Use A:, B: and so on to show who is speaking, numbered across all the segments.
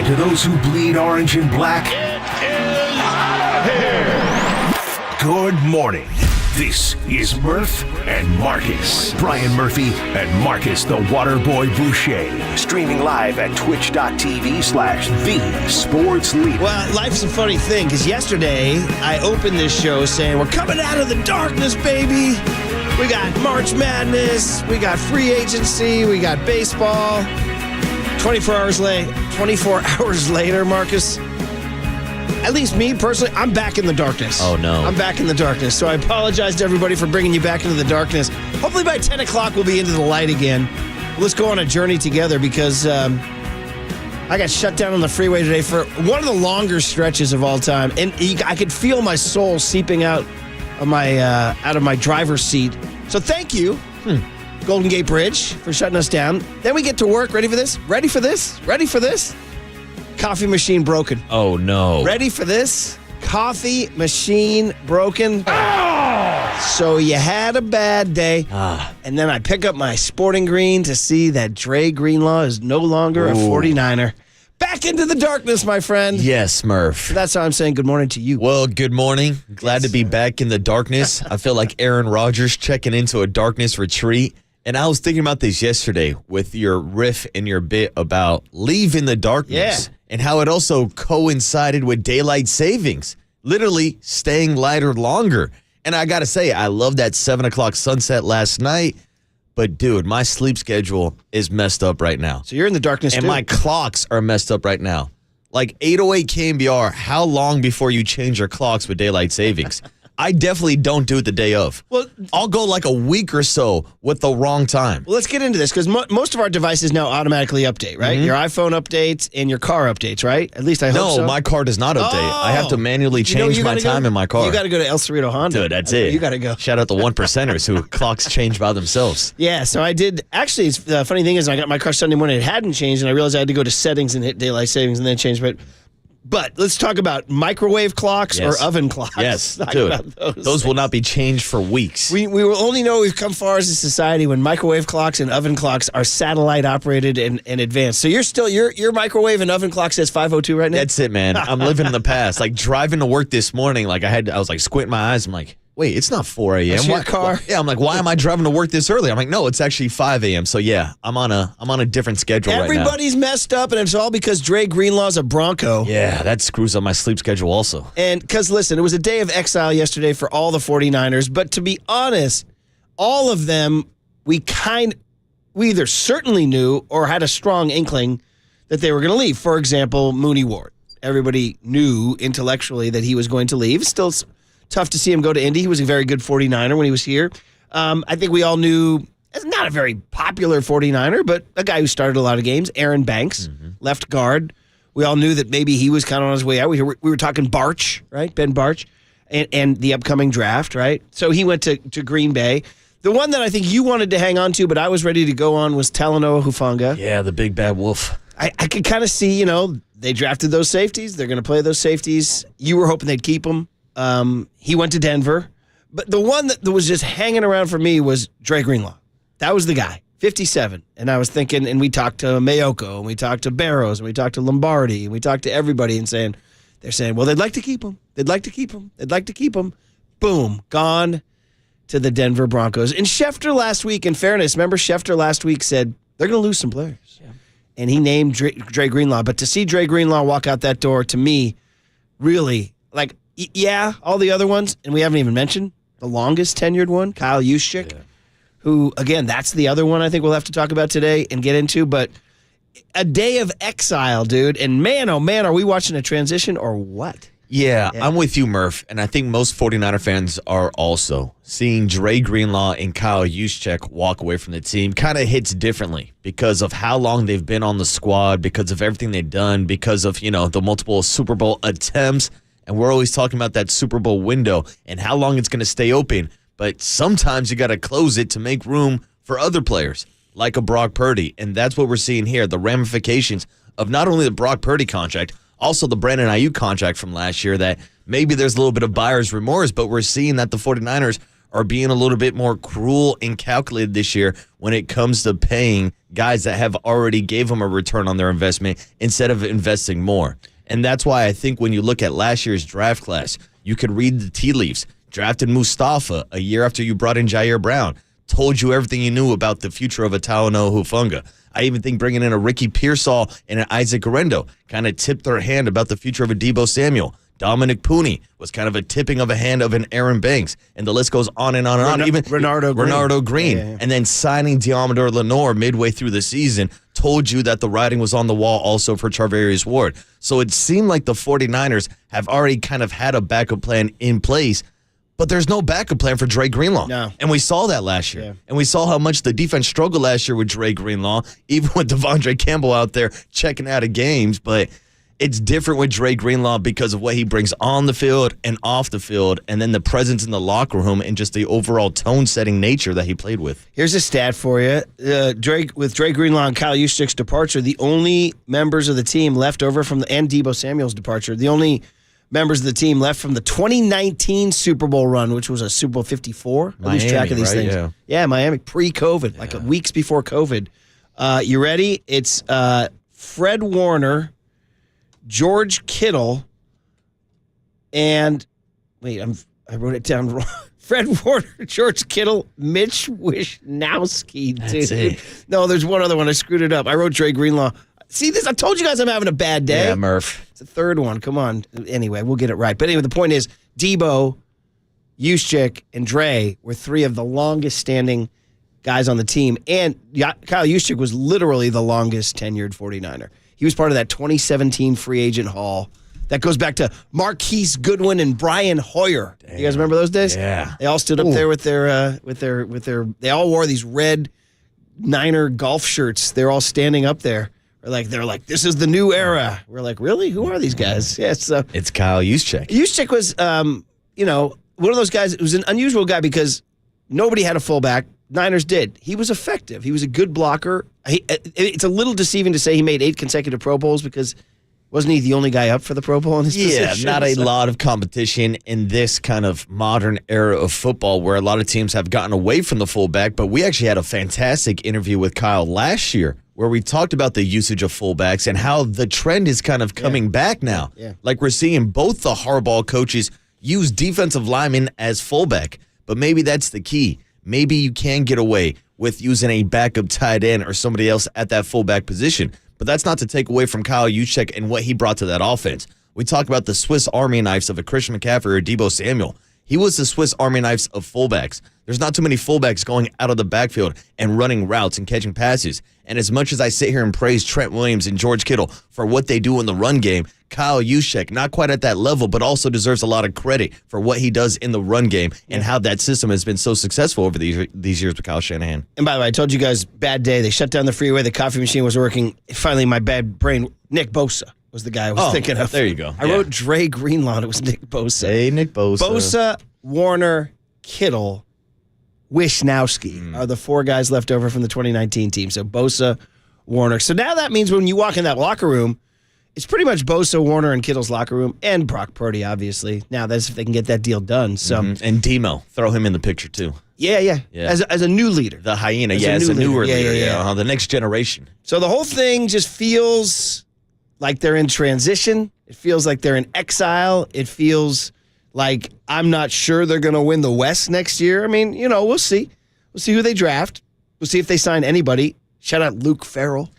A: And to those who bleed orange and black,
B: It is here.
A: good morning. This is Murph and Marcus. Brian Murphy and Marcus the Waterboy Boucher. Streaming live at twitch.tv/the Sports Leader.
C: Well, life's a funny thing, because yesterday I opened this show saying, we're coming out of the darkness, baby. We got March Madness, we got free agency, we got baseball. 24 hours later, Marcus, at least me personally, I'm back in the darkness.
D: Oh, no.
C: I'm back in the darkness. So I apologize to everybody for bringing you back into the darkness. Hopefully by 10 o'clock we'll be into the light again. Let's go on a journey together, because I got shut down on the freeway today for one of the longer stretches of all time. And I could feel my soul seeping out of my driver's seat. So thank you, Golden Gate Bridge, for shutting us down. Then we get to work. Ready for this? Ready for this? Ready for this? Coffee machine broken.
D: Oh, no.
C: Ready for this? Coffee machine broken. So you had a bad day. And then I pick up my sporting green to see that Dre Greenlaw is no longer a 49er. Back into the darkness, my friend.
D: Yes, Murph.
C: So that's how I'm saying good morning to you.
D: Well, good morning. Glad to be back in the darkness. I feel like Aaron Rodgers checking into a darkness retreat. And I was thinking about this yesterday with your riff and your bit about leaving the darkness and how it also coincided with daylight savings, literally staying lighter longer. And I got to say, I love that 7 o'clock sunset last night. But, dude, my sleep schedule is messed up right now.
C: So you're in the darkness,
D: and
C: too.
D: my clocks are messed up right now. Like 808 KNBR, how long before you change your clocks with daylight savings? I definitely don't do it the day of.
C: Well,
D: I'll go like a week or so with the wrong time.
C: Well, let's get into this, because most of our devices now automatically update, right? Your iPhone updates and your car updates, right? At least I hope so.
D: No, my car does not update. I have to manually change my time in my car.
C: You got to go to El Cerrito Honda.
D: Dude, that's it.
C: You got to go.
D: Shout out the 1%ers who clocks change by themselves.
C: Yeah, so I did. Actually, the funny thing is I got my car Sunday morning. It hadn't changed, and I realized I had to go to settings and hit daylight savings and then change. But let's talk about microwave clocks or oven clocks.
D: Yes,
C: Talk
D: dude.
C: about
D: Those will not be changed for weeks.
C: We will only know we've come far as a society when microwave clocks and oven clocks are satellite operated and advanced. So your microwave and oven clock says 5:02 right now?
D: That's it, man. I'm living in the past. Like driving to work this morning, like I was like squinting my eyes. I'm like, wait, it's not 4 a.m.
C: That's your car?
D: Yeah, I'm like, why am I driving to work this early? I'm like, no, it's actually 5 a.m. So yeah, I'm on a different schedule right now.
C: Everybody's messed up, and it's all because Dre Greenlaw's a Bronco.
D: Yeah, that screws up my sleep schedule also.
C: And because, listen, it was a day of exile yesterday for all the 49ers, but to be honest, all of them, we either certainly knew or had a strong inkling that they were going to leave. For example, Mooney Ward. Everybody knew intellectually that he was going to leave. Still tough to see him go to Indy. He was a very good 49er when he was here. I think we all knew, not a very popular 49er, but a guy who started a lot of games, Aaron Banks, left guard. We all knew that maybe he was kind of on his way out. We were talking Barch, right? Ben Barch, and the upcoming draft, right? So he went to Green Bay. The one that I think you wanted to hang on to, but I was ready to go on, was Talanoa Hufanga.
D: Yeah, the big bad wolf.
C: I could kind of see, they drafted those safeties. They're going to play those safeties. You were hoping they'd keep him. He went to Denver. But the one that was just hanging around for me was Dre Greenlaw. That was the guy, 57. And I was thinking, and we talked to Mayoko, and we talked to Barrows, and we talked to Lombardi, and we talked to everybody, and they're saying, well, they'd like to keep him. They'd like to keep him. They'd like to keep him. Boom, gone to the Denver Broncos. And Schefter last week, in fairness, remember Schefter last week said they're going to lose some players. Yeah. And he named Dre Greenlaw. But to see Dre Greenlaw walk out that door, to me, really, like, yeah, all the other ones, and we haven't even mentioned the longest tenured one, Kyle Juszczyk, who, again, that's the other one I think we'll have to talk about today and get into. But a day of exile, dude. And man, oh man, are we watching a transition or what?
D: Yeah, I'm with you, Murph. And I think most 49er fans are also. Seeing Dre Greenlaw and Kyle Juszczyk walk away from the team kind of hits differently because of how long they've been on the squad, because of everything they've done, because of, the multiple Super Bowl attempts. And we're always talking about that Super Bowl window and how long it's going to stay open. But sometimes you got to close it to make room for other players, like a Brock Purdy. And that's what we're seeing here, the ramifications of not only the Brock Purdy contract, also the Brandon Ayuk contract from last year, that maybe there's a little bit of buyer's remorse, but we're seeing that the 49ers are being a little bit more cruel and calculated this year when it comes to paying guys that have already gave him a return on their investment instead of investing more. And that's why I think when you look at last year's draft class, you could read the tea leaves. Drafted Mustafa a year after you brought in Jair Brown. Told you everything you knew about the future of a Talanoa Hufanga. I even think bringing in a Ricky Pearsall and an Isaac Garendo kind of tipped their hand about the future of a Deebo Samuel. Dominic Pooney was kind of a tipping of a hand of an Aaron Banks. And the list goes on and on and on. Even Renardo Green.
C: Yeah.
D: And then signing Diamador Lenore midway through the season told you that the writing was on the wall also for Charvarius Ward. So it seemed like the 49ers have already kind of had a backup plan in place. But there's no backup plan for Dre Greenlaw.
C: No.
D: And we saw that last year.
C: Yeah.
D: And we saw how much the defense struggled last year with Dre Greenlaw, even with Devondre Campbell out there checking out of games. But it's different with Dre Greenlaw because of what he brings on the field and off the field, and then the presence in the locker room and just the overall tone-setting nature that he played with.
C: Here's a stat for you. With Dre Greenlaw and Kyle Juszczyk's departure, the only members of the team left over and Deebo Samuel's departure, the only members of the team left from the 2019 Super Bowl run, which was a Super Bowl 54. I lose track of these things. Yeah, Miami, pre-COVID, like weeks before COVID. You ready? It's Fred Warner, George Kittle, and wait, I wrote it down wrong. Fred Warner, George Kittle, Mitch Wishnowsky.
D: That's it.
C: No, there's one other one. I screwed it up. I wrote Dre Greenlaw. See this? I told you guys I'm having a bad day.
D: Yeah, Murph.
C: It's the third one. Come on. Anyway, we'll get it right. But anyway, the point is, Deebo, Juszczyk, and Dre were three of the longest-standing guys on the team. And Kyle Juszczyk was literally the longest tenured 49er. He was part of that 2017 free agent haul. That goes back to Marquise Goodwin and Brian Hoyer. Damn. You guys remember those days?
D: Yeah.
C: They all stood up there with their they all wore these red Niner golf shirts. They're all standing up there. They're like, this is the new era. We're like, really? Who are these guys? Yeah, so
D: it's Kyle Juszczyk.
C: Juszczyk was, one of those guys. It was an unusual guy because nobody had a fullback. Niners did. He was effective. He was a good blocker. It's a little deceiving to say he made 8 consecutive Pro Bowls because wasn't he the only guy up for the Pro Bowl in his position?
D: Not a lot of competition in this kind of modern era of football where a lot of teams have gotten away from the fullback, but we actually had a fantastic interview with Kyle last year where we talked about the usage of fullbacks and how the trend is kind of coming back now. Yeah. Like we're seeing both the Harbaugh coaches use defensive linemen as fullback, but maybe that's the key. Maybe you can get away with using a backup tight end or somebody else at that fullback position. But that's not to take away from Kyle Juszczyk and what he brought to that offense. We talk about the Swiss Army knives of a Christian McCaffrey or Deebo Samuel. He was the Swiss Army knives of fullbacks. There's not too many fullbacks going out of the backfield and running routes and catching passes. And as much as I sit here and praise Trent Williams and George Kittle for what they do in the run game, Kyle Juszczyk, not quite at that level, but also deserves a lot of credit for what he does in the run game and how that system has been so successful over these years with Kyle Shanahan.
C: And by the way, I told you guys, bad day. They shut down the freeway. The coffee machine was working. Finally, my bad brain, Nick Bosa was the guy I was thinking of.
D: There you go.
C: I wrote Dre Greenlaw, and it was Nick Bosa.
D: Hey, Nick Bosa.
C: Bosa, Warner, Kittle, Wishnowsky are the 4 guys left over from the 2019 team. So Bosa, Warner. So now that means when you walk in that locker room, it's pretty much Bosa, Warner, and Kittle's locker room, and Brock Purdy, obviously. Now that's if they can get that deal done. So
D: And Demo, throw him in the picture too.
C: Yeah. As a new leader.
D: The hyena, as a newer leader. The next generation.
C: So the whole thing just feels like they're in transition. It feels like they're in exile. It feels like I'm not sure they're going to win the West next year. I mean, we'll see. We'll see who they draft. We'll see if they sign anybody. Shout out Luke Farrell,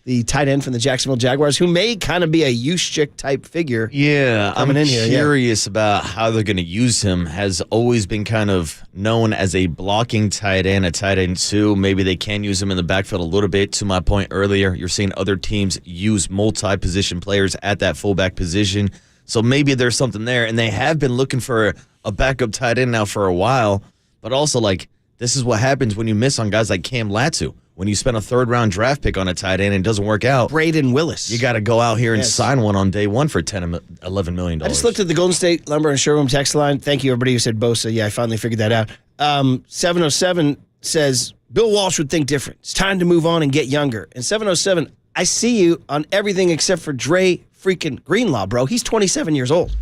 C: the tight end from the Jacksonville Jaguars, who may kind of be a Juszczyk type figure.
D: Yeah, I'm curious about how they're going to use him. Has always been kind of known as a blocking tight end, a tight end too. Maybe they can use him in the backfield a little bit. To my point earlier, you're seeing other teams use multi-position players at that fullback position. So maybe there's something there. And they have been looking for a backup tight end now for a while. But also, this is what happens when you miss on guys like Cam Latu. When you spend a 3rd-round draft pick on a tight end and it doesn't work out.
C: Braden Willis.
D: You got to go out here and sign one on day one for $11 million.
C: I just looked at the Golden State Lumber and Showroom text line. Thank you, everybody who said Bosa. Yeah, I finally figured that out. 707 says, Bill Walsh would think different. It's time to move on and get younger. And 707, I see you on everything except for Dre freaking Greenlaw, bro. He's 27 years old.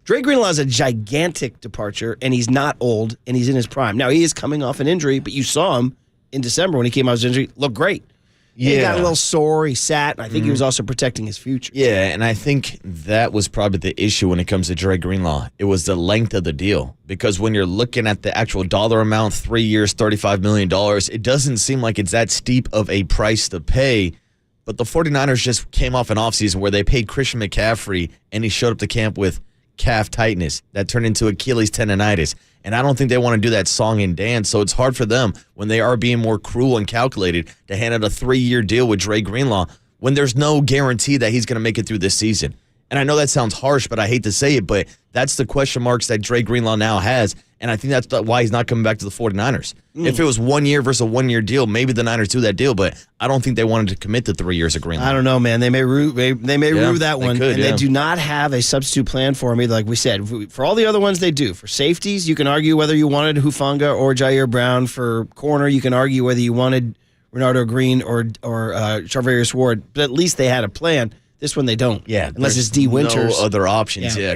C: Dre Greenlaw is a gigantic departure, and he's not old, and he's in his prime. Now, he is coming off an injury, but you saw him in December when he came out of his injury, looked great. He got a little sore. He sat. And I think he was also protecting his future.
D: Yeah, and I think that was probably the issue when it comes to Dre Greenlaw. It was the length of the deal. Because when you're looking at the actual dollar amount, 3 years, $35 million, it doesn't seem like it's that steep of a price to pay. But the 49ers just came off an offseason where they paid Christian McCaffrey, and he showed up to camp with calf tightness that turned into Achilles tendonitis. And I don't think they want to do that song and dance, so it's hard for them when they are being more cruel and calculated to hand out a 3-year deal with Dre Greenlaw when there's no guarantee that he's going to make it through this season. And I know that sounds harsh, but I hate to say it, but that's the question marks that Dre Greenlaw now has, and I think that's why he's not coming back to the 49ers. If it was 1 year versus a 1-year deal, maybe the Niners do that deal, but I don't think they wanted to commit to 3 years of Greenlaw.
C: I don't know, man. They may rue that one,
D: could,
C: and they do not have a substitute plan for him either. Like we said, for all the other ones they do. For safeties, you can argue whether you wanted Hufanga or Jair Brown. For corner, you can argue whether you wanted Renardo Green or Charvarius Ward, but at least they had a plan. This one they don't.
D: Yeah,
C: unless it's D. Winters.
D: No other options. Yeah,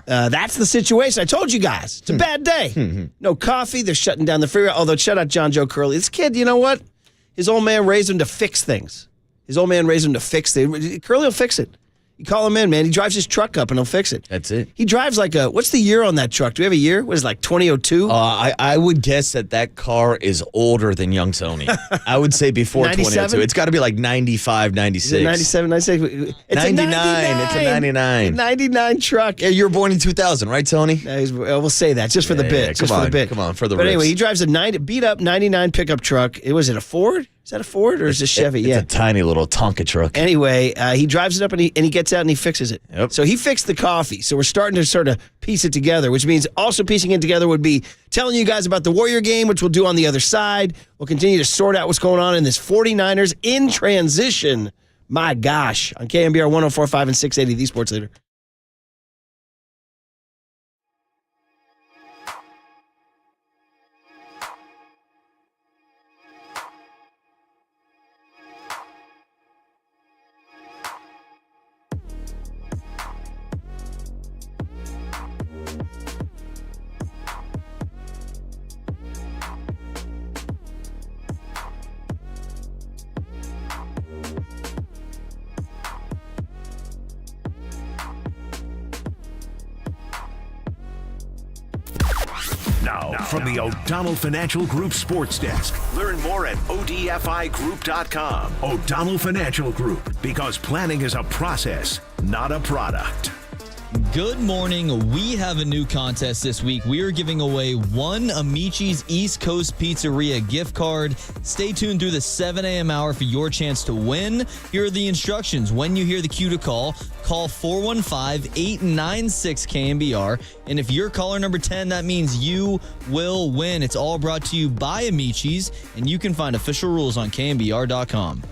C: that's the situation. I told you guys. It's a bad day. No coffee. They're shutting down the freeway. Although, shout out John Joe Curley. This kid, you know what? His old man raised him to fix things. Curley will fix it. You call him in, man. He drives his truck up and he'll fix it.
D: That's it.
C: He drives what's the year on that truck? Do we have a year? What is it, like 2002?
D: I would guess that car is older than young Tony. I would say before 2002. It's got to be like 95, 96.
C: Is it 97, 96? It's
D: 99. It's a 99.
C: 99 truck.
D: Yeah, you were born in 2000, right, Tony?
C: We'll say that just for the bit.
D: Come on, for the
C: But
D: rips.
C: anyway, he drives a beat up 99 pickup truck. Was it a Ford? Is that a Ford or is it a Chevy?
D: It's a tiny little Tonka truck.
C: Anyway, he drives it up and he gets out and he fixes it.
D: Yep.
C: So he fixed the coffee. So we're starting to sort of piece it together, which means also piecing it together would be telling you guys about the Warrior game, which we'll do on the other side. We'll continue to sort out what's going on in this 49ers in transition. My gosh. On KNBR 104.5 and 680, the Sports Leader.
A: Now, from the O'Donnell Financial Group Sports Desk. Learn more at odfigroup.com. O'Donnell Financial Group, because planning is a process, not a product.
B: Good morning. We have a new contest this week. We are giving away one Amici's East Coast Pizzeria gift card. Stay tuned through the 7 a.m. hour for your chance to win. Here are the instructions. When you hear the cue to call 415-896-KNBR. And if you're caller number 10, that means you will win. It's all brought to you by Amici's, and you can find official rules on KNBR.com.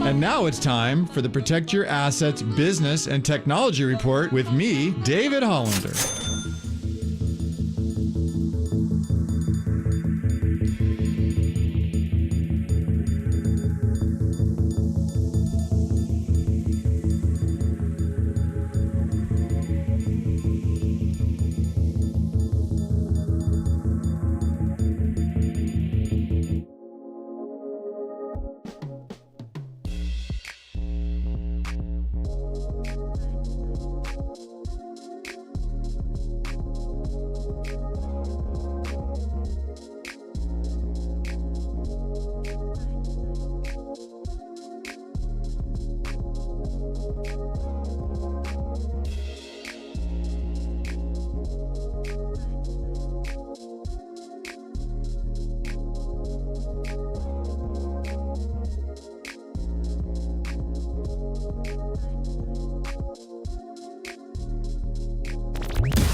E: And now it's time for the Protect Your Assets Business and Technology Report with me, David Hollander.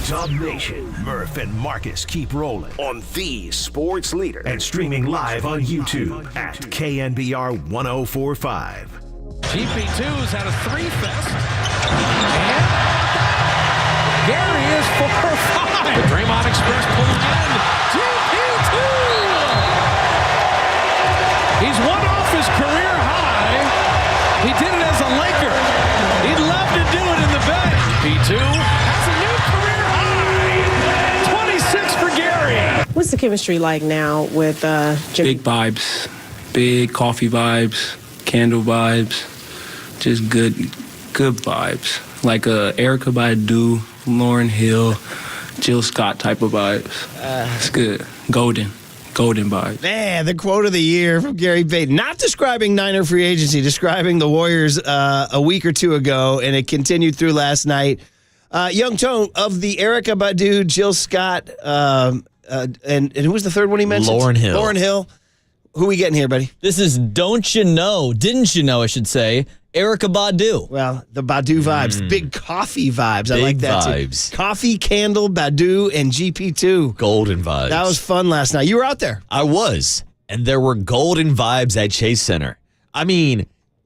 A: Dub Nation, Murph and Marcus keep rolling on the sports leader and streaming live on YouTube at KNBR 1045.
F: GP2's had a 3-fest. And Gary is 4-5. The Draymond Express pulling in. GP2! He's one off his career high. He did it as a Laker. He'd love to do it in the Bay. GP2 has a new career high. 26 for Gary.
G: What's the chemistry like now with Jimmy?
H: Big vibes, big coffee vibes, candle vibes, just good vibes. Like Erykah Badu, Lauryn Hill, Jill Scott type of vibes. It's good. Golden vibes.
C: Man, the quote of the year from Gary Payton. Not describing Niner free agency, describing the Warriors a week or two ago, and it continued through last night. Young Tone, of the Erykah Badu, Jill Scott, and who was the third one he mentioned?
D: Lauryn Hill.
C: Lauryn Hill. Who we getting here, buddy?
B: This is Don't You Know, Didn't You Know, I should say, Erykah Badu.
C: Well, the Badu vibes. Big coffee vibes. I
D: Big
C: like that
D: vibes.
C: too. Coffee, candle, Badu, and GP2.
D: Golden vibes.
C: That was fun last night. You were out there.
D: I was. And there were golden vibes at Chase Center. I mean,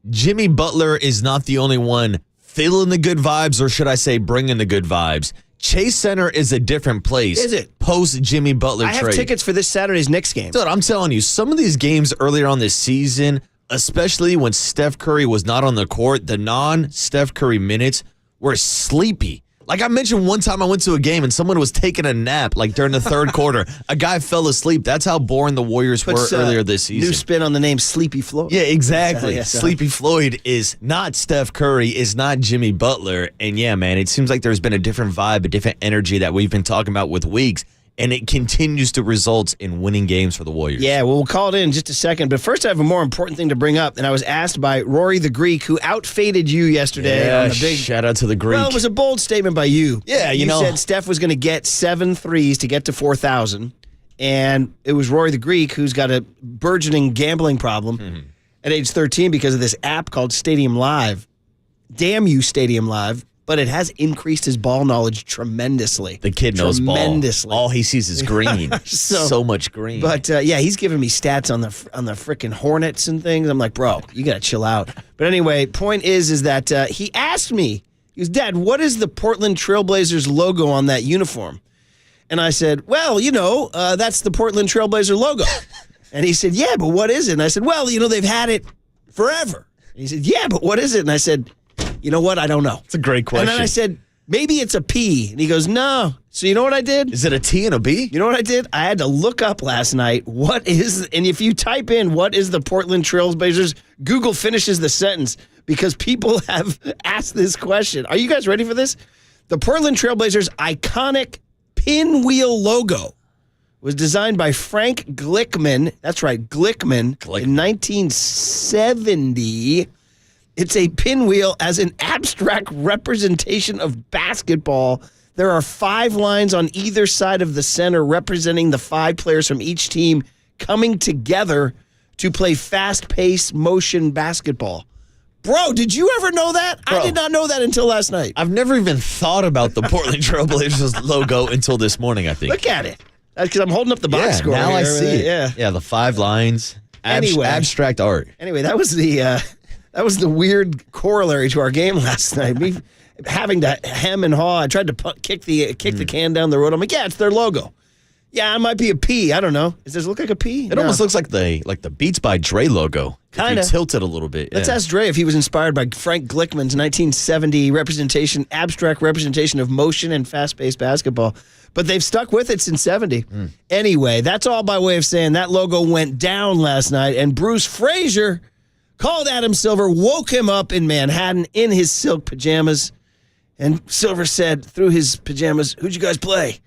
D: Jimmy Butler is not the only one feeling the good vibes, or should I say bringing the good vibes. Chase Center is a different place.
C: Is it?
D: Post Jimmy Butler
C: I
D: trade.
C: have tickets for this Saturday's Knicks game.
D: Dude, I'm telling you, some of these games earlier on this season, especially when Steph Curry was not on the court, the non-Steph Curry minutes were sleepy. Like I mentioned one time I went to a game and someone was taking a nap like during the third quarter. A guy fell asleep. That's how boring the Warriors were earlier this season.
C: New spin on the name Sleepy Floyd.
D: Yeah, exactly.
C: Yes,
D: Sleepy Floyd is not Steph Curry, is not Jimmy Butler. And yeah, man, it seems like there's been a different vibe, a different energy that we've been talking about with weeks. And it continues to result in winning games for the Warriors.
C: Yeah, well, we'll call it in just a second. But first, I have a more important thing to bring up. And I was asked by Rory the Greek, who outfaded you yesterday on the big.
D: Shout out to the Greek.
C: Well, it was a bold statement by you.
D: Yeah, you know.
C: said Steph was going to get 7 threes to get to 4,000. And it was Rory the Greek, who's got a burgeoning gambling problem at age 13 because of this app called Stadium Live. Damn you, Stadium Live. But it has increased his ball knowledge tremendously.
D: The kid knows ball.
C: Tremendously.
D: All he sees is green. so much green.
C: But yeah, he's giving me stats on the freaking Hornets and things. I'm like, bro, you got to chill out. But anyway, point is that he asked me, he goes, Dad, what is the Portland Trailblazers logo on that uniform? And I said, well, that's the Portland Trailblazer logo. And he said, yeah, but what is it? And I said, well, they've had it forever. And he said, yeah, but what is it? And I said, you know what? I don't know.
D: It's a great question.
C: And then I said, maybe it's a P. And he goes, no. So you know what I did?
D: Is it a T and a B?
C: You know what I did? I had to look up last night and if you type in what is the Portland Trailblazers, Google finishes the sentence because people have asked this question. Are you guys ready for this? The Portland Trailblazers' iconic pinwheel logo was designed by Frank Glickman. That's right, Glickman. In 1970. It's a pinwheel as an abstract representation of basketball. There are 5 lines on either side of the center representing the 5 players from each team coming together to play fast-paced motion basketball. Bro, did you ever know that?
D: Bro,
C: I did not know that until last night.
D: I've never even thought about the Portland Trailblazers logo until this morning, I think.
C: Look at it. That's because I'm holding up the box score.
D: Now
C: here.
D: I see it.
C: Yeah.
D: Yeah, the 5 lines.
C: Anyway.
D: Abstract art.
C: Anyway, that was the That was the weird corollary to our game last night. Me having to hem and haw. I tried to kick the can down the road. I'm like, yeah, it's their logo. Yeah, it might be a P. I don't know. Does it look like a P?
D: It almost looks like the Beats by Dre logo.
C: Kind of.
D: Tilt it a little bit.
C: Let's ask Dre if he was inspired by Frank Glickman's 1970 abstract representation of motion and fast-paced basketball. But they've stuck with it since 70. Anyway, that's all by way of saying that logo went down last night, and Bruce Frazier called Adam Silver, woke him up in Manhattan in his silk pajamas, and Silver said through his pajamas, "Who'd you guys play?"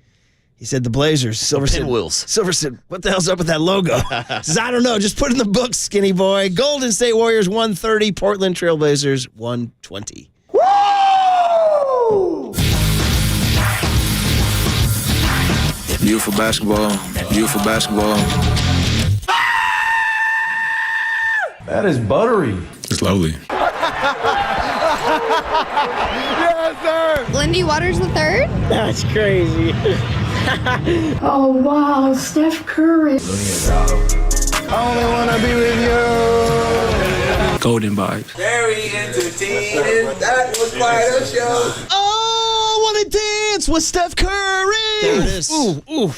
C: He said, "The Blazers." Silver said, Silver said, "What the hell's up with that logo?" He says, "I don't know. Just put it in the books, skinny boy." Golden State Warriors 130, Portland Trailblazers 120.
I: Woo! Beautiful basketball. Beautiful basketball.
F: That is buttery.
I: It's lovely.
F: Yes, sir.
J: Lindy Waters III?
C: That's crazy.
K: Oh, wow, Steph Curry.
F: I only want to be with you.
H: Golden vibes.
I: Very entertaining. That was quite a show.
D: Oh, I want to dance with Steph Curry.
C: There it is. Ooh.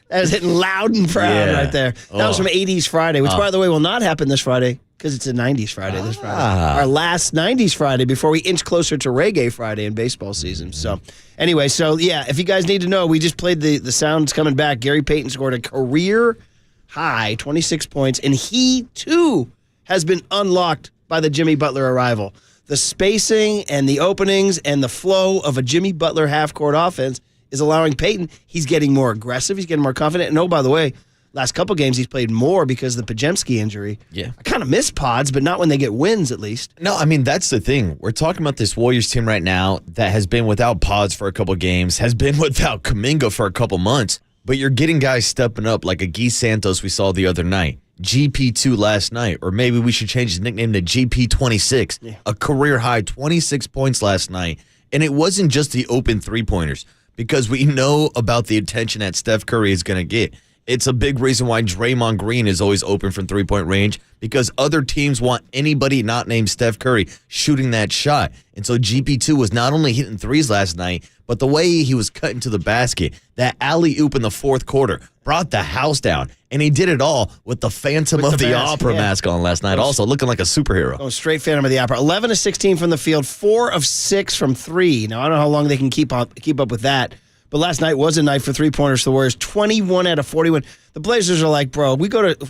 C: That is hitting loud and proud right there. That was from 80s Friday, which, by the way, will not happen this Friday because it's a 90s Friday this Friday. Our last 90s Friday before we inch closer to Reggae Friday in baseball season. So, anyway, if you guys need to know, we just played the sounds coming back. Gary Payton scored a career-high 26 points, and he, too, has been unlocked by the Jimmy Butler arrival. The spacing and the openings and the flow of a Jimmy Butler half-court offense is allowing Peyton. He's getting more aggressive. He's getting more confident. And, oh, by the way, last couple games he's played more because of the Pajemski injury.
D: Yeah.
C: I kind of miss Pods, but not when they get wins, at least.
D: No, I mean, that's the thing. We're talking about this Warriors team right now that has been without Pods for a couple games, has been without Kuminga for a couple months, but you're getting guys stepping up like a Guy Santos we saw the other night, GP2 last night, or maybe we should change his nickname to GP26, a career-high 26 points last night. And it wasn't just the open three-pointers, because we know about the attention that Steph Curry is going to get. It's a big reason why Draymond Green is always open from three-point range, because other teams want anybody not named Steph Curry shooting that shot. And so GP2 was not only hitting threes last night, but the way he was cutting to the basket, that alley-oop in the fourth quarter, brought the house down. And he did it all with the Phantom of the Opera mask on last night, also looking like a superhero.
C: Oh, straight Phantom of the Opera. 11 of 16 from the field, 4 of 6 from 3. Now, I don't know how long they can keep up with that. But last night was a night for three-pointers for the Warriors, 21 out of 41. The Blazers are like, bro, if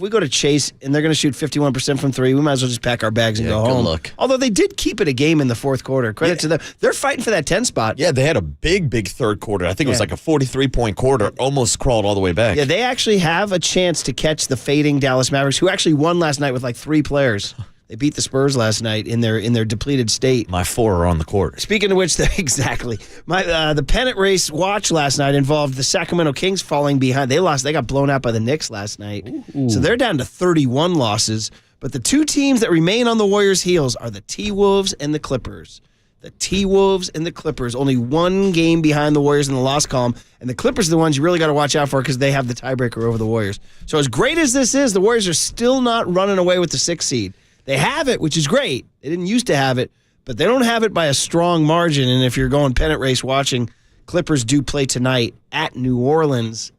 C: we go to Chase and they're going to shoot 51% from three, we might as well just pack our bags and go home.
D: Good luck.
C: Although they did keep it a game in the fourth quarter. Credit to them. They're fighting for that 10 spot.
D: Yeah, they had a big third quarter. I think it was like a 43-point quarter, almost crawled all the way back.
C: Yeah, they actually have a chance to catch the fading Dallas Mavericks, who actually won last night with like 3 players. They beat the Spurs last night in their depleted state.
D: My 4 are on the court.
C: Speaking of which, exactly. The pennant race watch last night involved the Sacramento Kings falling behind. They lost. They got blown out by the Knicks last night. Ooh. So they're down to 31 losses. But the two teams that remain on the Warriors' heels are the T-Wolves and the Clippers. The T-Wolves and the Clippers, only 1 game behind the Warriors in the loss column. And the Clippers are the ones you really got to watch out for because they have the tiebreaker over the Warriors. So as great as this is, the Warriors are still not running away with the 6th seed. They have it, which is great. They didn't used to have it, but they don't have it by a strong margin. And if you're going pennant race watching, Clippers do play tonight at New Orleans.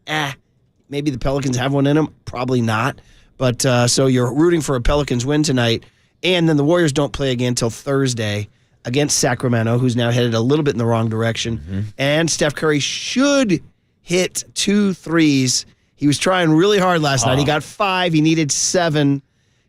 C: Maybe the Pelicans have one in them. Probably not. But so you're rooting for a Pelicans win tonight. And then the Warriors don't play again until Thursday against Sacramento, who's now headed a little bit in the wrong direction. Mm-hmm. And Steph Curry should hit 2 threes. He was trying really hard last night. He got 5. He needed 7.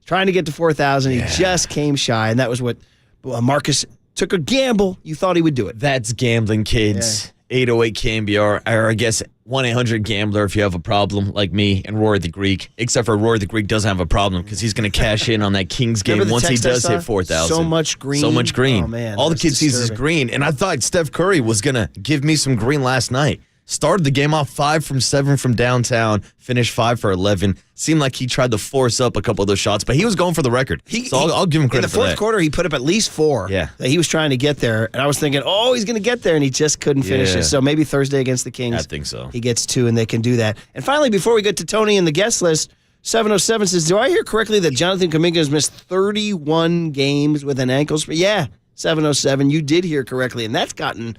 C: Trying to get to 4,000. He just came shy, and that was what Marcus took a gamble. You thought he would do it.
D: That's gambling, kids. 808 KNBR, or I guess 1-800-GAMBLER if you have a problem like me and Rory the Greek. Except for Rory the Greek doesn't have a problem because he's going to cash in on that Kings game once he does hit 4,000.
C: So much green.
D: So much green.
C: Oh, man.
D: All the kid sees is green. And I thought Steph Curry was going to give me some green last night. Started the game off 5 from 7 from downtown, finished 5 for 11. Seemed like he tried to force up a couple of those shots, but he was going for the record. I'll give him credit for that.
C: In the fourth quarter, he put up at least 4.
D: Yeah.
C: That he was trying to get there, and I was thinking, he's going to get there, and he just couldn't finish it. So maybe Thursday against the Kings.
D: I think so.
C: He gets 2, and they can do that. And finally, before we get to Tony and the guest list, 707 says, do I hear correctly that Jonathan Kuminga has missed 31 games with an ankle sprain? Yeah, 707, you did hear correctly. And that's gotten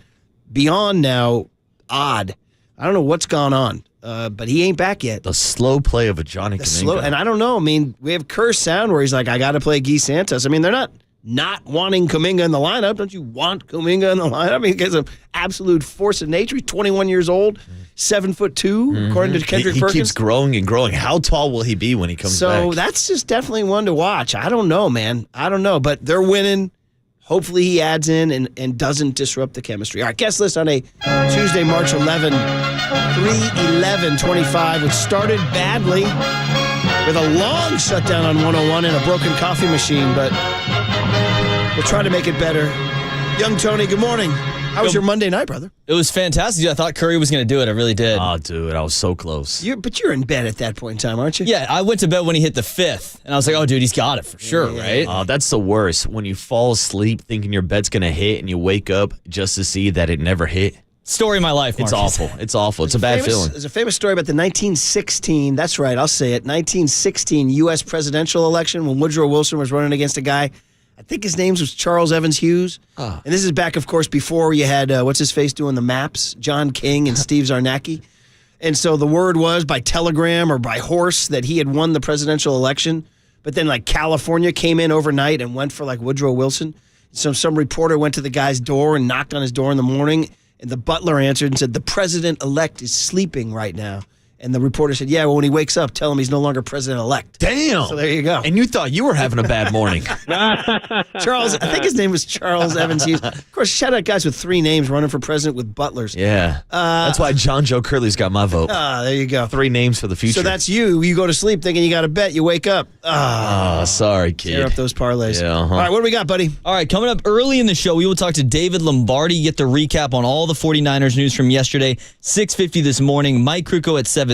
C: beyond now odd. I don't know what's gone on, but he ain't back yet.
D: The slow play of a Johnny Kuminga.
C: And I don't know. I mean, we have Kerr sound where he's like, I got to play Guy Santos. I mean, they're not wanting Kuminga in the lineup. Don't you want Kuminga in the lineup? I mean, he's an absolute force of nature. He's 21 years old, 7'2", according to Kendrick Perkins.
D: He keeps growing and growing. How tall will he be when he comes back?
C: So that's just definitely one to watch. I don't know, man. I don't know, but they're winning. Hopefully he adds in and doesn't disrupt the chemistry. All right, guest list on a Tuesday, March 11, 3/11/25, which started badly with a long shutdown on 101 and a broken coffee machine, but we'll try to make it better. Young Tony, good morning. How was your Monday night, brother?
B: It was fantastic. I thought Curry was going to do it. I really did.
D: Oh, dude, I was so close.
C: But you're in bed at that point in time, aren't you?
B: Yeah, I went to bed when he hit the 5th, and I was like, oh, dude, he's got it for sure, right?
D: Oh, that's the worst. When you fall asleep thinking your bed's going to hit and you wake up just to see that it never hit.
B: Story of my life, Marcus.
D: It's awful. It's awful. It's a bad feeling.
C: There's a famous story about the 1916, that's right, I'll say it, 1916 U.S. presidential election when Woodrow Wilson was running against a guy, I think his name was Charles Evans Hughes. Oh. And this is back, of course, before you had, what's-his-face doing the maps, John King and Steve Zarnacki. And so the word was by telegram or by horse that he had won the presidential election. But then, like, California came in overnight and went for, like, Woodrow Wilson. So some reporter went to the guy's door and knocked on his door in the morning. And the butler answered and said, the president-elect is sleeping right now. And the reporter said, yeah, well, when he wakes up, tell him he's no longer president-elect.
D: Damn.
C: So there you go.
D: And you thought you were having a bad morning.
C: Charles, I think his name was Charles Evans Hughes. Of course, shout out guys with 3 names running for president with butlers.
D: Yeah. That's why John Joe Curley's got my vote.
C: There you go.
D: 3 names for the future.
C: So that's you. You go to sleep thinking you got to bet. You wake up.
D: Sorry, kid.
C: Tear up those parlays.
D: Yeah,
C: All right, what do we got, buddy?
B: All right, coming up early in the show, we will talk to David Lombardi, get the recap on all the 49ers news from yesterday. 6:50 this morning. Mike Krukow at 7:30.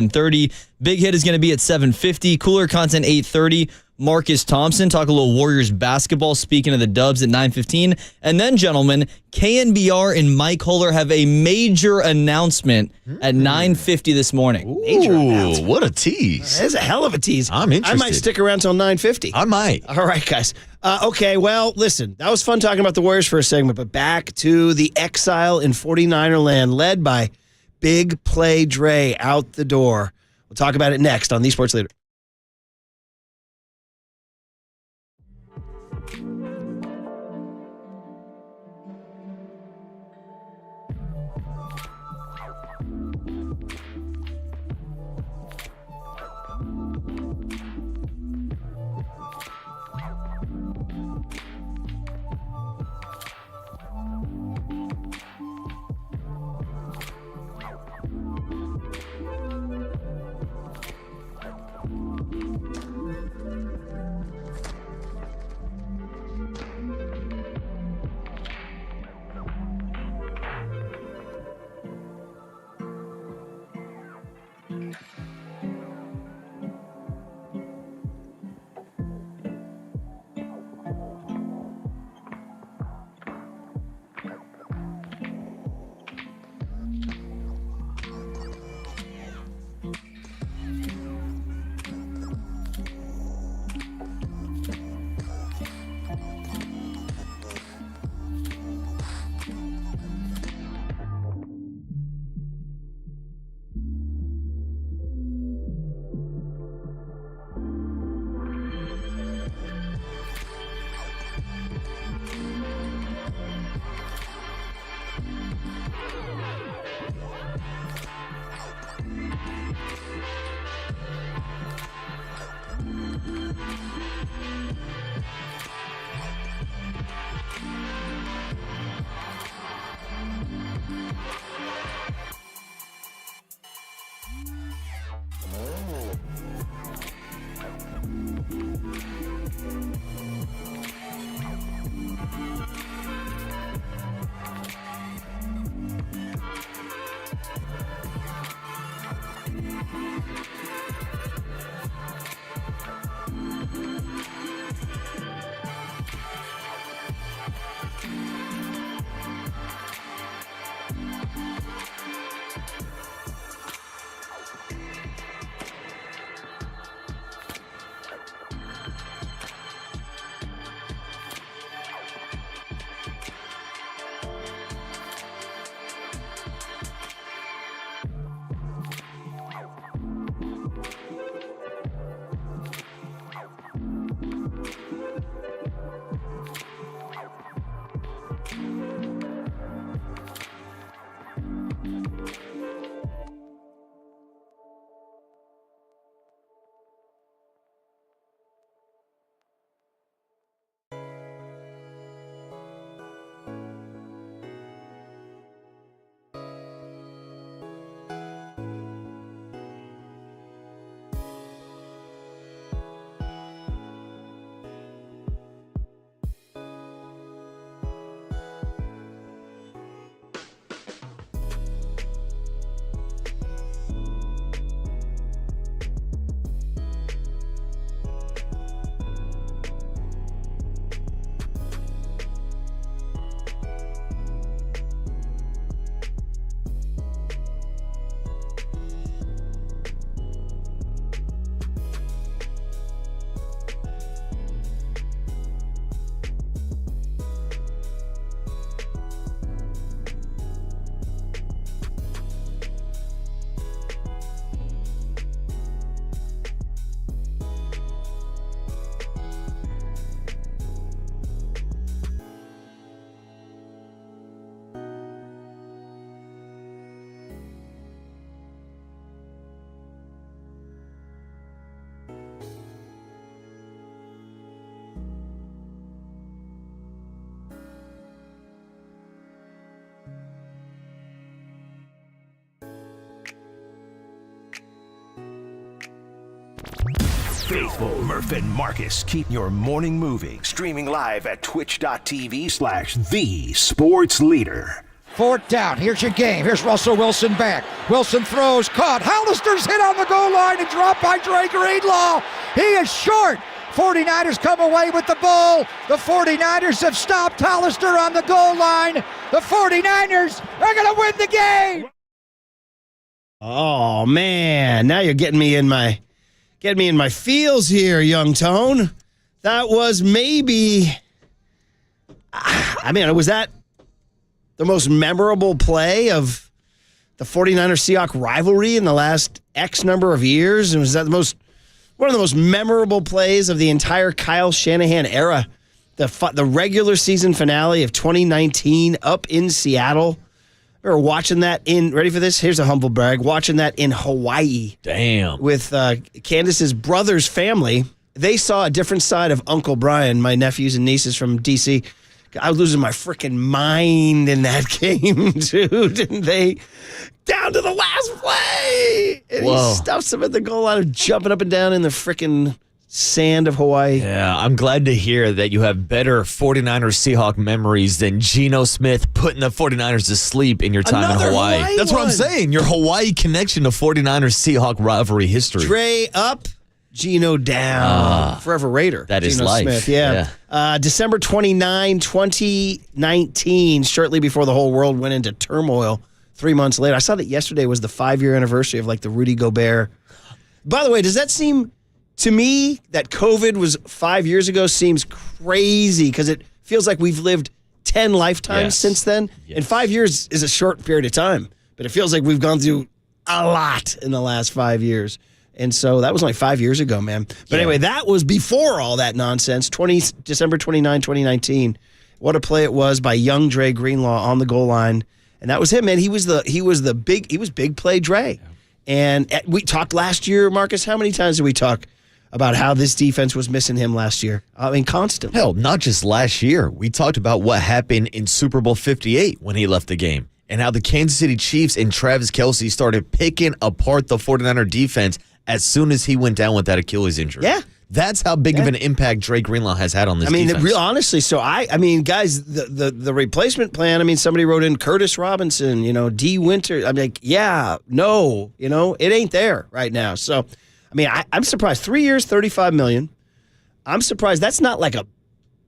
B: Big Hit is going to be at 7:50. Cooler Content 8:30. Marcus Thompson, talk a little Warriors basketball, speaking of the Dubs at 9:15. And then, gentlemen, KNBR and Mike Huller have a major announcement at 9:50 this morning.
C: Major announcement.
D: What a tease.
C: That's a hell of a tease.
D: I'm interested.
C: I might stick around till 9:50.
D: I might.
C: All right, guys. Okay, well, listen, that was fun talking about the Warriors for a segment, but back to the exile in 49er land, led by Big Play Dre out the door. We'll talk about it next on The Sports Leader.
A: faithful Murph and Marcus keep your morning moving. Streaming live at twitch.tv/the sports leader.
J: 4th down. Here's your game. Here's Russell Wilson back. Wilson throws, caught. Hollister's hit on the goal line and dropped by Dre Greenlaw. He is short. 49ers come away with the ball. The 49ers have stopped Hollister on the goal line. The 49ers are going to win the game.
C: Oh, man. Now you're getting me in my feels here, young Tone. That was maybe... was that the most memorable play of the 49ers-Seahawks rivalry in the last X number of years? And was that one of the most memorable plays of the entire Kyle Shanahan era? The regular season finale of 2019 up in Seattle. We were watching that ready for this? Here's a humble brag. Watching that in Hawaii.
D: Damn.
C: With Candace's brother's family. They saw a different side of Uncle Brian, my nephews and nieces from D.C. I was losing my freaking mind in that game, dude. Didn't they? Down to the last play. And he stuffs him at the goal line, jumping up and down in the freaking sand of Hawaii.
D: Yeah, I'm glad to hear that you have better 49ers Seahawk memories than Geno Smith putting the 49ers to sleep in your time in Hawaii. That's what I'm saying. Your Hawaii connection to 49ers Seahawk rivalry history.
C: Dre up, Geno down. Forever Raider.
D: That is
C: Geno
D: life.
C: Smith, yeah. December 29, 2019, shortly before the whole world went into turmoil 3 months later. I saw that yesterday was the 5-year anniversary of the Rudy Gobert. By the way, does that seem... To me, that COVID was 5 years ago seems crazy because it feels like we've lived 10 lifetimes since then. And 5 years is a short period of time, but it feels like we've gone through a lot in the last 5 years. And so that was only 5 years ago, man. But anyway, that was before all that nonsense, December 29, 2019. What a play it was by young Dre Greenlaw on the goal line. And that was him, man. He was big play Dre. And we talked last year, Marcus, how many times did we talk about how this defense was missing him last year? I mean, constantly.
D: Hell, not just last year. We talked about what happened in Super Bowl 58 when he left the game and how the Kansas City Chiefs and Travis Kelce started picking apart the 49er defense as soon as he went down with that Achilles injury.
C: Yeah.
D: That's how big of an impact Dre Greenlaw has had on this defense.
C: Honestly, so guys, the replacement plan, somebody wrote in Curtis Robinson, D. Winter. I'm like, it ain't there right now. So, I'm surprised. 3 years, $35 million. I'm surprised that's not like a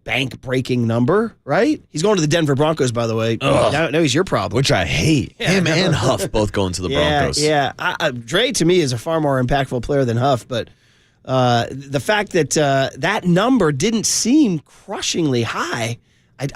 C: bank-breaking number, right? He's going to the Denver Broncos, by the way. Now he's your problem.
D: Which I hate. Him and Huff both going to the Broncos.
C: Yeah. Dre, to me, is a far more impactful player than Huff, but the fact that that number didn't seem crushingly high,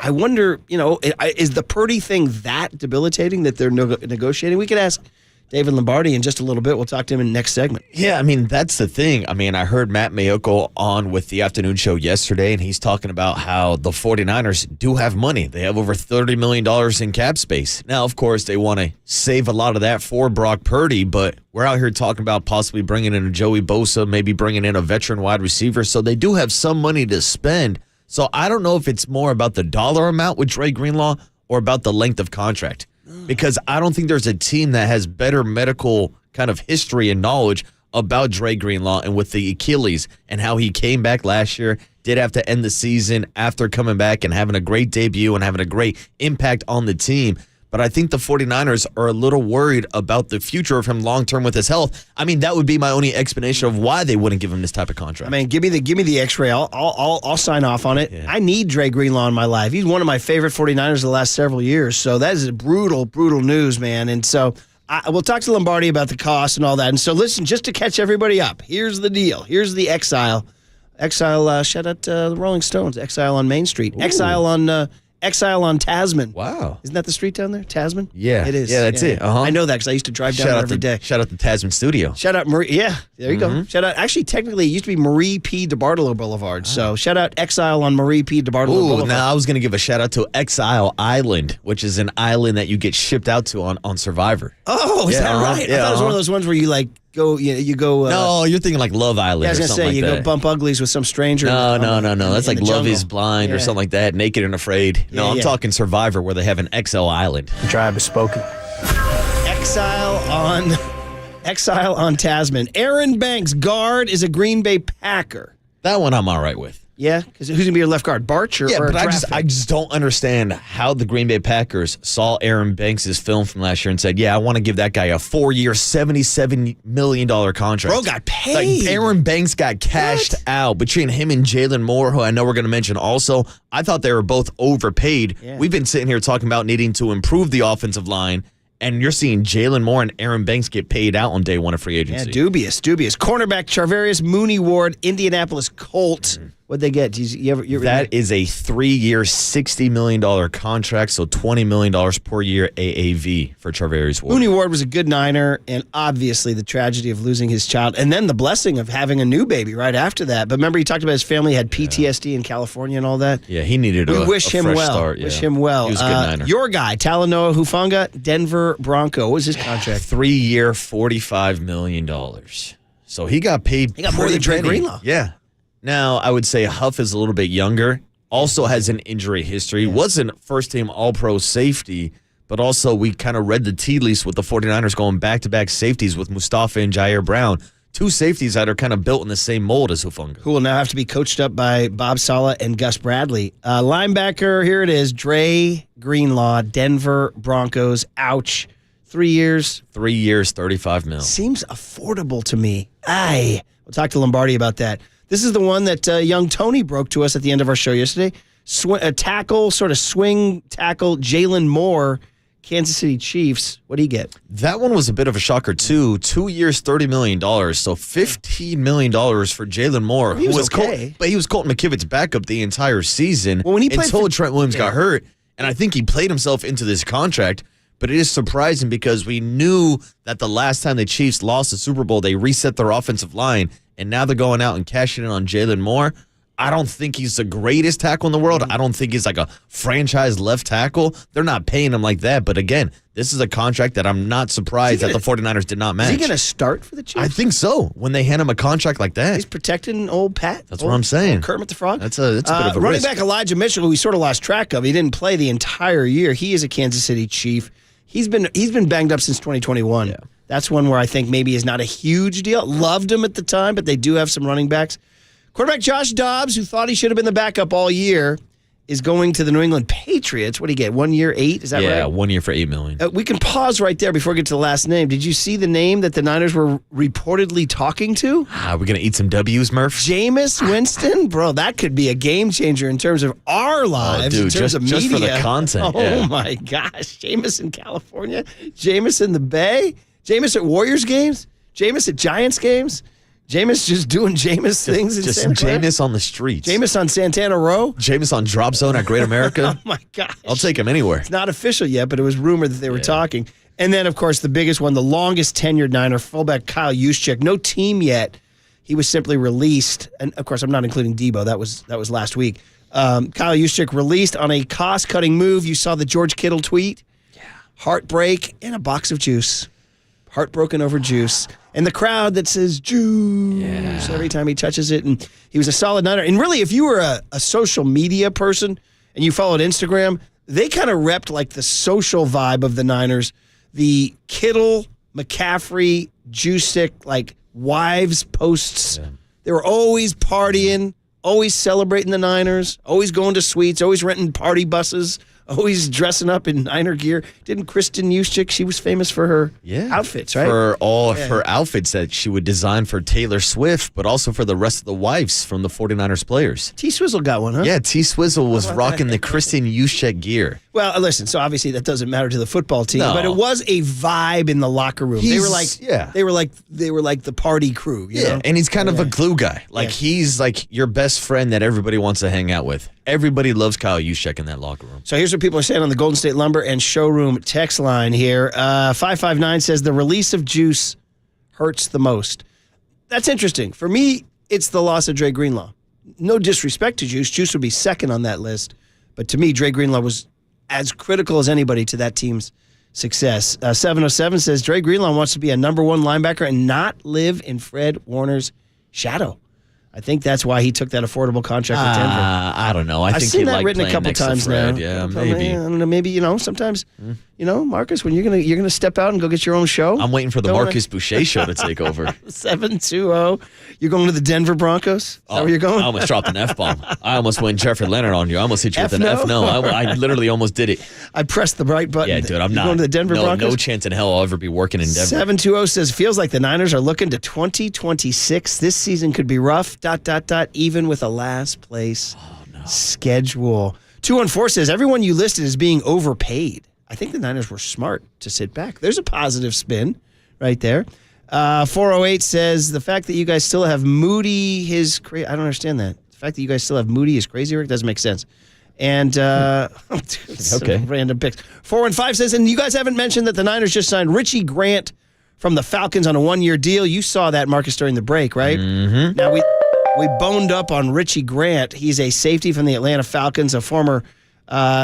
C: I wonder, is the Purdy thing that debilitating that they're negotiating? We could ask David Lombardi in just a little bit. We'll talk to him in the next segment.
D: Yeah, that's the thing. I heard Matt Mayoko on with the afternoon show yesterday, and he's talking about how the 49ers do have money. They have over $30 million in cap space. Now, of course, they want to save a lot of that for Brock Purdy, but we're out here talking about possibly bringing in a Joey Bosa, maybe bringing in a veteran wide receiver, so they do have some money to spend. So I don't know if it's more about the dollar amount with Dre Greenlaw or about the length of contract. Because I don't think there's a team that has better medical kind of history and knowledge about Dre Greenlaw and with the Achilles and how he came back last year, did have to end the season after coming back and having a great debut and having a great impact on the team. But I think the 49ers are a little worried about the future of him long-term with his health. That would be my only explanation of why they wouldn't give him this type of contract.
C: Give me the X-ray. I'll sign off on it. Yeah. I need Dre Greenlaw in my life. He's one of my favorite 49ers the last several years. So that is brutal news, man. And so we'll talk to Lombardi about the cost and all that. And so listen, just to catch everybody up, here's the deal. Here's the Exile. Shout out the Rolling Stones. Exile on Main Street. Ooh. Exile on Tasman.
D: Wow.
C: Isn't that the street down there? Tasman?
D: Yeah.
C: It is.
D: Yeah, that's it.
C: I know that because I used to drive down there every day.
D: Shout out to Tasman Studio.
C: Shout out Marie. Yeah, there you go. Shout out. Actually, technically, it used to be Marie P. DeBartolo Boulevard. So shout out Exile on Marie P. DeBartolo Boulevard.
D: Now I was going to give a shout out to Exile Island, which is an island that you get shipped out to on Survivor.
C: Oh, is that right?
D: Yeah,
C: I thought it was one of those ones where you go.
D: No, you're thinking like Love Island.
C: Yeah, I was
D: going to say,
C: you go bump uglies with some stranger.
D: No. That's like Love is Blind or something like that. Naked and Afraid. No, I'm talking Survivor where they have an XL Island.
L: The tribe has spoken.
C: Exile on Exile on Tasman. Aaron Banks, guard, is a Green Bay Packer.
D: That one I'm all right with.
C: Yeah? Because who's going to be your left guard? Barch or
D: but
C: Traffic?
D: I just don't understand how the Green Bay Packers saw Aaron Banks' film from last year and said, I want to give that guy a 4-year, $77 million contract.
C: Bro got paid.
D: Like, Aaron Banks got cashed out between him and Jalen Moore, who I know we're going to mention also. I thought they were both overpaid.
C: Yeah.
D: We've been sitting here talking about needing to improve the offensive line, and you're seeing Jalen Moore and Aaron Banks get paid out on day one of free agency.
C: Yeah, dubious. Cornerback Charvarius Mooney Ward, Indianapolis Colts. What'd they get?
D: That is a 3-year, $60 million contract, so $20 million per year AAV for Charvarius Ward.
C: Mooney Ward was a good Niner, and obviously the tragedy of losing his child, and then the blessing of having a new baby right after that. But remember, he talked about his family had PTSD in California and all that.
D: Yeah, he needed a
C: wish him
D: fresh
C: well.
D: start.
C: Wish him well.
D: He was a good Niner.
C: Your guy, Talanoa Hufanga, Denver Bronco. What was his contract?
D: 3-year, $45 million. So he got paid.
C: He got more than Dre Greenlaw.
D: Yeah. Now, I would say Huff is a little bit younger, also has an injury history, wasn't first-team All-Pro safety, but also we kind of read the tea leaves with the 49ers going back-to-back safeties with Mustafa and Jair Brown, two safeties that are kind of built in the same mold as Hufanga.
C: Who will now have to be coached up by Bob Saleh and Gus Bradley. Linebacker, here it is, Dre Greenlaw, Denver Broncos. Ouch. 3 years.
D: 3 years, $35 million.
C: Seems affordable to me. We'll talk to Lombardi about that. This is the one that young Tony broke to us at the end of our show yesterday. A tackle, sort of swing tackle, Jalen Moore, Kansas City Chiefs. What do you get?
D: That one was a bit of a shocker, too. 2 years, $30 million. So $15 million for Jalen Moore.
C: He was okay.
D: But he was Colton McKivitt's backup the entire season
C: when he played
D: until Trent Williams got hurt. And I think he played himself into this contract. But it is surprising because we knew that the last time the Chiefs lost the Super Bowl, they reset their offensive line. And now they're going out and cashing in on Jalen Moore. I don't think he's the greatest tackle in the world. I don't think he's like a franchise left tackle. They're not paying him like that. But again, this is a contract that I'm not surprised that the 49ers did not match.
C: Is he going to start for the Chiefs?
D: I think so. When they hand him a contract like that.
C: He's protecting old Pat.
D: That's what I'm saying.
C: Kermit the Frog.
D: That's a bit of a
C: running
D: risk.
C: back Elijah Mitchell, who we sort of lost track of. He didn't play the entire year. He is a Kansas City Chief. He's been banged up since 2021. Yeah. That's one where I think maybe is not a huge deal. Loved him at the time, but they do have some running backs. Quarterback Josh Dobbs, who thought he should have been the backup all year, is going to the New England Patriots. What do you get? 1 year, 8? Is that right?
D: Yeah, 1 year for $8 million.
C: We can pause right there before we get to the last name. Did you see the name that the Niners were reportedly talking to?
D: We're going to eat some W's, Murph.
C: Jameis Winston? Bro, that could be a game changer in terms of our lives, in terms of media.
D: Just for the content.
C: Oh, my gosh. Jameis in California? Jameis in the Bay? Jameis at Warriors games? Jameis at Giants games? Jameis just doing Jameis things in Santa Clara?
D: Jameis on the streets.
C: Jameis on Santana Row?
D: Jameis on Drop Zone at Great America.
C: Oh, my gosh.
D: I'll take him anywhere.
C: It's not official yet, but it was rumored that they were talking. And then, of course, the biggest one, the longest tenured Niner, fullback Kyle Juszczyk. No team yet. He was simply released. And, of course, I'm not including Debo. That was last week. Kyle Juszczyk released on a cost-cutting move. You saw the George Kittle tweet. Yeah. Heartbreak and a box of juice. Heartbroken over juice. And the crowd that says juice every time he touches it. And he was a solid Niner. And really, if you were a social media person and you followed Instagram, they kind of repped like the social vibe of the Niners. The Kittle, McCaffrey, Juszczyk, like wives posts. Yeah. They were always partying, always celebrating the Niners, always going to suites, always renting party buses, always dressing up in Niner gear. Didn't Kristen Juszczyk, she was famous for her outfits, right?
D: For all of her outfits that she would design for Taylor Swift, but also for the rest of the wives from the 49ers players.
C: T-Swizzle got one, huh?
D: Yeah, T-Swizzle was rocking the Kristen Juszczyk gear.
C: Well, listen, so obviously that doesn't matter to the football team, but it was a vibe in the locker room. They were like the party crew, you know?
D: And he's kind of a glue guy. Like he's like your best friend that everybody wants to hang out with. Everybody loves Kyle Juszczyk in that locker room.
C: So here's what people are saying on the Golden State Lumber and Showroom text line here. 559 says the release of Juice hurts the most. That's interesting. For me, it's the loss of Dre Greenlaw. No disrespect to Juice. Juice would be second on that list. But to me, Dre Greenlaw was as critical as anybody to that team's success. 707 says Dre Greenlaw wants to be a number one linebacker and not live in Fred Warner's shadow. I think that's why he took that affordable contract with Denver.
D: I don't know. I've
C: seen that written a couple times now.
D: Yeah, maybe.
C: I don't know, maybe, sometimes Marcus, when you're gonna step out and go get your own show?
D: I'm waiting for the Marcus Boucher show to take over.
C: 7-2-0. You're going to the Denver Broncos? Is that where you're going?
D: I almost dropped an F-bomb. I almost went Jeffrey Leonard on you. I almost hit you with an F. No, I literally almost did it.
C: I pressed the right button.
D: Yeah, dude, I'm not
C: going to the Denver Broncos?
D: No chance in hell I'll ever be working in Denver.
C: 7-2-0 says, feels like the Niners are looking to 2026. This season could be rough, ... even with a last place schedule. 214 says, everyone you listed is being overpaid. I think the Niners were smart to sit back. There's a positive spin right there. 408 says, the fact that you guys still have Moody, I don't understand that. The fact that you guys still have Moody is crazy, Rick. Doesn't make sense. And, okay. Random picks. 415 says, and you guys haven't mentioned that the Niners just signed Richie Grant from the Falcons on a 1-year deal. You saw that, Marcus, during the break, right?
D: Mm-hmm.
C: Now, we boned up on Richie Grant. He's a safety from the Atlanta Falcons, a former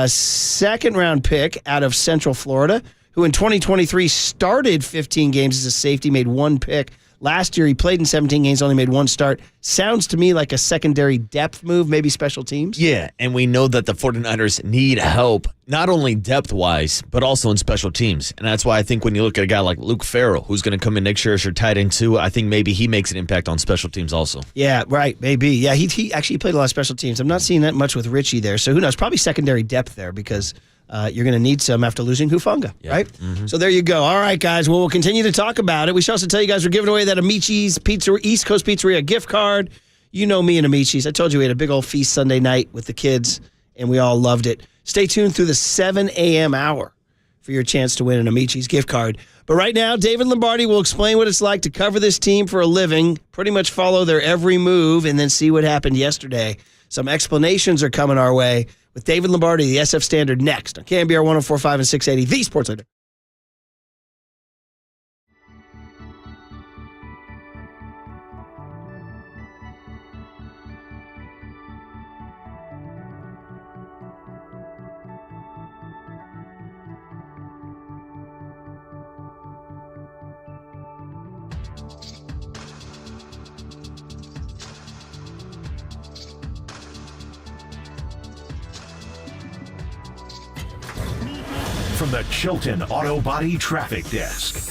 C: second-round pick out of Central Florida, who in 2023 started 15 games as a safety, made 1 pick. Last year, he played in 17 games, only made 1 start. Sounds to me like a secondary depth move, maybe special teams.
D: Yeah, and we know that the 49ers need help, not only depth-wise, but also in special teams. And that's why I think when you look at a guy like Luke Farrell, who's going to come in next year as your tight end too, I think maybe he makes an impact on special teams also.
C: Yeah, right, maybe. Yeah, he actually played a lot of special teams. I'm not seeing that much with Richie there. So who knows? Probably secondary depth there because you're going to need some after losing Hufanga, right? Mm-hmm. So there you go. All right, guys. Well, we'll continue to talk about it. We should also tell you guys we're giving away that Amici's East Coast Pizzeria gift card. You know me and Amici's. I told you we had a big old feast Sunday night with the kids, and we all loved it. Stay tuned through the 7 a.m. hour for your chance to win an Amici's gift card. But right now, David Lombardi will explain what it's like to cover this team for a living, pretty much follow their every move, and then see what happened yesterday. Some explanations are coming our way with David Lombardi, the SF Standard, next on KNBR 104.5 and 680, the Sports Leader.
A: From the Chilton Auto Body Traffic Desk.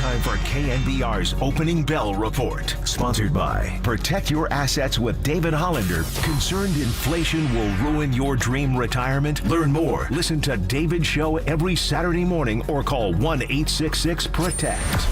A: time for KNBR's Opening Bell Report. Sponsored by Protect Your Assets with David Hollander. Concerned inflation will ruin your dream retirement? Learn more. Listen to David's show every Saturday morning or call 1-866-PROTECT.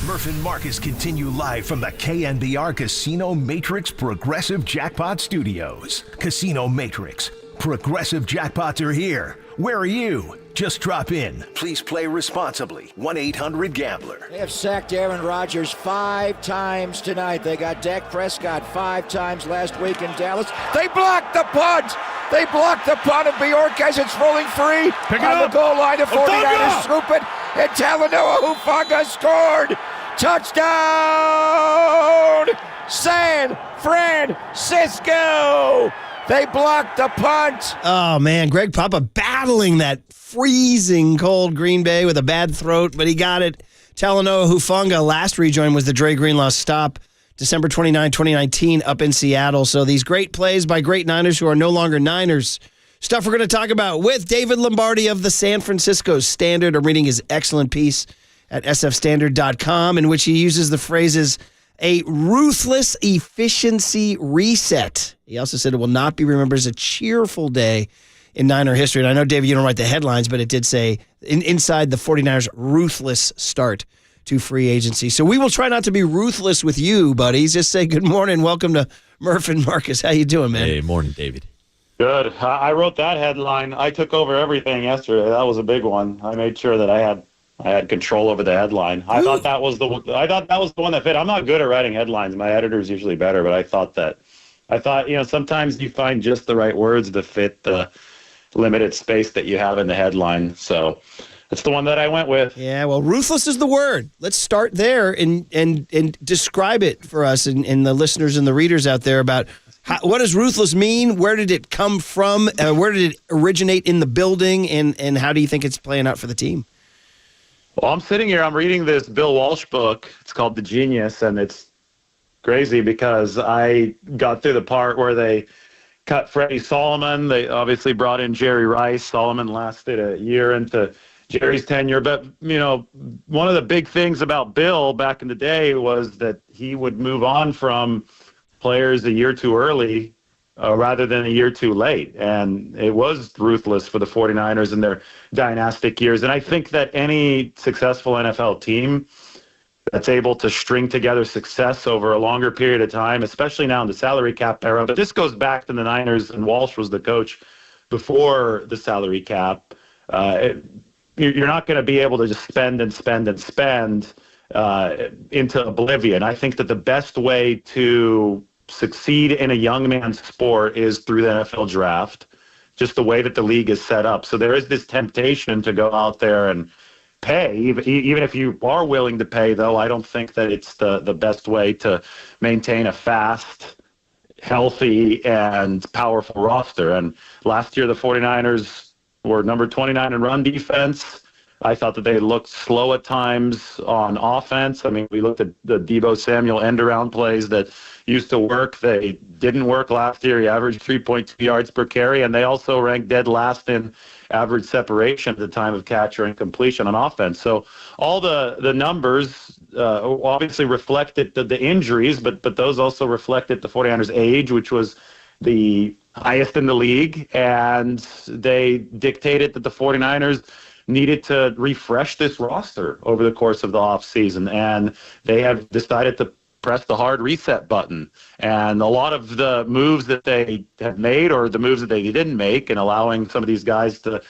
A: Murph and Marcus continue live from the KNBR Casino Matrix Progressive Jackpot Studios. Casino Matrix. Progressive jackpots are here. Where are you? Just drop in. Please play responsibly. 1-800-GAMBLER.
J: They have sacked Aaron Rodgers 5 times tonight. They got Dak Prescott 5 times last week in Dallas. They blocked the punt. They blocked the punt of Bjork as it's rolling free. On the goal line, the 49ers swoop it. And Talanoa Hufanga scored. Touchdown! San Francisco! They blocked the punt.
C: Oh, man. Greg Papa battling that freezing cold Green Bay with a bad throat, but he got it. Talanoa Hufanga, last rejoin was the Dre Greenlaw stop, December 29, 2019, up in Seattle. So these great plays by great Niners who are no longer Niners. Stuff we're going to talk about with David Lombardi of the San Francisco Standard. I'm reading his excellent piece at sfstandard.com in which he uses the phrases, a ruthless efficiency reset. He also said it will not be remembered as a cheerful day in Niner history. And I know, David, you don't write the headlines, but it did say inside the 49ers' ruthless start to free agency. So we will try not to be ruthless with you, buddies. Just say good morning. Welcome to Murph and Marcus. How you doing, man?
D: Hey, morning, David.
L: Good. I wrote that headline. I took over everything yesterday. That was a big one. I made sure that I had control over the headline. I thought that was the one that fit. I'm not good at writing headlines. My editor's usually better, but I thought sometimes you find just the right words to fit the limited space that you have in the headline. So it's the one that I went with.
C: Yeah, well, ruthless is the word. Let's start there and describe it for us and the listeners and the readers out there about what does ruthless mean? Where did it come from? Where did it originate in the building? And how do you think it's playing out for the team?
L: Well, I'm sitting here, I'm reading this Bill Walsh book. It's called The Genius, and it's crazy because I got through the part where they cut Freddie Solomon. They obviously brought in Jerry Rice. Solomon lasted a year into Jerry's tenure. But, one of the big things about Bill back in the day was that he would move on from players a year too early rather than a year too late. And it was ruthless for the 49ers in their dynastic years. And I think that any successful NFL team that's able to string together success over a longer period of time, especially now in the salary cap era, but this goes back to the Niners, and Walsh was the coach before the salary cap. You're not going to be able to just spend and spend and spend into oblivion. I think that the best way to succeed in a young man's sport is through the NFL draft, just the way that the league is set up. So there is this temptation to go out there and pay, even if you are willing to pay, though. I don't think that it's the best way to maintain a fast, healthy, and powerful roster. And last year, the 49ers were number 29 in run defense. I thought that they looked slow at times on offense. I mean, we looked at the Deebo Samuel end-around plays that used to work. They didn't work last year. He averaged 3.2 yards per carry, and they also ranked dead last in average separation at the time of catch or incompletion on offense. So all the numbers obviously reflected the injuries, but those also reflected the 49ers' age, which was the highest in the league, and they dictated that the 49ers needed to refresh this roster over the course of the offseason, and they have decided to press the hard reset button. And a lot of the moves that they have made, or the moves that they didn't make, and allowing some of these guys to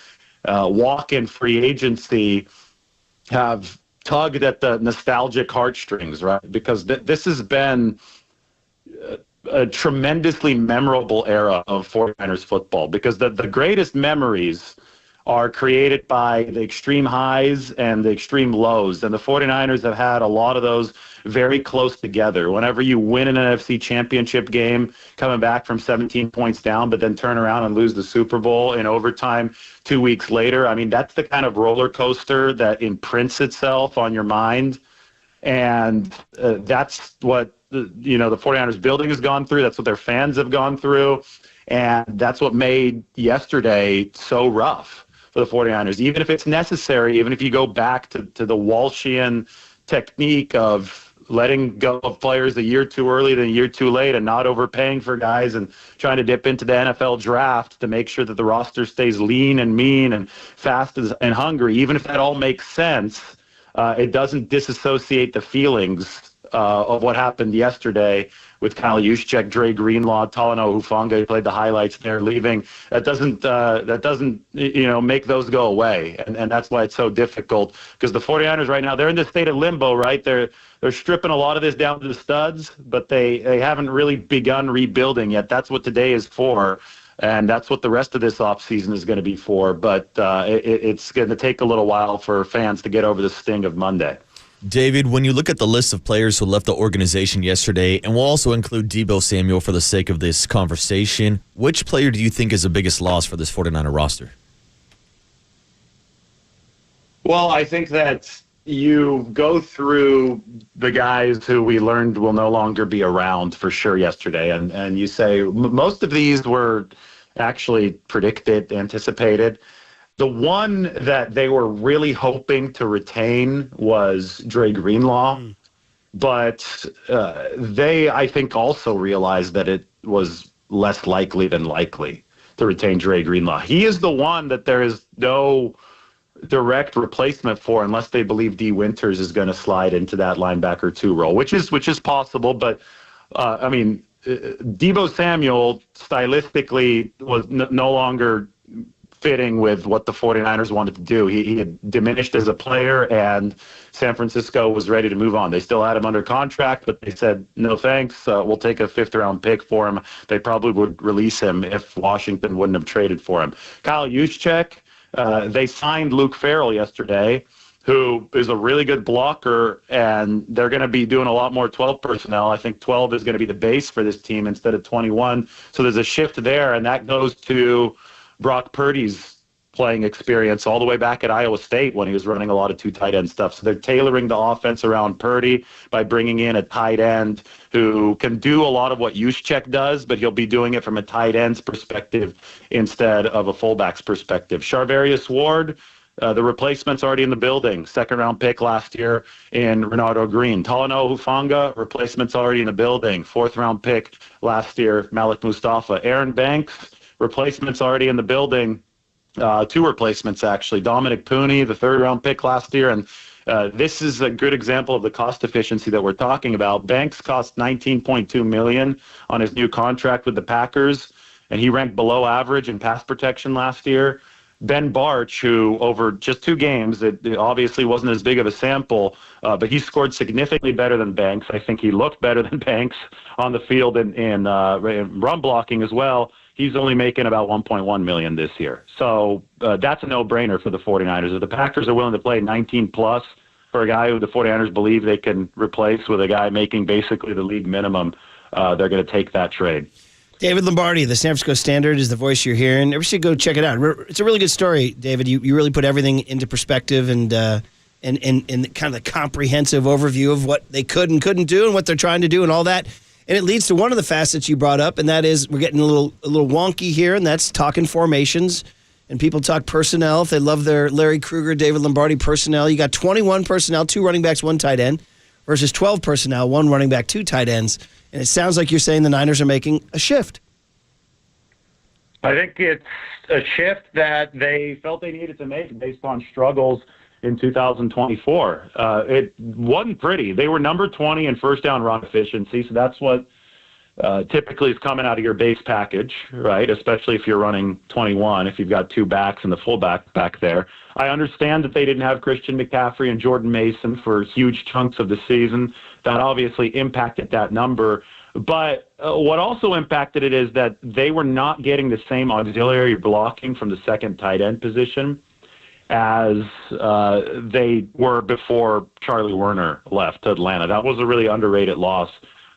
L: walk in free agency, have tugged at the nostalgic heartstrings, right? Because this has been a tremendously memorable era of 49ers football, because the greatest memories are created by the extreme highs and the extreme lows. And the 49ers have had a lot of those very close together. Whenever you win an NFC championship game, coming back from 17 points down, but then turn around and lose the Super Bowl in overtime 2 weeks later, I mean, that's the kind of roller coaster that imprints itself on your mind. And that's what the 49ers building has gone through. That's what their fans have gone through. And that's what made yesterday so rough for the 49ers. Even if it's necessary, even if you go back to the Walshian technique of letting go of players a year too early than a year too late and not overpaying for guys and trying to dip into the NFL draft to make sure that the roster stays lean and mean and fast and hungry, even if that all makes sense, it doesn't disassociate the feelings of what happened yesterday with Kyle Juszczyk, Dre Greenlaw, Talanoa Hufanga, who played the highlights there, leaving. That doesn't make those go away, and that's why it's so difficult. Because the 49ers right now, they're in this state of limbo, right? They're stripping a lot of this down to the studs, but they haven't really begun rebuilding yet. That's what today is for, and that's what the rest of this offseason is going to be for. But it's going to take a little while for fans to get over the sting of Monday.
D: David, when you look at the list of players who left the organization yesterday, and we'll also include Deebo Samuel for the sake of this conversation, which player do you think is the biggest loss for this 49er roster?
L: Well, I think that you go through the guys who we learned will no longer be around for sure yesterday, and you say most of these were actually predicted, anticipated. The one that they were really hoping to retain was Dre Greenlaw, but they, I think, also realized that it was less likely than likely to retain Dre Greenlaw. He is the one that there is no direct replacement for unless they believe D. Winters is going to slide into that linebacker 2 role, which is possible. But, Deebo Samuel stylistically was no longer fitting with what the 49ers wanted to do. He had diminished as a player, and San Francisco was ready to move on. They still had him under contract, but they said, no thanks, we'll take a 5th-round pick for him. They probably would release him if Washington wouldn't have traded for him. Kyle Juszczyk, they signed Luke Farrell yesterday, who is a really good blocker, and they're going to be doing a lot more 12 personnel. I think 12 is going to be the base for this team instead of 21. So there's a shift there, and that goes to Brock Purdy's playing experience all the way back at Iowa State when he was running a lot of 2 tight end stuff. So they're tailoring the offense around Purdy by bringing in a tight end who can do a lot of what Juszczyk does, but he'll be doing it from a tight end's perspective instead of a fullback's perspective. Charvarius Ward, the replacement's already in the building. 2nd-round pick last year in Renardo Green. Talanoa Hufanga, replacement's already in the building. 4th-round pick last year, Malik Mustafa. Aaron Banks, replacements already in the building. 2 replacements, actually. Dominic Pooney, the 3rd-round pick last year. And this is a good example of the cost efficiency that we're talking about. Banks cost $19.2 million on his new contract with the Packers, and he ranked below average in pass protection last year. Ben Barch, who over just 2 games, it obviously wasn't as big of a sample, but he scored significantly better than Banks. I think he looked better than Banks on the field in run blocking as well. He's only making about $1.1 million this year. So that's a no-brainer for the 49ers. If the Packers are willing to play 19-plus for a guy who the 49ers believe they can replace with a guy making basically the league minimum, they're going to take that trade.
C: David Lombardi, the San Francisco Standard, is the voice you're hearing. Everybody should go check it out. It's a really good story, David. You really put everything into perspective and kind of the comprehensive overview of what they could and couldn't do and what they're trying to do and all that. And it leads to one of the facets you brought up, and that is we're getting a little wonky here, and that's talking formations. And people talk personnel. If they love their Larry Krueger, David Lombardi personnel, you got 21 personnel, 2 running backs, 1 tight end, versus 12 personnel, 1 running back, 2 tight ends. And it sounds like you're saying the Niners are making a shift.
L: I think it's a shift that they felt they needed to make based on struggles in 2024. It wasn't pretty. They were number 20 in 1st down run efficiency, so that's what typically is coming out of your base package, right? Especially if you're running 21, if you've got 2 backs and the fullback back there. I understand that they didn't have Christian McCaffrey and Jordan Mason for huge chunks of the season. That obviously impacted that number. But what also impacted it is that they were not getting the same auxiliary blocking from the second tight end position as they were before Charlie Werner left to Atlanta. That was a really underrated loss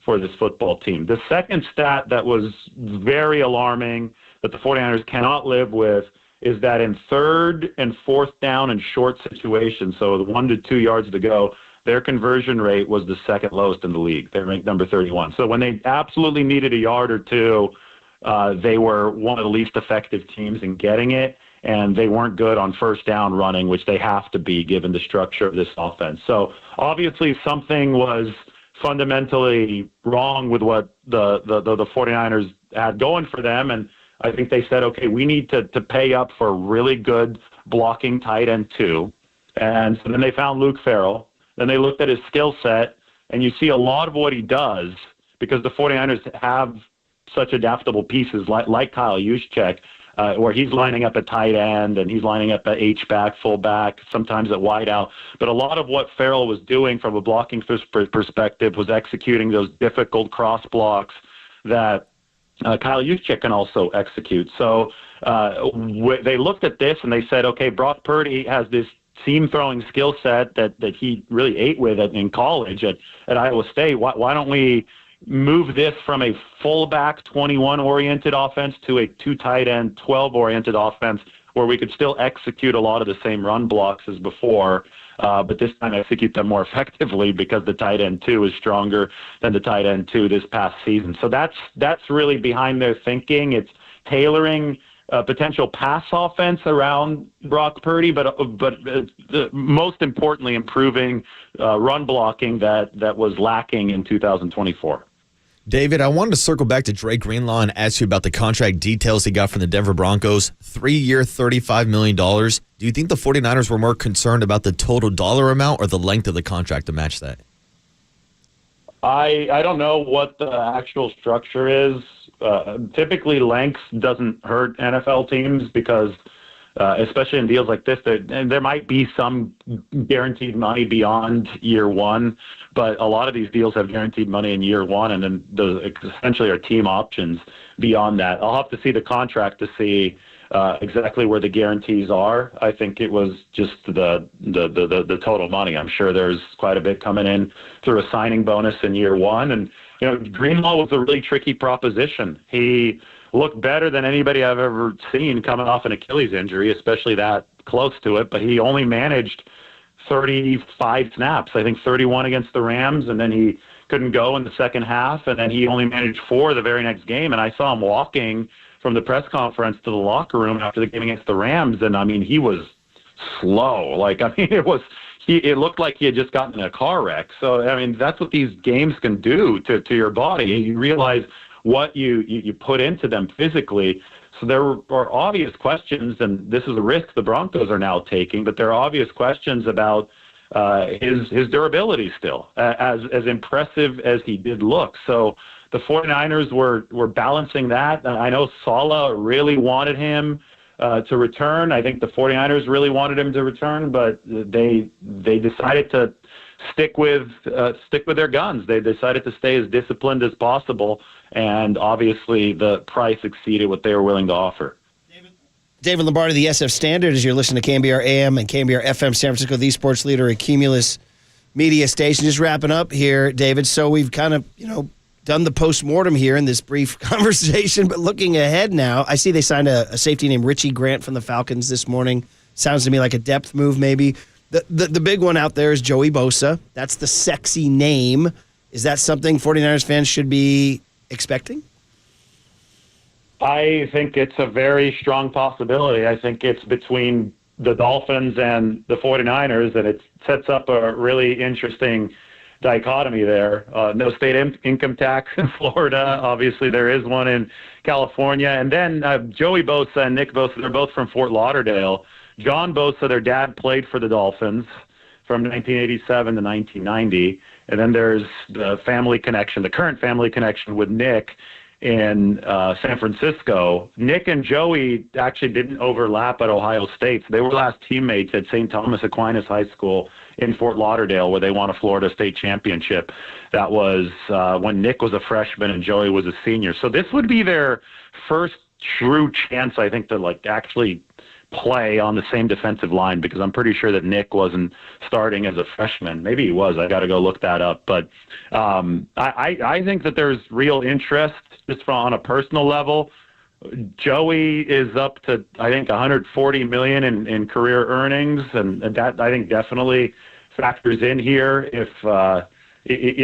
L: for this football team. The second stat that was very alarming that the 49ers cannot live with is that in third and fourth down and short situations, so 1 to 2 yards to go, their conversion rate was the second lowest in the league. They ranked number 31. So when they absolutely needed a yard or two, they were one of the least effective teams in getting it, and they weren't good on first down running, which they have to be given the structure of this offense. So obviously something was fundamentally wrong with what the 49ers had going for them, and I think they said, okay, we need to pay up for a really good blocking tight end too. And so then they found Luke Farrell. Then they looked at his skill set, and you see a lot of what he does because the 49ers have such adaptable pieces like Kyle Juszczyk, where he's lining up at tight end and he's lining up at H-back, fullback, sometimes at wideout. But a lot of what Farrell was doing from a blocking perspective was executing those difficult cross blocks that Kyle Juszczyk can also execute. So they looked at this and they said, okay, Brock Purdy has this seam-throwing skill set that he really ate with in college at Iowa State. Why don't we move this from a fullback 21-oriented offense to a two tight end 12-oriented offense where we could still execute a lot of the same run blocks as before, but this time execute them more effectively because the tight end 2 is stronger than the tight end 2 this past season. So that's really behind their thinking. It's tailoring potential pass offense around Brock Purdy, but most importantly, improving run blocking that was lacking in 2024.
D: David, I wanted to circle back to Dre Greenlaw and ask you about the contract details he got from the Denver Broncos. 3-year, $35 million. Do you think the 49ers were more concerned about the total dollar amount or the length of the contract to match that?
L: I don't know what the actual structure is. Typically, length doesn't hurt NFL teams because, especially in deals like this, there might be some guaranteed money beyond year one, but a lot of these deals have guaranteed money in year one, and then those essentially are team options beyond that. I'll have to see the contract to see exactly where the guarantees are. I think it was just the total money. I'm sure there's quite a bit coming in through a signing bonus in year one, and Greenlaw was a really tricky proposition. He looked better than anybody I've ever seen coming off an Achilles injury, especially that close to it, but he only managed 35 snaps, I think 31 against the Rams, and then he couldn't go in the second half, and then he only managed 4 the very next game, and I saw him walking from the press conference to the locker room after the game against the Rams, and he was slow. It looked like he had just gotten in a car wreck. So, that's what these games can do to your body. You realize what you put into them physically. So there are obvious questions, and this is a risk the Broncos are now taking, but there are obvious questions about his durability still, as impressive as he did look. So the 49ers were balancing that. I know Saleh really wanted him to return. I think the 49ers really wanted him to return, but they decided to stick with their guns. They decided to stay as disciplined as possible, and obviously the price exceeded what they were willing to offer.
C: David Lombardi, the SF Standard, as you're listening to KNBR AM and KNBR FM San Francisco, the sports leader, a Cumulus media station. Just wrapping up here, David. So we've kind of, done the post-mortem here in this brief conversation, but looking ahead now, I see they signed a safety named Richie Grant from the Falcons this morning. Sounds to me like a depth move maybe. The big one out there is Joey Bosa. That's the sexy name. Is that something 49ers fans should be expecting?
L: I think it's a very strong possibility. I think it's between the Dolphins and the 49ers, and it sets up a really interesting dichotomy there. No state income tax in Florida. Obviously, there is one in California. And then Joey Bosa and Nick Bosa, they're both from Fort Lauderdale. John Bosa, their dad, played for the Dolphins from 1987 to 1990. And then there's the family connection, the current family connection with Nick. in San Francisco. Nick and Joey actually didn't overlap at Ohio State. So they were last teammates at St. Thomas Aquinas High School in Fort Lauderdale, where they won a Florida State championship. That was when Nick was a freshman and Joey was a senior. So this would be their first true chance, I think, to like actually play on the same defensive line, because I'm pretty sure that Nick wasn't starting as a freshman. Maybe he was. I got to go look that up. But I think that there's real interest just on a personal level. Joey is up to, I think, $140 million in career earnings, and that I think definitely factors in here. If in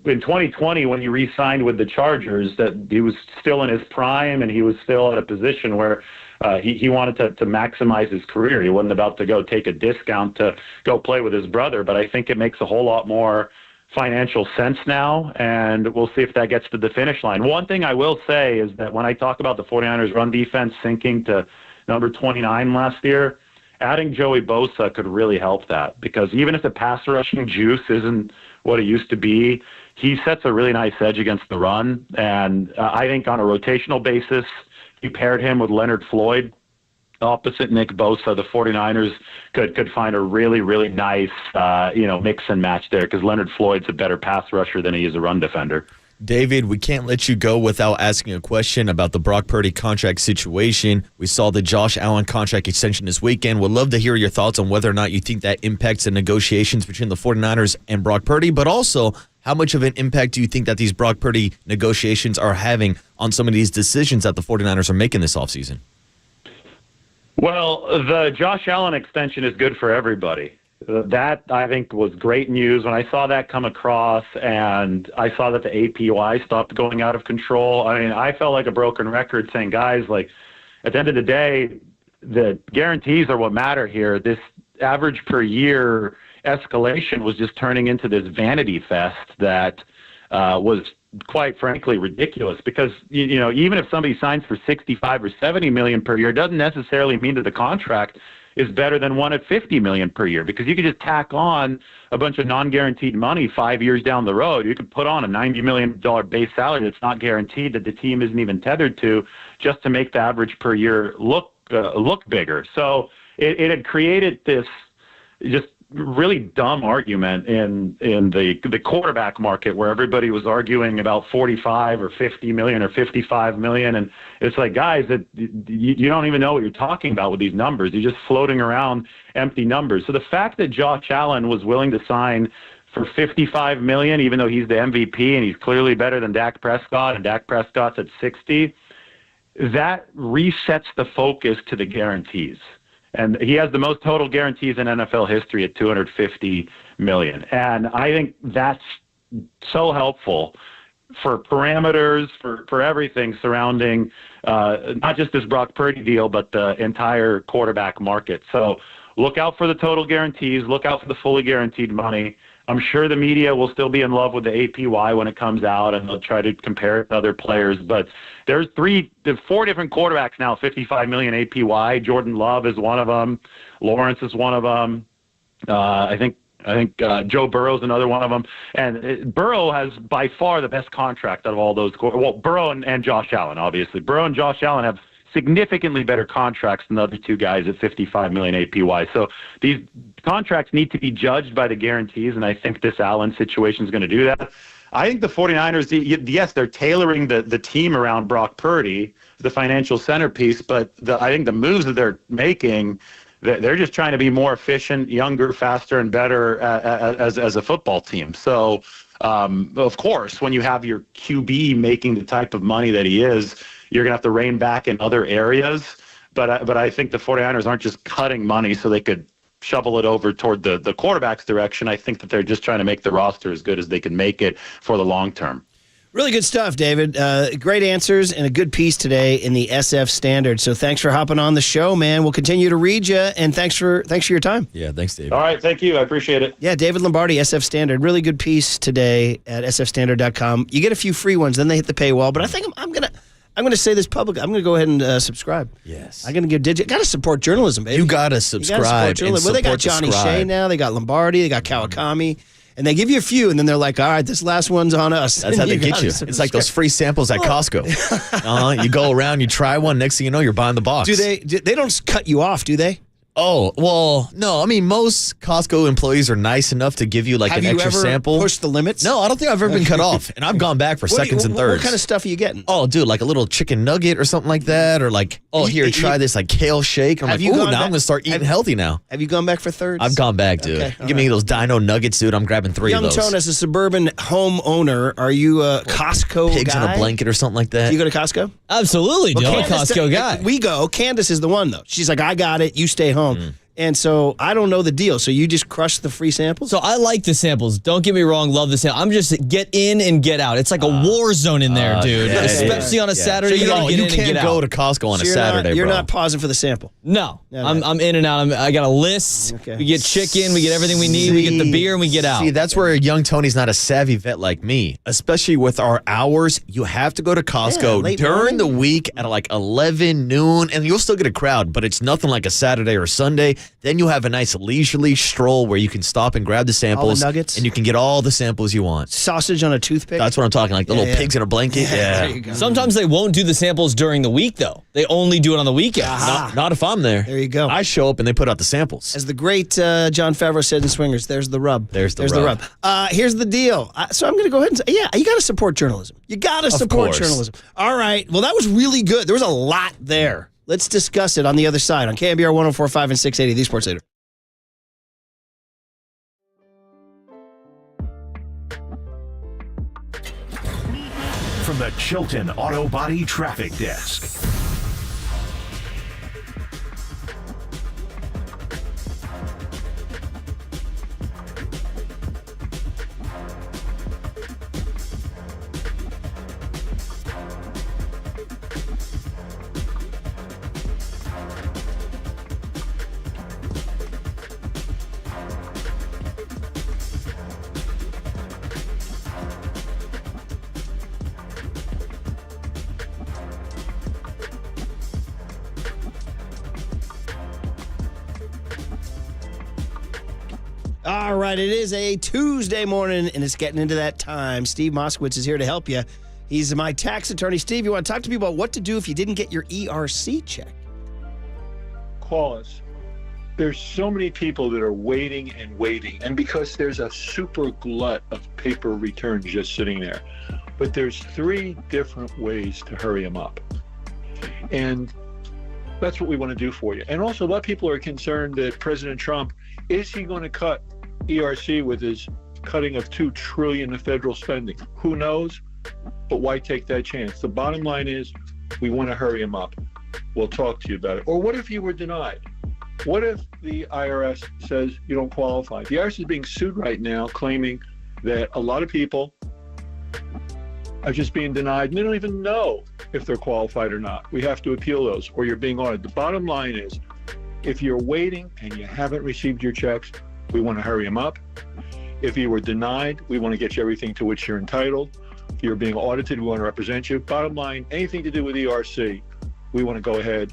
L: 2020 when he re-signed with the Chargers, that he was still in his prime and he was still at a position where he wanted to maximize his career. He wasn't about to go take a discount to go play with his brother, but I think it makes a whole lot more financial sense now, and we'll see if that gets to the finish line. One thing I will say is that when I talk about the 49ers run defense sinking to number 29 last year, adding Joey Bosa could really help that, because even if the pass rushing juice isn't what it used to be, he sets a really nice edge against the run. And I think on a rotational basis, you paired him with Leonard Floyd opposite Nick Bosa, the 49ers could find a really, really nice, mix and match there, because Leonard Floyd's a better pass rusher than he is a run defender.
D: David, we can't let you go without asking a question about the Brock Purdy contract situation. We saw the Josh Allen contract extension this weekend. Would love to hear your thoughts on whether or not you think that impacts the negotiations between the 49ers and Brock Purdy, but also how much of an impact do you think that these Brock Purdy negotiations are having on some of these decisions that the 49ers are making this offseason?
L: Well, the Josh Allen extension is good for everybody. That, I think, was great news. When I saw that come across and I saw that the APY stopped going out of control, I mean, I felt like a broken record saying, guys, like, at the end of the day, the guarantees are what matter here. This average per year escalation was just turning into this vanity fest that was quite frankly ridiculous, because even if somebody signs for 65 or 70 million per year, it doesn't necessarily mean that the contract is better than one at 50 million per year, because you could just tack on a bunch of non-guaranteed money 5 years down the road. You could put on a $90 million base salary that's not guaranteed, that the team isn't even tethered to, just to make the average per year look bigger. So it had created this just really dumb argument in the quarterback market, where everybody was arguing about 45 or 50 million or 55 million. And it's like, guys, that you don't even know what you're talking about with these numbers. You're just floating around empty numbers. So the fact that Josh Allen was willing to sign for 55 million, even though he's the MVP and he's clearly better than Dak Prescott, and Dak Prescott's at 60, that resets the focus to the guarantees. And he has the most total guarantees in NFL history at $250 million. And I think that's so helpful for parameters, for everything surrounding not just this Brock Purdy deal, but the entire quarterback market. So look out for the total guarantees. Look out for the fully guaranteed money. I'm sure the media will still be in love with the APY when it comes out, and they'll try to compare it to other players. But there's 4 different quarterbacks now, 55 million APY. Jordan Love is one of them. Lawrence is one of them. I think Joe Burrow's another one of them. And Burrow has by far the best contract out of all those. Well, Burrow and Josh Allen, obviously. Burrow and Josh Allen have significantly better contracts than the other two guys at 55 million APY. So these contracts need to be judged by the guarantees, and I think this Allen situation is going to do that. I think the 49ers, yes, they're tailoring the team around Brock Purdy, the financial centerpiece, but I think the moves that they're making, they're just trying to be more efficient, younger, faster, and better as a football team. So, of course, when you have your QB making the type of money that he is, you're going to have to rein back in other areas. But I think the 49ers aren't just cutting money so they could shovel it over toward the quarterback's direction. I think that they're just trying to make the roster as good as they can make it for the long term.
C: Really good stuff, David. Great answers and a good piece today in the SF Standard. So thanks for hopping on the show, man. We'll continue to read you, and thanks for your time.
D: Yeah, thanks, David.
L: All right, thank you. I appreciate it.
C: Yeah, David Lombardi, SF Standard. Really good piece today at sfstandard.com. You get a few free ones, then they hit the paywall. But I think I'm gonna say this publicly. I'm gonna go ahead and subscribe.
D: Yes.
C: I'm gonna give Got to support journalism, baby.
D: You gotta subscribe.
C: Well, they got Johnny Shea now. They got Lombardi. They got Kawakami. And they give you a few, and then they're like, all right, this last one's on us.
D: That's how they get you. It's like those free samples at Costco. You go around, you try one, next thing you know, you're buying the box.
C: They don't cut you off, do they?
D: Oh, well, no. I mean, most Costco employees are nice enough to give you like an extra sample.
C: Push the limits?
D: No, I don't think I've ever been cut off. And I've gone back for seconds and thirds.
C: What kind of stuff are you getting?
D: Oh, dude, like a little chicken nugget or something like that. Or like, try this like kale shake. I'm like, now I'm going to start eating healthy now.
C: Have you gone back for thirds?
D: I've gone back, dude.
C: Okay,
D: Give me those dino nuggets, dude. I'm grabbing 3 of those.
C: Young Tone, as a suburban homeowner, are you a Costco guy?
D: Pigs in a blanket or something like that.
C: Do you go to Costco?
B: Absolutely, dude. I'm a Costco guy.
C: We go. Candace is the one, though. She's like, I got it. You stay home. And so I don't know the deal. So you just crush the free samples?
B: So I like the samples. Don't get me wrong. Love the sample. I'm just get in and get out. It's like a war zone in there, dude.
C: yeah,
B: Especially on a Saturday.
D: So
B: you
D: can't go to Costco on a Saturday,
C: You're
D: bro.
C: not pausing for the sample.
B: No. I'm in and out. I got a list.
C: Okay.
B: We get chicken. We get everything we need. We get the beer and we get out.
D: See, that's where young Tony's not a savvy vet like me. Especially with our hours, you have to go to Costco during the week at like 11, noon, and you'll still get a crowd, but it's nothing like a Saturday or Sunday. Then you have a nice leisurely stroll where you can stop and grab the samples.
C: All the nuggets.
D: And you can get all the samples you want.
C: Sausage on a toothpick?
D: That's what I'm talking, like the little pigs in a blanket. Yeah.
C: There you go.
B: Sometimes they won't do the samples during the week, though. They only do it on the weekends.
D: Not if I'm there.
C: There you go.
D: I show up and they put out the samples.
C: As the great John Favreau said in Swingers, there's the rub.
D: There's the rub.
C: Here's the deal. So I'm going to go ahead and say, you got to support journalism. You got to support journalism. All right. Well, that was really good. There was a lot there. Let's discuss it on the other side on KNBR 104.5 and 680, the Sports Leader.
A: From the Chilton Auto Body Traffic Desk.
C: All right, it is a Tuesday morning, and it's getting into that time. Steve Moskowitz is here to help you. He's my tax attorney. Steve, you want to talk to me about what to do if you didn't get your ERC check?
M: Call us. There's so many people that are waiting, and because there's a super glut of paper returns just sitting there. But there's 3 different ways to hurry them up. And that's what we want to do for you. And also, a lot of people are concerned that President Trump, is he going to cut ERC with his cutting of $2 trillion of federal spending? Who knows? But why take that chance? The bottom line is we want to hurry him up. We'll talk to you about it. Or what if you were denied? What if the IRS says you don't qualify? The IRS is being sued right now, claiming that a lot of people are just being denied and they don't even know if they're qualified or not. We have to appeal those, or you're being audited. The bottom line is, if you're waiting and you haven't received your checks, we want to hurry them up. If you were denied, we want to get you everything to which you're entitled. If you're being audited, we want to represent you. Bottom line, anything to do with ERC, we want to go ahead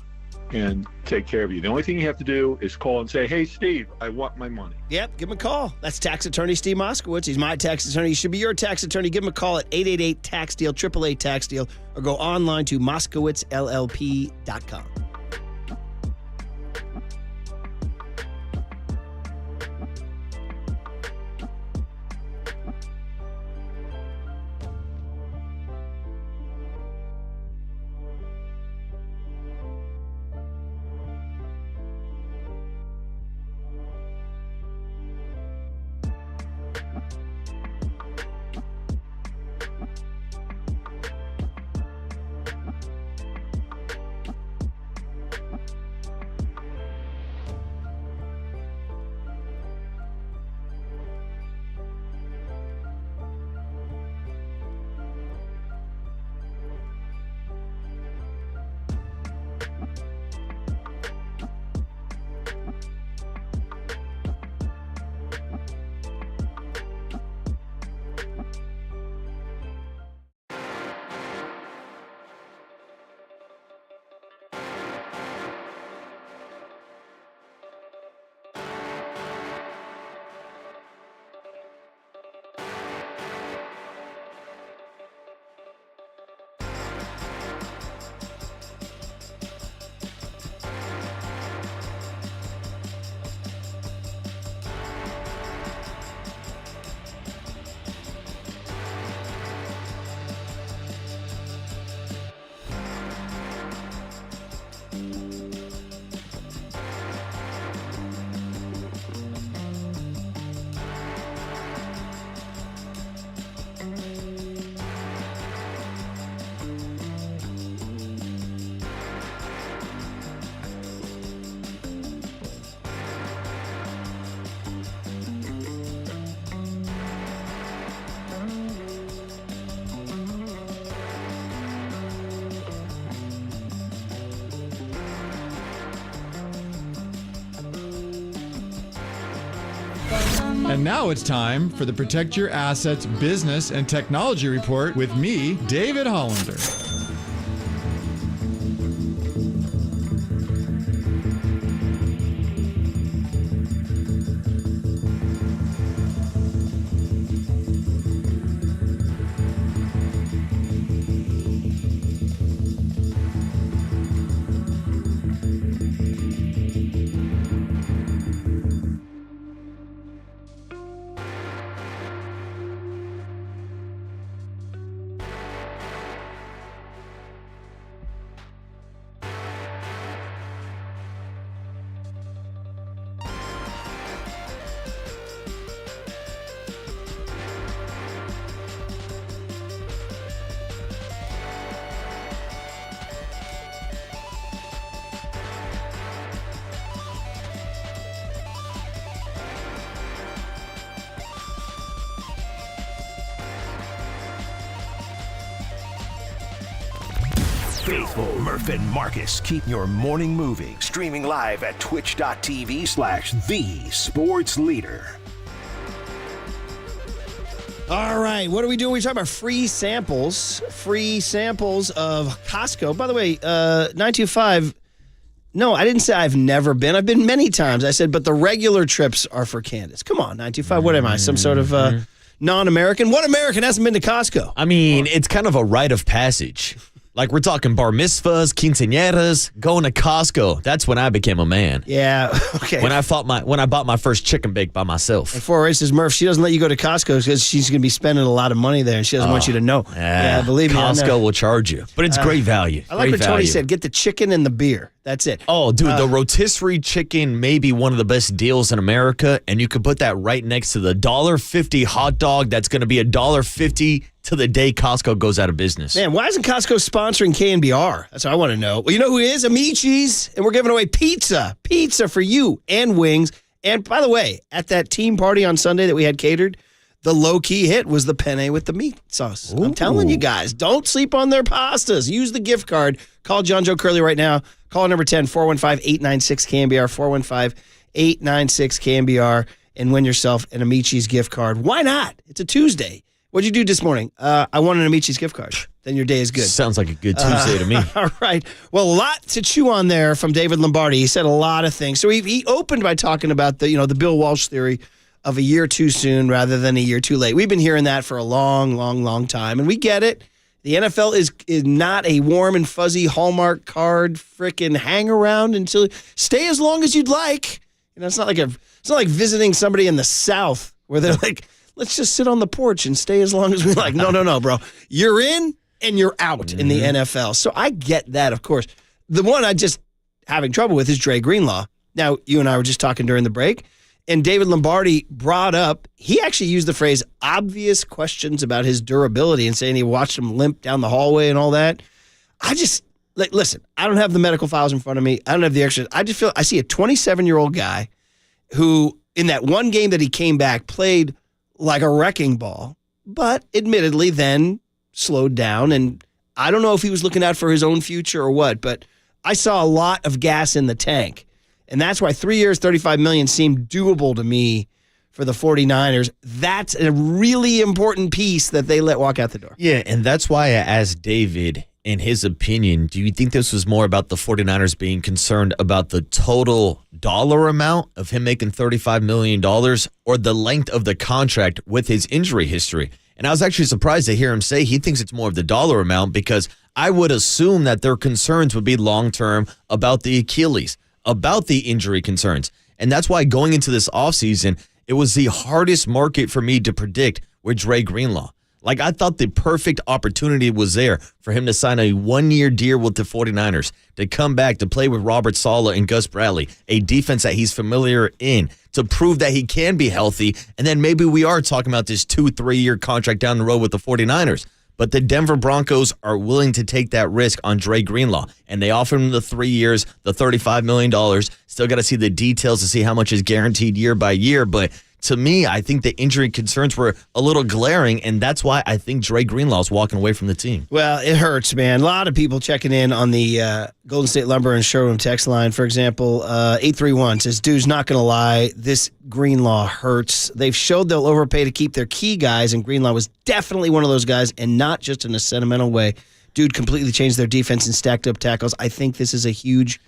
M: and take care of you. The only thing you have to do is call and say, hey, Steve, I want my money.
C: Yep, give him a call. That's tax attorney Steve Moskowitz. He's my tax attorney. He should be your tax attorney. Give him a call at 888-TAX-DEAL, 888-TAX-DEAL, or go online to moskowitzllp.com.
E: And now it's time for the Protect Your Assets Business and Technology Report with me, David Hollander.
A: Faithful Murph and Marcus keep your morning moving. Streaming live at twitch.tv/thesportsleader.
C: All right, what are we doing? We talking about free samples of Costco. By the way, 925. No, I didn't say I've never been. I've been many times. I said, but the regular trips are for Candace. Come on, 925. What am I? Some sort of non-American? What American hasn't been to Costco?
D: I mean, it's kind of a rite of passage. Like, we're talking bar mitzvahs, quinceañeras, going to Costco. That's when I became a man.
C: Yeah, okay.
D: When I bought my first chicken bake by myself.
C: And for races, Murph, she doesn't let you go to Costco because she's going to be spending a lot of money there, and she doesn't want you to know. Yeah, believe me.
D: Costco will charge you, but it's great value.
C: I like what Tony said. Get the chicken and the beer. That's it.
D: Oh, dude, the rotisserie chicken may be one of the best deals in America, and you could put that right next to the $1.50 hot dog that's going to be $1.50 to the day Costco goes out of business.
C: Man, why isn't Costco sponsoring KNBR? That's what I want to know. Well, you know who is? Amici's, and we're giving away pizza. Pizza for you and wings. And by the way, at that team party on Sunday that we had catered, the low-key hit was the penne with the meat sauce. Ooh. I'm telling you guys, don't sleep on their pastas. Use the gift card. Call John Joe Curley right now. Call number 10, 415-896-KNBR, 415-896-KNBR, and win yourself an Amici's gift card. Why not? It's a Tuesday. What'd you do this morning? I won an Amici's gift card. Then your day is good.
D: Sounds like a good Tuesday to me.
C: All right. Well, a lot to chew on there from David Lombardi. He said a lot of things. So he opened by talking about the Bill Walsh theory of a year too soon rather than a year too late. We've been hearing that for a long, long, long time, and we get it. The NFL is not a warm and fuzzy Hallmark card frickin' hang around until stay as long as you'd like. It's not like visiting somebody in the South where they're like, let's just sit on the porch and stay as long as we like. No, bro. You're in and you're out in the NFL. So I get that, of course. The one I just having trouble with is Dre Greenlaw. Now, you and I were just talking during the break, and David Lombardi brought up, he actually used the phrase obvious questions about his durability and saying he watched him limp down the hallway and all that. I just, listen, I don't have the medical files in front of me. I don't have the extras. I just feel, I see a 27-year-old guy who, in that one game that he came back, played like a wrecking ball, but admittedly then slowed down. And I don't know if he was looking out for his own future or what, but I saw a lot of gas in the tank. And that's why 3 years, $35 million seemed doable to me for the 49ers. That's a really important piece that they let walk out the door.
D: Yeah, and that's why I asked David, in his opinion, do you think this was more about the 49ers being concerned about the total dollar amount of him making $35 million or the length of the contract with his injury history? And I was actually surprised to hear him say he thinks it's more of the dollar amount, because I would assume that their concerns would be long-term about the Achilles, about the injury concerns. And that's why going into this offseason, it was the hardest market for me to predict with Dre Greenlaw. Like, I thought the perfect opportunity was there for him to sign a one-year deal with the 49ers, to come back to play with Robert Saleh and Gus Bradley, a defense that he's familiar in, to prove that he can be healthy. And then maybe we are talking about this 2-3 year contract down the road with the 49ers. But the Denver Broncos are willing to take that risk on Dre Greenlaw, and they offer him the 3 years, the $35 million. Still got to see the details to see how much is guaranteed year by year. But to me, I think the injury concerns were a little glaring, and that's why I think Dre Greenlaw is walking away from the team.
C: Well, it hurts, man. A lot of people checking in on the Golden State Lumber and Showroom text line. For example, 831 says, dude's not going to lie. This Greenlaw hurts. They've showed they'll overpay to keep their key guys, and Greenlaw was definitely one of those guys, and not just in a sentimental way. Dude completely changed their defense and stacked up tackles. I think this is a huge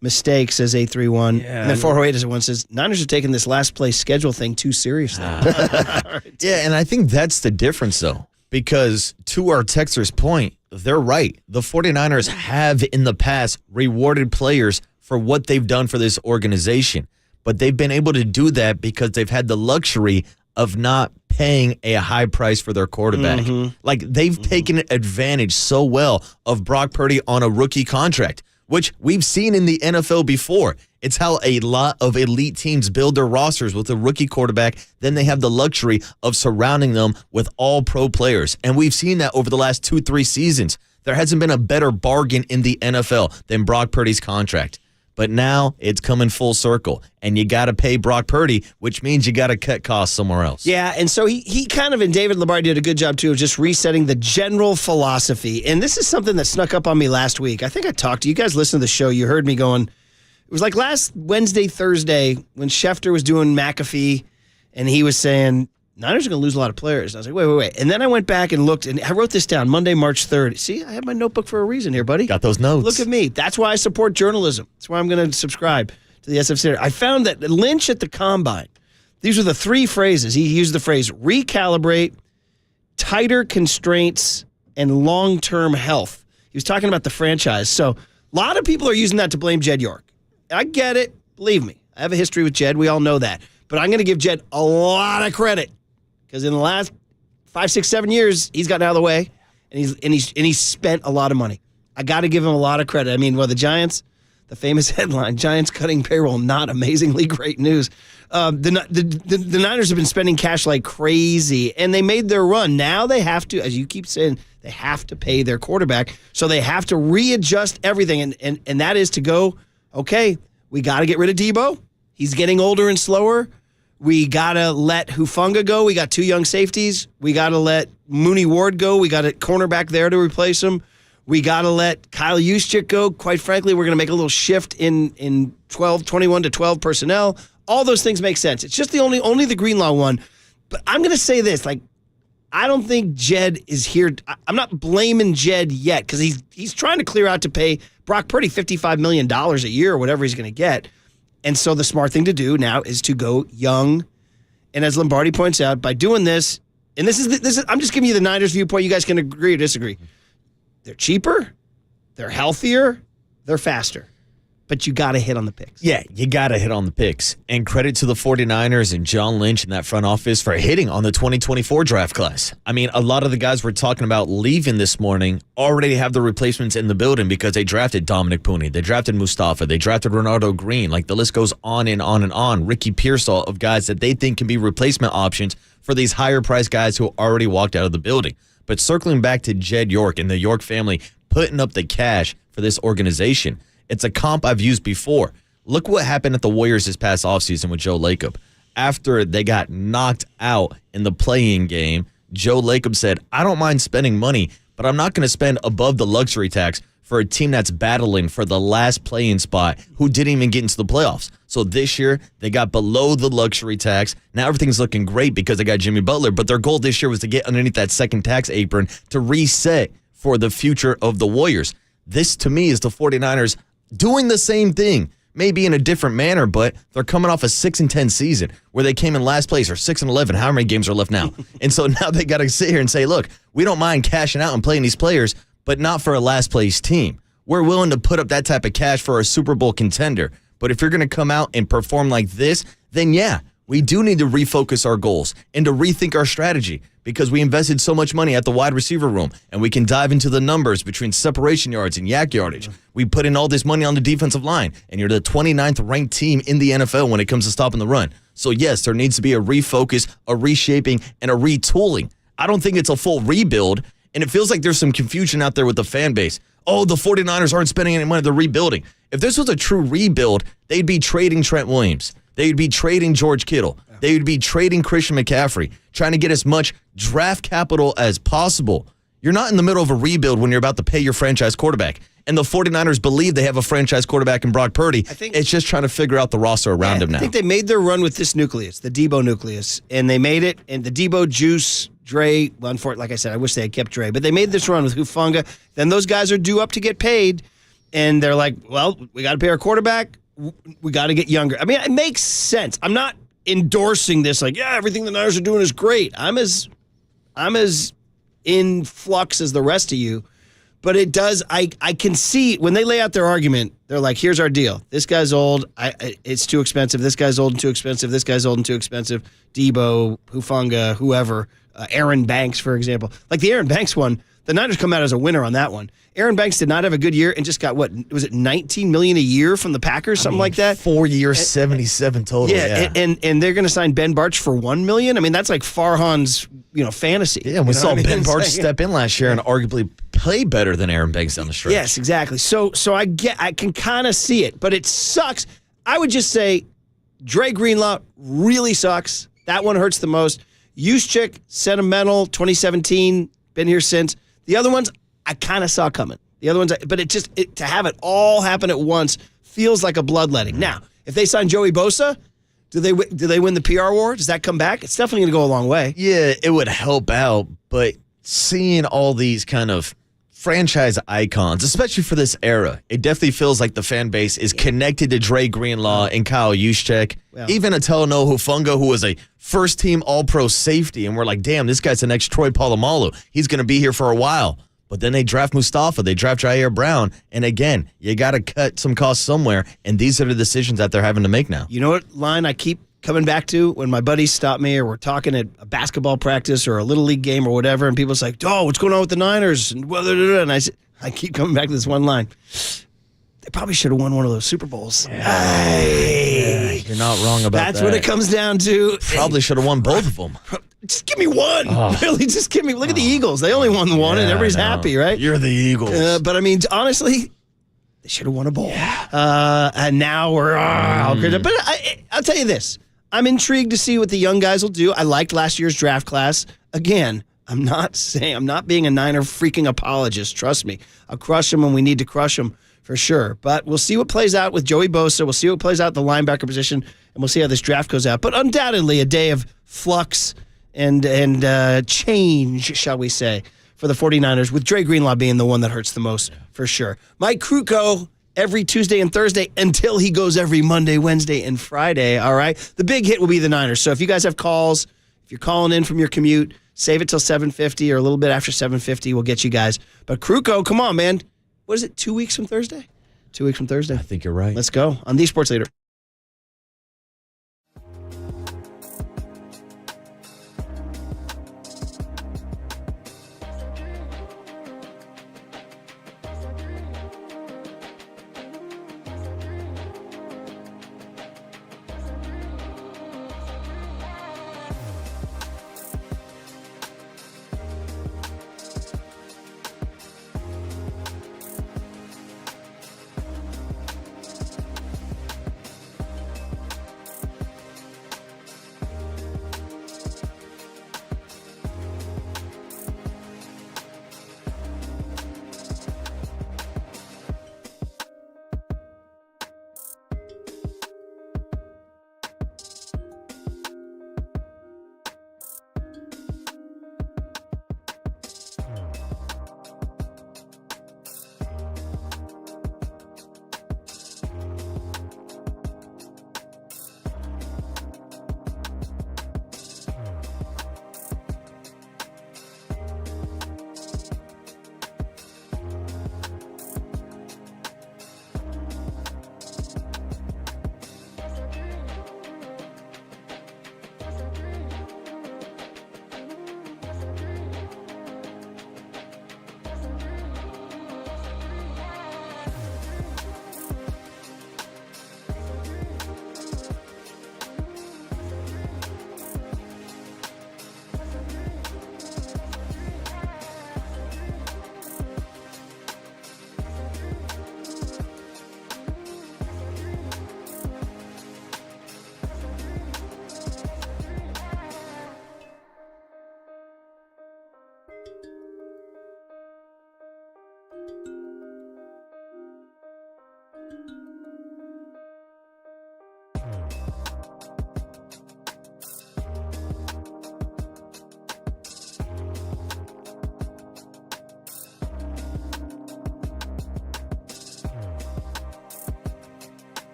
C: mistake, says 831. Yeah, and then 408 says, Niners are taking this last place schedule thing too seriously.
D: Yeah, and I think that's the difference, though, because to our texter's point, they're right. The 49ers have in the past rewarded players for what they've done for this organization, but they've been able to do that because they've had the luxury of not paying a high price for their quarterback. Like, they've taken advantage so well of Brock Purdy on a rookie contract, which we've seen in the NFL before. It's how a lot of elite teams build their rosters with a rookie quarterback. Then they have the luxury of surrounding them with all pro players. And we've seen that over the last 2-3 seasons. There hasn't been a better bargain in the NFL than Brock Purdy's contract. But now it's coming full circle, and you got to pay Brock Purdy, which means you got to cut costs somewhere else.
C: Yeah, and so he kind of, and David Lombardi did a good job, too, of just resetting the general philosophy. And this is something that snuck up on me last week. I think I talked to you guys, listened to the show. You heard me going, it was like last Wednesday, Thursday, when Schefter was doing McAfee, and he was saying, Niners are going to lose a lot of players. I was like, wait. And then I went back and looked, and I wrote this down, Monday, March 3rd. See, I have my notebook for a reason here, buddy.
D: Got those notes.
C: Look at me. That's why I support journalism. That's why I'm going to subscribe to the SFC. I found that Lynch at the Combine, these were the three phrases. He used the phrase recalibrate, tighter constraints, and long-term health. He was talking about the franchise. So a lot of people are using that to blame Jed York. I get it. Believe me. I have a history with Jed. We all know that. But I'm going to give Jed a lot of credit. Because in the last 5, 6, 7 years, he's gotten out of the way, and he's spent a lot of money. I got to give him a lot of credit. I mean, the Giants, the famous headline, Giants cutting payroll, not amazingly great news. The Niners have been spending cash like crazy, and they made their run. Now they have to, as you keep saying, they have to pay their quarterback, so they have to readjust everything, and that is to go, okay, we got to get rid of Debo. He's getting older and slower. We got to let Hufanga go. We got 2 young safeties. We got to let Mooney Ward go. We got a cornerback there to replace him. We got to let Kyle Juszczyk go. Quite frankly, we're going to make a little shift in 21 to 12 personnel. All those things make sense. It's just only the Greenlaw one. But I'm going to say this, I don't think Jed is here. I'm not blaming Jed yet because he's trying to clear out to pay Brock Purdy $55 million a year or whatever he's going to get. And so the smart thing to do now is to go young. And as Lombardi points out, by doing this, and this is I'm just giving you the Niners viewpoint. You guys can agree or disagree. They're cheaper, they're healthier, they're faster. But you got to hit on the picks.
D: Yeah, you got to hit on the picks. And credit to the 49ers and John Lynch and that front office for hitting on the 2024 draft class. I mean, a lot of the guys we're talking about leaving this morning already have the replacements in the building because they drafted Dominic Pooney. They drafted Mustafa. They drafted Ronaldo Green. Like, the list goes on and on and on. Ricky Pearsall of guys that they think can be replacement options for these higher-priced guys who already walked out of the building. But circling back to Jed York and the York family putting up the cash for this organization, it's a comp I've used before. Look what happened at the Warriors this past offseason with Joe Lacob. After they got knocked out in the play-in game, Joe Lacob said, I don't mind spending money, but I'm not going to spend above the luxury tax for a team that's battling for the last play-in spot who didn't even get into the playoffs. So this year, they got below the luxury tax. Now everything's looking great because they got Jimmy Butler, but their goal this year was to get underneath that second tax apron to reset for the future of the Warriors. This, to me, is the 49ers doing the same thing, maybe in a different manner, but they're coming off a 6-10 season where they came in last place, or 6-11. How many games are left now? And so now they got to sit here and say, look, we don't mind cashing out and playing these players, but not for a last place team. We're willing to put up that type of cash for a Super Bowl contender. But if you're going to come out and perform like this, then yeah, we do need to refocus our goals and to rethink our strategy because we invested so much money at the wide receiver room, and we can dive into the numbers between separation yards and yak yardage. We put in all this money on the defensive line, and you're the 29th ranked team in the NFL when it comes to stopping the run. So yes, there needs to be a refocus, a reshaping, and a retooling. I don't think it's a full rebuild, and it feels like there's some confusion out there with the fan base. Oh, the 49ers aren't spending any money, they're rebuilding. If this was a true rebuild, they'd be trading Trent Williams. They would be trading George Kittle. They would be trading Christian McCaffrey, trying to get as much draft capital as possible. You're not in the middle of a rebuild when you're about to pay your franchise quarterback. And the 49ers believe they have a franchise quarterback in Brock Purdy. It's just trying to figure out the roster around him now.
C: I think they made their run with this nucleus, the Debo nucleus, and they made it. And the Debo, Juice, Dre, like I said, I wish they had kept Dre, but they made this run with Hufanga. Then those guys are due up to get paid, and they're like, well, we got to pay our quarterback. We got to get younger. I mean, it makes sense. I'm not endorsing this like, yeah, everything the Niners are doing is great. I'm as in flux as the rest of you. But it does, I can see, when they lay out their argument, they're like, here's our deal. This guy's old. It's too expensive. This guy's old and too expensive. This guy's old and too expensive. Debo, Hufanga, whoever. Aaron Banks, for example. Like the Aaron Banks one, the Niners come out as a winner on that one. Aaron Banks did not have a good year and just got, was it $19 million a year from the Packers, something like that?
D: 4 years, 77 total.
C: Yeah. And they're going to sign Ben Bartch for $1 million. I mean, that's like Farhan's, fantasy.
D: Yeah, we saw Ben Bartch step in last year and arguably play better than Aaron Banks down the stretch.
C: Yes, exactly. So I can kind of see it, but it sucks. I would just say Dre Greenlaw really sucks. That one hurts the most. Juszczyk, sentimental, 2017, been here since. The other ones, I kind of saw coming. The other ones, but to have it all happen at once feels like a bloodletting. Now, if they sign Joey Bosa, do they win the PR war? Does that come back? It's definitely going to go a long way.
D: Yeah, it would help out, but seeing all these kind of franchise icons, especially for this era, it definitely feels like the fan base is connected to Dre Greenlaw and Kyle Juszczyk. Well, even a Talanoa Hufanga, who was a first-team All-Pro safety, and we're like, damn, this guy's the next Troy Polamalu. He's going to be here for a while. But then they draft Mustafa, they draft Jair Brown, and again, you got to cut some costs somewhere, and these are the decisions that they're having to make now.
C: You know what line I keep coming back to when my buddies stop me or we're talking at a basketball practice or a Little League game or whatever, and people's like, oh, what's going on with the Niners? And I keep coming back to this one line. They probably should have won one of those Super Bowls.
D: Yeah, you're not wrong about that.
C: That's what it comes down to.
D: Probably should have won both of them.
C: Just give me one. Really, just give me. Look at the Eagles. They only won one, and everybody's happy, right?
D: You're the Eagles.
C: But I mean, honestly, they should have won a bowl. Yeah. And now we're all crazy. But I'll tell you this. I'm intrigued to see what the young guys will do. I liked last year's draft class. Again, I'm not being a Niner freaking apologist. Trust me. I'll crush them when we need to crush them for sure. But we'll see what plays out with Joey Bosa. We'll see what plays out at the linebacker position, and we'll see how this draft goes out. But undoubtedly a day of flux and change, shall we say, for the 49ers, with Dre Greenlaw being the one that hurts the most for sure. Mike Krukow every Tuesday and Thursday until he goes every Monday, Wednesday, and Friday, all right? The big hit will be the Niners. So if you guys have calls, if you're calling in from your commute, save it till 7:50 or a little bit after 7:50. We'll get you guys. But Krukow, come on, man. What is it, 2 weeks from Thursday? 2 weeks from Thursday.
D: I think you're right.
C: Let's go on the Sports Leader.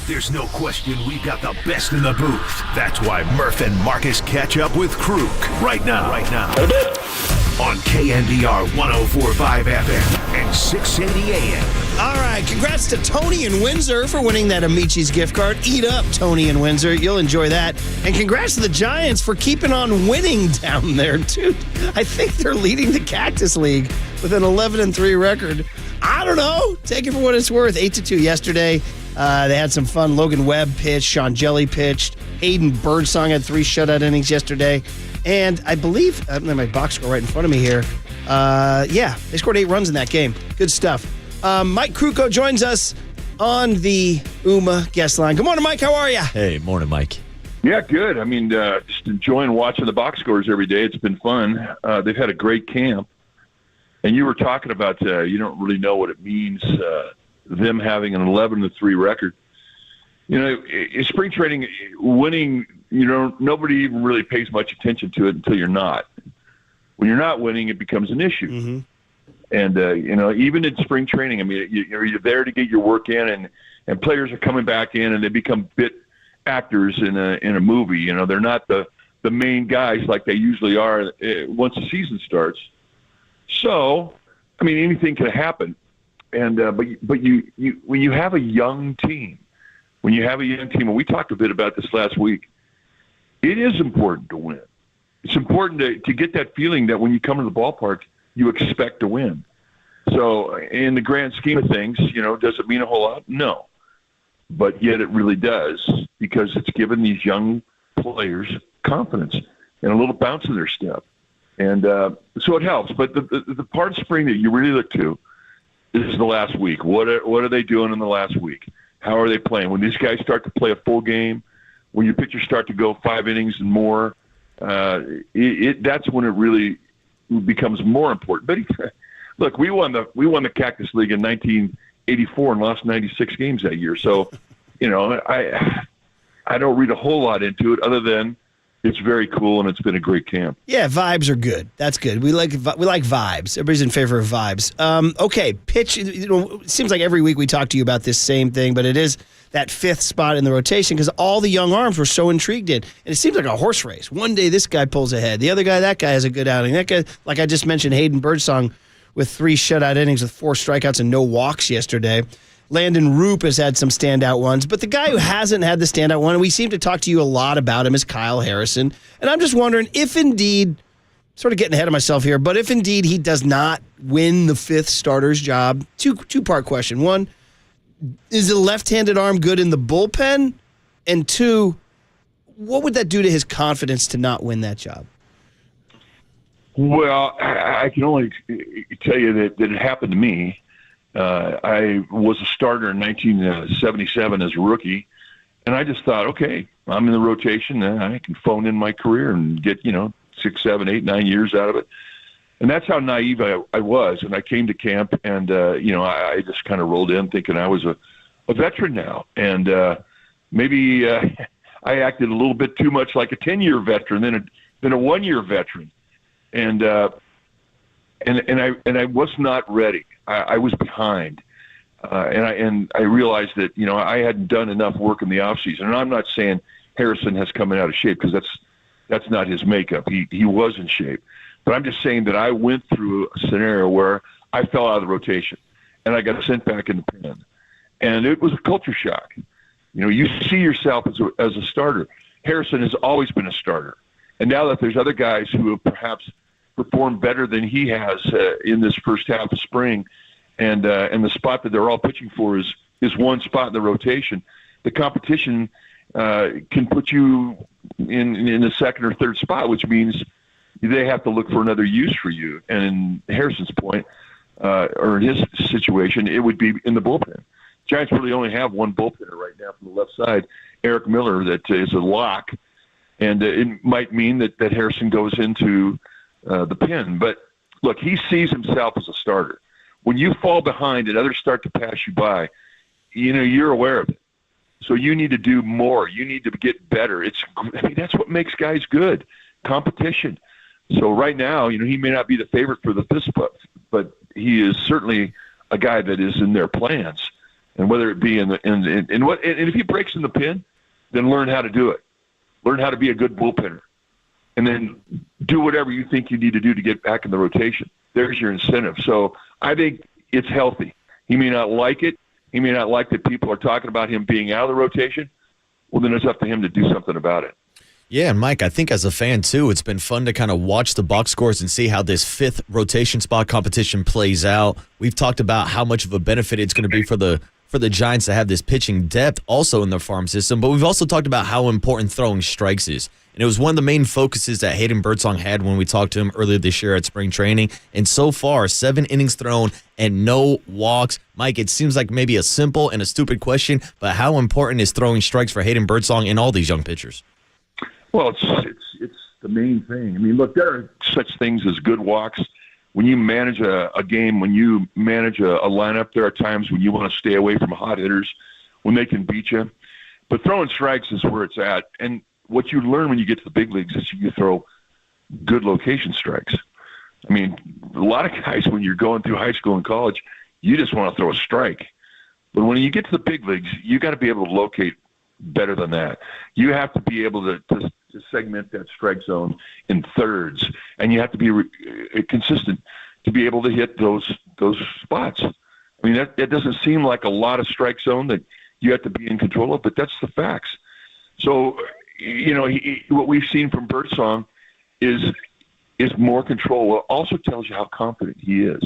A: There's no question we've got the best in the booth. That's why Murph and Marcus catch up with Kruk right now. On KNBR 104.5 FM and 680 AM.
C: All right, congrats to Tony in Windsor for winning that Amici's gift card. Eat up, Tony in Windsor. You'll enjoy that. And congrats to the Giants for keeping on winning down there, too. I think they're leading the Cactus League with an 11-3 record. I don't know. Take it for what it's worth. 8-2 yesterday. They had some fun. Logan Webb pitched. Sean Jelly pitched. Hayden Birdsong had 3 shutout innings yesterday. And I believe, I have my box score right in front of me here. They scored 8 runs in that game. Good stuff. Mike Kruko joins us on the UMA guest line. Good morning, Mike. How are you?
D: Hey, morning, Mike.
N: Yeah, good. I mean, just enjoying watching the box scores every day. It's been fun. They've had a great camp. And you were talking about you don't really know what it means, them having an 11-3 record. You know, in spring training, winning, nobody even really pays much attention to it until you're not. When you're not winning, it becomes an issue.
C: Mm-hmm.
N: And, even in spring training, I mean, you're there to get your work in, and players are coming back in, and they become bit actors in a movie. They're not the main guys like they usually are once the season starts. So, I mean, anything can happen. And but you when you have a young team, and we talked a bit about this last week, it is important to win. It's important to get that feeling that when you come to the ballpark, you expect to win. So in the grand scheme of things, does it mean a whole lot? No. But yet it really does, because it's given these young players confidence and a little bounce in their step. And so it helps. But the part of spring that you really look to is the last week. What are they doing in the last week? How are they playing? When these guys start to play a full game, when your pitchers start to go 5 innings and more, that's when it really becomes more important. But look, we won the Cactus League in 1984 and lost 96 games that year. So, I don't read a whole lot into it other than it's very cool, and it's been a great camp.
C: Yeah, vibes are good. That's good. We like vibes. Everybody's in favor of vibes. Okay, pitch. It seems like every week we talk to you about this same thing, but it is that 5th spot in the rotation because all the young arms were so intrigued in. And it seems like a horse race. One day this guy pulls ahead. The other guy, that guy has a good outing. That guy, like I just mentioned, Hayden Birdsong with 3 shutout innings with 4 strikeouts and no walks yesterday. Landon Roop has had some standout ones, but the guy who hasn't had the standout one, and we seem to talk to you a lot about him, is Kyle Harrison. And I'm just wondering if indeed, sort of getting ahead of myself here, but if indeed he does not win the 5th starter's job, two-part question. 1, is the left-handed arm good in the bullpen? And 2, what would that do to his confidence to not win that job?
N: Well, I can only tell you that it happened to me. I was a starter in 1977 as a rookie, and I just thought, okay, I'm in the rotation, and I can phone in my career and get, 6, 7, 8, 9 years out of it. And that's how naive I was. And I came to camp, and, I just kind of rolled in thinking I was a veteran now. And maybe I acted a little bit too much like a 10-year veteran than a 1-year veteran. And I was not ready. I was behind, and I realized that I hadn't done enough work in the off season. And I'm not saying Harrison has come out of shape because that's not his makeup. He was in shape, but I'm just saying that I went through a scenario where I fell out of the rotation and I got sent back in the pen, and it was a culture shock. You see yourself as a starter. Harrison has always been a starter, and now that there's other guys who have perhaps performed better than he has in this first half of spring, and the spot that they're all pitching for is one spot in the rotation. The competition can put you in the 2nd or 3rd spot, which means they have to look for another use for you. And in Harrison's point, or in his situation, it would be in the bullpen. Giants really only have one bullpener right now from the left side, Eric Miller, that is a lock. And it might mean that Harrison goes into the pen. But, look, he sees himself as a starter. When you fall behind and others start to pass you by, you're aware of it. So you need to do more. You need to get better. That's what makes guys good, competition. So right now, he may not be the favorite for the fifth spot, but he is certainly a guy that is in their plans. And whether it be and if he breaks in the pen, then learn how to do it. Learn how to be a good bullpenner. And then do whatever you think you need to do to get back in the rotation. There's your incentive. So I think it's healthy. He may not like it. He may not like that people are talking about him being out of the rotation. Well, then it's up to him to do something about it.
D: Yeah, and Mike, I think as a fan, too, it's been fun to kind of watch the box scores and see how this fifth rotation spot competition plays out. We've talked about how much of a benefit it's going to be for the Giants to have this pitching depth also in their farm system, but we've also talked about how important throwing strikes is. And it was one of the main focuses that Hayden Birdsong had when we talked to him earlier this year at spring training. And so far, 7 innings thrown and no walks. Mike, it seems like maybe a simple and a stupid question, but how important is throwing strikes for Hayden Birdsong and all these young pitchers?
N: Well, it's the main thing. I mean, look, there are such things as good walks. When you manage a game, when you manage a lineup, there are times when you want to stay away from hot hitters when they can beat you. But throwing strikes is where it's at. And what you learn when you get to the big leagues is you throw good location strikes. I mean, a lot of guys, when you're going through high school and college, you just want to throw a strike. But when you get to the big leagues, you got to be able to locate better than that. You have to be able to segment that strike zone in thirds, and you have to be consistent to be able to hit those spots. I mean, that doesn't seem like a lot of strike zone that you have to be in control of, but that's the facts. So, what we've seen from Birdsong is more control. It also tells you how confident he is.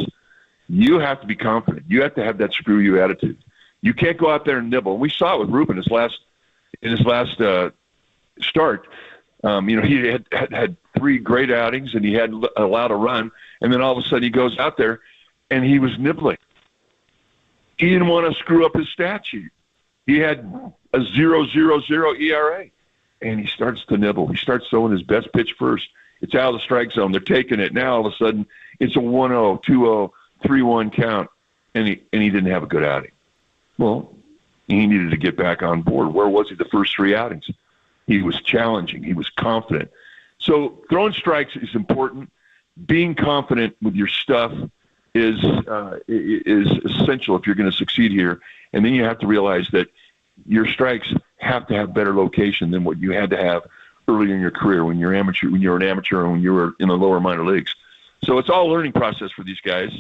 N: You have to be confident. You have to have that screw you attitude. You can't go out there and nibble. And we saw it with Ruben in his last start. He had 3 great outings and he had allowed a run, and then all of a sudden he goes out there and he was nibbling. He didn't want to screw up his stat sheet. He had a 0.00 ERA, and he starts to nibble. He starts throwing his best pitch first. It's out of the strike zone. They're taking it. Now all of a sudden it's a 1-0, 2-0, 3-1 count, and he didn't have a good outing. Well, he needed to get back on board. Where was he the first 3 outings? He was challenging. He was confident. So throwing strikes is important. Being confident with your stuff is essential if you're going to succeed here. And then you have to realize that your strikes have to have better location than what you had to have earlier in your career when you're an amateur and when you were in the lower minor leagues. So it's all a learning process for these guys.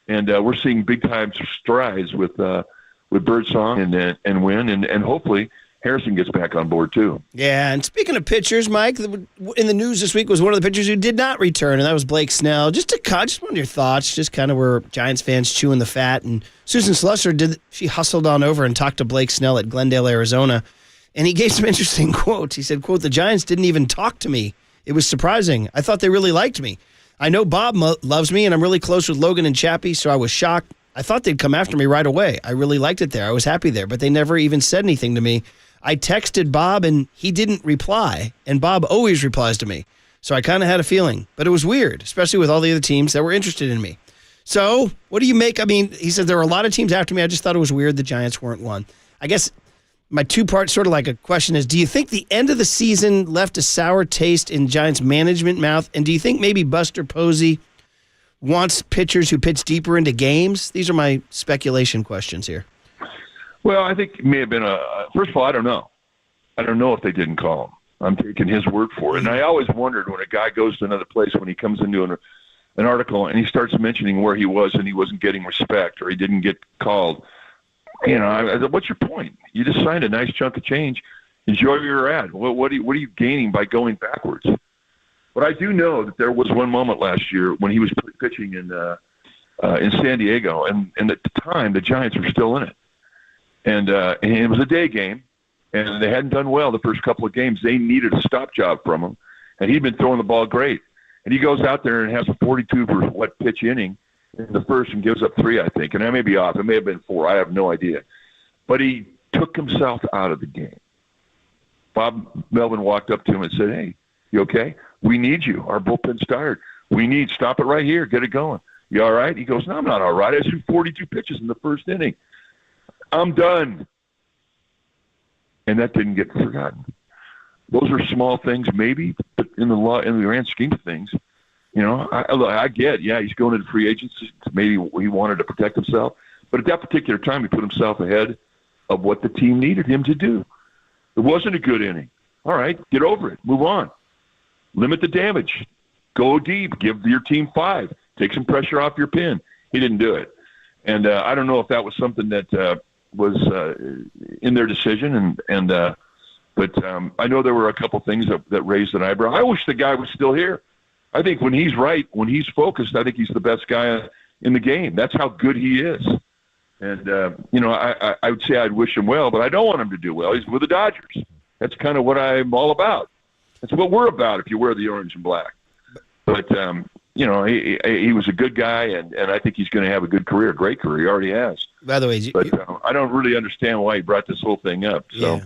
N: And we're seeing big time strides with Birdsong and Wynn, and hopefully Harrison gets back on board too.
C: Yeah, and speaking of pitchers, Mike, in the news this week was one of the pitchers who did not return, and that was Blake Snell. Just one your thoughts, just kind of were Giants fans chewing the fat. And Susan Slusser, she hustled on over and talked to Blake Snell at Glendale, Arizona, and he gave some interesting quotes. He said, quote, "The Giants didn't even talk to me. It was surprising. I thought they really liked me. I know Bob loves me, and I'm really close with Logan and Chappie, so I was shocked. I thought they'd come after me right away. I really liked it there. I was happy there, but they never even said anything to me. I texted Bob, and he didn't reply, and Bob always replies to me. So I kind of had a feeling, but it was weird, especially with all the other teams that were interested in me. So what do you make? I mean, he said there were a lot of teams after me. I just thought it was weird the Giants weren't one. I guess my 2-part sort of like a question is, do you think the end of the season left a sour taste in Giants management mouth? And do you think maybe Buster Posey wants pitchers who pitch deeper into games? These are my speculation questions here.
N: Well, I think it may have been first of all, I don't know. I don't know if they didn't call him. I'm taking his word for it. And I always wondered when a guy goes to another place, when he comes into an article and he starts mentioning where he was and he wasn't getting respect or he didn't get called. What's your point? You just signed a nice chunk of change. Enjoy where you're at. What are you gaining by going backwards? But I do know that there was one moment last year when he was pitching in San Diego, and at the time the Giants were still in it. And it was a day game, and they hadn't done well the first couple of games. They needed a stop job from him, and he'd been throwing the ball great. And he goes out there and has a 42 for pitch inning in the first and gives up 3, I think. And I may be off. It may have been 4. I have no idea. But he took himself out of the game. Bob Melvin walked up to him and said, "Hey, you okay? We need you. Our bullpen's tired. Stop it right here. Get it going. You all right?" He goes, "No, I'm not all right. I threw 42 pitches in the first inning. I'm done." And that didn't get forgotten. Those are small things, maybe, but in the grand scheme of things, I get, he's going into free agency. Maybe he wanted to protect himself, but at that particular time, he put himself ahead of what the team needed him to do. It wasn't a good inning. All right, get over it. Move on. Limit the damage. Go deep. Give your team 5. Take some pressure off your pen. He didn't do it, and I don't know if that was something that was in their decision, but I know there were a couple things that raised an eyebrow. I wish the guy was still here. I think when he's right, when he's focused, I think he's the best guy in the game. That's how good he is. And, I would say I'd wish him well, but I don't want him to do well. He's with the Dodgers. That's kind of what I'm all about. That's what we're about if you wear the orange and black. But, he was a good guy, and I think he's going to have a good career, a great career. He already has.
C: By the way,
N: I don't really understand why he brought this whole thing up. So.
C: Yeah.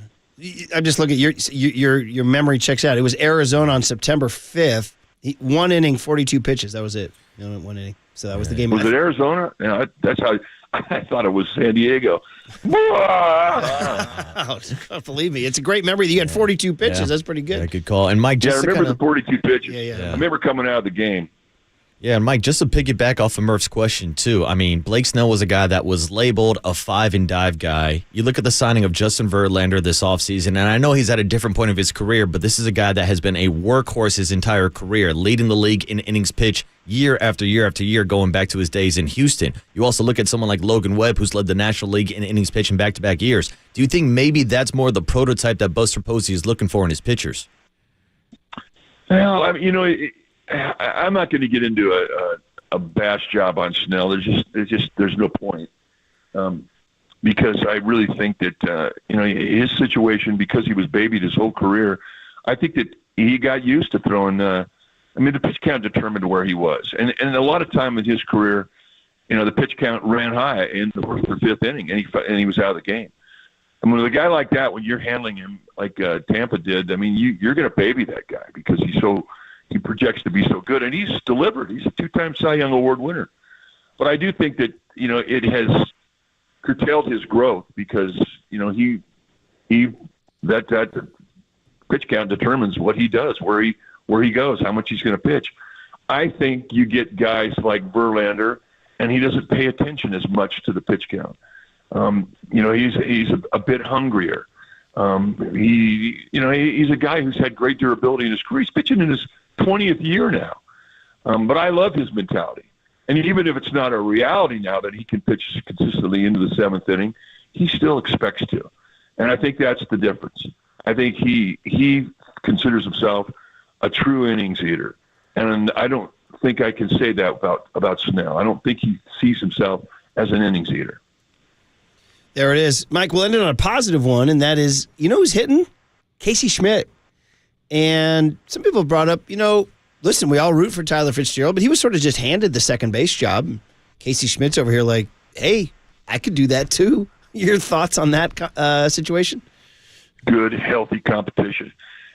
C: I'm just looking at your memory checks out. It was Arizona on September 5th. 1 inning, 42 pitches. That was it. 1 inning. So that was the game.
N: Was it Arizona? Yeah, that's how I thought it was San Diego.
C: Believe me, it's a great memory. You had 42 pitches.
D: Yeah.
C: That's pretty good.
D: Yeah, good call. And Mike, just
N: I remember the 42 pitches.
C: Yeah.
N: I remember coming out of the game.
D: Yeah, and Mike, just to piggyback off of Murph's question, too, I mean, Blake Snell was a guy that was labeled a 5-and-dive guy. You look at the signing of Justin Verlander this offseason, and I know he's at a different point of his career, but this is a guy that has been a workhorse his entire career, leading the league in innings pitched year after year after year, going back to his days in Houston. You also look at someone like Logan Webb, who's led the National League in innings pitched in back-to-back years. Do you think maybe that's more the prototype that Buster Posey is looking for in his pitchers?
N: Well, I'm not going to get into a bash job on Snell. There's no point. Because I really think that, his situation, because he was babied his whole career, I think that he got used to throwing, the pitch count determined where he was. And a lot of time in his career, the pitch count ran high in the 4th or 5th inning, and he was out of the game. And with a guy like that, when you're handling him like Tampa did, you're going to baby that guy because he projects to be so good, and he's delivered. He's a 2-time Cy Young Award winner. But I do think that, it has curtailed his growth because, that pitch count determines what he does, where he goes, how much he's going to pitch. I think you get guys like Verlander, and he doesn't pay attention as much to the pitch count. He's a bit hungrier. He's a guy who's had great durability in his career. He's pitching in his 20th year now. But I love his mentality. And even if it's not a reality now that he can pitch consistently into the 7th inning, he still expects to. And I think that's the difference. I think he considers himself a true innings eater. And I don't think I can say that about Snell. I don't think he sees himself as an innings eater.
C: There it is. Mike, we'll end it on a positive one, and that is, who's hitting? Casey Schmidt. And some people have brought up, listen, we all root for Tyler Fitzgerald, but he was sort of just handed the second base job. Casey Schmidt's over here like, hey, I could do that too. Your thoughts on that situation?
N: Good, healthy competition.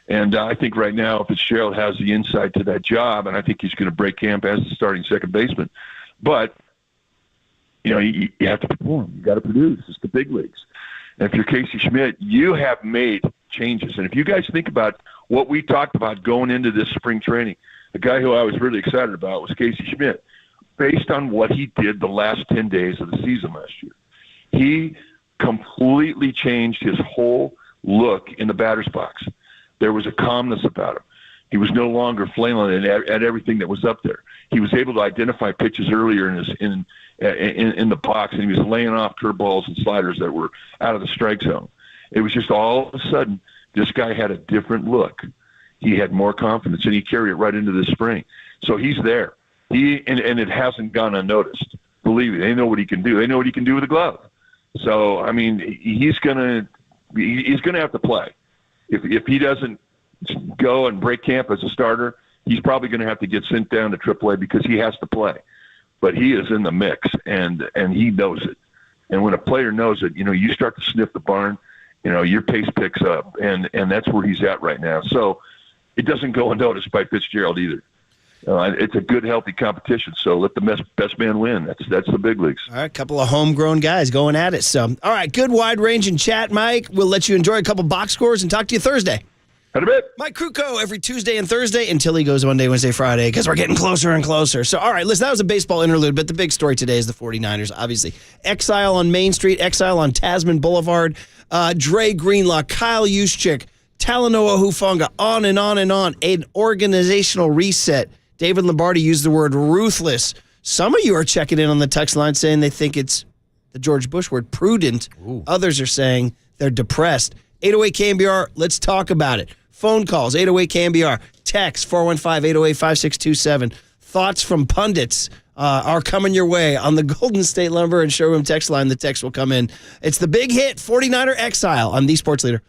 N: And I think right now Fitzgerald has the insight to that job, and I think he's going to break camp as the starting second baseman. But, you have to perform. You got to produce. It's the big leagues. And if you're Casey Schmidt, you have made changes. And if you guys think about what we talked about going into this spring training, the guy who I was really excited about was Casey Schmidt, based on what he did the last 10 days of the season last year. He completely changed his whole look in the batter's box. There was a calmness about him. He was no longer flailing at everything that was up there. He was able to identify pitches earlier in the box, and he was laying off curveballs and sliders that were out of the strike zone. It was just all of a sudden, this guy had a different look. He had more confidence, and he carried it right into the spring. So he's there. And it hasn't gone unnoticed. Believe me, they know what he can do. They know what he can do with a glove. So he's gonna have to play. If he doesn't go and break camp as a starter, he's probably going to have to get sent down to AAA because he has to play. but he is in the mix, and he knows it. And when a player knows it, you start to sniff the barn, your pace picks up, and that's where he's at right now. So it doesn't go unnoticed by Fitzgerald either. It's a good, healthy competition, so let the best man win. That's the big leagues.
C: All right, a couple of homegrown guys going at it. So, all right, good wide-ranging chat, Mike. We'll let you enjoy a couple box scores and talk to you Thursday.
N: Had a bit.
C: Mike Krukow every Tuesday and Thursday until he goes Monday, Wednesday, Friday, because we're getting closer and closer. So, all right, listen, that was a baseball interlude, but the big story today is the 49ers, obviously. Exile on Main Street, exile on Tasman Boulevard, Dre Greenlaw, Kyle Juszczyk, Talanoa Hufanga, on and on and on. An organizational reset. David Lombardi used the word ruthless. Some of you are checking in on the text line saying they think it's the George Bush word, prudent. Ooh. Others are saying they're depressed. 808 KNBR, let's talk about it. Phone calls, 808 KNBR. Text, 415-808-5627. Thoughts from pundits are coming your way on the Golden State Lumber and Showroom text line. The text will come in. It's the big hit, 49er Exile on the Sports Leader.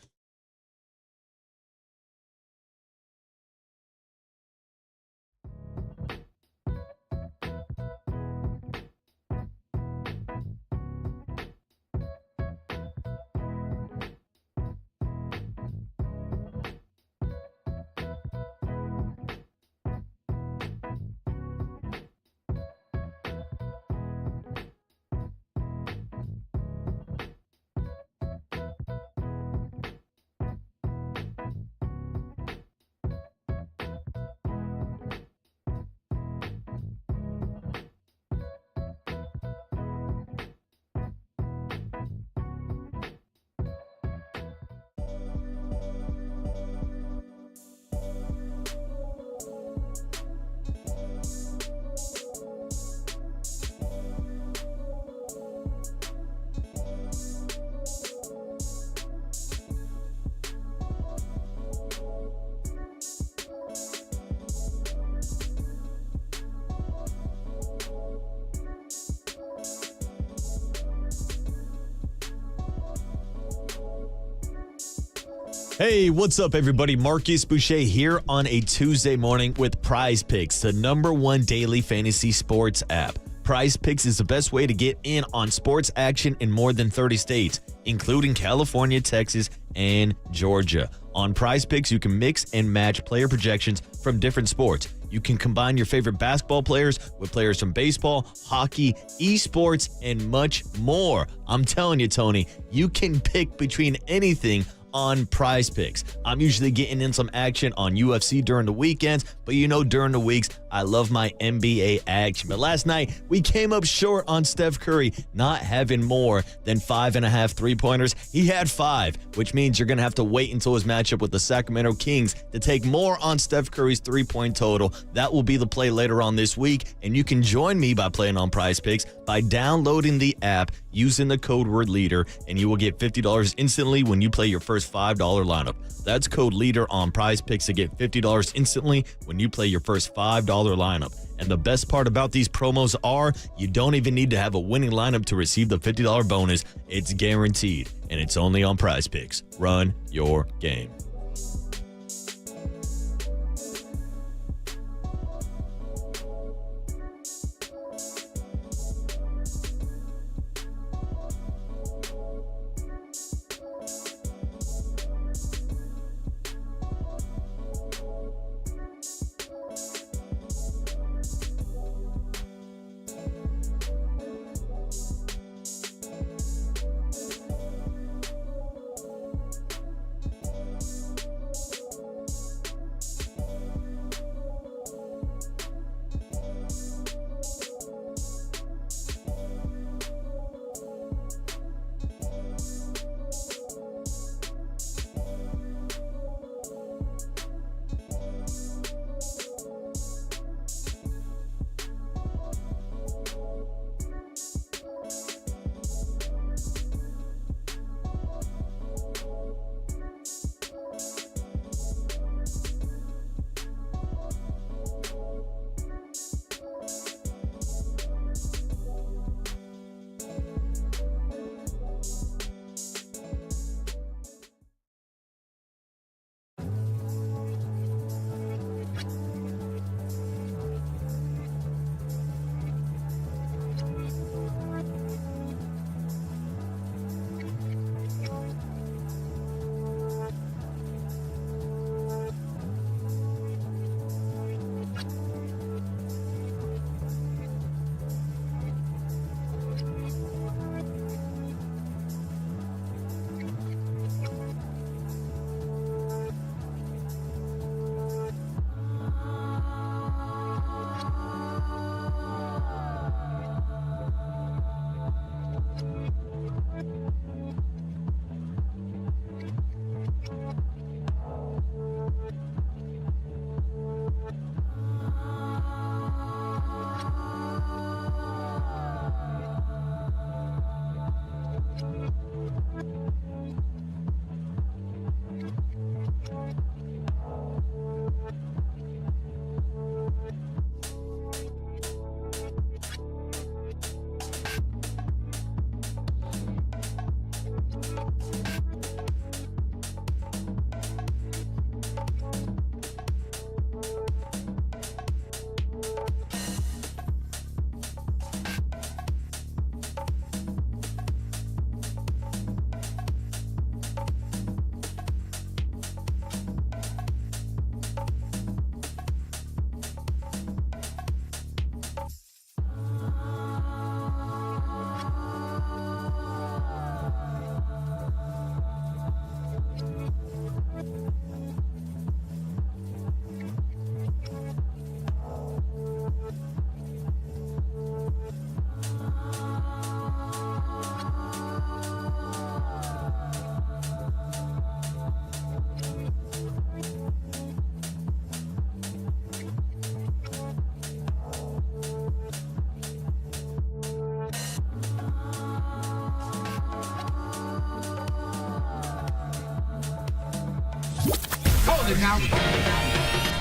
D: Hey, what's up, everybody? Marcus Boucher here on a Tuesday morning with Prize Picks, the #1 daily fantasy sports app. Prize Picks is the best way to get in on sports action in more than 30 states, including California, Texas, and Georgia. On Prize Picks, you can mix and match player projections from different sports. You can combine your favorite basketball players with players from baseball, hockey, esports, and much more. I'm telling you, Tony, you can pick between anything on Prize Picks. I'm usually getting in some action on UFC during the weekends, but during the weeks, I love my NBA action. But last night, we came up short on Steph Curry not having more than 5.5 3-pointers. He had 5, which means you're going to have to wait until his matchup with the Sacramento Kings to take more on Steph Curry's 3-point total. That will be the play later on this week, and you can join me by playing on Prize Picks by downloading the app using the code word LEADER, and you will get $50 instantly when you play your first $5 lineup. That's code LEADER on Prize Picks to get $50 instantly when you play your first $5 lineup. And the best part about these promos are you don't even need to have a winning lineup to receive the $50 bonus. It's guaranteed, and it's only on Prize Picks. Run your game.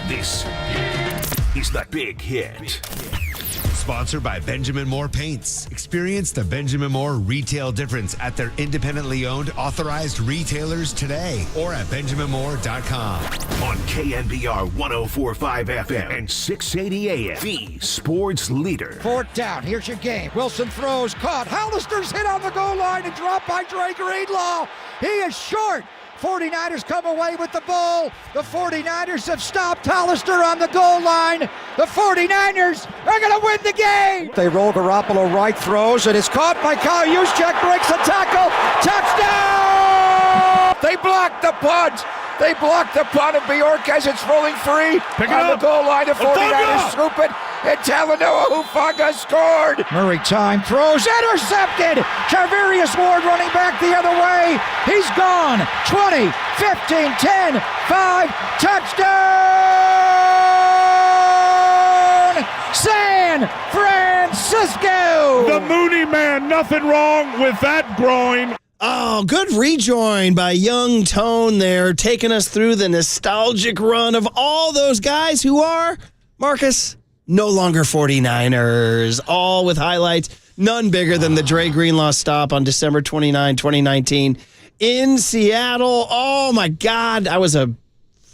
A: This is The Big Hit.
O: Sponsored by Benjamin Moore Paints. Experience the Benjamin Moore retail difference at their independently owned, authorized retailers today or at benjaminmoore.com.
A: On KNBR 104.5 FM and 680 AM, the sports leader.
J: Fourth down. Here's your game. Wilson throws. Caught. Hollister's hit on the goal line and dropped by Dre Greenlaw. He is short. 49ers come away with the ball. The 49ers have stopped Hollister on the goal line. The 49ers are going to win the game. They roll Garoppolo right, throws, and it's caught by Kyle Juszczyk, breaks the tackle. Touchdown! They blocked the punt. They blocked the punt of Bjork as it's rolling free.
F: Pick it
J: on
F: up.
J: The goal line. The 49ers scoop it. And Talanoa Hufanga scored. Murray time throws, intercepted. Charvarius Ward running back the other way. He's gone. 20, 15, 10, 5, touchdown! San Francisco!
F: The Mooney Man, nothing wrong with that groin.
C: Oh, good rejoin by Young Tone there, taking us through the nostalgic run of all those guys who are, Marcus, no longer 49ers, all with highlights, none bigger than the Dre Greenlaw stop on December 29, 2019 in Seattle. Oh, my God. I was a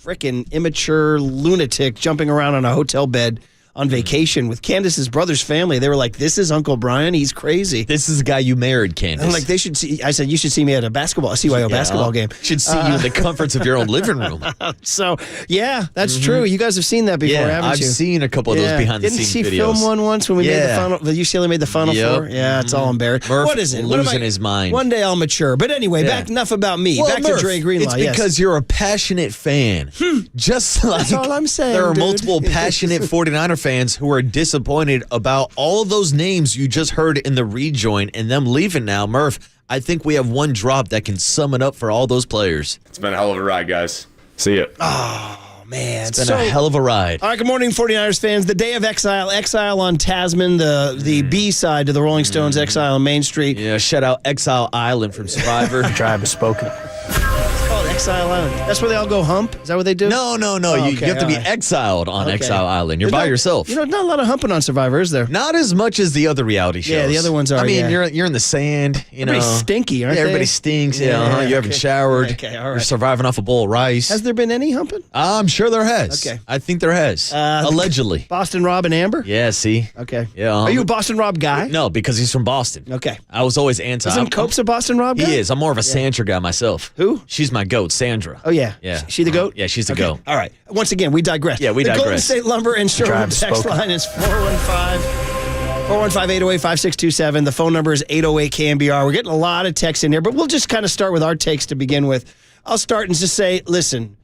C: freaking immature lunatic jumping around on a hotel bed on vacation with Candace's brother's family. They were like, this is Uncle Brian. He's crazy.
D: This is the guy you married, Candace.
C: I'm like, they should see. I said, you should see me at a CYO basketball game.
D: Should see you in the comforts of your own living room.
C: So, yeah, that's true. You guys have seen that before, haven't
D: I've
C: you?
D: seen a couple of those behind-the-scenes videos.
C: Didn't she film one once when we made the final? The UCLA made the Final Four? Yeah, it's all embarrassing.
D: Murph
C: What is it?
D: losing his mind.
C: One day I'll mature. But anyway, back enough about me.
D: Well,
C: back
D: Murph,
C: to Dre Greenlaw.
D: It's because you're a passionate fan. Just like
C: that's all I'm saying,
D: there are
C: dude.
D: multiple passionate 49er fans who are disappointed about all of those names you just heard in the rejoin and them leaving now. Murph, I think we have one drop that can sum it up for all those players.
P: It's been a hell of a ride, guys. See ya.
C: Oh, man.
D: It's been a hell of a ride.
C: All right, good morning, 49ers fans. The day of exile. Exile on Tasman, the B side to the Rolling Stones Exile on Main Street.
D: Yeah, shout out Exile Island from Survivor.
C: Tribe has spoken. It's called Exile Island. That's where they all go hump? Is that what they do?
D: No.
C: Oh,
D: You have to be exiled on Exile Island. You're by yourself.
C: You know, not a lot of humping on Survivor, is there?
D: Not as much as the other reality shows.
C: Yeah, the other ones are.
D: I mean,
C: yeah.
D: you're in the sand.
C: Everybody's stinky, aren't they?
D: Everybody stinks. Yeah, you haven't showered.
C: Okay, all right.
D: You're surviving off a bowl of rice.
C: Has there been any humping?
D: I'm sure there has.
C: Okay.
D: I think there has. Allegedly.
C: Boston Rob and Amber?
D: Yeah, see?
C: Okay.
D: Yeah.
C: Are you a Boston Rob guy?
D: No, because he's from Boston.
C: Okay.
D: I was always anti.
C: Isn't Cope's a Boston Rob guy?
D: He is. I'm more of a Sandra guy myself.
C: Who?
D: She's my goat, Sandra.
C: Oh, yeah.
D: Yeah.
C: She the goat?
D: Yeah, she's the
C: Okay.
D: goat.
C: All right. Once again, we digress.
D: Yeah, we
C: the
D: digress.
C: Golden State Lumber and Showroom text line is 415-808-5627. The phone number is 808-KNBR. We're getting a lot of texts in here, but we'll just kind of start with our takes to begin with. I'll start and just say, listen,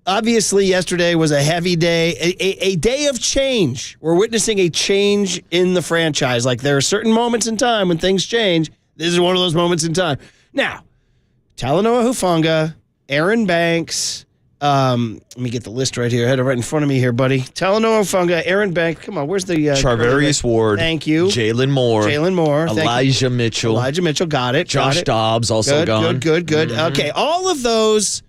C: obviously yesterday was a heavy day, a day of change. We're witnessing a change in the franchise. Like there are certain moments in time when things change. This is one of those moments in time. Now, Talanoa Hufanga, Aaron Banks, Let me get the list right here. I had it right in front of me here, buddy. Talanoa Funga, Aaron Banks. Come on, where's the...
D: Charvarius Ward.
C: Thank you.
D: Jalen Moore. Elijah Mitchell.
C: Elijah Mitchell, got it.
D: Josh Dobbs, also gone.
C: Good. Okay, all of those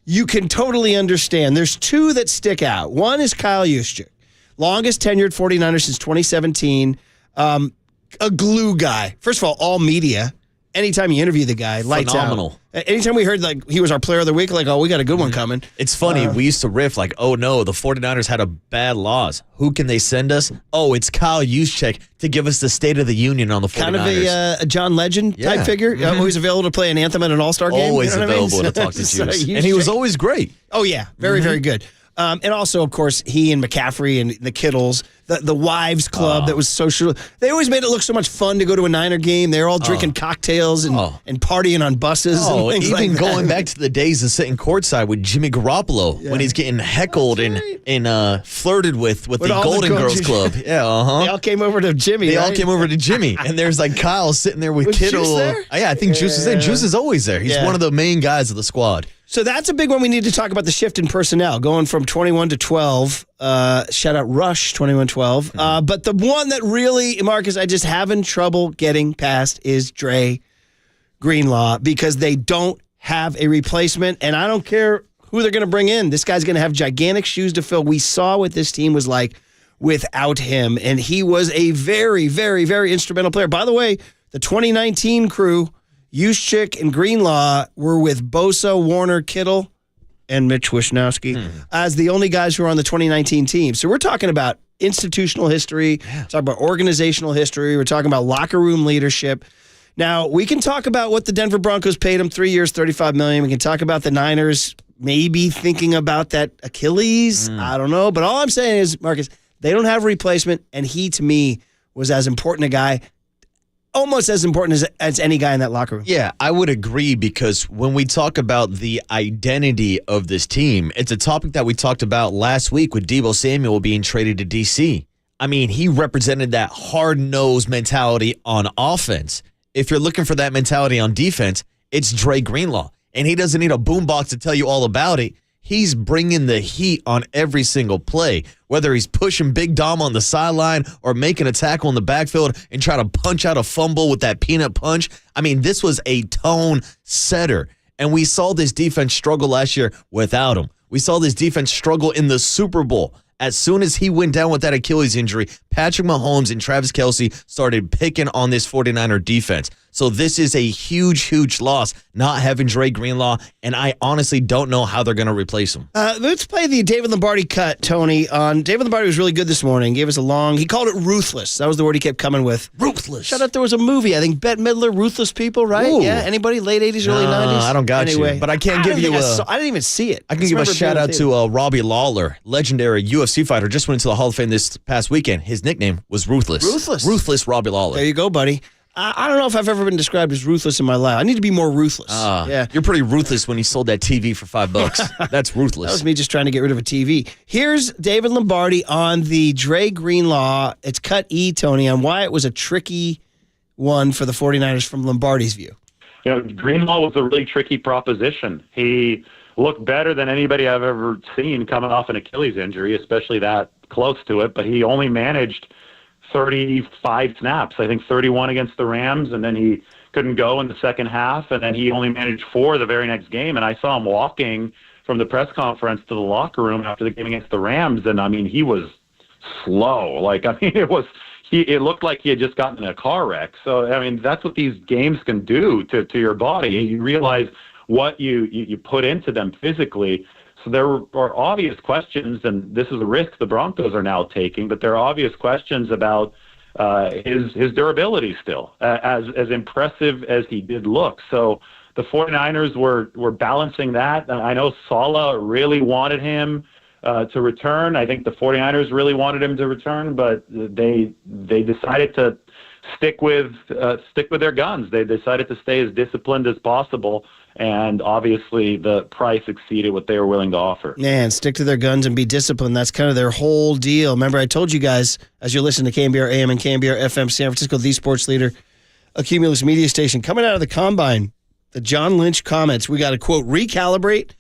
C: you can totally understand. There's two that stick out. One is Kyle Juszczyk. Longest tenured 49er since 2017. A glue guy. First of all media. Anytime you interview the guy, lights
D: Phenomenal.
C: out. Anytime we heard he was our player of the week, we got a good one coming.
D: It's funny. We used to riff oh no, the 49ers had a bad loss. Who can they send us? Oh, it's Kyle Juszczyk to give us the State of the Union on the 49ers.
C: Kind of a John Legend type figure. Always available to play an anthem at an All-Star game.
D: Always available to talk to Juice. And he was always great.
C: Oh, yeah. Very, very good. And also, of course, he and McCaffrey and the Kittles, the wives club that was social. They always made it look so much fun to go to a Niner game. They're all drinking cocktails and partying on buses and things
D: even
C: like that.
D: Going back to the days of sitting courtside with Jimmy Garoppolo when he's getting heckled and flirted with the Golden Girls Club. Yeah,
C: They all came over to Jimmy.
D: And there's Kyle sitting there with Kittle.
C: Juice there?
D: Yeah, I think Juice is there. Juice is always there. He's one of the main guys of the squad.
C: So that's a big one. We need to talk about the shift in personnel, going from 21 to 12. Shout out Rush, 21-12. But the one that really, Marcus, I just having trouble getting past is Dre Greenlaw because they don't have a replacement. And I don't care who they're going to bring in. This guy's going to have gigantic shoes to fill. We saw what this team was like without him. And he was a very, very, very instrumental player. By the way, the 2019 crew, Juszczyk and Greenlaw were with Bosa, Warner, Kittle, and Mitch Wishnowsky as the only guys who are on the 2019 team. So we're talking about institutional history, talking about organizational history, we're talking about locker room leadership. Now, we can talk about what the Denver Broncos paid him, 3 years, $35 million. We can talk about the Niners maybe thinking about that Achilles. I don't know. But all I'm saying is, Marcus, they don't have a replacement, and he, to me, was as important a guy, almost as important as any guy in that locker room.
D: Yeah, I would agree because when we talk about the identity of this team, it's a topic that we talked about last week with Deebo Samuel being traded to D.C. I mean, he represented that hard-nosed mentality on offense. If you're looking for that mentality on defense, it's Dre Greenlaw. And he doesn't need a boombox to tell you all about it. He's bringing the heat on every single play, whether he's pushing Big Dom on the sideline or making a tackle in the backfield and try to punch out a fumble with that peanut punch. I mean, this was a tone setter. And we saw this defense struggle last year without him. We saw this defense struggle in the Super Bowl. As soon as he went down with that Achilles injury, Patrick Mahomes and Travis Kelce started picking on this 49er defense. So this is a huge, huge loss, not having Dre Greenlaw, and I honestly don't know how they're going to replace him.
C: Let's play the David Lombardi cut, Tony. David Lombardi was really good this morning. Gave us he called it ruthless. That was the word he kept coming with.
D: Ruthless.
C: Shout out, there was a movie, I think, Bette Midler, Ruthless People, right?
D: Ooh.
C: Yeah, anybody? Late 80s, early 90s?
D: I don't got
C: anyway,
D: you, but I can't give you
C: I didn't even see it.
D: I can give a shout out to Robbie Lawler, legendary UFC fighter, just went into the Hall of Fame this past weekend. His nickname was Ruthless. Ruthless Robbie Lawler.
C: There you go, buddy. I don't know if I've ever been described as ruthless in my life. I need to be more ruthless. Yeah,
D: you're pretty ruthless when you sold that TV for $5. That's ruthless.
C: That was me just trying to get rid of a TV. Here's David Lombardi on the Dre Greenlaw. It's cut E, Tony, on why it was a tricky one for the 49ers from Lombardi's view.
L: You know, Greenlaw was a really tricky proposition. He looked better than anybody I've ever seen coming off an Achilles injury, especially that close to it, but he only managed 35 snaps, I think 31 against the Rams, and then he couldn't go in the second half, and then he only managed 4 the very next game, and I saw him walking from the press conference to the locker room after the game against the Rams, and I mean, he was slow. It looked like he had just gotten in a car wreck. So, I mean, that's what these games can do to your body. You realize what you put into them physically. So there are obvious questions, and this is a risk the Broncos are now taking, but there are obvious questions about his durability still, as impressive as he did look. So the 49ers were balancing that. I know Saleh really wanted him to return. I think the 49ers really wanted him to return, but they decided to stick with their guns. They decided to stay as disciplined as possible. And obviously, the price exceeded what they were willing to offer.
C: Man, stick to their guns and be disciplined. That's kind of their whole deal. Remember, I told you guys, as you're listening to KNBR AM and KNBR FM, San Francisco, the sports leader, a Cumulus media station, coming out of the Combine, the John Lynch comments, we got to, quote, recalibrate.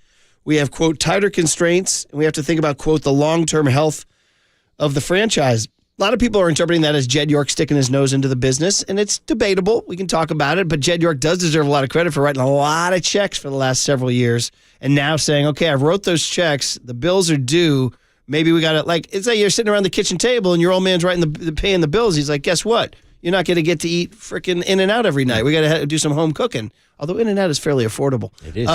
C: We have, quote, tighter constraints, and we have to think about, quote, the long-term health of the franchise. A lot of people are interpreting that as Jed York sticking his nose into the business, and it's debatable. We can talk about it, but Jed York does deserve a lot of credit for writing a lot of checks for the last several years, and now saying, okay, I wrote those checks. The bills are due. Maybe we got to, like, it's like you're sitting around the kitchen table, and your old man's writing paying the bills. He's like, guess what? You're not going to get to eat freaking In-N-Out every night. We got to do some home cooking. Although In-N-Out is fairly affordable.
D: It is.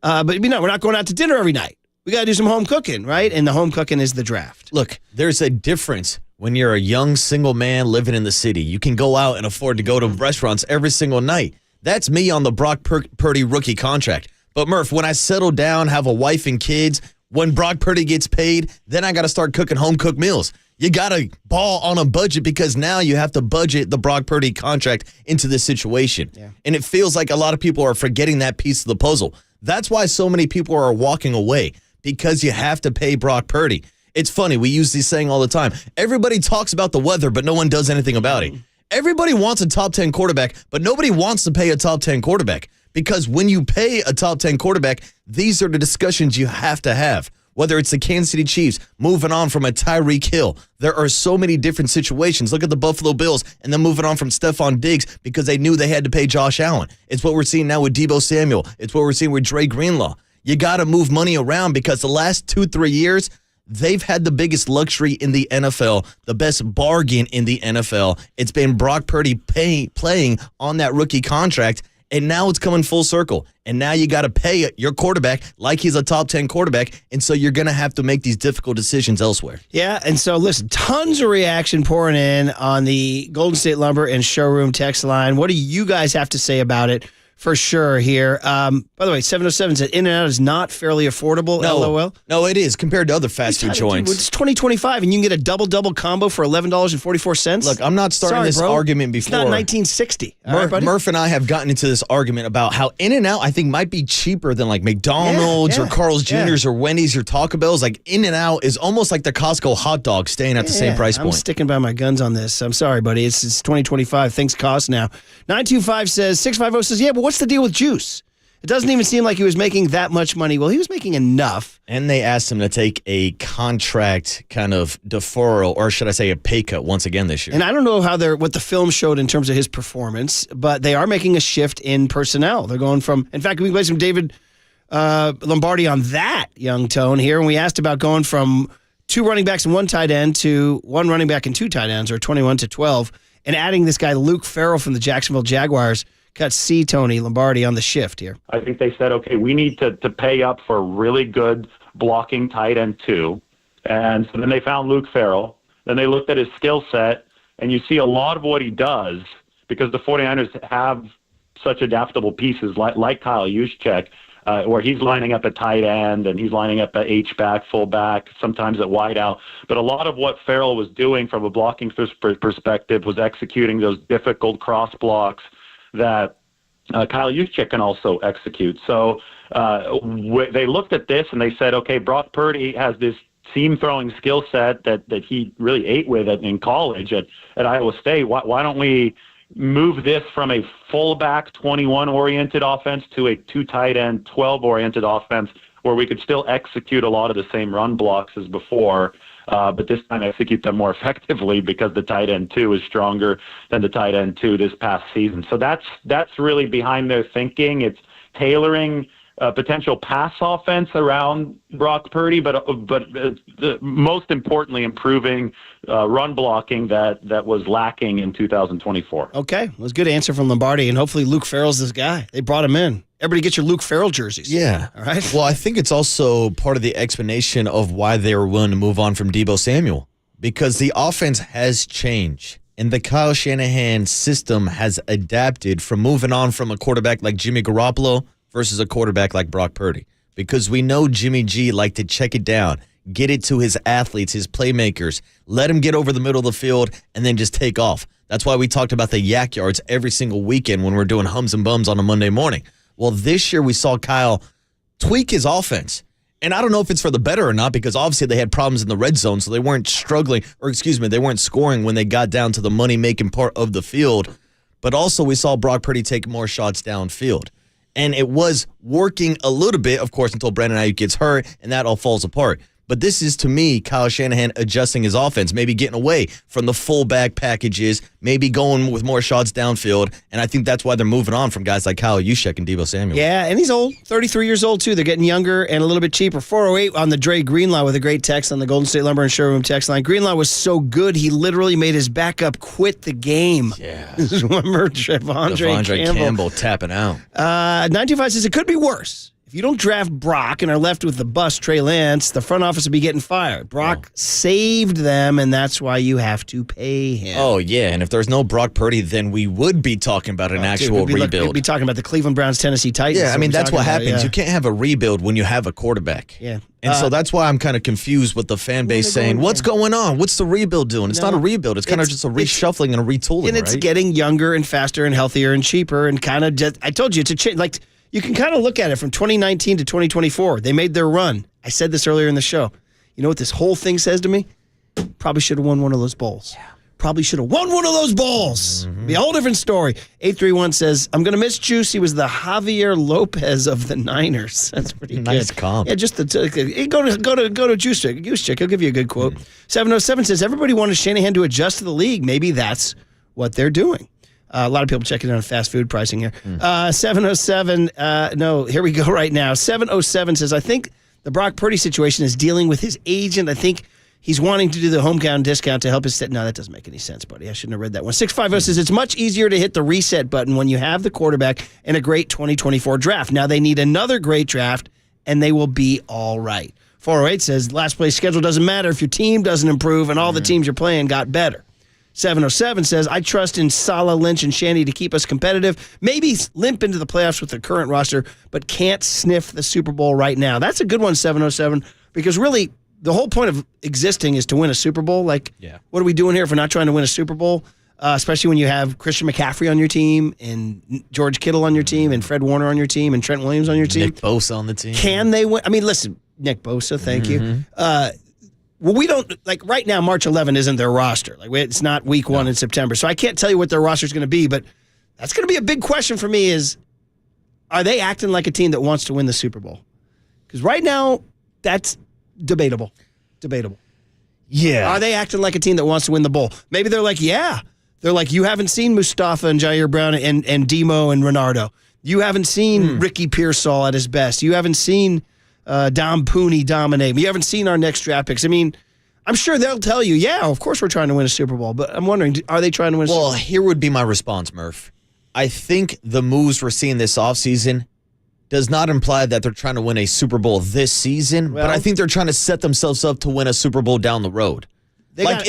C: But we're not going out to dinner every night. We got to do some home cooking, right? And the home cooking is the draft.
D: Look, there's a difference when you're a young single man living in the city. You can go out and afford to go to restaurants every single night. That's me on the Brock Purdy rookie contract. But Murph, when I settle down, have a wife and kids, when Brock Purdy gets paid, then I got to start cooking home-cooked meals. You got to ball on a budget because now you have to budget the Brock Purdy contract into this situation. Yeah. And it feels like a lot of people are forgetting that piece of the puzzle. That's why so many people are walking away, because you have to pay Brock Purdy. It's funny. We use this saying all the time. Everybody talks about the weather, but no one does anything about it. Everybody wants a top 10 quarterback, but nobody wants to pay a top 10 quarterback. Because when you pay a top 10 quarterback, these are the discussions you have to have. Whether it's the Kansas City Chiefs moving on from a Tyreek Hill. There are so many different situations. Look at the Buffalo Bills and then moving on from Stephon Diggs because they knew they had to pay Josh Allen. It's what we're seeing now with Deebo Samuel. It's what we're seeing with Dre Greenlaw. You got to move money around because the last 2-3 years, they've had the biggest luxury in the NFL, the best bargain in the NFL. It's been Brock Purdy playing on that rookie contract. And now it's coming full circle. And now you got to pay your quarterback like he's a top 10 quarterback. And so you're going to have to make these difficult decisions elsewhere.
C: Yeah. And so, listen, tons of reaction pouring in on the Golden State Lumber and Showroom text line. What do you guys have to say about it? For sure here. By the way, 707 said In-N-Out is not fairly affordable, LOL.
D: No, it is compared to other fast food joints.
C: It's 2025, and you can get a double-double combo for $11.44.
D: Look, I'm not starting this argument before.
C: It's not 1960.
D: Murph and I have gotten into this argument about how In-N-Out, I think, might be cheaper than like McDonald's or Carl's Jr.'s or Wendy's or Taco Bell's. Like In-N-Out is almost like the Costco hot dog staying at the same price point.
C: I'm sticking by my guns on this. I'm sorry, buddy. It's 2025. Things cost now. 925 says, 650 says, yeah, but what's the deal with Juice? It doesn't even seem like he was making that much money. Well, he was making enough.
D: And they asked him to take a contract kind of deferral, or should I say a pay cut once again this year.
C: And I don't know what the film showed in terms of his performance, but they are making a shift in personnel. They're going from, in fact, we played some David Lombardi on that young tone here, and we asked about going from 2 running backs and 1 tight end to 1 running back and 2 tight ends, or 21 to 12, and adding this guy Luke Farrell from the Jacksonville Jaguars. Cut C, Tony Lombardi on the shift here.
L: I think they said, okay, we need to pay up for a really good blocking tight end too. And so then they found Luke Farrell. Then they looked at his skill set, and you see a lot of what he does because the 49ers have such adaptable pieces like Kyle Juszczyk, where he's lining up at tight end and he's lining up at H-back, fullback, sometimes at wideout. But a lot of what Farrell was doing from a blocking perspective was executing those difficult cross blocks that Kyle Juszczyk can also execute. So they looked at this and they said, okay, Brock Purdy has this seam-throwing skill set that he really ate with in college at Iowa State. Why don't we move this from a fullback 21-oriented offense to a 2 tight end 12-oriented offense where we could still execute a lot of the same run blocks as before, but this time execute them more effectively because the tight end 2 is stronger than the tight end 2 this past season. So that's really behind their thinking. It's tailoring potential pass offense around Brock Purdy, but most importantly, improving run blocking that was lacking in 2024.
C: Okay, well, it's a good answer from Lombardi, and hopefully Luke Farrell's this guy. They brought him in. Everybody get your Luke Farrell jerseys.
D: Yeah.
C: All right.
D: Well, I think it's also part of the explanation of why they were willing to move on from Deebo Samuel, because the offense has changed. And the Kyle Shanahan system has adapted from moving on from a quarterback like Jimmy Garoppolo versus a quarterback like Brock Purdy. Because we know Jimmy G liked to check it down, get it to his athletes, his playmakers, let him get over the middle of the field, and then just take off. That's why we talked about the yak yards every single weekend when we're doing hums and bums on a Monday morning. Well, this year we saw Kyle tweak his offense. And I don't know if it's for the better or not, because obviously they had problems in the red zone, so they weren't they weren't scoring when they got down to the money-making part of the field. But also we saw Brock Purdy take more shots downfield. And it was working a little bit, of course, until Brandon Ayuk gets hurt, and that all falls apart. But this is, to me, Kyle Shanahan adjusting his offense, maybe getting away from the fullback packages, maybe going with more shots downfield. And I think that's why they're moving on from guys like Kyle Juszczyk and Deebo Samuel.
C: Yeah, and he's old, 33 years old, too. They're getting younger and a little bit cheaper. 408 on the Dre Greenlaw with a great text on the Golden State Lumber and Showroom text line. Greenlaw was so good, he literally made his backup quit the game.
D: Yeah.
C: Remember Devondre
D: Campbell tapping out.
C: 925 says it could be worse. If you don't draft Brock and are left with the bust Trey Lance, the front office will be getting fired. Brock saved them, and that's why you have to pay him.
D: Oh, yeah, and if there's no Brock Purdy, then we would be talking about an actual rebuild.
C: We'd be talking about the Cleveland Browns, Tennessee Titans.
D: Yeah, I mean, that's what happens. You can't have a rebuild when you have a quarterback.
C: Yeah.
D: And so that's why I'm kind of confused with the fan base saying, what's going on? What's the rebuild doing? It's not a rebuild. It's kind of just a reshuffling and a retooling,
C: and it's getting younger and faster and healthier and cheaper and kind of just, I told you, it's a change. Like, you can kind of look at it from 2019 to 2024. They made their run. I said this earlier in the show. You know what this whole thing says to me? Probably should have won one of those bowls. Yeah. Probably should have won one of those bowls. Mm-hmm. Be a whole different story. 831 says, I'm going to miss Juice. He was the Javier Lopez of the Niners. That's pretty good.
D: Nice comp.
C: Yeah, just go to Juice Chick. He'll give you a good quote. 707 says, everybody wanted Shanahan to adjust to the league. Maybe that's what they're doing. A lot of people checking in on fast food pricing here. 707, here we go right now. 707 says, I think the Brock Purdy situation is dealing with his agent. I think he's wanting to do the hometown discount to help his No, that doesn't make any sense, buddy. I shouldn't have read that one. 650 says, it's much easier to hit the reset button when you have the quarterback in a great 2024 draft. Now they need another great draft, and they will be all right. 408 says, last place schedule doesn't matter if your team doesn't improve and all the teams you're playing got better. 707 says, I trust in Salah, Lynch, and Shandy to keep us competitive. Maybe limp into the playoffs with the current roster, but can't sniff the Super Bowl right now. That's a good one, 707, because really the whole point of existing is to win a Super Bowl. Like, what are we doing here if we're not trying to win a Super Bowl? Especially when you have Christian McCaffrey on your team and George Kittle on your team and Fred Warner on your team and Trent Williams on your team.
D: Nick Bosa on the team.
C: Can they win? I mean, listen, Nick Bosa, thank you. Well, we don't, like right now, March 11 isn't their roster. Like it's not week 1 in September. So I can't tell you what their roster is going to be, but that's going to be a big question for me is, are they acting like a team that wants to win the Super Bowl? Because right now, that's debatable. Yeah. Are they acting like a team that wants to win the bowl? Maybe they're like, yeah. They're like, you haven't seen Mustafa and Jair Brown and Demo and Renardo. You haven't seen Ricky Pearsall at his best. You haven't seen Dom Pooney dominate. You haven't seen our next draft picks. I mean, I'm sure they'll tell you, yeah, of course we're trying to win a Super Bowl. But I'm wondering, are they trying to win a Super Bowl?
D: Well, here would be my response, Murph. I think the moves we're seeing this offseason does not imply that they're trying to win a Super Bowl this season, but I think they're trying to set themselves up to win a Super Bowl down the road. Like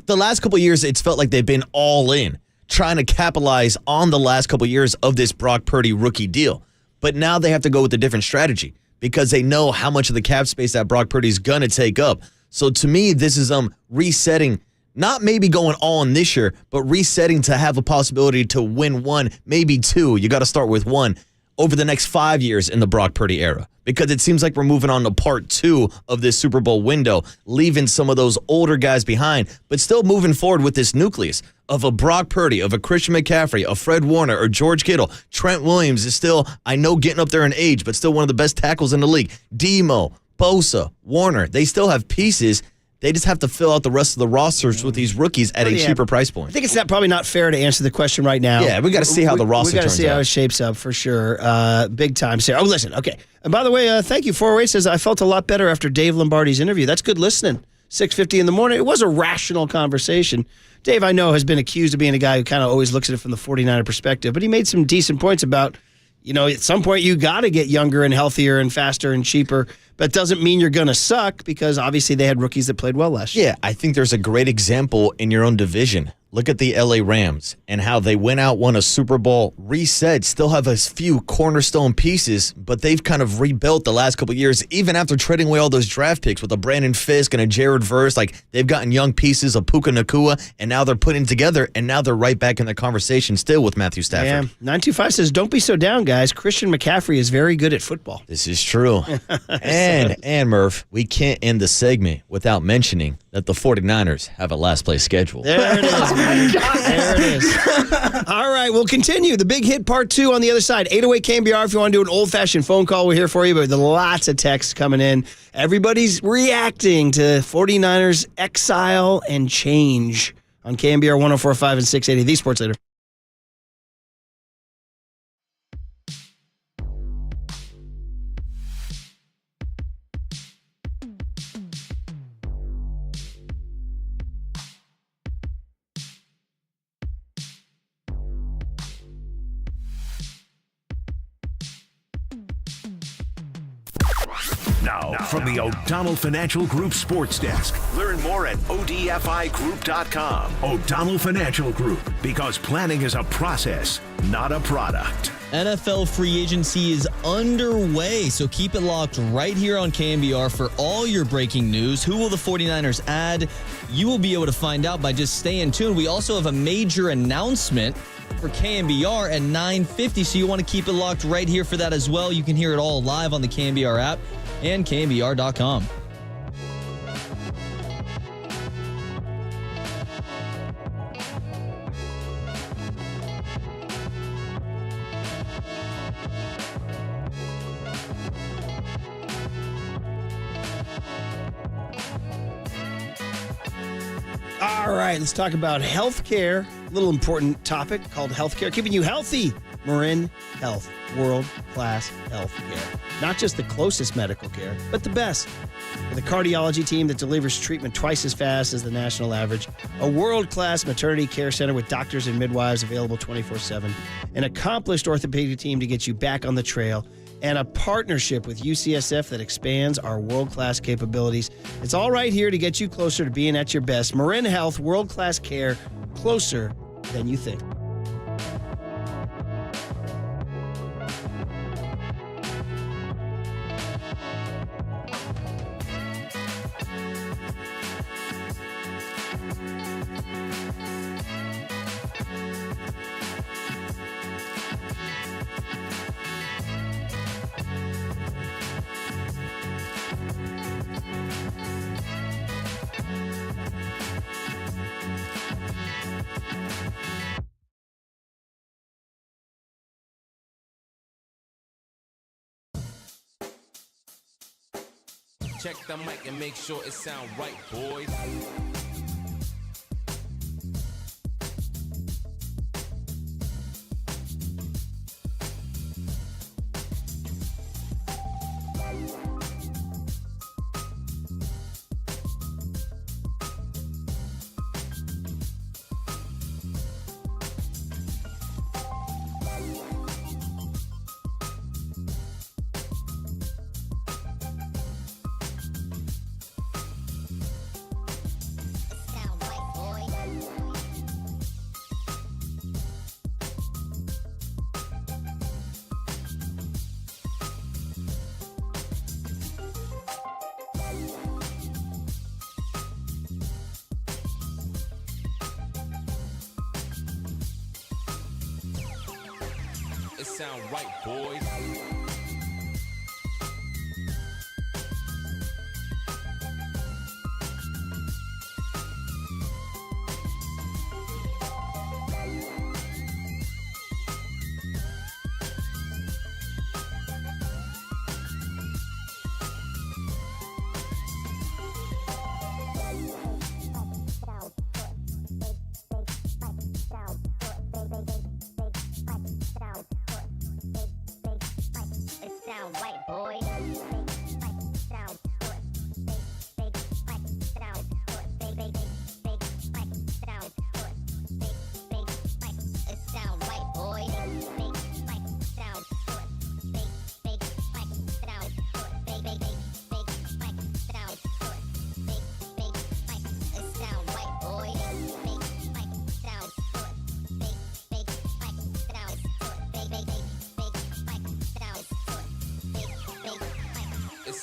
D: the last couple of years, it's felt like they've been all in, trying to capitalize on the last couple of years of this Brock Purdy rookie deal. But now they have to go with a different strategy because they know how much of the cap space that Brock Purdy's going to take up. So to me, this is resetting, not maybe going all in this year, but resetting to have a possibility to win one, maybe two. You got to start with one over the next 5 years in the Brock Purdy era, because it seems like we're moving on to part 2 of this Super Bowl window, leaving some of those older guys behind, but still moving forward with this nucleus of a Brock Purdy, of a Christian McCaffrey, a Fred Warner, or George Kittle. Trent Williams is still, I know, getting up there in age, but still one of the best tackles in the league. Demo, Bosa, Warner, they still have pieces. They just have to fill out the rest of the rosters with these rookies at a cheaper price point.
C: I think it's probably not fair to answer the question right now.
D: Yeah, we got to see how the roster turns out.
C: We got to see how it shapes up for sure. Big time, Sarah. Oh, listen, okay. And by the way, thank you. 408 says, I felt a lot better after Dave Lombardi's interview. That's good listening. 6:50 in the morning. It was a rational conversation. Dave, I know, has been accused of being a guy who kind of always looks at it from the 49er perspective, but he made some decent points about, at some point you got to get younger and healthier and faster and cheaper. But doesn't mean you're going to suck, because obviously they had rookies that played well last year.
D: Yeah, I think there's a great example in your own division. Look at the LA Rams and how they went out, won a Super Bowl, reset, still have a few cornerstone pieces, but they've kind of rebuilt the last couple of years, even after trading away all those draft picks with a Brandon Fisk and a Jared Verse. Like, they've gotten young pieces of Puka Nacua, and now they're putting together, and now they're right back in the conversation still with Matthew Stafford.
C: Yeah, 925 says, don't be so down, guys. Christian McCaffrey is very good at football.
D: This is true. And Murph, we can't end the segment without mentioning that the 49ers have a last place schedule.
C: There it is, my God. There it is. All right, we'll continue. The big hit part 2 on the other side. 808 KNBR if you want to do an old-fashioned phone call. We're here for you, but there's lots of texts coming in. Everybody's reacting to 49ers exile and change on KNBR 104.5 and 680. The Sports Leader.
A: Now, from the O'Donnell Financial Group Sports Desk. Learn more at odfigroup.com. O'Donnell Financial Group, because planning is a process, not a product.
B: NFL free agency is underway, so keep it locked right here on KNBR for all your breaking news. Who will the 49ers add? You will be able to find out by just staying tuned. We also have a major announcement for KNBR at 9:50, so you want to keep it locked right here for that as well. You can hear it all live on the KNBR app and KNBR.com.
C: All right, let's talk about healthcare. A little important topic called healthcare. Keeping you healthy. Marin Health. World-class healthcare. Not just the closest medical care, but the best. With a cardiology team that delivers treatment twice as fast as the national average. A world-class maternity care center with doctors and midwives available 24/7. An accomplished orthopedic team to get you back on the trail. And a partnership with UCSF that expands our world-class capabilities. It's all right here to get you closer to being at your best. Marin Health, world-class care, closer than you think.
Q: Check the mic and make sure it sound right, boys. It sound right, boys.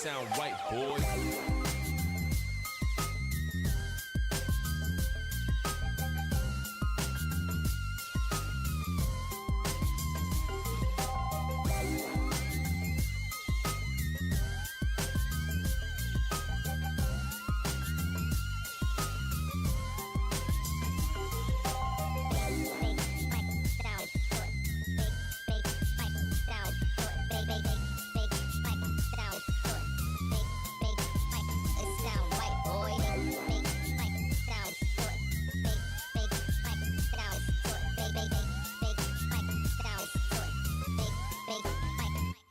Q: Sound right, boys.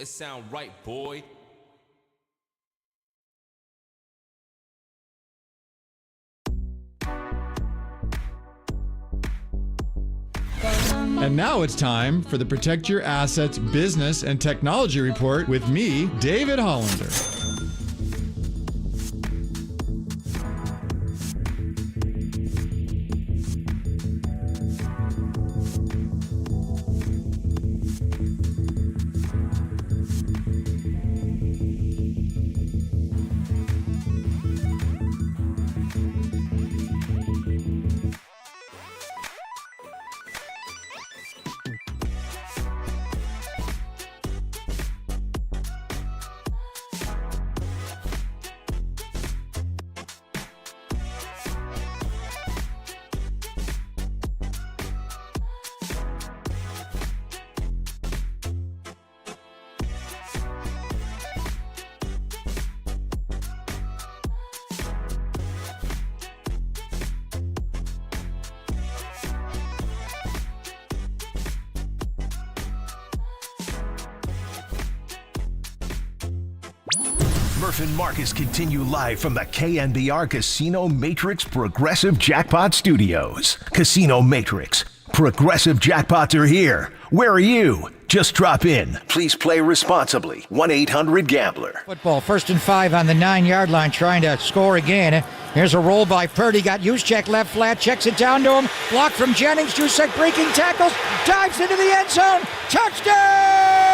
Q: it sound right, boy.
E: And now it's time for the Protect Your Assets Business and Technology Report with me, David Hollander.
A: Murph and Marcus continue live from the KNBR Casino Matrix Progressive Jackpot Studios. Casino Matrix. Progressive jackpots are here. Where are you? Just drop in. Please play responsibly. 1-800-GAMBLER.
J: Football, 1st and 5 on the 9-yard line, trying to score again. Here's a roll by Purdy. Got Juszczyk left flat, checks it down to him. Blocked from Jennings. Juszczyk breaking tackles, dives into the end zone. Touchdown!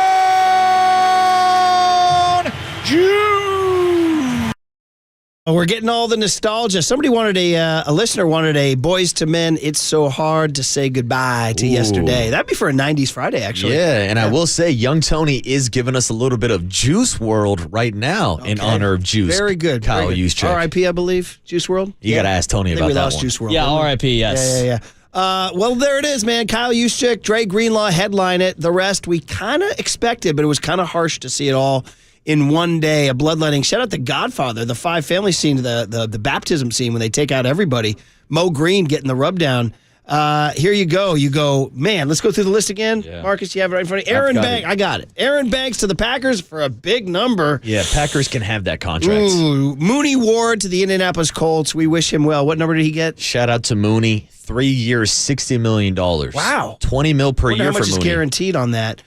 C: We're getting all the nostalgia. Somebody wanted a listener wanted a Boys to Men, It's So Hard to Say Goodbye to Yesterday. That'd be for a 90s Friday, actually.
D: Yeah, and I will say, Young Tony is giving us a little bit of Juice World right now in honor of Juice.
C: Very good.
D: Kyle Juszczyk.
C: R.I.P., I believe, Juice World.
D: You got to ask Tony about
C: we
D: that
C: lost
D: one.
C: Juice World.
B: Yeah, R.I.P., yes.
C: Yeah. Well, there it is, man. Kyle Juszczyk, Dre Greenlaw headline it. The rest we kind of expected, but it was kind of harsh to see it all in one day. A bloodletting. Shout out to Godfather, the Five Family scene, the baptism scene when they take out everybody. Mo Green getting the rub down. Here you go. You go, man, let's go through the list again. Yeah. Marcus, you have it right in front of you. Aaron Banks. I got it. Aaron Banks to the Packers for a big number.
D: Yeah, Packers can have that contract.
C: Ooh, Mooney Ward to the Indianapolis Colts. We wish him well. What number did he get?
D: Shout out to Mooney. 3 years, $60 million.
C: Wow.
D: $20 million per year for Mooney.
C: How much is guaranteed on that?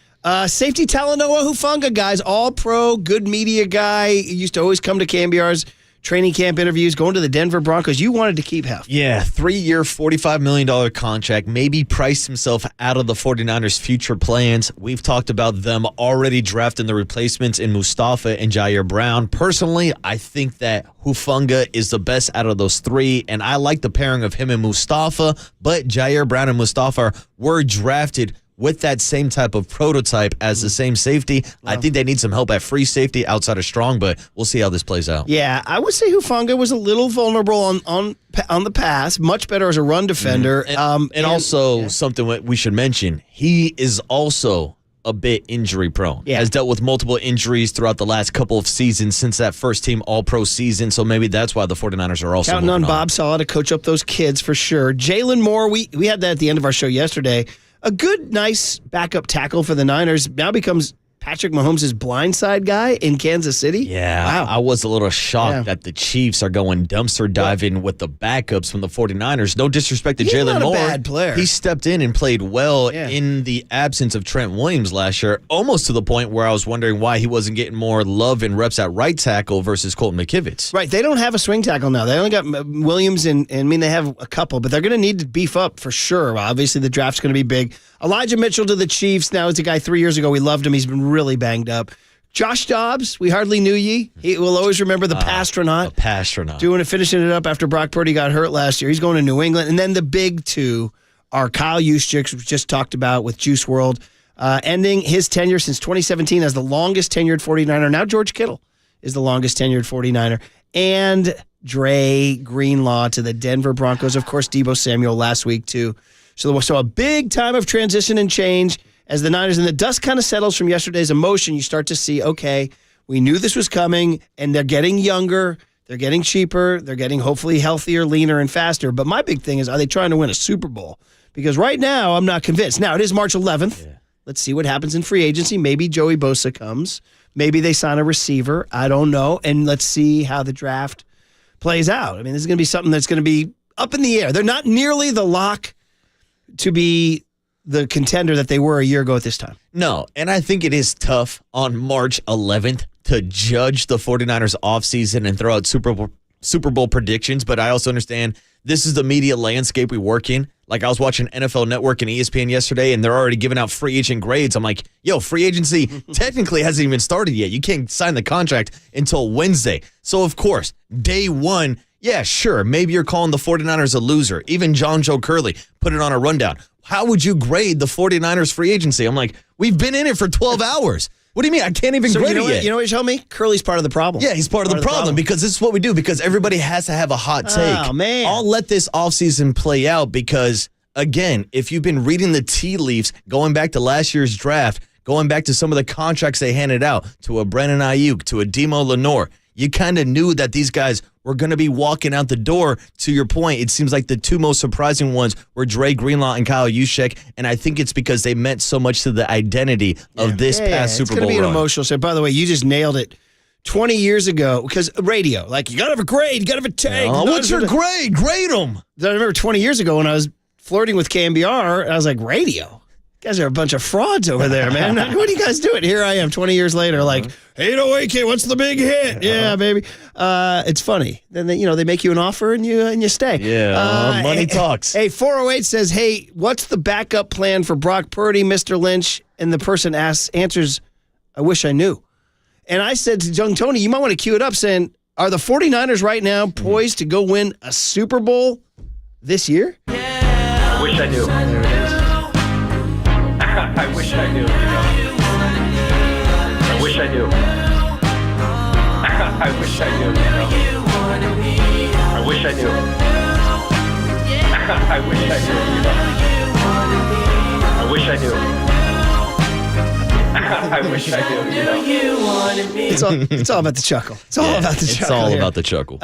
C: Safety Talanoa Hufanga, guys, all pro, good media guy. He used to always come to KNBR's training camp interviews, going to the Denver Broncos. You wanted to keep Hef.
D: Yeah, 3 year, $45 million contract. Maybe priced himself out of the 49ers' future plans. We've talked about them already drafting the replacements in Mustafa and Jair Brown. Personally, I think that Hufanga is the best out of those three, and I like the pairing of him and Mustafa, but Jair Brown and Mustafa were drafted with that same type of prototype as the same safety. I think they need some help at free safety outside of strong, but we'll see how this plays out.
C: Yeah, I would say Hufanga was a little vulnerable on the pass, much better as a run defender.
D: And also something we should mention, he is also a bit injury prone.
C: Yeah.
D: Has dealt with multiple injuries throughout the last couple of seasons since that first team All-Pro season, so maybe that's why the 49ers are also
C: counting on Bob Saleh to coach up those kids for sure. Jalen Moore, we had that at the end of our show yesterday. A good, nice backup tackle for the Niners. Now becomes Patrick Mahomes' blindside guy in Kansas City.
D: Yeah,
C: wow.
D: I was a little shocked that the Chiefs are going dumpster diving with the backups from the 49ers. No disrespect to Jalen Moore.
C: He's not a bad player.
D: He stepped in and played well in the absence of Trent Williams last year, almost to the point where I was wondering why he wasn't getting more love and reps at right tackle versus Colton McKivitz.
C: Right, they don't have a swing tackle now. They only got Williams, and I mean, they have a couple, but they're going to need to beef up for sure. Obviously, the draft's going to be big. Elijah Mitchell to the Chiefs. Now, he's a guy 3 years ago. We loved him. He's been really banged up. Josh Dobbs, we hardly knew ye. He will always remember the Pastronaut.
D: The Pastronaut.
C: Finishing it up after Brock Purdy got hurt last year. He's going to New England. And then the big two are Kyle Juszczyk, we just talked about with Juice World, ending his tenure since 2017 as the longest tenured 49er. Now George Kittle is the longest tenured 49er. And Dre Greenlaw to the Denver Broncos. Of course, Deebo Samuel last week, too. So a big time of transition and change as the Niners, and the dust kind of settles from yesterday's emotion. You start to see, okay, we knew this was coming, and they're getting younger, they're getting cheaper, they're getting hopefully healthier, leaner, and faster. But my big thing is, are they trying to win a Super Bowl? Because right now, I'm not convinced. Now, it is March 11th. Let's see what happens in free agency. Maybe Joey Bosa comes. Maybe they sign a receiver. I don't know. And let's see how the draft plays out. I mean, this is going to be something that's going to be up in the air. They're not nearly the lock to be the contender that they were a year ago at this time.
D: No, and I think it is tough on March 11th to judge the 49ers offseason and throw out Super Bowl predictions, but I also understand this is the media landscape we work in. Like I was watching NFL Network and ESPN yesterday, and they're already giving out free agent grades. I'm like, yo, free agency technically hasn't even started yet. You can't sign the contract until Wednesday. So, of course, day one, yeah, sure, maybe you're calling the 49ers a loser. Even John Joe Curley put it on a rundown. How would you grade the 49ers free agency? I'm like, we've been in it for 12 hours. What do you mean? I can't even grade it yet.
C: You know what you tell me? Curly's part of the problem.
D: Yeah, he's part of the problem because this is what we do because everybody has to have a hot take.
C: Oh, man.
D: I'll let this offseason play out because, again, if you've been reading the tea leaves, going back to last year's draft, going back to some of the contracts they handed out, to a Brandon Ayuk, to a Demo Lenore, you kind of knew that these guys were going to be walking out the door. To your point, it seems like the two most surprising ones were Dre Greenlaw and Kyle Juszczyk, and I think it's because they meant so much to the identity of this past Super Bowl
C: It's going to be an
D: run.
C: emotional set. By the way, you just nailed it. 20 years ago, because radio, like you got to have a grade, you got to have a take.
D: What's your grade? Grade them.
C: I remember 20 years ago when I was flirting with KNBR, I was like, radio? You guys are a bunch of frauds over there, man. What are you guys doing? Here I am 20 years later, like, 808K, what's the big hit? Yeah, baby. It's funny. Then they make you an offer and you stay.
D: Yeah, money talks.
C: Hey, 408 says, hey, what's the backup plan for Brock Purdy, Mr. Lynch? And the person answers, I wish I knew. And I said to young Tony, you might want to cue it up saying, are the 49ers right now poised to go win a Super Bowl this year?
I: I wish I knew.
C: There it is.
I: I wish I knew. I wish I knew. I wish I knew. I wish I knew. I wish I knew. I wish I knew. I wish I knew.
C: It's all about the chuckle. It's all about the chuckle.
D: It's all about the chuckle.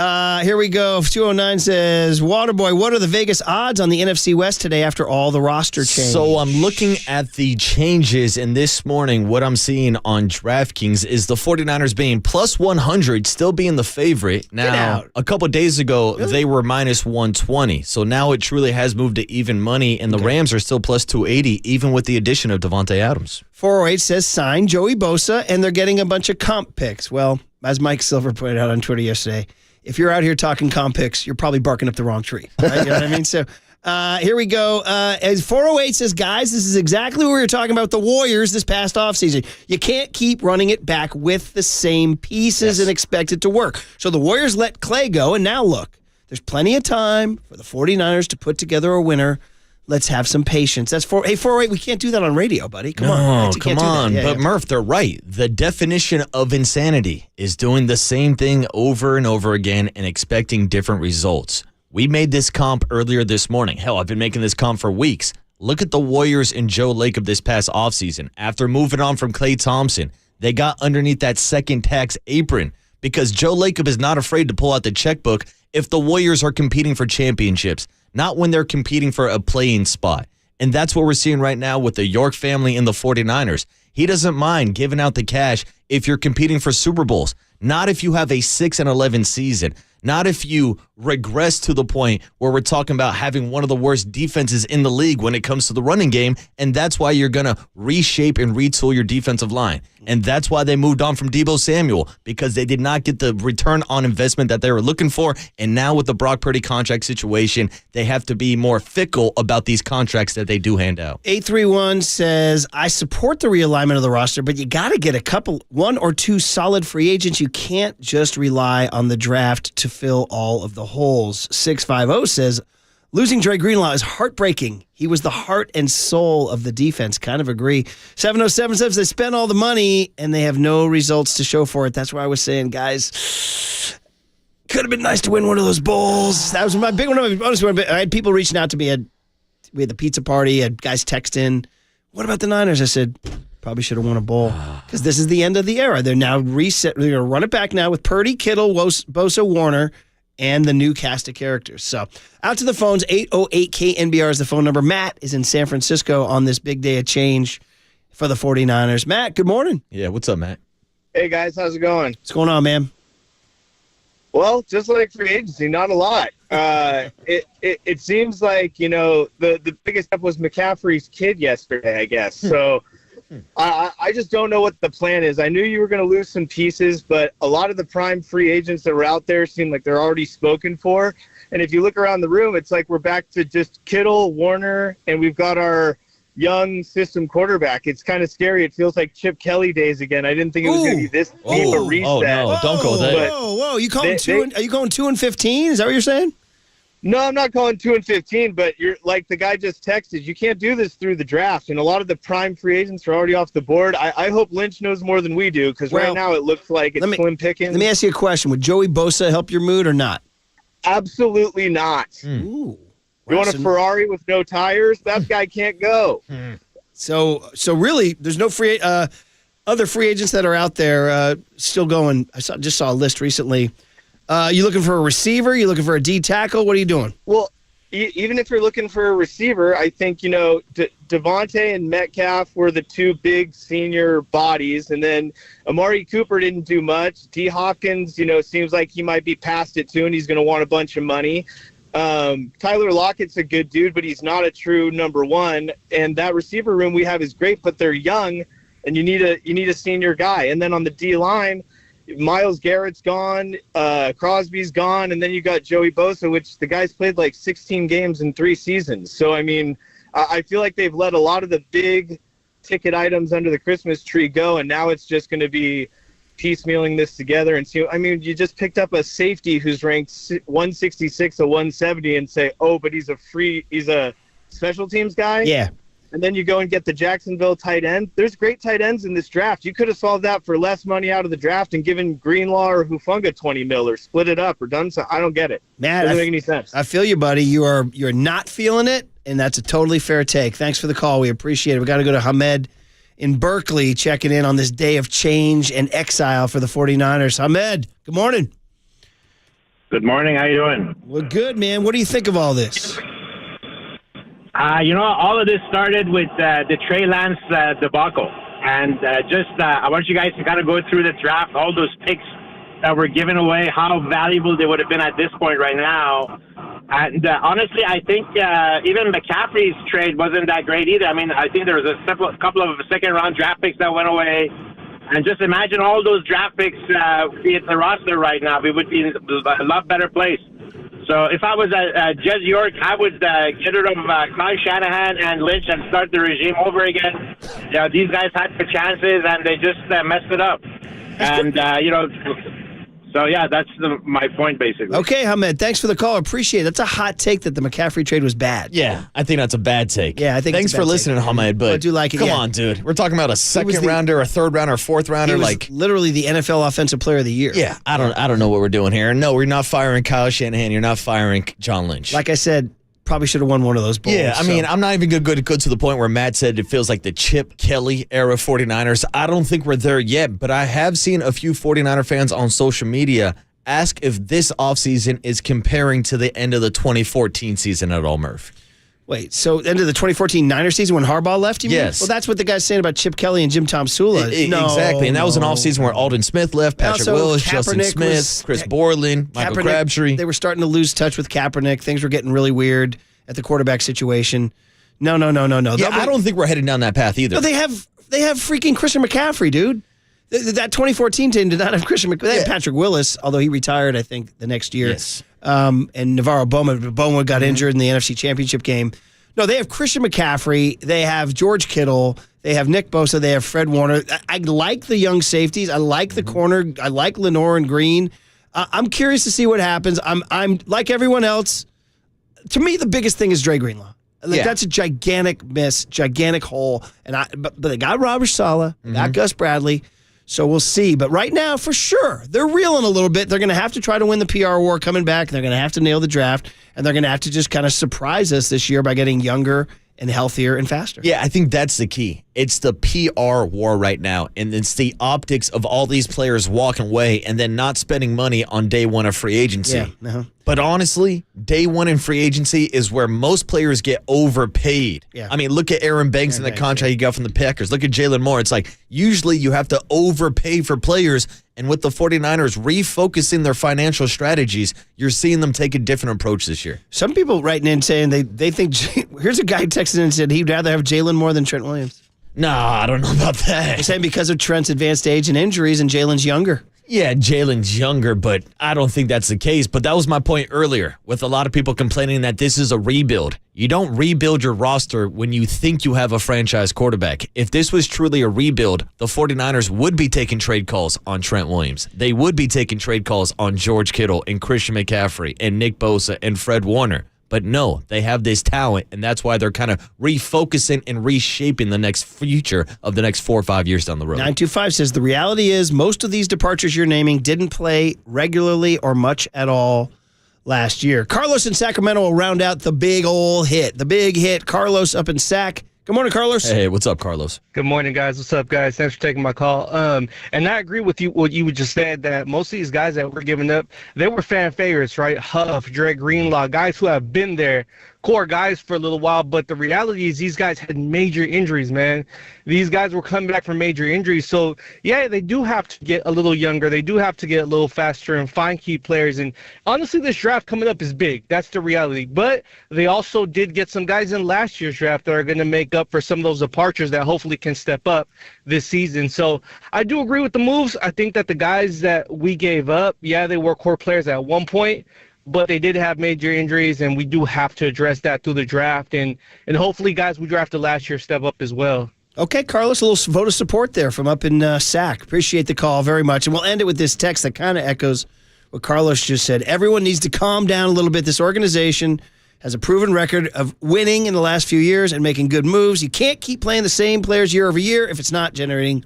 C: Here we go. 209 says, Waterboy, what are the Vegas odds on the NFC West today after all the roster change?
D: So I'm looking at the changes, and this morning, what I'm seeing on DraftKings is the 49ers being plus 100, still being the favorite. Now, a couple of days ago, they were minus 120. So now it truly has moved to even money, and the Rams are still plus 280, even with the addition of Devontae Adams.
C: 408 says sign Joey Bosa, and they're getting a bunch of comp picks. Well, as Mike Silver pointed out on Twitter yesterday, if you're out here talking comp picks, you're probably barking up the wrong tree. Right? You know what I mean? So here we go. As 408 says, guys, this is exactly what we were talking about the Warriors this past offseason. You can't keep running it back with the same pieces and expect it to work. So the Warriors let Clay go, and now look, there's plenty of time for the 49ers to put together a winner. Let's have some patience. That's 408. We can't do that on radio, buddy. Come on. You
D: Come
C: can't do that.
D: on.
C: Yeah,
D: But Murph, they're right. The definition of insanity is doing the same thing over and over again and expecting different results. We made this comp earlier this morning. Hell, I've been making this comp for weeks. Look at the Warriors and Joe Lacob this past offseason. After moving on from Klay Thompson, they got underneath that second tax apron because Joe Lacob is not afraid to pull out the checkbook if the Warriors are competing for championships, not when they're competing for a playing spot. And that's what we're seeing right now with the York family and the 49ers. He doesn't mind giving out the cash if you're competing for Super Bowls, not if you have a 6-11 season, not if you regress to the point where we're talking about having one of the worst defenses in the league when it comes to the running game, and that's why you're going to reshape and retool your defensive line. And that's why they moved on from Deebo Samuel, because they did not get the return on investment that they were looking for. And now with the Brock Purdy contract situation, they have to be more fickle about these contracts that they do hand out.
C: 831 says, I support the realignment of the roster, but you got to get one or two solid free agents. You can't just rely on the draft to fill all of the holes. 650 says, losing Dre Greenlaw is heartbreaking. He was the heart and soul of the defense. Kind of agree. 707 says they spent all the money and they have no results to show for it. That's why I was saying, guys, could have been nice to win one of those bowls. That was my big one. I had people reaching out to me. We had the pizza party. I had guys text in, what about the Niners? I said, probably should have won a bowl because this is the end of the era. They're now reset. They're going to run it back now with Purdy, Kittle, Bosa, Warner, and the new cast of characters. So out to the phones. 808 KNBR is the phone number. Matt is in San Francisco on this big day of change. for the 49ers. Matt, good morning.
D: Yeah, what's up, Matt?
R: Hey, guys. How's it going?
C: What's going on, man?
R: Well, just like free agency, not a lot. It seems like, the biggest step was McCaffrey's kid yesterday, I guess. So I just don't know what the plan is. I knew you were going to lose some pieces, but a lot of the prime free agents that were out there seem like they're already spoken for. And if you look around the room, it's like we're back to just Kittle, Warner, and we've got our young system quarterback. It's kind of scary. It feels like Chip Kelly days again. I didn't think it was going to be this deep a reset.
D: Oh, no. Don't go there.
C: Whoa. You calling are you going 2-15? Is that what you're saying?
R: No, I'm not calling 2-15, but you're like the guy just texted. You can't do this through the draft, and a lot of the prime free agents are already off the board. I hope Lynch knows more than we do, because right now it looks like it's slim pickings.
C: Let me ask you a question. Would Joey Bosa help your mood or not?
R: Absolutely not.
C: Ooh.
R: You want a Ferrari with no tires? That guy can't go.
C: So really, there's no other free agents that are out there still going. I just saw a list recently. You looking for a receiver? You looking for a D tackle? What are you doing?
R: Well, even if you're looking for a receiver, I think, Devontae and Metcalf were the two big senior bodies. And then Amari Cooper didn't do much. D. Hopkins, seems like he might be past it too, and he's going to want a bunch of money. Tyler Lockett's a good dude, but he's not a true number one. And that receiver room we have is great, but they're young, and you need a senior guy. And then on the D line, Myles Garrett's gone, Crosby's gone, and then you got Joey Bosa, which the guy's played like 16 games in 3 seasons. So, I mean, I feel like they've let a lot of the big ticket items under the Christmas tree go, and now it's just going to be piecemealing this together and see. I mean, you just picked up a safety who's ranked 166 or 170 and say, oh, but he's a special teams guy.
C: Yeah.
R: And then you go and get the Jacksonville tight end. There's great tight ends in this draft. You could have solved that for less money out of the draft and given Greenlaw or Hufanga 20 mil or split it up or done so. I don't get it.
C: Matt,
R: doesn't make any sense.
C: I feel you, buddy. You're not feeling it, and that's a totally fair take. Thanks for the call. We appreciate it. We got to go to Hamed in Berkeley checking in on this day of change and exile for the 49ers. Hamed, good morning.
S: Good morning. How you doing?
C: Well, good, man. What do you think of all this?
S: All of this started with the Trey Lance debacle. And I want you guys to kind of go through the draft, all those picks that were given away, how valuable they would have been at this point right now. And honestly, I think even McCaffrey's trade wasn't that great either. I mean, I think there was a couple of second-round draft picks that went away. And just imagine all those draft picks be at the roster right now. We would be in a lot better place. So if I was Jez York, I would get rid of Kyle Shanahan and Lynch and start the regime over again. These guys had their chances, and they just messed it up. And, so, yeah, that's my point, basically.
C: Okay, Hamed, thanks for the call. Appreciate it. That's a hot take that the McCaffrey trade was bad.
D: Yeah, I think that's a bad take.
C: Yeah, I think
D: Thanks for listening, Hamed, but
C: I do like it.
D: Come on, dude. We're talking about a second rounder, a third rounder, a fourth rounder.
C: He was literally the NFL Offensive Player of the Year.
D: Yeah, I don't know what we're doing here. No, we're not firing Kyle Shanahan. You're not firing John Lynch.
C: Like I said, probably should have won one of those bowls.
D: Yeah, I mean, I'm not even good to the point where Matt said it feels like the Chip Kelly era 49ers. I don't think we're there yet, but I have seen a few 49er fans on social media ask if this offseason is comparing to the end of the 2014 season at all, Murph.
C: Wait, so end of the 2014 Niners season when Harbaugh left, you mean?
D: Yes.
C: Well, that's what the guy's saying about Chip Kelly and Jim Tomsula.
D: Exactly, and that was an offseason where Alden Smith left, Patrick Willis, Justin Smith, Chris Borland, Michael Crabtree.
C: They were starting to lose touch with Kaepernick. Things were getting really weird at the quarterback situation. No.
D: Yeah, I don't think we're heading down that path either.
C: No, they have freaking Christian McCaffrey, dude. That 2014 team did not have Christian McCaffrey. They had Patrick Willis, although he retired, I think, the next year.
D: Yes.
C: And Navarro Bowman got injured in the NFC Championship game. No, they have Christian McCaffrey. They have George Kittle. They have Nick Bosa. They have Fred Warner. I like the young safeties. I like the corner. I like Lenore and Green. I'm curious to see what happens. I'm like everyone else. To me, the biggest thing is Dre Greenlaw. That's a gigantic miss, gigantic hole. But they got Robert Saleh, they got Gus Bradley. So we'll see. But right now, for sure, they're reeling a little bit. They're going to have to try to win the PR war coming back. They're going to have to nail the draft. And they're going to have to just kind of surprise us this year by getting younger and healthier and faster.
D: Yeah, I think that's the key. It's the PR war right now, and it's the optics of all these players walking away and then not spending money on day one of free agency.
C: Yeah.
D: But honestly, day one in free agency is where most players get overpaid.
C: Yeah.
D: I mean, look at Aaron Banks and the contract he got from the Packers. Look at Jalen Moore. It's like usually you have to overpay for players, and with the 49ers refocusing their financial strategies, you're seeing them take a different approach this year.
C: Some people writing in saying they think here's a guy texted in and said he'd rather have Jalen more than Trent Williams.
D: Nah, I don't know about that.
C: They're saying because of Trent's advanced age and injuries, and Jalen's younger.
D: Yeah, Jalen's younger, but I don't think that's the case. But that was my point earlier with a lot of people complaining that this is a rebuild. You don't rebuild your roster when you think you have a franchise quarterback. If this was truly a rebuild, the 49ers would be taking trade calls on Trent Williams. They would be taking trade calls on George Kittle and Christian McCaffrey and Nick Bosa and Fred Warner. But no, they have this talent, and that's why they're kind of refocusing and reshaping the next future of the next 4 or 5 years down the road.
C: 925 says the reality is most of these departures you're naming didn't play regularly or much at all last year. Carlos in Sacramento will round out the big old hit. The big hit. Carlos up in Sac. Good morning, Carlos.
D: Hey, what's up, Carlos?
R: Good morning, guys. What's up, guys? Thanks for taking my call. And I agree with you, what you just said, that most of these guys that we're giving up, they were fan favorites, right? Huff, Dre Greenlaw, guys who have been there, core guys for a little while. But the reality is these guys had major injuries, man. These guys were coming back from major injuries. So, yeah, they do have to get a little younger. They do have to get a little faster and find key players. And honestly, this draft coming up is big. That's the reality. But they also did get some guys in last year's draft that are going to make up for some of those departures that hopefully can step up this season. So I do agree with the moves. I think that the guys that we gave up, yeah, they were core players at one point, but they did have major injuries, and we do have to address that through the draft. And hopefully guys we drafted last year step up as well.
C: Okay, Carlos, a little vote of support there from up in Sac. Appreciate the call very much. And we'll end it with this text that kind of echoes what Carlos just said. Everyone needs to calm down a little bit. This organization has a proven record of winning in the last few years and making good moves. You can't keep playing the same players year over year if it's not generating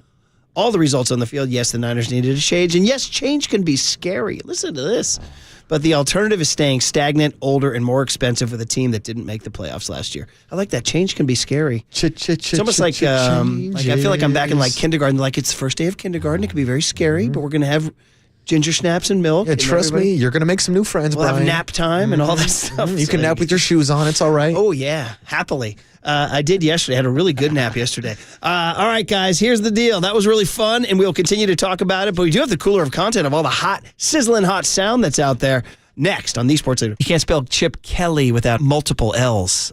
C: all the results on the field. Yes, the Niners needed a change. And yes, change can be scary. Listen to this. But the alternative is staying stagnant, older, and more expensive with a team that didn't make the playoffs last year. I like that. Change can be scary.
D: It's
C: almost like I feel like I'm back in like kindergarten. Like it's the first day of kindergarten. It can be very scary, but we're going to have ginger snaps and milk.
D: Yeah, trust me, you're going to make some new friends,
C: We'll
D: Brian.
C: have nap time and all that stuff.
D: You can nap with your shoes on. It's all right.
C: Oh, yeah. Happily. I did yesterday. I had a really good nap yesterday. All right, guys, here's the deal. That was really fun, and we'll continue to talk about it, but we do have the cooler of content of all the hot, sizzling hot sound that's out there. Next on the Sports Leader. You can't spell Chip Kelly without multiple L's.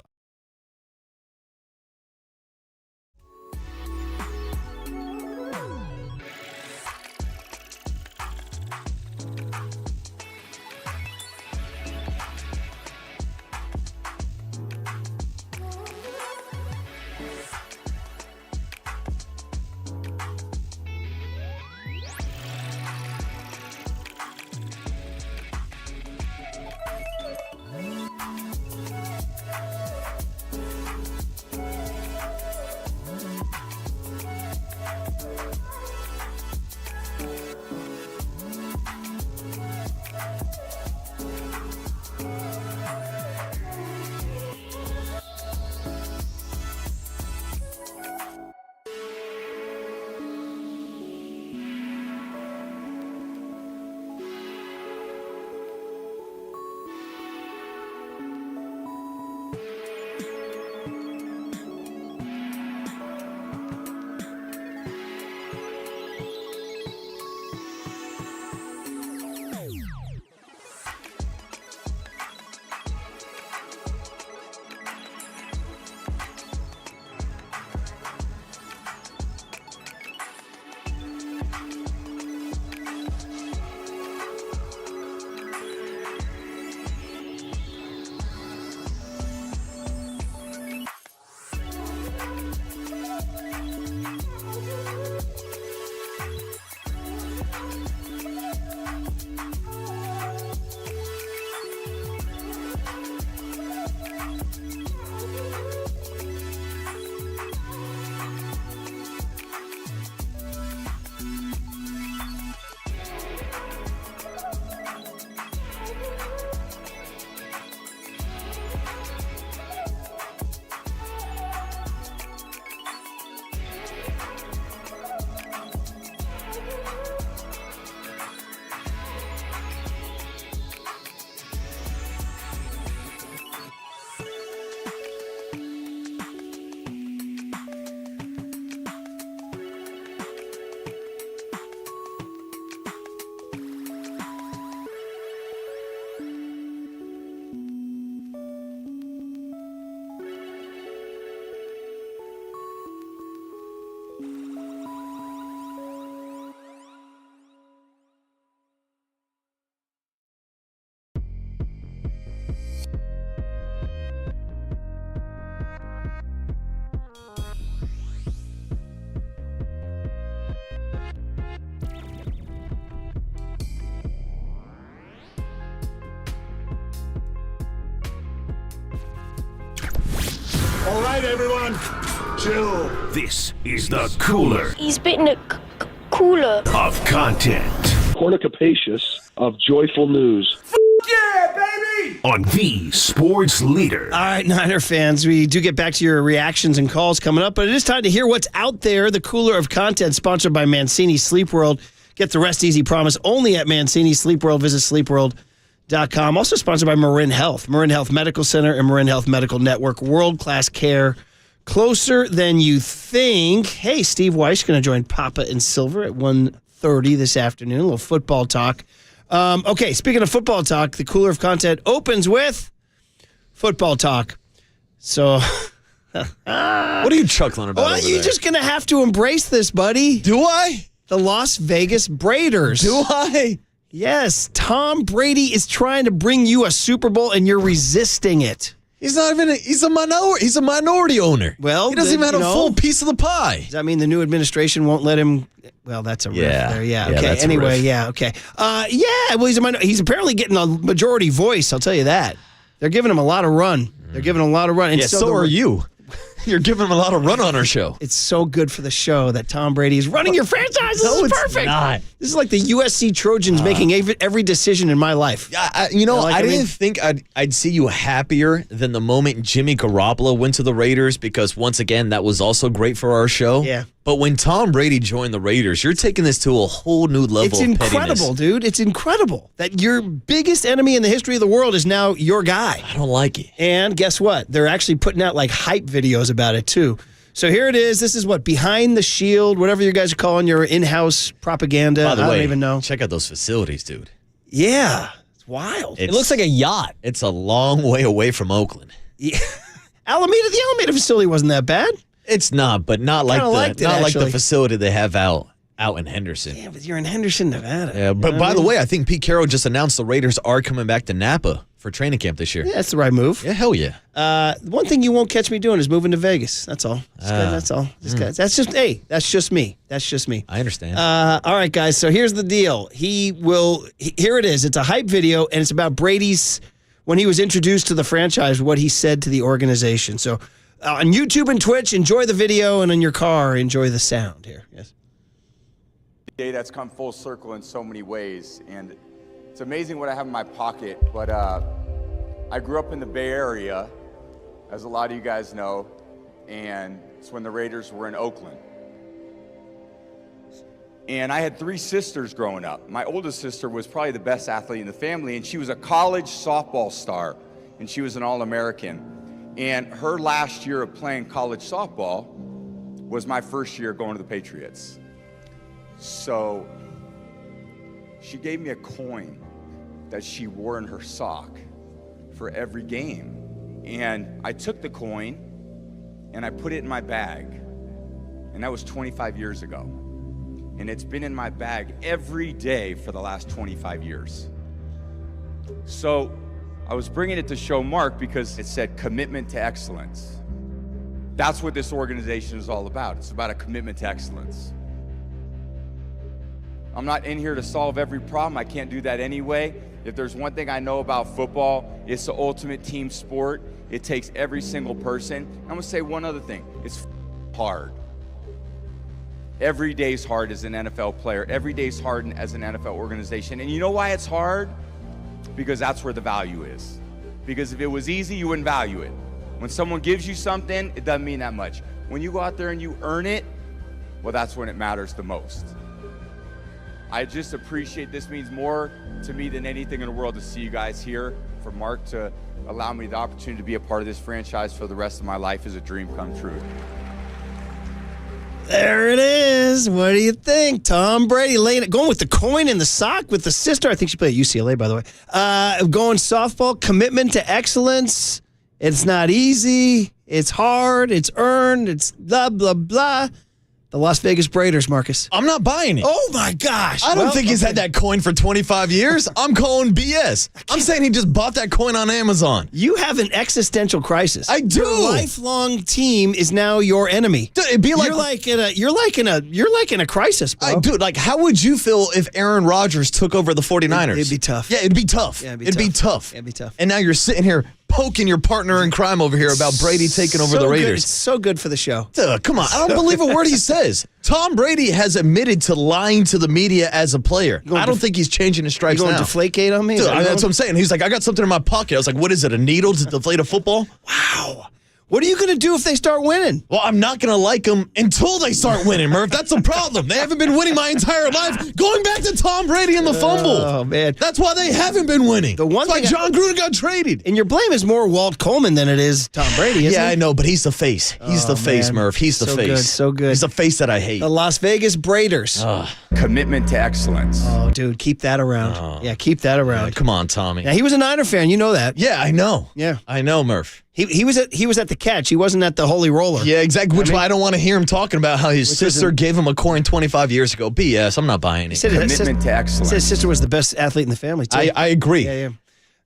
A: All right, everyone. Chill. This is the cooler.
K: He's bitten a cooler
A: Of content.
T: Cornucapacious of joyful news.
A: Yeah, baby! On the sports leader.
C: All right, Niner fans, we do get back to your reactions and calls coming up, but it is time to hear what's out there. The cooler of content, sponsored by Mancini Sleep World. Get the rest easy promise only at Mancini Sleep World. Visit sleepworld.com. Also sponsored by Marin Health. Marin Health Medical Center and Marin Health Medical Network. World-class care. Closer than you think. Hey, Steve Weiss going to join Papa and Silver at 1:30 this afternoon. A little football talk. Okay, speaking of football talk, the cooler of content opens with football talk. So,
D: what are you chuckling about?
C: Well, you're just going to have to embrace this, buddy.
D: Do I?
C: The Las Vegas Braiders.
D: Do I?
C: Yes, Tom Brady is trying to bring you a Super Bowl, and you're resisting it.
D: He's not even. He's a minority. He's a minority owner.
C: Well,
D: he doesn't even have a full piece of the pie.
C: Does that mean the new administration won't let him? Well, that's a riff there. Yeah. Okay.
D: That's
C: anyway, yeah. Okay. Well, he's apparently getting a majority voice. I'll tell you that. They're giving him a lot of run. They're giving him a lot of run. And
D: so are you. You're giving him a lot of run on our show.
C: It's so good for the show that Tom Brady is running your franchise. This is perfect.
D: Not.
C: This is like the USC Trojans making every decision in my life.
D: I didn't think I'd see you happier than the moment Jimmy Garoppolo went to the Raiders, because once again, that was also great for our show.
C: Yeah.
D: But when Tom Brady joined the Raiders, you're taking this to a whole new level of pettiness.
C: It's incredible, dude. It's incredible that your biggest enemy in the history of the world is now your guy.
D: I don't like it.
C: And guess what? They're actually putting out like hype videos about it too. So here it is. This is what, behind the shield, whatever you guys are calling your in-house propaganda.
D: By the way,
C: I don't even know.
D: Check out those facilities, dude.
C: Yeah. It's wild.
B: It looks like a yacht.
D: It's a long way away from Oakland.
C: Yeah. The Alameda facility wasn't that bad.
D: It's not, but not like the facility they have out in Henderson.
C: Yeah, but you're in Henderson, Nevada.
D: Yeah, but by the way, I think Pete Carroll just announced the Raiders are coming back to Napa for training camp this year.
C: Yeah, that's the right move.
D: Yeah, hell yeah.
C: One thing you won't catch me doing is moving to Vegas. That's all. That's all. That's just me. That's just me.
D: I understand.
C: All right, guys. So here's the deal. Here it is. It's a hype video, and it's about Brady's, when he was introduced to the franchise, what he said to the organization. So on YouTube and Twitch, enjoy the video, and in your car, enjoy the sound here. Yes.
U: Day that's come full circle in so many ways, and it's amazing what I have in my pocket. But I grew up in the Bay Area, as a lot of you guys know, and it's when the Raiders were in Oakland. And I had 3 sisters growing up. My oldest sister was probably the best athlete in the family, and she was a college softball star, and she was an All-American. And her last year of playing college softball was my first year going to the Patriots. So she gave me a coin that she wore in her sock for every game. And I took the coin and I put it in my bag. And that was 25 years ago. And it's been in my bag every day for the last 25 years. So I was bringing it to show Mark because it said commitment to excellence. That's what this organization is all about. It's about a commitment to excellence. I'm not in here to solve every problem. I can't do that anyway. If there's one thing I know about football, it's the ultimate team sport. It takes every single person. I'm gonna say one other thing. It's hard. Every day's hard as an NFL player. Every day's hard as an NFL organization. And you know why it's hard? Because that's where the value is. Because if it was easy, you wouldn't value it. When someone gives you something, it doesn't mean that much. When you go out there and you earn it, well, that's when it matters the most. I just appreciate, this means more to me than anything in the world to see you guys here. For Mark to allow me the opportunity to be a part of this franchise for the rest of my life is a dream come true.
C: There it is. What do you think? Tom Brady going with the coin in the sock with the sister. I think she played at UCLA, by the way. Going softball, commitment to excellence. It's not easy. It's hard. It's earned. It's blah, blah, blah. The Las Vegas Braiders, Marcus.
D: I'm not buying it.
C: Oh, my gosh.
D: I don't think he's had that coin for 25 years. I'm calling BS. I'm saying he just bought that coin on Amazon.
C: You have an existential crisis.
D: I do.
C: Your lifelong team is now your enemy.
D: Dude, it'd be like
C: you're like in a crisis, bro.
D: Dude, like, how would you feel if Aaron Rodgers took over the 49ers?
C: It'd be tough.
D: Yeah, it'd be tough.
C: Yeah,
D: it'd be tough.
C: It'd be tough.
D: And now you're sitting here poking your partner in crime over here about Brady taking over the
C: Good.
D: Raiders.
C: It's so good for the show.
D: Come on. I don't believe a word he says. Tom Brady has admitted to lying to the media as a player. I don't think he's changing his stripes
C: You going
D: now.
C: to Deflategate on me?
D: Dude, that's what I'm saying. He's like, I got something in my pocket. I was like, what is it, a needle to deflate a football?
C: Wow. What are you going to do if they start winning?
D: Well, I'm not going to like them until they start winning, Murph. That's the problem. They haven't been winning my entire life. Going back to Tom Brady and the fumble.
C: Oh, man.
D: That's why they haven't been winning.
C: The one
D: That's why John Gruden got traded.
C: And your blame is more Walt Coleman than it is Tom Brady, isn't it?
D: Yeah, I know, but he's the face. He's the face,
C: man.
D: Murph. He's the
C: So
D: face.
C: good, so good.
D: He's the face that I hate.
C: The Las Vegas Braiders.
U: Commitment to excellence.
C: Oh, dude, keep that around. Yeah, keep that around.
D: Come on, Tommy.
C: Now, he was a Niner fan. You know that.
D: Yeah, I know.
C: Yeah.
D: I know, Murph.
C: He was at the catch. He wasn't at the Holy Roller.
D: Yeah, exactly. Which why I don't want to hear him talking about how his sister gave him a coin 25 years ago. BS. I'm not buying it.
U: Commitment to excellence.
C: He said his sister was the best athlete in the family, too.
D: I agree.
C: Yeah.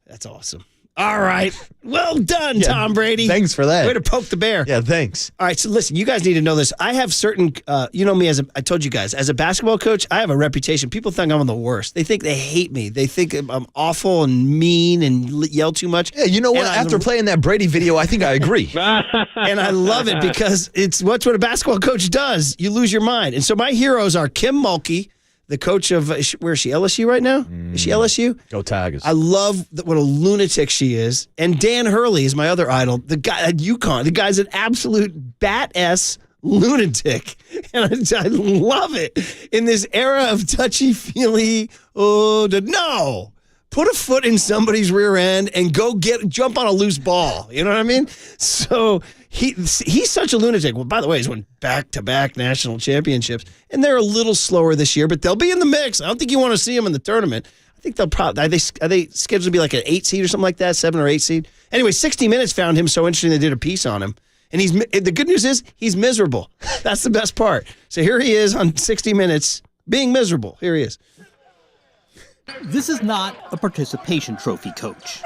C: That's awesome. All right. Well done, Tom Brady.
D: Thanks for that.
C: Way to poke the bear.
D: Yeah, thanks.
C: All right, so listen, you guys need to know this. I have certain, you know me, I told you guys, as a basketball coach, I have a reputation. People think I'm the worst. They think they hate me. They think I'm awful and mean and yell too much.
D: Yeah, you know what? After playing that Brady video, I think I agree.
C: And I love it because what's what a basketball coach does. You lose your mind. And so my heroes are Kim Mulkey, the coach of, where is she, LSU right now? Is she LSU?
D: Go Tigers.
C: I love what a lunatic she is. And Dan Hurley is my other idol, the guy at UConn. The guy's an absolute bat-ass lunatic. And I love it. In this era of touchy-feely, no. Put a foot in somebody's rear end and go jump on a loose ball. You know what I mean? So he's such a lunatic. Well, by the way, he's won back-to-back national championships, and they're a little slower this year, but they'll be in the mix. I don't think you want to see them in the tournament. I think they'll probably are they scheduled to be like an 8 seed or something like that, 7 or 8 seed. Anyway, 60 Minutes found him so interesting they did a piece on him, and the good news is he's miserable. That's the best part. So here he is on 60 Minutes being miserable. Here he is.
G: This is not a participation trophy, Coach.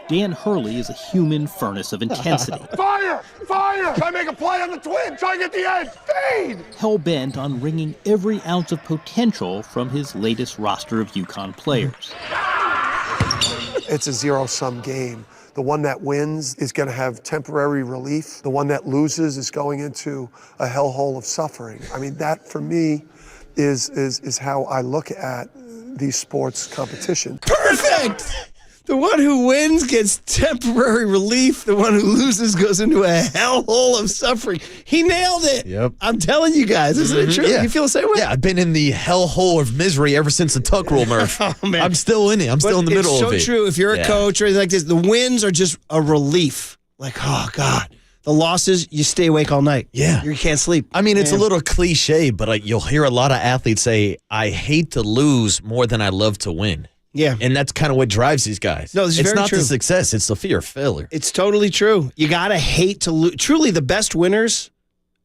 G: Dan Hurley is a human furnace of intensity.
I: Fire! Fire! Try to make a play on the twin. Try to get the edge. Fade!
G: Hell-bent on wringing every ounce of potential from his latest roster of UConn players.
V: It's a zero-sum game. The one that wins is going to have temporary relief. The one that loses is going into a hellhole of suffering. I mean, that for me is how I look at these sports competition.
C: Perfect! The one who wins gets temporary relief. The one who loses goes into a hellhole of suffering. He nailed it.
D: Yep.
C: I'm telling you guys. Isn't it true?
D: Yeah.
C: You feel the same way?
D: Yeah, I've been in the hellhole of misery ever since the tuck rule, Murph.
C: Oh, man.
D: I'm still in it. I'm still in the middle of it.
C: It's so true. If you're a coach or anything like this, the wins are just a relief. Like, oh, God. The losses, you stay awake all night.
D: Yeah.
C: You can't sleep.
D: I mean, it's a little cliche, but you'll hear a lot of athletes say, I hate to lose more than I love to win.
C: Yeah.
D: And that's kind of what drives these guys.
C: No, this is
D: it's
C: very
D: not
C: true.
D: the success, it's the fear of failure.
C: It's totally true. You got to hate to lose. Truly, the best winners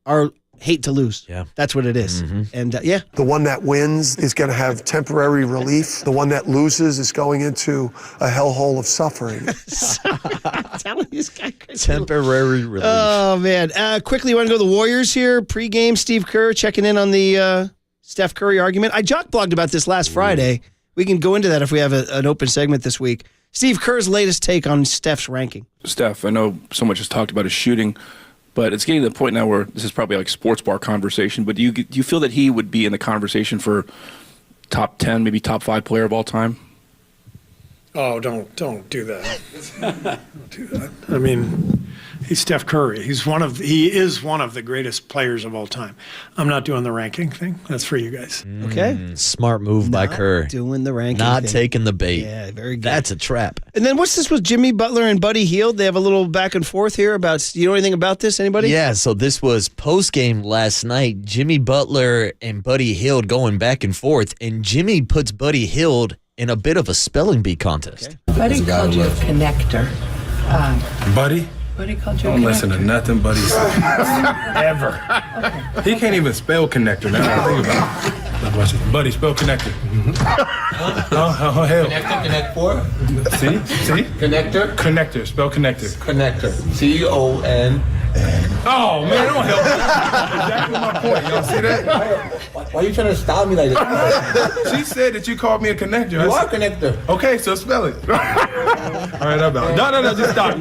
C: are hate to lose.
D: Yeah.
C: That's what it is. And yeah.
V: The one that wins is going to have temporary relief. The one that loses is going into a hellhole of suffering.
C: I'm telling you, this guy crazy.
D: Temporary relief.
C: Oh, man. Quickly, you want to go to the Warriors here? Pre-game, Steve Kerr checking in on the Steph Curry argument. I jock-blogged about this last Friday. We can go into that if we have an open segment this week. Steve Kerr's latest take on Steph's ranking.
W: Steph, I know so much is talked about his shooting, but it's getting to the point now where this is probably like sports bar conversation, but do you feel that he would be in the conversation for top 10, maybe top 5 player of all time?
X: Oh, don't do that. Don't do that. I mean, he's Steph Curry. He is one of the greatest players of all time. I'm not doing the ranking thing. That's for you guys.
C: Okay.
D: Smart move by Kerr.
C: Doing the ranking
D: Not
C: thing.
D: taking the bait.
C: Yeah, very good.
D: That's a trap.
C: And then what's this with Jimmy Butler and Buddy Hield? They have a little back and forth here about, do you know anything about this? Anybody?
D: Yeah, so this was post-game last night. Jimmy Butler and Buddy Hield going back and forth, and Jimmy puts Buddy Hield in a bit of a spelling bee contest.
Y: Buddy called you a connector.
X: Buddy?
Y: Buddy called you a
X: Don't
Y: connector.
X: listen to nothing Buddy says. Ever. He can't even spell connector now. I think about it. Watch it. Buddy, spell connector. Oh, hell.
Y: Connector, connect for?
X: See?
Y: Connector?
X: Connector, spell connector.
Y: Connector. C-O-N.
P: Oh, man, don't help me. That's exactly my point. Y'all see that?
I: Why are you trying to stop me like that?
P: She said that you called me a connector.
I: You are a connector.
P: Okay, so spell it. All right, I'm out. No, just stop.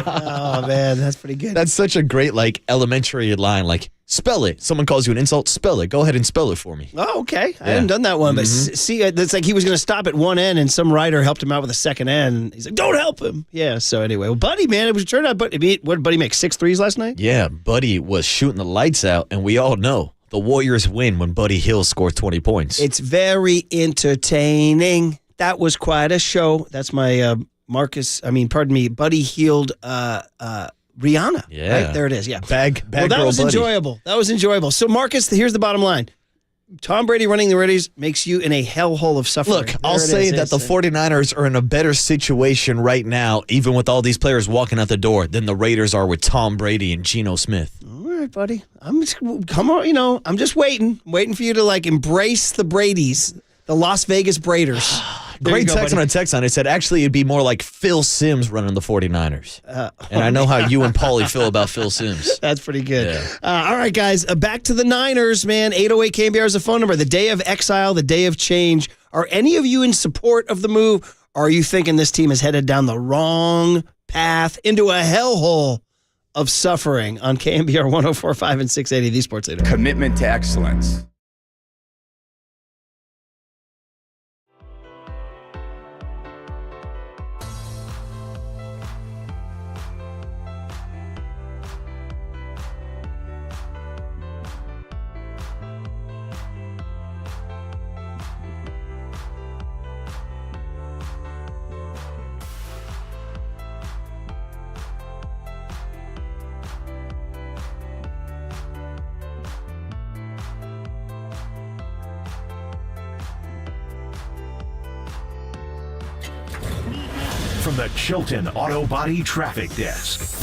C: Oh, man, that's pretty good.
D: That's such a great, elementary line. Spell it. Someone calls you an insult, spell it. Go ahead and spell it for me.
C: Oh, okay. I haven't done that one, but see, it's like he was going to stop at one end, and some writer helped him out with a second end. He's like, don't help him. Yeah, so anyway. Well, Buddy, man, it was turned out, what did Buddy make, 6 threes last night?
D: Yeah, Buddy was shooting the lights out, and we all know the Warriors win when Buddy Hield scores 20 points.
C: It's very entertaining. That was quite a show. That's my Buddy Hield Rihanna.
D: Yeah.
C: Right? There it is. Yeah.
D: Bag
C: well, that
D: girl
C: was
D: Buddy.
C: enjoyable. That was enjoyable. So, Marcus, here's the bottom line. Tom Brady running the Raiders makes you in a hellhole of suffering.
D: Look, I'll say that the 49ers are in a better situation right now, even with all these players walking out the door, than the Raiders are with Tom Brady and Geno Smith.
C: All right, buddy. I'm just waiting for you to embrace the Bradys, the Las Vegas Braiders.
D: Great text on a text line. It said, actually, it'd be more like Phil Simms running the 49ers. And I know how you and Paulie feel about Phil Simms.
C: That's pretty good.
D: Yeah.
C: All right, guys, back to the Niners, man. 808 KNBR is the phone number. The day of exile, the day of change. Are any of you in support of the move? Or are you thinking this team is headed down the wrong path into a hellhole of suffering? On KNBR 104.5 and 680, the Sports Leader.
U: Commitment to excellence.
A: From the Chilton Auto Body Traffic Desk.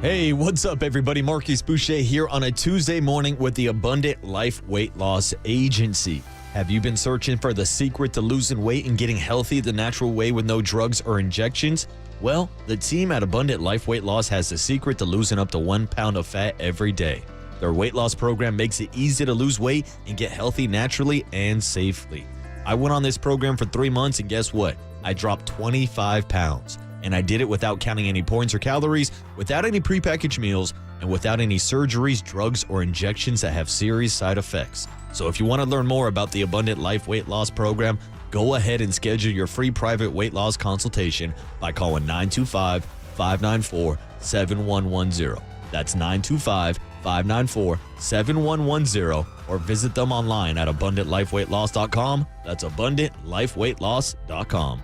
D: Hey, what's up, everybody? Marquise Boucher here on a Tuesday morning with the Abundant Life Weight Loss Agency. Have you been searching for the secret to losing weight and getting healthy the natural way with no drugs or injections? Well, the team at Abundant Life Weight Loss has the secret to losing up to 1 pound of fat every day. Their weight loss program makes it easy to lose weight and get healthy naturally and safely. I went on this program for 3 months, and guess what? I dropped 25 pounds. And I did it without counting any points or calories, without any prepackaged meals, and without any surgeries, drugs, or injections that have serious side effects. So if you want to learn more about the Abundant Life Weight Loss Program, Go ahead and schedule your free private weight loss consultation by calling 925-594-7110. That's 925-594-7110, or visit them online at abundantlifeweightloss.com. That's abundantlifeweightloss.com.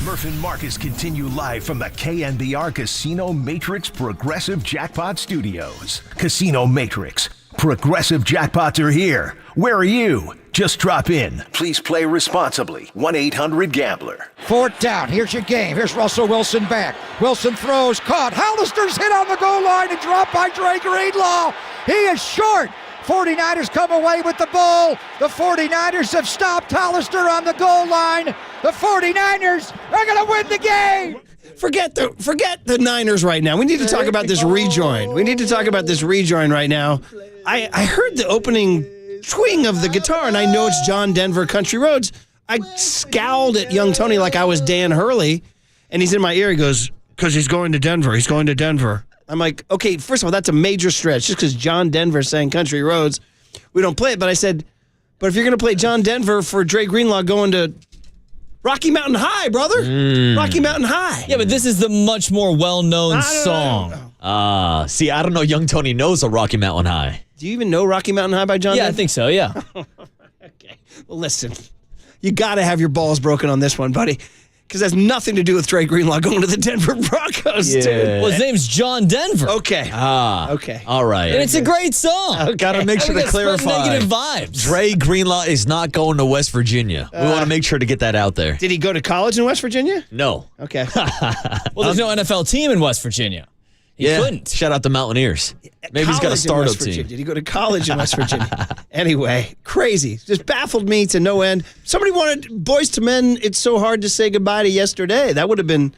A: Murph and Marcus continue live from the KNBR Casino Matrix Progressive Jackpot Studios. Casino Matrix. Progressive jackpots are here. Where are you? Just drop in. Please play responsibly. 1-800-GAMBLER.
J: Fourth down. Here's your game. Here's Russell Wilson back. Wilson throws. Caught. Hollister's hit on the goal line and dropped by Dre Greenlaw. He is short. 49ers come away with the ball. The 49ers have stopped Hollister on the goal line. The 49ers are going to win the game.
C: Forget the Niners right now. We need to talk about this rejoin. We need to talk about this rejoin right now. I heard the opening twing of the guitar, and I know it's John Denver Country Roads. I scowled at young Tony like I was Dan Hurley, and he's in my ear. He goes, because he's going to Denver. He's going to Denver. I'm like, okay, first of all, that's a major stretch. Just because John Denver sang Country Roads, we don't play it. But I said, but if you're going to play John Denver for Dre Greenlaw going to Rocky Mountain High, brother. Rocky Mountain High.
B: Yeah, but this is the much more well-known song.
D: See, I don't know. Young Tony knows a Rocky Mountain High.
C: Do you even know Rocky Mountain High by John Denver?
B: I think so, yeah.
C: Okay. Well, listen, you got to have your balls broken on this one, buddy. Because that's nothing to do with Dre Greenlaw going to the Denver Broncos, dude.
B: Well, his name's John Denver.
C: Okay. Okay.
D: All right.
B: And it's a great song.
C: Okay.
D: Got to make sure to clarify.
B: Negative vibes.
D: Dre Greenlaw is not going to West Virginia. We want to make sure to get that out there.
C: Did he go to college in West Virginia?
D: No.
C: Okay.
B: Well, there's no NFL team in West Virginia. He couldn't.
D: Shout out the Mountaineers. Maybe he's got a startup team.
C: Did he go to college in West Virginia? Anyway, crazy. Just baffled me to no end. Somebody wanted Boys to Men, It's So Hard to Say Goodbye to Yesterday. That would have been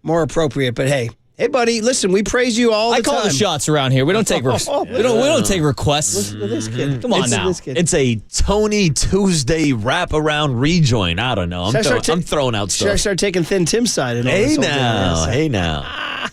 C: more appropriate. But hey, buddy, listen, we praise you all the time.
B: I call the shots around here. We don't take we don't take requests.
C: Listen to this kid.
B: Come on now.
D: It's a Tony Tuesday wraparound rejoin. I don't know. I'm throwing out stuff.
C: Should I start taking Thin Tim's side? And all
D: Hey
C: this
D: now. Hey now.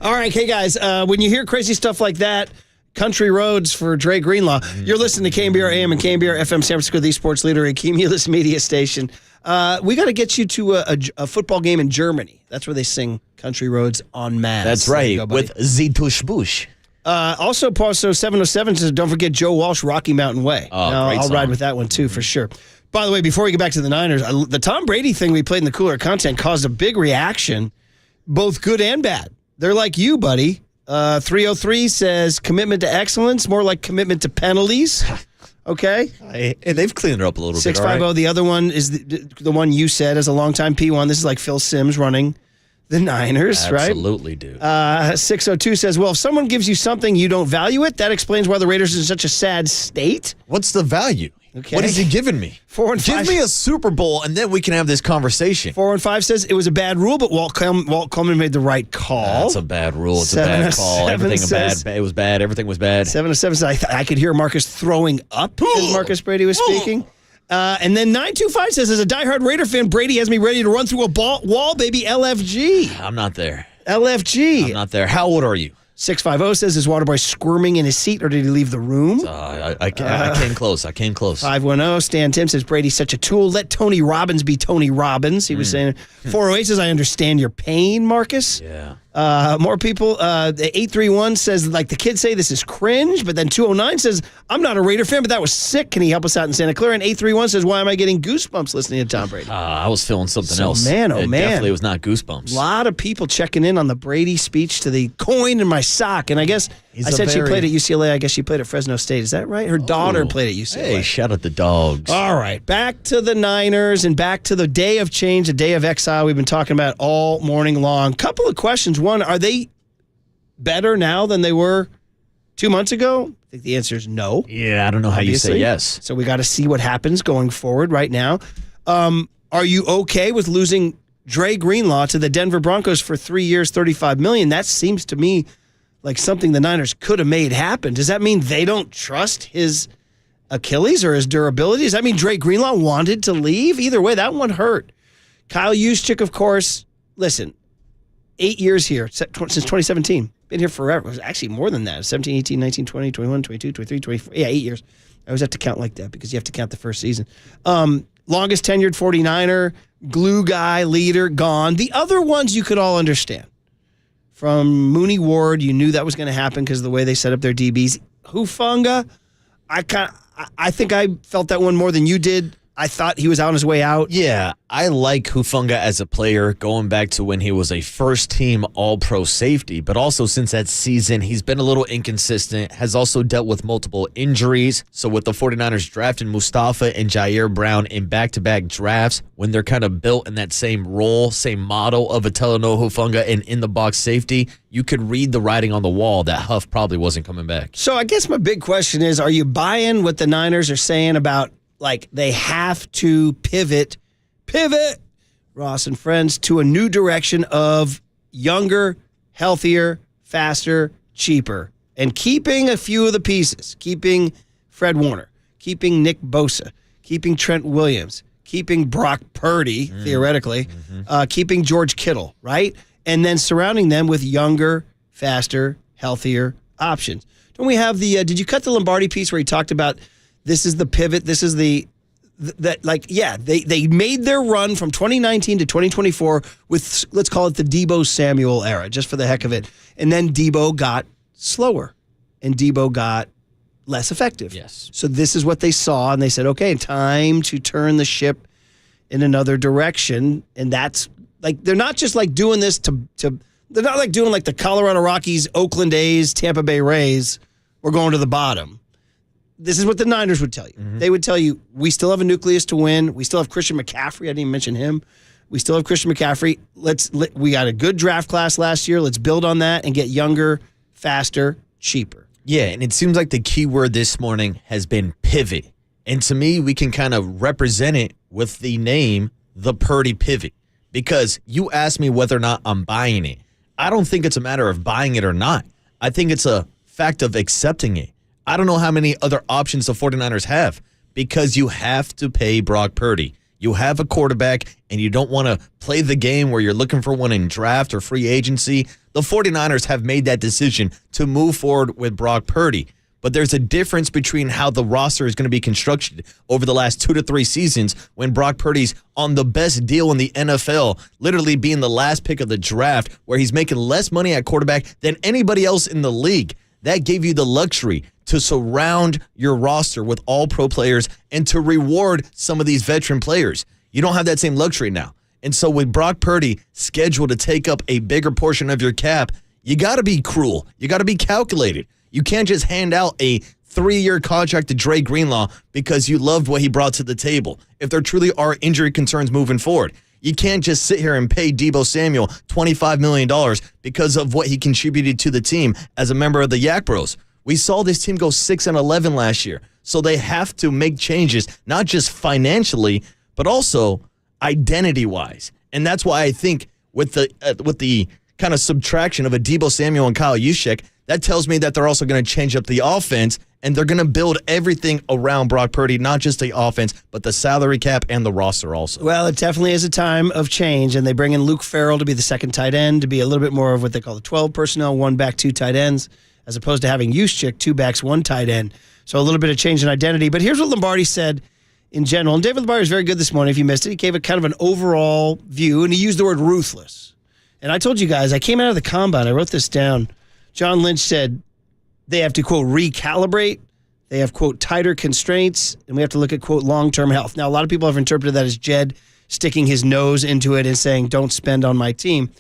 C: All right, hey guys, when you hear crazy stuff like that, Country Roads for Dre Greenlaw, you're listening to KNBR AM and KNBR FM San Francisco, the sports leader, a Cumulus media station. We got to get you to a football game in Germany. That's where they sing Country Roads en masse.
D: That's right, with Zitush Bush.
C: Also, Pauso 707 says, don't forget Joe Walsh, Rocky Mountain Way.
D: Oh, great
C: I'll
D: song.
C: ride with that one too, for sure. By the way, before we get back to the Niners, the Tom Brady thing we played in the cooler content caused a big reaction, both good and bad. They're like you, buddy. 303 says commitment to excellence, more like commitment to penalties. Okay.
D: And they've cleaned it up a little bit.
C: 650,
D: right?
C: the other one is the one you said as a longtime P1. This is like Phil Simms running the Niners, right?
D: Absolutely, dude.
C: 602 says, well, if someone gives you something you don't value it, that explains why the Raiders are in such a sad state.
D: What's the value?
C: Okay.
D: What has he given me?
C: 415.
D: Give me a Super Bowl, and then we can have this conversation.
C: 415 says it was a bad rule, but Walt Coleman made the right call.
D: That's a bad rule. It's a bad call. Everything bad. It was bad. Everything was bad.
C: 707 says I could hear Marcus throwing up as Marcus Brady was speaking. And then 925 says, as a diehard Raider fan, Brady has me ready to run through a wall, baby. LFG.
D: I'm not there.
C: LFG.
D: I'm not there. How old are you?
C: 650 says, is Waterboy squirming in his seat, or did he leave the room?
D: I came close.
C: 510, Stan Tim says, Brady's such a tool. Let Tony Robbins be Tony Robbins. He was saying. 408 says, I understand your pain, Marcus.
D: Yeah.
C: More people. 831 says, like the kids say, this is cringe. But then 209 says, I'm not a Raider fan, but that was sick. Can he help us out in Santa Clara? And 831 says, why am I getting goosebumps listening to Tom Brady?
D: I was feeling something else.
C: Man,
D: It
C: man.
D: definitely was not goosebumps.
C: A lot of people checking in on the Brady speech to the coin in my sock. And I guess I said she played at UCLA. I guess she played at Fresno State. Is that right? Her daughter played at UCLA.
D: Hey, shout out the dogs.
C: All right. Back to the Niners and back to the day of change, the day of exile we've been talking about all morning long. Couple of questions. One, are they better now than they were 2 months ago? I think the answer is no.
D: Yeah, I don't know how you say yes.
C: So we got to see what happens going forward right now. Are you okay with losing Dre Greenlaw to the Denver Broncos for 3 years, $35 million? That seems to me like something the Niners could have made happen. Does that mean they don't trust his Achilles or his durability? Does that mean Dre Greenlaw wanted to leave? Either way, that one hurt. Kyle Juszczyk, of course, listen, 8 years here since 2017. Been here forever. It was actually more than that. 17, 18, 19, 20, 21, 22, 23, 24. Yeah, 8 years. I always have to count like that because you have to count the first season. Longest tenured 49er, glue guy, leader, gone. The other ones you could all understand. From Mooney Ward, you knew that was going to happen because of the way they set up their DBs. Hufanga, I think I felt that one more than you did. I thought he was on his way out.
D: Yeah, I like Hufanga as a player going back to when he was a first-team All-Pro safety, but also since that season, he's been a little inconsistent, has also dealt with multiple injuries. So with the 49ers drafting Mustafa and Jair Brown in back-to-back drafts, when they're kind of built in that same role, same model of a Talanoa Hufanga and in-the-box safety, you could read the writing on the wall that Huff probably wasn't coming back.
C: So I guess my big question is, are you buying what the Niners are saying about like they have to pivot, Ross and friends, to a new direction of younger, healthier, faster, cheaper, and keeping a few of the pieces, keeping Fred Warner, keeping Nick Bosa, keeping Trent Williams, keeping Brock Purdy, theoretically, keeping George Kittle, right? And then surrounding them with younger, faster, healthier options. Don't we have the, did you cut the Lombardi piece where he talked about this is the pivot, this is they made their run from 2019 to 2024 with, let's call it the Deebo Samuel era, just for the heck of it. And then Deebo got slower and Deebo got less effective.
D: Yes.
C: So this is what they saw, and they said, okay, time to turn the ship in another direction. And that's like, they're not just like doing this to they're not like doing like the Colorado Rockies, Oakland A's, Tampa Bay Rays, we're going to the bottom. This is what the Niners would tell you. They would tell you, we still have a nucleus to win. We still have Christian McCaffrey. I didn't even mention him. We still have Christian McCaffrey. We got a good draft class last year. Let's build on that and get younger, faster, cheaper.
D: Yeah, and it seems like the key word this morning has been pivot. And to me, we can kind of represent it with the name, the Purdy Pivot. Because you asked me whether or not I'm buying it. I don't think it's a matter of buying it or not. I think it's a fact of accepting it. I don't know how many other options the 49ers have because you have to pay Brock Purdy. You have a quarterback, and you don't want to play the game where you're looking for one in draft or free agency. The 49ers have made that decision to move forward with Brock Purdy. But there's a difference between how the roster is going to be constructed over the last 2 to 3 seasons when Brock Purdy's on the best deal in the NFL, literally being the last pick of the draft, where he's making less money at quarterback than anybody else in the league. That gave you the luxury to surround your roster with all pro players and to reward some of these veteran players. You don't have that same luxury now. And so with Brock Purdy scheduled to take up a bigger portion of your cap, you got to be cruel. You got to be calculated. You can't just hand out a 3-year contract to Dre Greenlaw because you loved what he brought to the table. If there truly are injury concerns moving forward, you can't just sit here and pay Deebo Samuel $25 million because of what he contributed to the team as a member of the Yak Bros. We saw this team go 6-11 last year. So they have to make changes, not just financially, but also identity-wise. And that's why I think with the kind of subtraction of a Deebo Samuel and Kyle Juszczyk, that tells me that they're also going to change up the offense, and they're going to build everything around Brock Purdy, not just the offense, but the salary cap and the roster also.
C: Well, it definitely is a time of change, and they bring in Luke Farrell to be the second tight end, to be a little bit more of what they call the 12 personnel, 1 back, 2 tight ends, as opposed to having Juszczyk, 2 backs, 1 tight end. So a little bit of change in identity. But here's what Lombardi said in general, and David Lombardi was very good this morning. If you missed it, he gave a kind of an overall view, and he used the word ruthless. And I told you guys, I came out of the combine, I wrote this down. John Lynch said they have to, quote, recalibrate. They have, quote, tighter constraints, and we have to look at, quote, long-term health. Now, a lot of people have interpreted that as Jed sticking his nose into it and saying, don't spend on my team.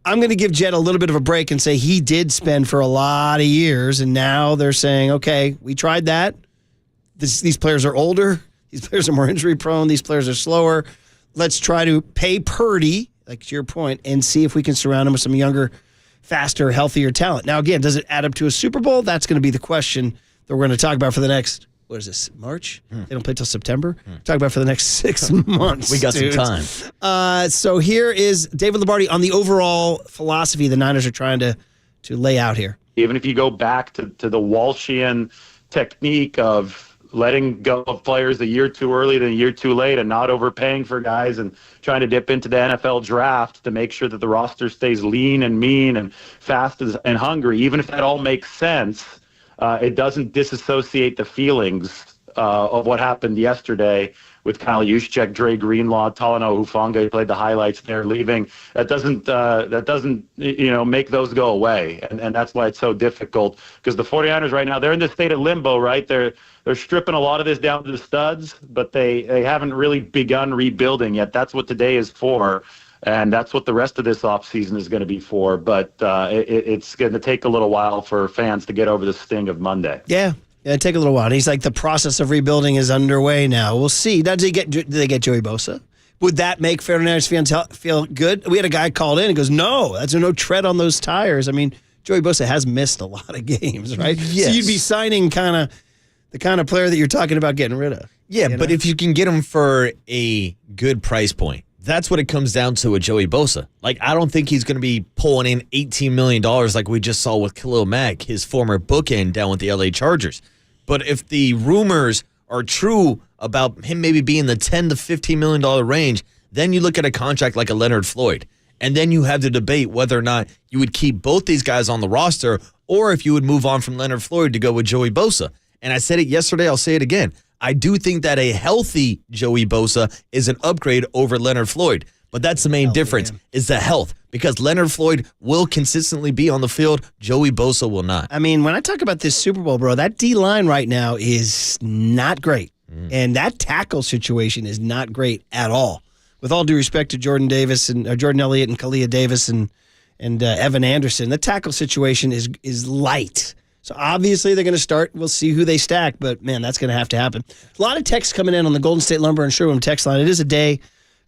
C: I'm going to give Jed a little bit of a break and say he did spend for a lot of years, and now they're saying, okay, we tried that. These players are older. These players are more injury-prone. These players are slower. Let's try to pay Purdy, like to your point, and see if we can surround him with some younger, faster, healthier talent. Now, again, does it add up to a Super Bowl? That's going to be the question that we're going to talk about for the next, what is this, March? They don't play till September? Talk about for the next 6 months.
D: We got some time.
C: So here is David Lombardi on the overall philosophy the Niners are trying to lay out here.
L: Even if you go back to the Walshian technique of letting go of players a year too early than a year too late and not overpaying for guys and trying to dip into the NFL draft to make sure that the roster stays lean and mean and fast and hungry, even if that all makes sense, it doesn't disassociate the feelings of what happened yesterday with Kyle Juszczyk, Dre Greenlaw, Talanoa Hufanga played the highlights there leaving. That doesn't make those go away, and that's why it's so difficult, because the 49ers right now, they're in this state of limbo, right? They're stripping a lot of this down to the studs, but they haven't really begun rebuilding yet. That's what today is for, and that's what the rest of this offseason is going to be for. But it's going to take a little while for fans to get over the sting of Monday.
C: Yeah, it'll take a little while. And he's like, the process of rebuilding is underway now. We'll see. Now, do they get Joey Bosa? Would that make 49ers fans feel good? We had a guy called in and goes, no, that's no tread on those tires. I mean, Joey Bosa has missed a lot of games, right?
D: Yes.
C: So you'd be signing the kind of player that you're talking about getting rid of.
D: Yeah, but if you can get him for a good price point, that's what it comes down to with Joey Bosa. Like, I don't think he's going to be pulling in $18 million like we just saw with Khalil Mack, his former bookend down with the LA Chargers. But if the rumors are true about him maybe being the $10 to $15 million range, then you look at a contract like a Leonard Floyd. And then you have the debate whether or not you would keep both these guys on the roster or if you would move on from Leonard Floyd to go with Joey Bosa. And I said it yesterday, I'll say it again. I do think that a healthy Joey Bosa is an upgrade over Leonard Floyd. But that's the main difference, is the health. Because Leonard Floyd will consistently be on the field. Joey Bosa will not.
C: I mean, when I talk about this Super Bowl, bro, that D-line right now is not great. And that tackle situation is not great at all. With all due respect to Jordan Elliott and Kalia Davis and Evan Anderson, the tackle situation is light. So obviously they're going to start. We'll see who they stack, but man, that's going to have to happen. A lot of texts coming in on the Golden State Lumber and Sherwin text line. It is a day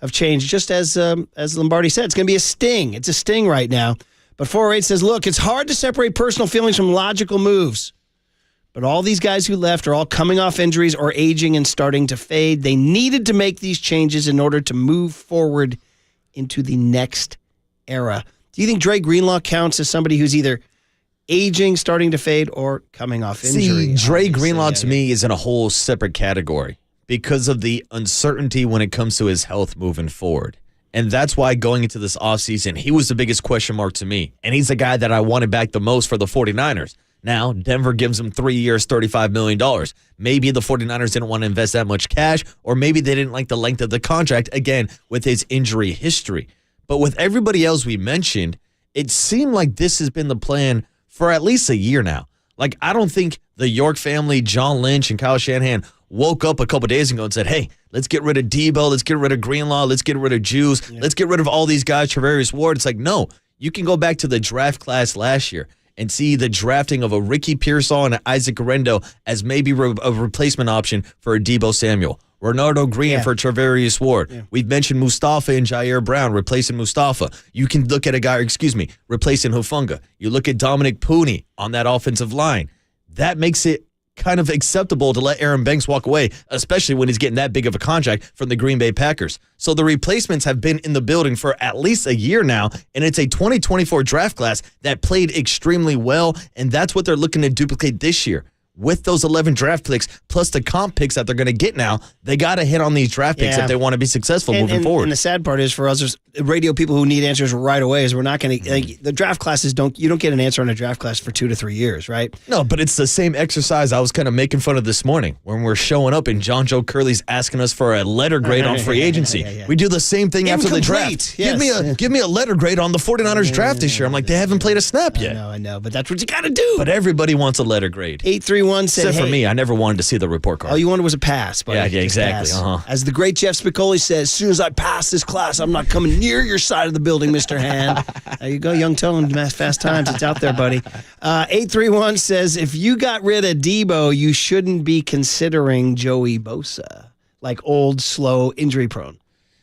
C: of change, just as Lombardi said. It's going to be a sting. It's a sting right now. But 408 says, look, it's hard to separate personal feelings from logical moves. But all these guys who left are all coming off injuries or aging and starting to fade. They needed to make these changes in order to move forward into the next era. Do you think Dre Greenlaw counts as somebody who's either aging, starting to fade, or coming off injury?
D: See, Dre Greenlaw to me is in a whole separate category because of the uncertainty when it comes to his health moving forward. And that's why going into this offseason, he was the biggest question mark to me. And he's the guy that I wanted back the most for the 49ers. Now, Denver gives him 3 years, $35 million. Maybe the 49ers didn't want to invest that much cash, or maybe they didn't like the length of the contract, again, with his injury history. But with everybody else we mentioned, it seemed like this has been the plan for at least a year now. Like, I don't think the York family, John Lynch and Kyle Shanahan, woke up a couple days ago and said, hey, let's get rid of Debo, let's get rid of Greenlaw, let's get rid of Juice, let's get rid of all these guys, Travarius Ward. It's like, no, you can go back to the draft class last year and see the drafting of a Ricky Pearsall and an Isaac Garendo as maybe a replacement option for a Debo Samuel. Ronaldo Green for Travarius Ward. Yeah. We've mentioned Mustafa and Jair Brown replacing Mustafa. You can look at a guy, replacing Hufanga. You look at Dominic Pooney on that offensive line. That makes it kind of acceptable to let Aaron Banks walk away, especially when he's getting that big of a contract from the Green Bay Packers. So the replacements have been in the building for at least a year now, and it's a 2024 draft class that played extremely well, and that's what they're looking to duplicate this year. With those 11 draft picks, plus the comp picks that they're going to get now, they got to hit on these draft picks if they want to be successful moving forward.
C: And the sad part is for us, there's radio people who need answers right away is we're not going to, like, the draft classes you don't get an answer on a draft class for 2 to 3 years, right?
D: No, but it's the same exercise I was kind of making fun of this morning when we're showing up and John Joe Curley's asking us for a letter grade on free agency. We do the same thing after the draft.
C: Yes.
D: Give me a letter grade on the 49ers draft this year. I'm like, they haven't played a snap yet.
C: I know, but that's what you got to do.
D: But everybody wants a letter grade.
C: 831 said,
D: except for me, I never wanted to see the report card.
C: All you wanted was a pass.
D: Yeah, exactly.
C: As the great Jeff Spicoli says, as soon as I pass this class, I'm not coming near your side of the building, Mr. Hand. There you go, Young Tone, Fast Times. It's out there, buddy. 831 says, if you got rid of Debo, you shouldn't be considering Joey Bosa. Like old, slow, injury-prone.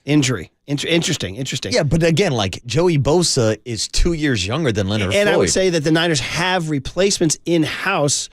C: Interesting.
D: Yeah, but again, like Joey Bosa is 2 years younger than Leonard Floyd.
C: And I would say that the Niners have replacements in-house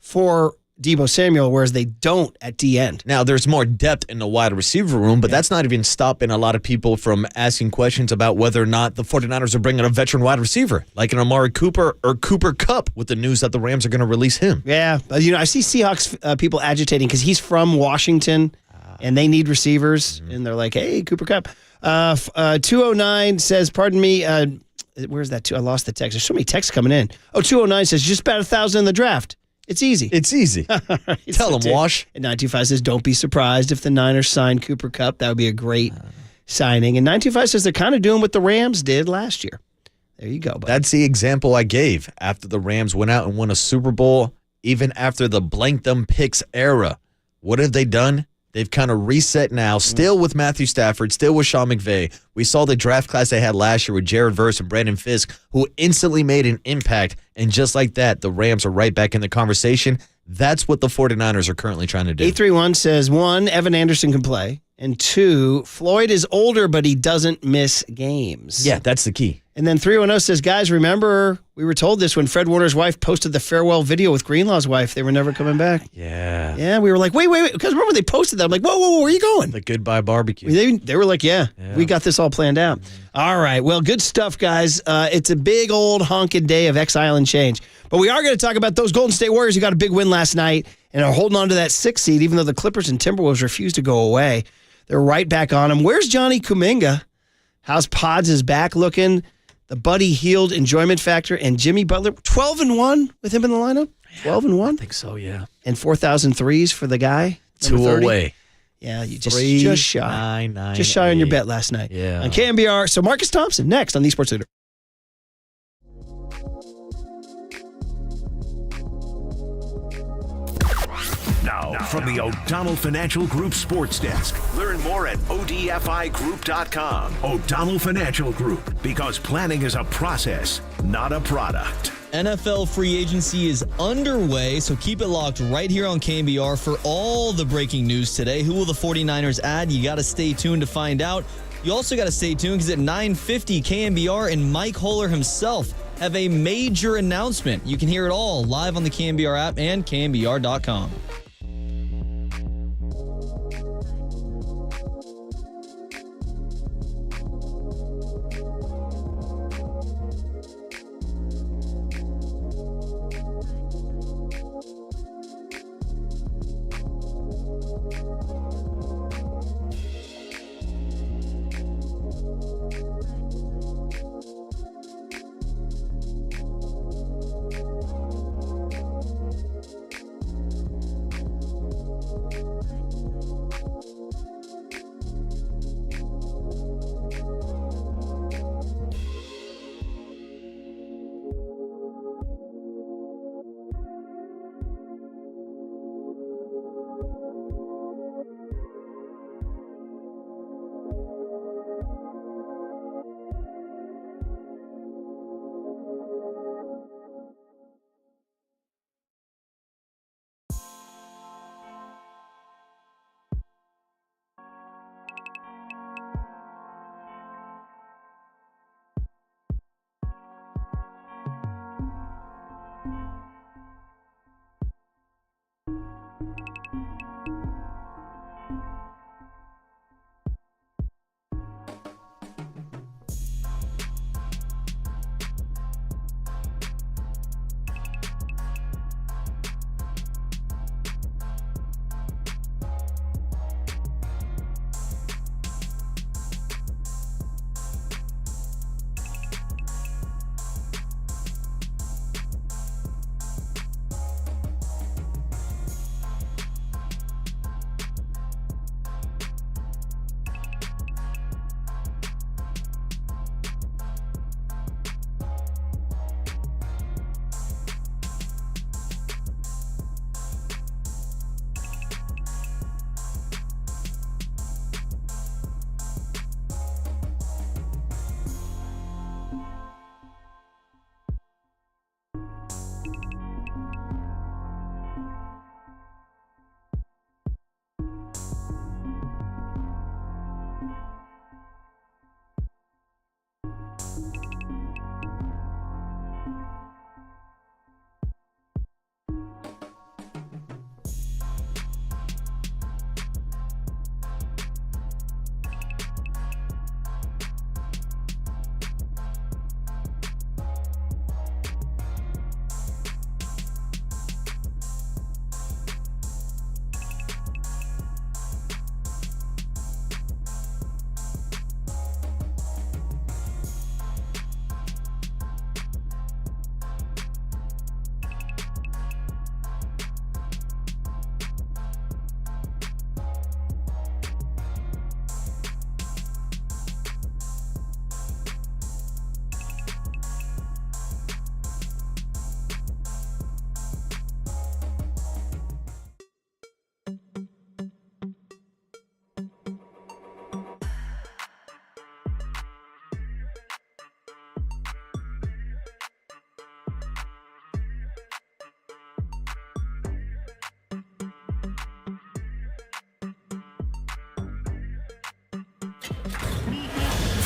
C: for Debo Samuel, whereas they don't at the end.
D: Now, there's more depth in the wide receiver room, but that's not even stopping a lot of people from asking questions about whether or not the 49ers are bringing a veteran wide receiver, like an Amari Cooper or Cooper Kupp, with the news that the Rams are going to release him.
C: Yeah, I see Seahawks people agitating because he's from Washington, and they need receivers, and they're like, hey, Cooper Kupp. 209 says, pardon me, where's that? I lost the text. There's so many texts coming in. 209 says, just about 1,000 in the draft. It's easy.
D: Tell them, Wash.
C: And 925 says, don't be surprised if the Niners sign Cooper Kupp. That would be a great signing. And 925 says they're kind of doing what the Rams did last year. There you go, buddy.
D: That's the example I gave after the Rams went out and won a Super Bowl, even after the blank them picks era. What have they done? They've kind of reset now, still with Matthew Stafford, still with Sean McVay. We saw the draft class they had last year with Jared Verse and Brandon Fisk, who instantly made an impact. And just like that, the Rams are right back in the conversation. That's what the 49ers are currently trying to do.
C: 831 says, 1, Evan Anderson can play. And 2, Floyd is older, but he doesn't miss games.
D: Yeah, that's the key.
C: And then 310 says, guys, remember, we were told this when Fred Warner's wife posted the farewell video with Greenlaw's wife. They were never coming back.
D: Yeah.
C: Yeah, we were like, wait. Because remember, they posted that. I'm like, whoa, where are you going?
D: The goodbye barbecue.
C: They were like, yeah, we got this all planned out. All right, well, good stuff, guys. It's a big old honking day of exile and change. But we are going to talk about those Golden State Warriors who got a big win last night and are holding on to that 6th seed, even though the Clippers and Timberwolves refuse to go away. They're right back on them. Where's Johnny Kuminga? How's Pods' back looking? The Buddy Hield enjoyment factor, and Jimmy Butler, 12-1 with him in the lineup? 12-1?
D: I think so, yeah.
C: And 4,000 threes for the guy?
D: 2 away.
C: Yeah, you just shy. Just shy on your bet last night.
D: Yeah.
C: On KNBR. So Marcus Thompson next on the Sports Leader.
A: Now, from the O'Donnell Financial Group Sports Desk. Learn more at odfigroup.com. O'Donnell Financial Group, because planning is a process, not a product.
B: NFL free agency is underway, so keep it locked right here on KNBR for all the breaking news today. Who will the 49ers add? You got to stay tuned to find out. You also got to stay tuned because at 9:50, KNBR and Mike Holler himself have a major announcement. You can hear it all live on the KNBR app and KNBR.com.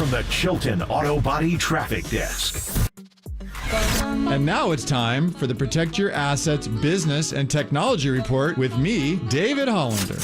A: from the Chilton Auto Body Traffic Desk.
E: And now it's time for the Protect Your Assets Business and Technology Report with me, David Hollander.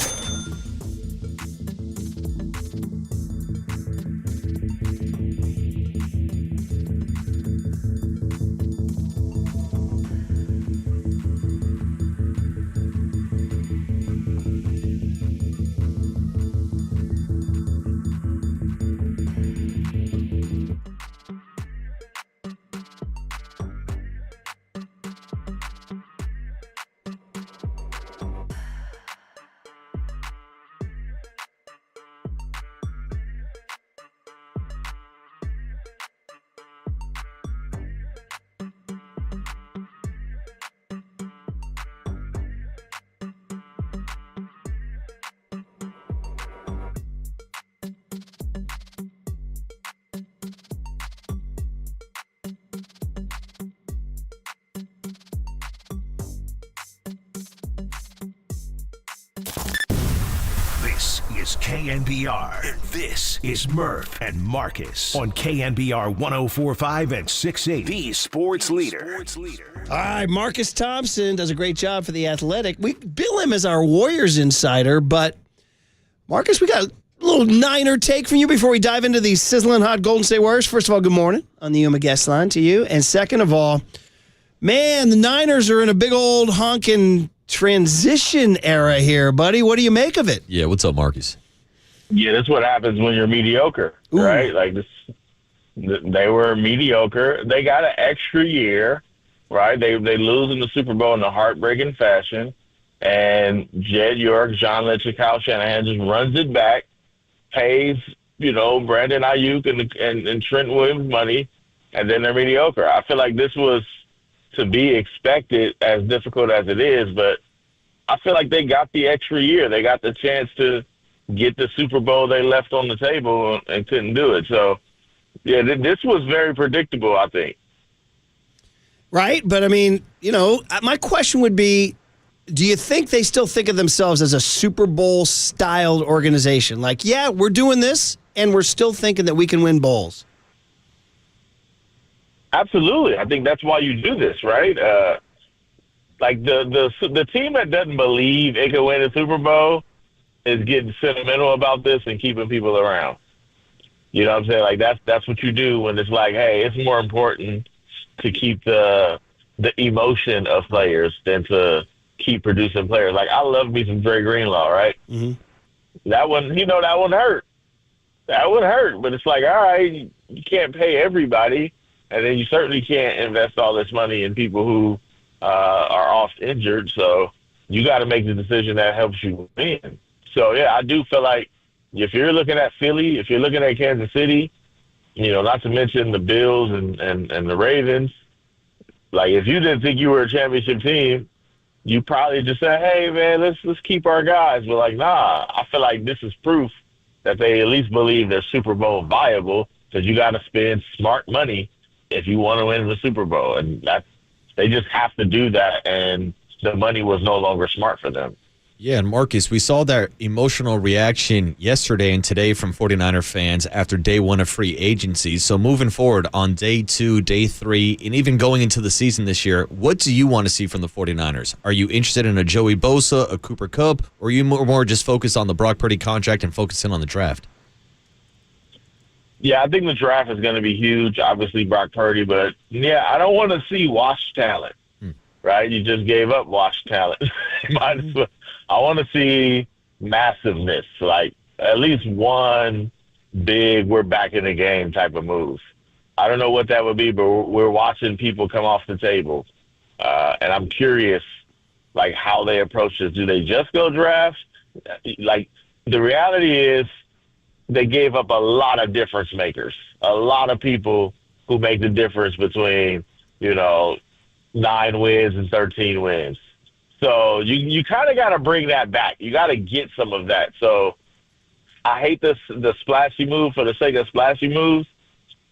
A: This is KNBR, and this is Murph and Marcus on KNBR 104.5 and 680, the sports leader.
C: All right, Marcus Thompson does a great job for The Athletic. We bill him as our Warriors insider, but Marcus, we got a little Niner take from you before we dive into these sizzling hot Golden State Warriors. First of all, good morning on the Yuma guest line to you. And second of all, man, the Niners are in a big old honking transition era here, buddy. What do you make of it?
D: Yeah, what's up, Marcus?
F: Yeah, that's what happens when you're mediocre, right? Like this, they were mediocre. They got an extra year, right? They lose in the Super Bowl in a heartbreaking fashion, and Jed York, John Lynch, and Kyle Shanahan just runs it back, pays Brandon Ayuk and Trent Williams money, and then they're mediocre. I feel like this was to be expected, as difficult as it is, but I feel like they got the extra year. They got the chance to get the Super Bowl they left on the table and couldn't do it. So, yeah, this was very predictable, I think.
C: Right, but I mean, my question would be, do you think they still think of themselves as a Super Bowl-styled organization? Like, yeah, we're doing this, and we're still thinking that we can win bowls.
F: Absolutely. I think that's why you do this, right? Like the team that doesn't believe it can win a Super Bowl is getting sentimental about this and keeping people around. You know what I'm saying? Like that's what you do when it's like, hey, it's more important to keep the emotion of players than to keep producing players. Like I love me some Dre Greenlaw, right?
C: Mm-hmm.
F: That one hurt. That would hurt, but it's like, all right, you can't pay everybody. And then you certainly can't invest all this money in people who are oft injured. So you got to make the decision that helps you win. So, yeah, I do feel like if you're looking at Philly, if you're looking at Kansas City, not to mention the Bills and the Ravens, like if you didn't think you were a championship team, you probably just say, hey, man, let's keep our guys. But, like, nah, I feel like this is proof that they at least believe they're Super Bowl viable because you got to spend smart money if you want to win the Super Bowl. And they just have to do that, and the money was no longer smart for them.
D: Yeah, and Marcus, we saw that emotional reaction yesterday and today from 49er fans after day one of free agency. So moving forward on day 2, day 3, and even going into the season this year, what do you want to see from the 49ers? Are you interested in a Joey Bosa, a Cooper Kupp, or are you more just focused on the Brock Purdy contract and focusing on the draft?
F: Yeah, I think the draft is going to be huge, obviously Brock Purdy, but, yeah, I don't want to see washed talent, right? You just gave up washed talent. I want to see massiveness, like at least one big we're back in the game type of move. I don't know what that would be, but we're watching people come off the table, and I'm curious, like, how they approach this. Do they just go draft? Like, the reality is, they gave up a lot of difference makers, a lot of people who make the difference between, 9 wins and 13 wins. So you kind of got to bring that back. You got to get some of that. So I hate the splashy move for the sake of splashy moves,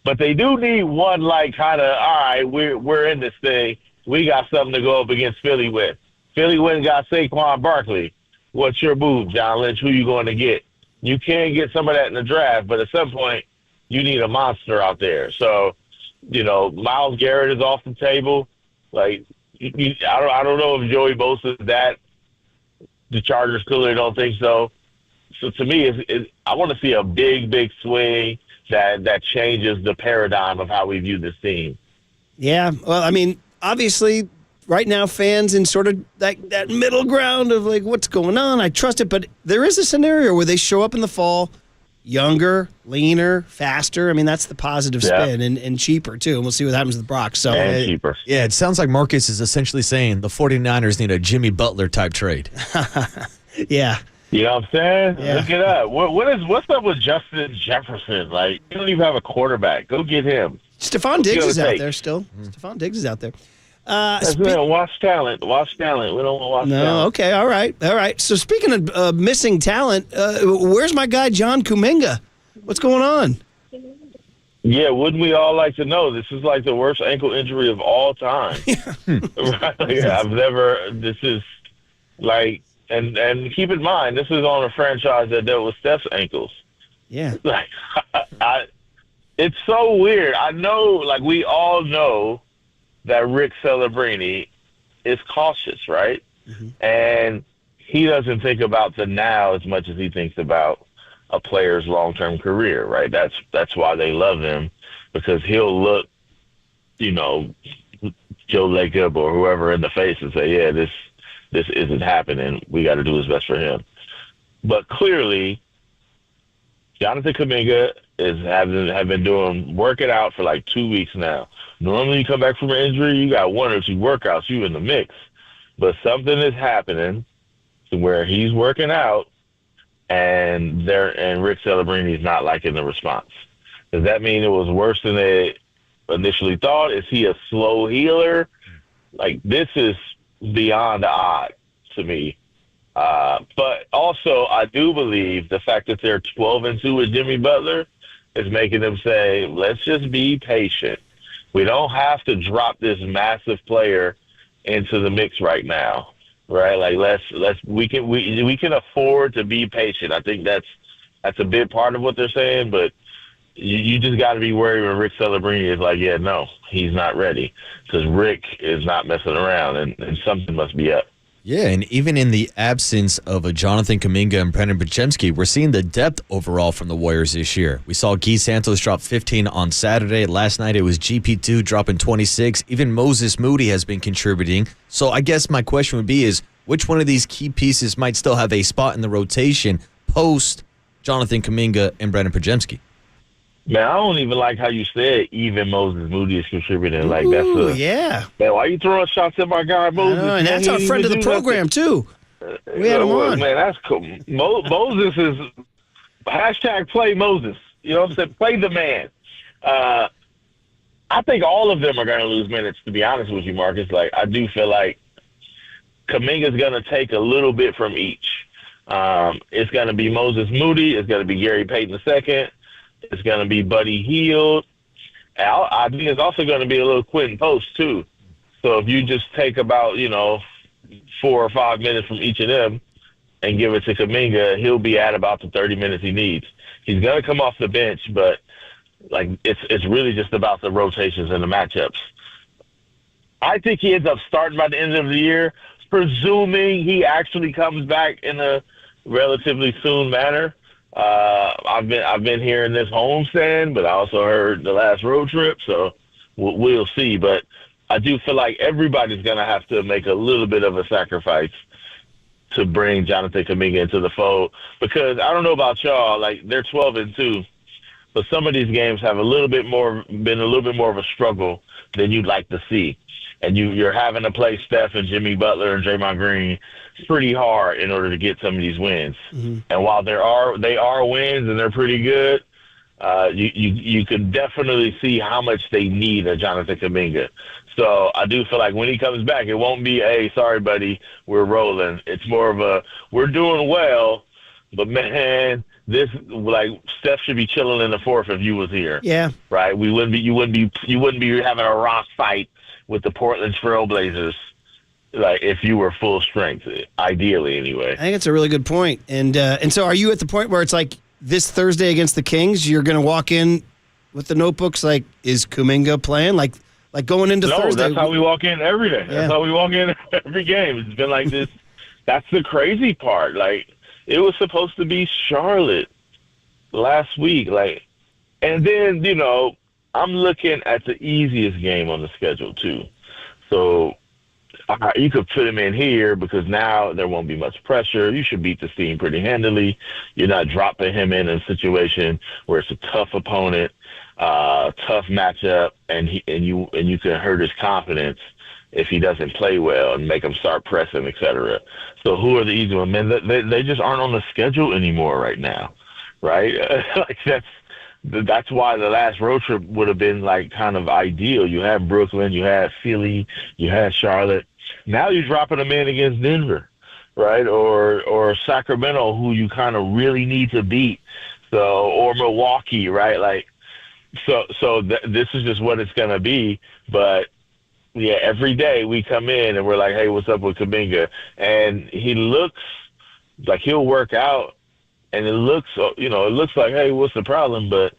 F: but they do need one, like, kind of, all right, we're in this thing. We got something to go up against Philly with. Philly went and got Saquon Barkley. What's your move, John Lynch? Who you going to get? You can get some of that in the draft, but at some point, you need a monster out there. So, Myles Garrett is off the table. Like, I don't know if Joey Bosa is that. The Chargers clearly don't think so. So to me, I want to see a big swing that changes the paradigm of how we view this team.
C: Yeah, well, I mean, obviously, right now, fans in sort of that middle ground of like, what's going on? I trust it, but there is a scenario where they show up in the fall, younger, leaner, faster. I mean, that's the positive spin, and cheaper too. And we'll see what happens with the Brock. So
F: cheaper.
D: Yeah, it sounds like Marcus is essentially saying the 49ers need a Jimmy Butler type trade.
C: Yeah.
F: You know what I'm saying?
C: Yeah.
F: Look it up. What's up with Justin Jefferson? Like, you don't even have a quarterback. Go get him.
C: Stephon Diggs is out there still. Stephon Diggs is out there.
F: Watch talent. Watch talent. We don't want to watch talent.
C: No, okay, all right. So speaking of missing talent, where's my guy John Kuminga? What's going on?
F: Yeah, wouldn't we all like to know? This is like the worst ankle injury of all time. Right? This is like, and keep in mind, this is on a franchise that dealt with Steph's ankles.
C: Yeah.
F: Like, it's so weird. I know, like, we all know that Rick Celebrini is cautious, right? Mm-hmm. And he doesn't think about the now as much as he thinks about a player's long-term career, right? That's why they love him, because he'll look, Joe Lacob or whoever in the face and say, yeah, this isn't happening. We got to do what's best for him. But clearly, Jonathan Kuminga have been working out for like 2 weeks now. Normally you come back from an injury, you got 1 or 2 workouts, you in the mix. But something is happening to where he's working out and Rick Celebrini is not liking the response. Does that mean it was worse than they initially thought? Is he a slow healer? Like, this is beyond odd to me. But also, I do believe the fact that they're 12-2 with Jimmy Butler is making them say, let's just be patient. We don't have to drop this massive player into the mix right now, right? Like, we can afford to be patient. I think that's a big part of what they're saying, but you just got to be worried when Rick Celebrini is like, yeah, no, he's not ready, because Rick is not messing around, and something must be up.
D: Yeah, and even in the absence of a Jonathan Kuminga and Brendan Podziemski, we're seeing the depth overall from the Warriors this year. We saw Guy Santos drop 15 on Saturday. Last night it was GP2 dropping 26. Even Moses Moody has been contributing. So I guess my question would be is, which one of these key pieces might still have a spot in the rotation post Jonathan Kuminga and Brendan Podziemski?
F: Man, I don't even like how you said even Moses Moody is contributing. Like,
C: yeah.
F: Man, why are you throwing shots at my guy Moses?
C: And that's our friend of the program, too. We had him on.
F: Man, that's cool. Moses is #play Moses. You know what I'm saying? Play the man. I think all of them are going to lose minutes, to be honest with you, Marcus. Like, I do feel like Kuminga's going to take a little bit from each. It's going to be Moses Moody. It's going to be Gary Payton II. It's going to be Buddy Hield. I think it's also going to be a little Quentin Post, too. So if you just take about, 4 or 5 minutes from each of them and give it to Kuminga, he'll be at about the 30 minutes he needs. He's going to come off the bench, but like it's really just about the rotations and the matchups. I think he ends up starting by the end of the year, presuming he actually comes back in a relatively soon manner. I've been hearing this homestand, but I also heard the last road trip, so we'll see. But I do feel like everybody's going to have to make a little bit of a sacrifice to bring Jonathan Kuminga into the fold, because I don't know about y'all, like, they're 12-2, but some of these games have been a little bit more of a struggle than you'd like to see. And you're having to play Steph and Jimmy Butler and Draymond Green pretty hard in order to get some of these wins. Mm-hmm. And while they are wins and they're pretty good, you can definitely see how much they need a Jonathan Kuminga. So I do feel like when he comes back, it won't be, hey, sorry, buddy, we're rolling. It's more of a, we're doing well, but man, Steph should be chilling in the fourth if you was here.
C: Yeah.
F: Right? You wouldn't be having a rock fight with the Portland Trail Blazers, like, if you were full strength, ideally anyway.
C: I think it's a really good point. And so are you at the point where it's like this Thursday against the Kings, you're going to walk in with the notebooks? Like, is Kuminga playing? Like going into Thursday?
F: That's how we walk in every day.
C: Yeah.
F: That's how we walk in every game. It's been like this. That's the crazy part. Like, it was supposed to be Charlotte last week. Like, and then, I'm looking at the easiest game on the schedule, too. So you could put him in here because now there won't be much pressure. You should beat the team pretty handily. You're not dropping him in a situation where it's a tough opponent, tough matchup, and you can hurt his confidence if he doesn't play well and make him start pressing, etc. So who are the easy ones? Man, they just aren't on the schedule anymore right now, right? Like that's why the last road trip would have been like kind of ideal. You had Brooklyn, you had Philly, you had Charlotte. Now you're dropping them in against Denver, right? Or Sacramento, who you kind of really need to beat. So, or Milwaukee, right? Like, this is just what it's going to be. But yeah, every day we come in and we're like, hey, what's up with Kuminga? And he looks like he'll work out. And it looks like, hey, what's the problem? But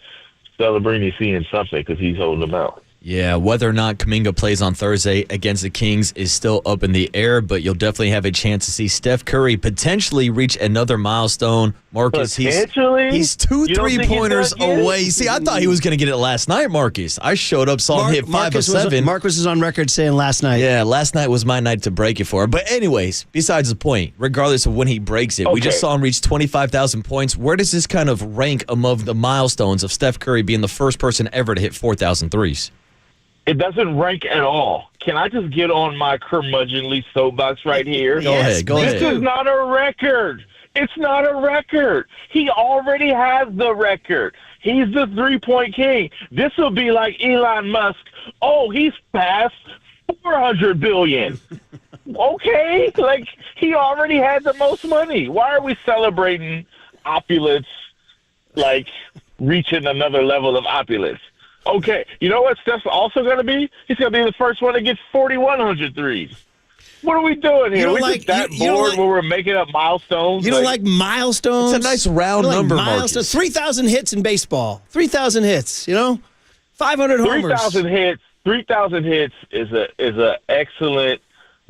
F: Celebrini seeing something because he's holding them out.
D: Yeah, whether or not Kuminga plays on Thursday against the Kings is still up in the air, but you'll definitely have a chance to see Steph Curry potentially reach another milestone. Marcus, he's 2 3-pointers away. See, I thought he was going to get it last night, Marcus. I showed up, saw him hit 5 of 7.
C: Marcus is on record saying last night.
D: Yeah, last night was my night to break it for him. But anyways, besides the point, regardless of when he breaks it, we just saw him reach 25,000 points. Where does this kind of rank among the milestones of Steph Curry being the first person ever to hit 4,000 threes?
F: It doesn't rank at all. Can I just get on my curmudgeonly soapbox right here?
D: Go ahead.
F: This is not a record. It's not a record. He already has the record. He's the three-point king. This will be like Elon Musk. Oh, he's past $400 billion. Okay? Like, he already had the most money. Why are we celebrating opulence, like reaching another level of opulence? Okay, you know what Steph's also going to be? He's going to be the first one that gets 4,100 threes. What are we doing here? We're just that bored where we're making up milestones.
C: You don't like milestones?
D: It's a nice round number, Marcus.
C: 3,000 hits in baseball. 3,000 hits, 500 homers.
F: 3,000 hits is a excellent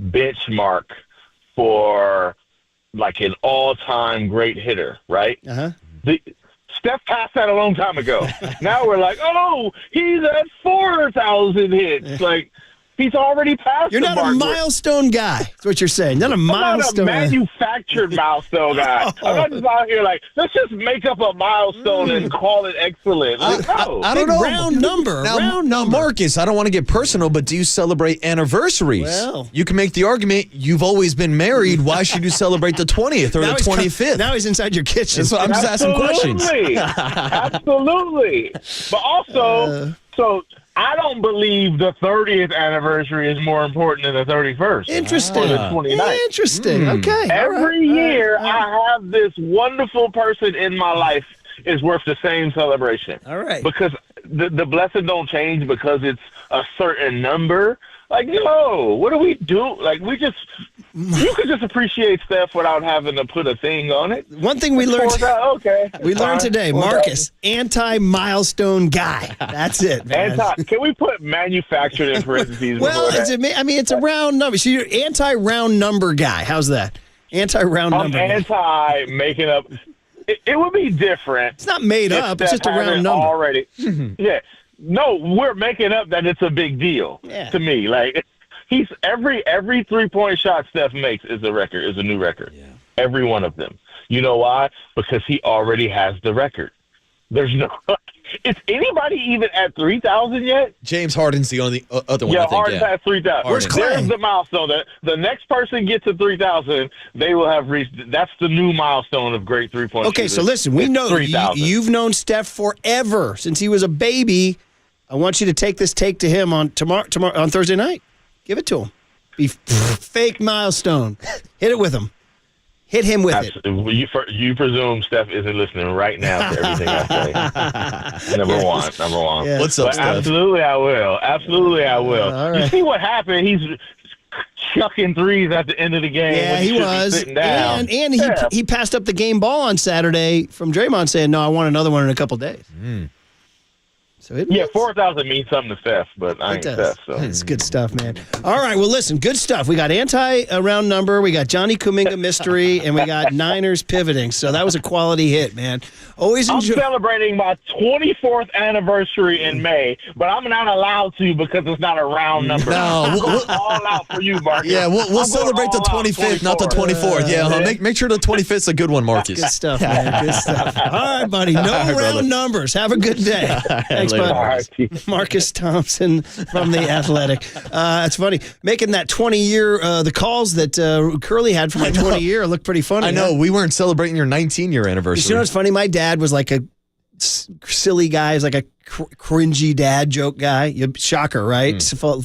F: benchmark for like an all-time great hitter, right?
C: Uh-huh.
F: Steph passed that a long time ago. Now we're like, oh, he's at 4,000 hits. Like, he's already passed.
C: You're
F: the
C: not
F: mark.
C: a milestone guy. That's what you're saying. Not a milestone.
F: I'm not a manufactured milestone guy. I'm not just out here like, let's just make up a milestone and call it excellent. Like, no.
D: I don't know.
C: Round number.
D: Now, Marcus, I don't want to get personal, but do you celebrate anniversaries?
C: Well,
D: you can make the argument you've always been married. Why should you celebrate the 20th or the 25th?
C: Now he's inside your kitchen.
D: So I'm just asking questions.
F: Absolutely. But also, I don't believe the 30th anniversary is more important than the 31st.
C: Interesting.
F: Or the 29th.
C: Interesting. Okay.
F: Every year I have this wonderful person in my life is worth the same celebration.
C: All right.
F: Because the blessing don't change because it's a certain number. Like, what do we do? Like, you could just appreciate Steph without having to put a thing on it.
C: One thing we learned today, Marcus, anti-milestone guy. That's it, man.
F: Can we put manufactured in parentheses?
C: Well, it's a round number. So you're anti-round number guy. How's that? Anti-round number.
F: I'm anti-making up. It would be different.
C: It's not made up. It's just a round number.
F: Already. Yeah. No, we're making up that it's a big deal to me. Like, he's every 3-point shot Steph makes is a record, is a new record. Yeah. Every one of them. You know why? Because he already has the record. There's no. Is anybody even at 3,000 yet?
D: James Harden's the only other one.
F: Yeah,
D: I think.
F: Harden's at 3,000.
C: Where's Clay?
F: There's the milestone. The next person gets to 3,000, they will have reached. That's the new milestone of great 3-point.
C: Okay, so listen, we know you've known Steph forever since he was a baby. I want you to take this take to him on tomorrow on Thursday night. Give it to him. Be fake milestone. Hit it with him. Hit him with it.
F: You presume Steph isn't listening right now to everything I say. Number one.
C: Yeah.
D: What's up, Steph?
F: Absolutely, I will. All right. You see what happened? He's chucking threes at the end of the game.
C: Yeah, he was.
F: Sitting down.
C: And he passed up the game ball on Saturday from Draymond saying, no, I want another one in a couple days. So it
F: 4,000 means something to Steph, but I ain't Steph. So.
C: It's good stuff, man. All right, well, listen, good stuff. We got anti-round number, we got Johnny Kuminga mystery, and we got Niners pivoting. So that was a quality hit, man. Always enjoy.
F: I'm celebrating my 24th anniversary in May, but I'm not allowed to because it's not a round number.
D: No,
F: I'm going all out for you, Marcus.
D: Yeah, we'll celebrate the 25th, not the 24th. Make sure the 25th is a good one, Marcus.
C: Good stuff, man. Good stuff. All right, buddy. No round
D: brother.
C: numbers. Have a good day. Thanks,
D: later,
C: bud. Marcus Thompson from The Athletic. It's funny. Making that 20-year, the calls that Curly had for my 20-year look pretty funny.
D: I know. We weren't celebrating your 19-year anniversary.
C: You know what's funny? My dad was like a silly guy. He's like a cringy dad joke guy. Shocker, right? Apple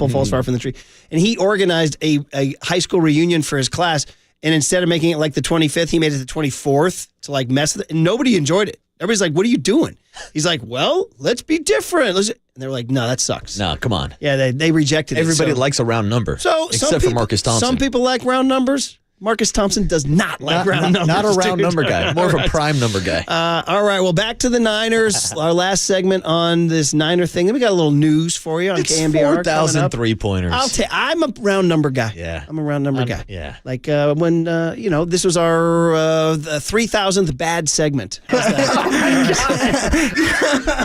C: falls far from the tree. And he organized a high school reunion for his class. And instead of making it like the 25th, he made it the 24th to like mess with it. And nobody enjoyed it. Everybody's like, what are you doing? He's like, well, let's be different. And they're like, no, that sucks.
D: No, come on.
C: Yeah, they rejected it.
D: Everybody likes a round number, except for Marcus Thompson.
C: Some people like round numbers. Marcus Thompson does not like round numbers.
D: Not a round number guy. More of a prime number guy.
C: All right, well, back to the Niners. Our last segment on this Niner thing. Then we got a little news for you on KNBR.
D: 4,000 three-pointers.
C: I'm a round number guy.
D: Yeah.
C: I'm a round number guy.
D: Yeah.
C: Like when, this was our 3,000th bad segment.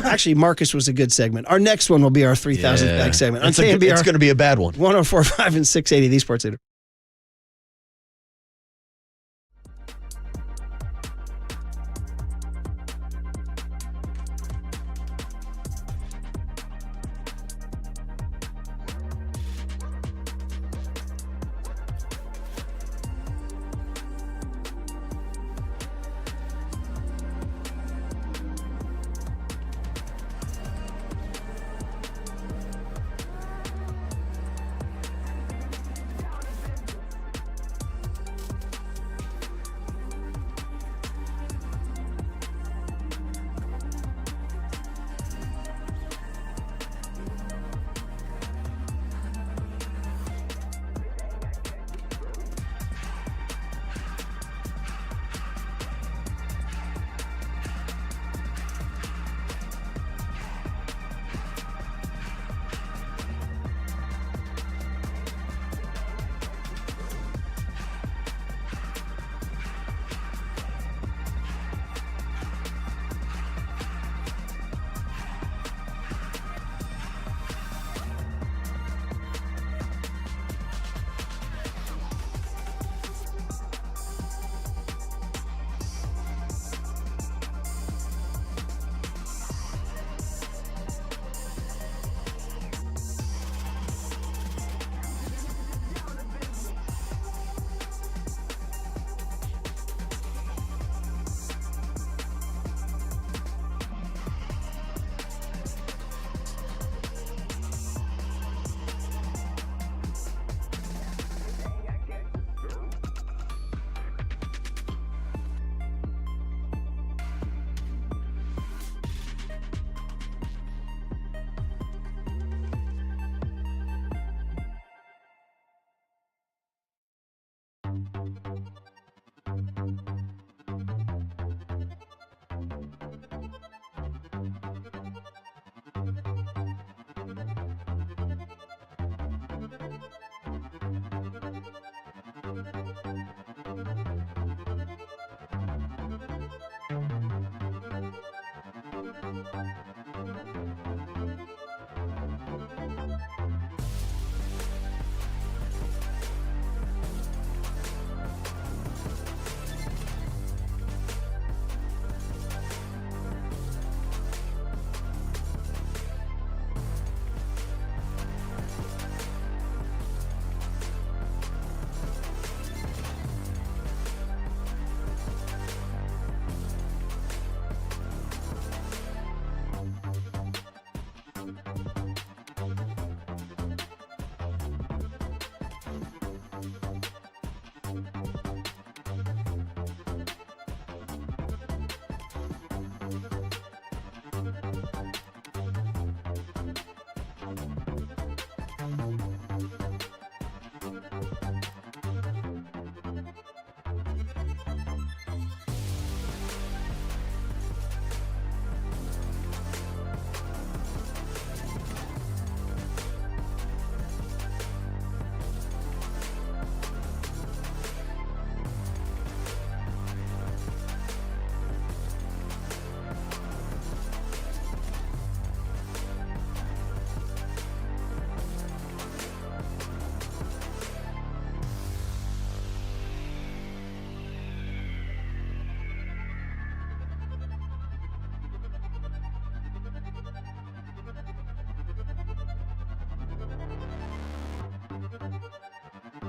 C: Actually, Marcus was a good segment. Our next one will be our 3,000th bad segment. On KNBR.
D: It's going to be a bad one.
C: 104.5 and 680, the Sports Leader.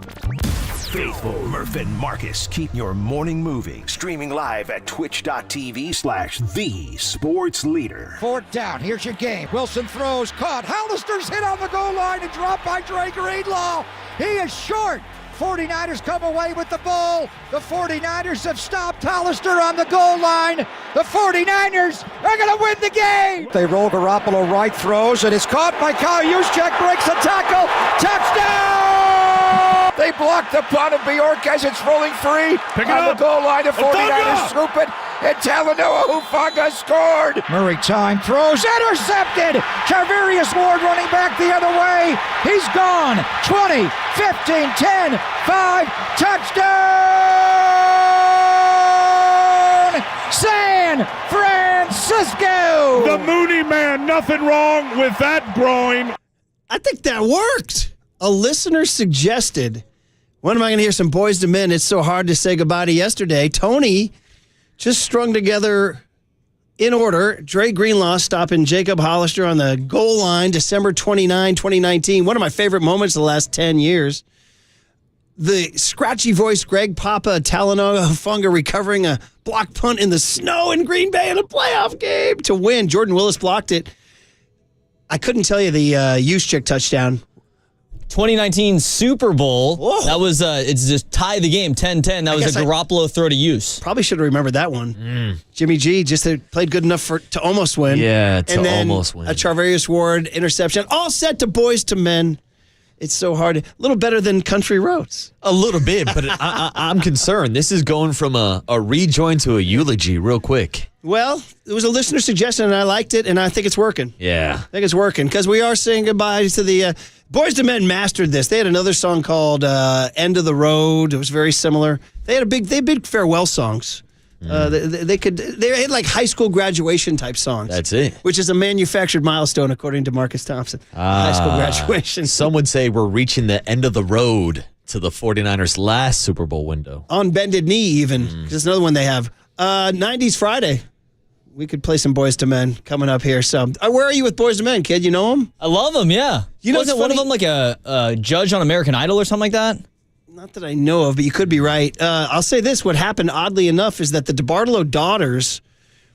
A: Faithful Murph and Marcus keep your morning moving. Streaming live at twitch.tv/thesportsleader.
J: Fourth down. Here's your game. Wilson throws. Caught. Hollister's hit on the goal line and dropped by Dre Greenlaw. He is short. 49ers come away with the ball. The 49ers have stopped Hollister on the goal line. The 49ers are going to win the game. They roll. Garoppolo right, throws, and it's caught by Kyle Juszczyk. Breaks the tackle. Touchdown! They block the punt of Bjork as it's rolling free.
P: Pick it
J: on
P: up.
J: the goal line. The 49ers swoop it. And Talanoa Hufanga scored. Murray time throws. Intercepted. Charvarius Ward running back the other way. He's gone. 20, 15, 10, 5. Touchdown! San Francisco.
P: The Mooney Man, nothing wrong with that groin.
C: I think that worked. A listener suggested, when am I going to hear some Boys to Men? It's so hard to say goodbye to yesterday. Tony just strung together in order. Dre Greenlaw stopping Jacob Hollister on the goal line, December 29, 2019. One of my favorite moments of the last 10 years. The scratchy voice Greg Papa Talanoa Hufanga recovering a block punt in the snow in Green Bay in a playoff game to win. Jordan Willis blocked it. I couldn't tell you the Juszczyk touchdown.
B: 2019 Super Bowl.
C: Whoa.
B: That was, it's just tie the game, 10-10. That was a Garoppolo throw to use.
C: Probably should have remembered that one. Jimmy G just played good enough to almost win.
D: Yeah,
C: and then
D: almost win.
C: A Charvarius Ward interception. All set to Boys to Men. It's so hard. A little better than Country Roads.
D: A little bit, but I'm concerned. This is going from a rejoin to a eulogy real quick.
C: Well, it was a listener suggestion, and I liked it, and I think it's working.
D: Yeah.
C: I think it's working because we are saying goodbye to the Boys to Men. Mastered this. They had another song called "End of the Road." It was very similar. They had big farewell songs. They had like high school graduation type songs.
D: That's it.
C: Which is a manufactured milestone according to Marcus Thompson. High school graduation.
D: Some would say we're reaching the end of the road to the 49ers' last Super Bowl window.
C: On bended knee, even. There's another one they have. 90s Friday. We could play some Boys to Men coming up here. So, where are you with Boys to Men, kid? You know them?
B: I love them, yeah. Wasn't one of them like a judge on American Idol or something like that?
C: Not that I know of, but you could be right. I'll say this. What happened, oddly enough, is that the DeBartolo daughters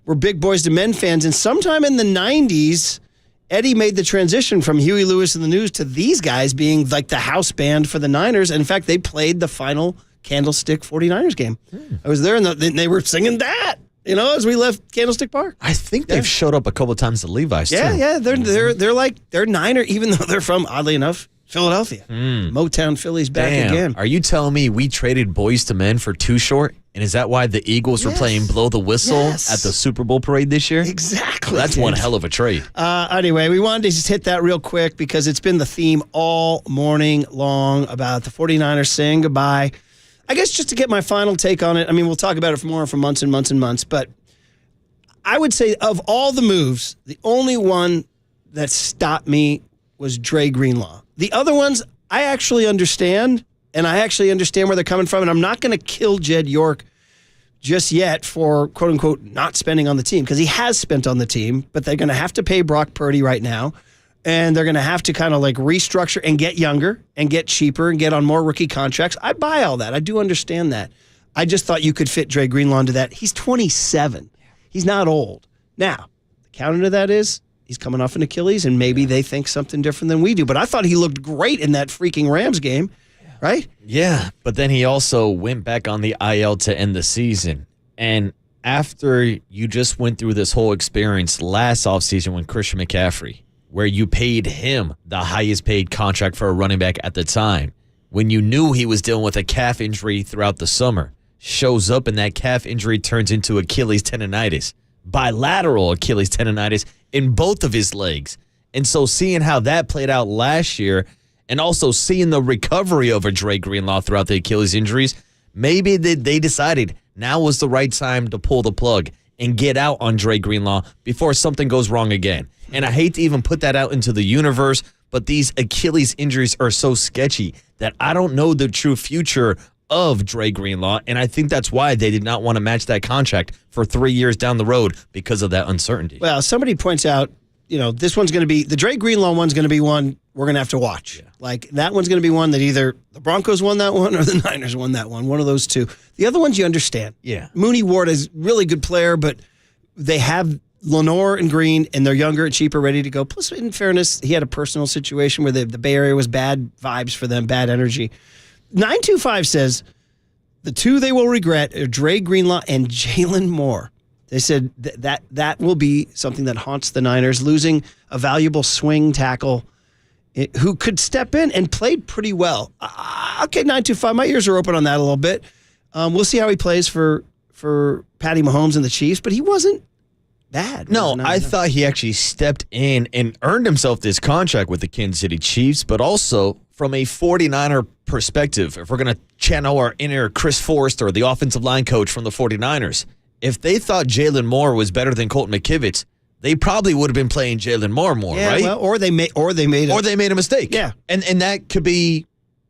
C: were big Boys to Men fans, and sometime in the 90s, Eddie made the transition from Huey Lewis and the News to these guys being like the house band for the Niners. And in fact, they played the final Candlestick 49ers game. I was there, and they were singing that. As we left Candlestick Park.
D: I think they've showed up a couple times at Levi's, too.
C: Yeah, they're Niner, even though they're from, oddly enough, Philadelphia. Motown Phillies back again.
D: Are you telling me we traded Boys to Men for Too Short? And is that why the Eagles were playing Blow the Whistle at the Super Bowl parade this year?
C: Exactly.
D: That's one hell of a trade.
C: Anyway, we wanted to just hit that real quick because it's been the theme all morning long about the 49ers saying goodbye. I guess just to get my final take on it, I mean, we'll talk about it for months and months and months, but I would say of all the moves, the only one that stopped me was Dre Greenlaw. The other ones, I actually understand, and I actually understand where they're coming from, and I'm not going to kill Jed York just yet for, quote-unquote, not spending on the team, because he has spent on the team, but they're going to have to pay Brock Purdy right now, and they're going to have to kind of like restructure and get younger and get cheaper and get on more rookie contracts. I buy all that. I do understand that. I just thought you could fit Dre Greenlaw into that. He's 27. He's not old. Now, the counter to that is he's coming off an Achilles, and maybe they think something different than we do. But I thought he looked great in that freaking Rams game, right?
D: Yeah, but then he also went back on the IL to end the season. And after you just went through this whole experience last offseason with Christian McCaffrey, where you paid him the highest paid contract for a running back at the time, when you knew he was dealing with a calf injury throughout the summer, shows up and that calf injury turns into Achilles tendonitis, bilateral Achilles tendonitis in both of his legs. And so seeing how that played out last year and also seeing the recovery of a Dre Greenlaw throughout the Achilles injuries, maybe they decided now was the right time to pull the plug and get out on Dre Greenlaw before something goes wrong again. And I hate to even put that out into the universe, but these Achilles injuries are so sketchy that I don't know the true future of Dre Greenlaw, and I think that's why they did not want to match that contract for 3 years down the road because of that uncertainty.
C: Well, somebody points out this one's going to be, the Dre Greenlaw one's going to be one we're going to have to watch. Yeah. Like, that one's going to be one that either the Broncos won that one or the Niners won that one of those two. The other ones you understand.
D: Yeah.
C: Mooney Ward is a really good player, but they have Lenore and Green, and they're younger and cheaper, ready to go. Plus, in fairness, he had a personal situation where the Bay Area was bad vibes for them, bad energy. 925 says the two they will regret are Dre Greenlaw and Jalen Moore. They said that will be something that haunts the Niners, losing a valuable swing tackle who could step in and played pretty well. Okay, 925, my ears are open on that a little bit. We'll see how he plays for Patty Mahomes and the Chiefs, but he wasn't bad.
D: No, I thought he actually stepped in and earned himself this contract with the Kansas City Chiefs, but also from a 49er perspective, if we're going to channel our inner Chris Forrester, the offensive line coach from the 49ers, if they thought Jalen Moore was better than Colton McKivitz, they probably would have been playing Jalen Moore more, right?
C: Well, or they made
D: a mistake.
C: Yeah.
D: And that could be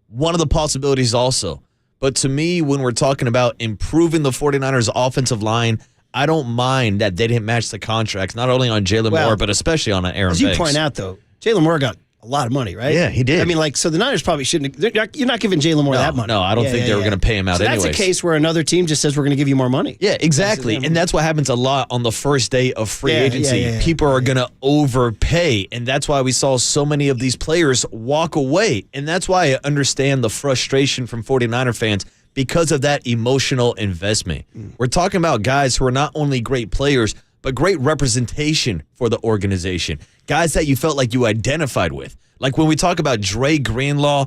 D: one of the possibilities also. But to me, when we're talking about improving the 49ers offensive line, I don't mind that they didn't match the contracts, not only on Jalen Moore, but especially on Aaron
C: Banks. As you
D: Banks.
C: point out, though, Jalen Moore got a lot of money, right?
D: Yeah, he did.
C: I mean, so the Niners probably shouldn't. You're not giving Jalen Moore that money.
D: No, I don't think they were going to pay him out anyways.
C: That's a case where another team just says we're going to give you more money.
D: Yeah, exactly. And that's what happens a lot on the first day of free agency. People are going to overpay, and that's why we saw so many of these players walk away. And that's why I understand the frustration from 49er fans because of that emotional investment. We're talking about guys who are not only great players, but great representation for the organization. Guys that you felt like you identified with. Like when we talk about Dre Greenlaw,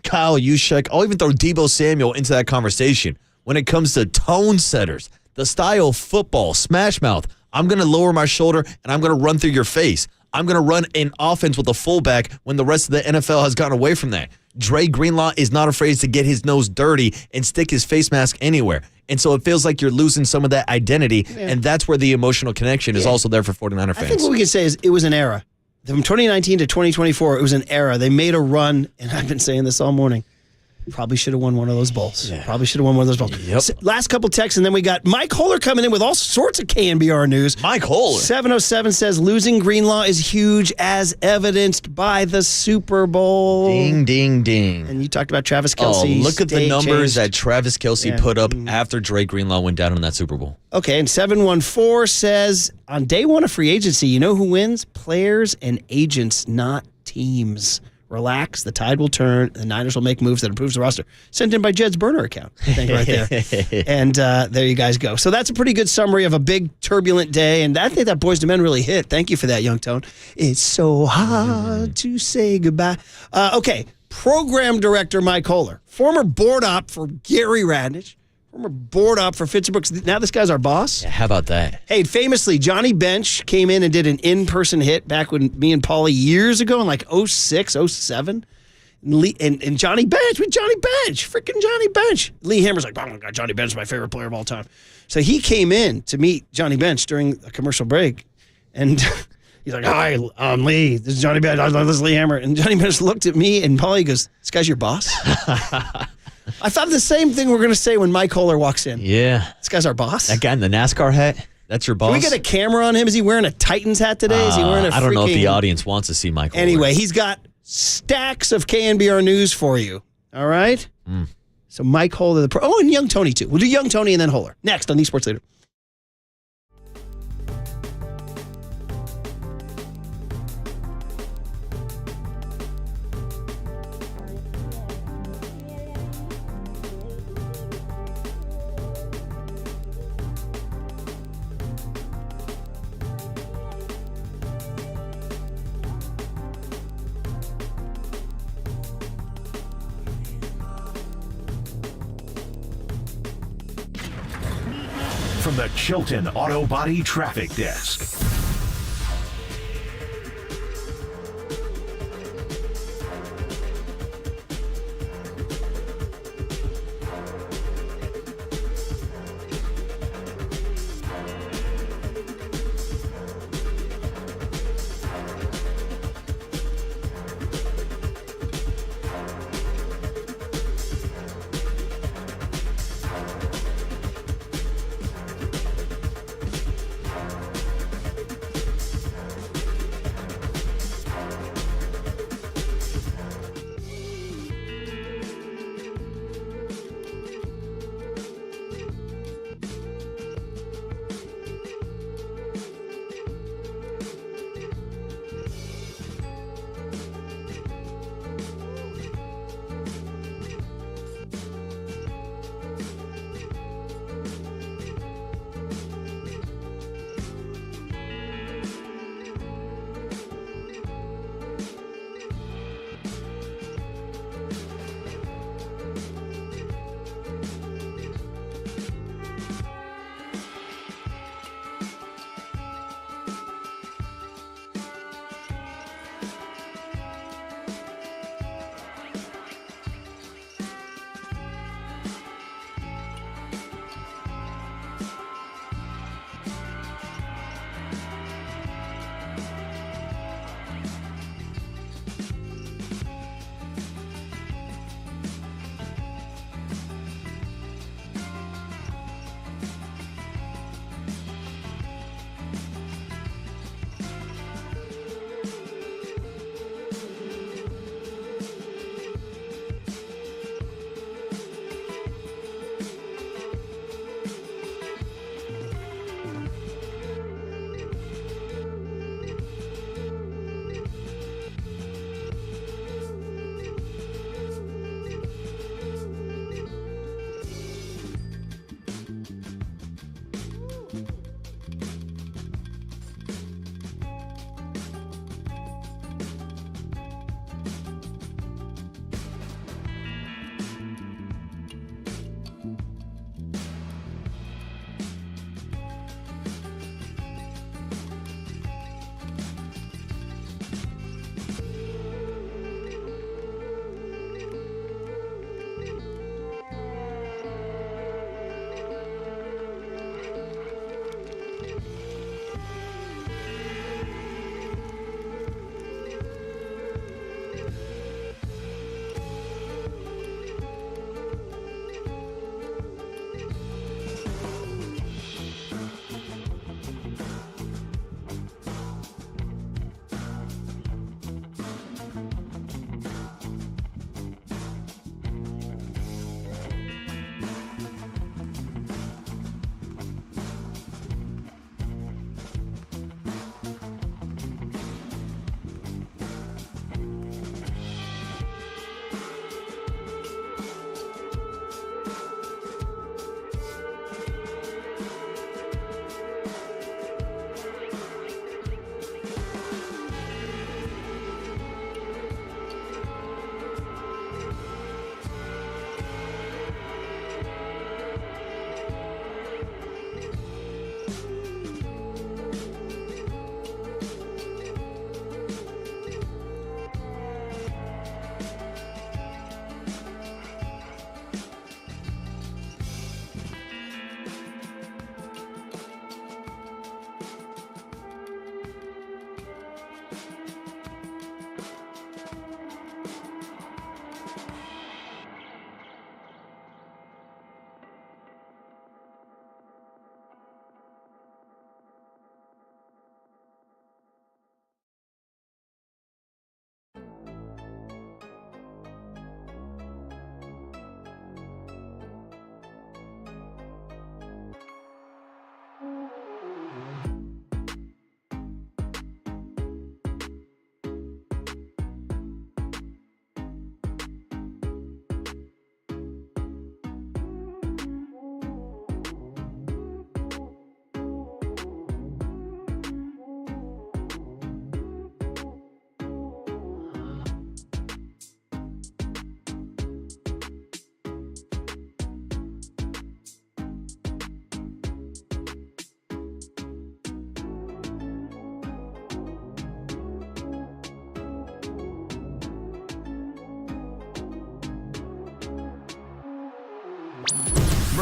D: Kyle Juszczyk, I'll even throw Deebo Samuel into that conversation. When it comes to tone setters, the style of football, smash mouth, I'm going to lower my shoulder and I'm going to run through your face. I'm going to run an offense with a fullback when the rest of the NFL has gone away from that. Dre Greenlaw is not afraid to get his nose dirty and stick his face mask anywhere. And so it feels like you're losing some of that identity, and that's where the emotional connection is also there for 49er fans.
C: I think what we can say is it was an era. From 2019 to 2024, it was an era. They made a run, and I've been saying this all morning. Probably should have won one of those bowls. Yeah. Probably should have won one of those bowls.
D: Yep.
C: Last couple texts, and then we got Mike Holler coming in with all sorts of KNBR news.
D: Mike Holler.
C: 707 says losing Greenlaw is huge as evidenced by the Super Bowl.
D: Ding, ding, ding.
C: And you talked about Travis Kelce.
D: Look at the numbers that Travis Kelce put up after Dre Greenlaw went down in that Super Bowl.
C: Okay, and 714 says on day one of free agency, you know who wins? Players and agents, not teams. Relax, the tide will turn, the Niners will make moves that improves the roster. Sent in by Jed's burner account, I think, right there. And there you guys go. So that's a pretty good summary of a big, turbulent day, and I think that Boys to Men really hit. Thank you for that, Young Tone. It's so hard to say goodbye. Okay, program director Mike Holler, former board op for Gary Radnich, former board op for Fitzerbrook. Now this guy's our boss.
D: Yeah, how about that?
C: Hey, famously, Johnny Bench came in and did an in-person hit back when me and Paulie years ago in like 06, 07. And Johnny Bench, freaking Johnny Bench. Lee Hammer's like, oh my God, Johnny Bench is my favorite player of all time. So he came in to meet Johnny Bench during a commercial break. And he's like, hi, I'm Lee. This is Johnny Bench. This is Lee Hammer. And Johnny Bench looked at me and Paulie goes, this guy's your boss? I thought the same thing we're going to say when Mike Holler walks in.
D: Yeah.
C: This guy's our boss.
D: That guy in the NASCAR hat, that's your boss?
C: Can we get a camera on him? Is he wearing a Titans hat today? Is he wearing a
D: I don't know if the audience wants to see Mike Holler.
C: Anyway, he's got stacks of KNBR news for you. All right? So Mike Holler, and Young Tony too. We'll do Young Tony and then Holler. Next on the Sports Leader.
A: From the Chilton Auto Body Traffic Desk.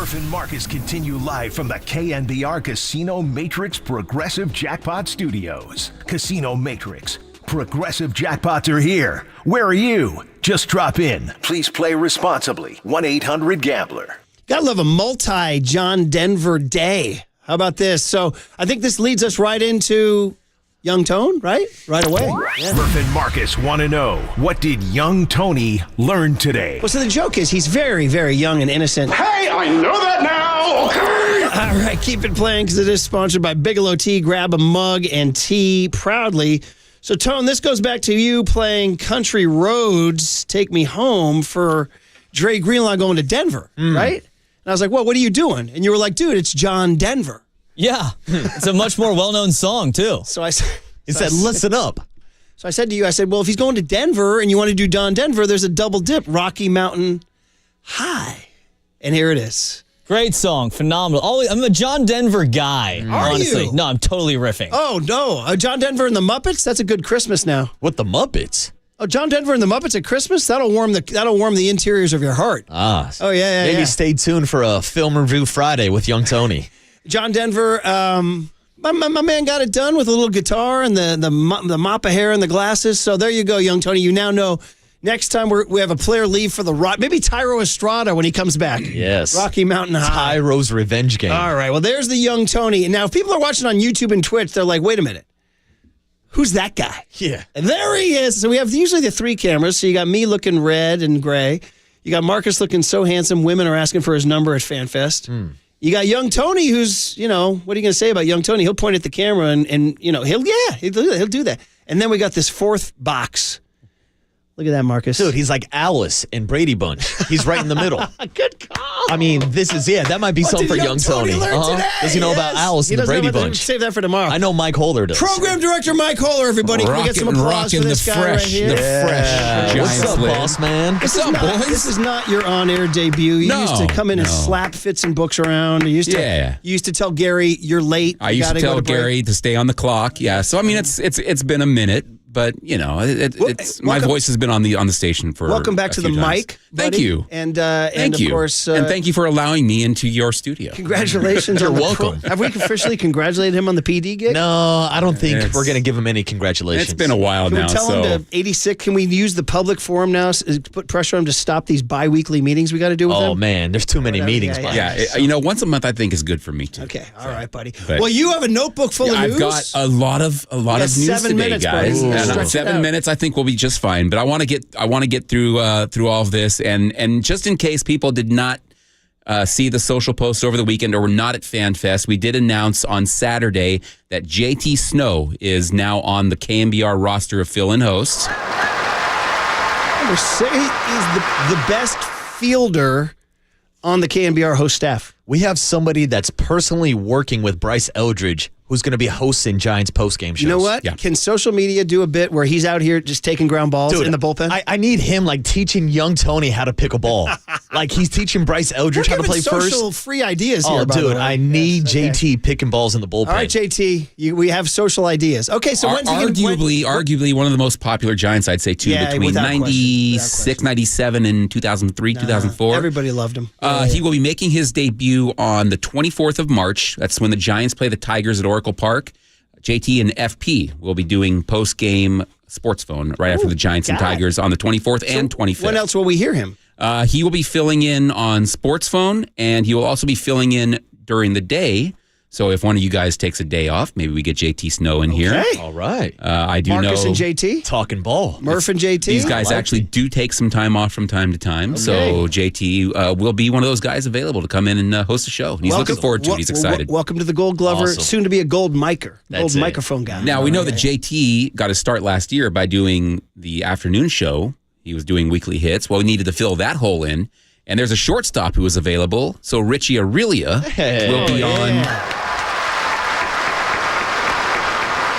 A: Murph and Marcus continue live from the KNBR Casino Matrix Progressive Jackpot Studios. Casino Matrix. Progressive jackpots are here. Where are you? Just drop in. Please play responsibly. 1-800-GAMBLER.
C: Gotta love a multi-John Denver day. How about this? So I think this leads us right into Young Tone, right? Right away. Yeah.
A: Murph and Marcus want to know, what did young Tony learn today?
C: Well, so the joke is he's very, very young and innocent.
P: Hey, I know that now. Okay.
C: All right, keep it playing because it is sponsored by Bigelow Tea. Grab a mug and tea proudly. So, Tone, this goes back to you playing Country Roads, Take Me Home for Dre Greenlaw going to Denver, right? And I was like, well, what are you doing? And you were like, dude, it's John Denver.
B: Yeah, it's a much more well-known song, too.
C: So I said,
D: listen up.
C: So I said to you, well, if he's going to Denver and you want to do Don Denver, there's a double dip, Rocky Mountain High. And here it is.
B: Great song, phenomenal. Always, I'm a John Denver guy, honestly.
C: You?
B: No, I'm totally riffing.
C: Oh, no. John Denver and the Muppets? That's a good Christmas now.
D: What, the Muppets?
C: Oh, John Denver and the Muppets at Christmas? That'll warm the interiors of your heart.
D: Ah.
C: Oh, yeah.
D: Maybe stay tuned for a Film Review Friday with Young Tony.
C: John Denver, my man got it done with a little guitar and the mop of hair and the glasses. So there you go, Young Tony. You now know next time we have a player leave for the Rock. Maybe Tyro Estrada when he comes back.
D: Yes.
C: Rocky Mountain High.
D: Tyro's revenge game.
C: All right. Well, there's the Young Tony. And now if people are watching on YouTube and Twitch, they're like, wait a minute. Who's that guy?
D: Yeah.
C: And there he is. So we have usually the three cameras. So you got me looking red and gray. You got Marcus looking so handsome. Women are asking for his number at FanFest. You got Young Tony, who's, what are you going to say about Young Tony? He'll point at the camera and he'll do that. And then we got this fourth box. Look at that, Marcus.
D: Dude, he's like Alice in Brady Bunch. He's right in the middle.
C: Good call.
D: I mean, that might be something for Young Tony. Does he know about Alice in the Brady Bunch?
C: Save that for tomorrow.
D: I know Mike Holder does.
C: Program director Mike Holder, everybody. Can we get some applause for this guy right here?
H: The fresh
D: What's up, boss man?
H: What's up, boys?
C: This is not your on-air debut. You used to come in and slap fits and books around. You used to tell Gary, you're late.
H: I used to tell Gary to stay on the clock. Yeah, so I mean, it's been a minute. But it's my voice has been on the station for.
C: Welcome back to the mic.
H: Thank you,
C: and
H: thank you,
C: of course,
H: and thank you for allowing me into your studio.
C: Congratulations!
D: You're welcome.
C: Have we officially congratulated him on the PD gig?
D: No, I don't think we're going to give him any congratulations.
H: It's been a while now.
C: Can we tell him to 86? Can we use the public forum now? Put pressure on him to stop these bi-weekly meetings we got to do with him?
D: Oh man, there's too many meetings.
H: Yeah, once a month I think is good for me too.
C: Okay, all right, buddy. Well, you have a notebook full of news.
H: I've got a lot of news today, guys. And 7 minutes. I think we'll be just fine. But I want to get through all of this, and just in case people did not see the social posts over the weekend or were not at FanFest, we did announce on Saturday that JT Snow is now on the KNBR roster of fill-in hosts.
C: I would say he's the best fielder on the KNBR host staff.
D: We have somebody that's personally working with Bryce Eldridge, who's going to be hosting Giants postgame shows.
C: You know what?
H: Yeah.
C: Can social media do a bit where he's out here just taking ground balls in the bullpen?
D: I need him teaching young Tony how to pick a ball. He's teaching Bryce Eldridge how to play first.
C: Social free ideas here,
D: by the way. I need JT picking balls in the bullpen.
C: All right, JT, we have social ideas. Okay, so when's
H: arguably one of the most popular Giants, I'd say, too, between 96, 97, and 2003, 2004.
C: Everybody loved him.
H: He will be making his debut on the 24th of March. That's when the Giants play the Tigers at Oracle Park. JT and FP will be doing post-game sports phone right after the Giants and Tigers on the 24th and 25th.
C: When else will we hear him?
H: He will be filling in on sports phone, and he will also be filling in during the day. So if one of you guys takes a day off, maybe we get JT Snow in here.
D: All right.
H: I do
C: Marcus
H: know.
C: and JT?
D: Talking ball.
C: Murph and JT?
H: These guys actually do take some time off from time to time. Okay. So JT will be one of those guys available to come in and host a show. And he's looking forward to it. He's excited.
C: Welcome to the Gold Glover, soon to be a gold micer,
D: That's
C: gold microphone guy.
H: Now, we know that JT got his start last year by doing the afternoon show. He was doing weekly hits. Well, we needed to fill that hole in. And there's a shortstop who was available. So Richie Aurelia will be on.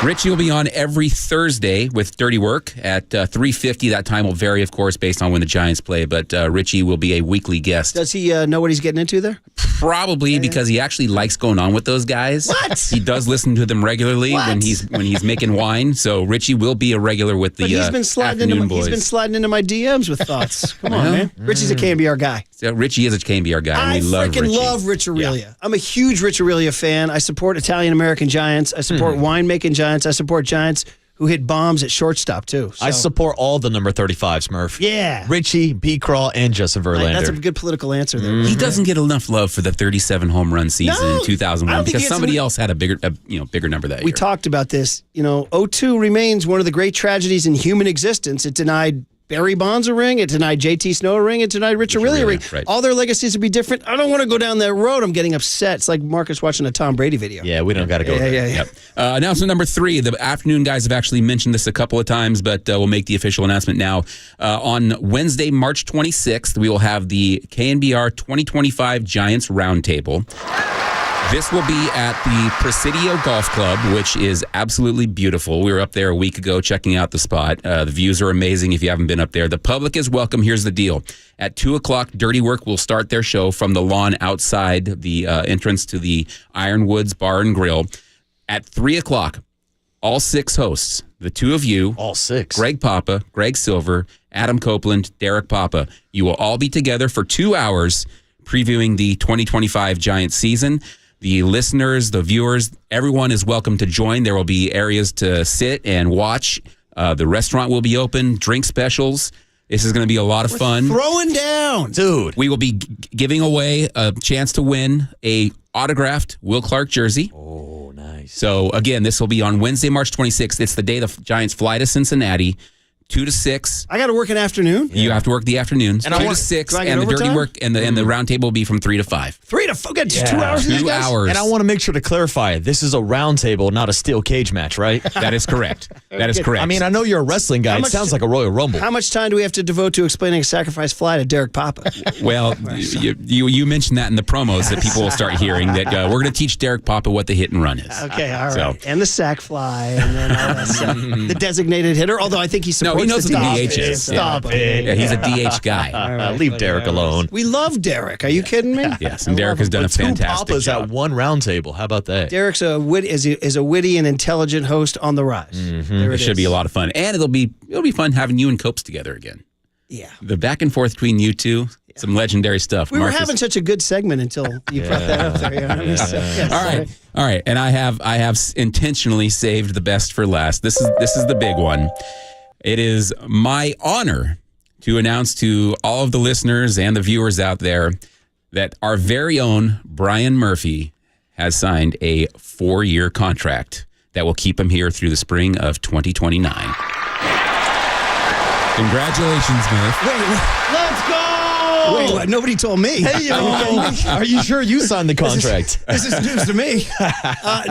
H: Richie will be on every Thursday with Dirty Work at 3:50. That time will vary, of course, based on when the Giants play. But Richie will be a weekly guest.
C: Does he know what he's getting into there?
H: Probably because he actually likes going on with those guys.
C: What?
H: He does listen to them regularly when he's making wine. So Richie will be a regular with the
C: he's been sliding
H: afternoon boys.
C: He's been sliding into my DMs with thoughts. Come on, man. Richie's a KNBR guy.
H: So Richie is a KNBR guy.
C: I
H: and we love
C: freaking
H: Richie.
C: love Rich Aurelia.
H: Yeah.
C: I'm a huge Rich Aurelia fan. I support Italian-American giants. I support winemaking giants. I support giants who hit bombs at shortstop, too. So.
D: I support all the number 35s, Murph.
C: Yeah.
D: Richie, B. Crawl, and Justin Verlander.
C: That's a good political answer there.
H: He doesn't get enough love for the 37 home run season in 2001 because somebody else had a bigger number that year.
C: We talked about this. 02 remains one of the great tragedies in human existence. It denied Barry Bonds a ring. It denied JT Snow a ring. It denied Rich Aurelia a ring.
H: Right.
C: All their legacies would be different. I don't want to go down that road. I'm getting upset. It's like Marcus watching a Tom Brady video.
D: Yeah, we don't got to go there.
C: Yeah.
H: Announcement number 3. The afternoon guys have actually mentioned this a couple of times, but we'll make the official announcement now. On Wednesday, March 26th, we will have the KNBR 2025 Giants Roundtable. This will be at the Presidio Golf Club, which is absolutely beautiful. We were up there a week ago checking out the spot. The views are amazing if you haven't been up there. The public is welcome. Here's the deal. At 2 o'clock, Dirty Work will start their show from the lawn outside the entrance to the Ironwoods Bar and Grill. At 3 o'clock, all 6 hosts, the 2 of you,
D: all 6,
H: Greg Papa, Greg Silver, Adam Copeland, Derek Papa, you will all be together for 2 hours previewing the 2025 Giants season. The listeners, the viewers, everyone is welcome to join. There will be areas to sit and watch. The restaurant will be open, drink specials. This is going to be a lot of fun.
C: Throwing down.
H: Dude. We will be giving away a chance to win a autographed Will Clark jersey.
D: Oh, nice.
H: So, again, this will be on Wednesday, March 26th. It's the day the Giants fly to Cincinnati. 2 to 6.
C: I got to work an afternoon.
H: You have to work the afternoons.
C: And
H: 2 to 6, and the dirty work and the round table will be from 3 to 5.
C: 3 to 5. Just 2 hours.
H: 2 hours.
D: And I want to make sure to clarify, this is a round table, not a steel cage match, right?
H: That is correct. That is correct.
D: I mean, I know you're a wrestling guy. It sounds like a Royal Rumble.
C: How much time do we have to devote to explaining a sacrifice fly to Derek Papa?
H: Well, you mentioned that in the promos that people will start hearing that we're going to teach Derek Papa what the hit and run is.
C: Okay, all right. And the sack fly, and then all that stuff. The designated hitter, although I think he supports
H: he knows
C: the
H: what the
C: DH
H: is.
C: Stop it.
H: Yeah, he's a DH guy.
D: Leave Derek alone.
C: We love Derek. Are you kidding me?
H: Yes, and Derek has done a fantastic
D: Papas
H: job.
D: at one round table. How about that?
C: Derek's a witty and intelligent host on the rise.
H: It should be a lot of fun, and it'll be fun having you and Copes together again.
C: Yeah,
H: the back and forth between you two, some legendary stuff.
C: We were having such a good segment until you brought that up there. You know what I mean? So, yes,
H: all right, and I have intentionally saved the best for last. This is the big one. It is my honor to announce to all of the listeners and the viewers out there that our very own Brian Murphy has signed a 4-year contract that will keep him here through the spring of 2029. Congratulations, Murph.
C: Let's go! Wait, what? Nobody told me.
D: Hey, are you sure you signed the contract?
C: This is news to me.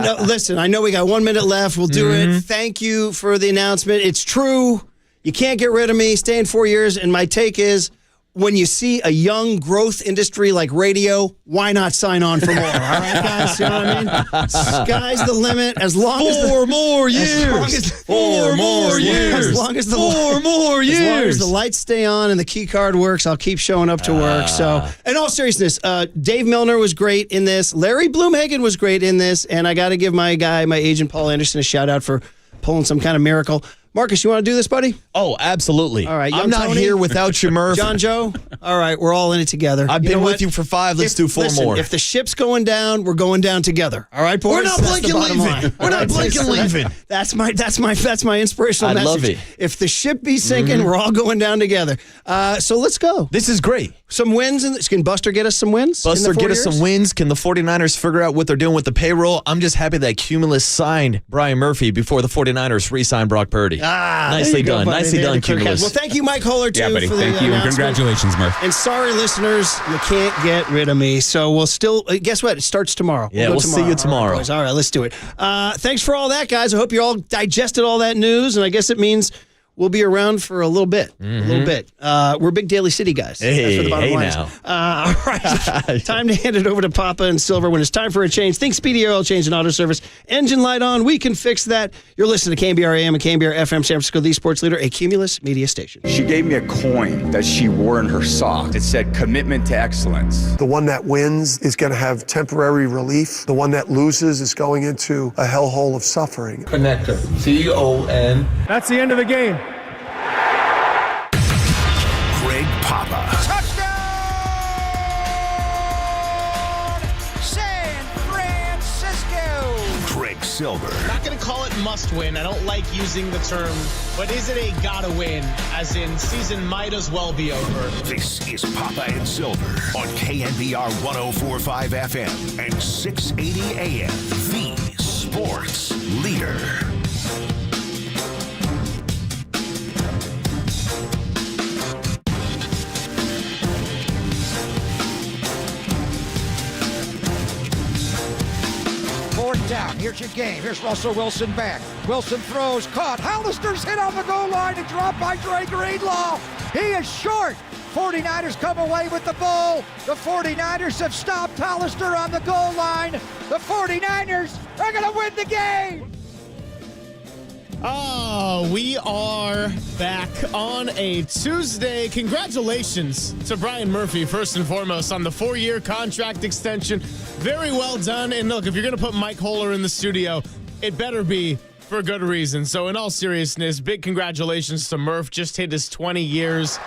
C: No, listen, I know we got 1 minute left. We'll do it. Thank you for the announcement. It's true. You can't get rid of me. Staying 4 years. And my take is, when you see a young growth industry like radio, why not sign on for more? All right, guys? You know what I mean? Sky's the limit. As long as
D: 4 more years. 4 more years.
C: As long as the
D: 4 more years.
C: As long as the lights stay on and the key card works, I'll keep showing up to work. So, in all seriousness, Dave Milner was great in this. Larry Bloomhagen was great in this. And I got to give my agent, Paul Anderson, a shout out for pulling some kind of miracle. Marcus, you want to do this, buddy?
D: Oh, absolutely.
C: All right,
D: I'm not
C: Tony,
D: here without you, Murph.
C: John Joe, all right, we're all in it together.
D: I've been with you for 5. Let's do 4 more.
C: If the ship's going down, we're going down together. All right, boys?
D: We're not blinking leaving. We're not blinking leaving.
C: That's my inspirational message.
D: I love it.
C: If the ship be sinking, we're all going down together. So let's go.
D: This is great.
C: Some wins. Can Buster get us some wins?
D: Buster, get us some wins. Can the 49ers figure out what they're doing with the payroll? I'm just happy that Cumulus signed Brian Murphy before the 49ers re-signed Brock Purdy. Nicely done. Nicely done, Cumulus.
C: Well, thank you, Mike Holler, too.
H: Yeah, buddy.
C: For the
H: thank you, and congratulations, Murph.
C: And sorry, listeners, you can't get rid of me. So we'll still, guess what? It starts tomorrow.
D: Yeah, we'll see you tomorrow.
C: All right, let's do it. Thanks for all that, guys. I hope you all digested all that news, and I guess it means will be around for a little bit. We're big Daly City guys. That's what the bottom line is. All right. Time to hand it over to Papa and Silver. When it's time for a change, think Speedy Oil Change and Auto Service. Engine light on. We can fix that. You're listening to KNBR AM and KNBR FM San Francisco, the sports leader, a Cumulus media station.
U: She gave me a coin that she wore in her sock. It said commitment to excellence.
V: The one that wins is going to have temporary relief. The one that loses is going into a hellhole of suffering.
I: Connector. C-O-N.
X: That's the end of the game.
A: Greg Papa.
J: San Francisco.
A: Greg Silver.
M: I'm not going to call it must win. I don't like using the term, but is it a gotta win? As in, season might as well be over.
A: This is Papa and Silver on KNBR 104.5 FM and 680 AM. The sports leader.
J: Fourth down. Here's your game. Here's Russell Wilson back. Wilson throws, caught. Hollister's hit on the goal line and dropped by Dre Greenlaw. He is short. 49ers come away with the ball. The 49ers have stopped Hollister on the goal line. The 49ers are going to win the game.
M: Oh, we are back on a Tuesday. Congratulations to Brian Murphy, first and foremost, on the 4-year contract extension. Very well done. And look, if you're going to put Mike Holler in the studio, it better be for a good reason. So in all seriousness, big congratulations to Murph. Just hit his 20 years.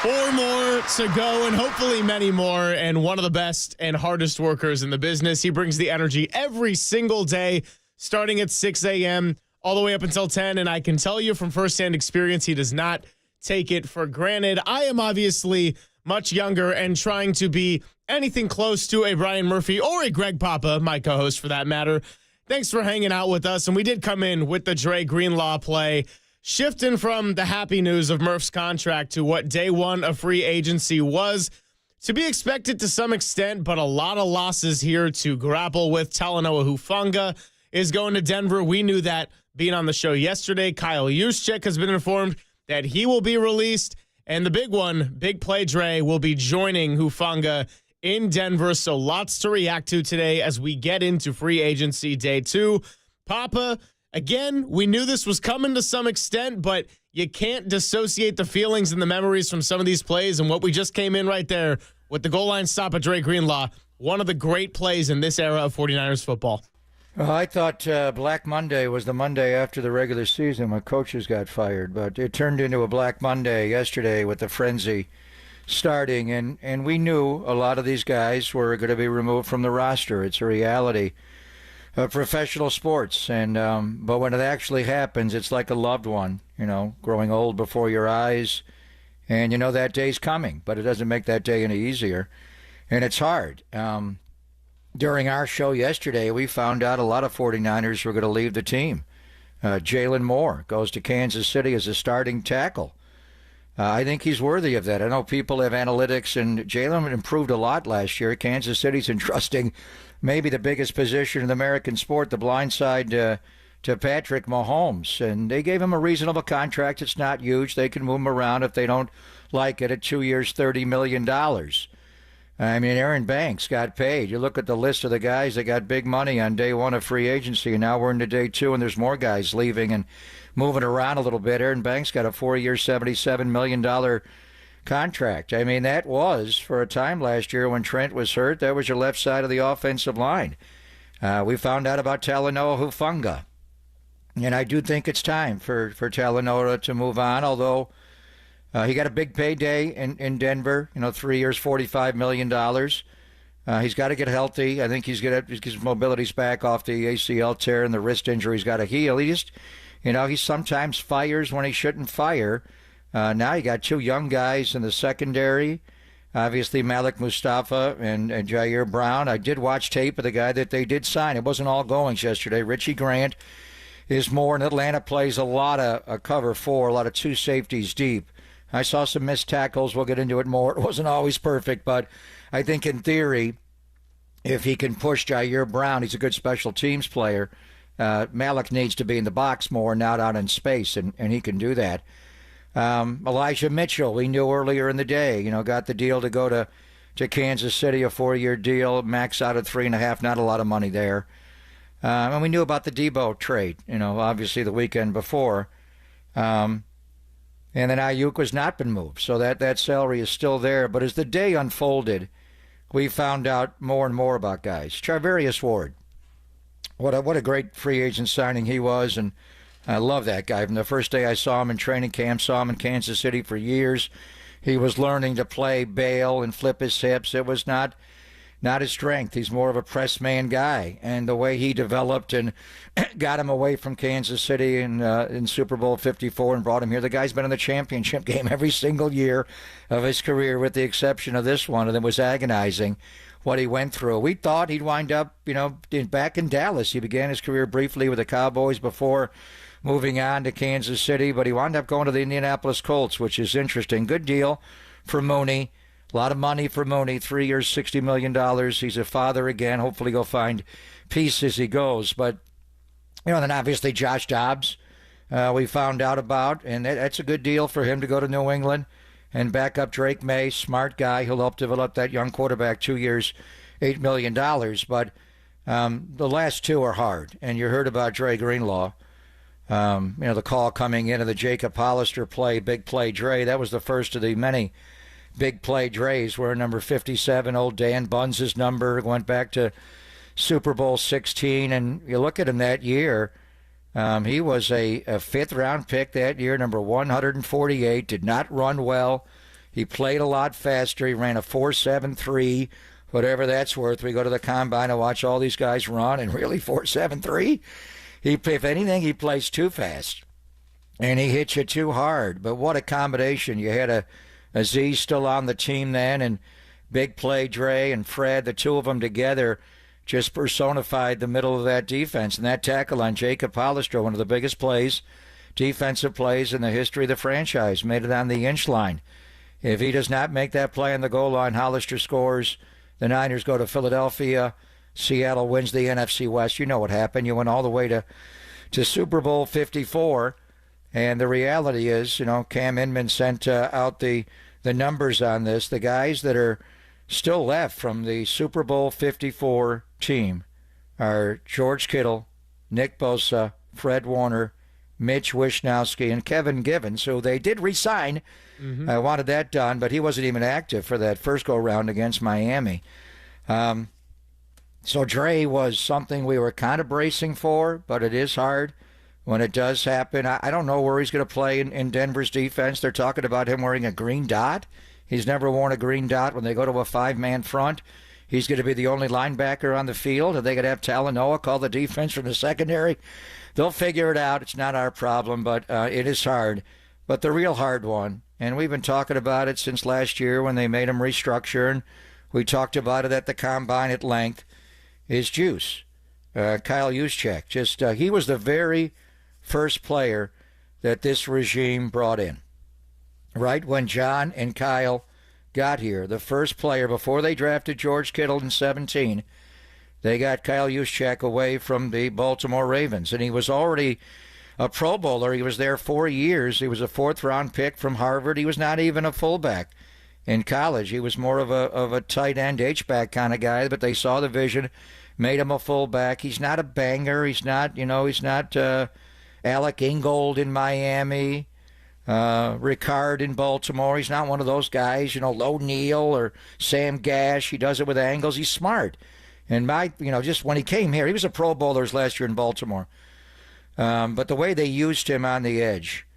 M: 4 more to go, and hopefully many more, and one of the best and hardest workers in the business. He brings the energy every single day, starting at 6 a.m., all the way up until 10, and I can tell you from firsthand experience, he does not take it for granted. I am obviously much younger and trying to be anything close to a Brian Murphy or a Greg Papa, my co-host for that matter. Thanks for hanging out with us, and we did come in with the Dre Greenlaw play, shifting from the happy news of Murph's contract to what day one of free agency was. To be expected to some extent, but a lot of losses here to grapple with. Talanoa Hufanga is going to Denver. We knew that being on the show yesterday. Kyle Juszczyk has been informed that he will be released. And the big one, Big Play Dre, will be joining Hufanga in Denver. So lots to react to today as we get into free agency day 2. Papa, again, we knew this was coming to some extent, but you can't dissociate the feelings and the memories from some of these plays. And what we just came in right there with the goal line stop at Dre Greenlaw, one of the great plays in this era of 49ers football.
J: Well, I thought Black Monday was the Monday after the regular season when coaches got fired, but it turned into a Black Monday yesterday with the frenzy starting, and we knew a lot of these guys were going to be removed from the roster. It's a reality of professional sports, and but when it actually happens, it's like a loved one, growing old before your eyes, and you know that day's coming, but it doesn't make that day any easier, and it's hard. During our show yesterday, we found out a lot of 49ers were going to leave the team. Jalen Moore goes to Kansas City as a starting tackle. I think he's worthy of that. I know people have analytics, and Jalen improved a lot last year. Kansas City's entrusting maybe the biggest position in American sport, the blind side, to Patrick Mahomes. And they gave him a reasonable contract. It's not huge. They can move him around if they don't like it at 2 years, $30 million. I mean, Aaron Banks got paid. You look at the list of the guys that got big money on day one of free agency, and now we're into day 2, and there's more guys leaving and moving around a little bit. Aaron Banks got a 4-year, $77 million contract. I mean, that was, for a time last year when Trent was hurt, that was your left side of the offensive line. We found out about Talanoa Hufanga, and I do think it's time for Talanoa to move on, although he got a big payday in Denver, 3 years, $45 million. He's got to get healthy. I think his mobility's back off the ACL tear and the wrist injury. He's got to heal. He just, he sometimes fires when he shouldn't fire. Now you got 2 young guys in the secondary. Obviously, Malik Mustafa and Jair Brown. I did watch tape of the guy that they did sign. It wasn't all goings yesterday. Richie Grant is more, and Atlanta plays a lot of cover 4, a lot of 2 safeties deep. I saw some missed tackles. We'll get into it more. It wasn't always perfect, but I think in theory, if he can push Jair Brown, he's a good special teams player. Malik needs to be in the box more, not out in space, and he can do that. Elijah Mitchell, we knew earlier in the day, got the deal to go to Kansas City, a 4-year deal, max out at 3.5, not a lot of money there. And we knew about the Debo trade, obviously the weekend before. And then Ayuk has not been moved, so that salary is still there. But as the day unfolded, we found out more and more about guys. Charvarius Ward, what a great free agent signing he was, and I love that guy. From the first day I saw him in training camp, saw him in Kansas City for years. He was learning to play bail and flip his hips. It was not his strength. He's more of a press man guy. And the way he developed and got him away from Kansas City in Super Bowl 54 and brought him here. The guy's been in the championship game every single year of his career with the exception of this one, and it was agonizing what he went through. We thought he'd wind up, back in Dallas. He began his career briefly with the Cowboys before moving on to Kansas City, but he wound up going to the Indianapolis Colts, which is interesting. Good deal for Mooney. A lot of money for Mooney, 3 years, $60 million. He's a father again. Hopefully he'll find peace as he goes. But, then obviously Josh Dobbs we found out about, and that's a good deal for him to go to New England and back up Drake May, smart guy. He'll help develop that young quarterback, 2 years, $8 million. But the last two are hard, and you heard about Dre Greenlaw. The call coming into the Jacob Hollister play, big play Dre. That was the first of the many big play Dre's, where number 57, old Dan Buns' number, went back to Super Bowl 16. And you look at him that year, he was a fifth-round pick that year, number 148, did not run well. He played a lot faster. He ran a 4.73, whatever that's worth. We go to the combine and watch all these guys run, and really 4.73? If anything, he plays too fast, and he hits you too hard. But what a combination. You had Aziz still on the team then, and big play Dre and Fred, the two of them together just personified the middle of that defense. And that tackle on Jacob Hollister, one of the biggest defensive plays in the history of the franchise, made it on the inch line. If he does not make that play on the goal line, Hollister scores. The Niners go to Philadelphia. Seattle wins the NFC West. You know what happened. You went all the way to Super Bowl 54. And the reality is, Cam Inman sent out the numbers on this. The guys that are still left from the Super Bowl 54 team are George Kittle, Nick Bosa, Fred Warner, Mitch Wishnowsky, and Kevin Givens, who they did re-sign. I wanted that done, but he wasn't even active for that first go-round against Miami. So Dre was something we were kind of bracing for, but it is hard when it does happen. I don't know where he's going to play in Denver's defense. They're talking about him wearing a green dot. He's never worn a green dot when they go to a five-man front. He's going to be the only linebacker on the field, and they could have Talanoa call the defense from the secondary. They'll figure it out. It's not our problem, but it is hard. But the real hard one, and we've been talking about it since last year when they made him restructure, and we talked about it at the Combine at length, is Juice. Kyle Juszczyk. He was the very first player that this regime brought in. Right when John and Kyle got here, the first player, before they drafted George Kittle in 17, they got Kyle Juszczyk away from the Baltimore Ravens. And he was already a Pro Bowler. He was there 4 years. He was a fourth-round pick from Harvard. He was not even a fullback in college. He was more of a tight end, H-back kind of guy, but they saw the vision, made him a fullback. He's not a banger. He's not, Alec Ingold in Miami, Ricard in Baltimore. He's not one of those guys, Low Neal or Sam Gash. He does it with angles. He's smart. And just when he came here, he was a Pro Bowler last year in Baltimore. But the way they used him on the edge,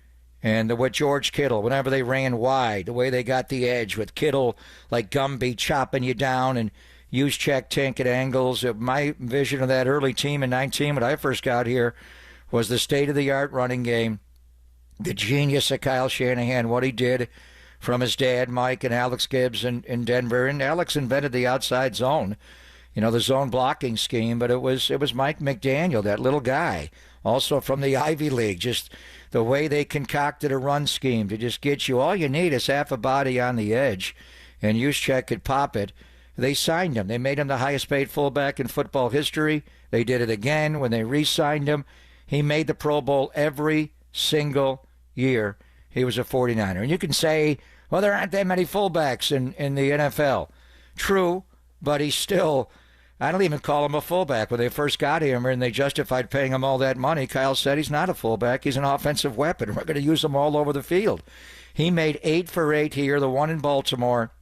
J: and with George Kittle, whenever they ran wide, the way they got the edge with Kittle like Gumby chopping you down and Juszczyk tanking angles. My vision of that early team in 19 when I first got here was the state-of-the-art running game, the genius of Kyle Shanahan, what he did from his dad, Mike, and Alex Gibbs in Denver. And Alex invented the outside zone, the zone blocking scheme, but it was Mike McDaniel, that little guy, also from the Ivy League, just the way they concocted a run scheme to just get you. All you need is half a body on the edge, and Juszczyk could pop it. they signed him. They made him the highest paid fullback in football history. They did it again when they re-signed him. He made the Pro Bowl every single year he was a 49er. And you can say, well, there aren't that many fullbacks in the NFL. True, but he's still, I don't even call him a fullback. When they first got him and they justified paying him all that money, Kyle said he's not a fullback. He's an offensive weapon. We're going to use him all over the field. He made 8 for 8 here, the one in Baltimore,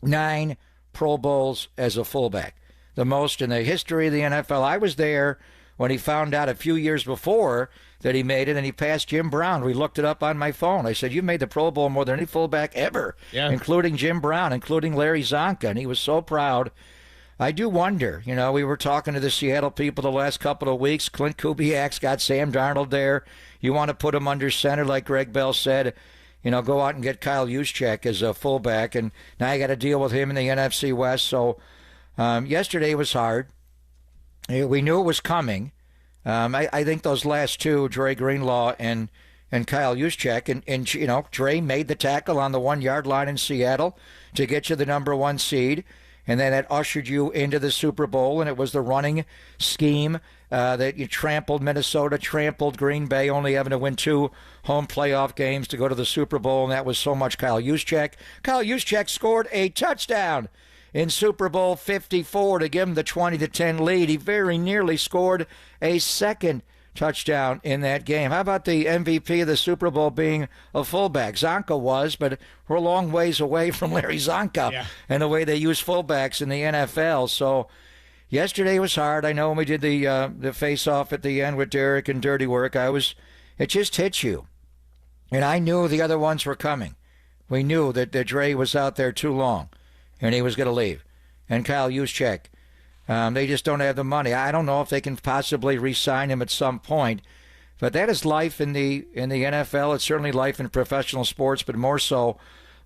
J: 9 Pro Bowls as a fullback, the most in the history of the NFL. I was there when he found out a few years before that he made it, and he passed Jim Brown. We looked it up on my phone. I said, you made the Pro Bowl more than any fullback ever, including Jim Brown, including Larry Zonka, and he was so proud. I do wonder, we were talking to the Seattle people the last couple of weeks. Clint Kubiak's got Sam Darnold there. You want to put him under center, like Greg Bell said. Go out and get Kyle Juszczyk as a fullback, and now you got to deal with him in the NFC West. So yesterday was hard. We knew it was coming. I think those last two, Dre Greenlaw and Kyle Juszczyk, and Dre made the tackle on the 1 yard line in Seattle to get you the number 1 seed. And then it ushered you into the Super Bowl, and it was the running scheme that you trampled Minnesota, trampled Green Bay, only having to win 2 home playoff games to go to the Super Bowl, and that was so much Kyle Juszczyk. Kyle Juszczyk scored a touchdown in Super Bowl 54 to give him the 20-10 lead. He very nearly scored a second touchdown in that game. How about the MVP of the Super Bowl being a fullback? Zonka was, but we're a long ways away from Larry Zonka and the way they use fullbacks in the NFL. So yesterday was hard. I know when we did the face-off at the end with Derek and Dirty Work, it just hit you. And I knew the other ones were coming. We knew that Dre was out there too long, and he was going to leave. And Kyle Juszczyk. They just don't have the money. I don't know if they can possibly re-sign him at some point, but that is life in the NFL. It's certainly life in professional sports, but more so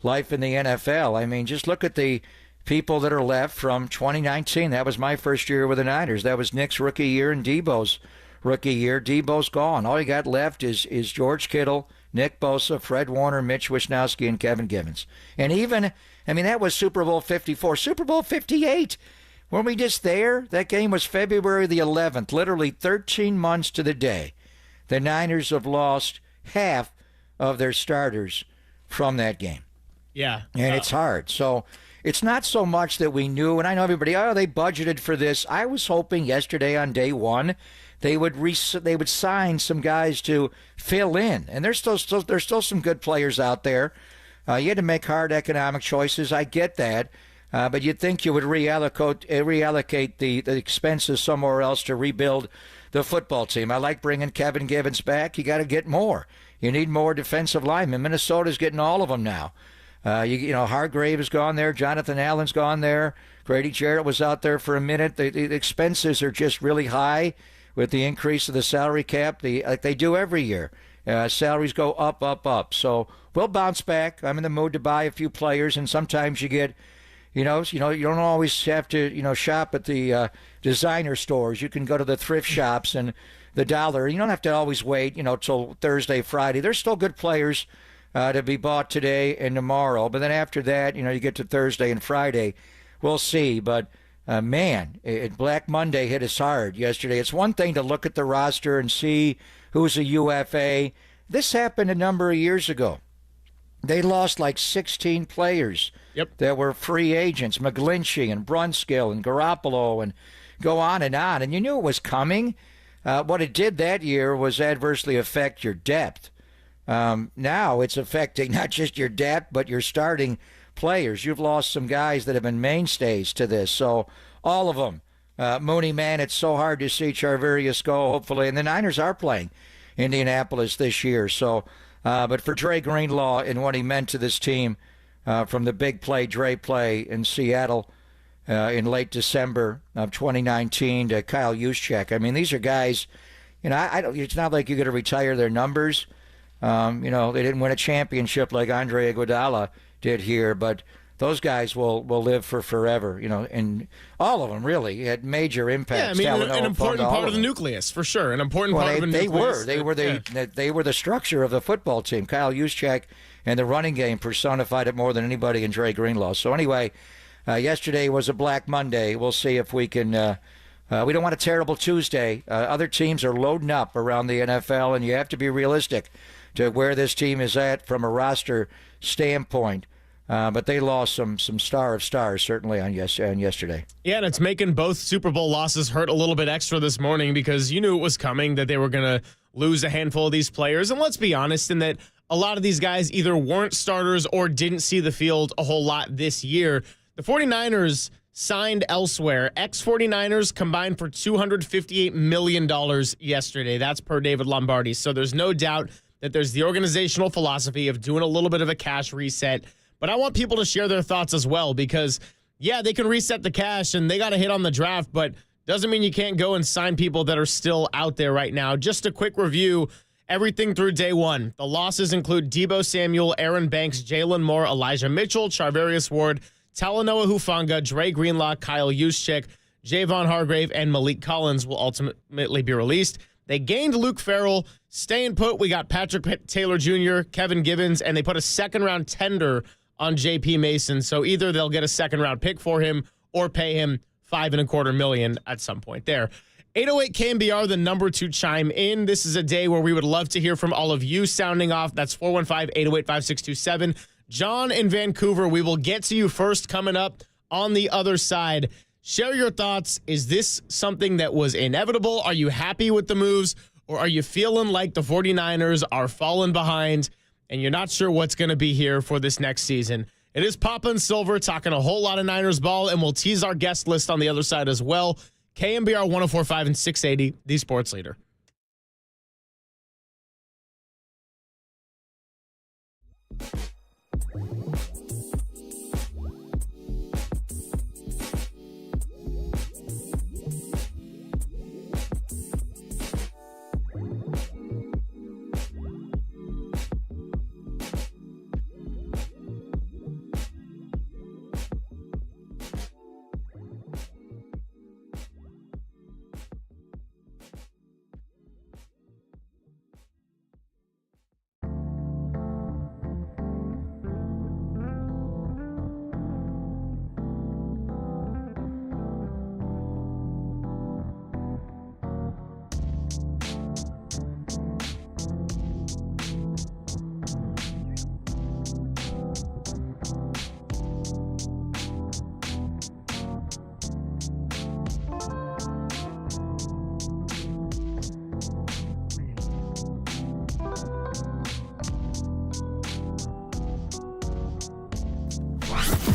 J: life in the NFL. I mean, just look at the people that are left from 2019. That was my first year with the Niners. That was Nick's rookie year and Debo's rookie year. Debo's gone. All you got left is George Kittle, Nick Bosa, Fred Warner, Mitch Wishnowsky, and Kevin Givens. And that was Super Bowl 54. Super Bowl 58. Weren't we just there? That game was February the 11th, literally 13 months to the day. The Niners have lost half of their starters from that game.
M: Yeah.
J: And it's hard. So it's not so much that we knew, and I know everybody, they budgeted for this. I was hoping yesterday on day one they would sign some guys to fill in. And there's still some good players out there. You had to make hard economic choices. I get that. But you'd think you would reallocate the expenses somewhere else to rebuild the football team. I like bringing Kevin Givens back. You got to get more. You need more defensive linemen. Minnesota's getting all of them now. Hargrave has gone there. Jonathan Allen's gone there. Grady Jarrett was out there for a minute. The expenses are just really high with the increase of the salary cap, like they do every year. Salaries go up, up, up. So we'll bounce back. I'm in the mood to buy a few players, and sometimes you get... You don't always have to, shop at the designer stores. You can go to the thrift shops and the dollar. You don't have to always wait, till Thursday, Friday. There's still good players to be bought today and tomorrow. But then after that, you get to Thursday and Friday. We'll see. But, Black Monday hit us hard yesterday. It's one thing to look at the roster and see who's a UFA. This happened a number of years ago. They lost like 16 players that were free agents, McGlinchey and Brunskill and Garoppolo, and go on. And you knew it was coming. What it did that year was adversely affect your depth. Now it's affecting not just your depth, but your starting players. You've lost some guys that have been mainstays to this. So all of them. Mooney, man, it's so hard to see Charvarius go, hopefully. And the Niners are playing Indianapolis this year. So... but for Dre Greenlaw and what he meant to this team from the big play Dre play in Seattle in late December of 2019 to Kyle Juszczyk. I mean, these are guys, it's not like you're going to retire their numbers. They didn't win a championship like Andre Iguodala did here, but those guys will live for forever, and all of them really had major impacts.
M: Yeah, I mean, an important part of the nucleus, for sure. An important part of the nucleus.
J: They were the structure of the football team. Kyle Juszczyk and the running game personified it more than anybody in Dre Greenlaw. So anyway, Yesterday was a Black Monday. We'll see if we can. We don't want a terrible Tuesday. Other teams are loading up around the NFL, and you have to be realistic to where this team is at from a roster standpoint. But they lost some star of stars, certainly, on yesterday.
M: Yeah, and it's making both Super Bowl losses hurt a little bit extra this morning because you knew it was coming, that they were going to lose a handful of these players. And let's be honest in that a lot of these guys either weren't starters or didn't see the field a whole lot this year. The 49ers signed elsewhere. Ex-49ers combined for $258 million yesterday. That's per David Lombardi. So there's no doubt that there's the organizational philosophy of doing a little bit of a cash reset. But I want people to share their thoughts as well because, yeah, they can reset the cash and they got to hit on the draft, but doesn't mean you can't go and sign people that are still out there right now. Just a quick review, everything through day one. The losses include Deebo Samuel, Aaron Banks, Jalen Moore, Elijah Mitchell, Charvarius Ward, Talanoa Hufanga, Dre Greenlaw, Kyle Juszczyk, Javon Hargrave, and Malik Collins will ultimately be released. They gained Luke Farrell. Staying put, we got Patrick Taylor Jr., Kevin Givens, and they put a second-round tender on J.P. Mason. So either they'll get a second-round pick for him or pay him $5.25 million at some point there. 808 KNBR, the number to chime in. This is a day where we would love to hear from all of you sounding off. That's 415-808-5627. John in Vancouver, we will get to you first coming up on the other side. Share your thoughts. Is this something that was inevitable? Are you happy with the moves? Or are you feeling like the 49ers are falling behind and you're not sure what's going to be here for this next season? It is Papa and Silver talking a whole lot of Niners ball, and we'll tease our guest list on the other side as well. KNBR 104.5 and 680, the sports leader.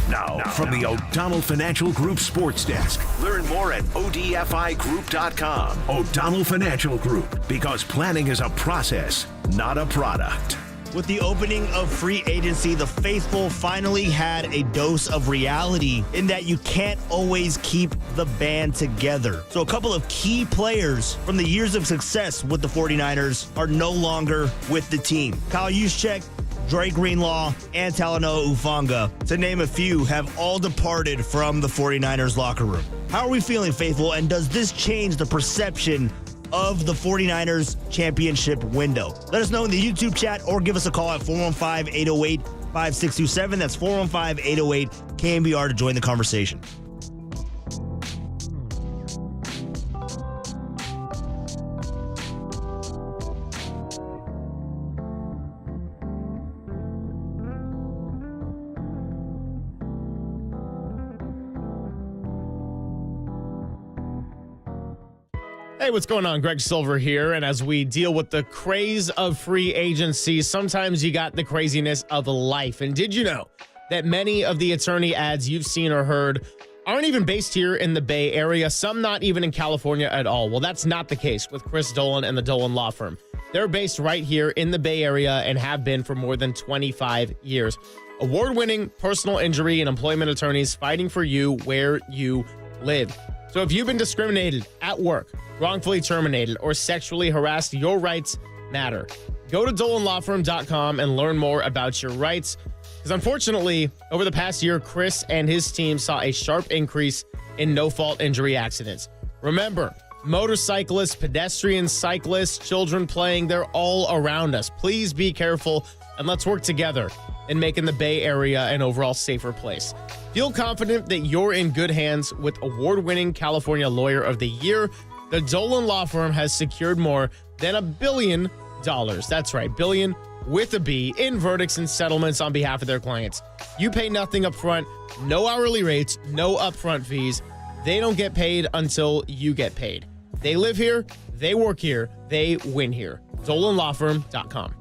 A: Now, from the O'Donnell Financial Group Sports Desk. Learn more at odfigroup.com. O'Donnell Financial Group, because planning is a process, not a product.
N: With the opening of free agency, the faithful finally had a dose of reality in that you can't always keep the band together. So a couple of key players from the years of success with the 49ers are no longer with the team. Kyle Juszczyk, Dre Greenlaw, and Talanoa Hufanga, to name a few, have all departed from the 49ers locker room. How are we feeling, faithful, and does this change the perception of the 49ers championship window? Let us know in the YouTube chat or give us a call at 415-808-5627. That's 415-808-KNBR to join the conversation.
M: Hey, what's going on? Greg Silver here. And as we deal with the craze of free agency, sometimes you got the craziness of life. And did you know that many of the attorney ads you've seen or heard aren't even based here in the Bay Area, some not even in California at all? Well, that's not the case with Chris Dolan and the Dolan Law Firm. They're based right here in the Bay Area and have been for more than 25 years. Award-winning personal injury and employment attorneys fighting for you where you live. So if you've been discriminated at work, wrongfully terminated, or sexually harassed, your rights matter. Go to DolanLawFirm.com and learn more about your rights. Because unfortunately, over the past year, Chris and his team saw a sharp increase in no-fault injury accidents. Remember, motorcyclists, pedestrians, cyclists, children playing, they're all around us. Please be careful and let's work together. and making the Bay Area an overall safer place. Feel confident that you're in good hands with award-winning California Lawyer of the Year. The Dolan Law Firm has secured more than $1 billion. That's right, billion with a B in verdicts and settlements on behalf of their clients. You pay nothing up front, no hourly rates, no upfront fees. They don't get paid until you get paid. They live here, they work here, they win here. DolanLawFirm.com.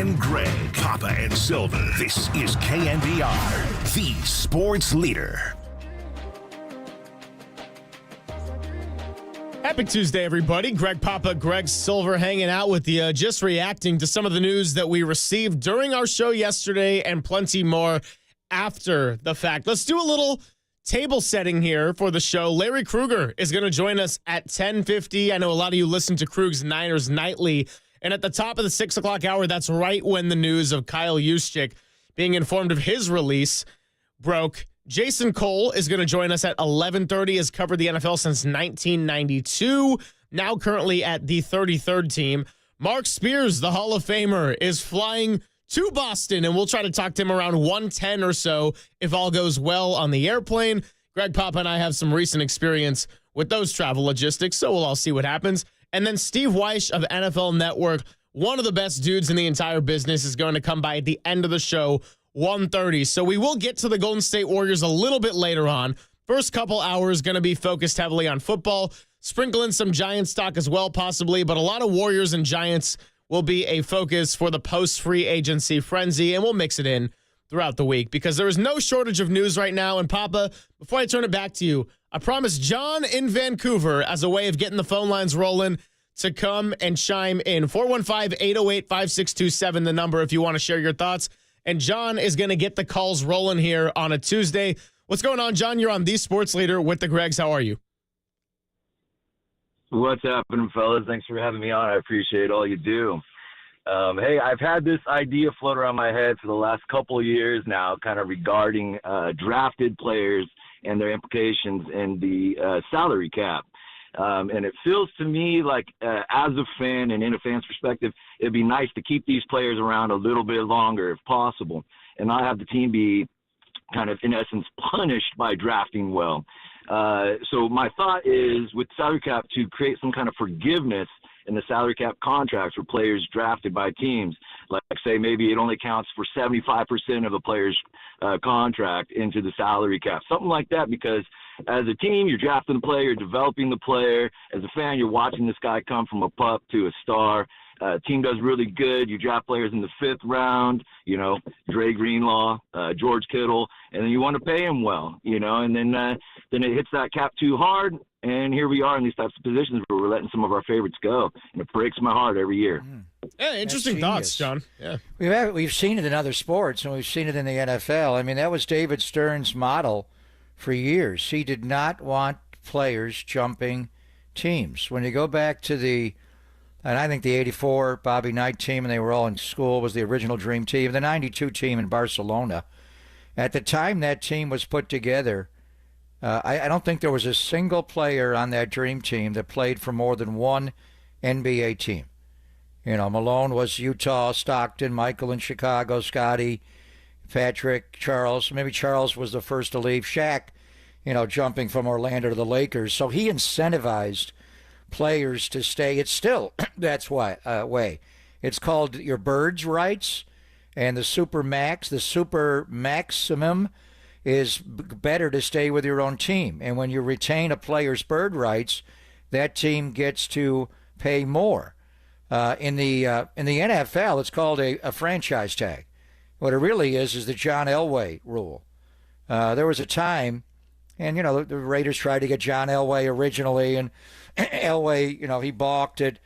A: and Greg, Papa and Silver. This is KNBR, the sports leader.
M: Happy Tuesday, everybody. Greg Papa, Greg Silver hanging out with you, just reacting to some of the news that we received during our show yesterday and plenty more after the fact. Let's do a little table setting here for the show. Larry Krueger is going to join us at 10:50. I know a lot of you listen to Krug's Niners Nightly. And at the top of the 6 o'clock hour, that's right when the news of Kyle Juszczyk being informed of his release broke. Jason Cole is going to join us at 11:30. Has covered the NFL since 1992. Now currently at the 33rd team. Mark Spears, the Hall of Famer, is flying to Boston, and we'll try to talk to him around 1:10 or so if all goes well on the airplane. Greg Papa and I have some recent experience with those travel logistics, so we'll all see what happens. And then Steve Weish of NFL Network, one of the best dudes in the entire business, is going to come by at the end of the show, 1:30. So we will get to the Golden State Warriors a little bit later on. First couple hours going to be focused heavily on football. Sprinkle in some Giants talk as well, possibly. But a lot of Warriors and Giants will be a focus for the post-free agency frenzy. And we'll mix it in throughout the week because there is no shortage of news right now. And Papa, before I turn it back to you, I promised John in Vancouver, as a way of getting the phone lines rolling, to come and chime in. 415-808-5627, the number if you want to share your thoughts. And John is going to get the calls rolling here on a Tuesday. What's going on, John? You're on The Sports Leader with the Gregs. How are you?
K: What's happening, fellas? Thanks for having me on. I appreciate all you do. Hey, I've had this idea float around my head for the last couple of years now, kind of regarding drafted players and their implications in the salary cap. And it feels to me like as a fan and in a fan's perspective, it'd be nice to keep these players around a little bit longer if possible and not have the team be kind of, in essence, punished by drafting well. So my thought is with salary cap to create some kind of forgiveness in the salary cap contracts for players drafted by teams. Like, say, maybe it only counts for 75% of a player's contract into the salary cap. Something like that, because as a team, you're drafting the player, you're developing the player. As a fan, you're watching this guy come from a pup to a star. Team does really good. You draft players in the 5th round, you know, Dre Greenlaw, George Kittle, and then you want to pay him well, you know, and then it hits that cap too hard. And here we are in these types of positions where we're letting some of our favorites go, and it breaks my heart every year.
M: Yeah, interesting thoughts, John. Yeah,
J: we've seen it in other sports, and we've seen it in the NFL. I mean, that was David Stern's model for years. He did not want players jumping teams. When you go back to and I think the 84 Bobby Knight team, and they were all in school, was the original dream team. The 92 team in Barcelona. At the time that team was put together, I don't think there was a single player on that dream team that played for more than one NBA team. You know, Malone was Utah, Stockton, Michael in Chicago, Scotty, Patrick, Charles. Maybe Charles was the first to leave. Shaq, you know, jumping from Orlando to the Lakers. So he incentivized players to stay. It's still that's way. It's called your bird's rights, and the super maximum is better to stay with your own team. And when you retain a player's bird rights, that team gets to pay more. In the NFL, it's called a franchise tag. What it really is the John Elway rule. There was a time, and, you know, the Raiders tried to get John Elway originally, and Elway, you know, he balked at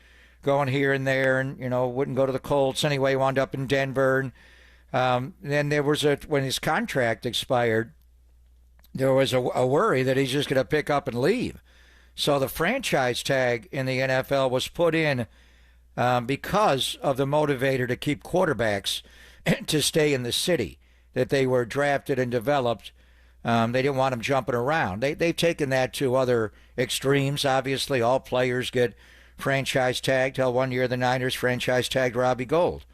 J: going here and there and, you know, wouldn't go to the Colts anyway, wound up in Denver. And then there was when his contract expired, there was a worry that he's just going to pick up and leave. So the franchise tag in the NFL was put in because of the motivator to keep quarterbacks to stay in the city that they were drafted and developed. They didn't want them jumping around. They've taken that to other extremes. Obviously, all players get franchise tagged. Hell, one year the Niners franchise tagged Robbie Gould.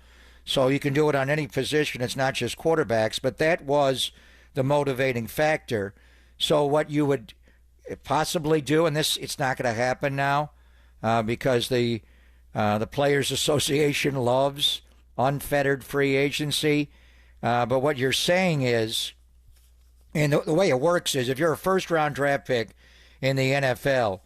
J: So you can do it on any position. It's not just quarterbacks, but that was the motivating factor. So what you would possibly do, and it's not going to happen now because the Players Association loves unfettered free agency. But what you're saying is, and the way it works is, if you're a first-round draft pick in the NFL,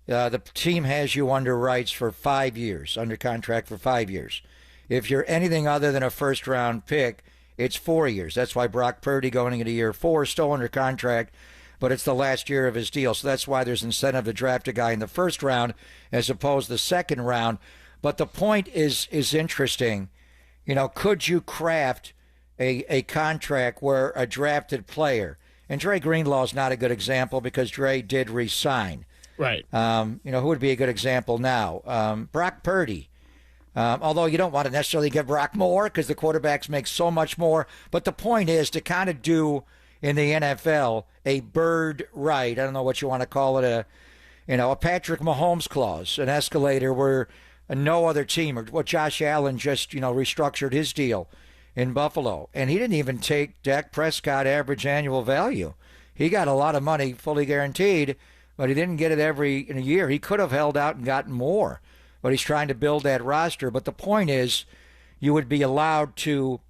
J: the team has you under rights for 5 years, under contract for 5 years. If you're anything other than a first-round pick, it's 4 years. That's why Brock Purdy, going into year 4, is still under contract, but it's the last year of his deal. So that's why there's incentive to draft a guy in the first round as opposed to the second round. But the point is interesting. You know, could you craft a contract where a drafted player, and Dre Greenlaw is not a good example because Dre did resign.
M: Right.
J: You know, who would be a good example now? Brock Purdy. Although you don't want to necessarily give Brock more because the quarterbacks make so much more. But the point is to kind of do in the NFL a bird right. I don't know what you want to call it. A Patrick Mahomes clause, an escalator where no other team, or what Josh Allen just, restructured his deal in Buffalo. And he didn't even take Dak Prescott average annual value. He got a lot of money fully guaranteed, but he didn't get it in a year. He could have held out and gotten more. But he's trying to build that roster. But the point is, you would be allowed to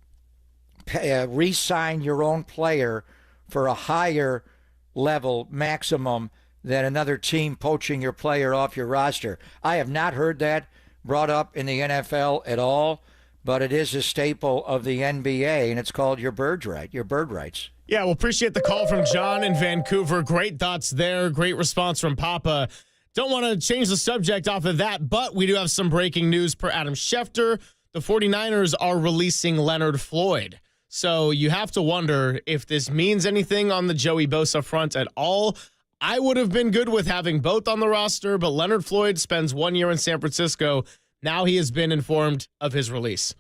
J: re-sign your own player for a higher level maximum than another team poaching your player off your roster. I have not heard that brought up in the NFL at all, but it is a staple of the NBA, and it's called your bird rights.
M: Yeah, well, appreciate the call from John in Vancouver. Great thoughts there. Great response from Papa. Don't want to change the subject off of that, but we do have some breaking news per Adam Schefter. The 49ers are releasing Leonard Floyd. So you have to wonder if this means anything on the Joey Bosa front at all. I would have been good with having both on the roster, but Leonard Floyd spends 1 year in San Francisco. Now he has been informed of his release.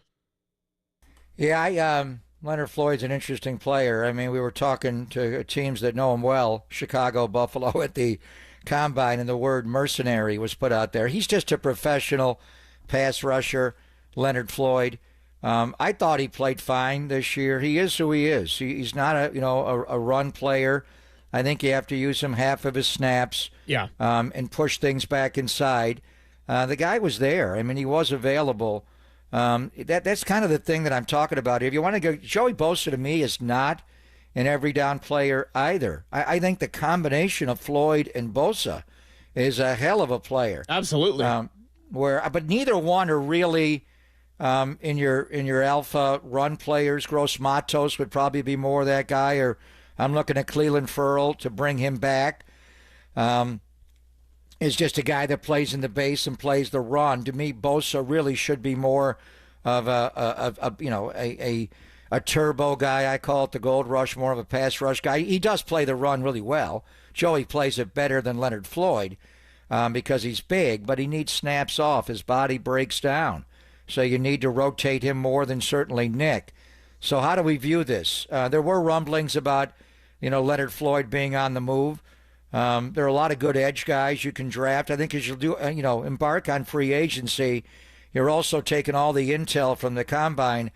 J: Yeah, Leonard Floyd's an interesting player. I mean, we were talking to teams that know him well, Chicago, Buffalo, at the Combine, and the word mercenary was put out there. He's just a professional pass rusher, Leonard Floyd. I thought he played fine this year. He is who he is. He's not a run player. I think you have to use him half of his snaps.
M: Yeah.
J: And push things back inside. The guy was there. I mean, he was available. That's kind of the thing that I'm talking about. If you want to go, Joey Bosa to me is not an every down player either. I think the combination of Floyd and Bosa is a hell of a player.
M: Absolutely.
J: But neither one are really in your alpha run players. Gross Matos would probably be more that guy, or I'm looking at Cleveland Ferrell to bring him back. Is just a guy that plays in the base and plays the run. To me, Bosa really should be more of a turbo guy. I call it the gold rush, more of a pass rush guy. He does play the run really well. Joey plays it better than Leonard Floyd because he's big, but he needs snaps off. His body breaks down. So you need to rotate him more than certainly Nick. So how do we view this? There were rumblings about, Leonard Floyd being on the move. There are a lot of good edge guys you can draft. I think as you do, embark on free agency, you're also taking all the intel from the Combine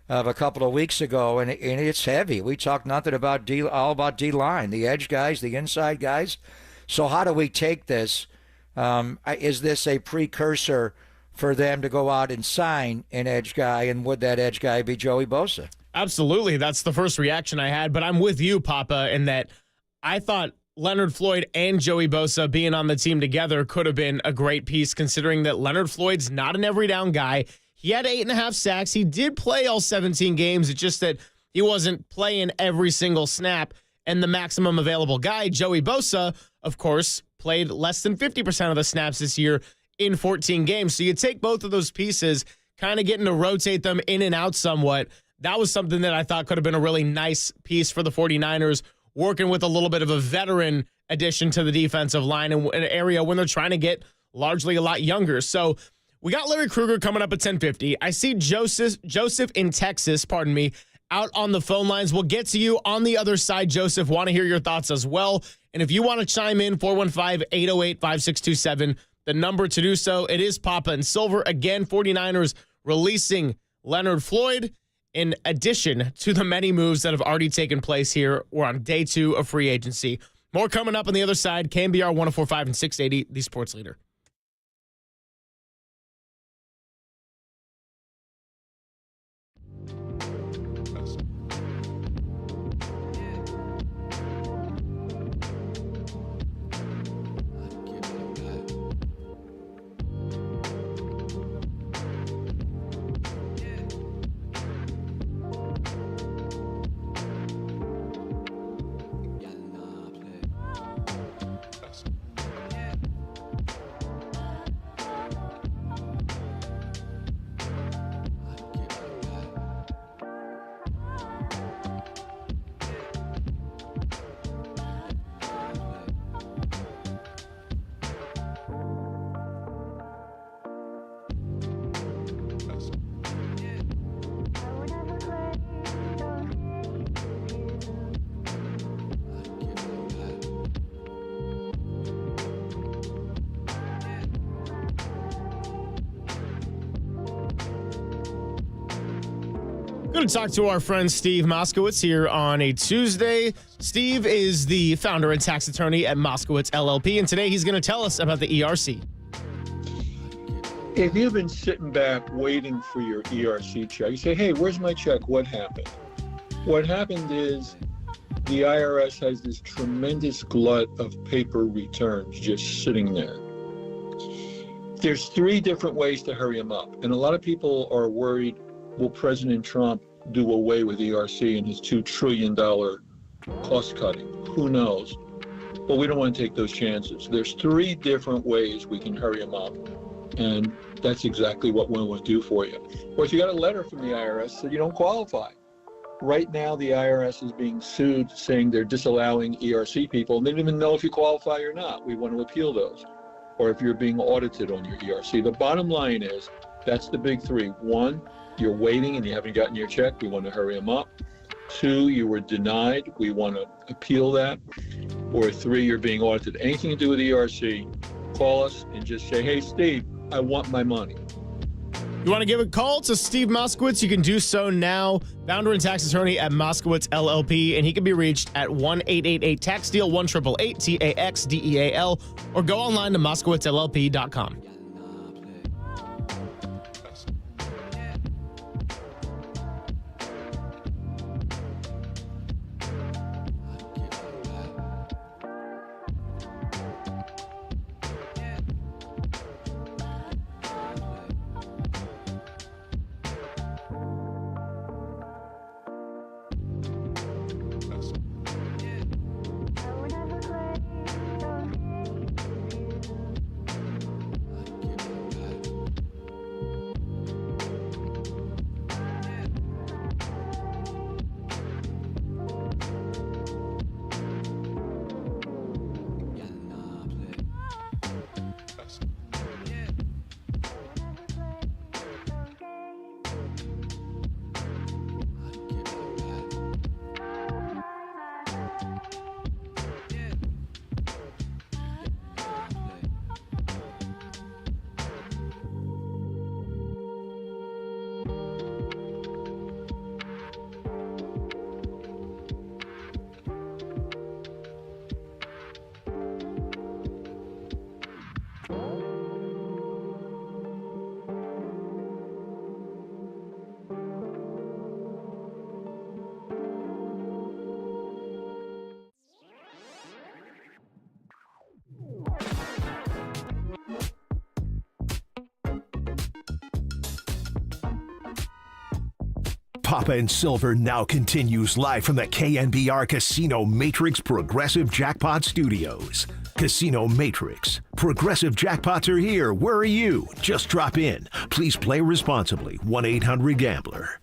J: of a couple of weeks ago, and it's heavy. We talked nothing about all about D-line, the edge guys, the inside guys. So how do we take this? Is this a precursor for them to go out and sign an edge guy, and would that edge guy be Joey Bosa?
M: Absolutely. That's the first reaction I had, but I'm with you, Papa, in that I thought Leonard Floyd and Joey Bosa being on the team together could have been a great piece, considering that Leonard Floyd's not an every down guy. He had 8.5 sacks. He did play all 17 games. It's just that he wasn't playing every single snap. And the maximum available guy, Joey Bosa, of course, played less than 50% of the snaps this year in 14 games. So you take both of those pieces, kind of getting to rotate them in and out somewhat. That was something that I thought could have been a really nice piece for the 49ers, working with a little bit of a veteran addition to the defensive line in an area when they're trying to get largely a lot younger. So we got Larry Krueger coming up at 10:50. I see Joseph in Texas, out on the phone lines. We'll get to you on the other side, Joseph. Want to hear your thoughts as well. And if you want to chime in, 415-808-5627, the number to do so. It is Papa and Silver. Again, 49ers releasing Leonard Floyd in addition to the many moves that have already taken place here. We're on day 2 of free agency. More coming up on the other side. KNBR 104.5 and 680, the sports leader. Going to talk to our friend Steve Moskowitz here on a Tuesday. Steve is the founder and tax attorney at Moskowitz LLP, and today he's going to tell us about the ERC.
O: If you've been sitting back waiting for your ERC check, you say, hey, where's my check? What happened? What happened is the IRS has this tremendous glut of paper returns just sitting there. There's 3 different ways to hurry them up. And a lot of people are worried, will President Trump do away with ERC and his $2 trillion cost cutting? Who knows? But we don't want to take those chances. There's 3 different ways we can hurry them up. And that's exactly what we want to do for you. Or if you got a letter from the IRS that you don't qualify. Right now, the IRS is being sued saying they're disallowing ERC people. And they don't even know if you qualify or not. We want to appeal those. Or if you're being audited on your ERC. The bottom line is, that's the big 3. 1, you're waiting and you haven't gotten your check. We want to hurry them up. 2, you were denied. We want to appeal that. Or 3, you're being audited. Anything to do with ERC, call us and just say, hey, Steve, I want my money.
M: You want to give a call to Steve Moskowitz? You can do so now. Founder and tax attorney at Moskowitz LLP, and he can be reached at 1-888-TAX-DEAL, 1-888-TAXDEAL, or go online to moskowitzllp.com.
A: Papa and Silver now continues live from the KNBR Casino Matrix Progressive Jackpot Studios. Casino Matrix. Progressive jackpots are here. Where are you? Just drop in. Please play responsibly. 1-800-GAMBLER.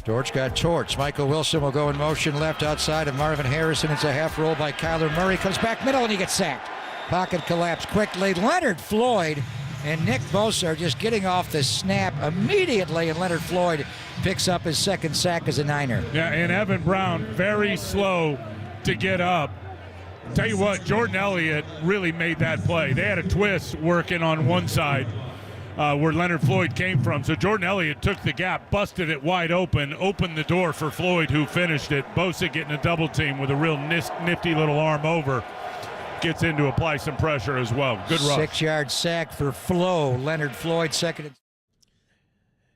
J: George got torched. Michael Wilson will go in motion left outside of Marvin Harrison. It's a half roll by Kyler Murray. Comes back middle and he gets sacked. Pocket collapse quickly. Leonard Floyd and Nick Bosa are just getting off the snap immediately, and Leonard Floyd picks up his second sack as a Niner.
G: Yeah, and Evan Brown very slow to get up. Tell you what, Jordan Elliott really made that play. They had a twist working on one side where Leonard Floyd came from. So Jordan Elliott took the gap, busted it wide open, opened the door for Floyd, who finished it. Bosa getting a double team with a real nifty little arm over. Gets in to apply some pressure as well. Good rush.
J: 6-yard sack for Flo. Leonard Floyd second.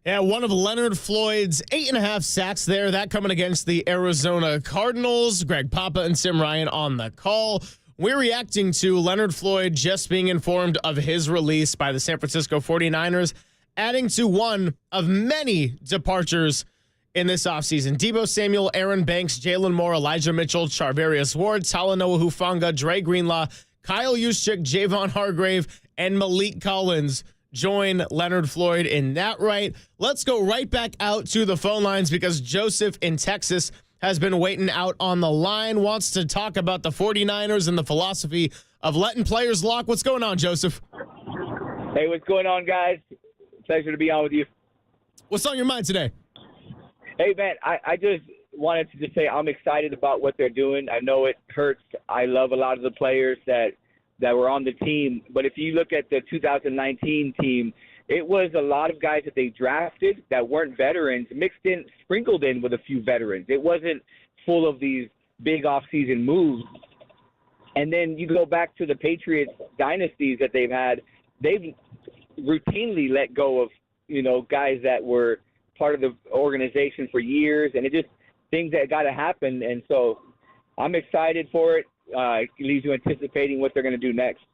M: Yeah, one of Leonard Floyd's 8.5 sacks there. That coming against the Arizona Cardinals. Greg Papa and Sim Ryan on the call. We're reacting to Leonard Floyd just being informed of his release by the San Francisco 49ers, adding to one of many departures in this offseason. Deebo Samuel, Aaron Banks, Jalen Moore, Elijah Mitchell, Charvarius Ward, Talanoa Hufanga, Dre Greenlaw, Kyle Juszczyk, Javon Hargrave, and Malik Collins join Leonard Floyd in that right. Let's go right back out to the phone lines because Joseph in Texas has been waiting out on the line, wants to talk about the 49ers and the philosophy of letting players lock. What's going on, Joseph?
Q: Hey, what's going on, guys? Pleasure to be on with you.
M: What's on your mind today?
Q: Hey, man, I just wanted to just say I'm excited about what they're doing. I know it hurts. I love a lot of the players that were on the team. But if you look at the 2019 team, it was a lot of guys that they drafted that weren't veterans, sprinkled in with a few veterans. It wasn't full of these big offseason moves. And then you go back to the Patriots dynasties that they've had, they've routinely let go of, guys that were part of the organization for years, and it just things that got to happen. And so I'm excited for it. It leaves you anticipating what they're going to do next.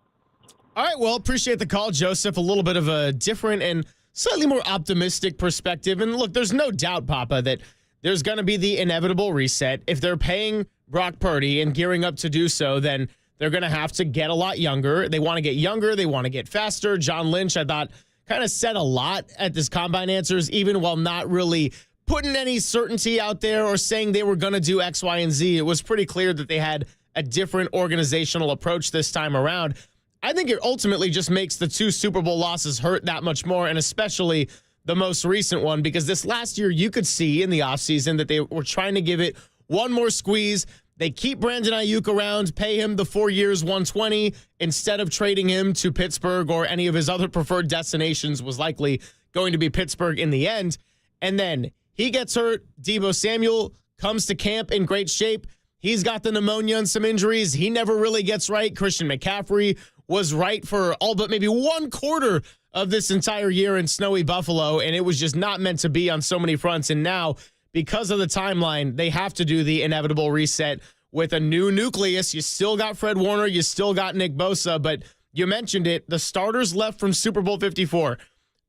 M: All right, well, appreciate the call, Joseph. A little bit of a different and slightly more optimistic perspective. And look, there's no doubt, Papa, that there's going to be the inevitable reset. If they're paying Brock Purdy and gearing up to do so, then they're going to have to get a lot younger. They want to get younger. They want to get faster. John Lynch, I thought, kind of said a lot at this Combine Answers, even while not really putting any certainty out there or saying they were going to do X, Y, and Z. It was pretty clear that they had a different organizational approach this time around. I think it ultimately just makes the 2 Super Bowl losses hurt that much more, and especially the most recent one, because this last year you could see in the offseason that they were trying to give it one more squeeze. They keep Brandon Ayuk around, pay him the 4 years, $120, instead of trading him to Pittsburgh or any of his other preferred destinations, was likely going to be Pittsburgh in the end. And then he gets hurt. Deebo Samuel comes to camp in great shape. He's got the pneumonia and some injuries. He never really gets right. Christian McCaffrey was right for all but maybe 1/4 of this entire year in snowy Buffalo, and it was just not meant to be on so many fronts. And now, because of the timeline, they have to do the inevitable reset with a new nucleus. You still got Fred Warner. You still got Nick Bosa, but you mentioned it. The starters left from Super Bowl 54.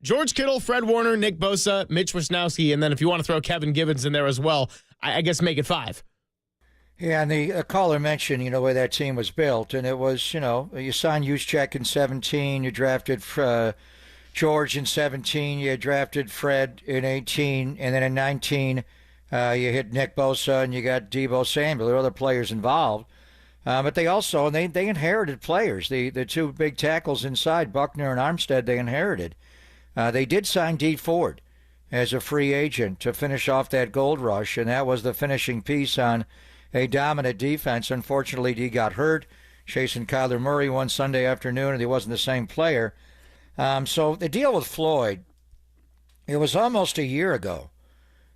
M: George Kittle, Fred Warner, Nick Bosa, Mitch Wisnowski, and then if you want to throw Kevin Givens in there as well, I guess make it 5.
J: Yeah, and the caller mentioned, the way that team was built, and it was, you signed Juszczyk in 17, you drafted George in 17, you drafted Fred in 18, and then in 19, you hit Nick Bosa and you got Deebo Samuel. There were other players involved. But they also, they inherited players. The 2 big tackles inside, Buckner and Armstead, they inherited. They did sign Dee Ford as a free agent to finish off that gold rush, and that was the finishing piece on a dominant defense. Unfortunately, Dee got hurt, chasing Kyler Murray one Sunday afternoon, and he wasn't the same player. So the deal with Floyd, it was almost a year ago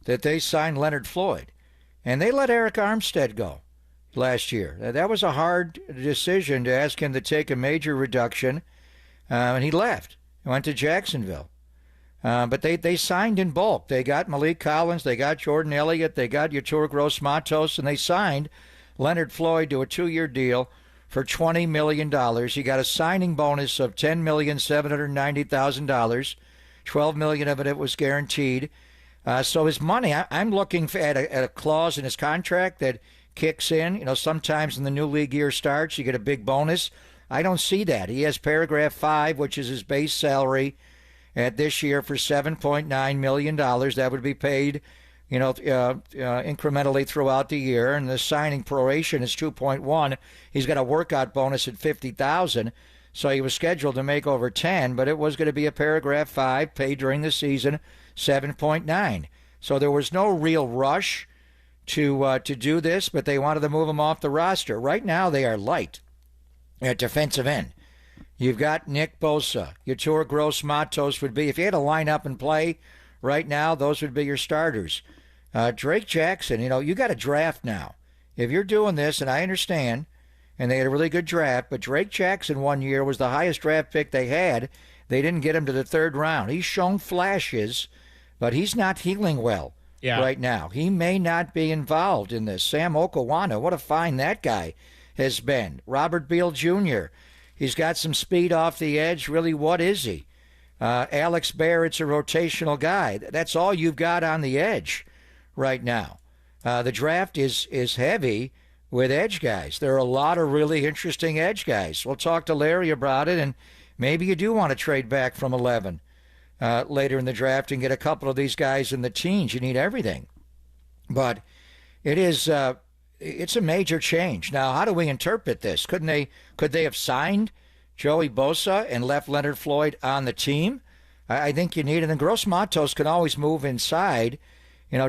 J: that they signed Leonard Floyd, and they let Eric Armstead go last year. That was a hard decision to ask him to take a major reduction, and he left. He went to Jacksonville. But they signed in bulk. They got Malik Collins, they got Jordan Elliott, they got Yetur Gross-Matos, and they signed Leonard Floyd to a 2-year deal for $20 million. He got a signing bonus of $10,790,000. $12 million of it was guaranteed. So his money, I'm looking at a clause in his contract that kicks in. Sometimes when the new league year starts, you get a big bonus. I don't see that. He has paragraph 5, which is his base salary at this year for $7.9 million. That would be paid, incrementally throughout the year. And the signing proration is 2.1. He's got a workout bonus at $50,000. So he was scheduled to make over 10, but it was going to be a paragraph 5 paid during the season, 7.9. So there was no real rush to do this, but they wanted to move him off the roster. Right now they are light at defensive end. You've got Nick Bosa. Yetur Gross-Matos would be, if you had to line up and play right now, those would be your starters. Drake Jackson, you got a draft now. If you're doing this, and I understand, and they had a really good draft, but Drake Jackson one year was the highest draft pick they had. They didn't get him to the 3rd round. He's shown flashes, but he's not healing well right now. He may not be involved in this. Sam Okawana, what a find that guy has been. Robert Beal Jr., he's got some speed off the edge. Really, what is he? Alex Barrett's a rotational guy. That's all you've got on the edge right now. The draft is heavy with edge guys. There are a lot of really interesting edge guys. We'll talk to Larry about it, and maybe you do want to trade back from 11 later in the draft and get a couple of these guys in the teens. You need everything. But it is... it's a major change. Now, how do we interpret this? Could they have signed Joey Bosa and left Leonard Floyd on the team? I think you need it. And Gross-Matos can always move inside.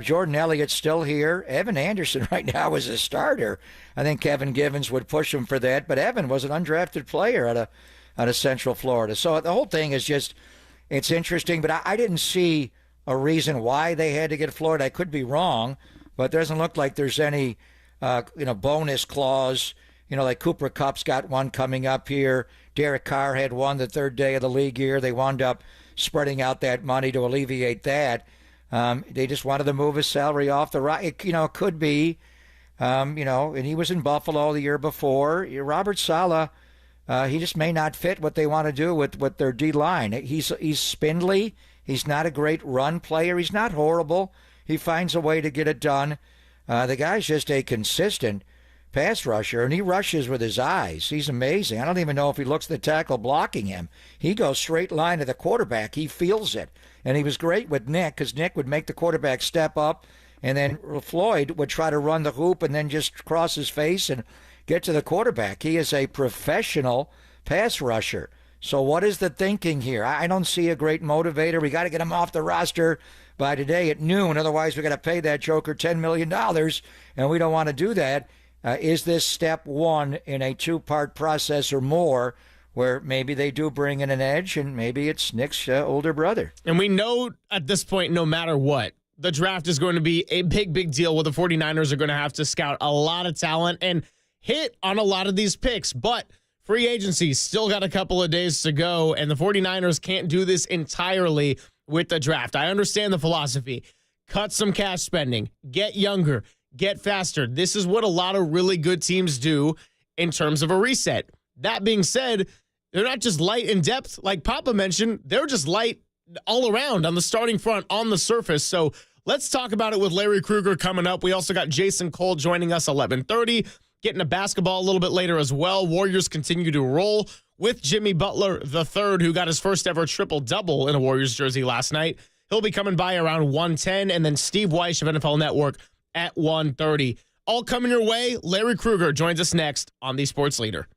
J: Jordan Elliott's still here. Evan Anderson right now is a starter. I think Kevin Givens would push him for that. But Evan was an undrafted player out of Central Florida. So the whole thing is just, it's interesting. But I didn't see a reason why they had to get Floyd. I could be wrong, but it doesn't look like there's any bonus clause. Like Cooper Kupp's got one coming up here. Derek Carr had one the 3rd day of the league year. They wound up spreading out that money to alleviate that. They just wanted to move his salary off the right. It could be, and he was in Buffalo the year before. Robert Saleh, he just may not fit what they want to do with their D-line. He's spindly. He's not a great run player. He's not horrible he finds a way to get it done. The guy's just a consistent pass rusher, and he rushes with his eyes. He's amazing. I don't even know if he looks at the tackle blocking him. He goes straight line to the quarterback. He feels it. And he was great with Nick, because Nick would make the quarterback step up, and then Floyd would try to run the hoop and then just cross his face and get to the quarterback. He is a professional pass rusher. So what is the thinking here? I don't see a great motivator. We got to get him off the roster by today at noon. Otherwise, we got to pay that joker $10 million, and we don't want to do that. Is this step one in a two-part process or more, where maybe they do bring in an edge, and maybe it's Nick's older brother?
M: And we know at this point, no matter what, the draft is going to be a big, big deal where the 49ers are going to have to scout a lot of talent and hit on a lot of these picks. But free agency still got a couple of days to go, and the 49ers can't do this entirely with the draft. I understand the philosophy. Cut some cash spending. Get younger. Get faster. This is what a lot of really good teams do in terms of a reset. That being said, they're not just light in depth, like Papa mentioned. They're just light all around on the starting front, on the surface. So let's talk about it with Larry Krueger coming up. We also got Jason Cole joining us 11:30. Getting to basketball a little bit later as well. Warriors continue to roll with Jimmy Butler III, who got his first ever triple-double in a Warriors jersey last night. He'll be coming by around 1:10, and then Steve Weish of NFL Network at 1:30. All coming your way. Larry Krueger joins us next on The Sports Leader.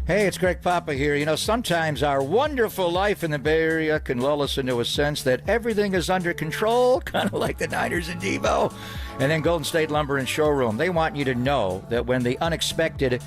J: Hey, it's Greg Papa here. You know, sometimes our wonderful life in the Bay Area can lull us into a sense that everything is under control, kind of like the Niners and Devo. And then Golden State Lumber and Showroom, they want you to know that when the unexpected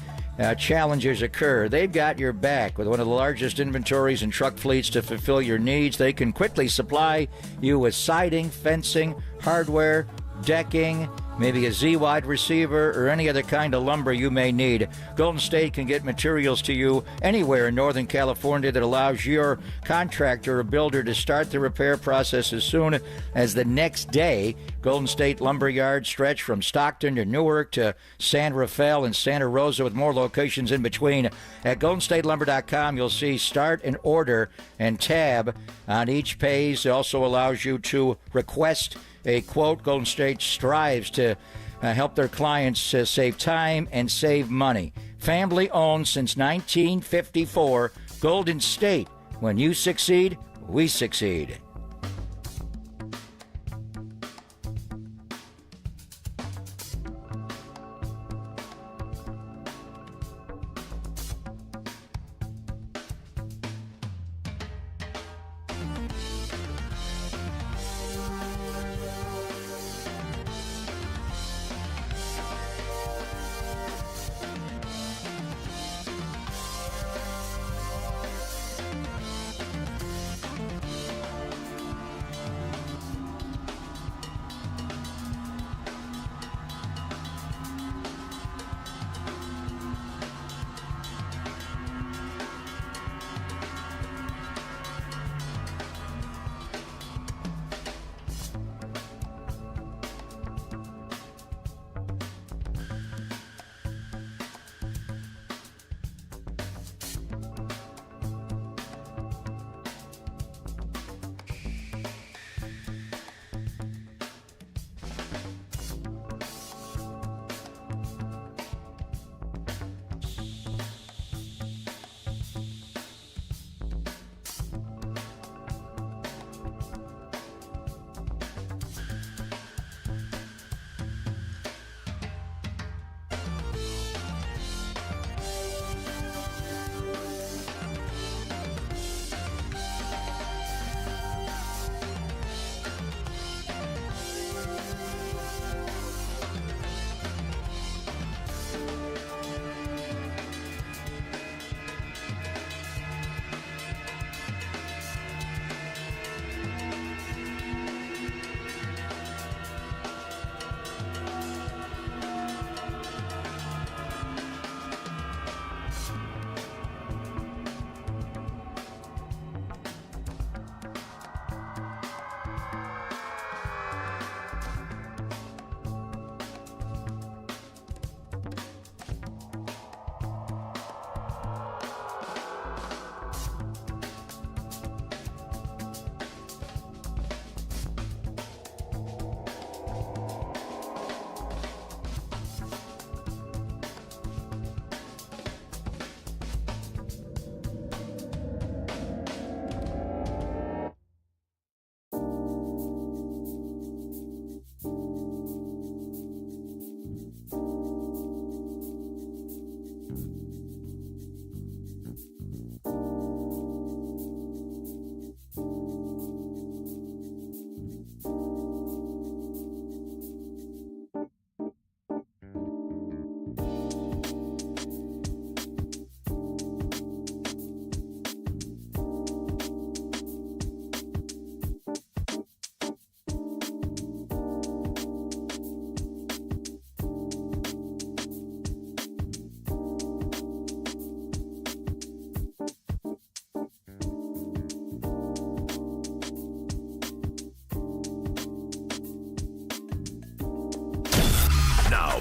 J: challenges occur, they've got your back. With one of the largest inventories and truck fleets to fulfill your needs, they can quickly supply you with siding, fencing, hardware, decking, maybe a Z-wide receiver, or any other kind of lumber you may need. Golden State can get materials to you anywhere in Northern California that allows your contractor or builder to start the repair process as soon as the next day. Golden State Lumber Yard stretch from Stockton to Newark to San Rafael and Santa Rosa, with more locations in between. At GoldenStateLumber.com, you'll see start and order and tab on each page. It also allows you to request a quote. Golden State strives to help their clients save time and save money. Family owned since 1954. Golden State. When you succeed, we succeed.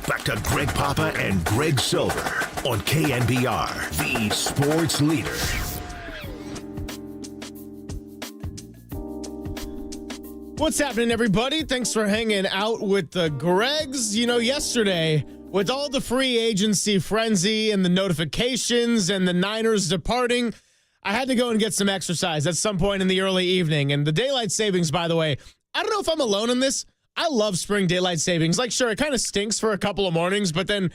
A: Back to Greg Papa and Greg Silver on KNBR, the sports leader.
M: What's happening, everybody? Thanks for hanging out with the Gregs. You know, yesterday, with all the free agency frenzy and the notifications and the Niners departing, I had to go and get some exercise at some point in the early evening. And the daylight savings, by the way, I don't know if I'm alone in this. I love spring daylight savings. Like, sure, it kind of stinks for a couple of mornings, but then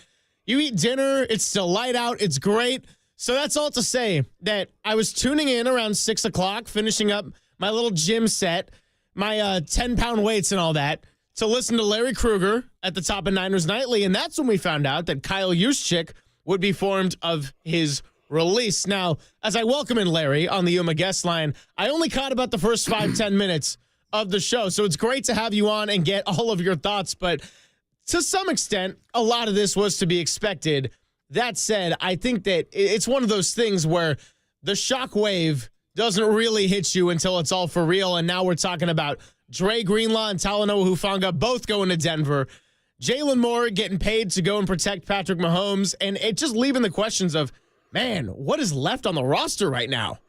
M: you eat dinner, it's still light out, it's great. So that's all to say that I was tuning in around 6 o'clock, finishing up my little gym set, my 10-pound weights and all that, to listen to Larry Krueger at the top of Niners Nightly. And that's when we found out that Kyle Juszczyk would be formed of his release. Now, as I welcome in Larry on the Yuma guest line, I only caught about the first 5-10 minutes of the show. So it's great to have you on and get all of your thoughts. But to some extent, a lot of this was to be expected. That said, I think that it's one of those things where the shock wave doesn't really hit you until it's all for real. And now we're talking about Dre Greenlaw and Talanoa Hufanga both going to Denver. Jalen Moore getting paid to go and protect Patrick Mahomes. And it just leaving the questions of, man, what is left on the roster right now?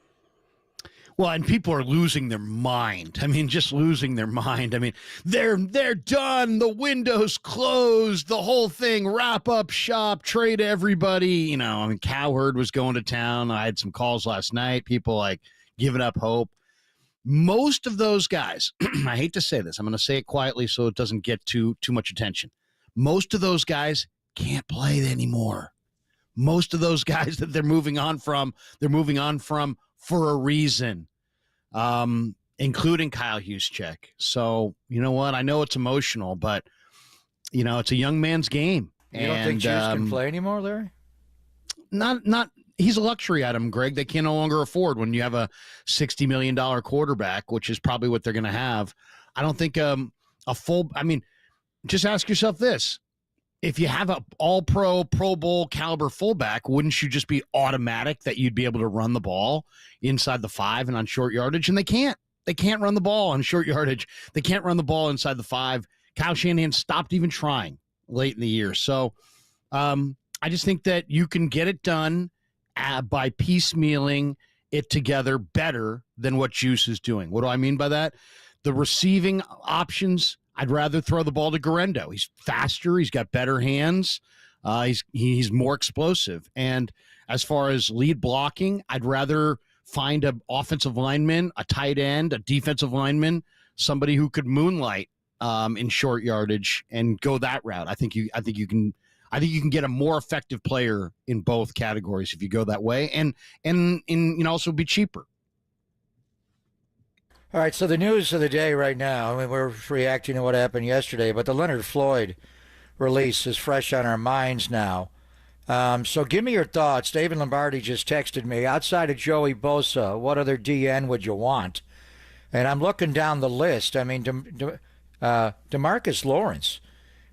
R: Well, and people are losing their mind. I mean, just losing their mind. I mean, they're done. The window's closed. The whole thing. Wrap up shop. Trade everybody. You know, I mean, Cowherd was going to town. I had some calls last night. People like giving up hope. Most of those guys, I hate to say this. I'm going to say it quietly so it doesn't get too much attention. Most of those guys can't play anymore. Most of those guys that they're moving on from for a reason, including Kyle Juszczyk. So, you know what? I know it's emotional, but, you know, it's a young man's game.
J: You don't think Juice can play anymore, Larry?
R: Not. He's a luxury item, Greg. They can no longer afford when you have a $60 million quarterback, which is probably what they're going to have. I don't think just ask yourself this. If you have a all-pro, Pro Bowl caliber fullback, wouldn't you just be automatic that you'd be able to run the ball inside the 5 and on short yardage? And they can't. They can't run the ball on short yardage. They can't run the ball inside the 5. Kyle Shanahan stopped even trying late in the year. So I just think that you can get it done by piecemealing it together better than what Juice is doing. What do I mean by that? The receiving options, I'd rather throw the ball to Guerrero. He's faster. He's got better hands. He's more explosive. And as far as lead blocking, I'd rather find an offensive lineman, a tight end, a defensive lineman, somebody who could moonlight in short yardage and go that route. I think you can get a more effective player in both categories if you go that way, and also be cheaper.
J: All right, so the news of the day right now, I mean, we're reacting to what happened yesterday, but the Leonard Floyd release is fresh on our minds now. So give me your thoughts. David Lombardi just texted me, outside of Joey Bosa, what other DN would you want? And I'm looking down the list. I mean, DeMarcus Lawrence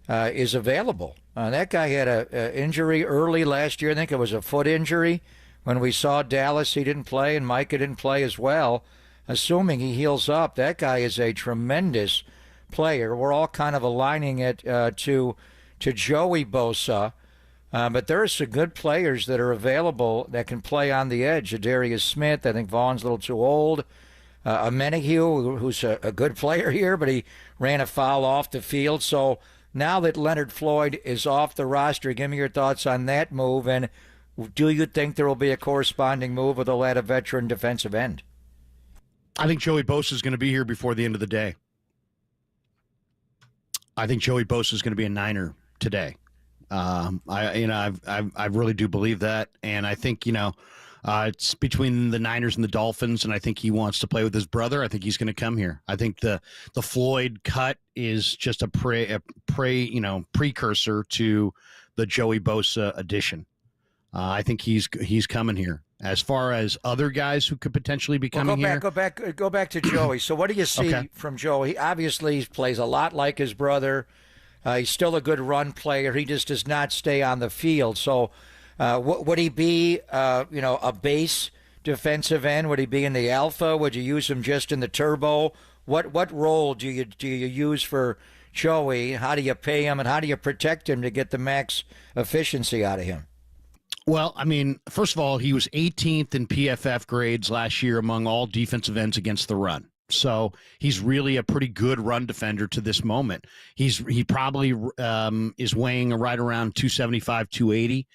J: is available. That guy had an injury early last year. I think it was a foot injury. When we saw Dallas, he didn't play, and Micah didn't play as well. Assuming he heals up, that guy is a tremendous player. We're all kind of aligning it to Joey Bosa. But there are some good players that are available that can play on the edge. Darius Smith, I think Vaughn's a little too old. Menahue, who's a good player here, but he ran a foul off the field. So now that Leonard Floyd is off the roster, give me your thoughts on that move. And do you think there will be a corresponding move with a veteran defensive end?
R: I think Joey Bosa is going to be here before the end of the day. I think Joey Bosa is going to be a Niner today. I really do believe that, and I think it's between the Niners and the Dolphins, and I think he wants to play with his brother. I think he's going to come here. I think the Floyd cut is just a precursor to the Joey Bosa addition. I think he's coming here. As far as other guys who could potentially be coming here,
J: go back to Joey. So what do you see from Joey? He obviously plays a lot like his brother. He's still a good run player. He just does not stay on the field. So would he be, a base defensive end? Would he be in the alpha? Would you use him just in the turbo? What role do you use for Joey? How do you pay him, and how do you protect him to get the max efficiency out of him?
R: Well, I mean, first of all, he was 18th in PFF grades last year among all defensive ends against the run. So he's really a pretty good run defender to this moment. He probably is weighing right around 275, 280.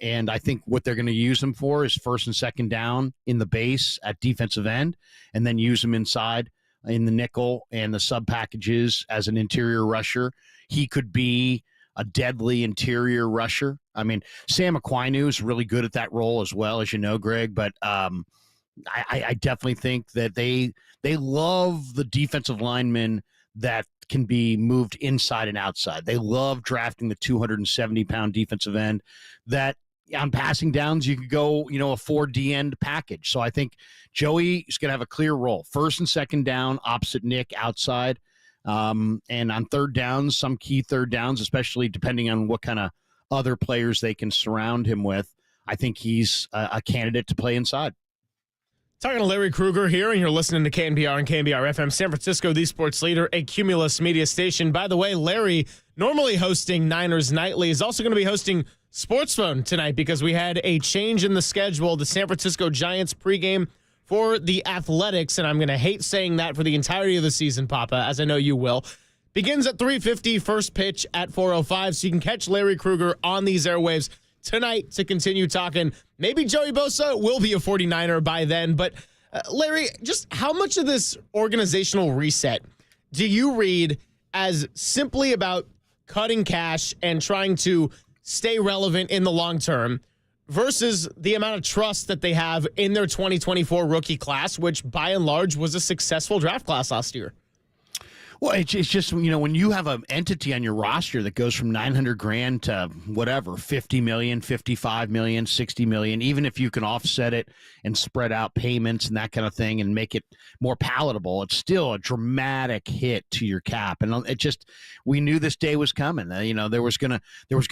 R: And I think what they're going to use him for is first and second down in the base at defensive end, and then use him inside in the nickel and the sub packages as an interior rusher. He could be a deadly interior rusher. I mean, Sam Aquinu is really good at that role as well, as you know, Greg, but I definitely think that they love the defensive linemen that can be moved inside and outside. They love drafting the 270-pound defensive end that on passing downs you could go, a 4D end package. So I think Joey is going to have a clear role. First and second down, opposite Nick outside. And on third downs, some key third downs, especially depending on what kind of other players they can surround him with, I think he's a candidate to play inside.
M: Talking to Larry Krueger here, and you're listening to KNBR and KNBR FM, San Francisco, the sports leader, a Cumulus media station. By the way, Larry, normally hosting Niners Nightly, is also going to be hosting Sports Phone tonight because we had a change in the schedule. The San Francisco Giants pregame for the Athletics, and I'm going to hate saying that for the entirety of the season, Papa, as I know you will. Begins at 3:50, first pitch at 4:05, so you can catch Larry Krueger on these airwaves tonight to continue talking. Maybe Joey Bosa will be a 49er by then, but Larry, just how much of this organizational reset do you read as simply about cutting cash and trying to stay relevant in the long term versus the amount of trust that they have in their 2024 rookie class, which by and large was a successful draft class last year?
R: Well, it's just, when you have an entity on your roster that goes from $900,000 to whatever, 50 million, 55 million, 60 million, even if you can offset it and spread out payments and that kind of thing and make it more palatable, it's still a dramatic hit to your cap. And we knew this day was coming. There was going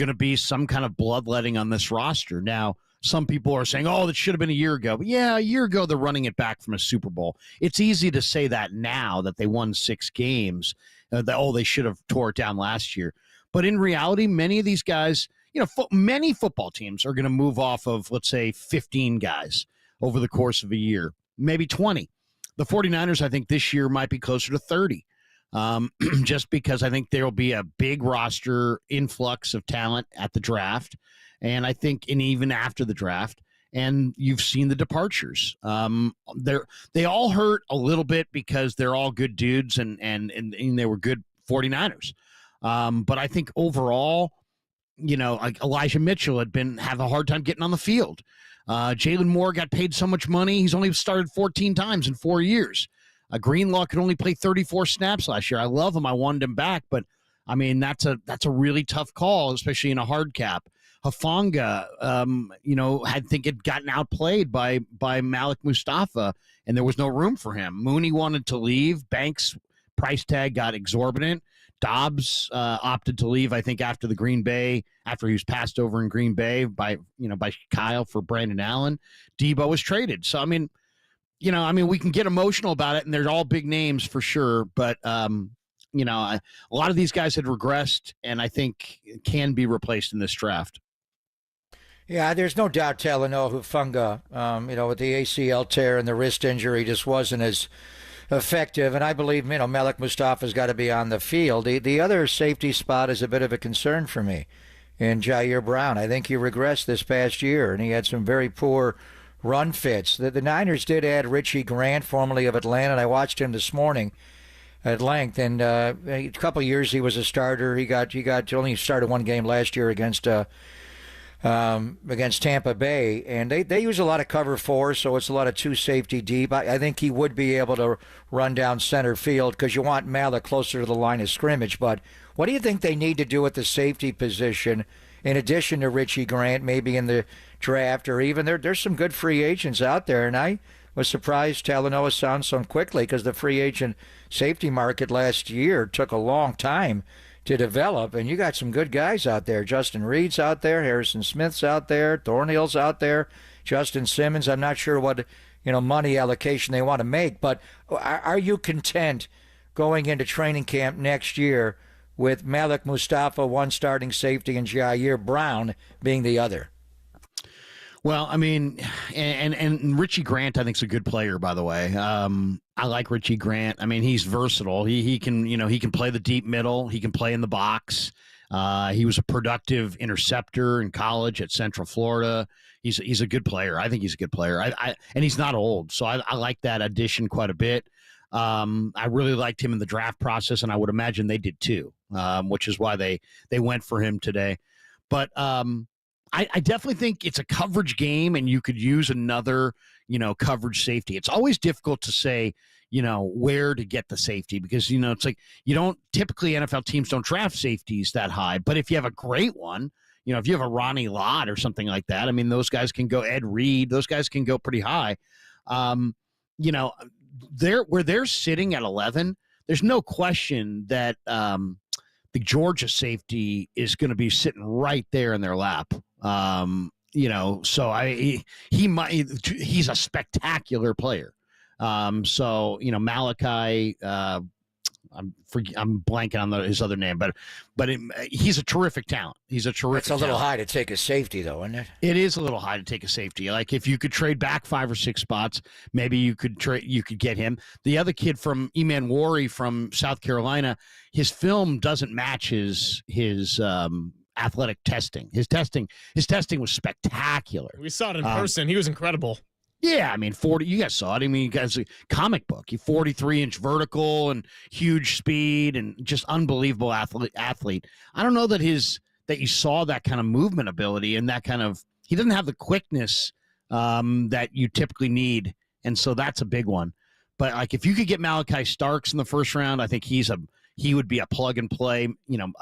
R: to be some kind of bloodletting on this roster. Now, some people are saying, that should have been a year ago. But yeah, a year ago, they're running it back from a Super Bowl. It's easy to say that now that they won 6 games, they should have tore it down last year. But in reality, many of these guys, many football teams are going to move off of, let's say, 15 guys over the course of a year, maybe 20. The 49ers, I think, this year might be closer to 30. Just because I think there will be a big roster influx of talent at the draft. And I think, and even after the draft, and you've seen the departures. They all hurt a little bit because they're all good dudes and they were good 49ers. But I think overall, like Elijah Mitchell have a hard time getting on the field. Jalen Moore got paid so much money. He's only started 14 times in 4 years. Greenlaw could only play 34 snaps last year. I love him. I wanted him back, but I mean, that's a really tough call, especially in a hard cap. Hufanga, had gotten outplayed by Malik Mustafa, and there was no room for him. Mooney wanted to leave. Banks' price tag got exorbitant. Dobbs opted to leave, I think, after he was passed over in Green Bay by Kyle for Brandon Allen. Debo was traded. So, we can get emotional about it, and they're all big names for sure, but a lot of these guys had regressed, and I think can be replaced in this draft.
J: Yeah, there's no doubt Talanoa Hufanga, with the ACL tear and the wrist injury, just wasn't as effective. And I believe, Malik Mustafa's got to be on the field. The other safety spot is a bit of a concern for me in Jair Brown. I think he regressed this past year, and he had some very poor run fits. The Niners did add Richie Grant, formerly of Atlanta, and I watched him this morning at length. And a couple of years he was a starter. He only started one game last year against Tampa Bay, and they use a lot of cover 4, so it's a lot of 2 safety deep. I think he would be able to run down center field because you want Malik closer to the line of scrimmage. But what do you think they need to do at the safety position in addition to Richie Grant, maybe in the draft, or even there's some good free agents out there, and I was surprised Talanoa signed so quickly because the free agent safety market last year took a long time to develop, and you got some good guys out there. Justin Reed's out there, Harrison Smith's out there, Thornhill's out there, Justin Simmons. I'm not sure what money allocation they want to make, but are you content going into training camp next year with Malik Mustafa, one starting safety, and Jair Brown being the other.
R: Well, I mean, and Richie Grant, I think, is a good player, by the way. I like Richie Grant. I mean, he's versatile. He can, he can play the deep middle. He can play in the box. He was a productive interceptor in college at Central Florida. He's a good player. I think he's a good player. And he's not old, so I like that addition quite a bit. I really liked him in the draft process, and I would imagine they did too, which is why they went for him today. But I definitely think it's a coverage game, and you could use another, coverage safety. It's always difficult to say, where to get the safety because, it's like typically NFL teams don't draft safeties that high. But if you have a great one, if you have a Ronnie Lott or something like that, I mean, those guys can go Ed Reed. Those guys can go pretty high. Where they're sitting at 11, there's no question that the Georgia safety is going to be sitting right there in their lap. So he's a spectacular player. Malachi, I'm blanking on his other name, but he's a terrific talent. He's a terrific.
J: It's a little high to take a safety, though, isn't it?
R: It is a little high to take a safety. Like if you could trade back 5 or 6 spots, maybe you could get him. The other kid from Eman Wari from South Carolina, his film doesn't match his athletic testing. His testing was spectacular.
M: We saw it in person. He was incredible.
R: Yeah, I mean, 40. You guys saw it. I mean, you guys, comic book. He 43-inch vertical and huge speed and just unbelievable athlete. I don't know that you saw that kind of movement ability and that kind of. He doesn't have the quickness that you typically need, and so that's a big one. But like, if you could get Malachi Starks in the first round, I think he would be a plug and play. An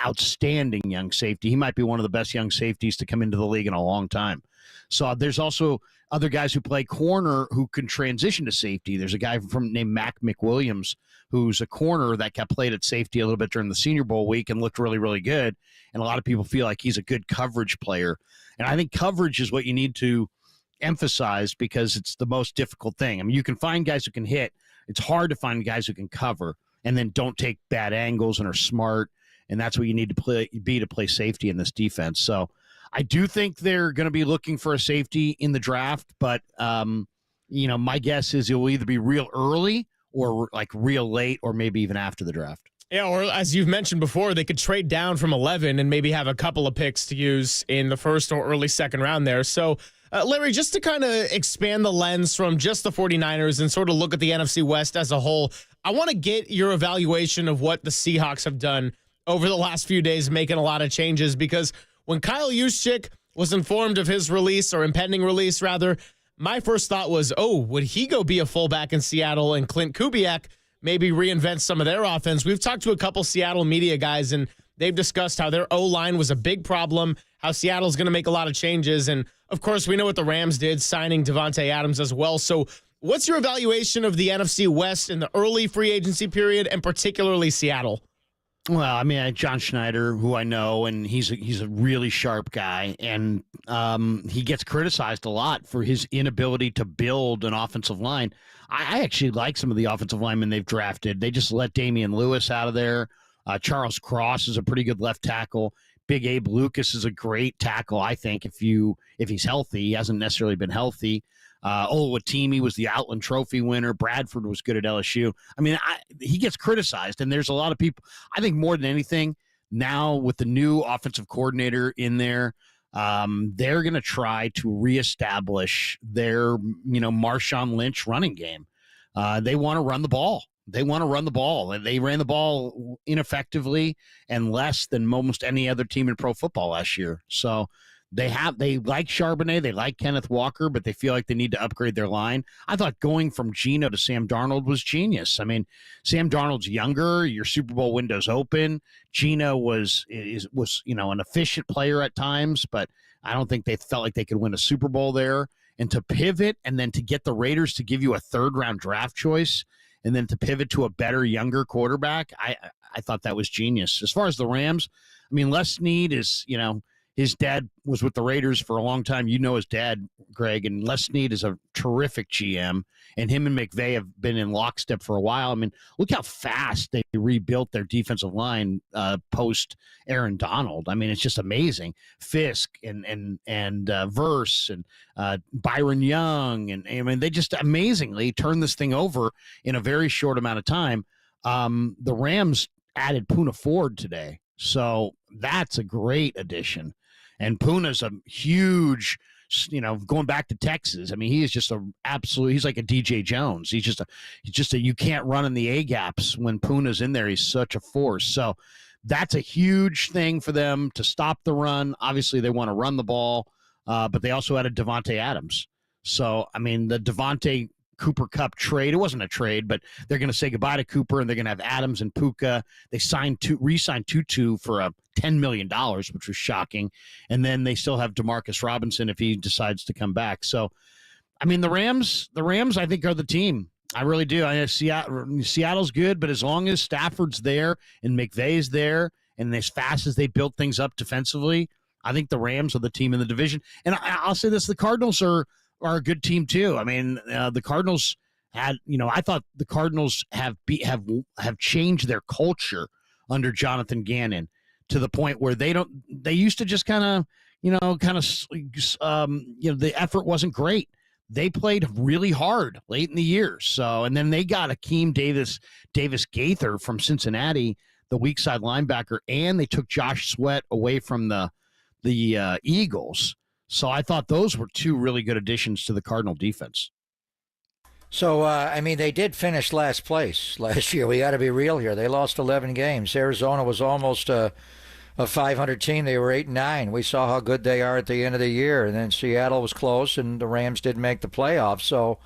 R: outstanding young safety. He might be one of the best young safeties to come into the league in a long time. So there's also other guys who play corner who can transition to safety. There's a guy named Mac McWilliams who's a corner that got played at safety a little bit during the Senior Bowl week and looked really, really good. And a lot of people feel like he's a good coverage player. And I think coverage is what you need to emphasize because it's the most difficult thing. I mean, you can find guys who can hit. It's hard to find guys who can cover and then don't take bad angles and are smart. And that's what you need to play safety in this defense. So I do think they're going to be looking for a safety in the draft, but my guess is it will either be real early or like real late or maybe even after the draft.
M: Yeah, or as you've mentioned before, they could trade down from 11 and maybe have a couple of picks to use in the first or early second round there. So, Larry, just to kind of expand the lens from just the 49ers and sort of look at the NFC West as a whole, I want to get your evaluation of what the Seahawks have done over the last few days, making a lot of changes, because when Kyle Juszczyk was informed of his release, or impending release, rather, my first thought was, would he go be a fullback in Seattle and Clint Kubiak maybe reinvent some of their offense? We've talked to a couple Seattle media guys, and they've discussed how their O-line was a big problem, how Seattle's going to make a lot of changes. And, of course, we know what the Rams did, signing Devontae Adams as well. So what's your evaluation of the NFC West in the early free agency period, and particularly Seattle?
R: Well, I mean, John Schneider, who I know, and he's a really sharp guy, and he gets criticized a lot for his inability to build an offensive line. I actually like some of the offensive linemen they've drafted. They just let Damian Lewis out of there. Charles Cross is a pretty good left tackle. Big Abe Lucas is a great tackle, I think, if he's healthy. He hasn't necessarily been healthy. Oluwatimi was the Outland Trophy winner. Bradford was good at LSU. I mean, he gets criticized, and there's a lot of people. I think more than anything, now with the new offensive coordinator in there, they're going to try to reestablish their, Marshawn Lynch running game. They want to run the ball. They ran the ball ineffectively and less than almost any other team in pro football last year. So they like Charbonnet, they like Kenneth Walker, but they feel like they need to upgrade their line. I thought going from Geno to Sam Darnold was genius. I mean, Sam Darnold's younger, your Super Bowl window's open. Geno was an efficient player at times, but I don't think they felt like they could win a Super Bowl there. And to pivot and then to get the Raiders to give you a third-round draft choice and then to pivot to a better, younger quarterback, I thought that was genius. As far as the Rams, I mean, Les Snead is, His dad was with the Raiders for a long time. You know his dad, Greg, and Les Snead is a terrific GM, and him and McVay have been in lockstep for a while. I mean, look how fast they rebuilt their defensive line post Aaron Donald. I mean, it's just amazing. Fisk and Verse and Byron Young, and I mean, they just amazingly turned this thing over in a very short amount of time. The Rams added Poona Ford today, so that's a great addition. And Poona's a huge, going back to Texas. I mean, he is just he's like a DJ Jones. He's just a you can't run in the A gaps when Poona's in there. He's such a force. So that's a huge thing for them to stop the run. Obviously, they want to run the ball, but they also added Devontae Adams. So, I mean, the Devontae Cooper Kupp trade, it wasn't a trade, but they're going to say goodbye to Cooper, and they're going to have Adams and Puka. They re-signed Tutu for $10 million, which was shocking. And then they still have Demarcus Robinson if he decides to come back. So, I mean, the Rams, I think, are the team. I really do. I know Seattle's good, but as long as Stafford's there and McVay's there, and as fast as they build things up defensively, I think the Rams are the team in the division. And I'll say this: the Cardinals are a good team too. I mean, the Cardinals had, I thought the Cardinals have changed their culture under Jonathan Gannon to the point where they used to just the effort wasn't great. They played really hard late in the year. So, and then they got Akeem Davis Gaither from Cincinnati, the weak side linebacker, and they took Josh Sweat away from the Eagles. So I thought those were two really good additions to the Cardinal defense.
J: So, I mean, they did finish last place last year. We got to be real here. They lost 11 games. Arizona was almost a 500 team. They were 8-9. We saw how good they are at the end of the year. And then Seattle was close, and the Rams didn't make the playoffs. So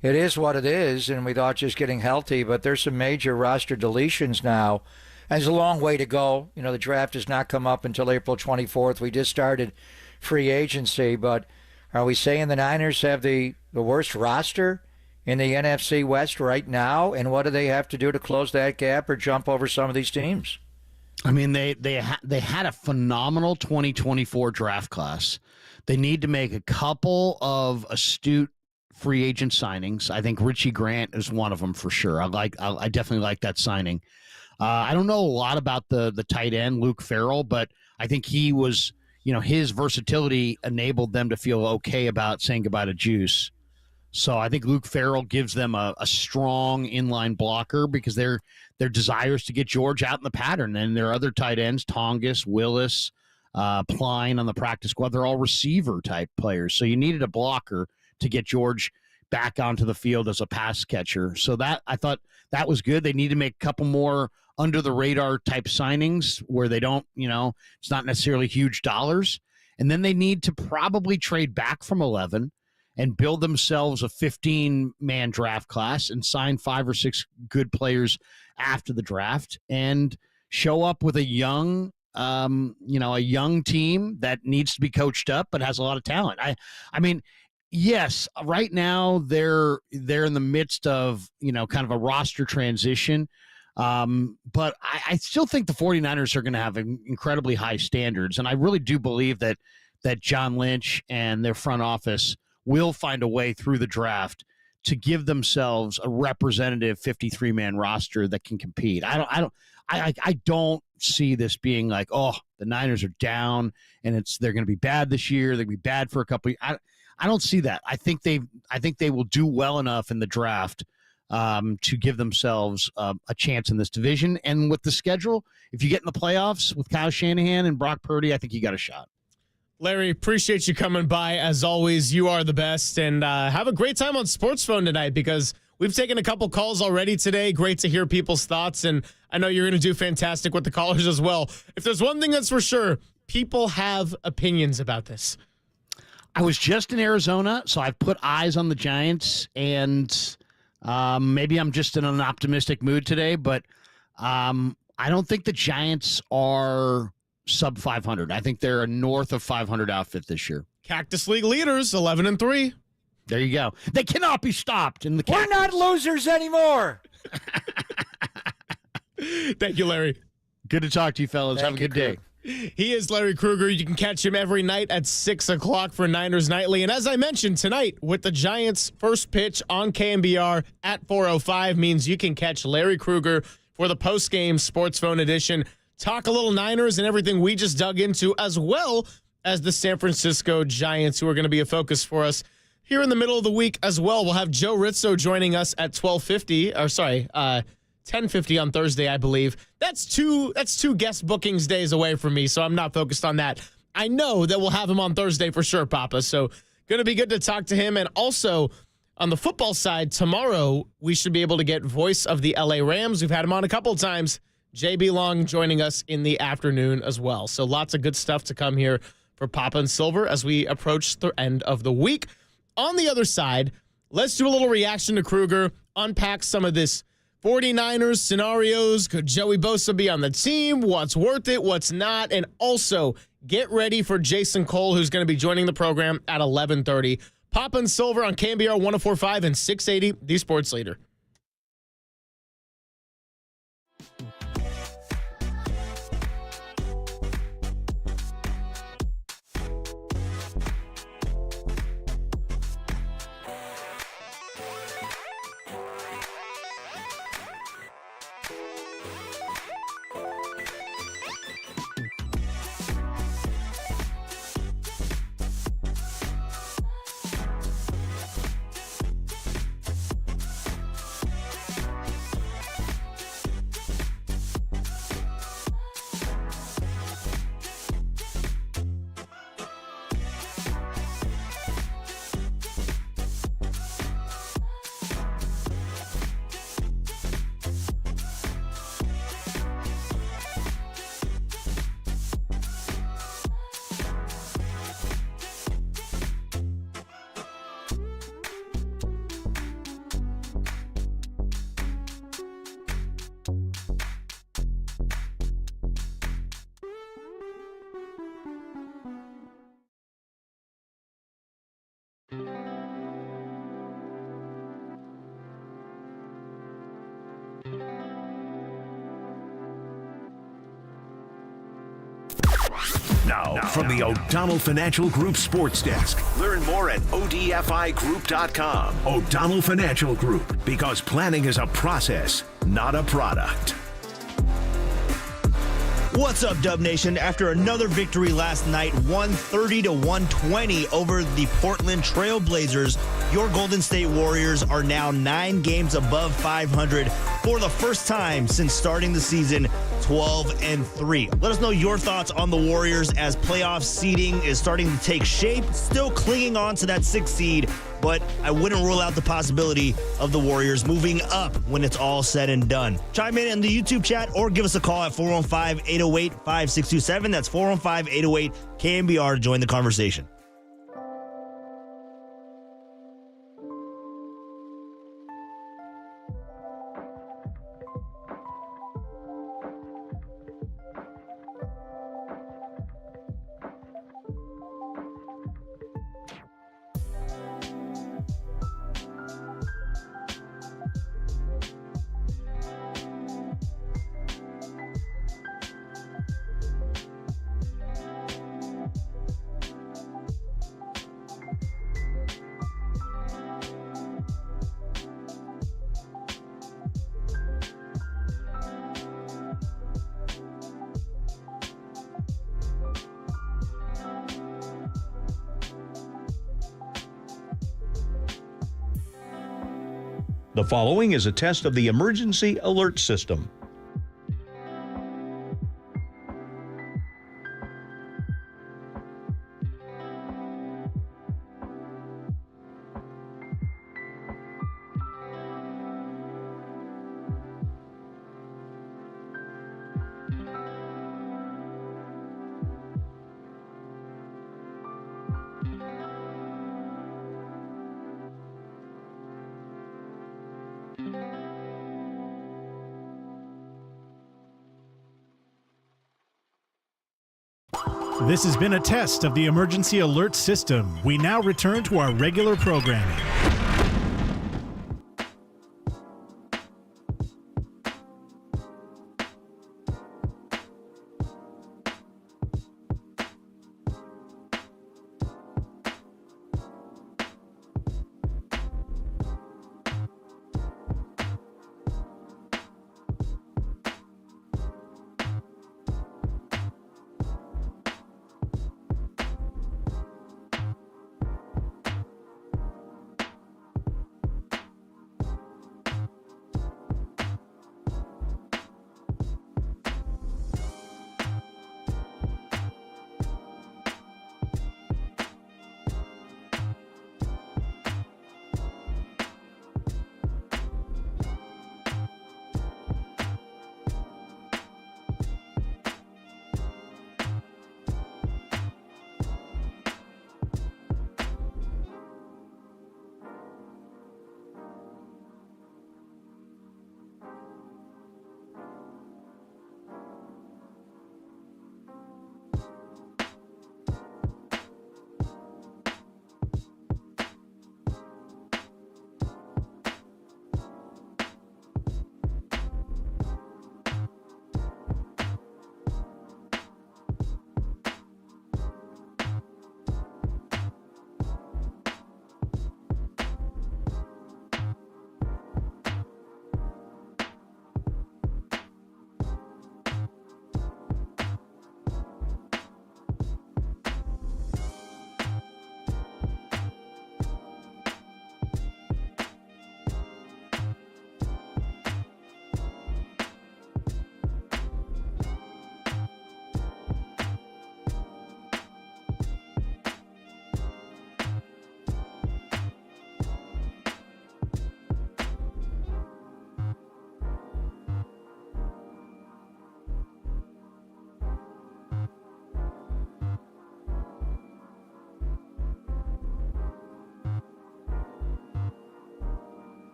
J: it is what it is, and we thought just getting healthy. But there's some major roster deletions now. And there's a long way to go. The draft does not come up until April 24th. We just started free agency, but are we saying the Niners have the worst roster in the NFC West right now? And what do they have to do to close that gap or jump over some of these teams?
R: I mean, they had a phenomenal 2024 draft class. They need to make a couple of astute free agent signings. I think Richie Grant is one of them for sure. I definitely like that signing. I don't know a lot about the tight end, Luke Farrell, but I think he was, his versatility enabled them to feel okay about saying goodbye to Juice. So I think Luke Farrell gives them a strong inline blocker because their desire is to get George out in the pattern. And their other tight ends, Tongas, Willis, Pline on the practice squad, they're all receiver-type players. So you needed a blocker to get George back onto the field as a pass catcher. So that I thought that was good. They need to make a couple more under-the-radar type signings where they don't, it's not necessarily huge dollars. And then they need to probably trade back from 11 and build themselves a 15-man draft class and sign 5 or 6 good players after the draft and show up with a young team that needs to be coached up but has a lot of talent. I mean, yes, right now they're in the midst of, kind of a roster transition. But I still think the 49ers are going to have incredibly high standards. And I really do believe that John Lynch and their front office will find a way through the draft to give themselves a representative 53-man roster that can compete. I don't see this being like, oh, the Niners are down and they're going to be bad this year. They're going to be bad for a couple of years. I don't see that. I think they will do well enough in the draft to give themselves a chance in this division. And with the schedule, if you get in the playoffs with Kyle Shanahan and Brock Purdy, I think you got a shot.
M: Larry, appreciate you coming by. As always, you are the best. And have a great time on Sports Phone tonight because we've taken a couple calls already today. Great to hear people's thoughts. And I know you're going to do fantastic with the callers as well. If there's one thing that's for sure, people have opinions about this.
R: I was just in Arizona, so I've put eyes on the Giants. And maybe I'm just in an optimistic mood today, but I don't think the Giants are sub 500. I think they're a north of 500 outfit this year.
M: Cactus League leaders, 11-3.
R: There you go. They cannot be stopped in the
J: We're not losers anymore.
M: Thank you, Larry.
R: Good to talk to you, fellas. Have a good day.
M: He is Larry Krueger. You can catch him every night at 6 o'clock for Niners Nightly. And as I mentioned, tonight with the Giants' first pitch on KNBR at 4:05 means you can catch Larry Krueger for the post-game Sports Phone edition. Talk a little Niners and everything we just dug into, as well as the San Francisco Giants, who are going to be a focus for us here in the middle of the week as well. We'll have Joe Rizzo joining us at 10:50 on Thursday, I believe. That's two guest bookings days away from me, so I'm not focused on that. I know that we'll have him on Thursday for sure, Papa. So going to be good to talk to him. And also on the football side, tomorrow we should be able to get voice of the LA Rams. We've had him on a couple of times. JB Long joining us in the afternoon as well. So lots of good stuff to come here for Papa and Silver as we approach the end of the week. On the other side, let's do a little reaction to Krueger, unpack some of this 49ers scenarios. Could Joey Bosa be on the team? What's worth it? What's not? And also get ready for Jason Cole, who's going to be joining the program at 11:30. Papa and Silver on KNBR 104.5 and 680, the Sports Leader.
A: Now, from the O'Donnell Financial Group Sports Desk. Learn more at odfigroup.com. O'Donnell Financial Group, because planning is a process, not a product.
N: What's up, Dub Nation? After another victory last night, 130-120 over the Portland Trail Blazers, your Golden State Warriors are now 9 games above 500 for the first time since starting the season 12-3. Let us know your thoughts on the Warriors as playoff seeding is starting to take shape. Still clinging on to that 6th seed, but I wouldn't rule out the possibility of the Warriors moving up when it's all said and done. Chime in the YouTube chat or give us a call at 415-808-5627. That's 415-808-KNBR to join the conversation.
L: The following is a test of the emergency alert system.
S: This has been a test of the emergency alert system. We now return to our regular programming.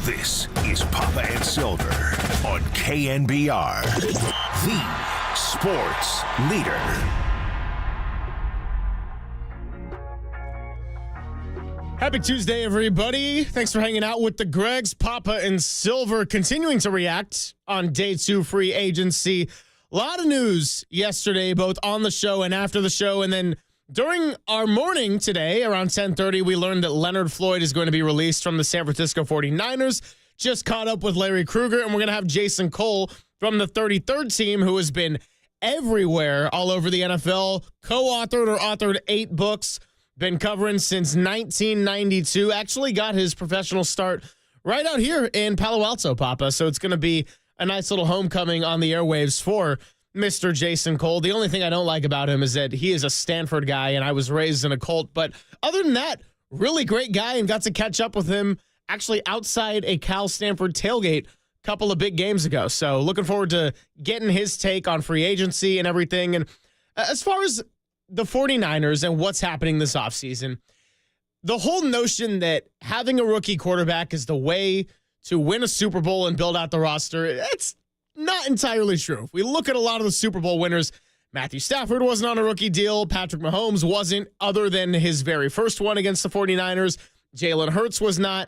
A: This is Papa and Silver on KNBR, the sports leader.
M: Happy Tuesday, everybody. Thanks for hanging out with the Gregs, Papa and Silver, continuing to react on day 2 free agency. A lot of news yesterday, both on the show and after the show. And then during our morning today, around 10:30, we learned that Leonard Floyd is going to be released from the San Francisco 49ers. Just caught up with Larry Krueger, and we're going to have Jason Cole from the 33rd team, who has been everywhere all over the NFL, co-authored or authored 8 books, been covering since 1992, actually got his professional start right out here in Palo Alto, Papa. So it's going to be a nice little homecoming on the airwaves for Mr. Jason Cole. The only thing I don't like about him is that he is a Stanford guy, and I was raised in a cult. But other than that, really great guy, and got to catch up with him actually outside a Cal Stanford tailgate a couple of big games ago. So looking forward to getting his take on free agency and everything. And as far as the 49ers and what's happening this offseason, the whole notion that having a rookie quarterback is the way to win a Super Bowl and build out the roster, it's not entirely true. If we look at a lot of the Super Bowl winners, Matthew Stafford wasn't on a rookie deal. Patrick Mahomes wasn't, other than his very first one against the 49ers. Jalen Hurts was not.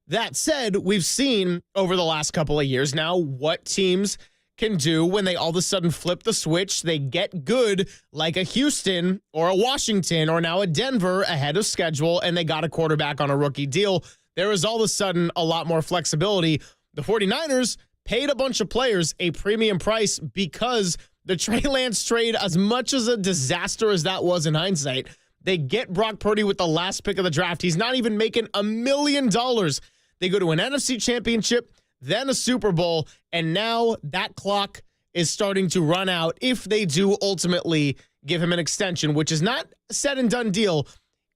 M: That said, we've seen over the last couple of years now what teams can do when they all of a sudden flip the switch. They get good, like a Houston or a Washington or now a Denver ahead of schedule, and they got a quarterback on a rookie deal. There is all of a sudden a lot more flexibility. The 49ers paid a bunch of players a premium price because the Trey Lance trade, as much as a disaster as that was in hindsight, they get Brock Purdy with the last pick of the draft. He's not even making $1 million. They go to an NFC championship, then a Super Bowl, and now that clock is starting to run out if they do ultimately give him an extension, which is not a said and done deal.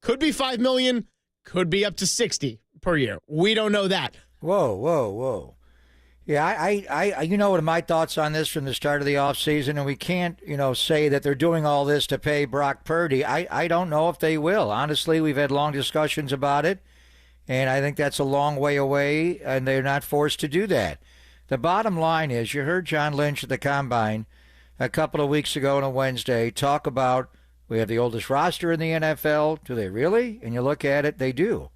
M: Could be $5 million, could be up to $60 per year. We don't know that.
J: Whoa. Yeah, I you know what my thoughts on this from the start of the offseason, and we can't, say that they're doing all this to pay Brock Purdy. I don't know if they will. Honestly, we've had long discussions about it, and I think that's a long way away, and they're not forced to do that. The bottom line is, you heard John Lynch at the Combine a couple of weeks ago on a Wednesday talk about, we have the oldest roster in the NFL. Do they really? And you look at it, they do,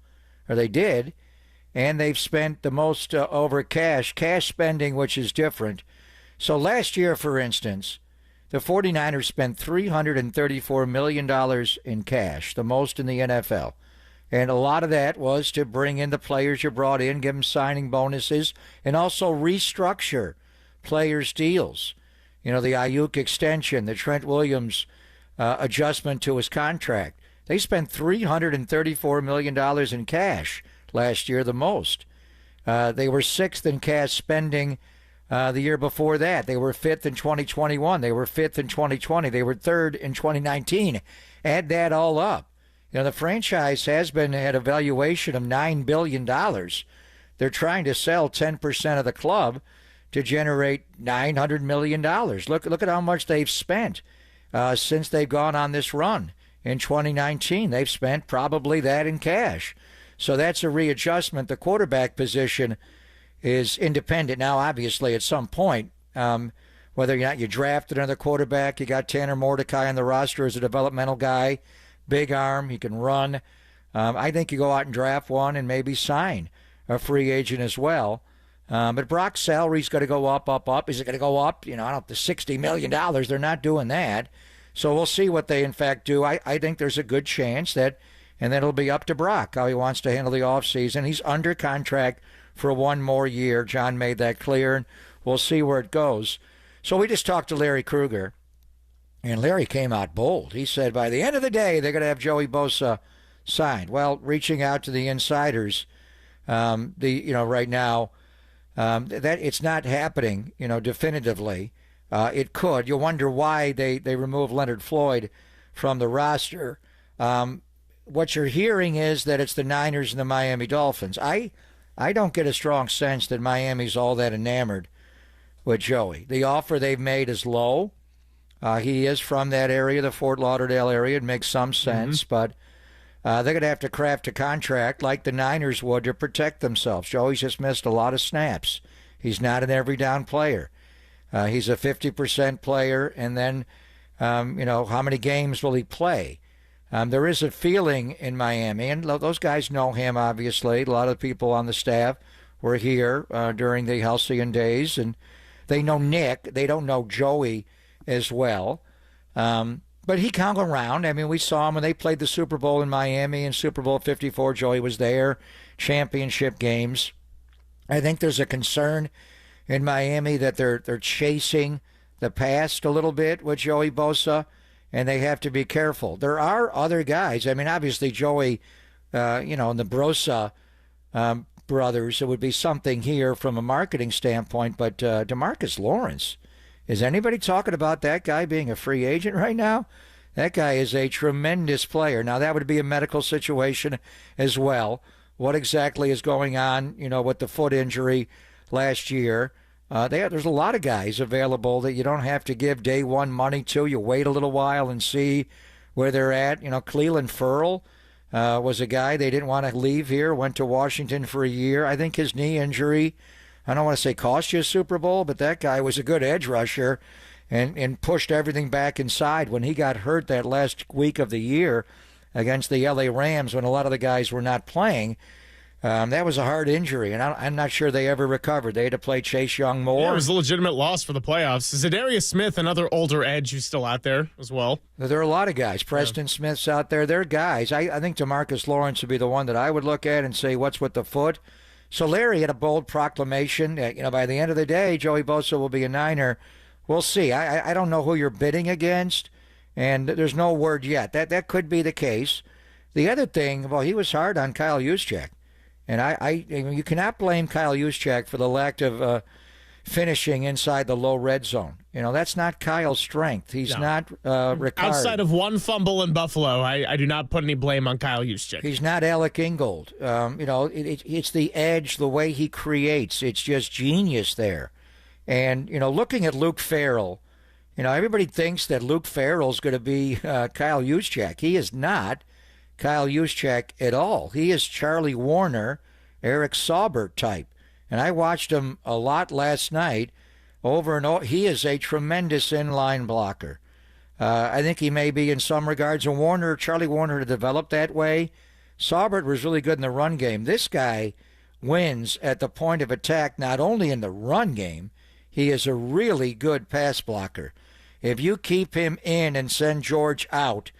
J: or they did. And they've spent the most over cash spending, which is different. So last year, for instance, the 49ers spent $334 million in cash, the most in the NFL. And a lot of that was to bring in the players you brought in, give them signing bonuses, and also restructure players' deals. The Ayuk extension, the Trent Williams adjustment to his contract. They spent $334 million in cash last year, the most. They were 6th in cash spending the year before that. They were 5th in 2021. They were 5th in 2020. They were 3rd in 2019. Add that all up. The franchise has been at a valuation of $9 billion. They're trying to sell 10% of the club to generate $900 million. Look at how much they've spent since they've gone on this run. In 2019, they've spent probably that in cash. So that's a readjustment. The quarterback position is independent. Now, obviously, at some point, whether or not you draft another quarterback, you got Tanner Mordecai on the roster as a developmental guy, big arm, he can run. I think you go out and draft one and maybe sign a free agent as well. But Brock's salary's got to go up. Is it going to go up? To $60 million. They're not doing that. So we'll see what they, in fact, do. I think there's a good chance that, and then it'll be up to Brock how he wants to handle the offseason. He's under contract for 1 more year. John made that clear, and we'll see where it goes. So we just talked to Larry Krueger, and Larry came out bold. He said by the end of the day, they're going to have Joey Bosa signed. Well, reaching out to the insiders, right now, that it's not happening, definitively. It could. You wonder why they removed Leonard Floyd from the roster. What you're hearing is that it's the Niners and the Miami Dolphins. I don't get a strong sense that Miami's all that enamored with Joey. The offer they've made is low. He is from that area, the Fort Lauderdale area. It makes some sense, but They're going to have to craft a contract like the Niners would to protect themselves. Joey's just missed a lot of snaps. He's not an every down player. He's a 50% player, and then, how many games will he play? There is a feeling in Miami, and those guys know him, obviously. A lot of people on the staff were here during the halcyon days, and they know Nick. They don't know Joey as well. But he can go around. I mean, we saw him when they played the Super Bowl in Miami in Super Bowl 54. Joey was there, championship games. I think there's a concern in Miami that they're chasing the past a little bit with Joey Bosa, and they have to be careful. There are other guys. I mean, obviously Joey, and the Brosa brothers, it would be something here from a marketing standpoint, but DeMarcus Lawrence, is anybody talking about that guy being a free agent right now? That guy is a tremendous player. Now, that would be a medical situation as well. What exactly is going on, with the foot injury last year? There's a lot of guys available that you don't have to give day one money to. You wait a little while and see where they're at. Cleveland Ferrell was a guy they didn't want to leave here, went to Washington for a year. I think his knee injury, I don't want to say cost you a Super Bowl, but that guy was a good edge rusher and pushed everything back inside. When he got hurt that last week of the year against the LA Rams when a lot of the guys were not playing, that was a hard injury, and I'm not sure they ever recovered. They had to play Chase Young more.
M: Yeah, it was a legitimate loss for the playoffs. Zadarius Smith, another older edge who's still out there as well.
J: There are a lot of guys. Preston Smith's out there. They're guys. I think DeMarcus Lawrence would be the one that I would look at and say, what's with the foot? So Larry had a bold proclamation that, by the end of the day, Joey Bosa will be a Niner. We'll see. I don't know who you're bidding against, and there's no word yet. That could be the case. The other thing, he was hard on Kyle Juszczyk. And you cannot blame Kyle Juszczyk for the lack of finishing inside the low red zone. That's not Kyle's strength. He's not Ricard.
M: Outside of one fumble in Buffalo, I do not put any blame on Kyle Juszczyk.
J: He's not Alec Ingold. It's the edge, the way he creates. It's just genius there. And, looking at Luke Farrell, everybody thinks that Luke Farrell's going to be Kyle Juszczyk. He is not Kyle Juszczyk at all. He is Charlie Warner, Eric Saubert type. And I watched him a lot last night over and over. He is a tremendous inline blocker. I think he may be in some regards a Charlie Warner to develop that way. Saubert was really good in the run game. This guy wins at the point of attack, not only in the run game, he is a really good pass blocker. If you keep him in and send George out,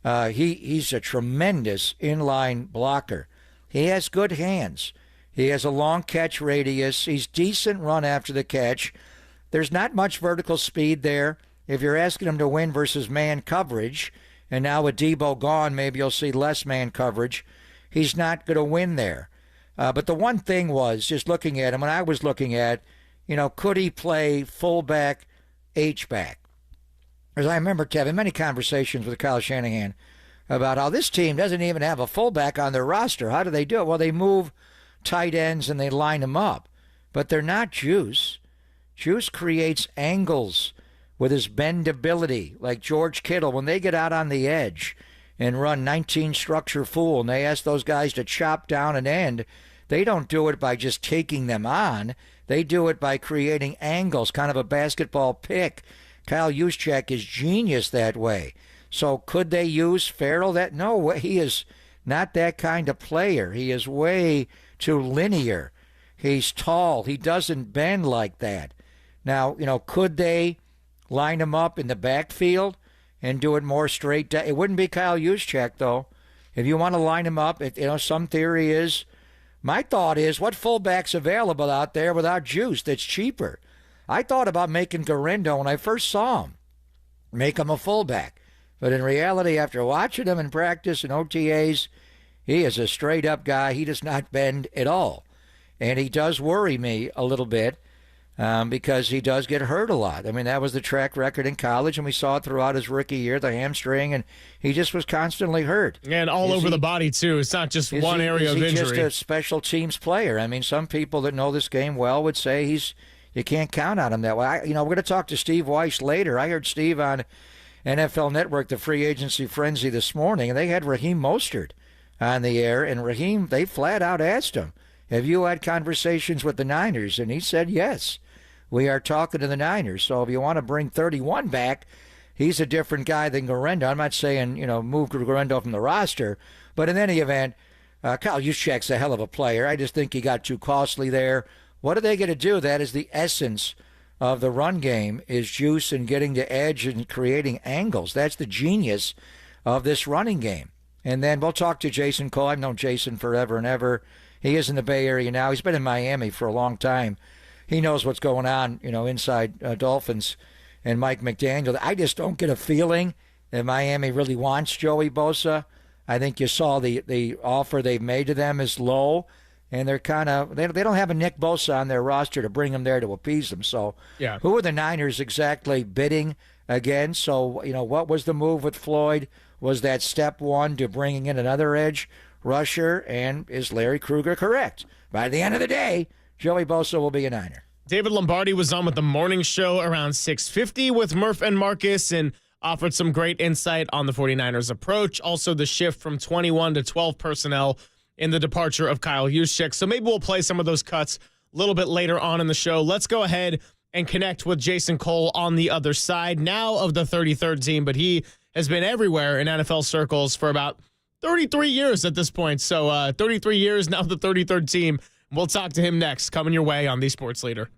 J: he's a tremendous inline blocker. He has good hands. He has a long catch radius. He's decent run after the catch. There's not much vertical speed there. If you're asking him to win versus man coverage, and now with Debo gone, maybe you'll see less man coverage, he's not going to win there. But the one thing was, just looking at him, when I was looking at, could he play fullback, H-back? As I remember having many conversations with Kyle Shanahan about how this team doesn't even have a fullback on their roster. How do they do it? Well, they move tight ends and they line them up. But they're not Juice. Juice creates angles with his bendability, like George Kittle. When they get out on the edge and run 19 structure full and they ask those guys to chop down an end, they don't do it by just taking them on. They do it by creating angles, kind of a basketball pick. Kyle Juszczyk is genius that way. So could they use Farrell? No, he is not that kind of player. He is way too linear. He's tall. He doesn't bend like that. Now, could they line him up in the backfield and do it more straight down? It wouldn't be Kyle Juszczyk, though. If you want to line him up, some theory is, my thought is, what fullback's available out there without Juice that's cheaper? I thought about making Garendo when I first saw him, make him a fullback. But in reality, after watching him in practice and OTAs, he is a straight-up guy. He does not bend at all. And he does worry me a little bit because he does get hurt a lot. I mean, that was the track record in college, and we saw it throughout his rookie year, the hamstring, and he just was constantly hurt.
M: And all over the body, too. It's not just one area of injury.
J: He's just a special teams player. I mean, some people that know this game well would say you can't count on him that way. We're going to talk to Steve Weiss later. I heard Steve on NFL Network, the free agency frenzy this morning, and they had Raheem Mostert on the air, and Raheem, they flat out asked him, have you had conversations with the Niners? And he said, yes, we are talking to the Niners. So if you want to bring 31 back, he's a different guy than Guerendo. I'm not saying, move Guerendo from the roster, but in any event, Kyle Juszczyk's a hell of a player. I just think he got too costly there. What are they going to do? That is the essence of the run game, is juice and getting the edge and creating angles. That's the genius of this running game. And then we'll talk to Jason Cole. I've known Jason forever and ever. He is in the Bay Area now. He's been in Miami for a long time. He knows what's going on, inside Dolphins and Mike McDaniel. I just don't get a feeling that Miami really wants Joey Bosa. I think you saw the offer they've made to them is low, and they're they don't have a Nick Bosa on their roster to bring him there to appease them. So
M: yeah.
J: Who are the Niners exactly bidding again? So, what was the move with Floyd? Was that step one to bringing in another edge rusher? And is Larry Krueger correct? By the end of the day, Joey Bosa will be a Niner.
M: David Lombardi was on with the morning show around 6:50 with Murph and Marcus and offered some great insight on the 49ers approach. Also the shift from 21 to 12 personnel in the departure of Kyle Juszczyk. So maybe we'll play some of those cuts a little bit later on in the show. Let's go ahead and connect with Jason Cole on the other side now of the 33rd team, but he has been everywhere in NFL circles for about 33 years at this point. So 33 years, now the 33rd team. We'll talk to him next, coming your way on the Sports Leader.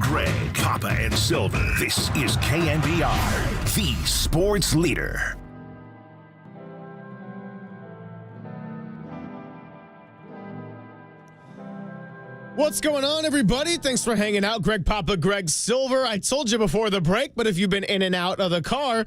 A: Greg, Papa, and Silver. This is KNBR, the sports leader.
M: What's going on, everybody? Thanks for hanging out. Greg Papa, Greg Silver. I told you before the break, but if you've been in and out of the car,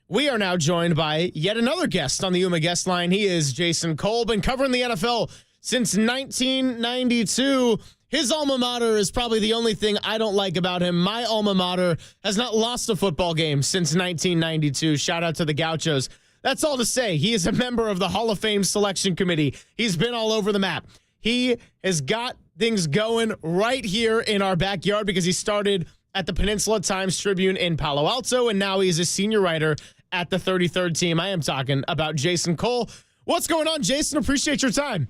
M: we are now joined by yet another guest on the Yuma guest line. He is Jason Cole, been covering the NFL since 1992. His alma mater is probably the only thing I don't like about him. My alma mater has not lost a football game since 1992. Shout out to the Gauchos. That's all to say. He is a member of the Hall of Fame selection committee. He's been all over the map. He has got things going right here in our backyard because he started at the Peninsula Times-Tribune in Palo Alto, and now he's a senior writer at the 33rd team. I am talking about Jason Cole. What's going on, Jason? Appreciate your time.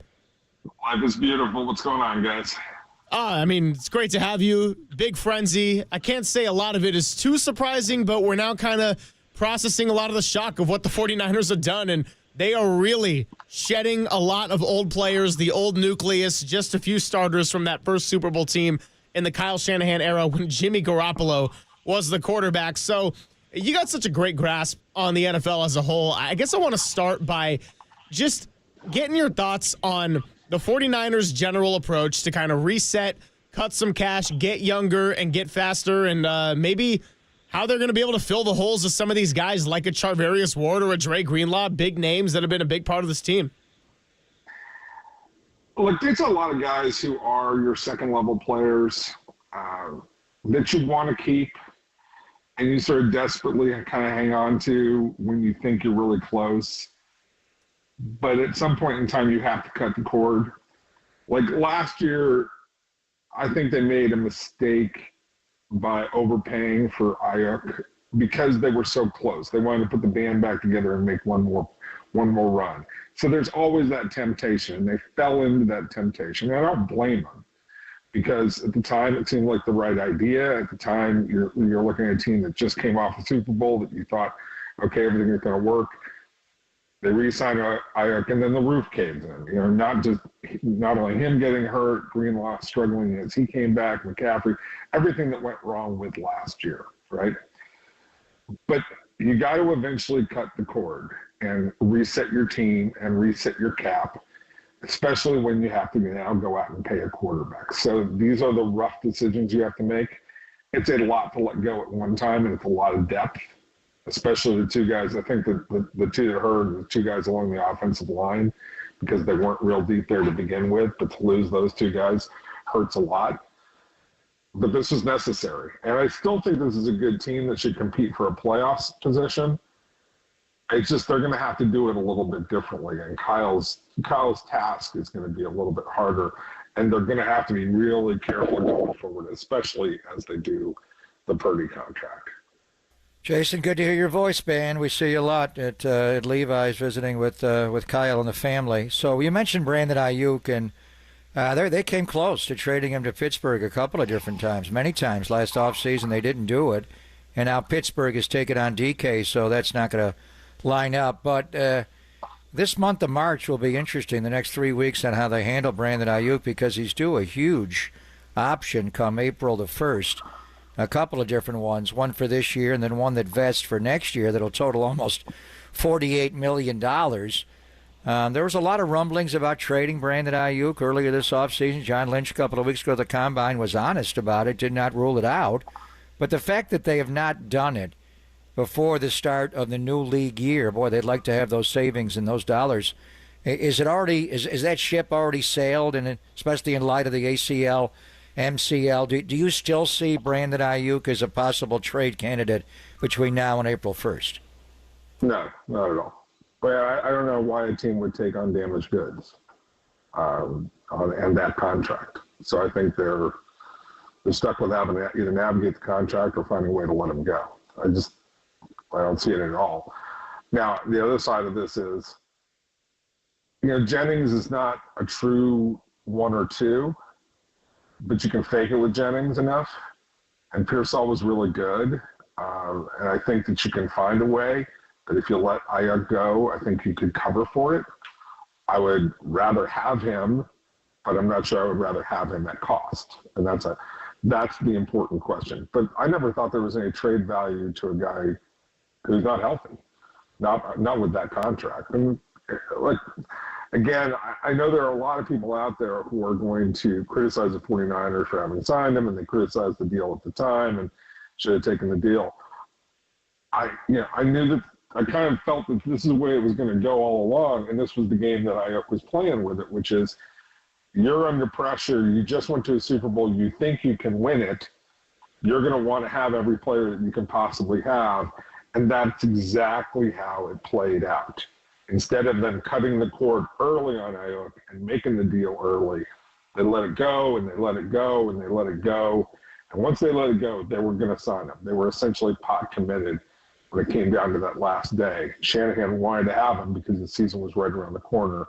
E: Life is beautiful. What's going on, guys?
M: It's great to have you. Big frenzy. I can't say a lot of it is too surprising, but we're now kind of processing a lot of the shock of what the 49ers have done, and they are really shedding a lot of old players, the old nucleus, just a few starters from that first Super Bowl team in the Kyle Shanahan era when Jimmy Garoppolo was the quarterback. So you got such a great grasp on the NFL as a whole. I guess I want to start by just getting your thoughts on the 49ers' general approach to kind of reset, cut some cash, get younger, and get faster, and maybe how they're going to be able to fill the holes of some of these guys like a Charvarius Ward or a Dre Greenlaw, big names that have been a big part of this team.
E: Look, there's a lot of guys who are your second-level players that you want to keep and you sort of desperately kind of hang on to when you think you're really close. But at some point in time, you have to cut the cord. Like last year, I think they made a mistake by overpaying for Ayuk because they were so close. They wanted to put the band back together and make one more run. So there's always that temptation. They fell into that temptation. And I don't blame them because at the time it seemed like the right idea. At the time you're looking at a team that just came off the Super Bowl that you thought, okay, everything is going to work. They re-signed Ayuk, and then the roof caves in. Not only him getting hurt, Greenlaw struggling as he came back, McCaffrey, everything that went wrong with last year, right? But you got to eventually cut the cord and reset your team and reset your cap, especially when you have to now go out and pay a quarterback. So these are the rough decisions you have to make. It's a lot to let go at one time, and it's a lot of depth. Especially the two guys, I think the two that hurt, the two guys along the offensive line, because they weren't real deep there to begin with, but to lose those two guys hurts a lot. But this was necessary. And I still think this is a good team that should compete for a playoffs position. It's just they're going to have to do it a little bit differently. And Kyle's task is going to be a little bit harder. And they're going to have to be really careful going forward, especially as they do the Purdy contract.
J: Jason, good to hear your voice, man. We see you a lot at Levi's visiting with Kyle and the family. So you mentioned Brandon Ayuk, and they came close to trading him to Pittsburgh a couple of different times, many times. Last offseason they didn't do it, and now Pittsburgh has taken on DK, so that's not going to line up. But this month of March will be interesting, the next 3 weeks, on how they handle Brandon Ayuk, because he's due a huge option come April the 1st. A couple of different ones, one for this year and then one that vests for next year that'll total almost $48 million. There was a lot of rumblings about trading Brandon Ayuk earlier this offseason. John Lynch a couple of weeks ago at the Combine was honest about it, did not rule it out. But the fact that they have not done it before the start of the new league year, boy, they'd like to have those savings and those dollars. Is that ship already sailed, and especially in light of the ACL, MCL, do you still see Brandon Ayuk as a possible trade candidate between now and April 1st?
E: No, not at all. But I don't know why a team would take on damaged goods and that contract. So I think they're stuck with having to either navigate the contract or find a way to let him go. I don't see it at all. Now, the other side of this is, Jennings is not a true 1 or 2. But you can fake it with Jennings enough. And Pearsall was really good. And I think that you can find a way that if you let Ayuk go, I think you could cover for it. I would rather have him, but I'm not sure I would rather have him at cost. And that's That's the important question. But I never thought there was any trade value to a guy who's not healthy, not with that contract. And like, again, I know there are a lot of people out there who are going to criticize the 49ers for having signed him, and they criticize the deal at the time and should have taken the deal. I knew that. I kind of felt that this is the way it was going to go all along, and this was the game that I was playing with it, which is you're under pressure. You just went to a Super Bowl. You think you can win it. You're going to want to have every player that you can possibly have, and that's exactly how it played out. Instead of them cutting the cord early on Ayuk and making the deal early, they let it go, and they let it go, and they let it go. And once they let it go, they were going to sign him. They were essentially pot committed when it came down to that last day. Shanahan wanted to have him because the season was right around the corner.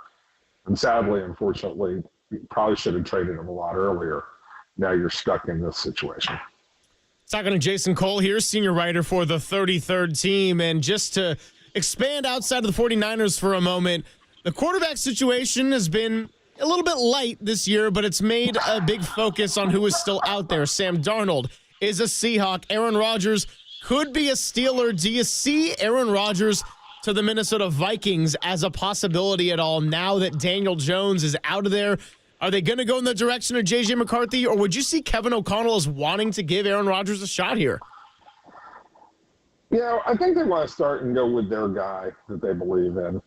E: And sadly, unfortunately, you probably should have traded him a lot earlier. Now you're stuck in this situation.
M: Talking to Jason Cole here, senior writer for the 33rd team. And just to expand outside of the 49ers for a moment, the quarterback situation has been a little bit light this year, but it's made a big focus on who is still out there. Sam Darnold is a Seahawk. Aaron Rodgers could be a Steeler. Do you see Aaron Rodgers to the Minnesota Vikings as a possibility at all now that Daniel Jones is out of there? Are they going to go in the direction of J.J. McCarthy, or would you see Kevin O'Connell as wanting to give Aaron Rodgers a shot here?
E: Yeah, I think they want to start and go with their guy that they believe in.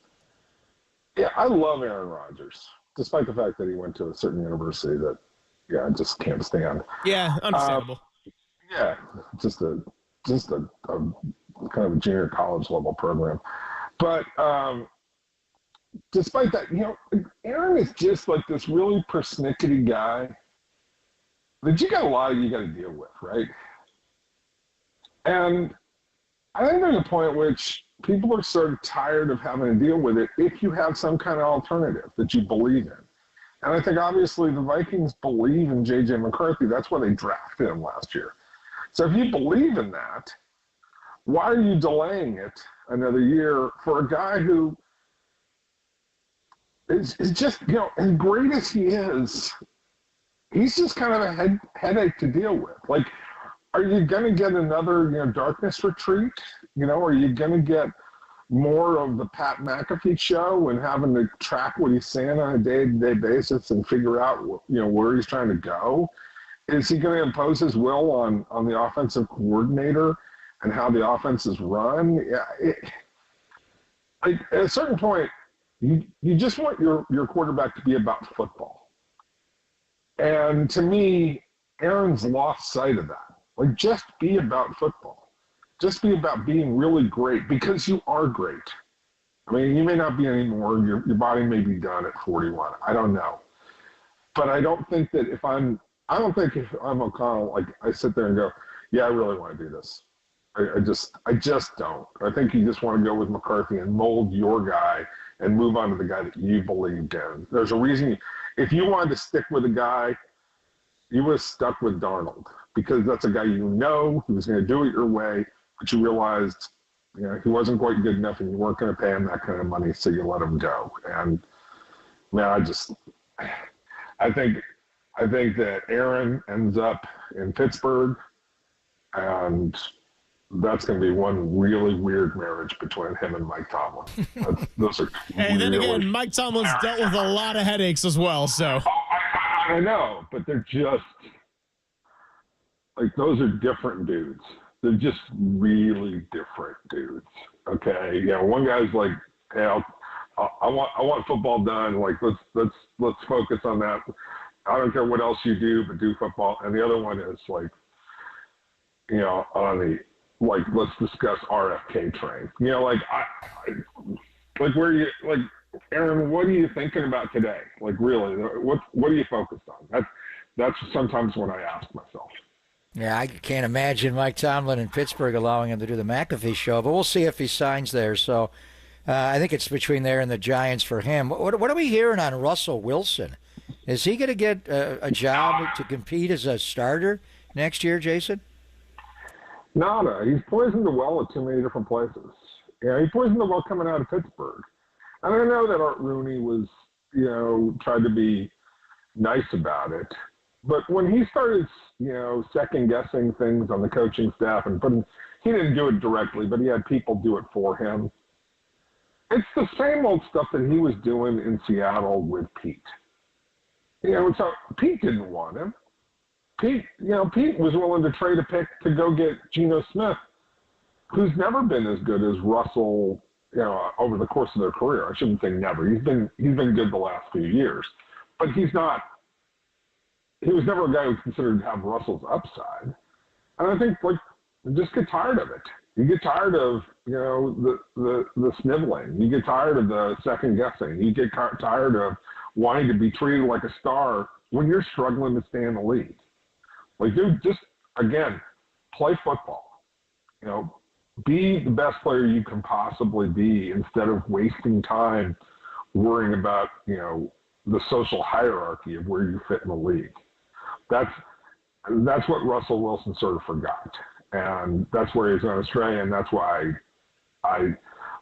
E: Yeah, I love Aaron Rodgers, despite the fact that he went to a certain university that, I just can't stand.
M: Yeah, understandable.
E: Yeah, just a kind of a junior college level program. But despite that, Aaron is just like this really persnickety guy that you got to deal with, right? And I think there's a point at which people are sort of tired of having to deal with it if you have some kind of alternative that you believe in. And I think obviously the Vikings believe in J.J. McCarthy. That's why they drafted him last year. So if you believe in that, why are you delaying it another year for a guy who is just, as great as he is, he's just kind of a headache to deal with. Like, are you going to get another, darkness retreat? Are you going to get more of the Pat McAfee show and having to track what he's saying on a day-to-day basis and figure out, where he's trying to go? Is he going to impose his will on the offensive coordinator and how the offense is run? Yeah, at a certain point, you just want your quarterback to be about football. And to me, Aaron's lost sight of that. Like, just be about football. Just be about being really great, because you are great. I mean, you may not be anymore. Your body may be done at 41. I don't know. But I don't think if I'm O'Connell, like, I sit there and go, yeah, I really want to do this. I just don't. I think you just want to go with McCarthy and mold your guy and move on to the guy that you believed in. There's a reason. If you wanted to stick with a guy, you would have stuck with Darnold, because that's a guy who was going to do it your way, but you realized he wasn't quite good enough and you weren't going to pay him that kind of money, so you let him go. And man, I think that Aaron ends up in Pittsburgh, and that's going to be one really weird marriage between him and Mike Tomlin. Those are
M: and then again, Mike Tomlin's dealt with a lot of headaches as well. So
E: I know, but they're just like, those are different dudes. They're just really different dudes. Okay, one guy's like, hey, I want football done. Like, let's focus on that. I don't care what else you do, but do football. And the other one is like, on the, like, let's discuss RFK train. Aaron, what are you thinking about today? Like, really, what are you focused on? That's sometimes what I ask myself.
J: Yeah, I can't imagine Mike Tomlin in Pittsburgh allowing him to do the McAfee show, but we'll see if he signs there. So I think it's between there and the Giants for him. What are we hearing on Russell Wilson? Is he going to get a job to compete as a starter next year, Jason?
E: Nada. He's poisoned the well at too many different places. He poisoned the well coming out of Pittsburgh. And I know that Art Rooney was, tried to be nice about it. But when he started, second guessing things on the coaching staff and he didn't do it directly, but he had people do it for him. It's the same old stuff that he was doing in Seattle with Pete. So Pete didn't want him. Pete was willing to trade a pick to go get Geno Smith, who's never been as good as Russell, over the course of their career. I shouldn't say never. He's been good the last few years, but he was never a guy who was considered to have Russell's upside. And I think just get tired of it. You get tired of, the sniveling. You get tired of the second guessing. You get tired of wanting to be treated like a star when you're struggling to stay in the league. Dude, just, again, play football. Be the best player you can possibly be instead of wasting time worrying about, the social hierarchy of where you fit in the league. That's what Russell Wilson sort of forgot. And that's where he's going astray, and that's why I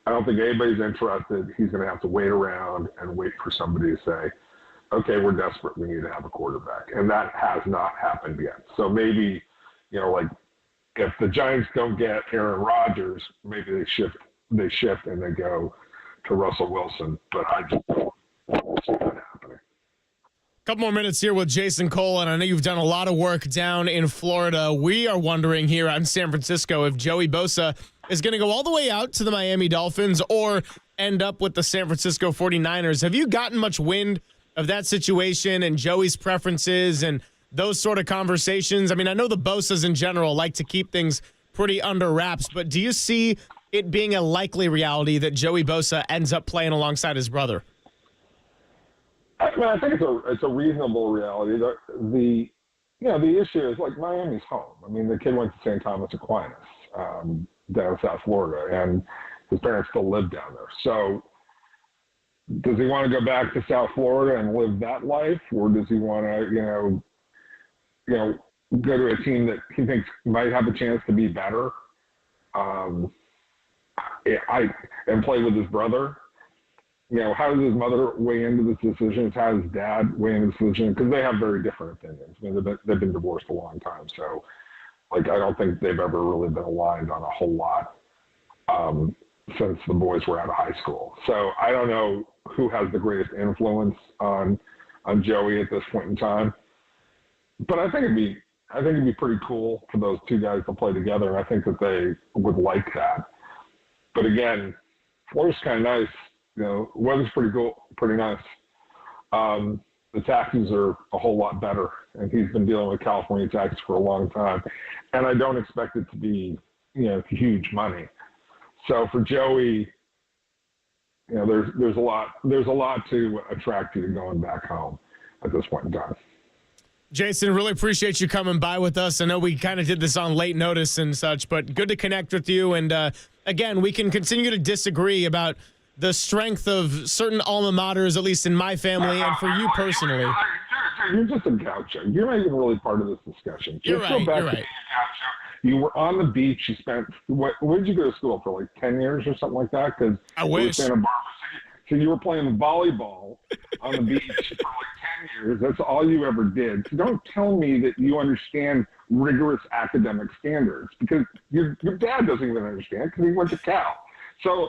E: don't think anybody's interested. He's going to have to wait around and wait for somebody to say, okay, we're desperate. We need to have a quarterback. And that has not happened yet. So maybe, if the Giants don't get Aaron Rodgers, maybe they shift and they go to Russell Wilson. But I just don't see that happening.
M: Couple more minutes here with Jason Cole, and I know you've done a lot of work down in Florida. We are wondering here out in San Francisco if Joey Bosa is going to go all the way out to the Miami Dolphins or end up with the San Francisco 49ers. Have you gotten much wind of that situation and Joey's preferences and those sort of conversations? I mean, I know the Bosas in general like to keep things pretty under wraps, but do you see it being a likely reality that Joey Bosa ends up playing alongside his brother?
E: I think it's a reasonable reality. The issue is Miami's home. I mean, the kid went to St. Thomas Aquinas down in South Florida, and his parents still live down there. So does he want to go back to South Florida and live that life, or does he want to, go to a team that he thinks might have a chance to be better, and play with his brother? How does his mother weigh into this decision? How does his dad weigh into this decision? Because they have very different opinions. I mean, they've been divorced a long time. So, I don't think they've ever really been aligned on a whole lot since the boys were out of high school. So I don't know who has the greatest influence on Joey at this point in time. But I think it'd be pretty cool for those two guys to play together. And I think that they would like that. But again, Florida's kind of nice. Weather's pretty cool, pretty nice. The taxes are a whole lot better, and he's been dealing with California taxes for a long time. And I don't expect it to be, huge money. So for Joey, there's a lot to attract you to going back home at this point in time.
M: Jason, really appreciate you coming by with us. I know we kind of did this on late notice and such, but good to connect with you. And again, we can continue to disagree about the strength of certain alma maters, at least in my family, and for you personally.
E: You're just a gaucho. You're not even really part of this discussion.
M: You're right.
E: You were on the beach. You spent, where did you go to school for, 10 years or something like that? Because
M: I wish.
E: Santa Barbara City. So you were playing volleyball on the beach for 10 years. That's all you ever did. So don't tell me that you understand rigorous academic standards, because your dad doesn't even understand because he went to Cal. So,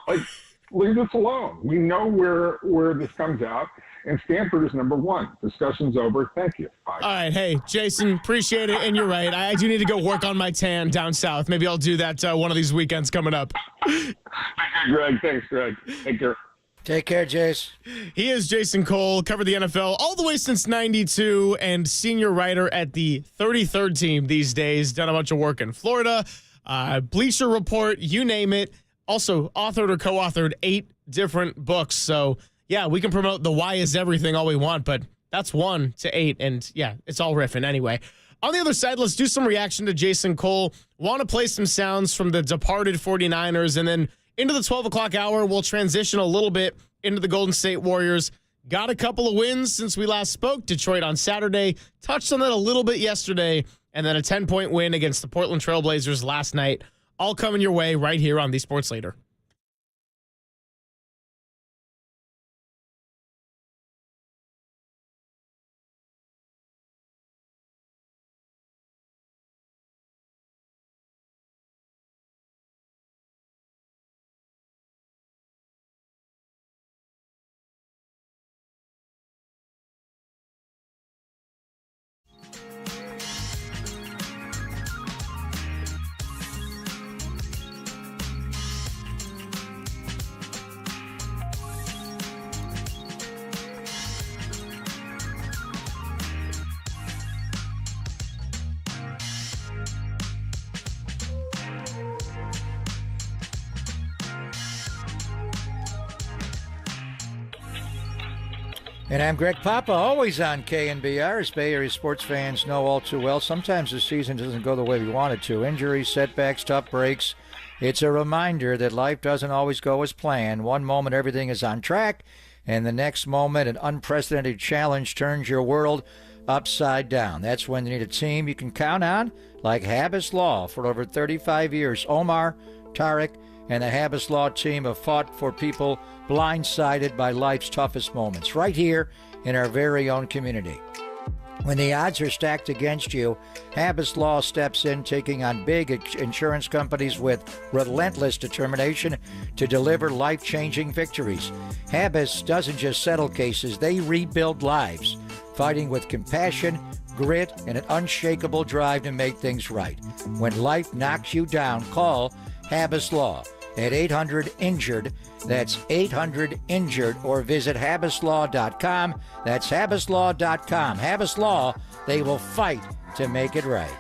E: leave this alone. We know where this comes out, and Stanford is number one. Discussion's over. Thank you. Bye.
M: All right. Hey, Jason, appreciate it. And you're right. I do need to go work on my tan down south. Maybe I'll do that one of these weekends coming up.
E: Greg. Thanks, Greg. Take care.
J: Take care, Jace.
M: He is Jason Cole, covered the NFL all the way since 92, and senior writer at the 33rd team these days. Done a bunch of work in Florida, Bleacher Report, you name it. Also authored or co-authored 8 different books. So, yeah, we can promote the why is everything all we want, but that's 1 to 8. And, yeah, it's all riffing anyway. On the other side, let's do some reaction to Jason Cole. Want to play some sounds from the departed 49ers. And then into the 12 o'clock hour, we'll transition a little bit into the Golden State Warriors. Got a couple of wins since we last spoke. Detroit on Saturday. Touched on that a little bit yesterday. And then a 10-point win against the Portland Trail Blazers last night. All coming your way right here on the Sports Leader.
J: And I'm Greg Papa, always on KNBR. As Bay Area sports fans know all too well, sometimes the season doesn't go the way we want it to. Injuries, setbacks, tough breaks. It's a reminder that life doesn't always go as planned. One moment everything is on track, and the next moment an unprecedented challenge turns your world upside down. That's when you need a team you can count on, like Habas Law. For over 35 years, Omar, Tariq, and the Habas Law team have fought for people blindsided by life's toughest moments, right here in our very own community. When the odds are stacked against you, Habas Law steps in, taking on big insurance companies with relentless determination to deliver life-changing victories. Habas doesn't just settle cases, they rebuild lives, fighting with compassion, grit, and an unshakable drive to make things right. When life knocks you down, call Habas Law at 800-INJURED. That's 800-INJURED, or visit habaslaw.com. That's habaslaw.com. Habas Law, they will fight to make it right.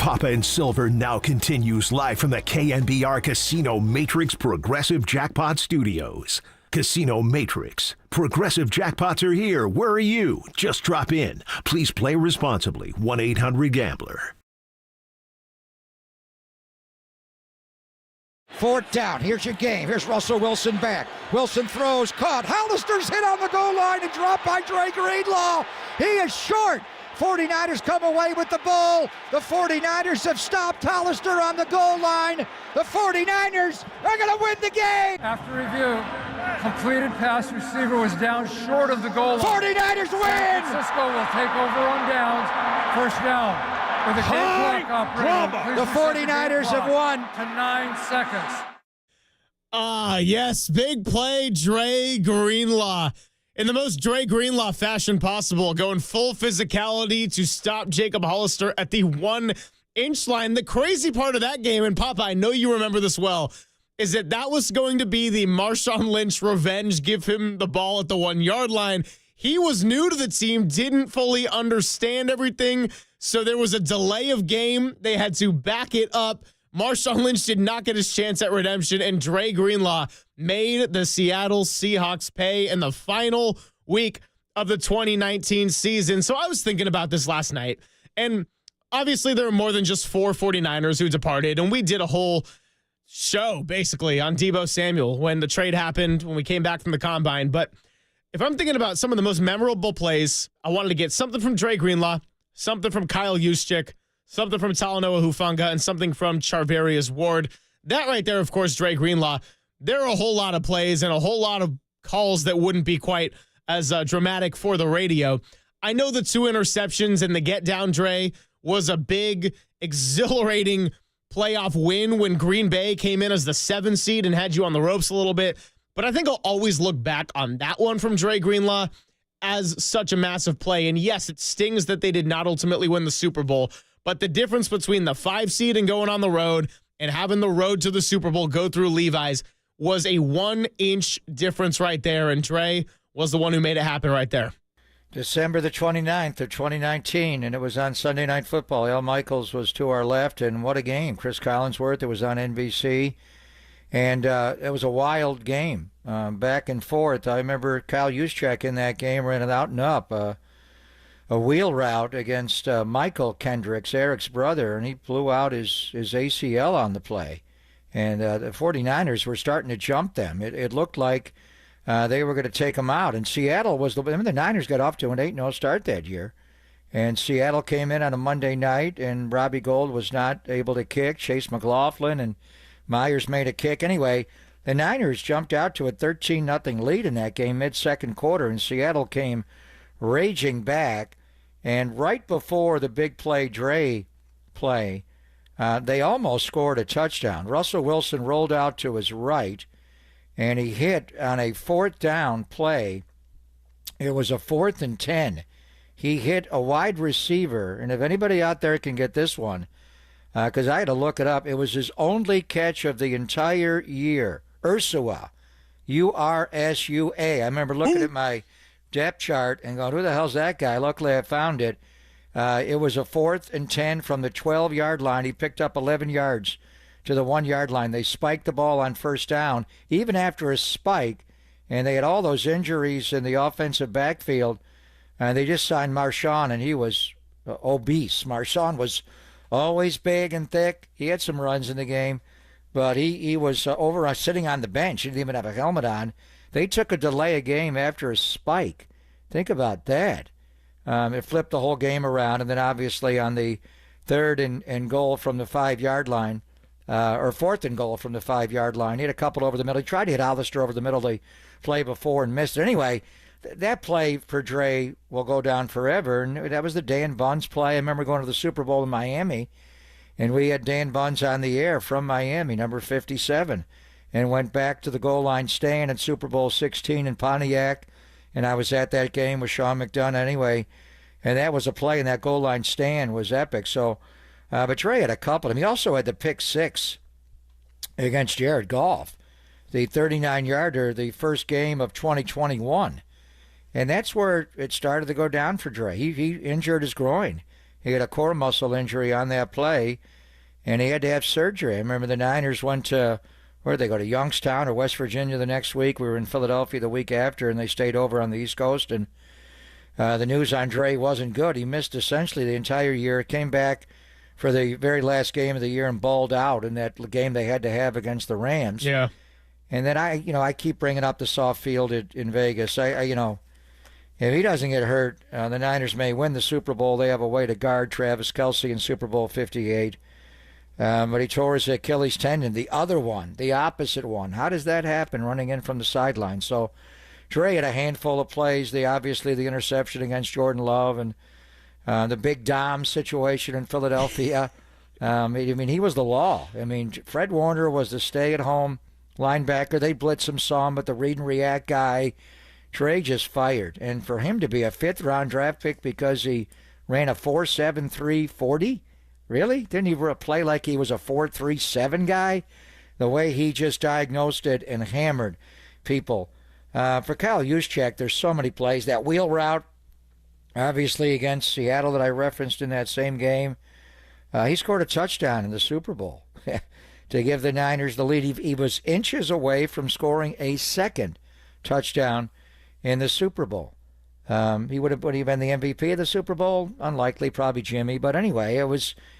A: Papa and Silver now continues live from the KNBR Casino Matrix Progressive Jackpot Studios. Casino Matrix. Progressive jackpots are here. Where are you? Just drop in. Please play responsibly. 1-800-GAMBLER.
J: Fourth down. Here's your game. Here's Russell Wilson back. Wilson throws. Caught. Hollister's hit on the goal line and dropped by Dre Greenlaw. He is short. 49ers come away with the ball. The 49ers have stopped Hollister on the goal line. The 49ers are going to win the game.
F: After review, completed pass receiver was down short of the goal line.
J: 49ers win!
F: San Francisco will take over on downs. First down. With the game clock operating.
J: The 49ers have won.
F: To 9 seconds.
M: Yes, big play, Dre Greenlaw. In the most Dre Greenlaw fashion possible, going full physicality to stop Jacob Hollister at the 1-inch line. The crazy part of that game, and Papa, I know you remember this well, is that was going to be the Marshawn Lynch revenge, give him the ball at the 1-yard line. He was new to the team, didn't fully understand everything, so there was a delay of game. They had to back it up. Marshawn Lynch did not get his chance at redemption, and Dre Greenlaw made the Seattle Seahawks pay in the final week of the 2019 season. So I was thinking about this last night, and obviously there are more than just 4 49ers who departed, and we did a whole show basically on Deebo Samuel when the trade happened, when we came back from the combine. But if I'm thinking about some of the most memorable plays, I wanted to get something from Dre Greenlaw, something from Kyle Juszczyk, something from Talanoa Hufanga, and something from Charvarius Ward. That right there, of course, Dre Greenlaw. There are a whole lot of plays and a whole lot of calls that wouldn't be quite as dramatic for the radio. I know the 2 interceptions and the get down, Dre, was a big, exhilarating playoff win when Green Bay came in as the 7 seed and had you on the ropes a little bit. But I think I'll always look back on that one from Dre Greenlaw as such a massive play. And yes, it stings that they did not ultimately win the Super Bowl. But the difference between the 5 seed and going on the road and having the road to the Super Bowl go through Levi's was a 1-inch difference right there. And Dre was the one who made it happen right there.
J: December the 29th of 2019, and it was on Sunday Night Football. Al Michaels was to our left, and what a game. Chris Collinsworth, it was on NBC, and it was a wild game, back and forth. I remember Kyle Juszczyk in that game ran it out and up, a wheel route against Michael Kendricks, Eric's brother, and he blew out his ACL on the play. And the 49ers were starting to jump them. It looked like they were going to take them out. And Seattle was the Niners got off to an 8-0 start that year. And Seattle came in on a Monday night, and Robbie Gould was not able to kick. Chase McLaughlin and Myers made a kick. Anyway, the Niners jumped out to a 13-0 lead in that game mid-second quarter, and Seattle came raging back. And right before the big play, Dre play, they almost scored a touchdown. Russell Wilson rolled out to his right, and he hit on a 4th down play. It was a 4th and 10. He hit a wide receiver, and if anybody out there can get this one, because I had to look it up, it was his only catch of the entire year. Ursua, U-R-S-U-A. I remember looking at my depth chart and going, who the hell's that guy? Luckily, I found it. It was a 4th and 10 from the 12-yard line. He picked up 11 yards to the 1-yard line. They spiked the ball on first down, even after a spike, and they had all those injuries in the offensive backfield. And they just signed Marshawn, and he was obese. Marshawn was always big and thick. He had some runs in the game, but he was sitting on the bench. He didn't even have a helmet on. They took a delay of game after a spike. Think about that. It flipped the whole game around, and then obviously on the 3rd and goal from the 5-yard line, or 4th and goal from the 5-yard line, he had a couple over the middle. He tried to hit Hollister over the middle the play before and missed it. Anyway, that play for Dre will go down forever, and that was the Dan Buns play. I remember going to the Super Bowl in Miami, and we had Dan Buns on the air from Miami, number 57, and went back to the goal line stand at Super Bowl 16 in Pontiac. And I was at that game with Sean McDonough anyway. And that was a play, and that goal line stand was epic. So, but Dre had a couple. He also had the pick 6 against Jared Goff, the 39-yarder, the first game of 2021. And that's where it started to go down for Dre. He injured his groin. He had a core muscle injury on that play, and he had to have surgery. I remember the Niners went to, where did they go, to Youngstown or West Virginia the next week? We were in Philadelphia the week after, and they stayed over on the East Coast, and the news on Dre wasn't good. He missed essentially the entire year, came back for the very last game of the year and balled out in that game they had to have against the Rams.
B: Yeah.
J: And then I keep bringing up the soft field in Vegas. If he doesn't get hurt, the Niners may win the Super Bowl. They have a way to guard Travis Kelce in Super Bowl 58. But he tore his Achilles tendon, the other one, the opposite one. How does that happen running in from the sideline? So Dre had a handful of plays. Obviously the interception against Jordan Love and the Big Dom situation in Philadelphia. He was the law. Fred Warner was the stay-at-home linebacker. They blitzed him some, but the read and react guy, Dre just fired. And for him to be a fifth-round draft pick because he ran a 4.73 40, really? Didn't he play like he was a 4.37 guy? The way he just diagnosed it and hammered people. For Kyle Juszczyk, there's so many plays. That wheel route, obviously, against Seattle that I referenced in that same game. He scored a touchdown in the Super Bowl to give the Niners the lead. He was inches away from scoring a second touchdown in the Super Bowl. Would he been the MVP of the Super Bowl? Unlikely, probably Jimmy. But anyway,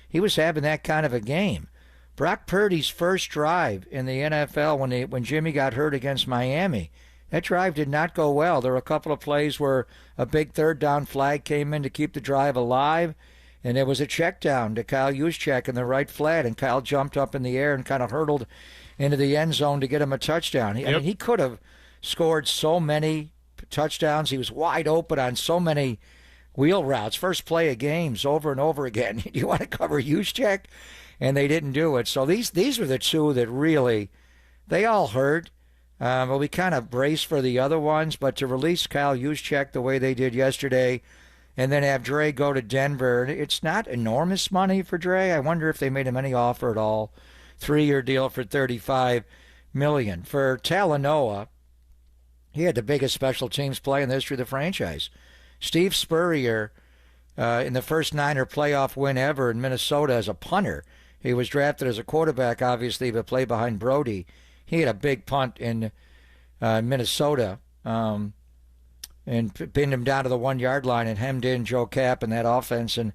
J: he was having that kind of a game. Brock Purdy's first drive in the NFL when Jimmy got hurt against Miami, that drive did not go well. There were a couple of plays where a big third down flag came in to keep the drive alive, and there was a check down to Kyle Juszczyk in the right flat, and Kyle jumped up in the air and kind of hurtled into the end zone to get him a touchdown. He could have scored so many touchdowns. He was wide open on so many wheel routes. First play of games over and over again. Do you want to cover Juszczyk? And they didn't do it. So these were the two that really, they all hurt. But we kind of braced for the other ones. But to release Kyle Juszczyk the way they did yesterday and then have Dre go to Denver, it's not enormous money for Dre. I wonder if they made him any offer at all. 3-year deal for $35 million. For Talanoa, he had the biggest special teams play in the history of the franchise. Steve Spurrier, in the first Niner playoff win ever in Minnesota as a punter. He was drafted as a quarterback, obviously, but played behind Brody. He had a big punt in Minnesota and pinned him down to the 1-yard line and hemmed in Joe Kapp and that offense, and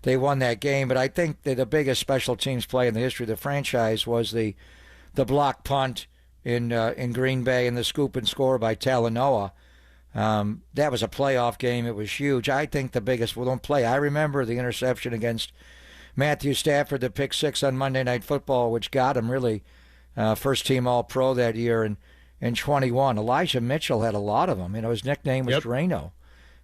J: they won that game. But I think that the biggest special teams play in the history of the franchise was the block punt in Green Bay and the scoop and score by Talanoa. That was a playoff game. It was huge. I think the biggest play. I remember the interception against Matthew Stafford, the pick six on Monday Night Football, which got him really first team All-Pro that year in 21. Elijah Mitchell had a lot of them. His nickname was Drano.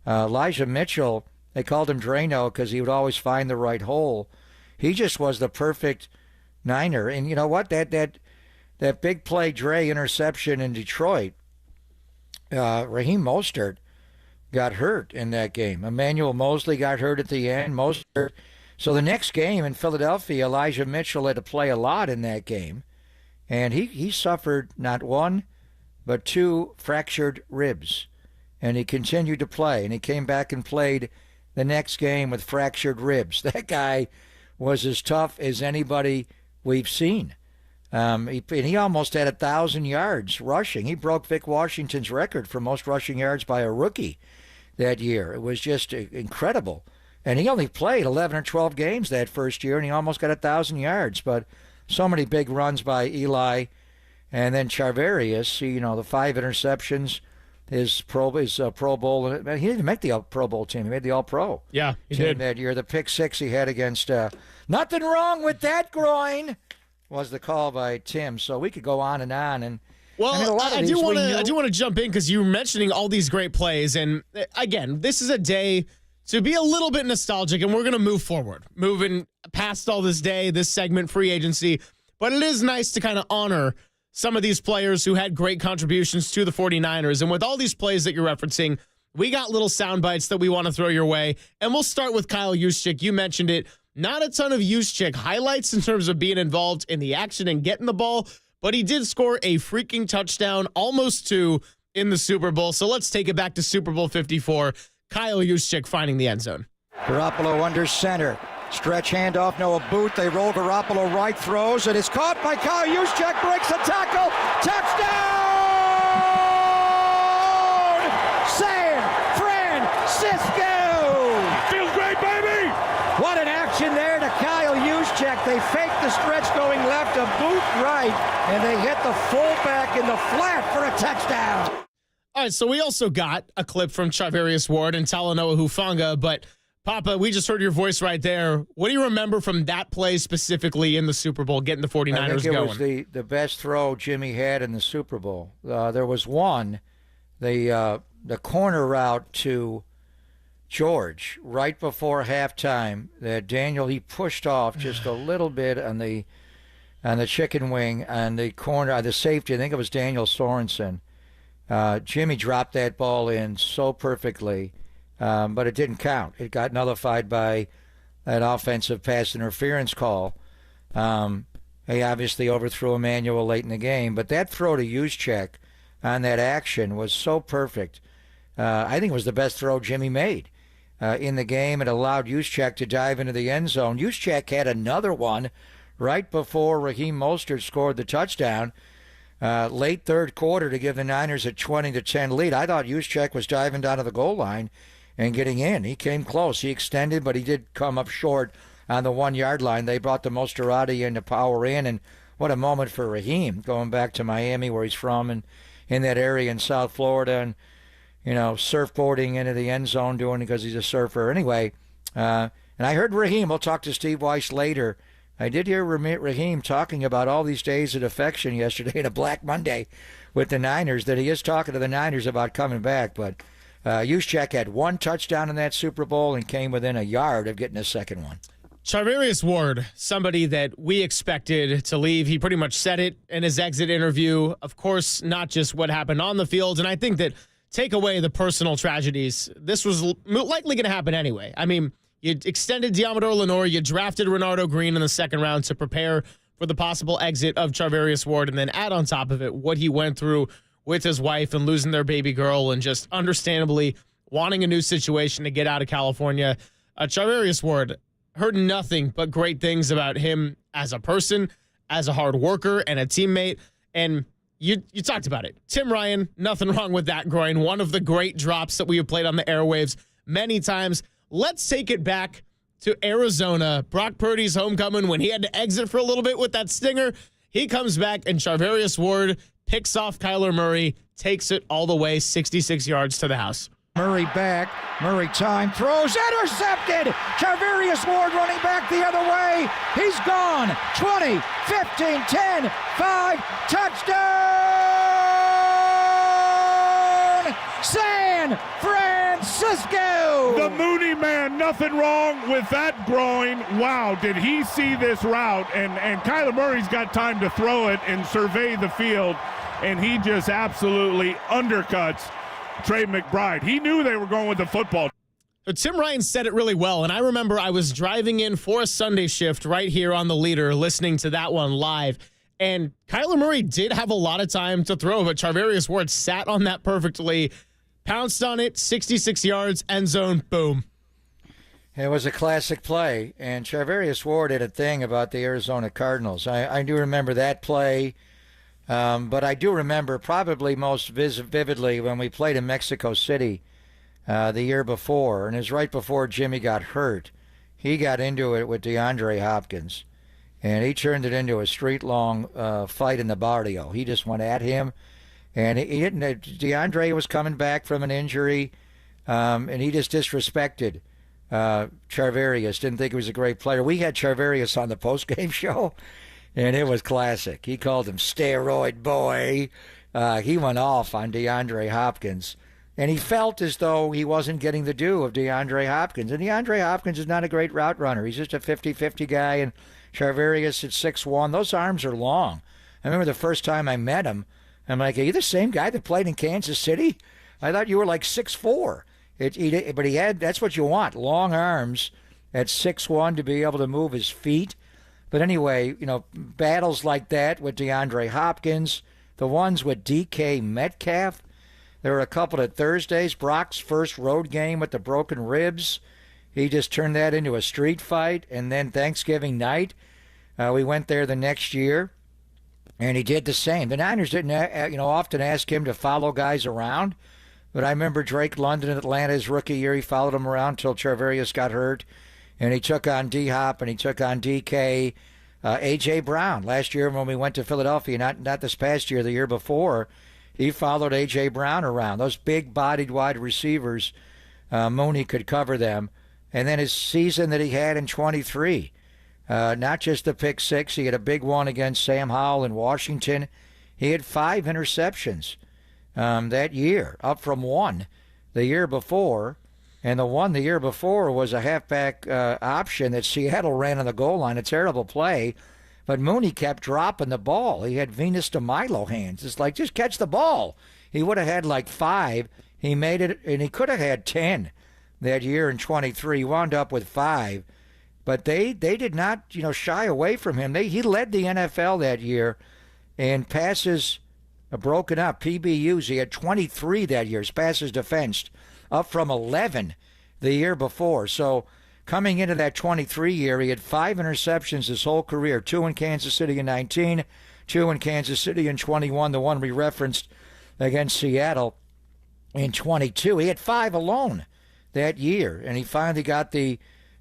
J: Elijah Mitchell, they called him Drano because he would always find the right hole. He just was the perfect Niner. And you know what? That big play Dre interception in Detroit, Raheem Mostert got hurt in that game. Emmanuel Mosley got hurt at the end. So the next game in Philadelphia, Elijah Mitchell had to play a lot in that game. And he suffered not one, but 2 fractured ribs. And he continued to play. And he came back and played the next game with fractured ribs. That guy was as tough as anybody we've seen. He almost had 1,000 yards rushing. He broke Vic Washington's record for most rushing yards by a rookie that year. It was just incredible. And he only played 11 or 12 games that first year, and he almost got 1,000 yards. But so many big runs by Eli. And then Charvarius, the 5 interceptions, his Pro Bowl. He didn't even make the Pro Bowl team. He made the All-Pro
B: team
J: did that year. The pick 6 he had against nothing wrong with that groin was the call by Tim. So we could go on and on. And
M: well, I do want to jump in because you were mentioning all these great plays. And again, this is a day to be a little bit nostalgic, and we're going to move forward, moving past all this day, this segment, free agency. But it is nice to kind of honor some of these players who had great contributions to the 49ers. And with all these plays that you're referencing, we got little sound bites that we want to throw your way. And we'll start with Kyle Juszczyk. You mentioned it. Not a ton of Juszczyk highlights in terms of being involved in the action and getting the ball, but he did score a freaking touchdown, almost 2, in the Super Bowl. So let's take it back to Super Bowl 54. Kyle Juszczyk finding the end zone.
J: Garoppolo under center. Stretch handoff, Noah Booth. They roll Garoppolo right, throws, and it's caught by Kyle Juszczyk. Breaks the tackle. Touchdown! San Francisco!
G: Feels great, baby!
J: What an action there to Kyle Juszczyk. They fake the stretch going left, a Booth right, and they hit the fullback in the flat for a touchdown.
M: All right, so we also got a clip from Charvarius Ward and Talanoa Hufanga, but Papa, we just heard your voice right there. What do you remember from that play specifically in the Super Bowl, getting the 49ers
J: I think it
M: going?
J: was the best throw Jimmy had in the Super Bowl. There was one, the corner route to George right before halftime that Daniel, he pushed off just a little bit on the chicken wing on the corner, the safety. I think it was Daniel Sorensen. Jimmy dropped that ball in so perfectly. But it didn't count. It got nullified by that offensive pass interference call. He obviously overthrew Emmanuel late in the game, but that throw to Juszczyk on that action was so perfect. I think it was the best throw Jimmy made in the game. It allowed Juszczyk to dive into the end zone. Juszczyk had another one right before Raheem Mostert scored the touchdown. Late third quarter to give the Niners a 20-10 lead. I thought Juszczyk was diving down to the goal line and getting in. He came close. He extended, but he did come up short on the 1 yard line. They brought the Mosterati in to power in, and what a moment for Raheem, going back to Miami where he's from and in that area in South Florida, and surfboarding into the end zone, doing it because he's a surfer. Anyway, and I heard Raheem, we'll talk to Steve Weiss later. I did hear Raheem talking about all these days of affection yesterday, and a Black Monday with the Niners, that he is talking to the Niners about coming back, but Juszczyk had one touchdown in that Super Bowl and came within a yard of getting a second one.
M: Charvarius Ward, somebody that we expected to leave. He pretty much said it in his exit interview. Of course, not just what happened on the field. And I think that take away the personal tragedies, this was likely going to happen anyway. I mean, you extended Diamador Lenore, you drafted Renardo Green in the second round to prepare for the possible exit of Charvarius Ward, and then add on top of it what he went through with his wife and losing their baby girl and just understandably wanting a new situation to get out of California. Charvarius Ward, heard nothing but great things about him as a person, as a hard worker, and a teammate. And you talked about it. Tim Ryan, nothing wrong with that groin. One of the great drops that we have played on the airwaves many times. Let's take it back to Arizona. Brock Purdy's homecoming when he had to exit for a little bit with that stinger. He comes back, and Charvarius Ward picks off Kyler Murray, takes it all the way 66 yards to the house.
J: Murray back. Murray time. Throws. Intercepted. Charvarius Ward running back the other way. He's gone. 20, 15, 10, 5. Touchdown! San Francisco!
G: The Mooney man, nothing wrong with that groin. Wow, did he see this route? And Kyler Murray's got time to throw it and survey the field, and he just absolutely undercuts Trey McBride. He knew they were going with the football.
M: Tim Ryan said it really well, and I remember I was driving in for a Sunday shift right here on the Leader, listening to that one live, and Kyler Murray did have a lot of time to throw, but Charvarius Ward sat on that perfectly, pounced on it, 66 yards, end zone, boom.
J: It was a classic play, and Charvarius Ward had a thing about the Arizona Cardinals. I do remember that play, but I do remember probably most vividly when we played in Mexico City the year before, and it was right before Jimmy got hurt. He got into it with DeAndre Hopkins, and he turned it into a street-long fight in the barrio. He just went at him, and he didn't. DeAndre was coming back from an injury, and he just disrespected Charvarius. Didn't think he was a great player. We had Charvarius on the post-game show, and it was classic. He called him steroid boy. He went off on DeAndre Hopkins, and he felt as though he wasn't getting the due of DeAndre Hopkins. And DeAndre Hopkins is not a great route runner. He's just a 50-50 guy, and Charvarius at 6'1". Those arms are long. I remember the first time I met him, I'm like, are you the same guy that played in Kansas City? I thought you were like 6'4". But he had, that's what you want, long arms at 6'1" to be able to move his feet. But anyway, battles like that with DeAndre Hopkins, the ones with DK Metcalf. There were a couple of Thursdays, Brock's first road game with the broken ribs. he just turned that into a street fight. And then Thanksgiving night, we went there the next year, and he did the same. The Niners didn't often ask him to follow guys around, but I remember Drake London in Atlanta his rookie year. He followed him around until Charvarius got hurt, and he took on D-Hop, and he took on DK. A.J. Brown, last year when we went to Philadelphia, not this past year, the year before, he followed A.J. Brown around. Those big-bodied wide receivers, Mooney could cover them. And then his season that he had in 23, not just the pick six, he had a big one against Sam Howell in Washington. He had 5 interceptions that year, up from 1 the year before. And the one the year before was a halfback option that Seattle ran on the goal line, a terrible play. But Mooney kept dropping the ball. He had Venus de Milo hands. It's like, just catch the ball. He would have had like 5. He made it, and he could have had 10 that year in 23. He wound up with 5. But they did not, shy away from him. He led the NFL that year in passes broken up, PBUs. He had 23 that year, his passes defensed, up from 11 the year before. So coming into that 23 year, he had 5 interceptions his whole career, 2 in Kansas City in 19, 2 in Kansas City in 21, the one we referenced against Seattle in 22. He had 5 alone that year, and he finally got the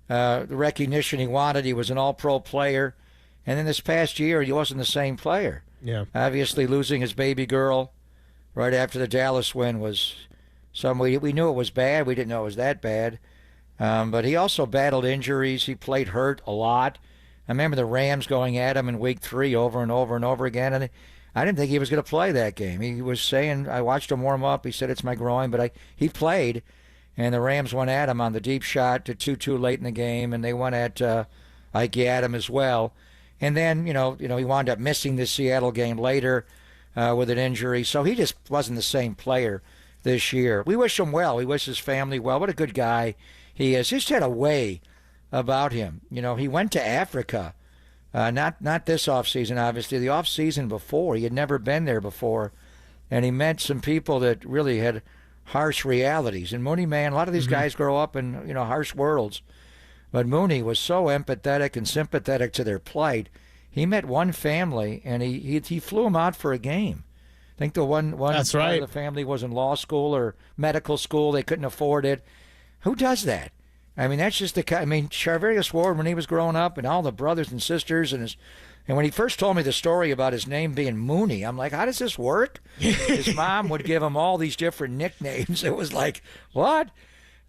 J: recognition he wanted. He was an all-pro player. And then this past year, he wasn't the same player.
M: Yeah.
J: Obviously losing his baby girl right after the Dallas win was... We knew it was bad. We didn't know it was that bad. But he also battled injuries. He played hurt a lot. I remember the Rams going at him in week 3 over and over and over again. And I didn't think he was going to play that game. He was saying, I watched him warm up. He said, it's my groin. But he played. And the Rams went at him on the deep shot to 2-2 late in the game. And they went at Ike Adam as well. And then, he wound up missing the Seattle game later with an injury. So he just wasn't the same player this year. We wish him well. We wish his family well. What a good guy he is. He just had a way about him. He went to Africa, not this offseason, obviously, the offseason before. He had never been there before, and he met some people that really had harsh realities. And Mooney, man, a lot of these guys grow up in, harsh worlds, but Mooney was so empathetic and sympathetic to their plight. He met one family, and he flew them out for a game. I think the one
M: That's
J: part
M: right.
J: of the family was in law school or medical school. They couldn't afford it. Who does that? I mean, that's just the kind. I mean, Charvarius Ward, when he was growing up, and all the brothers and sisters, and when he first told me the story about his name being Mooney, I'm like, how does this work? His mom would give him all these different nicknames. It was like, what?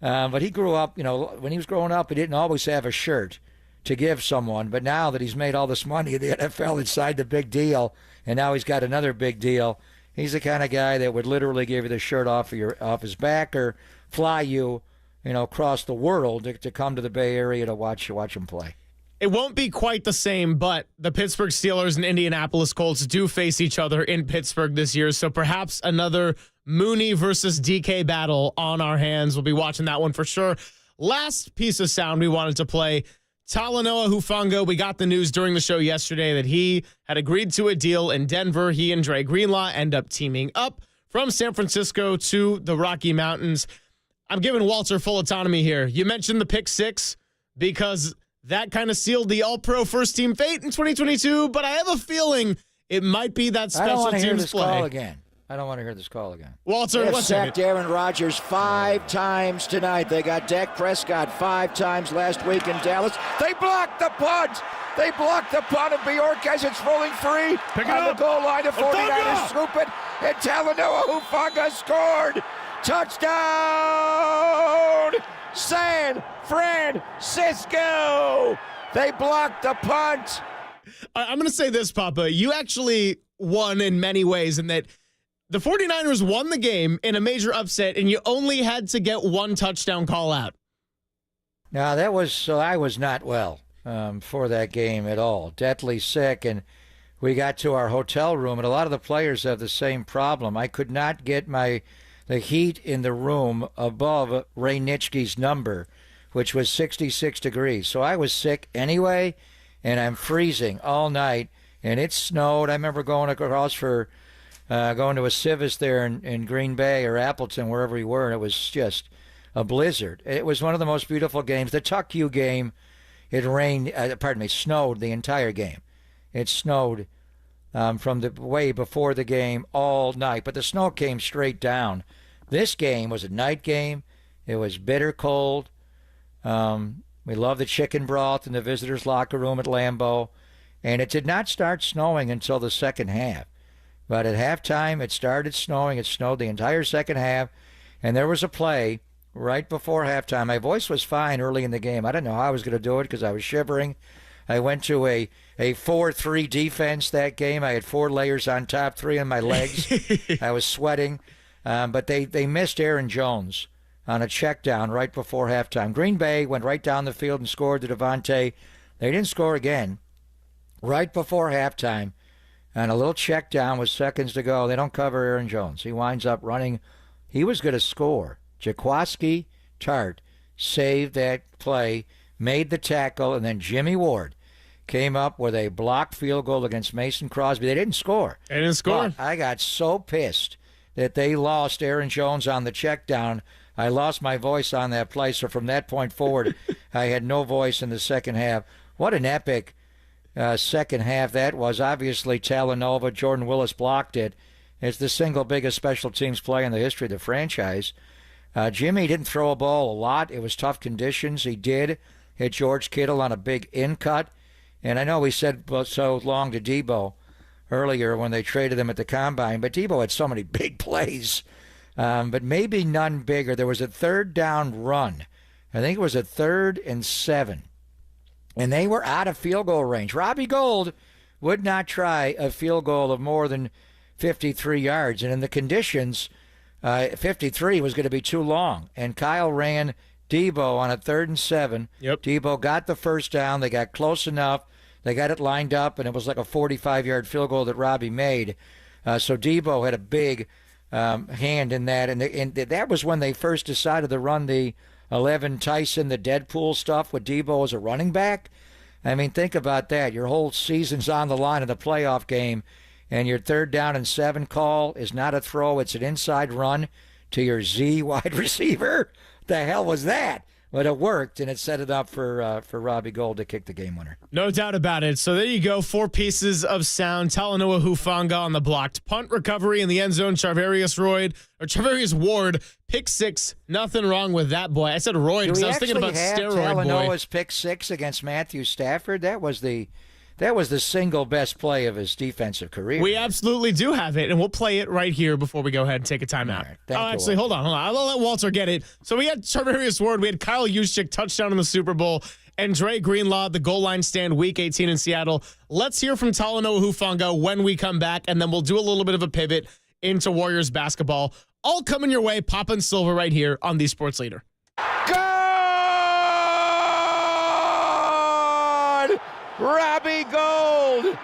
J: But he grew up, when he was growing up, he didn't always have a shirt to give someone. But now that he's made all this money in the NFL and signed a big deal, and now he's got another big deal, he's the kind of guy that would literally give you the shirt off his back or fly you, across the world to come to the Bay Area to watch him play.
M: It won't be quite the same, but the Pittsburgh Steelers and Indianapolis Colts do face each other in Pittsburgh this year, so perhaps another Mooney versus DK battle on our hands. We'll be watching that one for sure. Last piece of sound we wanted to play, Talanoa Hufanga. We got the news during the show yesterday that he had agreed to a deal in Denver. He and Dre Greenlaw end up teaming up from San Francisco to the Rocky Mountains. I'm giving Walter full autonomy here. You mentioned the pick 6 because that kind of sealed the All-Pro first-team fate in 2022, but I have a feeling it might be that special
J: I don't want to hear
M: teams
J: this
M: play.
J: call again. I don't want to hear this call again.
M: Walter,
J: They've
M: what's
J: sacked Aaron Rodgers 5 times tonight. They got Dak Prescott 5 times last week in Dallas. They blocked the punt. They blocked the punt of Bjork as it's rolling free on the goal line. The 49ers swoop it, and Talanoa Hufanga scored. Touchdown, San Francisco. They blocked the punt.
M: I'm going to say this, Papa. You actually won in many ways in that the 49ers won the game in a major upset, and you only had to get one touchdown call out.
J: Now, I was not well for that game at all. Deathly sick, and we got to our hotel room, and a lot of the players have the same problem. I could not get the heat in the room above Ray Nitschke's number, which was 66 degrees. So I was sick anyway, and I'm freezing all night, and it snowed. I remember going across going to a Civis there in Green Bay or Appleton, wherever we were, and it was just a blizzard. It was one of the most beautiful games. The Tuck U game, it rained, snowed the entire game. It snowed from the way before the game all night, but the snow came straight down. This game was a night game. It was bitter cold. We love the chicken broth in the visitors' locker room at Lambeau. And it did not start snowing until the second half. But at halftime, it started snowing. It snowed the entire second half. And there was a play right before halftime. My voice was fine early in the game. I didn't know how I was going to do it because I was shivering. I went to a 4-3 defense that game. I had 4 layers on top, 3 on my legs. I was sweating. But they missed Aaron Jones on a check down right before halftime. Green Bay went right down the field and scored to Devontae. They didn't score again. Right before halftime, and a little check down with seconds to go. They don't cover Aaron Jones. He winds up running. He was going to score. Jaquiski Tartt saved that play, made the tackle, and then Jimmy Ward came up with a blocked field goal against Mason Crosby. They didn't score.
M: They didn't score.
J: But I got so pissed that they lost Aaron Jones on the check down. I lost my voice on that play, so from that point forward, I had no voice in the second half. What an epic second half that was. Obviously, Talanoa, Jordan Willis blocked it. It's the single biggest special teams play in the history of the franchise. Jimmy didn't throw a ball a lot. It was tough conditions. He did hit George Kittle on a big in-cut. And I know we said so long to Debo earlier when they traded him at the Combine, but Debo had so many big plays, but maybe none bigger. There was a third down run. I think it was a 3rd and 7. And they were out of field goal range. Robbie Gould would not try a field goal of more than 53 yards. And in the conditions, 53 was going to be too long. And Kyle ran Debo on a 3rd and 7.
M: Yep.
J: Debo got the first down. They got close enough. They got it lined up, and it was like a 45-yard field goal that Robbie made. So Debo had a big hand in that. And that was when they first decided to run the 11 Tyson, the Deadpool stuff with Debo as a running back. I mean, think about that. Your whole season's on the line in the playoff game, and your 3rd down and 7 call is not a throw. It's an inside run to your Z wide receiver. The hell was that? But it worked, and it set it up for Robbie Gould to kick the game winner.
M: No doubt about it. So there you go. 4 pieces of sound. Talanoa Hufanga on the blocked punt recovery in the end zone. Charvarius Ward, pick 6. Nothing wrong with that boy. I said Royd because I was thinking about steroid boy.
J: Talanoa's pick 6 against Matthew Stafford. That was the single best play of his defensive career.
M: We absolutely do have it, and we'll play it right here before we go ahead and take a timeout.
J: Right,
M: actually, hold on. I'll let Walter get it. So we had Charvarius Ward. We had Kyle Juszczyk touchdown in the Super Bowl, and Dre Greenlaw, the goal line stand, Week 18 in Seattle. Let's hear from Talanoa Hufanga when we come back, and then we'll do a little bit of a pivot into Warriors basketball. All coming your way, Papa and Silva right here on the Sports Leader.
J: Robbie Gould.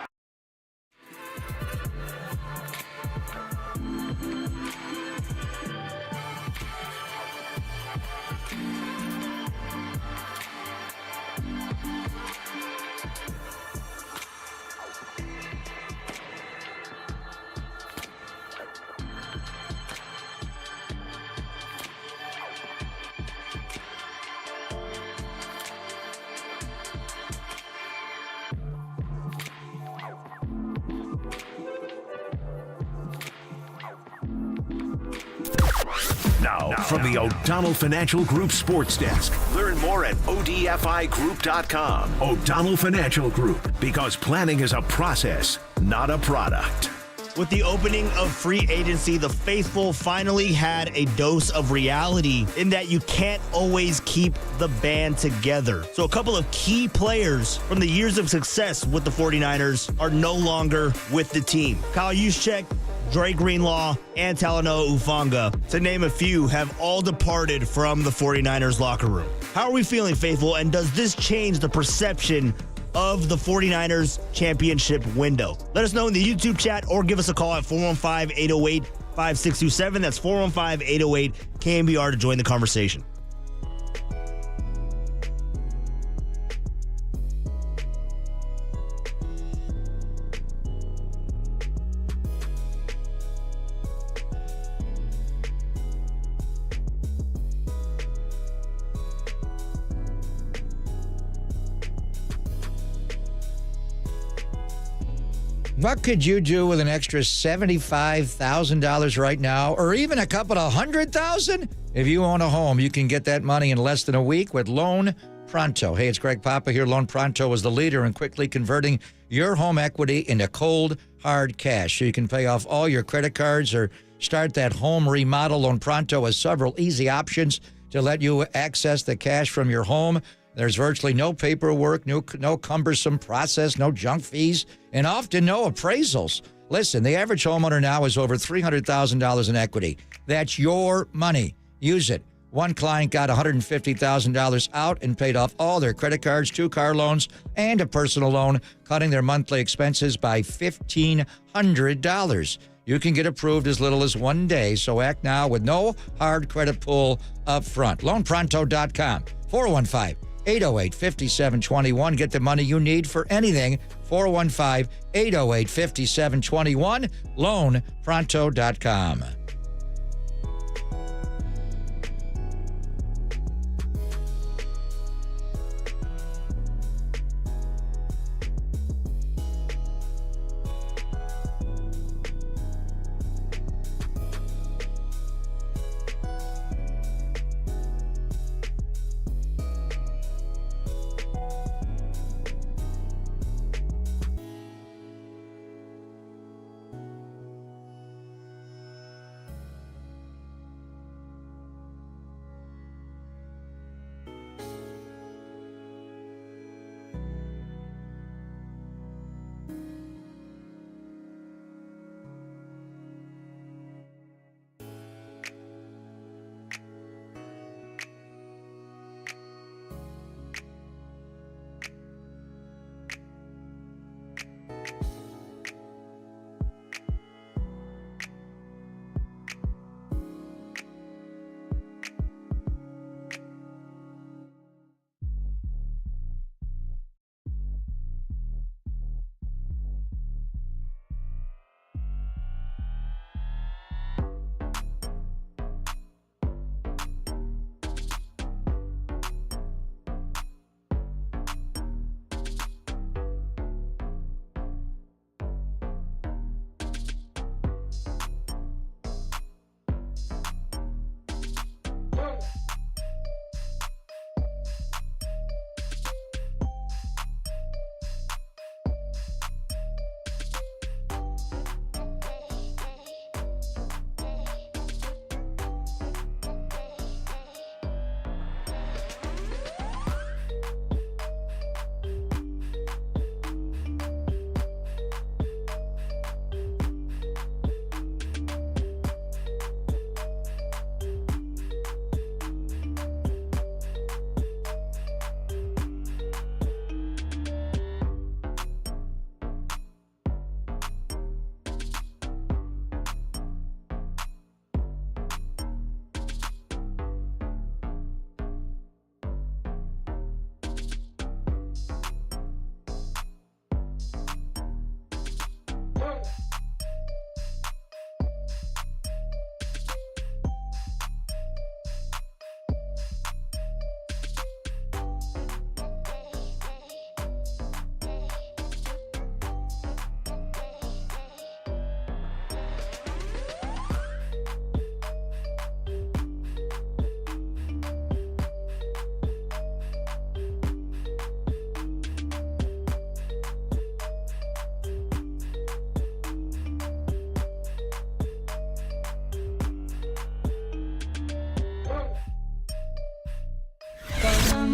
A: Now, from the O'Donnell Financial Group Sports Desk. Learn more at ODFIGroup.com. O'Donnell Financial Group, because planning is a process, not a product.
N: With the opening of free agency, the faithful finally had a dose of reality in that you can't always keep the band together. So a couple of key players from the years of success with the 49ers are no longer with the team. Kyle Juszczyk, Dre Greenlaw, and Talanoa Hufanga, to name a few, have all departed from the 49ers locker room. How are we feeling, faithful, and does this change the perception of the 49ers championship window? Let us know in the YouTube chat or give us a call at 415-808-5627. That's 415-808-KNBR to join the conversation.
J: What could you do with an extra $75,000 right now, or even a couple of $100,000? If you own a home, you can get that money in less than a week with Loan Pronto. Hey, it's Greg Papa here. Loan Pronto is the leader in quickly converting your home equity into cold, hard cash, so you can pay off all your credit cards or start that home remodel. Loan Pronto has several easy options to let you access the cash from your home. There's virtually no paperwork, no cumbersome process, no junk fees, and often no appraisals. Listen, the average homeowner now has over $300,000 in equity. That's your money. Use it. One client got $150,000 out and paid off all their credit cards, 2 car loans, and a personal loan, cutting their monthly expenses by $1,500. You can get approved as little as 1 day, so act now with no hard credit pull up front. LoanPronto.com, 415-808-5721. Get the money you need for anything. 415-808-5721. LoanPronto.com.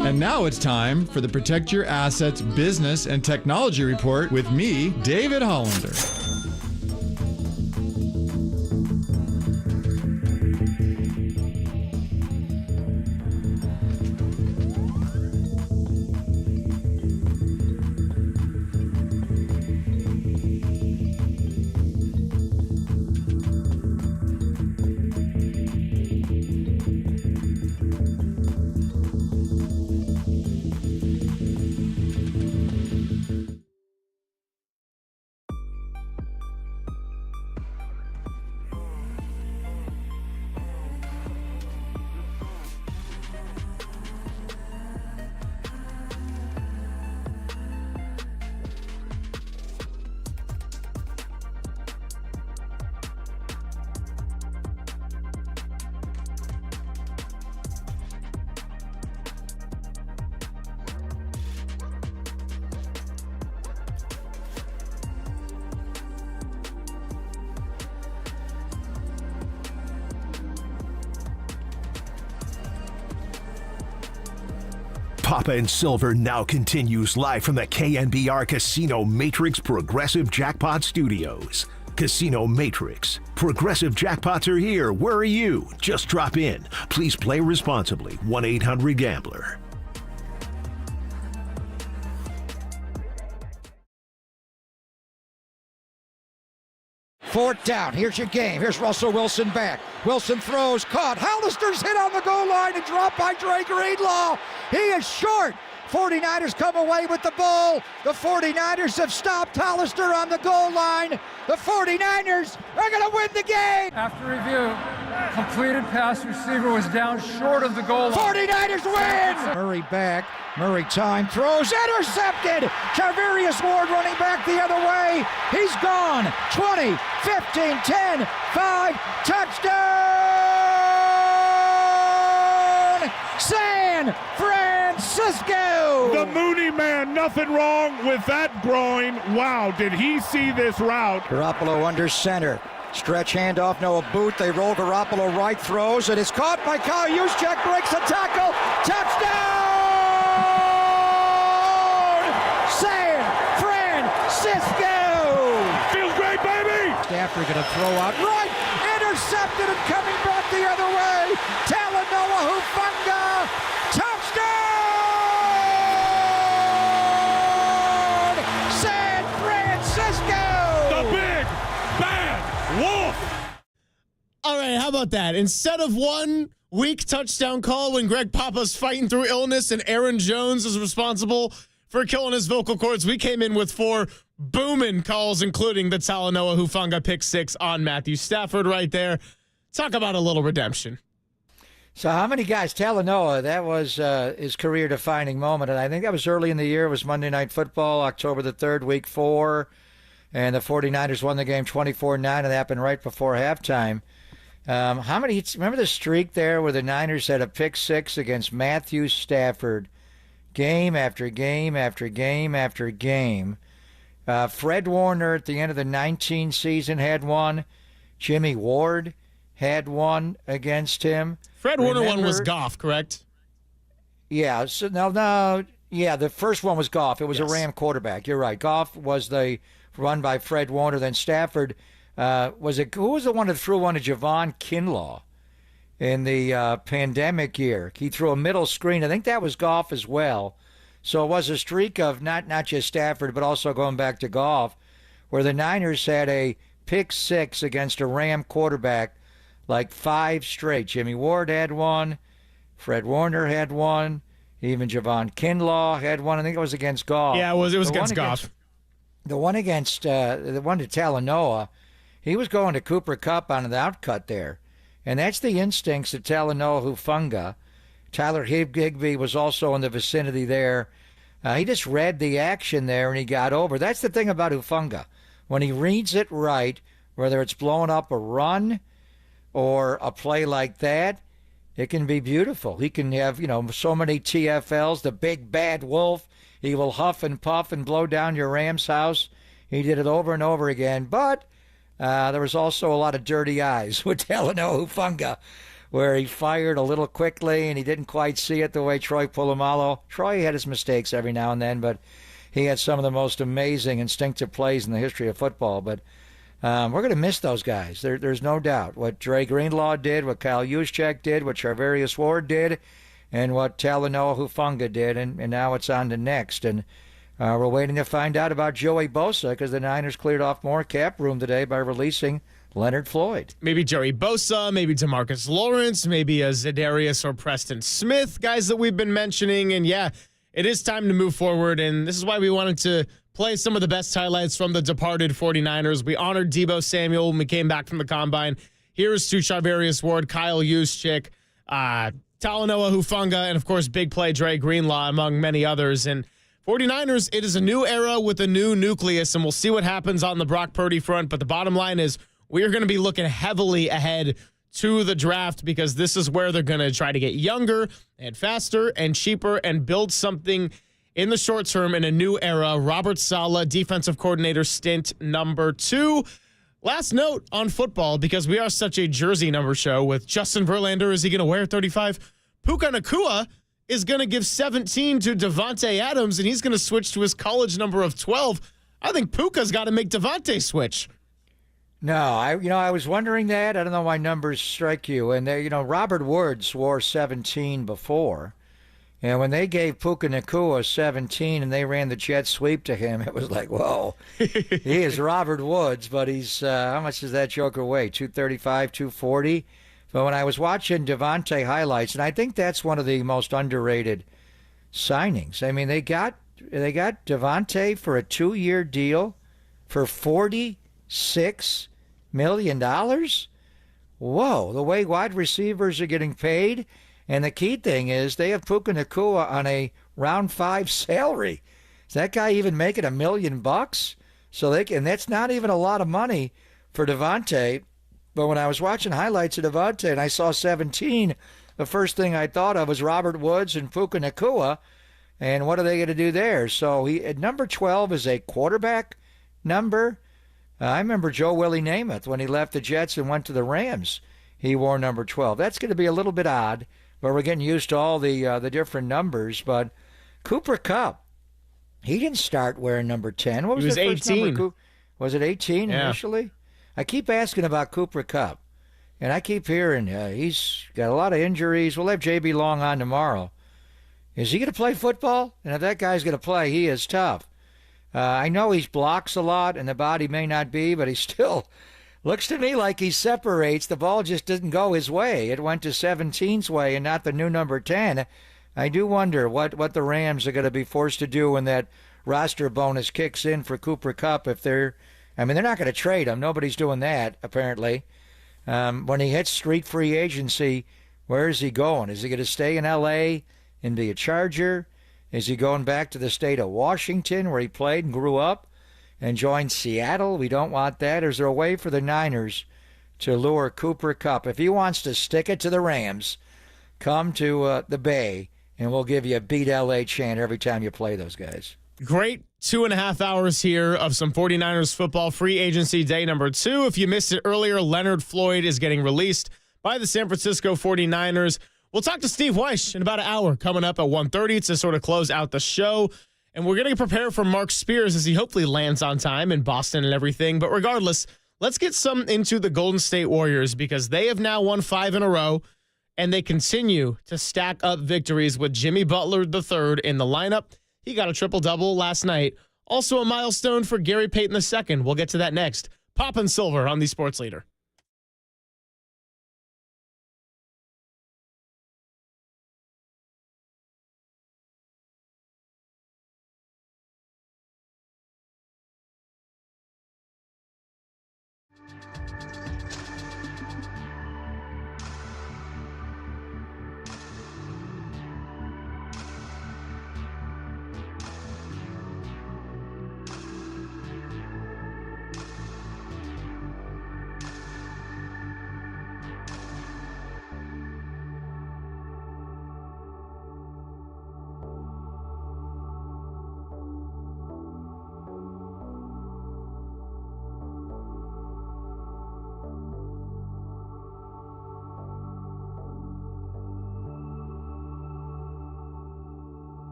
B: And now it's time for the Protect Your Assets Business and Technology Report with me, David Hollander.
A: Papa and Silver now continues live from the KNBR Casino Matrix Progressive Jackpot Studios. Casino Matrix. Progressive jackpots are here. Where are you? Just drop in. Please play responsibly. 1-800-GAMBLER.
J: Fourth down. Here's your game. Here's Russell Wilson back. Wilson throws, caught. Hollister's hit on the goal line and dropped by Dre Greenlaw. He is short. 49ers come away with the ball. The 49ers have stopped Hollister on the goal line. The 49ers are going to win the game.
F: After review, completed pass receiver was down short of the goal line.
J: 49ers win! Murray back. Murray time throws, intercepted. Charvarius Ward running back the other way. He's gone. 20, 15, 10, 5, touchdown! San Francisco!
G: The Mooney man, nothing wrong with that groin. Wow, did he see this route?
J: Garoppolo under center. Stretch handoff, Noah Boot. They roll Garoppolo right, throws, and it's caught by Kyle Juszczyk. Breaks a tackle. Touchdown! San Francisco!
G: Feels great, baby!
J: Stafford going to throw out right. Intercepted and coming back the other way. Talanoa Hufanga. Touchdown! San Francisco!
G: The big bad wolf!
M: All right, how about that? Instead of one weak touchdown call when Greg Papa's fighting through illness and Aaron Jones is responsible for killing his vocal cords, we came in with 4 booming calls, including the Talanoa Hufanga pick 6 on Matthew Stafford right there. Talk about a little redemption.
J: So how many guys? Talanoa, that was his career-defining moment, and I think that was early in the year. It was Monday Night Football, October the 3rd, Week 4, and the 49ers won the game 24-9, and it happened right before halftime. How many? Remember the streak there where the Niners had a pick 6 against Matthew Stafford, game after game after game after game. Fred Warner at the end of the 19 season had one. Jimmy Ward had one against him.
M: Fred Warner one was Goff, correct?
J: Yeah. So no. Yeah, the first one was Goff. It was a Ram quarterback. You're right. Goff was the run by Fred Warner. Then Stafford who was the one that threw one to Javon Kinlaw in the pandemic year? He threw a middle screen. I think that was Goff as well. So it was a streak of not just Stafford, but also going back to Goff, where the Niners had a pick 6 against a Ram quarterback, like 5 straight. Jimmy Ward had one. Fred Warner had one. Even Javon Kinlaw had one. I think it was against Goff.
M: Yeah, it was against Goff.
J: The one to Talanoa, he was going to Cooper Kupp on the outcut there. And that's the instincts of Talanoa Hufanga. Tyler Higbee was also in the vicinity there. He just read the action there and he got over. That's the thing about Hufanga. When he reads it right, whether it's blowing up a run or a play like that, it can be beautiful. He can have, so many TFLs, the big bad wolf. He will huff and puff and blow down your Rams house. He did it over and over again. But there was also a lot of dirty eyes with Talanoa Hufanga, where he fired a little quickly and he didn't quite see it the way Troy Polamalu. Troy had his mistakes every now and then, but he had some of the most amazing instinctive plays in the history of football. But we're going to miss those guys. There's no doubt. What Dre Greenlaw did, what Kyle Juszczyk did, what Charvarius Ward did, and what Talanoa Hufanga did, and now it's on to next. And we're waiting to find out about Joey Bosa because the Niners cleared off more cap room today by releasing Leonard Floyd.
M: Maybe Joey Bosa, maybe DeMarcus Lawrence, maybe a Za'Darius or Preston Smith, guys that we've been mentioning. And yeah, it is time to move forward, and this is why we wanted to play some of the best highlights from the departed 49ers. We honored Deebo Samuel when we came back from the Combine. Here's to Charvarius Ward, Kyle Juszczyk, Talanoa Hufanga, and, of course, big play Dre Greenlaw, among many others. And 49ers, it is a new era with a new nucleus, and we'll see what happens on the Brock Purdy front. But the bottom line is we are going to be looking heavily ahead to the draft because this is where they're going to try to get younger and faster and cheaper and build something in the short term in a new era. Robert Saleh, defensive coordinator stint number 2. Last note on football, because we are such a jersey number show with Justin Verlander. Is he going to wear 35? Puka Nacua is going to give 17 to Devontae Adams, and he's going to switch to his college number of 12. I think Puka's got to make Devontae switch.
J: No, I was wondering that. I don't know why numbers strike you. And Robert Woods wore 17 before. And when they gave Puka Nacua 17 and they ran the jet sweep to him, it was like, whoa, he is Robert Woods, but he's, how much does that joker weigh? 235, 240? But when I was watching Devontae highlights, and I think that's one of the most underrated signings. I mean, they got Devontae for a 2-year deal for $46 million. Whoa, the way wide receivers are getting paid. And the key thing is they have Puka Nacua on a round 5 salary. Is that guy even making $1 million? So and that's not even a lot of money for Devontae. But when I was watching highlights of Devontae and I saw 17, the first thing I thought of was Robert Woods and Puka Nacua. And what are they going to do there? So at number 12 is a quarterback number. I remember Joe Willie Namath when he left the Jets and went to the Rams. He wore number 12. That's going to be a little bit odd. But we're getting used to all the different numbers. But Cooper Kupp, he didn't start wearing number 10. What was
M: He was
J: the first
M: 18.
J: number? Was it 18 initially? I keep asking about Cooper Kupp, and I keep hearing he's got a lot of injuries. We'll have J.B. Long on tomorrow. Is he going to play football? And if that guy's going to play, he is tough. I know he blocks a lot, and the body may not be, but he still looks to me like he separates. The ball just didn't go his way. It went to 17's way and not the new number 10. I do wonder what the Rams are going to be forced to do when that roster bonus kicks in for Cooper Kupp. They're not going to trade him. Nobody's doing that, apparently. When he hits street free agency, where is he going? Is he going to stay in L.A. and be a Charger? Is he going back to the state of Washington where he played and grew up? And join Seattle? We don't want that. Or is there a way for the Niners to lure Cooper Kupp? If he wants to stick it to the Rams, come to the Bay, and we'll give you a beat L.A. chant every time you play those guys.
M: Great 2.5 hours here of some 49ers football free agency day number 2. If you missed it earlier, Leonard Floyd is getting released by the San Francisco 49ers. We'll talk to Steve Weish in about an hour coming up at 1:30 to sort of close out the show. And we're going to prepare for Mark Spears as he hopefully lands on time in Boston and everything. But regardless, let's get some into the Golden State Warriors because they have now won 5 in a row, and they continue to stack up victories with Jimmy Butler III in the lineup. He got a triple-double last night. Also a milestone for Gary Payton II. We'll get to that next. Pop and Silver on the Sports Leader.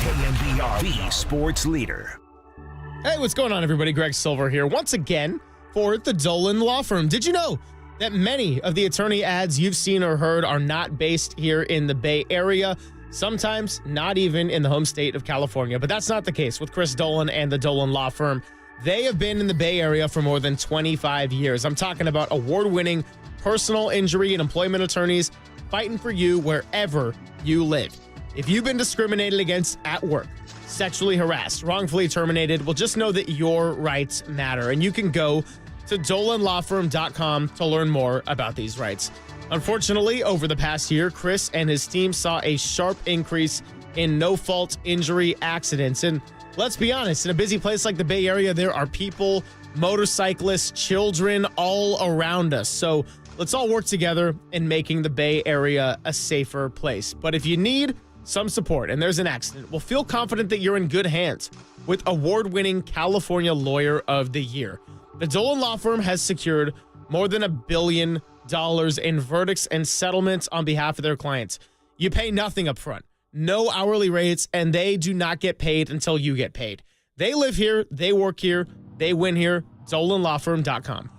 A: KNBR, the sports leader.
M: Hey, what's going on, everybody? Greg Silver here once again for the Dolan Law Firm. Did you know that many of the attorney ads you've seen or heard are not based here in the Bay Area? Sometimes not even in the home state of California. But that's not the case with Chris Dolan and the Dolan Law Firm. They have been in the Bay Area for more than 25 years. I'm talking about award-winning personal injury and employment attorneys fighting for you wherever you live. If you've been discriminated against at work, sexually harassed, wrongfully terminated, well, just know that your rights matter. And you can go to DolanLawFirm.com to learn more about these rights. Unfortunately, over the past year, Chris and his team saw a sharp increase in no-fault injury accidents. And let's be honest, in a busy place like the Bay Area, there are people, motorcyclists, children all around us. So let's all work together in making the Bay Area a safer place. But if you need some support and there's an accident, well, feel confident that you're in good hands with award-winning California Lawyer of the Year. The Dolan Law Firm has secured more than $1 billion in verdicts and settlements on behalf of their clients. You pay nothing up front, no hourly rates, and they do not get paid until you get paid. They live here, they work here, they win here. DolanLawFirm.com.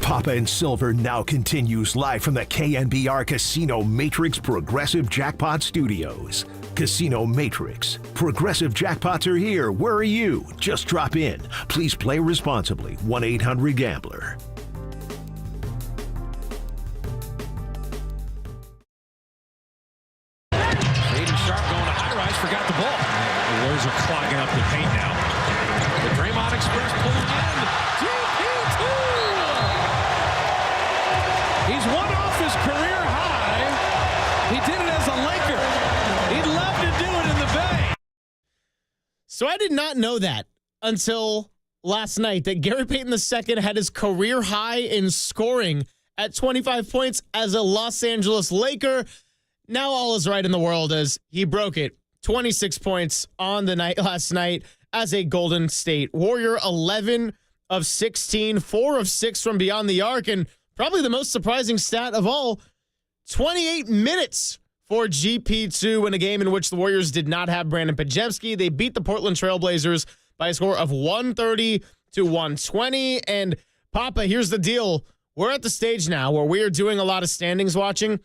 A: Papa and Silver now continues live from the KNBR Casino Matrix Progressive Jackpot Studios. Casino Matrix. Progressive jackpots are here. Where are you? Just drop in. Please play responsibly. 1-800-GAMBLER.
H: Aiden Sharp going to high rise, forgot the ball. The Warriors are clogging up the paint now. The Draymond Express pulling in. GP2! He's one off his career high. He did it as a Laker. He'd love to do it in the Bay.
M: So I did not know that until last night, that Gary Payton II had his career high in scoring at 25 points as a Los Angeles Laker. Now all is right in the world as he broke it. 26 points on the night last night as a Golden State Warrior. 11 of 16, 4 of 6 from beyond the arc, and probably the most surprising stat of all, 28 minutes for GP2 in a game in which the Warriors did not have Brandon Pajemski. They beat the Portland Trailblazers by a score of 130-120. And Papa, here's the deal. We're at the stage now where we are doing a lot of standings watching.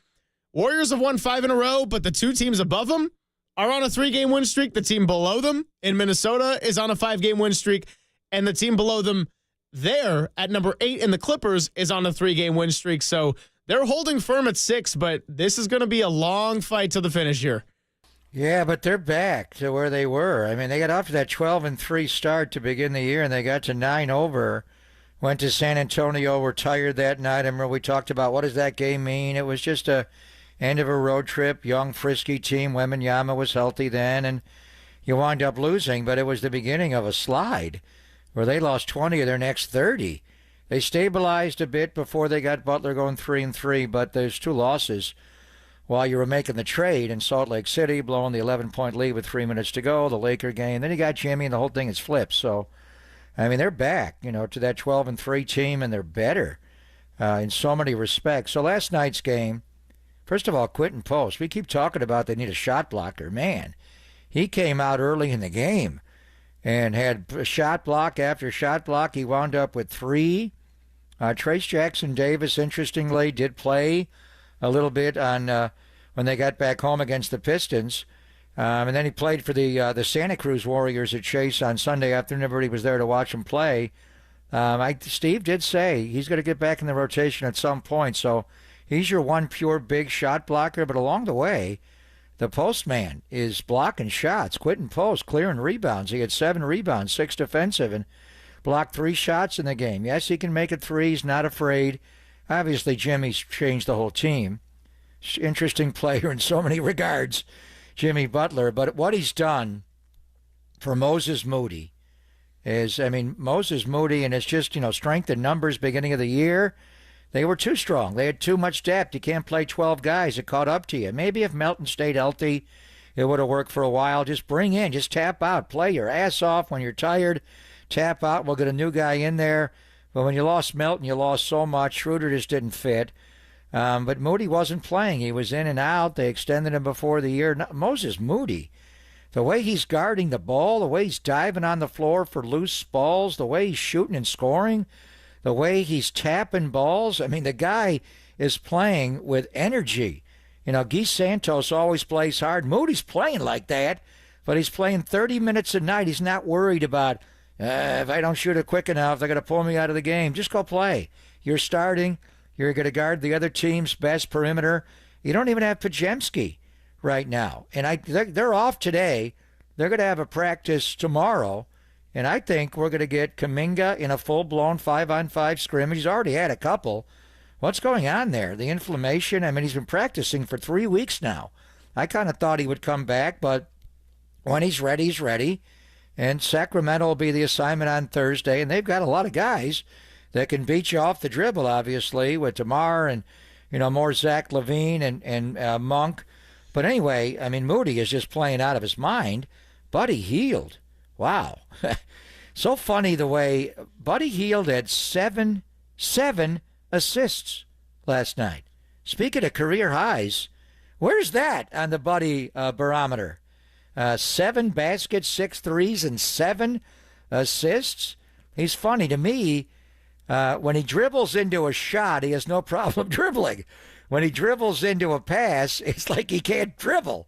M: Warriors have won 5 in a row, but the two teams above them are on a 3-game win streak. The team below them in Minnesota is on a 5-game win streak, and the team below them there at number 8 in the Clippers is on a 3-game win streak. So they're holding firm at 6, but this is going to be a long fight to the finish here.
J: Yeah, but they're back to where they were. I mean, they got off to that 12-3 start to begin the year, and they got to 9 over. Went to San Antonio, were tired that night. I remember we talked about what does that game mean. It was just a end of a road trip, young, frisky team. Wembanyama was healthy then, and you wind up losing, but it was the beginning of a slide where they lost 20 of their next 30. They stabilized a bit before they got Butler going 3-3, but there's 2 losses while you were making the trade in Salt Lake City, blowing the 11-point lead with 3 minutes to go, the Laker game. Then you got Jimmy, and the whole thing is flipped. So, I mean, they're back, to that 12-3 team, and they're better in so many respects. So last night's game, first of all, Quentin Post. We keep talking about they need a shot blocker. Man, he came out early in the game and had shot block after shot block. He wound up with 3. Trace Jackson Davis, interestingly, did play a little bit on when they got back home against the Pistons. And then he played for the Santa Cruz Warriors at Chase on Sunday afternoon. Everybody was there to watch him play. Steve did say he's going to get back in the rotation at some point, so he's your one pure big shot blocker. But along the way, the postman is blocking shots, quitting posts, clearing rebounds. He had 7 rebounds, 6 defensive, and blocked 3 shots in the game. Yes, he can make it 3. He's not afraid. Obviously, Jimmy's changed the whole team. Interesting player in so many regards, Jimmy Butler. But what he's done for Moses Moody is, Moses Moody, and it's just, strength in numbers beginning of the year. They were too strong. They had too much depth. You can't play 12 guys. It caught up to you. Maybe if Melton stayed healthy, it would have worked for a while. Just bring in, just tap out, play your ass off. When you're tired, tap out. We'll get a new guy in there. But when you lost Melton, you lost so much. Schroeder just didn't fit. But Moody wasn't playing. He was in and out. They extended him before the year. Moses Moody, the way he's guarding the ball, the way he's diving on the floor for loose balls, the way he's shooting and scoring, the way he's tapping balls. The guy is playing with energy. Guy Santos always plays hard. Moody's playing like that, but he's playing 30 minutes a night. He's not worried about, if I don't shoot it quick enough, they're going to pull me out of the game. Just go play. You're starting. You're going to guard the other team's best perimeter. You don't even have Pajemski right now. And they're off today. They're going to have a practice tomorrow. And I think we're going to get Kuminga in a full-blown 5-on-5 scrimmage. He's already had a couple. What's going on there? The inflammation? He's been practicing for 3 weeks now. I kind of thought he would come back, but when he's ready, he's ready. And Sacramento will be the assignment on Thursday. And they've got a lot of guys that can beat you off the dribble, obviously, with DeMar and, more Zach LaVine and Monk. But anyway, Moody is just playing out of his mind. Buddy Hield. Wow. So funny the way Buddy Hield had seven assists last night. Speaking of career highs, where's that on the Buddy barometer? 7 baskets, 6 threes, and 7 assists. He's funny to me. When he dribbles into a shot, he has no problem dribbling. When he dribbles into a pass, it's like he can't dribble.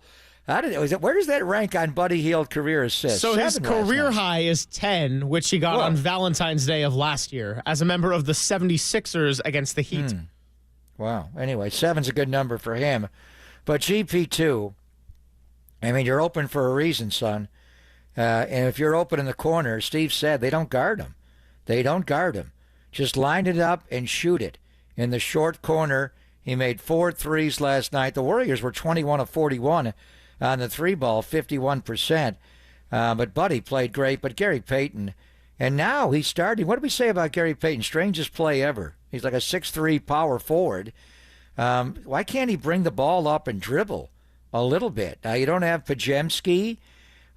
J: I don't know. Where does that rank on Buddy Hield career assists?
M: So his career high is 10, which he got on Valentine's Day of last year as a member of the 76ers against the Heat.
J: Wow. Anyway, 7's a good number for him. But GP2, you're open for a reason, son. And if you're open in the corner, Steve said they don't guard him. They don't guard him. Just line it up and shoot it. In the short corner, he made 4 threes last night. The Warriors were 21 of 41 on the 3-ball, 51%. But Buddy played great. But Gary Payton, and now he's starting. What did we say about Gary Payton? Strangest play ever. He's like a 6'3" power forward. Why can't he bring the ball up and dribble a little bit? Now, you don't have Pajemski,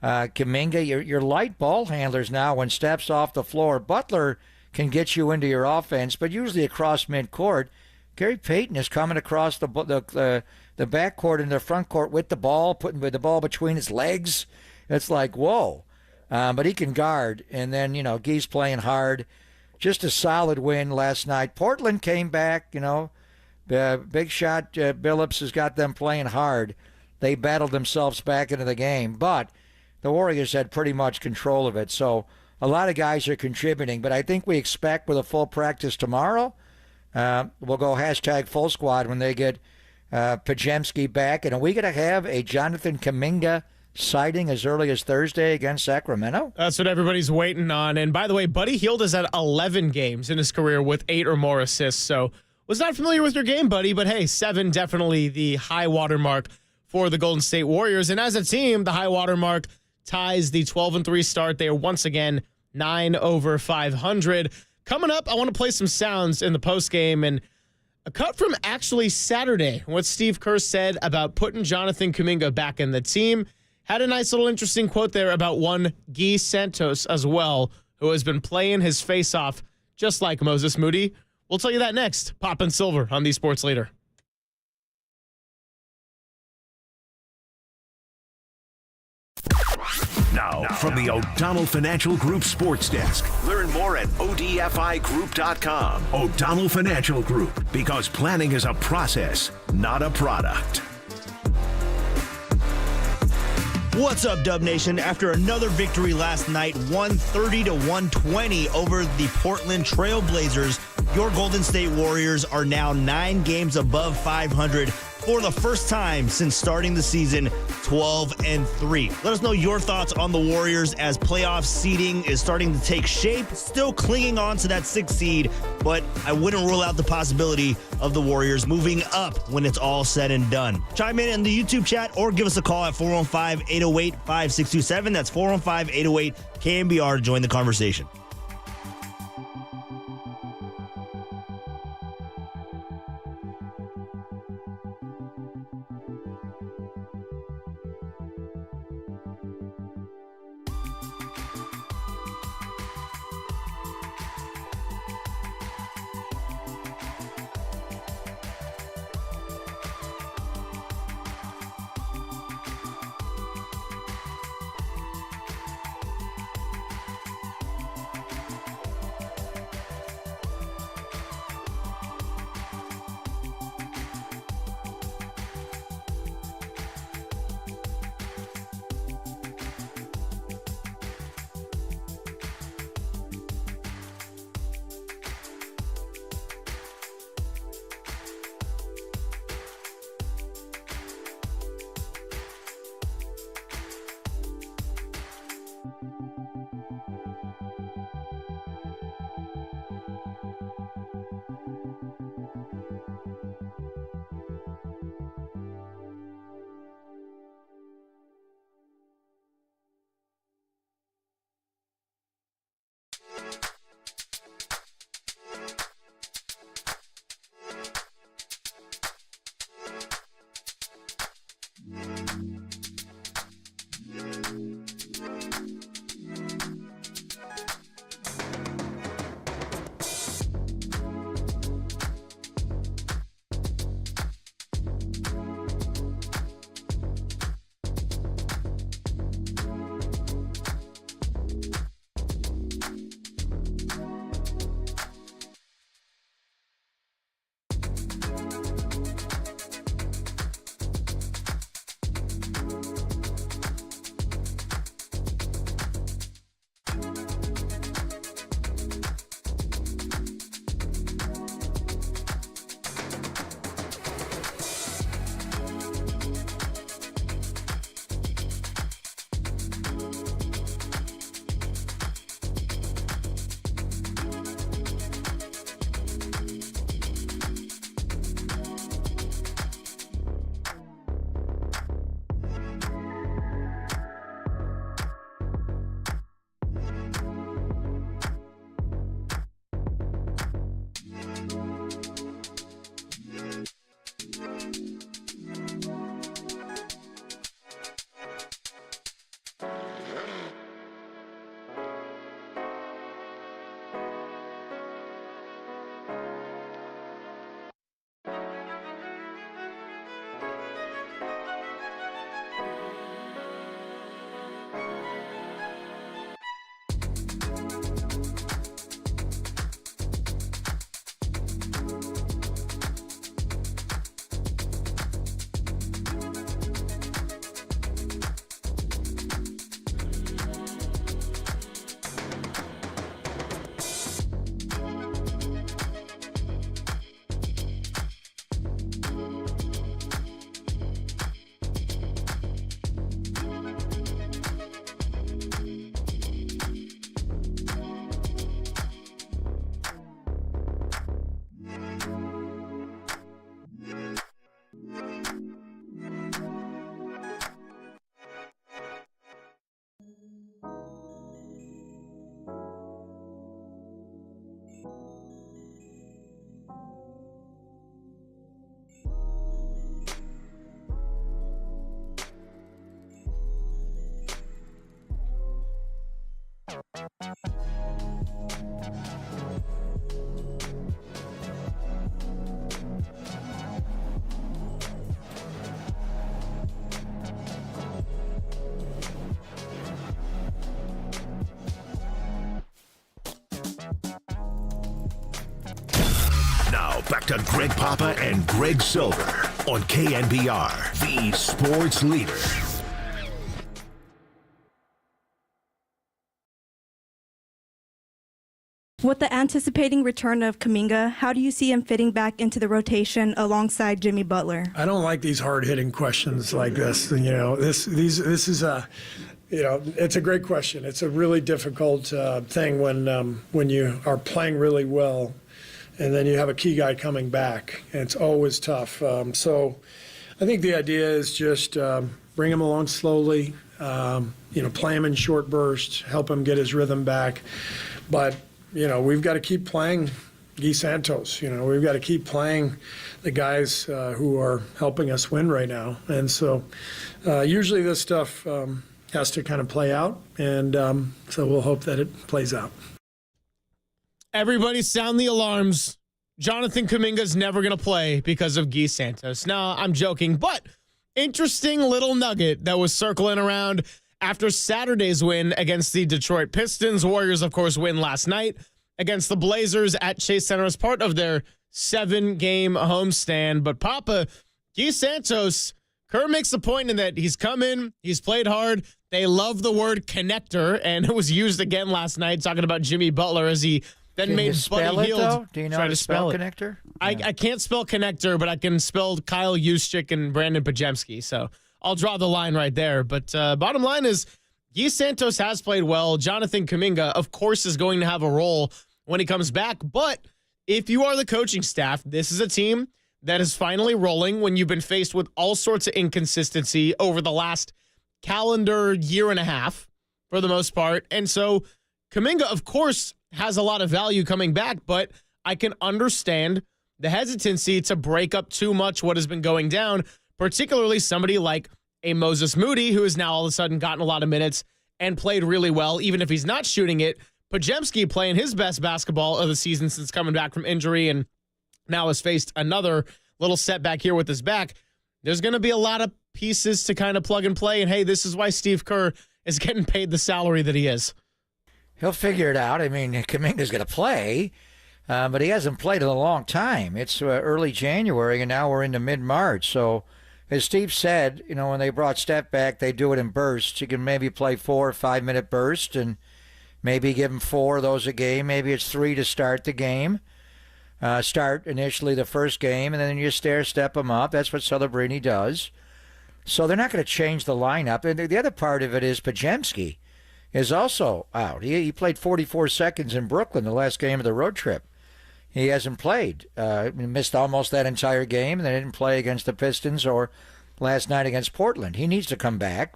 J: Kuminga. Your light ball handlers now when Steph's off the floor. Butler can get you into your offense, but usually across midcourt. Gary Payton is coming across the backcourt and the front court with the ball, putting the ball between his legs. It's like, whoa. But he can guard. And then, Guy's playing hard. Just a solid win last night. Portland came back, big shot. Billups has got them playing hard. They battled themselves back into the game. But the Warriors had pretty much control of it. So a lot of guys are contributing. But I think we expect with a full practice tomorrow, we'll go hashtag full squad when they get Pajemski back. And are we going to have a Jonathan Kuminga sighting as early as Thursday against Sacramento?
M: That's what everybody's waiting on. And by the way, Buddy Hield is at 11 games in his career with 8 or more assists. So was not familiar with your game, buddy, but hey, 7 definitely the high water mark for the Golden State Warriors. And as a team, the high water mark ties the 12-3 start. They are once again 9 over 500. Coming up, I want to play some sounds in the postgame and a cut from actually Saturday, what Steve Kerr said about putting Jonathan Kuminga back in the team. Had a nice little interesting quote there about one Guy Santos as well, who has been playing his face off just like Moses Moody. We'll tell you that next. Pop and Silver on the Sports Leader.
A: Now, from the O'Donnell Financial Group Sports Desk. Learn more at ODFIGroup.com. O'Donnell Financial Group, because planning is a process, not a product.
N: What's up, Dub Nation? After another victory last night, 130-120 over the Portland Trail Blazers, your Golden State Warriors are now 9 games above 500 for the first time since starting the season 12-3. Let us know your thoughts on the Warriors as playoff seeding is starting to take shape. Still clinging on to that 6th seed, but I wouldn't rule out the possibility of the Warriors moving up when it's all said and done. Chime in the YouTube chat or give us a call at 415-808-5627. That's 415-808-KNBR to join the conversation.
A: Now back to Greg Papa and Greg Silver on KNBR, the sports leader.
D: With the anticipating return of Kuminga, how do you see him fitting back into the rotation alongside Jimmy Butler?
X: I don't like these hard-hitting questions like this. This is a, it's a great question. It's a really difficult thing when you are playing really well, and then you have a key guy coming back. And it's always tough. So, I think the idea is just bring him along slowly. Play him in short bursts, help him get his rhythm back, but. We've got to keep playing Guy Santos. We've got to keep playing the guys who are helping us win right now. And so usually this stuff has to kind of play out, and so we'll hope that it plays out.
M: Everybody sound the alarms. Jonathan Kuminga's never going to play because of Guy Santos. No, I'm joking, but interesting little nugget that was circling around after Saturday's win against the Detroit Pistons. Warriors, of course, win last night against the Blazers at Chase Center as part of their 7-game homestand. But Papa, Guy Santos, Kerr makes the point in that he's come in, he's played hard. They love the word connector, and it was used again last night talking about Jimmy Butler as he then made Buddy Hield
J: Do you know how to spell connector?
M: I can't spell connector, but I can spell Kyle Juszczyk and Brandon Pajemski, so I'll draw the line right there. But bottom line is, Guy Santos has played well. Jonathan Kuminga, of course, is going to have a role when he comes back. But if you are the coaching staff, this is a team that is finally rolling when you've been faced with all sorts of inconsistency over the last calendar year and a half, for the most part. And so Kuminga, of course, has a lot of value coming back, but I can understand the hesitancy to break up too much what has been going down, particularly somebody like a Moses Moody, who has now all of a sudden gotten a lot of minutes and played really well, even if he's not shooting it. Pajemski playing his best basketball of the season since coming back from injury and now has faced another little setback here with his back. There's going to be a lot of pieces to kind of plug and play, and hey, this is why Steve Kerr is getting paid the salary that he is.
J: He'll figure it out. I mean, Kuminga's going to play, but he hasn't played in a long time. It's early January, and now we're into mid-March, so as Steve said, when they brought Steph back, they do it in bursts. You can maybe play 4 or 5 minute bursts and maybe give him 4 of those a game. Maybe it's 3 to start the game. Start initially the first game, and then you step them up. That's what Celebrini does. So they're not going to change the lineup. And the other part of it is Pajemski is also out. He played 44 seconds in Brooklyn the last game of the road trip. He hasn't played. He missed almost that entire game, and they didn't play against the Pistons or last night against Portland. He needs to come back.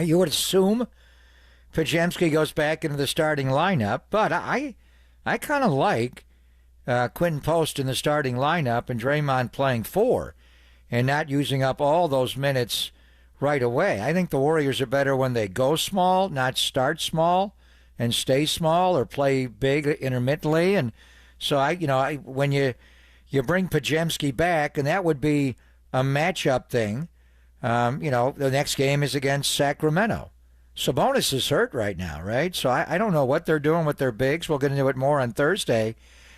J: You would assume Pajemski goes back into the starting lineup, but I kind of like Quentin Post in the starting lineup and Draymond playing 4 and not using up all those minutes right away. I think the Warriors are better when they go small, not start small and stay small or play big intermittently. And so when you bring Pajemski back, and that would be a matchup thing. The next game is against Sacramento. Sabonis is hurt right now, right? So I don't know what they're doing with their bigs. We'll get into it more on Thursday.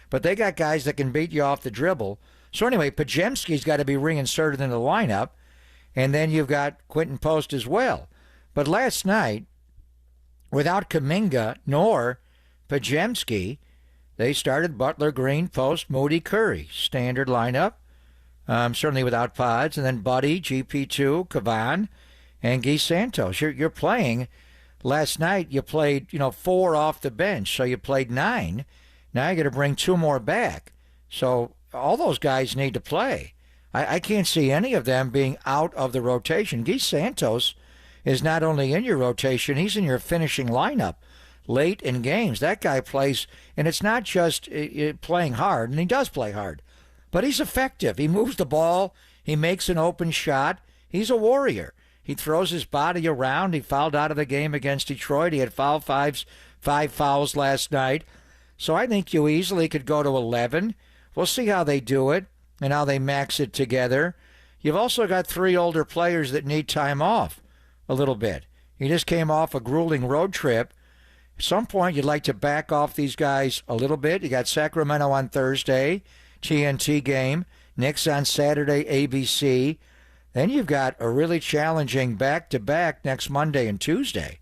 J: But they got guys that can beat you off the dribble. So anyway, Pajemski's got to be reinserted in the lineup. And then you've got Quentin Post as well. But last night, without Kuminga nor Pajemski, they started Butler, Green, Post, Moody, Curry. Standard lineup. Certainly without Pods. And then Buddy, GP2, Kavan, and Guy Santos. You're playing. Last night you played, 4 off the bench. So you played 9. Now you got to bring 2 more back. So all those guys need to play. I can't see any of them being out of the rotation. Guy Santos is not only in your rotation, he's in your finishing lineup late in games. That guy plays, and it's not just playing hard, and he does play hard, but he's effective. He moves the ball. He makes an open shot. He's a warrior. He throws his body around. He fouled out of the game against Detroit. He had 5 fouls last night. So I think you easily could go to 11. We'll see how they do it and how they max it together. You've also got 3 older players that need time off a little bit. He just came off a grueling road trip. At some point, you'd like to back off these guys a little bit. You got Sacramento on Thursday, TNT game. Knicks on Saturday, ABC. Then you've got a really challenging back-to-back next Monday and Tuesday.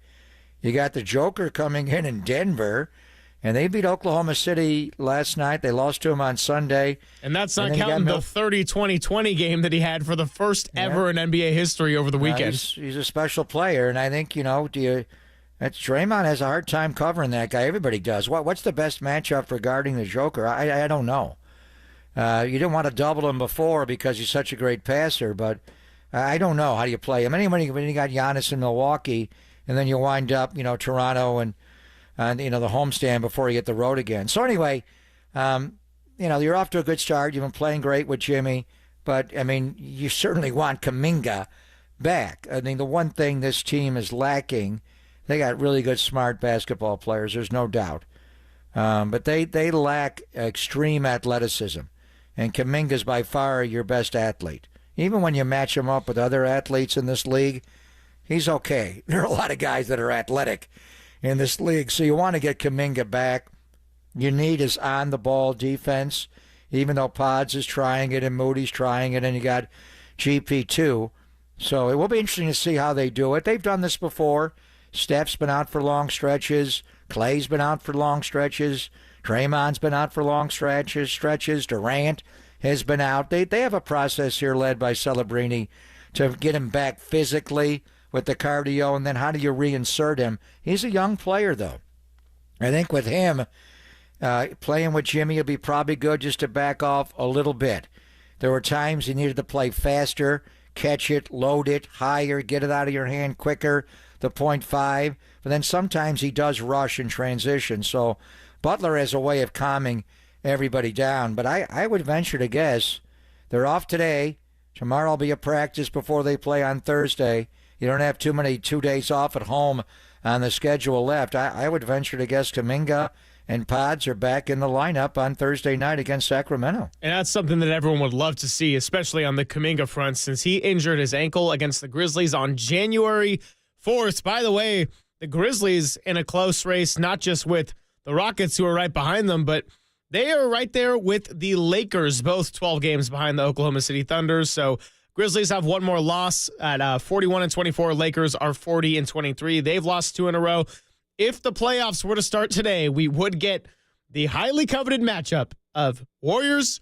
J: You got the Joker coming in Denver. And they beat Oklahoma City last night. They lost to them on Sunday.
M: And that's not counting the 30-20-20 game that he had for the first ever in NBA history over the weekend.
J: He's a special player, and I think, Draymond has a hard time covering that guy. Everybody does. What's the best matchup for guarding the Joker? I don't know. You didn't want to double him before because he's such a great passer, but I don't know. How do you play him? When you got Giannis in Milwaukee, and then you wind up, Toronto and the homestand before you get the road again. So anyway, you're off to a good start. You've been playing great with Jimmy, but, you certainly want Kuminga back. The one thing this team is lacking, they got really good, smart basketball players. There's no doubt. But they lack extreme athleticism. And Kuminga's by far your best athlete. Even when you match him up with other athletes in this league, he's okay. There are a lot of guys that are athletic in this league. So you want to get Kuminga back. You need his on-the-ball defense, even though Pods is trying it and Moody's trying it, and you got GP too. So it will be interesting to see how they do it. They've done this before. Steph's been out for long stretches. Clay's been out for long stretches. Draymond's been out for long stretches. Durant has been out. They have a process here led by Celebrini to get him back physically with the cardio, and then how do you reinsert him? He's a young player, though. I think with him, playing with Jimmy will be probably good just to back off a little bit. There were times he needed to play faster, catch it, load it, higher, get it out of your hand quicker, the 0.5. But then sometimes he does rush in transition. So Butler has a way of calming everybody down. But I would venture to guess they're off today. Tomorrow will be a practice before they play on Thursday. You don't have 2 days off at home on the schedule left. I would venture to guess Kuminga and Pods are back in the lineup on Thursday night against Sacramento.
M: And that's something that everyone would love to see, especially on the Kuminga front, since he injured his ankle against the Grizzlies on January 4th. By the way, the Grizzlies in a close race, not just with the Rockets, who are right behind them, but they are right there with the Lakers, both 12 games behind the Oklahoma City Thunder. So Grizzlies have one more loss at 41-24. Lakers are 40-23. They've lost 2 in a row. If the playoffs were to start today, we would get the highly coveted matchup of Warriors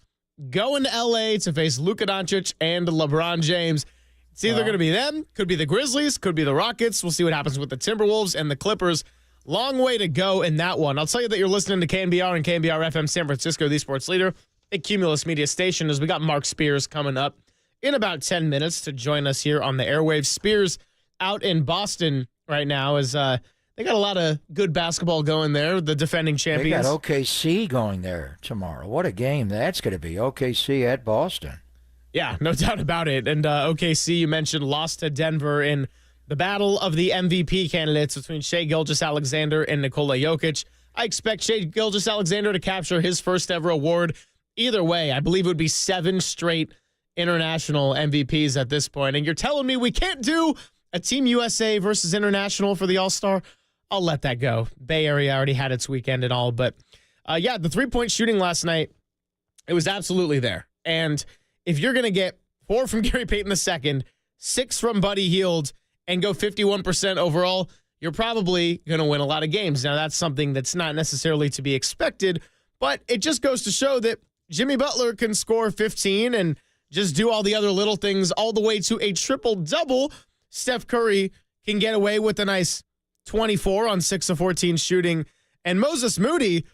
M: going to L.A. to face Luka Doncic and LeBron James. It's either going to be them, could be the Grizzlies, could be the Rockets. We'll see what happens with the Timberwolves and the Clippers. Long way to go in that one. I'll tell you that you're listening to KNBR and KNBR FM San Francisco, the sports leader, a Cumulus Media station, as we got Mark Spears coming up in about 10 minutes to join us here on the airwaves. Spears out in Boston right now as they got a lot of good basketball going there, the defending champions.
J: They got OKC going there tomorrow. What a game that's going to be, OKC at Boston.
M: Yeah, no doubt about it. And OKC, you mentioned, lost to Denver in the battle of the MVP candidates between Shai Gilgeous-Alexander and Nikola Jokic. I expect Shai Gilgeous-Alexander to capture his first ever award. Either way, I believe it would be 7 straight international MVPs at this point. And you're telling me we can't do a Team USA versus international for the All-Star? I'll let that go. Bay Area already had its weekend and all. But, the three-point shooting last night, it was absolutely there. And if you're going to get 4 from Gary Payton II, 6 from Buddy Hield, and go 51% overall, you're probably going to win a lot of games. Now, that's something that's not necessarily to be expected, but it just goes to show that Jimmy Butler can score 15 and just do all the other little things all the way to a triple-double. Steph Curry can get away with a nice 24 on 6 of 14 shooting. And Moses Moody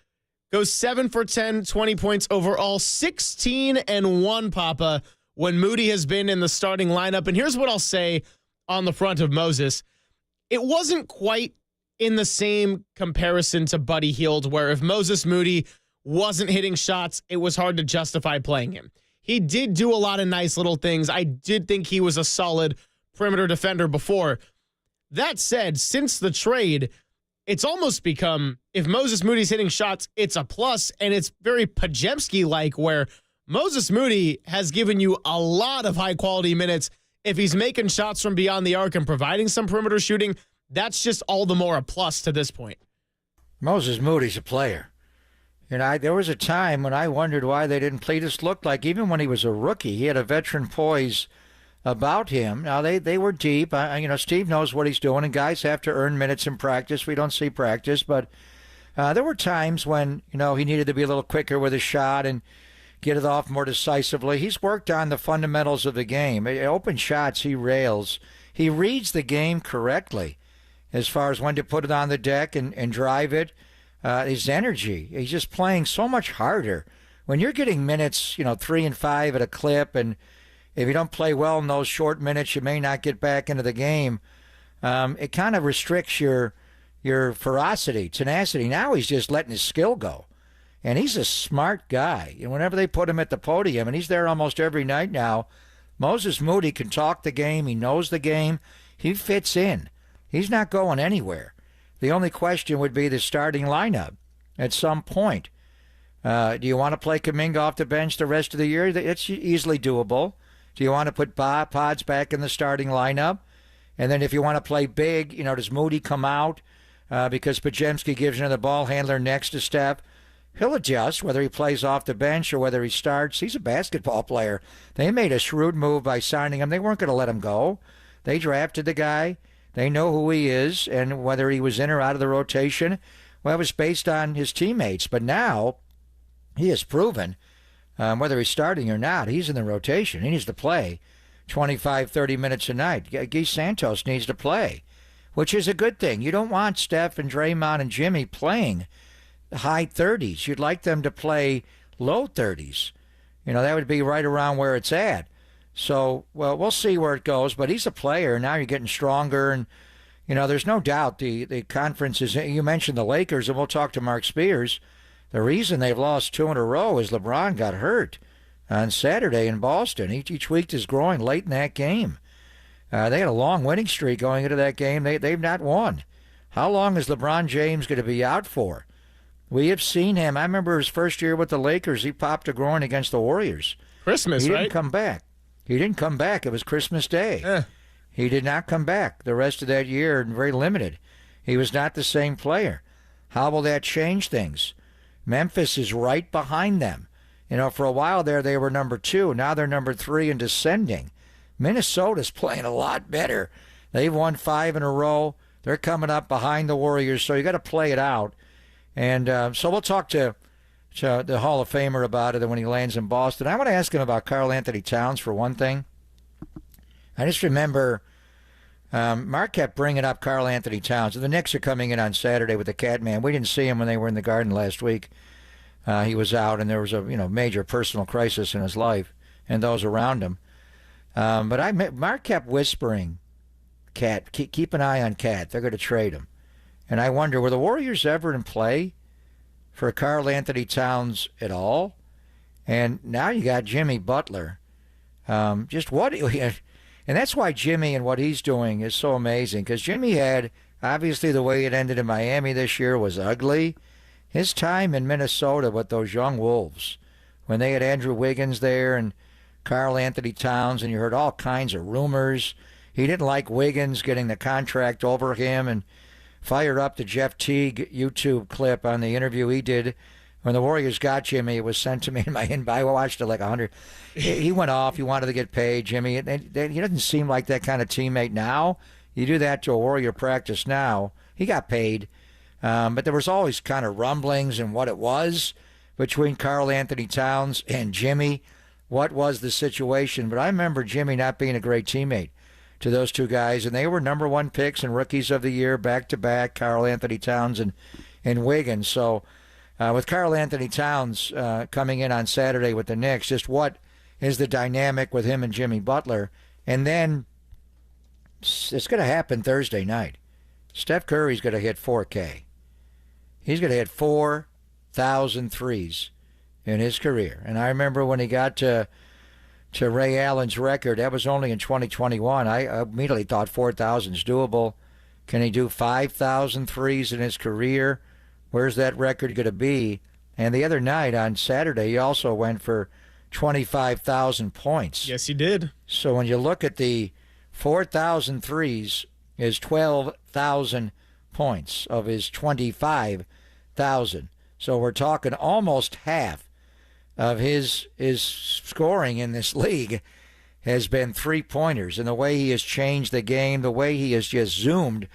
M: goes 7 for 10, 20 points overall, 16-1, Papa, when Moody has been in the starting lineup. And here's what I'll say on the front of Moses. It wasn't quite in the same comparison to Buddy Hield, where if Moses Moody wasn't hitting shots, it was hard to justify playing him. He did do a lot of nice little things. I did think he was a solid perimeter defender before. That said, since the trade, it's almost become, if Moses Moody's hitting shots, it's a plus, and it's very Pajemski-like, where Moses Moody has given you a lot of high-quality minutes. If he's making shots from beyond the arc and providing some perimeter shooting, that's just all the more a plus to this point.
J: Moses Moody's a player. There was a time when I wondered why they didn't play. He just looked like, even when he was a rookie, he had a veteran poise about him. Now, they were deep. Steve knows what he's doing, and guys have to earn minutes in practice. We don't see practice, but There were times when, he needed to be a little quicker with a shot and get it off more decisively. He's worked on the fundamentals of the game. Open shots, he rails. He reads the game correctly as far as when to put it on the deck and drive it. His energy, he's just playing so much harder. When you're getting minutes, 3 and 5 at a clip, and if you don't play well in those short minutes, you may not get back into the game. It kind of restricts your ferocity, tenacity. Now he's just letting his skill go. And he's a smart guy. And whenever they put him at the podium, and he's there almost every night now, Moses Moody can talk the game. He knows the game. He fits in. He's not going anywhere. The only question would be the starting lineup at some point. Do you want to play Kuminga off the bench the rest of the year? It's easily doable. Do you want to put Pods back in the starting lineup? And then if you want to play big, does Moody come out because Podziemski gives you the ball handler next to Steph? He'll adjust whether he plays off the bench or whether he starts. He's a basketball player. They made a shrewd move by signing him. They weren't going to let him go. They drafted the guy. They know who he is, and whether he was in or out of the rotation, well, it was based on his teammates. But now he has proven, whether he's starting or not, he's in the rotation. He needs to play 25, 30 minutes a night. Guy Santos needs to play, which is a good thing. You don't want Steph and Draymond and Jimmy playing high 30s. You'd like them to play low 30s. That would be right around where it's at. So, well, we'll see where it goes. But he's a player. Now you're getting stronger. And, there's no doubt the conference is, you mentioned the Lakers, and we'll talk to Mark Spears. The reason they've lost 2 in a row is LeBron got hurt on Saturday in Boston. He tweaked his groin late in that game. They had a long winning streak going into that game. They've not won. How long is LeBron James going to be out for? We have seen him. I remember his first year with the Lakers. He popped a groin against the Warriors.
M: Christmas,
J: He
M: right?
J: didn't come back. He didn't come back. It was Christmas Day. He did not come back the rest of that year, and very limited. He was not the same player. How will that change things? Memphis is right behind them. For a while there, they were number 2. Now they're number 3 and descending. Minnesota's playing a lot better. They've won 5 in a row. They're coming up behind the Warriors, so you got to play it out. And so we'll talk to the Hall of Famer about it when he lands in Boston. I want to ask him about Karl Anthony Towns for one thing. I just remember Mark kept bringing up Karl Anthony Towns. The Knicks are coming in on Saturday with the Catman. We didn't see him when they were in the Garden last week. He was out, and there was a major personal crisis in his life and those around him. But Mark kept whispering, "Cat, keep an eye on Cat. They're going to trade him." And I wonder, were the Warriors ever in play for Karl Anthony Towns at all? And now you got Jimmy Butler. And that's why Jimmy and what he's doing is so amazing, because Jimmy had, obviously the way it ended in Miami this year was ugly. His time in Minnesota with those young Wolves, when they had Andrew Wiggins there and Karl Anthony Towns, and you heard all kinds of rumors. He didn't like Wiggins getting the contract over him, and fired up the Jeff Teague YouTube clip on the interview he did when the Warriors got Jimmy. It was sent to me in my inbox. I watched it like 100. He went off. He wanted to get paid, Jimmy. He doesn't seem like that kind of teammate now. You do that to a Warrior practice now. He got paid. But there was always kind of rumblings and what it was between Karl Anthony Towns and Jimmy. What was the situation? But I remember Jimmy not being a great teammate to those two guys, and they were number 1 picks and rookies of the year back-to-back, Karl Anthony Towns and Wiggins. So with Karl Anthony Towns coming in on Saturday with the Knicks, just what is the dynamic with him and Jimmy Butler? And then it's going to happen Thursday night. Steph Curry's going to hit 4K. He's going to hit 4,000 threes in his career. And I remember when he got to Ray Allen's record, that was only in 2021. I immediately thought 4,000 is doable. Can he do 5,000 threes in his career? Where's that record going to be? And the other night on Saturday, he also went for 25,000 points.
M: Yes, he did.
J: So when you look at the 4,000 threes, is 12,000 points of his 25,000. So we're talking almost half of his scoring in this league has been three-pointers. And the way he has changed the game, the way he has just zoomed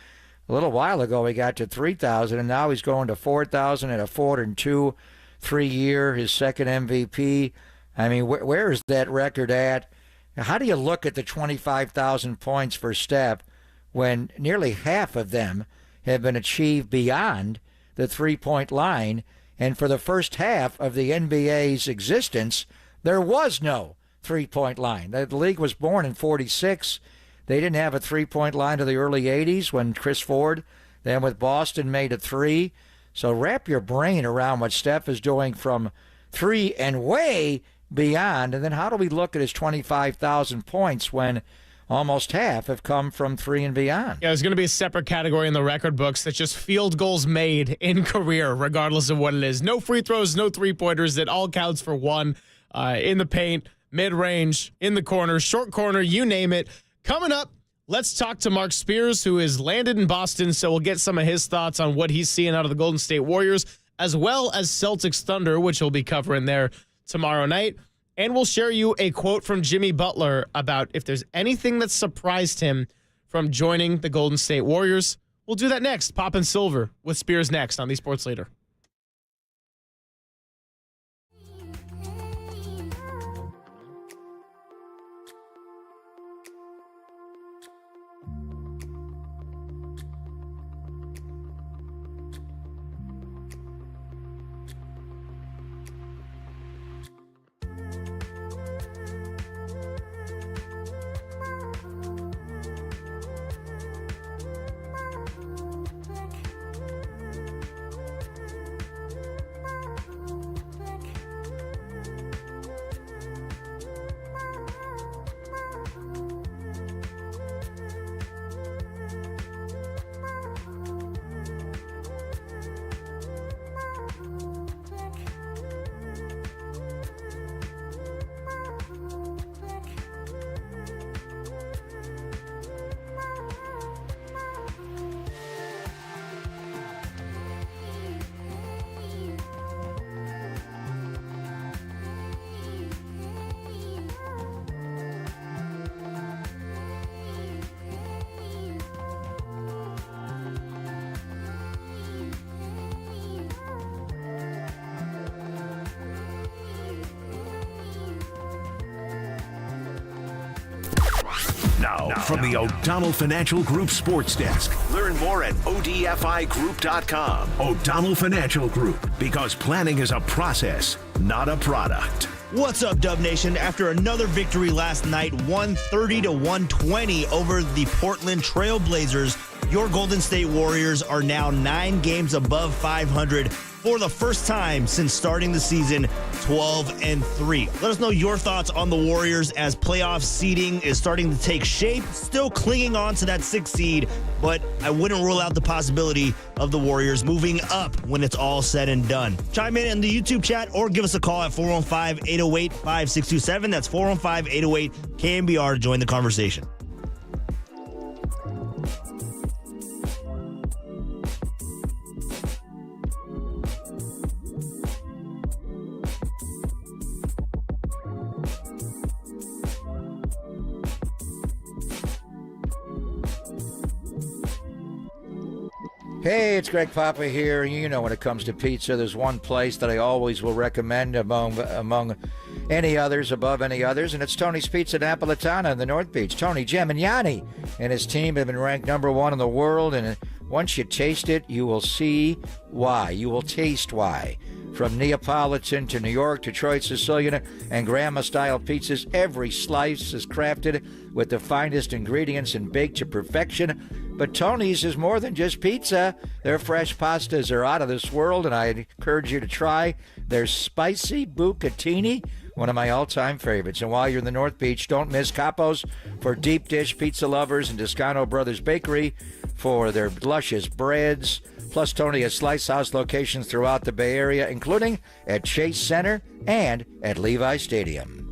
J: A little while ago, he got to 3,000, and now he's going to 4,000 at a 402 3-year, his second MVP. I mean, where is that record at? How do you look at the 25,000 points for Steph when nearly half of them have been achieved beyond the three-point line? And for the first half of the NBA's existence, there was no three-point line. The league was born in 46. They didn't have a three-point line to the early 80s when Chris Ford, then with Boston, made a three. So wrap your brain around what Steph is doing from three and way beyond. And then how do we look at his 25,000 points when almost half have come from three and beyond?
M: Yeah, there's going to be a separate category in the record books that's just field goals made in career, regardless of what it is. No free throws, no three-pointers. It all counts for one in the paint, mid-range, in the corner, short corner, you name it. Coming up, let's talk to Mark Spears, who is landed in Boston, so we'll get some of his thoughts on what he's seeing out of the Golden State Warriors, as well as Celtics Thunder, which he'll be covering there tomorrow night. And we'll share you a quote from Jimmy Butler about if there's anything that surprised him from joining the Golden State Warriors. We'll do that next. Pop and Silver with Spears next on the Sports Leader.
A: Now, from the O'Donnell Financial Group Sports Desk. Learn more at odfigroup.com. O'Donnell Financial Group, because planning is a process, not a product.
N: What's up, Dub Nation? After another victory last night, 130-120 over the Portland Trail Blazers, your Golden State Warriors are now 9 games above 500 for the first time since starting the season 12-3. Let us know your thoughts on the Warriors as playoff seeding is starting to take shape. Still clinging on to that 6th seed, but I wouldn't rule out the possibility of the Warriors moving up when it's all said and done. Chime in the YouTube chat or give us a call at 415-808-5627. That's 415-808-KNBR to join the conversation.
J: Hey, it's Greg Papa here. You know, when it comes to pizza, there's one place that I always will recommend among any others, above any others, and it's Tony's Pizza Napolitana in the North Beach. Tony Gemignani and his team have been ranked #1 in the world, and once you taste it, you will see why. You will taste why. From Neapolitan to New York, Detroit, Sicilian, and Grandma-style pizzas, every slice is crafted with the finest ingredients and baked to perfection. But Tony's is more than just pizza. Their fresh pastas are out of this world, and I encourage you to try their spicy bucatini, one of my all-time favorites. And while you're in the North Beach, don't miss Capo's for deep dish pizza lovers and Toscano Brothers Bakery for their luscious breads. Plus, Tony has Slice House locations throughout the Bay Area, including at Chase Center and at Levi Stadium.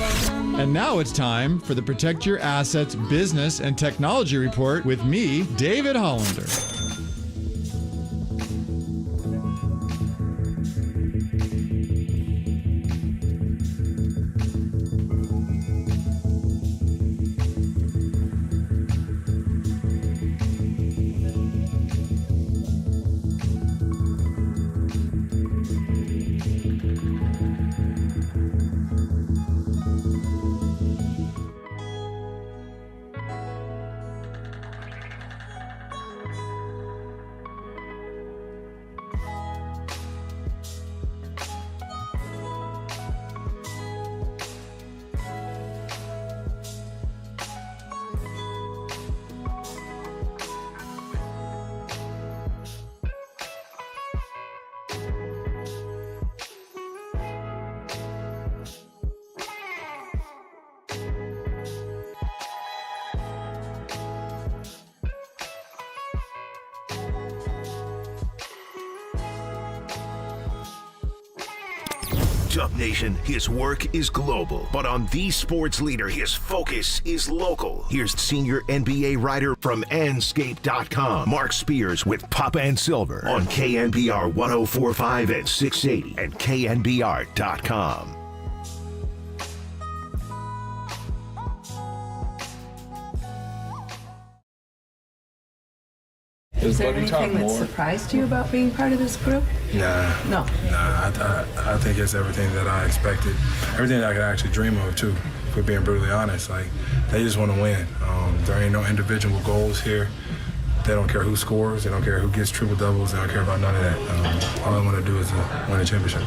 B: And now it's time for the Protect Your Assets Business and Technology Report with me, David Hollander.
A: Dub Nation, his work is global, but on the sports leader, his focus is local. Here's senior NBA writer from Anscape.com, Mark Spears with Papa and Silver on KNBR 104.5 and 680 and KNBR.com.
C: Is there anything that surprised you about being part of this group?
P: Nah.
C: No.
P: Nah, I think it's everything that I expected. Everything that I could actually dream of, too, if we're being brutally honest. Like, they just want to win. There ain't no individual goals here. They don't care who scores. They don't care who gets triple doubles. They don't care about none of that. All I want to do is win a championship.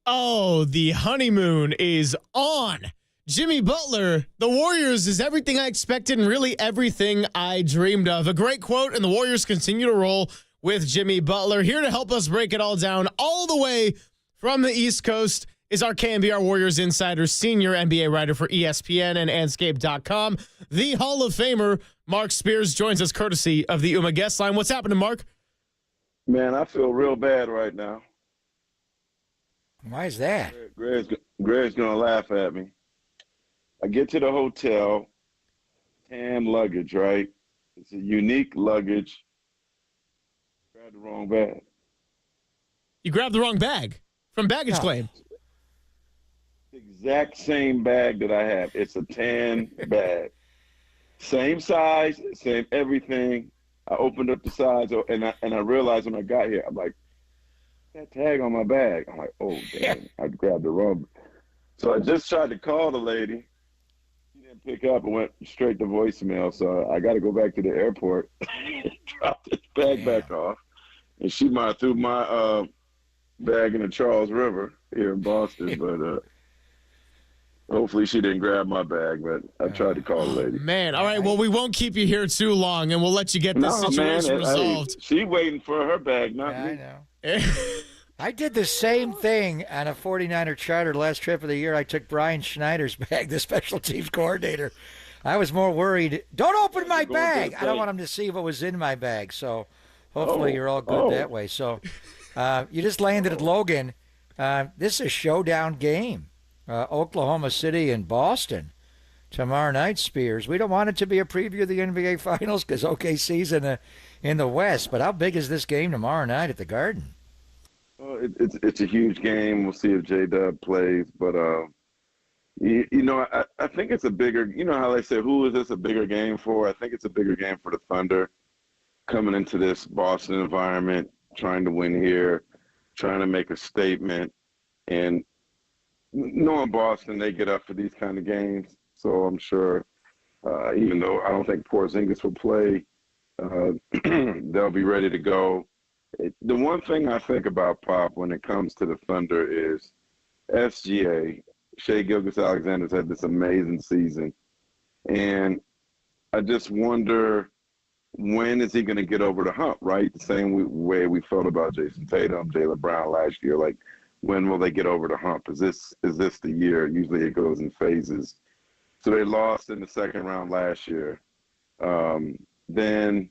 M: Oh, the honeymoon is on. Jimmy Butler, the Warriors is everything I expected and really everything I dreamed of. A great quote, and the Warriors continue to roll with Jimmy Butler. Here to help us break it all down all the way from the East Coast is our KNBR Warriors insider, senior NBA writer for ESPN and Anscape.com. The Hall of Famer, Mark Spears, joins us courtesy of the UMA guest line. What's happening, Mark?
T: Man, I feel real bad right now.
J: Why is that?
T: Greg's going to laugh at me. I get to the hotel, tan luggage, right? It's a unique luggage. Grabbed the wrong bag.
M: You grabbed the wrong bag from baggage claim.
T: Exact same bag that I have. It's a tan bag. Same size, same everything. I opened up the size, and I realized when I got here, I'm like, that tag on my bag. I'm like, oh, damn, I grabbed the wrong. So I just tried to call the lady. Pick up and went straight to voicemail, so I got to go back to the airport, drop this bag back off, and she might have threw my bag in the Charles River here in Boston, but hopefully she didn't grab my bag, but I tried to call the lady.
M: Man, all right, well, we won't keep you here too long, and we'll let you get this situation resolved.
T: She waiting for her bag, not me.
J: I know. I did the same thing on a 49er charter last trip of the year. I took Brian Schneider's bag, the special teams coordinator. I was more worried. Don't open my bag. I don't want him to see what was in my bag. So hopefully you're all good that way. So you just landed at Logan. This is a showdown game. Oklahoma City and Boston tomorrow night, Spears. We don't want it to be a preview of the NBA Finals because OKC's in the West. But how big is this game tomorrow night at the Garden?
T: Well, it's a huge game. We'll see if J-Dub plays. But, I think it's a bigger – you know how they say, who is this a bigger game for? I think it's a bigger game for the Thunder coming into this Boston environment, trying to win here, trying to make a statement. And knowing Boston, they get up for these kind of games. So I'm sure, even though I don't think Porzingis will play, they'll be ready to go. The one thing I think about, Pop, when it comes to the Thunder is SGA, Shai Gilgeous-Alexander's had this amazing season. And I just wonder, when is he going to get over the hump, right? The same way we felt about Jason Tatum, Jaylen Brown last year. Like, when will they get over the hump? Is this the year? Usually it goes in phases. So they lost in the second round last year. Then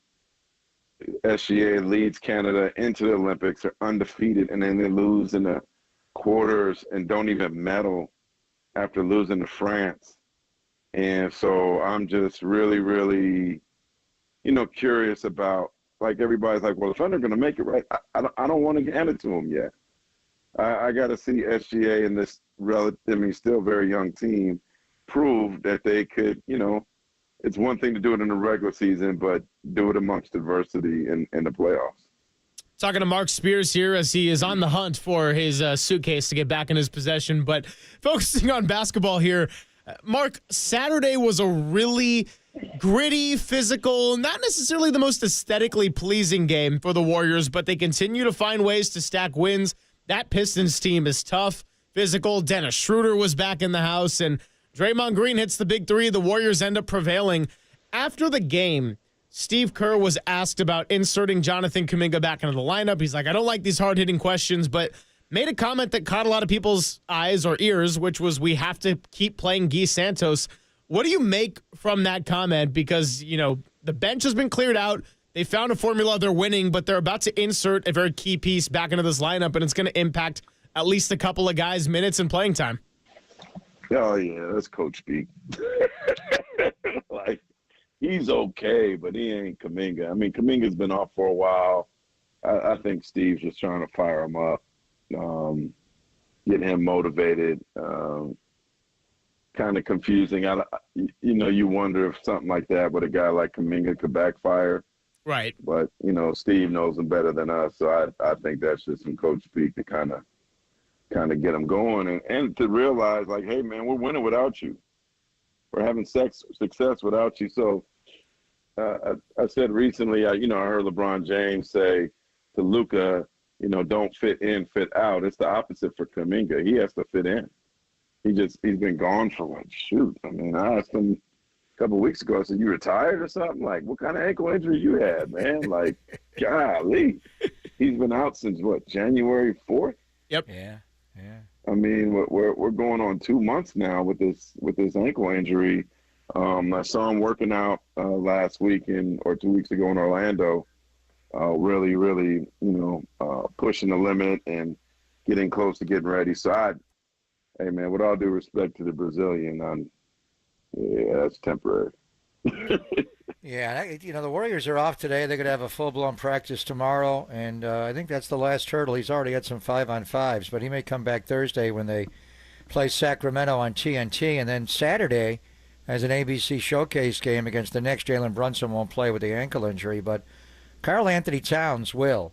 T: SGA leads Canada into the Olympics. They're undefeated, and then they lose in the quarters and don't even medal after losing to France. And so I'm just really, really, curious about, like, everybody's like, well, the Thunder are going to make it, right? I don't want to hand it to them yet. I got to see SGA and this still very young team prove that they could, it's one thing to do it in the regular season, but do it amongst adversity in the playoffs.
M: Talking to Mark Spears here as he is on the hunt for his suitcase to get back in his possession. But focusing on basketball here, Mark, Saturday was a really gritty, physical, not necessarily the most aesthetically pleasing game for the Warriors, but they continue to find ways to stack wins. That Pistons team is tough, physical. Dennis Schroeder was back in the house, and Draymond Green hits the big three. The Warriors end up prevailing. After the game, Steve Kerr was asked about inserting Jonathan Kuminga back into the lineup. He's like, I don't like these hard-hitting questions, but made a comment that caught a lot of people's eyes or ears, which was, we have to keep playing Guy Santos. What do you make from that comment? Because, the bench has been cleared out. They found a formula. They're winning, but they're about to insert a very key piece back into this lineup, and it's going to impact at least a couple of guys' minutes and playing time.
T: Oh, yeah, that's coach speak. Like, he's okay, but he ain't Kuminga. I mean, Kuminga's been off for a while. I think Steve's just trying to fire him up, get him motivated. Kind of confusing. You wonder if something like that with a guy like Kuminga could backfire.
M: Right.
T: But, Steve knows him better than us, so I think that's just some coach speak to kind of get him going and to realize, like, hey, man, we're winning without you. We're having success without you. So I said recently, I heard LeBron James say to Luka, don't fit in, fit out. It's the opposite for Kuminga. He has to fit in. He's been gone for I asked him a couple of weeks ago, I said, you retired or something? Like, what kind of ankle injury you had, man? Like, golly. He's been out since January 4th?
M: Yep.
R: Yeah.
T: I mean, we're going on 2 months now with this ankle injury. I saw him working out last week or 2 weeks ago in Orlando, really, really, pushing the limit and getting close to getting ready. So hey, man, with all due respect to the Brazilian, yeah, that's temporary.
I: Yeah, the Warriors are off today. They're going to have a full-blown practice tomorrow, and I think that's the last hurdle. He's already had some 5-on-5s, but he may come back Thursday when they play Sacramento on TNT, and then Saturday as an ABC showcase game against the Knicks. Jalen Brunson won't play with the ankle injury, but Karl Anthony Towns will.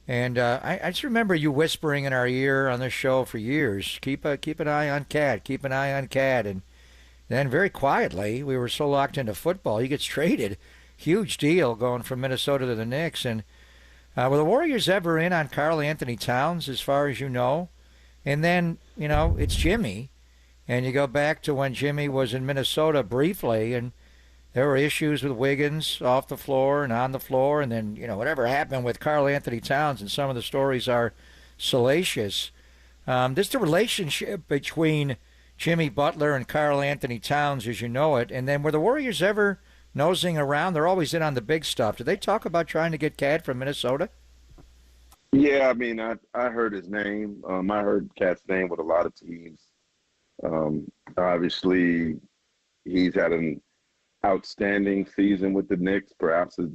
I: And I just remember you whispering in our ear on this show for years, keep an eye on Cat, keep an eye on Cat. And then very quietly, we were so locked into football, he gets traded. Huge deal going from Minnesota to the Knicks. And were the Warriors ever in on Karl Anthony Towns, as far as you know? And then, it's Jimmy. And you go back to when Jimmy was in Minnesota briefly, and there were issues with Wiggins off the floor and on the floor, and then, whatever happened with Karl Anthony Towns, and some of the stories are salacious. Just the relationship between Jimmy Butler and Karl Anthony Towns, as you know it, and then were the Warriors ever nosing around? They're always in on the big stuff. Did they talk about trying to get Cat from Minnesota?
T: Yeah, I mean, I heard his name. I heard Cat's name with a lot of teams. Obviously, he's had an outstanding season with the Knicks, perhaps the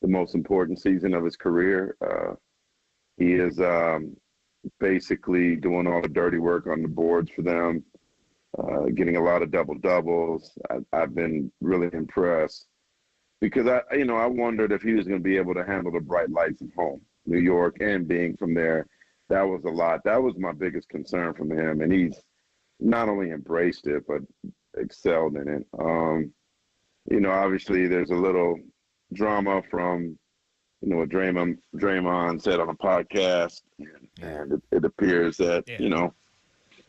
T: most important season of his career. He is basically doing all the dirty work on the boards for them, getting a lot of double-doubles. I've been really impressed because I wondered if he was going to be able to handle the bright lights at home, New York, and being from there. That was a lot. That was my biggest concern from him, and he's not only embraced it but excelled in it. Obviously there's a little drama from, what Draymond said on a podcast, and it appears that,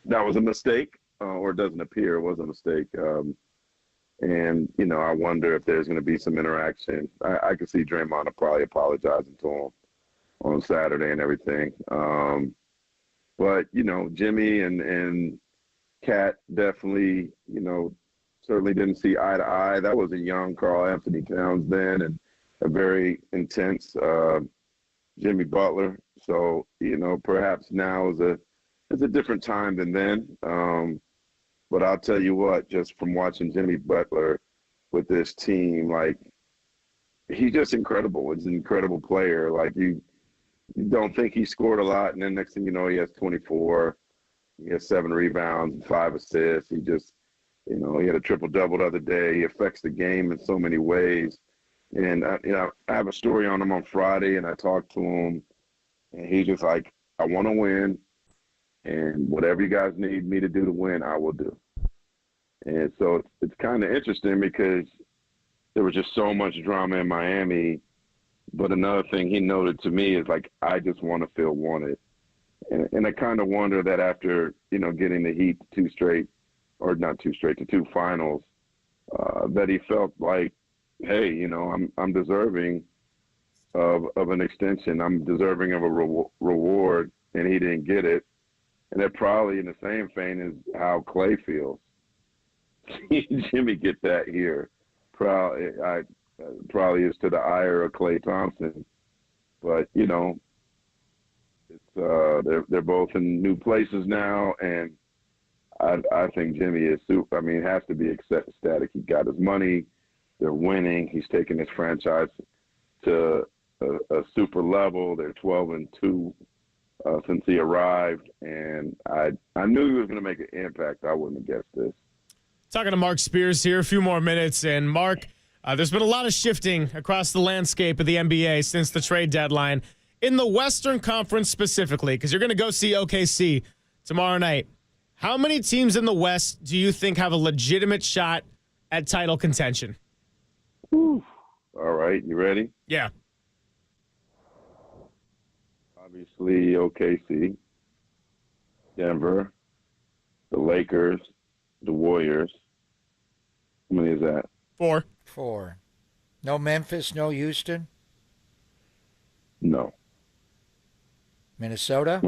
T: that was a mistake, or it doesn't appear it was a mistake. I wonder if there's going to be some interaction. I could see Draymond probably apologizing to him on Saturday and everything. But, Jimmy and Cat definitely, certainly didn't see eye to eye. That was a young Karl Anthony Towns then, and a very intense Jimmy Butler. So, perhaps now is a different time than then. But I'll tell you what, just from watching Jimmy Butler with this team, like, he's just incredible. He's an incredible player. Like, you don't think he scored a lot, and then next thing you know, he has 24. He has 7 rebounds and 5 assists. He just, he had a triple-double the other day. He affects the game in so many ways. And, I have a story on him on Friday, and I talked to him, and he's just like, I want to win, and whatever you guys need me to do to win, I will do. And so it's kind of interesting because there was just so much drama in Miami. But another thing he noted to me is, like, I just want to feel wanted. And I kind of wonder that after, getting the Heat to 2 finals, that he felt like, hey, I'm deserving of an extension. I'm deserving of a reward, and he didn't get it. And that probably in the same vein is how Clay feels. Jimmy get that here. Probably is to the ire of Klay Thompson. But, they're both in new places now, and I think Jimmy is has to be ecstatic. He got his money. They're winning. He's taking his franchise to a super level. They're 12-2 since he arrived, and I knew he was going to make an impact. I wouldn't have guessed this.
M: Talking to Mark Spears here, a few more minutes. And, Mark, there's been a lot of shifting across the landscape of the NBA since the trade deadline. In the Western Conference specifically, because you're going to go see OKC tomorrow night, how many teams in the West do you think have a legitimate shot at title contention?
T: All right, you ready?
M: Yeah.
T: Obviously, OKC, Denver, the Lakers, the Warriors. How many is that?
M: 4.
I: 4. No Memphis, no Houston?
T: No.
I: Minnesota?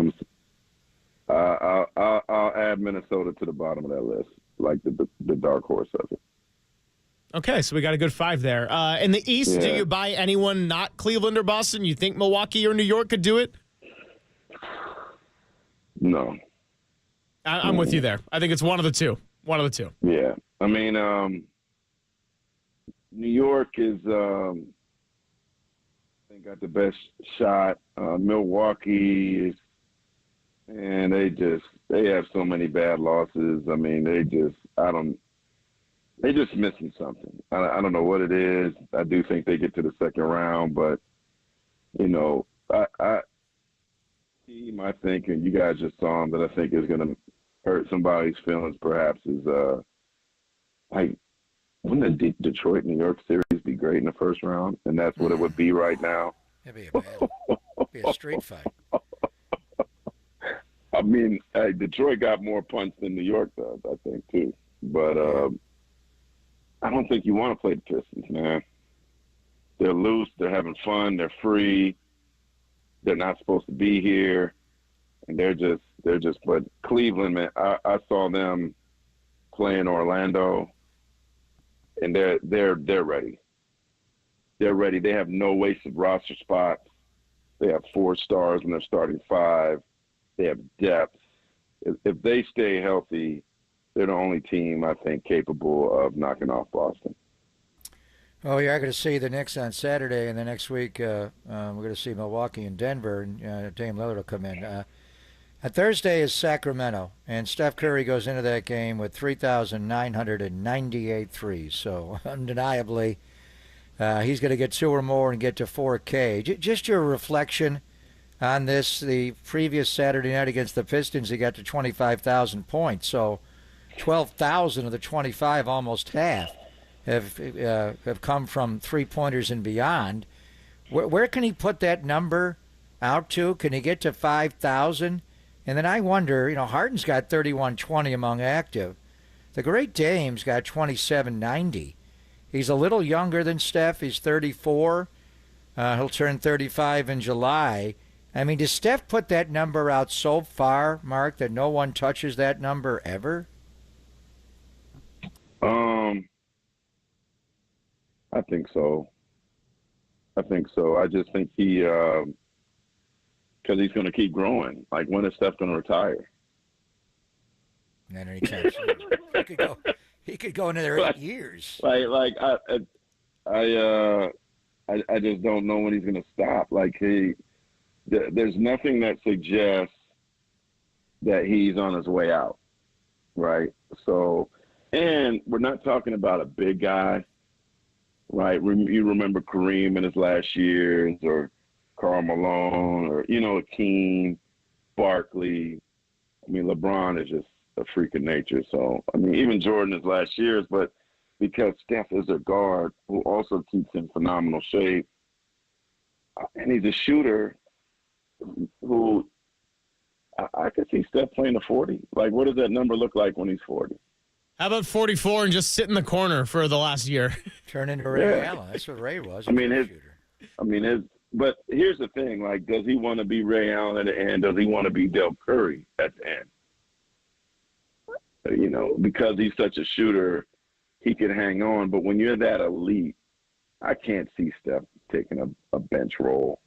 T: I'll add Minnesota to the bottom of that list, like the dark horse of it.
M: Okay, so we got a good 5 there. In the East, do you buy anyone not Cleveland or Boston? You think Milwaukee or New York could do it?
T: No.
M: I'm with you there. I think it's one of the two. One of the two.
T: Yeah. I mean, New York is, I think, got the best shot. Milwaukee is, and they have so many bad losses. I mean, they just missing something. I don't know what it is. I do think they get to the second round, but, team I think, and you guys just saw him, that I think is going to hurt somebody's feelings perhaps is, wouldn't the Detroit-New York series be great in the first round? And that's what it would be right now.
I: It'd be a street fight.
T: I mean, Detroit got more punch than New York does, I think, too. But I don't think you want to play the Pistons, man. They're loose. They're having fun. They're free. They're not supposed to be here. And they're just, but Cleveland, man, I saw them play in Orlando, and they're ready. They're ready. They have no wasted roster spots. They have 4 stars in their starting 5. They have depth. If they stay healthy, they're the only team, I think, capable of knocking off Boston.
I: Oh, you're going to see the Knicks on Saturday, and the next week we're going to see Milwaukee and Denver, and Dame Lillard will come in. Thursday is Sacramento, and Steph Curry goes into that game with 3,998 threes. So undeniably, he's going to get 2 or more and get to 4K. Just your reflection on this. The previous Saturday night against the Pistons, he got to 25,000 points. So 12,000 of the 25, almost half, have come from three-pointers and beyond. Where can he put that number out to? Can he get to 5,000? And then I wonder, Harden's got 3,120 among active. The great Dame's got 2,790. He's a little younger than Steph. He's 34. He'll turn 35 in July. I mean, does Steph put that number out so far, Mark, that no one touches that number ever?
T: I think so. I just think he, because he's going to keep growing. Like, when is Steph going to retire?
I: And anytime soon. He could go another 8 years.
T: I just don't know when he's going to stop. There's nothing that suggests that he's on his way out, right? So, and we're not talking about a big guy, right? You remember Kareem in his last years, or Karl Malone, or, Akeem, Barkley. I mean, LeBron is just a freak of nature. So, I mean, even Jordan his last years, but because Steph is a guard who also keeps in phenomenal shape, and he's a shooter who I could see Steph playing a 40. What does that number look like when he's 40?
M: How about 44 and just sit in the corner for the last year?
I: Turn into Ray Allen. That's what Ray was.
T: But here's the thing, does he want to be Ray Allen at the end? Does he want to be Del Curry at the end? Because he's such a shooter, he can hang on. But when you're that elite, I can't see Steph taking a bench role,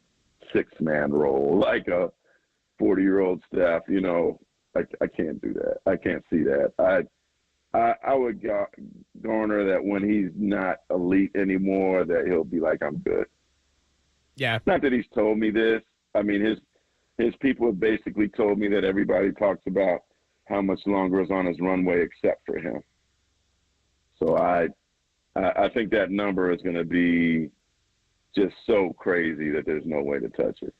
T: 6-man role, like a 40-year-old Steph. I can't do that. I can't see that. I would garner that when he's not elite anymore, that he'll be like, I'm good.
M: Yeah.
T: Not that he's told me this. I mean, his people have basically told me that everybody talks about how much longer is on his runway except for him. So I think that number is going to be just so crazy that there's no way to touch it.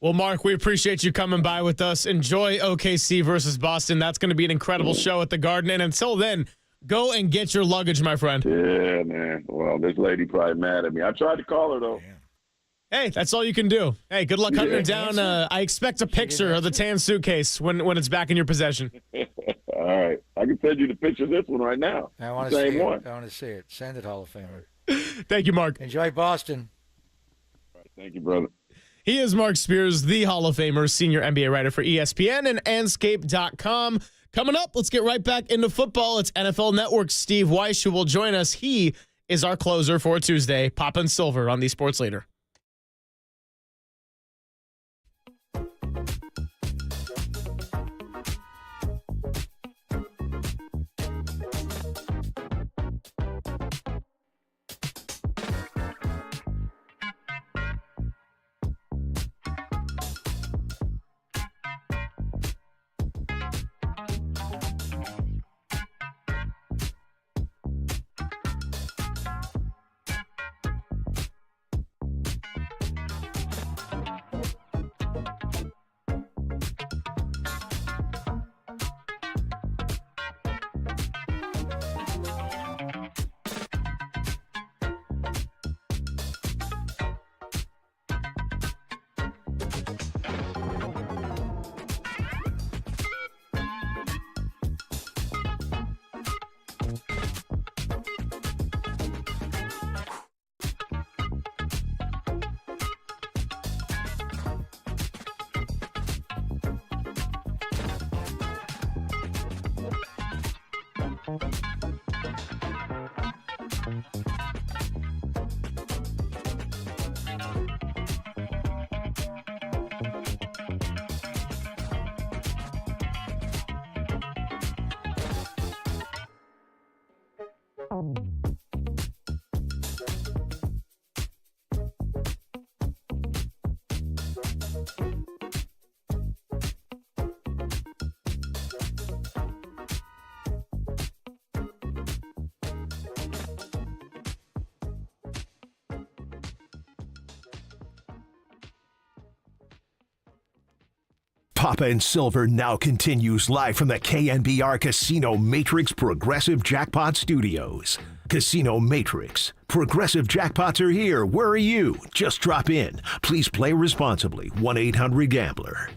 M: Well, Mark, we appreciate you coming by with us. Enjoy OKC versus Boston. That's going to be an incredible show at the Garden. And until then, go and get your luggage, my friend.
T: Yeah, man. Well, this lady probably mad at me. I tried to call her, though.
M: Hey, that's all you can do. Hey, good luck hunting her down. I expect a picture of the tan suitcase when it's back in your possession.
T: All right. I can send you the picture of this one right now.
I: I want to see it. I want to see it. Send it, Hall of Famer.
M: Thank you, Mark.
I: Enjoy Boston.
T: All right, thank you, brother.
M: He is Mark Spears, the Hall of Famer, senior NBA writer for ESPN and Anscape.com. Coming up, let's get right back into football. It's NFL Network's Steve Weiss who will join us. He is our closer for Tuesday. Papa and Silver on the Sports Leader.
A: Papa and Silver now continues live from the KNBR Casino Matrix Progressive Jackpot Studios. Casino Matrix. Progressive jackpots are here. Where are you? Just drop in. Please play responsibly. 1-800-GAMBLER.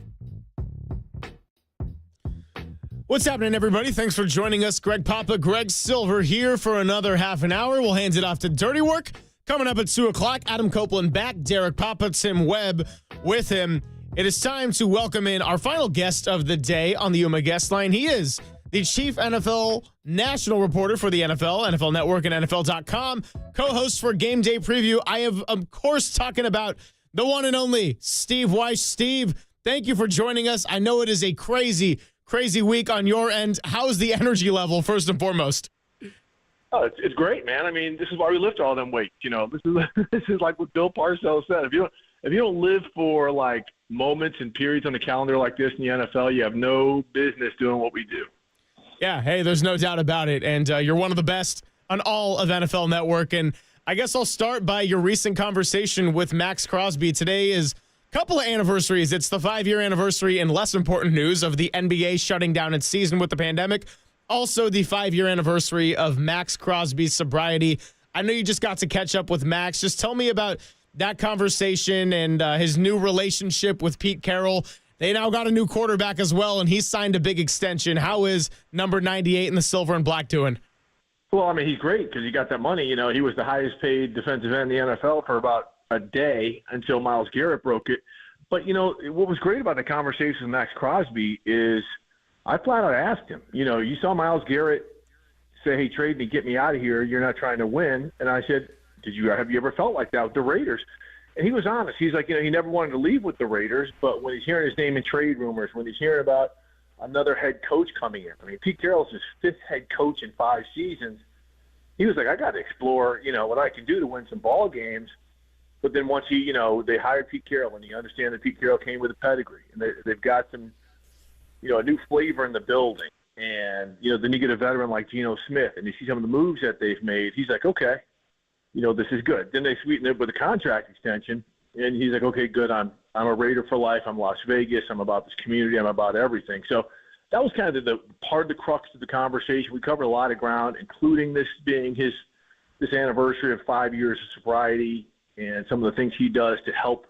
M: What's happening, everybody? Thanks for joining us. Greg Papa, Greg Silver here for another half an hour. We'll hand it off to Dirty Work. Coming up at 2 o'clock, Adam Copeland back, Derek Papa, Tim Webb with him. It is time to welcome in our final guest of the day on the Yuma guest line. He is the chief NFL national reporter for the NFL, NFL Network, and NFL.com, co-host for Game Day Preview. I have, of course, talking about the one and only Steve Weiss. Steve, thank you for joining us. I know it is a crazy, crazy week on your end. How's the energy level, first and foremost?
K: Oh, it's great, man. I mean, this is why we lift all them weights. You know, this is like what Bill Parcells said. If you don't live for like moments and periods on the calendar like this in the NFL, you have no business doing what we do.
M: Yeah, hey, there's no doubt about it. And you're one of the best on all of NFL Network. And I guess I'll start by your recent conversation with Max Crosby. Today is a couple of anniversaries. It's the 5-year anniversary in less important news of the NBA shutting down its season with the pandemic. Also, the 5-year anniversary of Max Crosby's sobriety. I know you just got to catch up with Max. Just tell me about that conversation and his new relationship with Pete Carroll. They now got a new quarterback as well, and he's signed a big extension. How is number 98 in the silver and black doing?
K: Well, I mean, he's great because he got that money. You know, he was the highest paid defensive end in the NFL for about a day until Myles Garrett broke it. But, you know, what was great about the conversation with Max Crosby is I flat out asked him, you know, you saw Myles Garrett say, hey, trade me, get me out of here. You're not trying to have I said, have you ever felt like that with the Raiders? And he was honest. He's like, you know, he never wanted to leave with the Raiders, but when he's hearing his name in trade rumors, when he's hearing about another head coach coming in, I mean, Pete Carroll's his 5th head coach in 5 seasons. He was like, I got to explore, you know, what I can do to win some ball games. But then once they hired Pete Carroll, and you understand that Pete Carroll came with a pedigree, and they've got some, you know, a new flavor in the building. And, you know, then you get a veteran like Geno Smith, and you see some of the moves that they've made. He's like, okay, you know, this is good. Then they sweeten it with a contract extension, and he's like, okay, good. I'm a Raider for life. I'm Las Vegas. I'm about this community. I'm about everything. So that was kind of the part of the crux of the conversation. We covered a lot of ground, including this being this anniversary of 5 years of sobriety and some of the things he does to help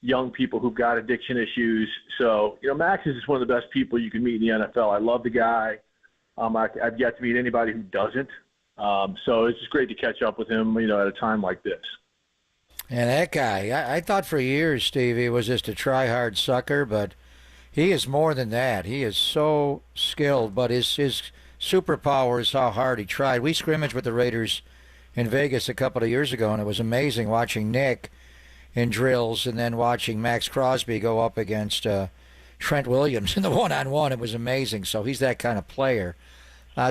K: young people who've got addiction issues. So, you know, Max is just one of the best people you can meet in the NFL. I love the guy. I've yet to meet anybody who doesn't. So it's just great to catch up with him, you know, at a time like this.
I: And that guy, I thought for years, Steve, he was just a try-hard sucker, but he is more than that. He is so skilled, but his superpower is how hard he tried. We scrimmaged with the Raiders in Vegas a couple of years ago, and it was amazing watching Nick in drills and then watching Max Crosby go up against Trent Williams in the one-on-one. It was amazing. So he's that kind of player.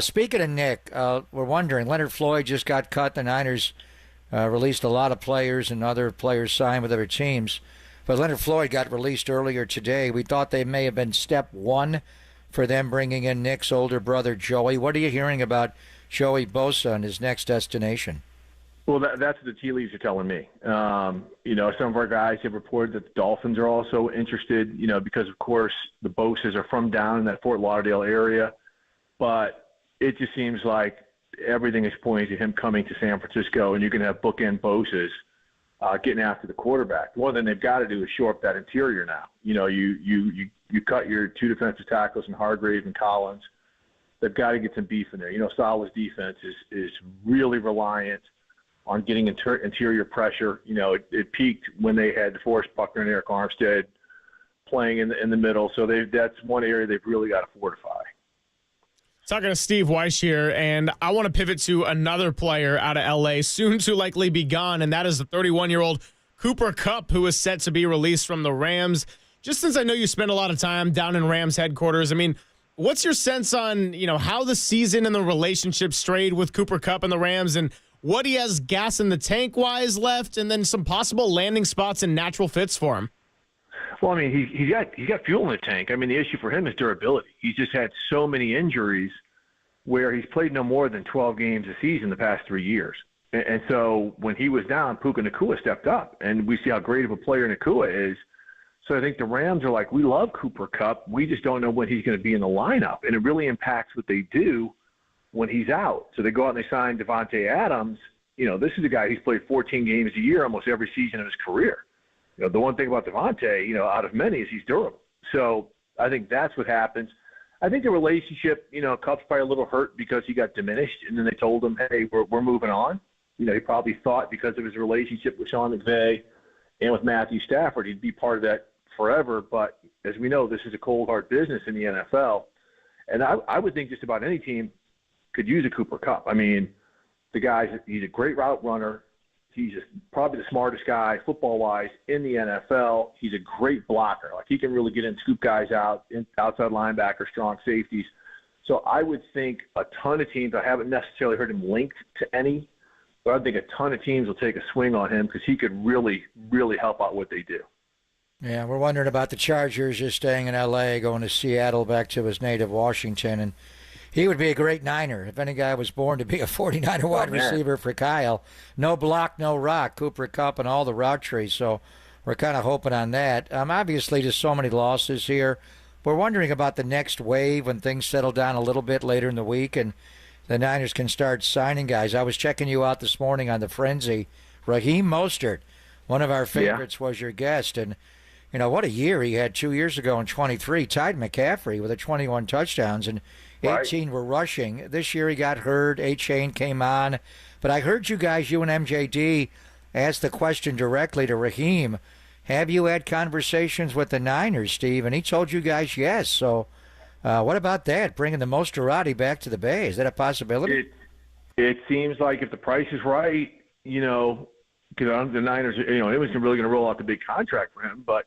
I: Speaking of Nick, we're wondering, Leonard Floyd just got cut. The Niners released a lot of players, and other players signed with other teams. But Leonard Floyd got released earlier today. We thought they may have been step one for them bringing in Nick's older brother, Joey. What are you hearing about Joey Bosa and his next destination?
K: Well, that's what the tea leaves are telling me. You know, some of our guys have reported that the Dolphins are also interested, you know, because, of course, the Bosas are from down in that Fort Lauderdale area. But it just seems like everything is pointing to him coming to San Francisco, and you're going to have bookend Bosas getting after the quarterback. One thing they've got to do is shore up that interior now. You know, you cut your 2 defensive tackles in Hargrave and Collins. They've got to get some beef in there. You know, Salah's defense is really reliant on getting interior pressure. You know, it peaked when they had DeForest Buckner and Eric Armstead playing in the middle. So that's one area they've really got to fortify.
M: Talking to Steve Weiss here, and I want to pivot to another player out of L.A., soon to likely be gone, and that is the 31-year-old Cooper Kupp, who is set to be released from the Rams. Just since I know you spend a lot of time down in Rams headquarters, I mean, what's your sense on, you know, how the season and the relationship strayed with Cooper Kupp and the Rams, and what he has gas in the tank-wise left, and then some possible landing spots and natural fits for him?
K: Well, I mean, he's got fuel in the tank. I mean, the issue for him is durability. He's just had so many injuries where he's played no more than 12 games a season the past 3 years. And so when he was down, Puka Nacua stepped up, and we see how great of a player Nacua is. So I think the Rams are like, we love Cooper Kupp. We just don't know when he's going to be in the lineup, and it really impacts what they do when he's out. So they go out and they sign Devontae Adams. You know, this is a guy who's played 14 games a year almost every season of his career. You know, the one thing about Devontae, you know, out of many is he's durable. So I think that's what happens. I think the relationship, you know, Kupp's probably a little hurt because he got diminished, and then they told him, hey, we're moving on. You know, he probably thought because of his relationship with Sean McVay and with Matthew Stafford, he'd be part of that forever. But as we know, this is a cold, hard business in the NFL. And I would think just about any team could use a Cooper Kupp. I mean, the guy's he's a great route runner, He's just probably the smartest guy football-wise in the NFL. He's a great blocker. Like, he can really get in, scoop guys out, outside linebacker, strong safeties. So I would think a ton of teams, I haven't necessarily heard him linked to any, but I think a ton of teams will take a swing on him because he could really, really help out what they do.
I: Yeah, we're wondering about the Chargers just staying in L.A., going to Seattle, back to his native Washington. And he would be a great Niner if any guy was born to be a 49er wide receiver for Kyle. No block, no rock, Cooper Kupp and all the route trees. So we're kind of hoping on that. Obviously, just so many losses here. We're wondering about the next wave when things settle down a little bit later in the week and the Niners can start signing guys. I was checking you out this morning on the Frenzy. Raheem Mostert, one of our favorites, was your guest. And, you know, what a year he had 2 years ago in 23. Tied McCaffrey with 21 touchdowns, and 18 were rushing. This year he got hurt. A-Chain came on. But I heard you guys, you and MJD, ask the question directly to Raheem. Have you had conversations with the Niners, Steve? And he told you guys yes. So what about that, bringing the Mosterati back to the Bay? Is that a possibility?
K: It seems like if the price is right, you know, because the Niners, you know, it was really going to roll out the big contract for him, but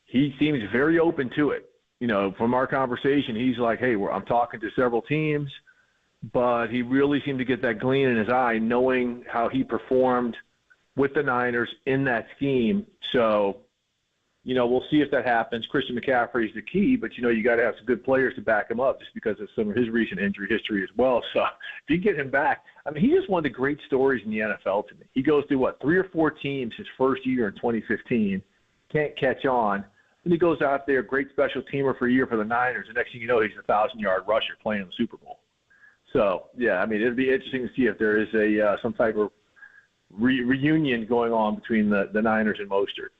K: he seems very open to it. You know, from our conversation, he's like, hey, I'm talking to several teams, but he really seemed to get that gleam in his eye, knowing how he performed with the Niners in that scheme. So, you know, we'll see if that happens. Christian McCaffrey is the key, but, you know, you got to have some good players to back him up just because of some of his recent injury history as well. So if you get him back, I mean, he's just one of the great stories in the NFL to me. He goes through, 3 or 4 teams his first year in 2015, can't catch on. Then he goes out there, great special teamer for a year for the Niners. The next thing you know, he's a 1,000-yard rusher playing in the Super Bowl. So, yeah, I mean, it'd be interesting to see if there is some type of reunion going on between the Niners and Mostert.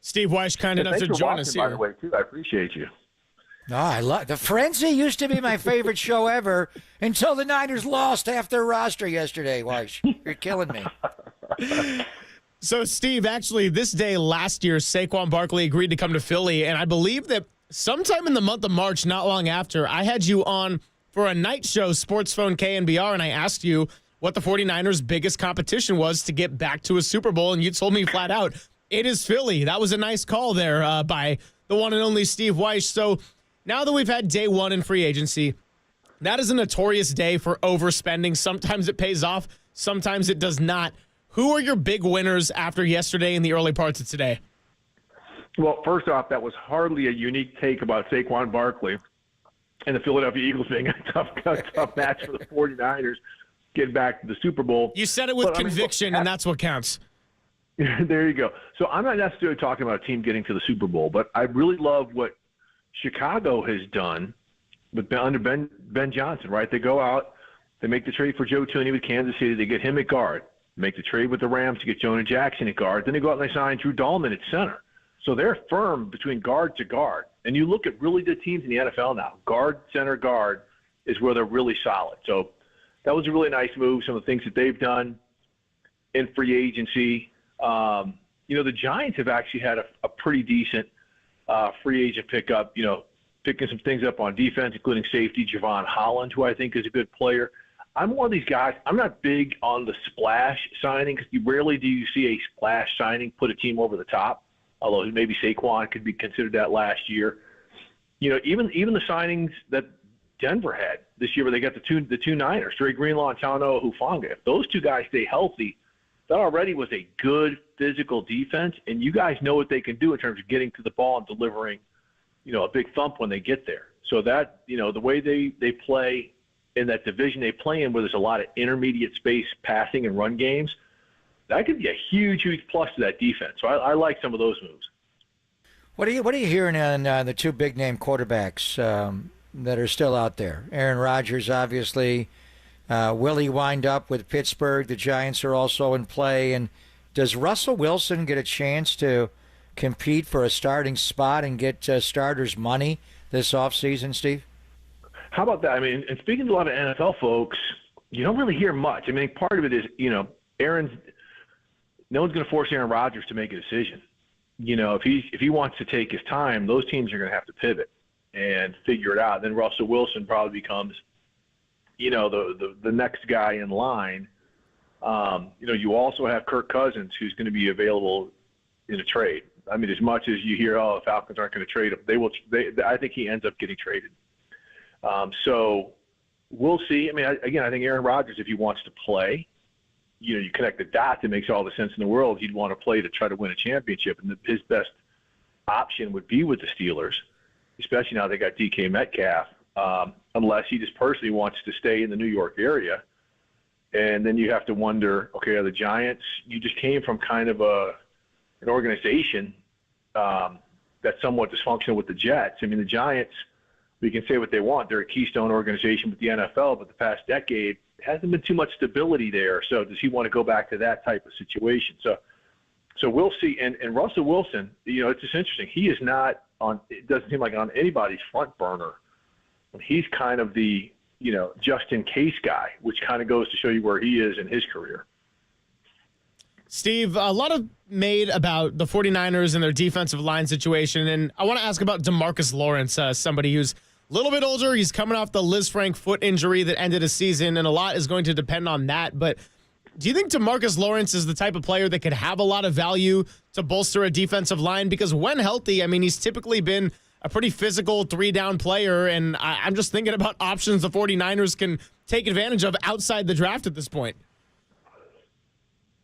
M: Steve Weiss, kind enough to join us here.
K: By the way, too, I appreciate you.
I: No, I love the Frenzy. Used to be my favorite show ever until the Niners lost half their roster yesterday. Weiss, you're killing me.
M: So, Steve, actually, this day last year, Saquon Barkley agreed to come to Philly, and I believe that sometime in the month of March, not long after, I had you on for a night show, Sports Phone KNBR, and I asked you what the 49ers' biggest competition was to get back to a Super Bowl, and you told me flat out, it is Philly. That was a nice call there by the one and only Steve Weiss. So now that we've had day one in free agency, that is a notorious day for overspending. Sometimes it pays off, sometimes it does not. Who are your big winners after yesterday and the early parts of today?
K: Well, first off, that was hardly a unique take about Saquon Barkley and the Philadelphia Eagles being a tough match for the 49ers getting back to the Super Bowl.
M: You said it with conviction, and that's what counts.
K: There you go. So I'm not necessarily talking about a team getting to the Super Bowl, but I really love what Chicago has done under Ben Johnson, right? They go out, they make the trade for Joe Tooney with Kansas City, they get him at guard. Make the trade with the Rams to get Jonah Jackson at guard. Then they go out and they sign Drew Dahlman at center. So they're firm between guard to guard. And you look at really good teams in the NFL now. Guard, center, guard is where they're really solid. So that was a really nice move, some of the things that they've done in free agency. You know, the Giants have actually had a pretty decent free agent pickup, you know, picking some things up on defense, including safety Javon Holland, who I think is a good player. I'm one of these guys. I'm not big on the splash signing because rarely do you see a splash signing put a team over the top, although maybe Saquon could be considered that last year. You know, even the signings that Denver had this year where they got the two Niners, Dre Greenlaw and Tanoa Hufanga. If those two guys stay healthy, that already was a good physical defense, and you guys know what they can do in terms of getting to the ball and delivering, you know, a big thump when they get there. So that, you know, the way they play in that division they play in where there's a lot of intermediate space passing and run games, that could be a huge, huge plus to that defense. So I like some of those moves.
I: What are you hearing on the two big-name quarterbacks that are still out there? Aaron Rodgers, obviously. Will he wind up with Pittsburgh? The Giants are also in play. And does Russell Wilson get a chance to compete for a starting spot and get starters' money this offseason, Steve?
K: How about that? I mean, and speaking to a lot of NFL folks, you don't really hear much. I mean, part of it is, you know, no one's going to force Aaron Rodgers to make a decision. You know, if he wants to take his time, those teams are going to have to pivot and figure it out. Then Russell Wilson probably becomes, you know, the next guy in line. You also have Kirk Cousins, who's going to be available in a trade. I mean, as much as you hear, the Falcons aren't going to trade him, they will. I think he ends up getting traded. So we'll see. I mean, I think Aaron Rodgers, if he wants to play, you connect the dots, it makes all the sense in the world. He'd want to play to try to win a championship, and his best option would be with the Steelers, especially now they got DK Metcalf, unless he just personally wants to stay in the New York area. And then you have to wonder, okay, are the Giants, you just came from kind of an organization that's somewhat dysfunctional with the Jets. I mean, the Giants, we can say what they want. They're a keystone organization with the NFL, but the past decade hasn't been too much stability there. So does he want to go back to that type of situation? So we'll see. And Russell Wilson, it's just interesting. He is not on – it doesn't seem like on anybody's front burner. He's kind of the, just-in-case guy, which kind of goes to show you where he is in his career.
M: Steve, a lot of made about the 49ers and their defensive line situation, and I want to ask about DeMarcus Lawrence, somebody who's a little bit older. He's coming off the Liz Frank foot injury that ended a season, and a lot is going to depend on that. But do you think DeMarcus Lawrence is the type of player that could have a lot of value to bolster a defensive line? Because when healthy, I mean, he's typically been a pretty physical three-down player, and I'm just thinking about options the 49ers can take advantage of outside the draft at this point.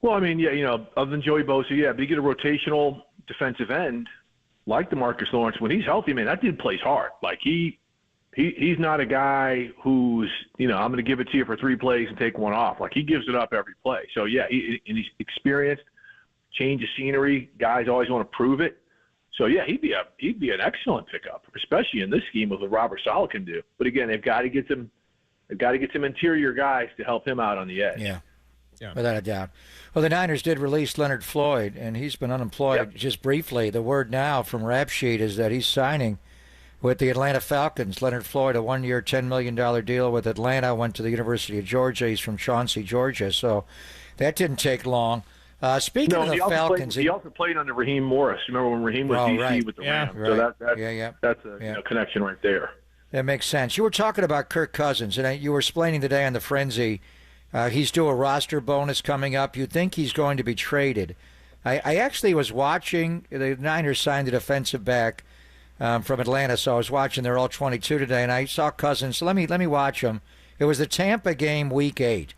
K: Well, I mean, yeah, other than Joey Bosa, yeah, but you get a rotational defensive end like DeMarcus Lawrence. When he's healthy, man, that dude plays hard. Like, he's not a guy who's, I'm going to give it to you for 3 plays and take one off. Like, he gives it up every play. So, yeah, and he's experienced, change of scenery. Guys always want to prove it. So, yeah, he'd be an excellent pickup, especially in this scheme with what Robert Saleh can do. But, again, they've got to get some interior guys to help him out on the edge.
I: Yeah. Without a doubt. Well, the Niners did release Leonard Floyd, and he's been unemployed just briefly. The word now from Rap Sheet is that he's signing with the Atlanta Falcons. Leonard Floyd, a 1-year, $10 million deal with Atlanta, went to the University of Georgia. He's from Chauncey, Georgia, so that didn't take long. Speaking of the Falcons,
K: he also played under Raheem Morris. Remember when Raheem was DC with the Rams?
I: Right.
K: So that's a connection right there.
I: That makes sense. You were talking about Kirk Cousins, and you were explaining today on the Frenzy. He's due a roster bonus coming up. You think he's going to be traded. I actually was watching. The Niners signed a defensive back from Atlanta, so I was watching their All-22 today, and I saw Cousins. So let me watch him. It was the Tampa game, Week 8,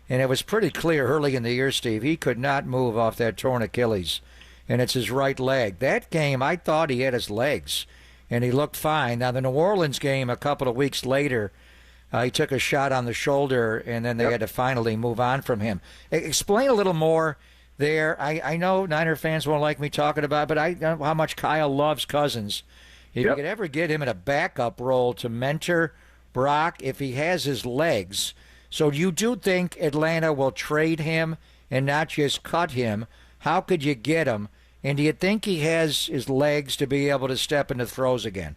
I: and it was pretty clear early in the year, Steve, he could not move off that torn Achilles, and it's his right leg. That game, I thought he had his legs, and he looked fine. Now, the New Orleans game a couple of weeks later, he took a shot on the shoulder, and then they had to finally move on from him. Explain a little more there. I know Niner fans won't like me talking about it, but I know how much Kyle loves Cousins. If you could ever get him in a backup role to mentor Brock, if he has his legs. So you do think Atlanta will trade him and not just cut him? How could you get him? And do you think he has his legs to be able to step into throws again?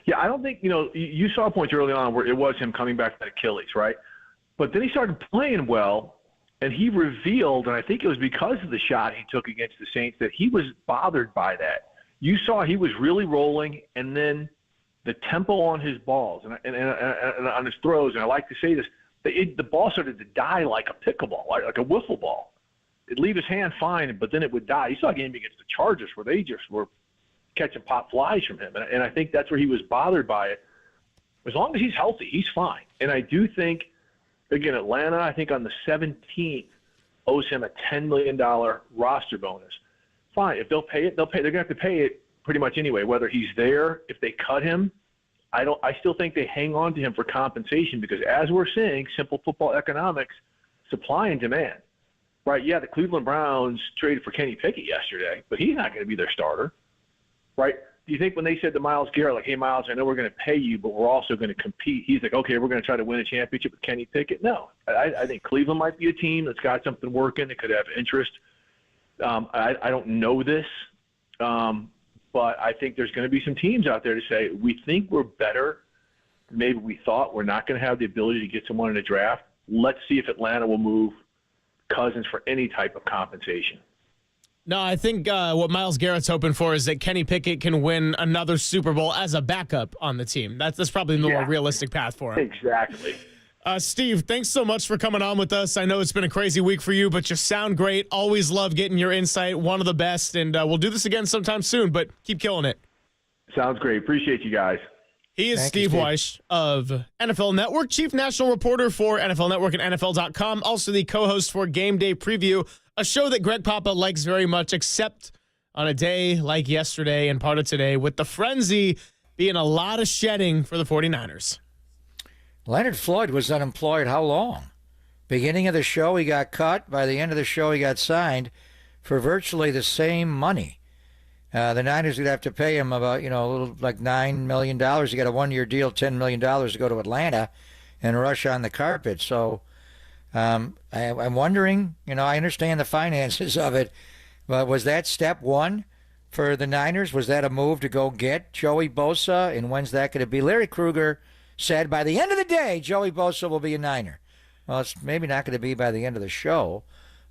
K: Yeah, I don't think, you saw points early on where it was him coming back to Achilles, right? But then he started playing well, and he revealed, and I think it was because of the shot he took against the Saints, that he was bothered by that. You saw he was really rolling, and then the tempo on his balls and on his throws, and I like to say this, the ball started to die like a pickleball, like a wiffle ball. It'd leave his hand fine, but then it would die. You saw a game against the Chargers where they just were catching pop flies from him. And I think that's where he was bothered by it. As long as he's healthy, he's fine. And I do think, again, Atlanta, I think on the 17th, owes him a $10 million roster bonus. Fine. If they'll pay it, they'll pay. They're going to have to pay it pretty much anyway, whether he's there. If they cut him, I still think they hang on to him for compensation because as we're seeing, simple football economics, supply and demand. Right? Yeah, the Cleveland Browns traded for Kenny Pickett yesterday, but he's not going to be their starter. Right? Do you think when they said to Myles Garrett, like, hey, Myles, I know we're going to pay you, but we're also going to compete, he's like, okay, we're going to try to win a championship with Kenny Pickett? No. I think Cleveland might be a team that's got something working that could have interest. I don't know this, but I think there's going to be some teams out there to say, we think we're better. Maybe we thought we're not going to have the ability to get someone in the draft. Let's see if Atlanta will move Cousins for any type of compensation.
M: No, I think what Myles Garrett's hoping for is that Kenny Pickett can win another Super Bowl as a backup on the team. That's probably the more realistic path for him.
K: Exactly.
M: Steve, thanks so much for coming on with us. I know it's been a crazy week for you, but you sound great. Always love getting your insight. One of the best. And we'll do this again sometime soon, but keep killing it.
K: Sounds great. Appreciate you guys.
M: He is Steve Weish of NFL Network, chief national reporter for NFL Network and NFL.com, also the co-host for Game Day Preview, a show that Greg Papa likes very much, except on a day like yesterday and part of today, with the frenzy being a lot of shedding for the 49ers.
I: Leonard Floyd was unemployed how long? Beginning of the show, he got cut. By the end of the show, he got signed for virtually the same money. The Niners would have to pay him about, a little like $9 million. He got a one-year deal, $10 million to go to Atlanta and rush on the carpet. So I'm wondering, I understand the finances of it, but was that step one for the Niners? Was that a move to go get Joey Bosa? And when's that going to be? Larry Krueger said by the end of the day, Joey Bosa will be a Niner. Well, it's maybe not going to be by the end of the show,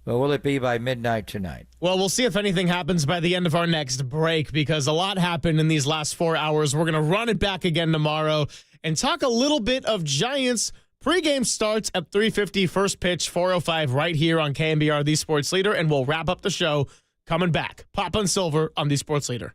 I: but will it be by midnight tonight?
M: Well, we'll see if anything happens by the end of our next break, because a lot happened in these last 4 hours. We're going to run it back again tomorrow and talk a little bit of Giants. Pregame starts at 3:50, first pitch, 4:05 right here on KNBR, the Sports Leader, and we'll wrap up the show coming back. Papa and Silver on the Sports Leader.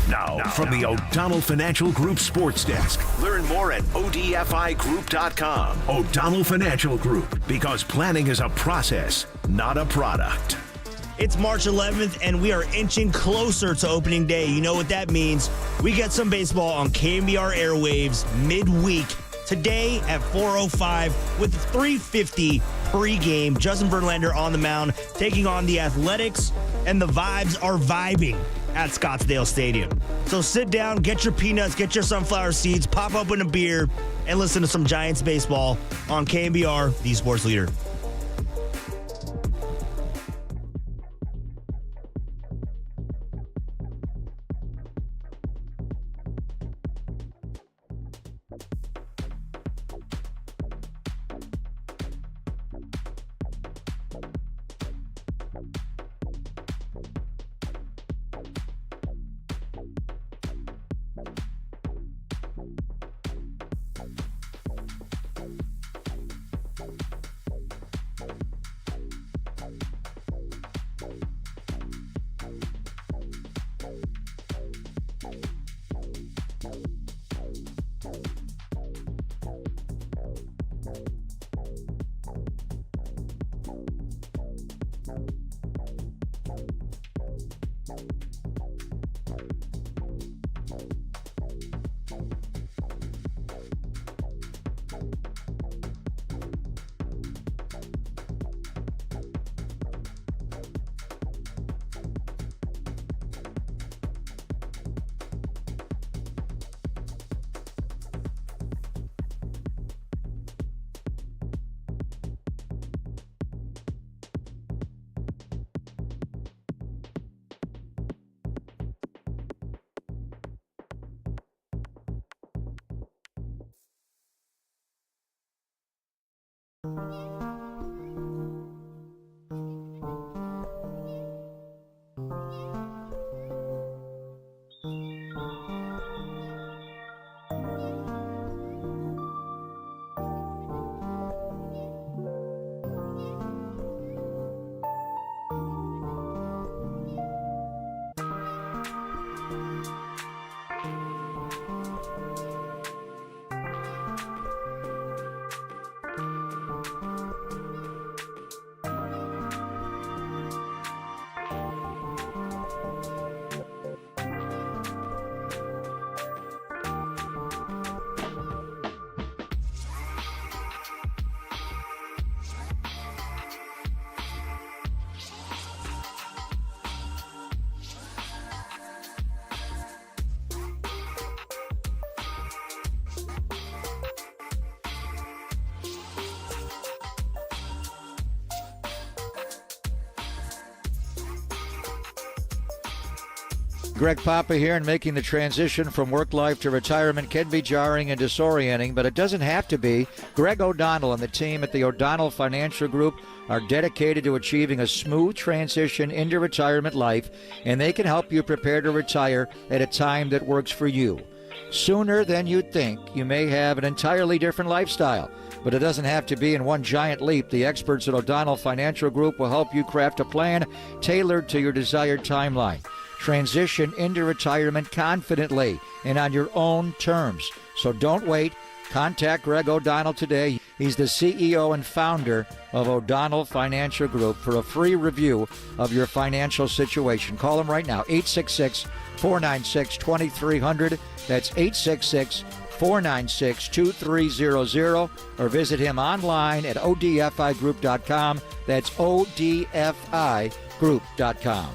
A: Now, from the O'Donnell Financial Group Sports Desk. Learn more at odfigroup.com. O'Donnell Financial Group, because planning is a process, not a product.
N: It's March 11th, and we are inching closer to opening day. You know what that means. We get some baseball on KNBR airwaves midweek today at 4:05 with 3:50 pregame. Justin Verlander on the mound, taking on the Athletics, and the vibes are vibing at Scottsdale Stadium. So sit down, get your peanuts, get your sunflower seeds, pop open a beer, and listen to some Giants baseball on KNBR, the Sports Leader.
I: Greg Papa here, and making the transition from work life to retirement can be jarring and disorienting, but it doesn't have to be. Greg O'Donnell and the team at the O'Donnell Financial Group are dedicated to achieving a smooth transition into retirement life, and they can help you prepare to retire at a time that works for you. Sooner than you'd think, you may have an entirely different lifestyle, but it doesn't have to be in one giant leap. The experts at O'Donnell Financial Group will help you craft a plan tailored to your desired timeline. Transition into retirement confidently and on your own terms. So don't wait. Contact Greg O'Donnell today. He's the CEO and founder of O'Donnell Financial Group for a free review of your financial situation. Call him right now, 866-496-2300. That's 866-496-2300. Or visit him online at odfigroup.com. That's odfigroup.com.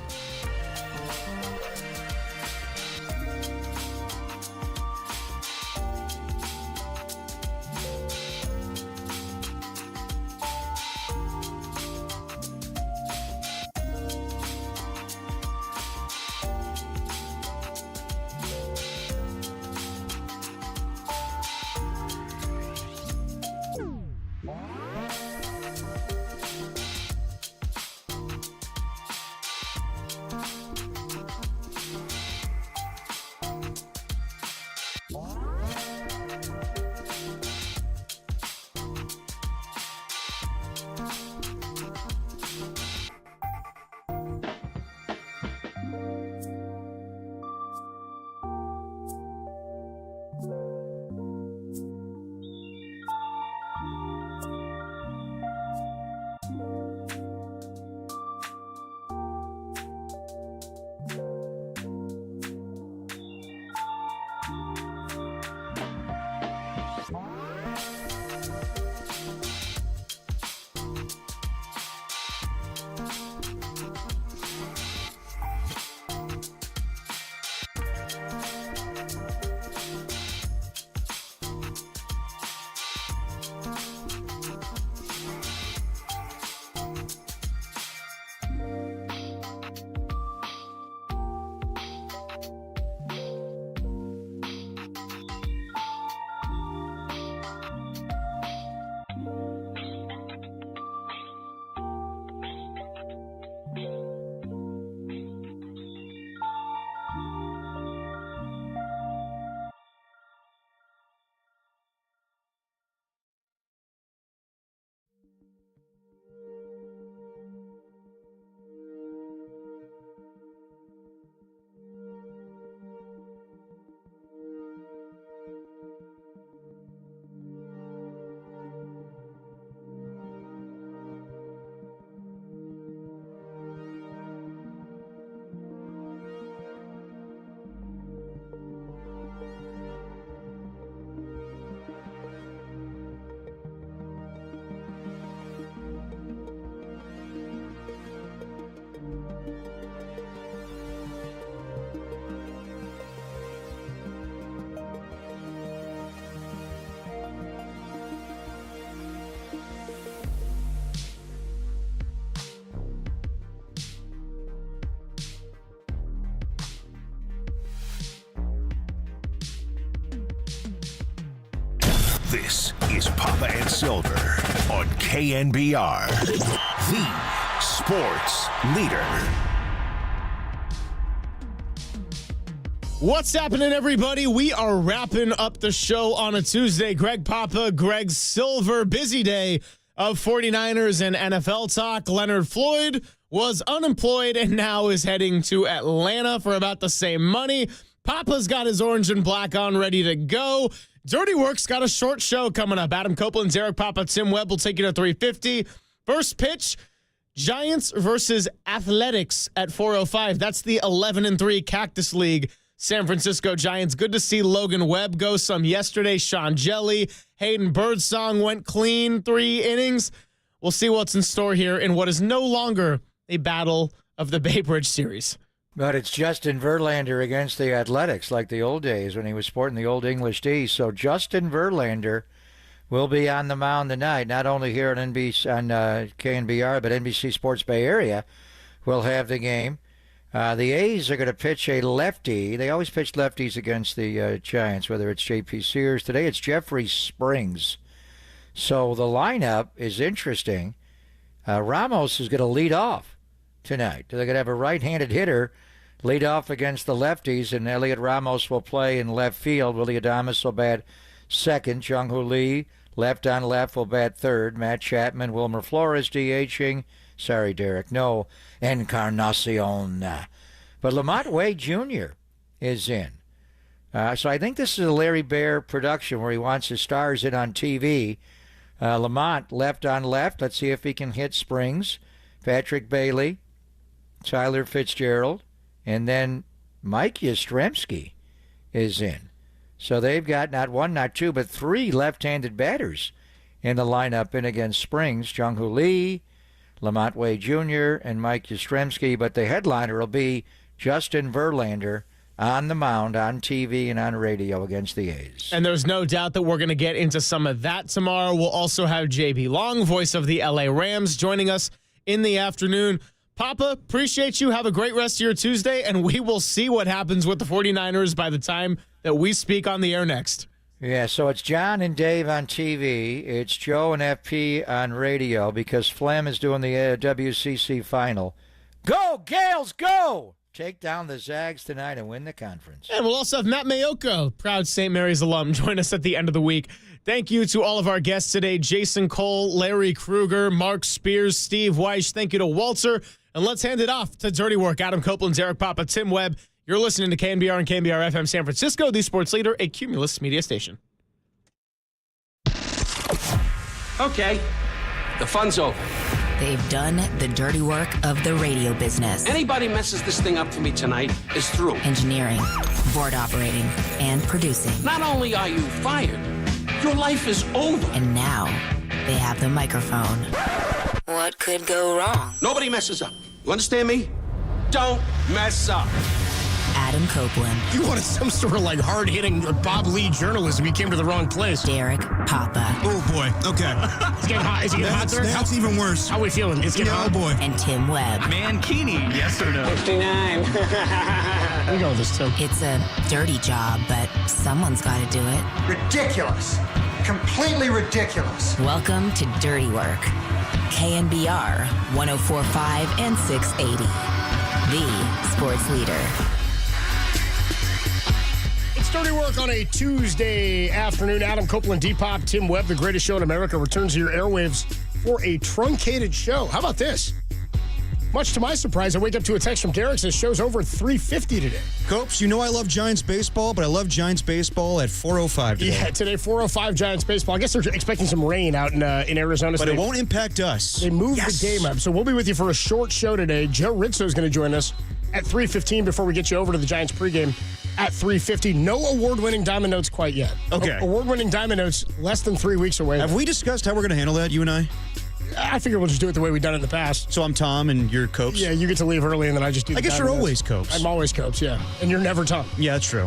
A: This is Papa and Silver on KNBR, the sports leader.
M: What's happening, everybody? We are wrapping up the show on a Tuesday. Greg Papa, Greg Silver, busy day of 49ers and NFL talk. Leonard Floyd was unemployed and now is heading to Atlanta for about the same money. Papa's got his orange and black on, ready to go. Dirty Work's got a short show coming up. Adam Copeland, Derek Papa, Tim Webb will take you to 3:50. First pitch, Giants versus Athletics at 4:05. That's the 11-3 Cactus League. San Francisco Giants. Good to see Logan Webb go some yesterday. Sean Jelly, Hayden Birdsong went clean 3 innings. We'll see what's in store here in what is no longer a battle of the Bay Bridge series.
I: But it's Justin Verlander against the Athletics, like the old days when he was sporting the old English D. So Justin Verlander will be on the mound tonight, not only here on KNBR, but NBC Sports Bay Area will have the game. The A's are going to pitch a lefty. They always pitch lefties against the Giants, whether it's J.P. Sears. Today it's Jeffrey Springs. So the lineup is interesting. Ramos is going to lead off tonight. They're going to have a right-handed hitter lead off against the lefties, and Elliot Ramos will play in left field. Willie Adames will bat second. Jung-Hoo Lee, left on left, will bat third. Matt Chapman, Wilmer Flores DHing. Sorry, Derek, no Encarnacion. But Lamont Wade Jr. is in. So I think this is a Larry Baer production where he wants his stars in on TV. Lamont left on left. Let's see if he can hit Springs. Patrick Bailey, Tyler Fitzgerald, and then Mike Yastrzemski is in. So they've got not one, not two, but three left-handed batters in the lineup in against Springs. Jung-Hoo Lee, Lamont Wade Jr., and Mike Yastrzemski. But the headliner will be Justin Verlander on the mound, on TV, and on radio against the A's.
M: And there's no doubt that we're going to get into some of that tomorrow. We'll also have J.B. Long, voice of the L.A. Rams, joining us in the afternoon. Papa, appreciate you. Have a great rest of your Tuesday, and we will see what happens with the 49ers by the time that we speak on the air next.
I: Yeah, so it's John and Dave on TV. It's Joe and FP on radio because Flem is doing the WCC final. Go, Gales, go! Take down the Zags tonight and win the conference.
M: And we'll also have Matt Mayoko, proud St. Mary's alum, join us at the end of the week. Thank you to all of our guests today, Jason Cole, Larry Kruger, Mark Spears, Steve Weish. Thank you to Walter. And let's hand it off to Dirty Work. Adam Copeland, Derek Papa, Tim Webb. You're listening to KNBR and KNBR FM San Francisco, the sports leader, a Cumulus media station.
O: Okay, the fun's over.
U: They've done the dirty work of the radio business.
O: Anybody messes this thing up for me tonight is through.
U: Engineering, board operating, and producing.
O: Not only are you fired, your life is over.
U: And now they have the microphone. What could go wrong?
O: Nobody messes up. You understand me? Don't mess up.
U: Adam Copeland.
V: You wanted some sort of like hard-hitting Bob Lee journalism. You came to the wrong place.
U: Derek Papa.
V: Oh, boy. Okay. It's getting hot. Is it getting hot, Derek? That's even worse. How are we feeling? It's getting hot. Oh, boy.
U: And Tim Webb.
V: Mankini, yes or no?
O: 59.
V: We go with this, Tim.
U: It's a dirty job, but someone's got to do it.
W: Ridiculous. Completely ridiculous.
U: Welcome to Dirty Work. KNBR 104.5 and 680. The sports leader.
V: It's Dirty Work on a Tuesday afternoon. Adam Copeland, D-Pop, Tim Webb, the greatest show in America, returns to your airwaves for a truncated show. How about this? Much to my surprise, I wake up to a text from Derek says show's over at 3:50 today.
Y: Copes, you know I love Giants baseball, but I love Giants baseball at 4:05 today.
V: Yeah, today 4:05 Giants baseball. I guess they're expecting some rain out in Arizona.
Y: But it won't impact us.
V: They moved the game up. So we'll be with you for a short show today. Joe Rizzo is going to join us at 3:15 before we get you over to the Giants pregame at 3:50. No award-winning Diamond Notes quite yet.
Y: Okay.
V: Award-winning Diamond Notes less than 3 weeks away.
Y: Have we discussed how we're going to handle that, you and I?
V: I figure we'll just do it the way we've done it in the past.
Y: So I'm Tom and you're Copes?
V: Yeah, you get to leave early and then I just do the
Y: I guess
V: Diamond
Y: you're
V: Notes.
Y: always Copes.
V: I'm always Copes, yeah. And you're never Tom.
Y: Yeah, that's true.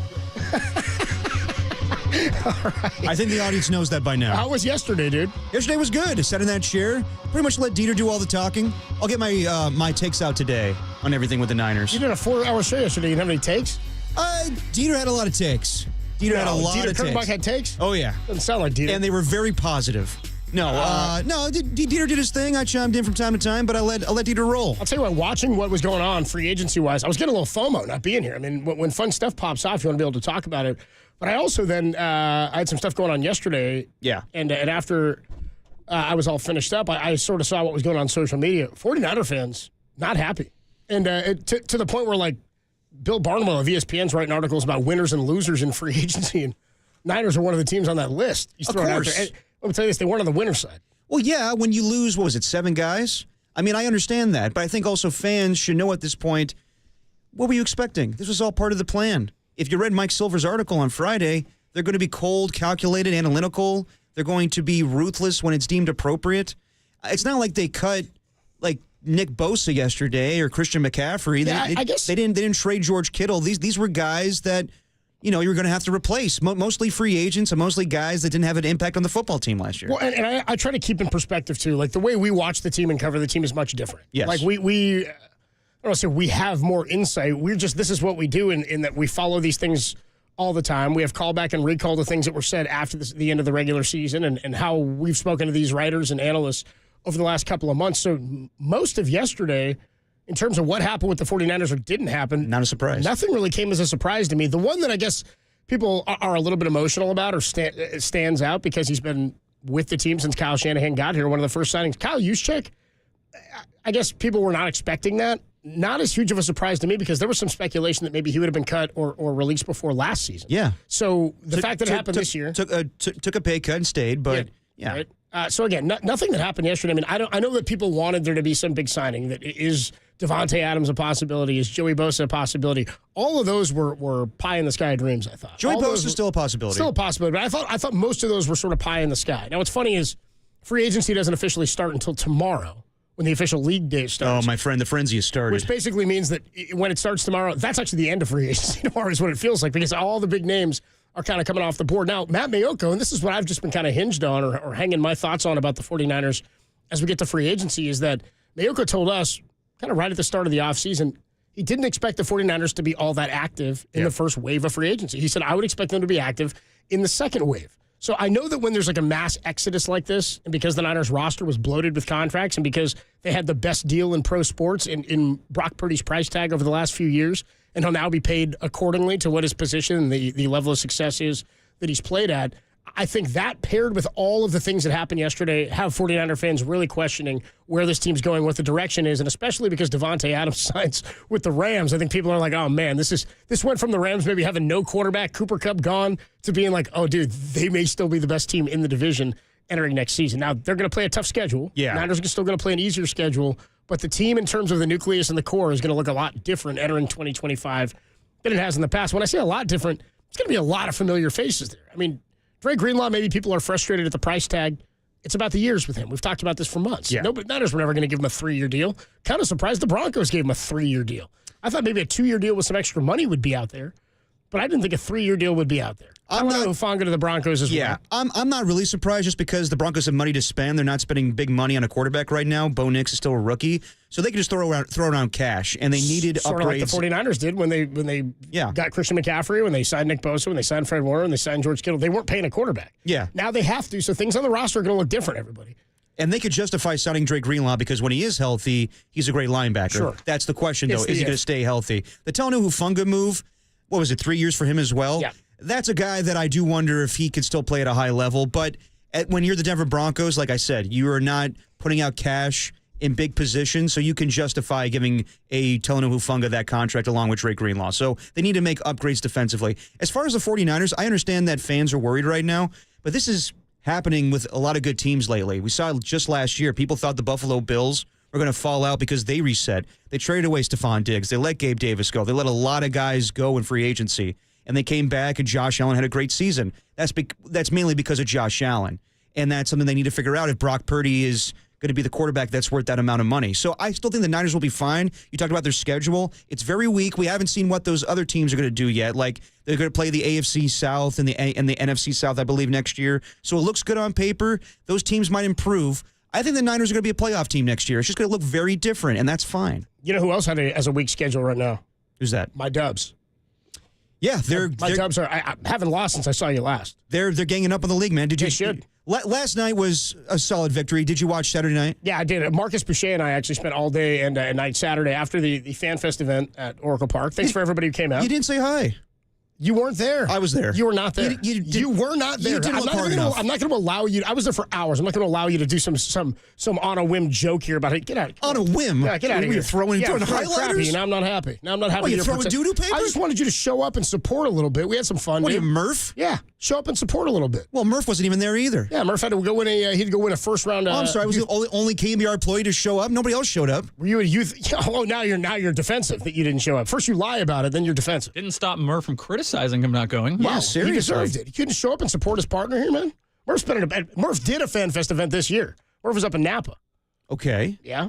V: All right.
Y: I think the audience knows that by now.
V: How was yesterday, dude?
Y: Yesterday was good. I sat in that chair. Pretty much let Dieter do all the talking. I'll get my takes out today on everything with the Niners.
V: You did a 4-hour show yesterday. You didn't have any takes?
Y: Dieter had a lot of takes. Dieter had a lot of takes.
V: Kurtenbach had takes?
Y: Oh, yeah.
V: Doesn't sound like Dieter.
Y: And they were very positive. No, Dieter did his thing. I chimed in from time to time, but I let Dieter roll.
V: I'll tell you what, watching what was going on free agency-wise, I was getting a little FOMO not being here. I mean, when fun stuff pops off, you want to be able to talk about it. But I also then, I had some stuff going on yesterday.
Y: Yeah.
V: And after I was all finished up, I sort of saw what was going on social media. 49er fans, not happy. And to the point where, like, Bill Barnwell of ESPN's writing articles about winners and losers in free agency, and Niners are one of the teams on that list. He's throwing out there. And let me tell you this, they weren't on the winner's side.
Y: Well, yeah, when you lose, what was it, 7 guys? I mean, I understand that, but I think also fans should know at this point, what were you expecting? This was all part of the plan. If you read Mike Silver's article on Friday, they're going to be cold, calculated, analytical. They're going to be ruthless when it's deemed appropriate. It's not like they cut, like, Nick Bosa yesterday or Christian McCaffrey.
V: Yeah, I guess
Y: they didn't trade George Kittle. These were guys that, you know, you're going to have to replace. Mostly free agents and mostly guys that didn't have an impact on the football team last year.
V: Well, and I try to keep in perspective, too. Like, the way we watch the team and cover the team is much different.
Y: Yes.
V: Like, we I don't don't say we have more insight. This is what we do in that we follow these things all the time. We have callback and recall the things that were said after the end of the regular season and how we've spoken to these writers and analysts over the last couple of months. So most of yesterday, in terms of what happened with the 49ers or didn't happen,
Y: not a surprise.
V: Nothing really came as a surprise to me. The one that I guess people are a little bit emotional about or stands out because he's been with the team since Kyle Shanahan got here, one of the first signings, Kyle Juszczyk. I guess people were not expecting that. Not as huge of a surprise to me because there was some speculation that maybe he would have been cut or released before last season.
Y: Yeah.
V: So the fact that it happened this year.
Y: Took a pay cut and stayed, but yeah.
V: Right? So again, nothing that happened yesterday. I mean, I know that people wanted there to be some big signing. That is Devontae Adams a possibility? Is Joey Bosa a possibility? All of those were pie in the sky dreams, I thought.
Y: Joey Bosa is still a possibility.
V: Still a possibility, but I thought most of those were sort of pie in the sky. Now what's funny is free agency doesn't officially start until tomorrow, when the official league day starts.
Y: Oh, my friend, the frenzy has started.
V: Which basically means that when it starts tomorrow, that's actually the end of free agency tomorrow is what it feels like because all the big names are kind of coming off the board. Now, Matt Mayoko, and this is what I've just been kind of hinged on or hanging my thoughts on about the 49ers as we get to free agency is that Mayoko told us kind of right at the start of the offseason, he didn't expect the 49ers to be all that active in the first wave of free agency. He said, I would expect them to be active in the second wave. So I know that when there's like a mass exodus like this, and because the Niners roster was bloated with contracts and because they had the best deal in pro sports in Brock Purdy's price tag over the last few years, and he'll now be paid accordingly to what his position and the level of success is that he's played at, I think that paired with all of the things that happened yesterday have 49er fans really questioning where this team's going, what the direction is, and especially because Devontae Adams signs with the Rams, I think people are like, oh, man, this went from the Rams maybe having no quarterback, Cooper Kupp gone, to being like, oh, dude, they may still be the best team in the division entering next season. Now, they're going to play a tough schedule.
Y: Yeah.
V: Niners are still going to play an easier schedule, but the team in terms of the nucleus and the core is going to look a lot different entering 2025 than it has in the past. When I say a lot different, it's going to be a lot of familiar faces there. I mean, Dre Greenlaw, maybe people are frustrated at the price tag. It's about the years with him. We've talked about this for months.
Y: Yeah.
V: Nobody, Niners were never going to give him a 3-year deal. Kind of surprised the Broncos gave him a 3-year deal. I thought maybe a 2-year deal with some extra money would be out there, but I didn't think a 3-year deal would be out there. I want to Hufanga to the Broncos as well.
Y: I'm not really surprised just because the Broncos have money to spend. They're not spending big money on a quarterback right now. Bo Nix is still a rookie, so they can just throw around cash, and they needed
V: sort
Y: upgrades.
V: Sort of like the 49ers did when they got Christian McCaffrey, when they signed Nick Bosa, when they signed Fred Warner, when they signed George Kittle. They weren't paying a quarterback.
Y: Yeah.
V: Now they have to, so things on the roster are going to look different, everybody.
Y: And they could justify signing Dre Greenlaw because when he is healthy, he's a great linebacker.
V: Sure.
Y: That's the question, though. Is he going to stay healthy? The Talanoa Hufanga move, what was it, 3 years for him as well?
V: Yeah.
Y: That's a guy that I do wonder if he could still play at a high level. But when you're the Denver Broncos, like I said, you are not putting out cash in big positions, so you can justify giving a Talanoa Hufanga that contract along with Dre Greenlaw. So they need to make upgrades defensively. As far as the 49ers, I understand that fans are worried right now, but this is happening with a lot of good teams lately. We saw just last year, people thought the Buffalo Bills were going to fall out because they reset. They traded away Stephon Diggs. They let Gabe Davis go. They let a lot of guys go in free agency. And they came back, and Josh Allen had a great season. That's mainly because of Josh Allen. And that's something they need to figure out if Brock Purdy is going to be the quarterback that's worth that amount of money. So I still think the Niners will be fine. You talked about their schedule. It's very weak. We haven't seen what those other teams are going to do yet. Like, they're going to play the AFC South and the NFC South, I believe, next year. So it looks good on paper. Those teams might improve. I think the Niners are going to be a playoff team next year. It's just going to look very different, and that's fine.
V: You know who else has a weak schedule right now?
Y: Who's that?
V: My Dubs.
Y: Yeah,
V: my Dubs are. I haven't lost since I saw you last.
Y: They're ganging up on the league, man.
V: They should.
Y: Last night was a solid victory. Did you watch Saturday night?
V: Yeah, I did. Marcus Boucher and I actually spent all day and night Saturday after the FanFest event at Oracle Park. Thanks for everybody who came out.
Y: You didn't say hi.
V: You weren't there.
Y: I was there.
V: You were not there. You were not there.
Y: You didn't look hard enough.
V: I'm not going to allow you. I was there for hours. I'm not going to allow you to do some on a whim joke here about it. Get out.
Y: On a whim?
V: Yeah, get out of here.
Y: You're throwing highlighters?
V: Now I'm not happy. Now I'm not happy.
Y: What, you throwing doo-doo paper?
V: I just wanted you to show up and support a little bit. We had some fun.
Y: What are you, Murph?
V: Yeah, show up and support a little bit.
Y: Well, Murph wasn't even there either.
V: Yeah, Murph had to go win a first round.
Y: I'm sorry. I was the only KNBR employee to show up. Nobody else showed up.
V: Were you a youth? Oh, now you're defensive that you didn't show up. First you lie about it, then you're defensive.
E: Didn't stop Murph from criticizing him not going.
V: Wow,
Y: seriously.
V: He deserved it. He couldn't show up and support his partner here, man. Murph did a FanFest event this year. Murph was up in Napa.
Y: Okay.
V: Yeah.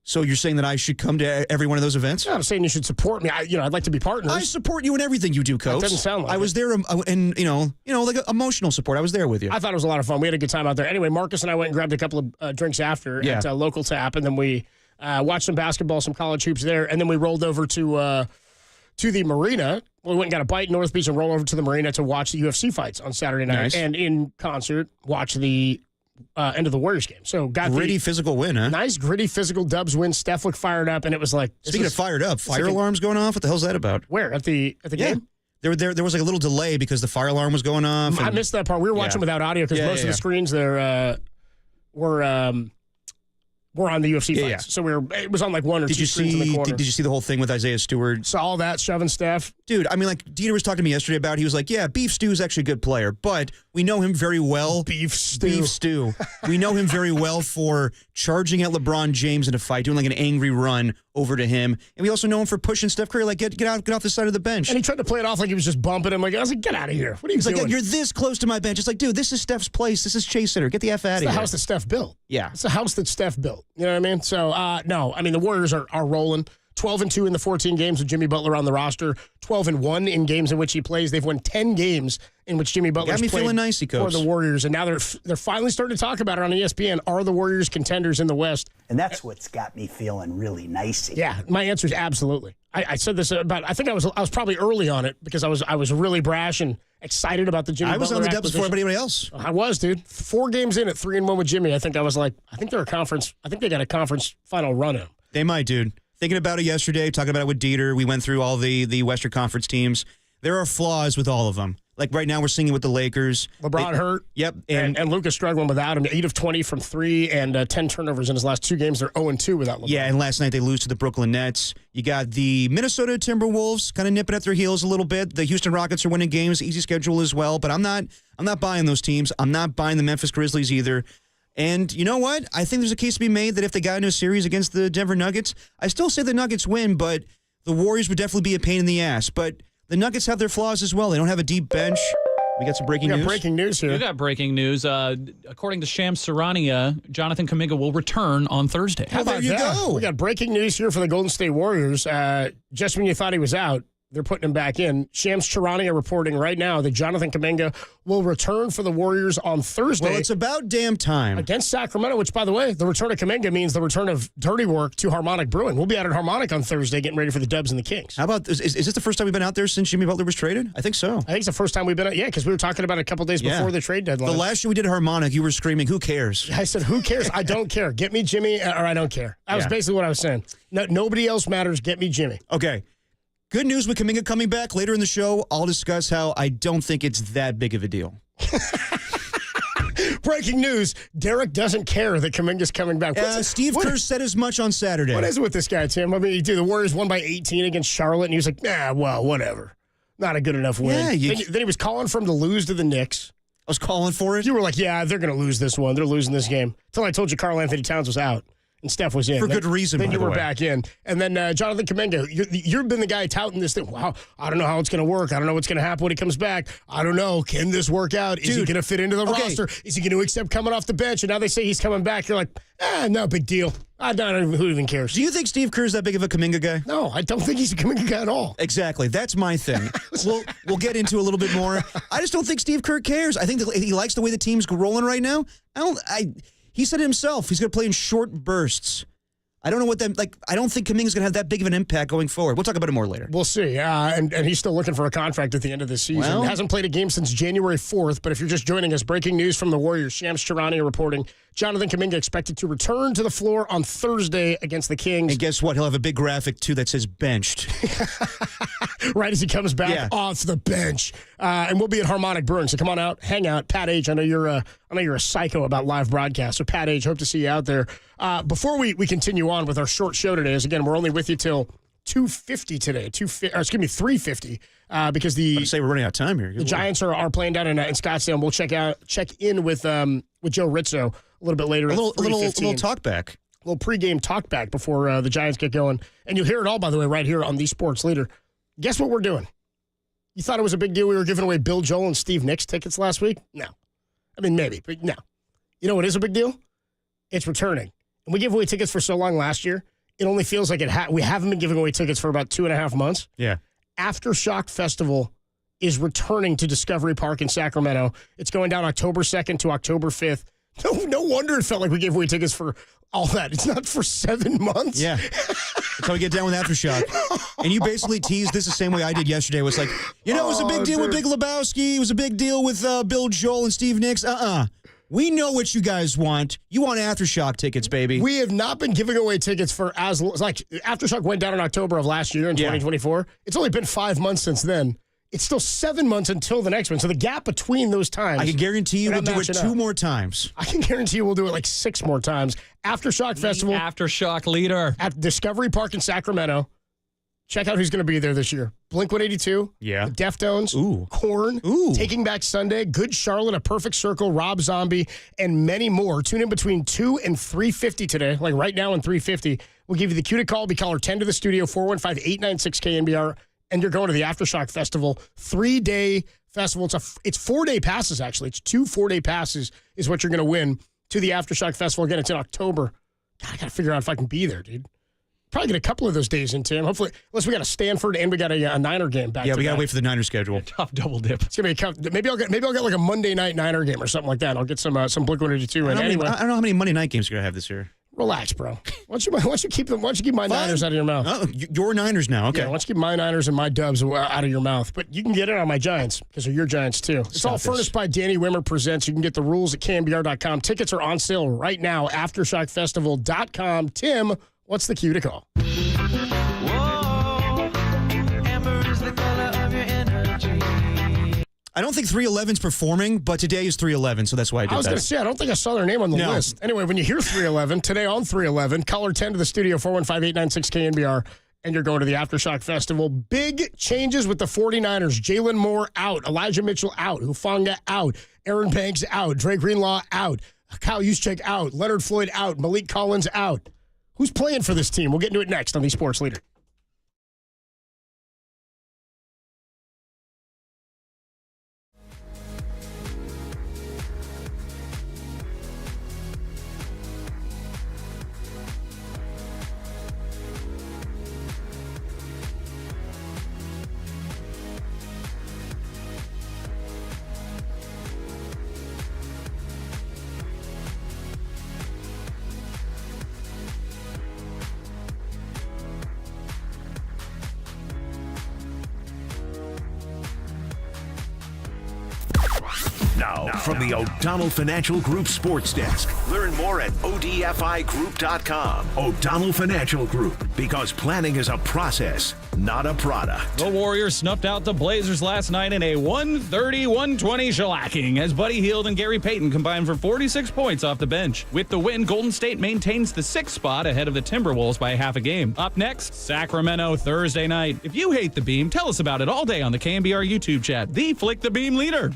Y: So you're saying that I should come to every one of those events?
V: Yeah, I'm saying you should support me. I'd like to be partners.
Y: I support you in everything you do, Coach.
V: That doesn't sound like
Y: I was there, and like emotional support. I was there with you.
V: I thought it was a lot of fun. We had a good time out there. Anyway, Marcus and I went and grabbed a couple of drinks after at Local Tap, and then we watched some basketball, some college hoops there, and then we rolled over to the marina. We went and got a bite in North Beach and rolled over to the marina to watch the UFC fights on Saturday night.
Y: Nice.
V: And in concert, watch the end of the Warriors game. So got
Y: gritty physical win, huh?
V: Nice gritty physical Dubs win. Steph looked fired up, and it was like
Y: Speaking of fired up, fire alarms going off. What the hell's that about?
V: Where at the game?
Y: There was like a little delay because the fire alarm was going off.
V: I missed that part. We were watching without audio because most of the screens there were on the UFC fights.
Y: Yeah.
V: So it was on like one or two screens in the corner.
Y: Did you see the whole thing with Isaiah Stewart?
V: Saw all that, shoving Steph.
Y: Dude, I mean, like, Dieter was talking to me yesterday about, he was like, yeah, Beef Stew's actually a good player, but we know him very well.
V: Beef Stew.
Y: We know him very well for charging at LeBron James in a fight, doing like an angry run over to him. And we also know him for pushing Steph Curry, like, get off the side of the bench.
V: And he tried to play it off like he was just bumping him. Like, I was like, get out of here. What are you doing?
Y: He's like, you're this close to my bench. It's like, dude, this is Steph's place. This is Chase Center. Get the F out of here.
V: It's the house that Steph built.
Y: Yeah.
V: It's the house that Steph built. You know what I mean? So, no. I mean, the Warriors are rolling. 12-2 in the 14 games with Jimmy Butler on the roster. 12-1 in games in which he plays. They've won 10 games in which Jimmy Butler's played
Y: feeling nicey,
V: for the Warriors. And now they're finally starting to talk about it on ESPN. Are the Warriors contenders in the West?
F: And that's what's got me feeling really nicey.
V: Yeah, my answer is absolutely. I said this about, I think I was probably early on it because I was really brash and excited about the Jimmy Butler.
Y: I was on the depths before anybody else.
V: I was, dude. 4 games in at 3-1 with Jimmy. I think I was like, I think they got a conference final run in.
Y: They might, dude. Thinking about it yesterday, talking about it with Dieter, we went through all the Western Conference teams. There are flaws with all of them. Like right now, we're seeing it with the Lakers.
V: LeBron hurt.
Y: Yep.
V: And Luka's struggling without him. 8 of 20 from 3 and 10 turnovers in his last 2 games. They're 0-2 without LeBron.
Y: Yeah, and last night they lose to the Brooklyn Nets. You got the Minnesota Timberwolves kind of nipping at their heels a little bit. The Houston Rockets are winning games, easy schedule as well. But I'm not buying those teams. I'm not buying the Memphis Grizzlies either. And you know what? I think there's a case to be made that if they got into a series against the Denver Nuggets, I still say the Nuggets win, but the Warriors would definitely be a pain in the ass. But the Nuggets have their flaws as well. They don't have a deep bench. We got some breaking news.
V: Breaking news here.
E: We got breaking news. According to Shams Charania, Jonathan Kuminga will return on Thursday.
V: How about there you go. We got breaking news here for the Golden State Warriors. Just when you thought he was out, they're putting him back in. Shams Charania reporting right now that Jonathan Kuminga will return for the Warriors on Thursday.
Y: Well, it's about damn time.
V: Against Sacramento, which, by the way, the return of Kuminga means the return of dirty work to Harmonic Brewing. We'll be out at Harmonic on Thursday getting ready for the Dubs and the Kings.
Y: How about, is this the first time we've been out there since Jimmy Butler was traded? I think so.
V: I think it's the first time we've been out, because we were talking about it a couple days before the trade deadline.
Y: The last year we did Harmonic, you were screaming, who cares?
V: I said, who cares? I don't care. Get me Jimmy, or I don't care. That was basically what I was saying. No, nobody else matters. Get me Jimmy.
Y: Okay. Good news with Kuminga coming back. Later in the show, I'll discuss how I don't think it's that big of a deal.
V: Breaking news, Derek doesn't care that Kuminga's coming back.
Y: Steve Kerr said as much on Saturday.
V: What is it with this guy, Tim? I mean, the Warriors won by 18 against Charlotte, and he was like, well, whatever. Not a good enough win.
Y: Yeah,
V: then he was calling for him to lose to the Knicks.
Y: I was calling for it?
V: You were like, yeah, they're going to lose this one. They're losing this game. Until I told you Karl Anthony Towns was out. And Steph was in.
Y: For good reason,
V: Then
Y: by
V: you
Y: the
V: were
Y: way.
V: back in. And then Jonathan Kuminga, you've been the guy touting this thing. Wow, I don't know how it's going to work. I don't know what's going to happen when he comes back. I don't know. Can this work out? Is he going to fit into the roster? Is he going to accept coming off the bench? And now they say he's coming back. You're like, no big deal. I don't even, who even cares?
Y: Do you think Steve Kerr's that big of a Kuminga guy?
V: No, I don't think he's a Kuminga guy at all.
Y: Exactly. That's my thing. We'll get into a little bit more. I just don't think Steve Kerr cares. I think that he likes the way the team's rolling right now. He said it himself. He's going to play in short bursts. I don't know what I don't think Kuminga's going to have that big of an impact going forward. We'll talk about it more later.
V: We'll see. And he's still looking for a contract at the end of this season.
Y: Well,
V: hasn't played a game since January 4th, but if you're just joining us, breaking news from the Warriors, Shams Charania reporting, Jonathan Kuminga expected to return to the floor on Thursday against the Kings.
Y: And guess what? He'll have a big graphic, too, that says benched.
V: Right as he comes back off the bench. And we'll be at Harmonic Brewing, so come on out, hang out. Pat H., I know you're a psycho about live broadcasts, so Pat H., hope to see you out there. Before we continue on with our short show today, as again, we're only with you till 2:50 today, 3:50, because
Y: we're running out of time here.
V: The Giants are playing down in Scottsdale, and we'll check in with Joe Rizzo a little bit later.
Y: A little talk back.
V: A little pregame talk back before the Giants get going. And you'll hear it all, by the way, right here on the Sports Leader. Guess what we're doing? You thought it was a big deal we were giving away Bill Joel and Steve Nicks tickets last week? No. I mean, maybe, but no. You know what is a big deal? It's returning. And we gave away tickets for so long last year, it only feels like we haven't been giving away tickets for about 2.5 months.
Y: Yeah.
V: Aftershock Festival is returning to Discovery Park in Sacramento. It's going down October 2nd to October 5th. No wonder it felt like we gave away tickets for all that. It's not for 7 months.
Y: Yeah. That's how we get down with Aftershock. And you basically teased this the same way I did yesterday. It was like, it was a big deal with Big Lebowski. It was a big deal with Bill Joel and Steve Nicks. We know what you guys want. You want Aftershock tickets, baby.
V: We have not been giving away tickets for Aftershock went down in October of last year in 2024. It's only been 5 months since then. It's still 7 months until the next one. So the gap between those times.
Y: I can guarantee you we'll do it 2 more times.
V: I can guarantee you we'll do it like 6 more times. Aftershock Festival.
E: Aftershock leader.
V: At Discovery Park in Sacramento. Check out who's going to be there this year. Blink-182.
Y: Yeah.
V: The Deftones.
Y: Ooh.
V: Korn.
Y: Ooh.
V: Taking Back Sunday. Good Charlotte. A Perfect Circle. Rob Zombie. And many more. Tune in between 2 and 3:50 today. Like right now in 3:50. We'll give you the cue to call. Be caller 10 to the studio. 415-896-KNBR. And you're going to the Aftershock Festival. 3-day festival. It's 4-day passes, actually. It's 2 4-day passes is what you're going to win to the Aftershock Festival. Again, it's in October. God, I got to figure out if I can be there, dude. Probably get a couple of those days in, Tim. Hopefully, unless we got a Stanford and we got a Niner game back.
Y: Yeah, we got to wait for the Niner schedule.
E: Tough double dip.
V: It's gonna be maybe I'll get like a Monday night Niner game or something like that. I'll get some Blink-182. And anyway,
Y: I don't know how many Monday night games you're gonna have this year.
V: Relax, bro. Why don't you keep my Niners out of your mouth?
Y: Oh, your Niners now. Okay.
V: Yeah, why don't you keep my Niners and my Dubs out of your mouth? But you can get it on my Giants because they're your Giants too. It's all furnished by Danny Wimmer Presents. You can get the rules at KNBR.com. Tickets are on sale right now. AftershockFestival.com. Tim, what's the cue to call?
Y: I don't think 311's performing, but today is 311, so that's why I did that.
V: I was going to say, I don't think I saw their name on the list. Anyway, when you hear 311, today on 311, caller 10 to the studio, 415-896-KNBR, and you're going to the Aftershock Festival. Big changes with the 49ers. Jalen Moore out. Elijah Mitchell out. Hufanga out. Aaron Banks out. Dre Greenlaw out. Kyle Juszczyk out. Leonard Floyd out. Malik Collins out. Who's playing for this team? We'll get into it next on the Sports Leader.
A: Now, from the O'Donnell Financial Group Sports Desk. Learn more at ODFIGroup.com. O'Donnell Financial Group, because planning is a process, not a product.
E: The Warriors snuffed out the Blazers last night in a 130-120 shellacking as Buddy Hield and Gary Payton combined for 46 points off the bench. With the win, Golden State maintains the 6th spot ahead of the Timberwolves by half a game. Up next, Sacramento Thursday night. If you hate the beam, tell us about it all day on the KNBR YouTube chat. The Flick the Beam leader.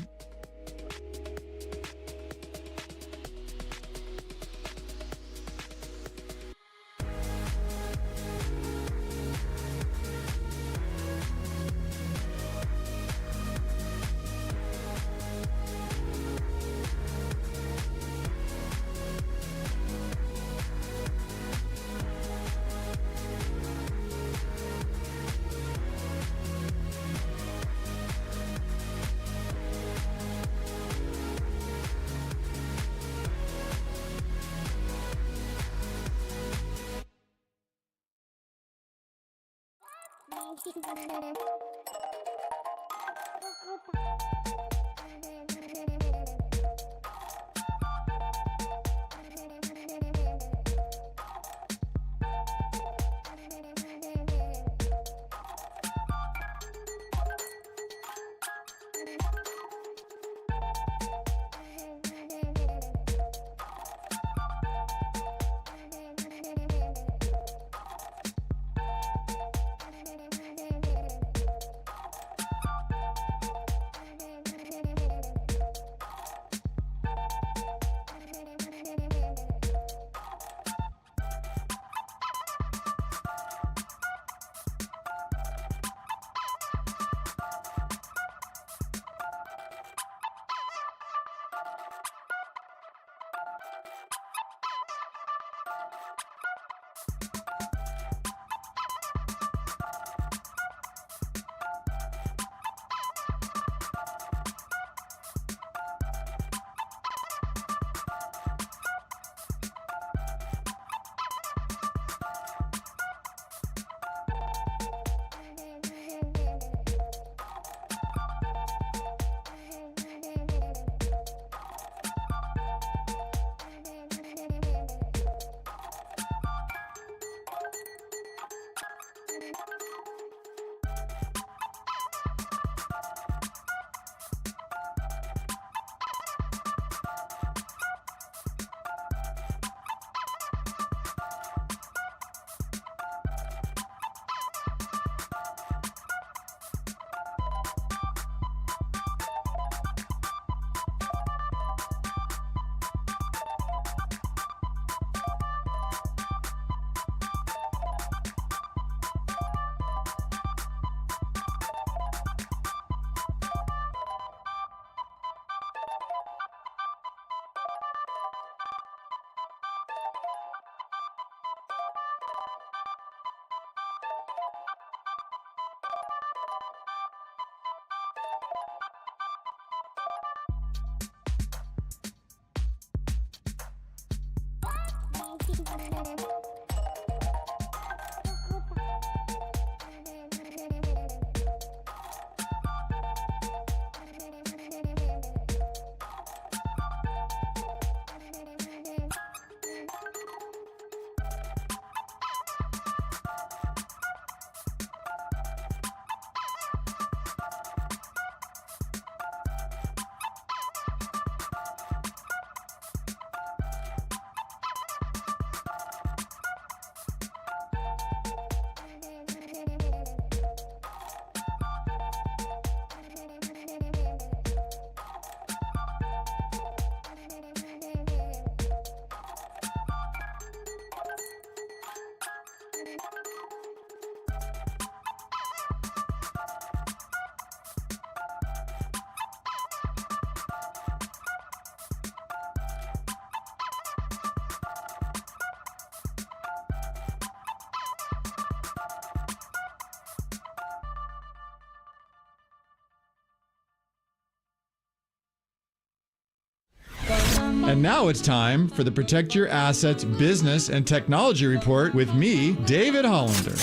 B: And now it's time for the Protect Your Assets Business and Technology Report with me, David Hollander.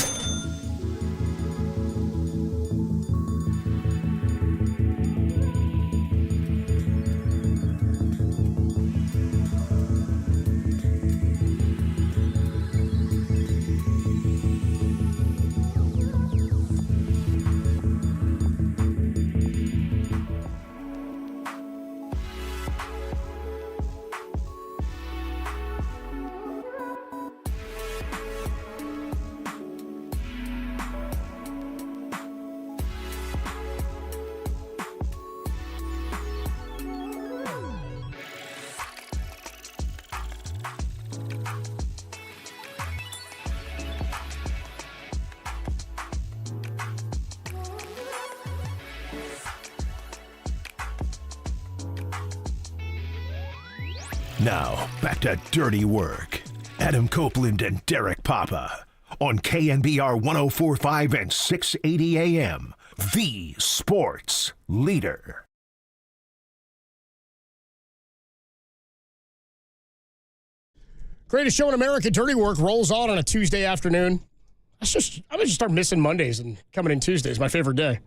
A: Now, back to Dirty Work. Adam Copeland and Derek Papa on KNBR 104.5 and 680 AM, the sports leader.
V: Greatest show in America, Dirty Work, rolls on a Tuesday afternoon. I'm going to just start missing Mondays and coming in Tuesdays. My favorite day.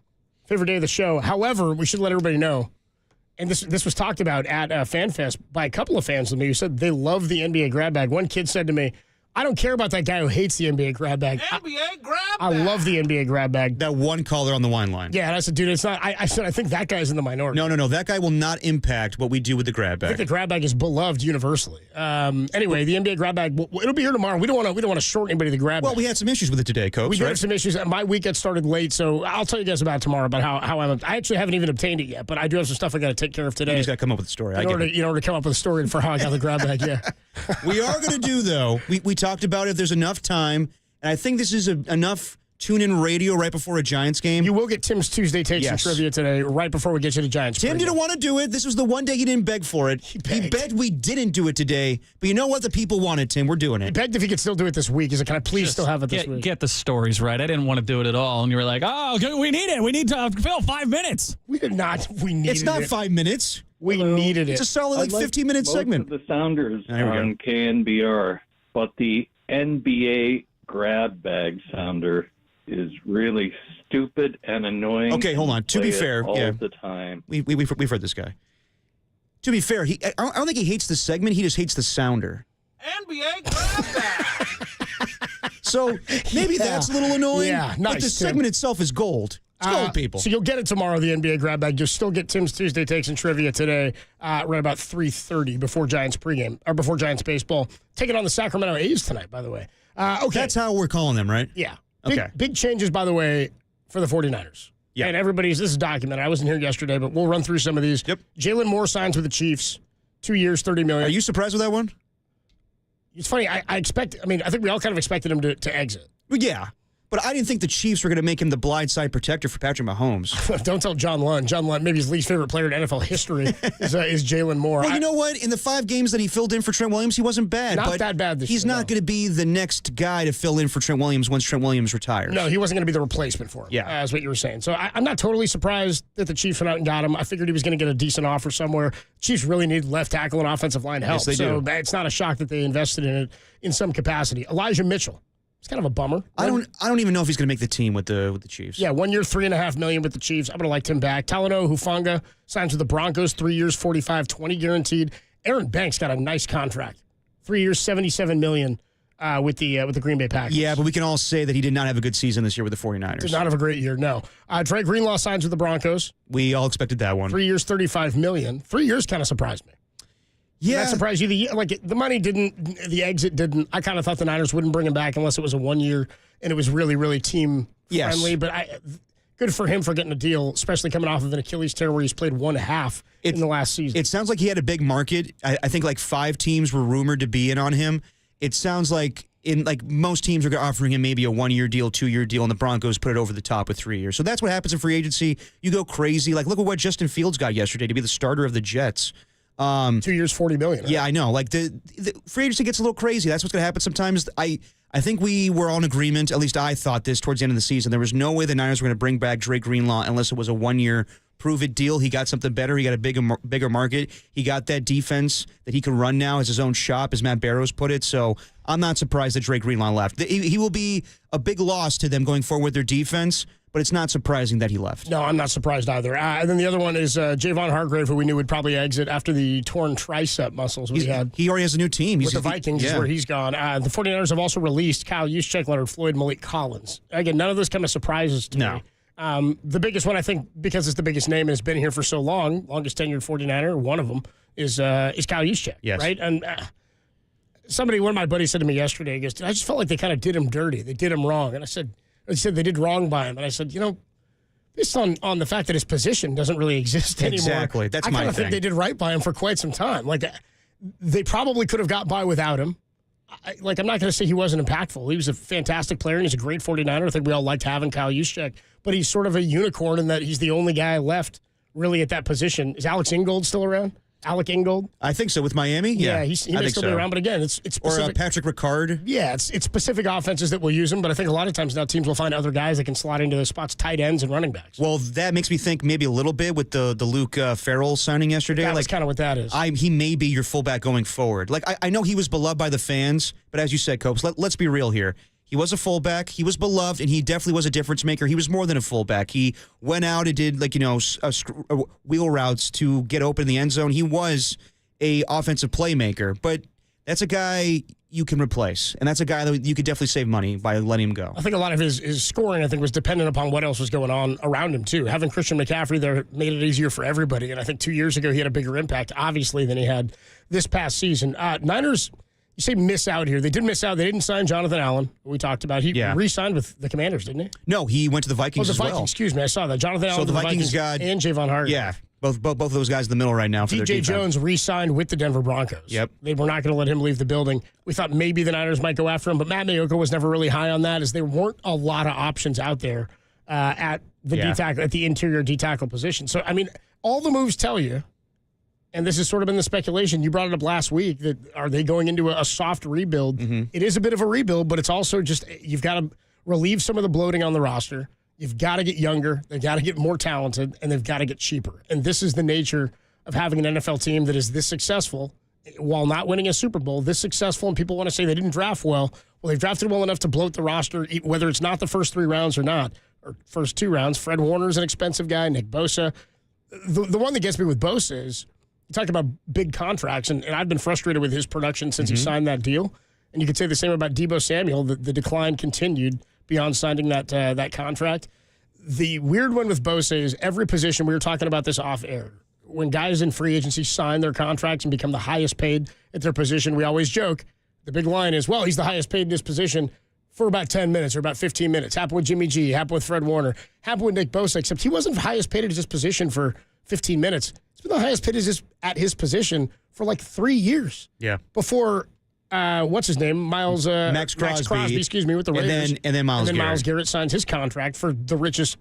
V: Favorite day of the show. However, we should let everybody know, and this was talked about at FanFest by a couple of fans of me who said they love the NBA grab bag. One kid said to me, I don't care about that guy who hates the NBA grab bag.
G: NBA grab bag?
V: I love the NBA grab bag.
Y: That one caller on the wine line.
V: Yeah, and I said, dude, it's not. I said, I think that guy's in the minority.
Y: No. That guy will not impact what we do with the grab bag.
V: I think the grab bag is beloved universally. Anyway, the NBA grab bag, it'll be here tomorrow. We don't want to short anybody the grab bag.
Y: Well, we had some issues with it today, Coach.
V: We did have some issues. My week got started late, so I'll tell you guys about it tomorrow about how I actually haven't even obtained it yet, but I do have some stuff I got to take care of today.
Y: You just got to come up with a story.
V: In order to come up with a story for how I got the grab bag, yeah.
Y: We are going to do, though, we talked about if there's enough time, and I think this is enough tune-in radio right before a Giants game.
V: You will get Tim's Tuesday Takes and Trivia today, right before we get you to Giants.
Y: Tim didn't want to do it. This was the one day he didn't beg for it. He begged we didn't do it today, but you know what? The people wanted, Tim. We're doing it.
V: He begged if he could still do it this week. He said, can I please still have it this week?
E: Get the stories right. I didn't want to do it at all. And you were like, oh, okay, we need it. We need to fill 5 minutes.
V: We did not. We needed it.
Y: It's not 5 minutes.
V: We needed it.
Y: It's a solid 15-minute segment.
H: Most of the Sounders on KNBR, but the NBA grab bag sounder is really stupid and annoying.
Y: Okay, hold on. To be fair,
H: all the time.
Y: We've heard this guy. To be fair, I don't think he hates the segment. He just hates the sounder.
G: NBA grab bag.
Y: So maybe that's a little annoying.
V: Yeah, nice.
Y: But the segment itself is gold. It's gold, people.
V: So you'll get it tomorrow, the NBA grab bag. You'll still get Tim's Tuesday Takes and Trivia today, right about 3:30 before Giants pregame, or before Giants baseball. Taking on the Sacramento A's tonight, by the way. Okay.
Y: That's how we're calling them, right?
V: Yeah.
Y: Okay.
V: Big changes, by the way, for the 49ers.
Y: Yeah.
V: And this is documented. I wasn't here yesterday, but we'll run through some of these.
Y: Yep.
V: Jalen Moore signs with the Chiefs. 2 years, $30 million.
Y: Are you surprised with that one?
V: It's funny. I think we all kind of expected him to exit.
Y: Yeah. But I didn't think the Chiefs were going to make him the blindside protector for Patrick Mahomes.
V: Don't tell John Lund. John Lund, maybe his least favorite player in NFL history is Jalen Moore.
Y: Well, you know what? In the 5 games that he filled in for Trent Williams, he wasn't bad.
V: Not that bad this year.
Y: He's not going to be the next guy to fill in for Trent Williams once Trent Williams retires.
V: No, he wasn't going to be the replacement for him.
Y: Yeah.
V: That's what you were saying. So I'm not totally surprised that the Chiefs went out and got him. I figured he was going to get a decent offer somewhere. Chiefs really need left tackle and offensive line help.
Y: Yes, they
V: so
Y: do.
V: It's not a shock that they invested in it in some capacity. Elijah Mitchell. It's kind of a bummer.
Y: I don't even know if he's going to make the team with the Chiefs.
V: Yeah, 1 year, $3.5 million with the Chiefs. I'm going to like him back. Talanoa Hufanga signs with the Broncos, 3 years, $45.20 guaranteed. Aaron Banks got a nice contract, 3 years, $77 million with the Green Bay Packers.
Y: Yeah, but we can all say that he did not have a good season this year with the 49ers.
V: Did not have a great year. No. Dre Greenlaw signs with the Broncos.
Y: We all expected that one.
V: 3 years, $35 million. 3 years kind of surprised me.
Y: Yeah.
V: Did that surprise you? The money didn't, the exit didn't. I kind of thought the Niners wouldn't bring him back unless it was a 1 year and it was really, really team friendly. But good for him for getting a deal, especially coming off of an Achilles tear where he's played 1.5 in the last season.
Y: It sounds like he had a big market. I think like 5 teams were rumored to be in on him. It sounds like most teams are offering him maybe a 1 year deal, 2 year deal, and the Broncos put it over the top with 3 years. So that's what happens in free agency. You go crazy. Like look at what Justin Fields got yesterday to be the starter of the Jets.
V: 2 years, $40 million. Right?
Y: Yeah, I know. Like the free agency gets a little crazy. That's what's going to happen sometimes. I think we were all in agreement. At least I thought this towards the end of the season. There was no way the Niners were going to bring back Dre Greenlaw unless it was a 1 year prove-it deal. He got something better. He got a bigger market. He got that defense that he can run now as his own shop, as Matt Barrows put it. So I'm not surprised that Dre Greenlaw left. He will be a big loss to them going forward with their defense, but it's not surprising that he left.
V: No, I'm not surprised either. And then the other one is Javon Hargrave, who we knew would probably exit after the torn tricep muscles he had.
Y: He already has a new team.
V: With the Vikings is where he's gone. The 49ers have also released Kyle Juszczyk, Leonard Floyd, Malik Collins. Again, none of this kind of surprises to me. The biggest one, I think, because it's the biggest name and has been here for so long, longest tenured 49er, one of them, is Kyle Juszczyk.
Y: Yes.
V: Right? And one of my buddies said to me yesterday, he goes, I just felt like they kind of did him dirty. They did him wrong. And they said they did wrong by him. And I said, based on the fact that his position doesn't really exist anymore.
Y: Exactly. That's my thing.
V: I kind of think they did right by him for quite some time. Like, they probably could have got by without him. I'm not going to say he wasn't impactful. He was a fantastic player, and he's a great 49er. I think we all liked having Kyle Juszczyk. But he's sort of a unicorn in that he's the only guy left really at that position. Is Alex Ingold still around? Alec Ingold?
Y: I think so. With Miami?
V: Yeah, he may still be around. But again, it's specific.
Y: Or Patrick Ricard?
V: Yeah, it's specific offenses that will use him. But I think a lot of times now teams will find other guys that can slot into those spots, tight ends and running backs.
Y: Well, that makes me think maybe a little bit with the Luke Farrell signing yesterday.
V: That's kind of what that is.
Y: He may be your fullback going forward. Like, I know he was beloved by the fans, but as you said, Copes, let's be real here. He was a fullback. He was beloved, and he definitely was a difference maker. He was more than a fullback. He went out and did, wheel routes to get open in the end zone. He was a offensive playmaker, but that's a guy you can replace, and that's a guy that you could definitely save money by letting him go.
V: I think a lot of his scoring, was dependent upon what else was going on around him, too. Having Christian McCaffrey there made it easier for everybody, and I think 2 years ago he had a bigger impact, obviously, than he had this past season. Niners, you say miss out here. They did miss out. They didn't sign Jonathan Allen, we talked about. He re-signed with the Commanders, didn't he?
Y: No, he went to the Vikings as well.
V: Vikings, excuse me. I saw that. Jonathan Allen
Y: the Vikings got
V: and Javon Hargrave.
Y: Yeah, both of those guys in the middle right now for their
V: DJ
Y: defense.
V: Jones re-signed with the Denver Broncos.
Y: Yep.
V: They were not going to let him leave the building. We thought maybe the Niners might go after him, but Matt Maiocco was never really high on that, as there weren't a lot of options out there at the D-tackle, at the interior D-tackle position. So, all the moves tell you, and this has sort of been the speculation, you brought it up last week, that are they going into a soft rebuild? Mm-hmm. It is a bit of a rebuild, but it's also just, you've got to relieve some of the bloating on the roster. You've got to get younger. They've got to get more talented, and they've got to get cheaper. And this is the nature of having an NFL team that is this successful while not winning a Super Bowl, this successful, and people want to say they didn't draft well. Well, they've drafted well enough to bloat the roster, whether it's not the first 3 rounds or not, or first 2 rounds. Fred Warner's an expensive guy, Nick Bosa. The one that gets me with Bosa is, you talk about big contracts, and I've been frustrated with his production since he signed that deal. And you could say the same about Deebo Samuel. The decline continued beyond signing that contract. The weird one with Bosa is every position, we were talking about this off air, when guys in free agency sign their contracts and become the highest paid at their position, we always joke, the big line is, well, he's the highest paid in his position for about 10 minutes or about 15 minutes. Happened with Jimmy G, happened with Fred Warner, happened with Nick Bosa, except he wasn't the highest paid at his position for 15 minutes. He's been the highest paid at his position for 3 years.
Y: Yeah.
V: Before what's his name?
Y: Max Crosby.
V: Excuse me, with the Raiders.
Y: And then
V: Myles Garrett signs his contract for the richest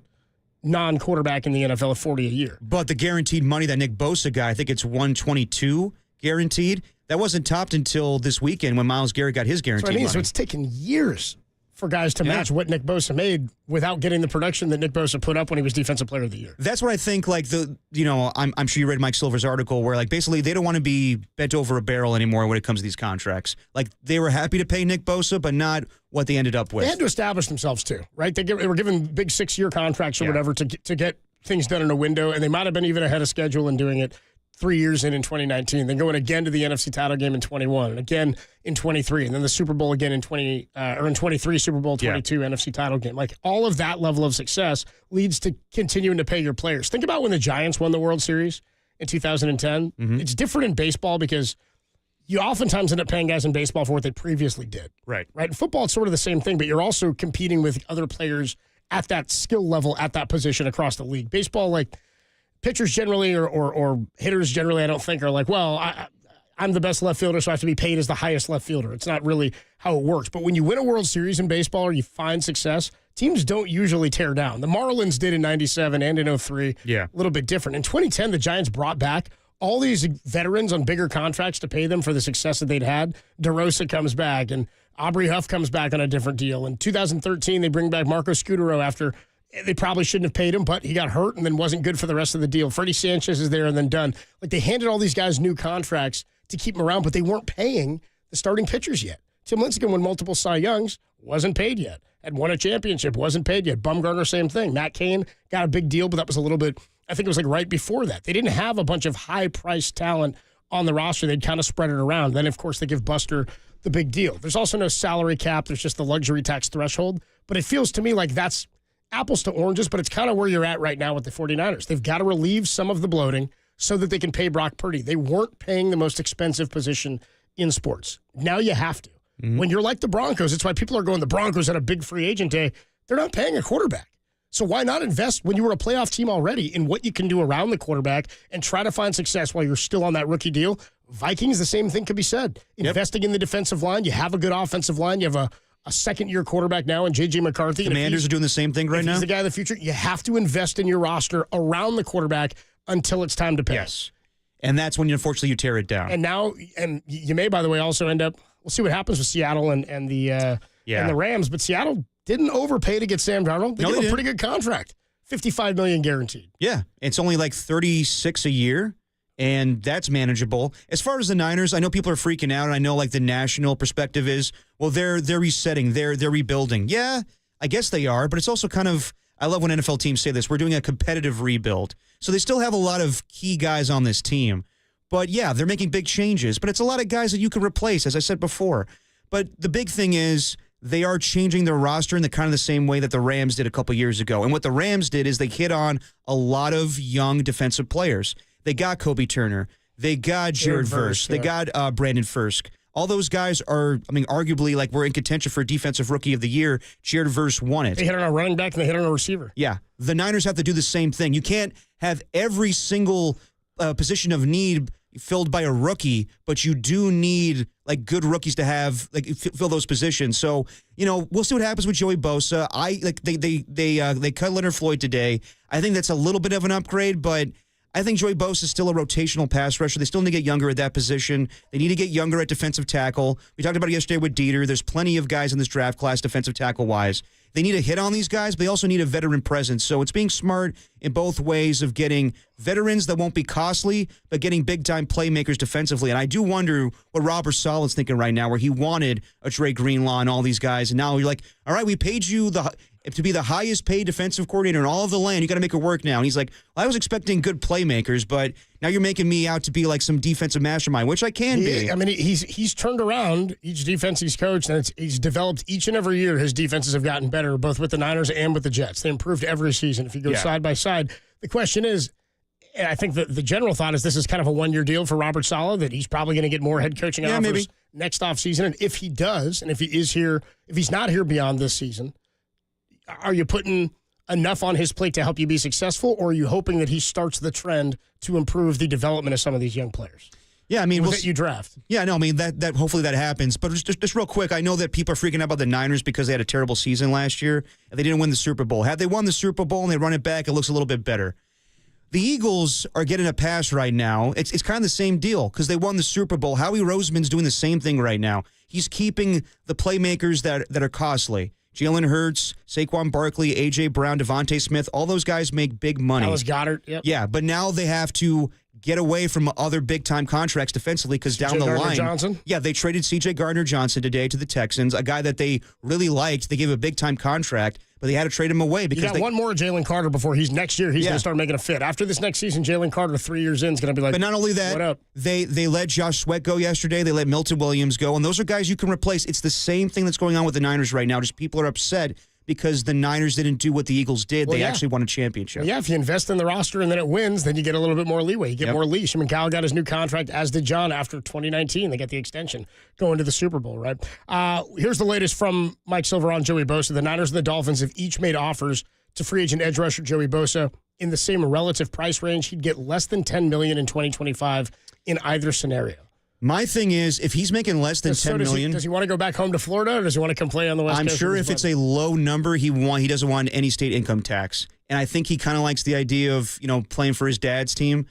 V: non-quarterback in the NFL at $40 a year.
Y: But the guaranteed money that Nick Bosa got, I think it's $122 guaranteed. That wasn't topped until this weekend when Myles Garrett got his guaranteed money.
V: So it's taken years for guys to match what Nick Bosa made without getting the production that Nick Bosa put up when he was Defensive Player of the Year.
Y: That's what I think, I'm sure you read Mike Silver's article where, basically they don't want to be bent over a barrel anymore when it comes to these contracts. They were happy to pay Nick Bosa, but not what they ended up with.
V: They had to establish themselves, too, right? They were given big 6-year contracts or whatever to get things done in a window, and they might have been even ahead of schedule in doing it 3 years in 2019, then going again to the NFC title game in 21, and again in 23, and then the Super Bowl again in 23, Super Bowl 22, NFC title game. All of that level of success leads to continuing to pay your players. Think about when the Giants won the World Series in 2010. Mm-hmm. It's different in baseball because you oftentimes end up paying guys in baseball for what they previously did.
Y: Right.
V: In football, it's sort of the same thing, but you're also competing with other players at that skill level, at that position across the league. Baseball, pitchers generally or hitters generally, I don't think, are I'm the best left fielder, so I have to be paid as the highest left fielder. It's not really how it works. But when you win a World Series in baseball or you find success, teams don't usually tear down. The Marlins did in 97 and in 03.
Y: Yeah.
V: A little bit different. In 2010, the Giants brought back all these veterans on bigger contracts to pay them for the success that they'd had. DeRosa comes back, and Aubrey Huff comes back on a different deal. In 2013, they bring back Marco Scutaro after they probably shouldn't have paid him, but he got hurt and then wasn't good for the rest of the deal. Freddie Sanchez is there and then done. They handed all these guys new contracts to keep them around, but they weren't paying the starting pitchers yet. Tim Lincecum won multiple Cy Youngs, wasn't paid yet. Had won a championship, wasn't paid yet. Bumgarner, same thing. Matt Cain got a big deal, but that was a little bit, I think it was right before that. They didn't have a bunch of high-priced talent on the roster. They'd kind of spread it around. Then, of course, they give Buster the big deal. There's also no salary cap. There's just the luxury tax threshold. But it feels to me like that's apples to oranges, but it's kind of where you're at right now with the 49ers. They've got to relieve some of the bloating so that they can pay Brock Purdy. They weren't paying the most expensive position in sports. Now you have to. Mm-hmm. When you're like the Broncos, it's why people are going, the Broncos had a big free agent day. They're not paying a quarterback. So why not invest when you were a playoff team already in what you can do around the quarterback and try to find success while you're still on that rookie deal? Vikings, the same thing could be said. Investing in the defensive line. You have a good offensive line. You have a second-year quarterback now in J.J. McCarthy.
Y: Commanders are doing the same thing right now.
V: He's the guy of the future. You have to invest in your roster around the quarterback until it's time to pay.
Y: Yes. And that's when, unfortunately, you tear it down.
V: And now, and you may, by the way, also end up, we'll see what happens with Seattle and the Rams, but Seattle didn't overpay to get Sam Darnold. They gave him a pretty good contract. $55 million guaranteed.
Y: Yeah. It's only $36 a year. And that's manageable. As far as the Niners, I know people are freaking out, and I know the national perspective is, well, they're resetting, they're rebuilding. Yeah, I guess they are, but it's also kind of, I love when NFL teams say this, we're doing a competitive rebuild. So they still have a lot of key guys on this team. But yeah, they're making big changes, but it's a lot of guys that you can replace, as I said before. But the big thing is they are changing their roster in the kind of the same way that the Rams did a couple years ago. And what the Rams did is they hit on a lot of young defensive players. They got Kobe Turner. They got Jared Verse. They got Brandon Fursk. All those guys are, arguably, we're in contention for Defensive Rookie of the Year. Jared Verse won it.
V: They hit on a running back and they hit on a receiver.
Y: Yeah. The Niners have to do the same thing. You can't have every single position of need filled by a rookie, but you do need, good rookies to have, fill those positions. So, we'll see what happens with Joey Bosa. They cut Leonard Floyd today. I think that's a little bit of an upgrade, but I think Joey Bosa is still a rotational pass rusher. They still need to get younger at that position. They need to get younger at defensive tackle. We talked about it yesterday with Dieter. There's plenty of guys in this draft class, defensive tackle-wise. They need to hit on these guys, but they also need a veteran presence. So it's being smart in both ways of getting veterans that won't be costly, but getting big-time playmakers defensively. And I do wonder what Robert Sala's thinking right now, where he wanted a Dre Greenlaw and all these guys, and now you're like, all right, we paid you to be the highest paid defensive coordinator in all of the land. You got to make it work now. And he's like, well, I was expecting good playmakers, but now you're making me out to be some defensive mastermind, which I can be.
V: He's turned around each defense he's coached, and he's developed each and every year. His defenses have gotten better, both with the Niners and with the Jets. They improved every season. If you go side by side, the question is, and I think the general thought is this is kind of a one-year deal for Robert Saleh, that he's probably going to get more head coaching offers next offseason. And if he does, and if he is here, if he's not here beyond this season, are you putting enough on his plate to help you be successful, or are you hoping that he starts the trend to improve the development of some of these young players?
Y: Yeah, I mean,
V: that you draft.
Y: Yeah, no, I mean that hopefully that happens. But just real quick, I know that people are freaking out about the Niners because they had a terrible season last year and they didn't win the Super Bowl. Had they won the Super Bowl and they run it back, it looks a little bit better. The Eagles are getting a pass right now. It's kind of the same deal because they won the Super Bowl. Howie Roseman's doing the same thing right now. He's keeping the playmakers that are costly. Jalen Hurts, Saquon Barkley, A.J. Brown, Devontae Smith, all those guys make big money.
V: Dallas Goedert, yep.
Y: Yeah, but now they have to get away from other big-time contracts defensively because down the line...
V: Johnson?
Y: Yeah, they traded C.J. Gardner-Johnson today to the Texans, a guy that they really liked. They gave a big-time contract, but they had to trade him away because
V: you got one more Jalen Carter before next year he's going to start making a fit. After this next season, Jalen Carter 3 years in is going to be like,
Y: but not only that,
V: what up?
Y: They let Josh Sweat go yesterday. They let Milton Williams go, and those are guys you can replace. It's the same thing that's going on with the Niners right now. Just people are upset because the Niners didn't do what the Eagles did. They actually won a championship.
V: Well, yeah, if you invest in the roster and then it wins, then you get a little bit more leeway. You get more leash. I mean, Kyle got his new contract, as did John, after 2019. They got the extension going to the Super Bowl, right? Here's the latest from Mike Silver on Joey Bosa. The Niners and the Dolphins have each made offers to free agent edge rusher Joey Bosa in the same relative price range. He'd get less than $10 million in 2025 in either scenario.
Y: My thing is, if he's making less than $10 million,
V: does he want to go back home to Florida, or does he want to come play on the West Coast?
Y: I'm sure if it's a low number, he doesn't want any state income tax, and I think he kind of likes the idea of playing for his dad's team.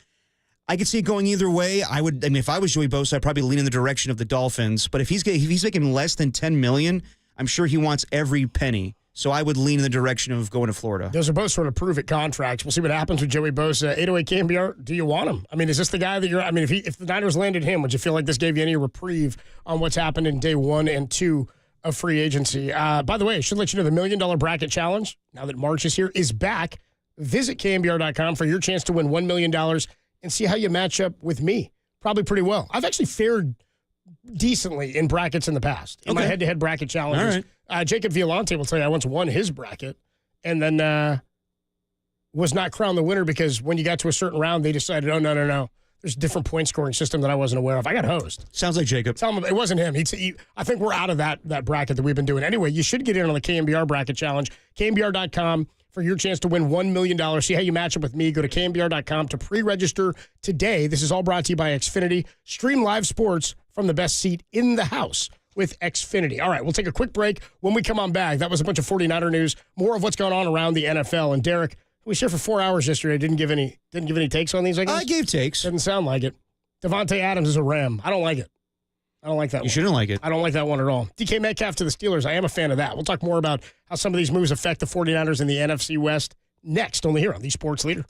Y: I could see it going either way. I mean, if I was Joey Bosa, I'd probably lean in the direction of the Dolphins. But if he's making less than $10 million, I'm sure he wants every penny. So I would lean in the direction of going to Florida.
V: Those are both sort of prove-it contracts. We'll see what happens with Joey Bosa. 808 KNBR, do you want him? I mean, is this the guy that you're – I mean, if the Niners landed him, would you feel like this gave you any reprieve on what's happened in day 1 and 2 of free agency? By the way, I should let you know the $1 Million Bracket Challenge, now that March is here, is back. Visit KNBR.com for your chance to win $1 million and see how you match up with me. Probably pretty well. I've actually fared decently in brackets in the past, in my head-to-head bracket challenges.
Y: All right.
V: Jacob Violante will tell you I once won his bracket and then was not crowned the winner because when you got to a certain round, they decided, oh, no. There's a different point scoring system that I wasn't aware of. I got hosed.
Y: Sounds like Jacob.
V: Tell him it wasn't him. I think we're out of that bracket that we've been doing. Anyway, you should get in on the KNBR bracket challenge. KNBR.com for your chance to win $1 million. See how you match up with me. Go to KNBR.com to pre-register today. This is all brought to you by Xfinity. Stream live sports from the best seat in the house with Xfinity. All right, we'll take a quick break. When we come on back, that was a bunch of 49er news, more of what's going on around the NFL. And Derek, who was here for 4 hours yesterday, didn't give any takes on these, I guess?
Y: I gave takes.
V: Doesn't sound like it. Devontae Adams is a Ram. I don't like it. I don't like that one.
Y: You shouldn't like it.
V: I don't like that one at all. DK Metcalf to the Steelers. I am a fan of that. We'll talk more about how some of these moves affect the 49ers in the NFC West next, only here on the Sports Leader.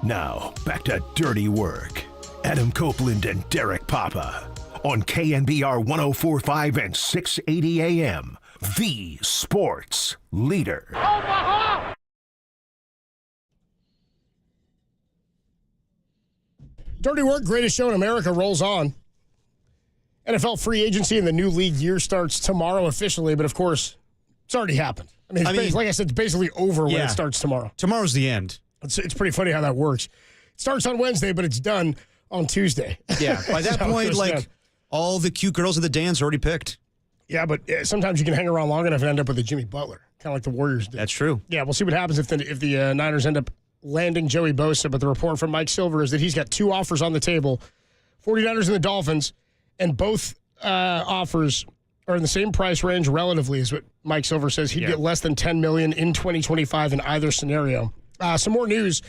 A: Now, back to Dirty Work. Adam Copeland and Derek Papa on KNBR 104.5 and 680 AM, the sports leader.
V: Omaha! Dirty Work, greatest show in America, rolls on. NFL free agency and the new league year starts tomorrow officially, but of course, it's already happened. I mean, like I said, it's basically over when it starts tomorrow.
Y: Tomorrow's the end.
V: It's pretty funny how that works. It starts on Wednesday, but it's done on Tuesday.
Y: Yeah, by that point, all the cute girls at the dance are already picked.
V: Yeah, but sometimes you can hang around long enough and end up with a Jimmy Butler, kind of like the Warriors did.
Y: That's true.
V: Yeah, we'll see what happens if the Niners end up landing Joey Bosa, but the report from Mike Silver is that he's got 2 offers on the table, 49ers and the Dolphins, and both offers are in the same price range relatively, is what Mike Silver says. He'd get less than $10 million in 2025 in either scenario. Some more news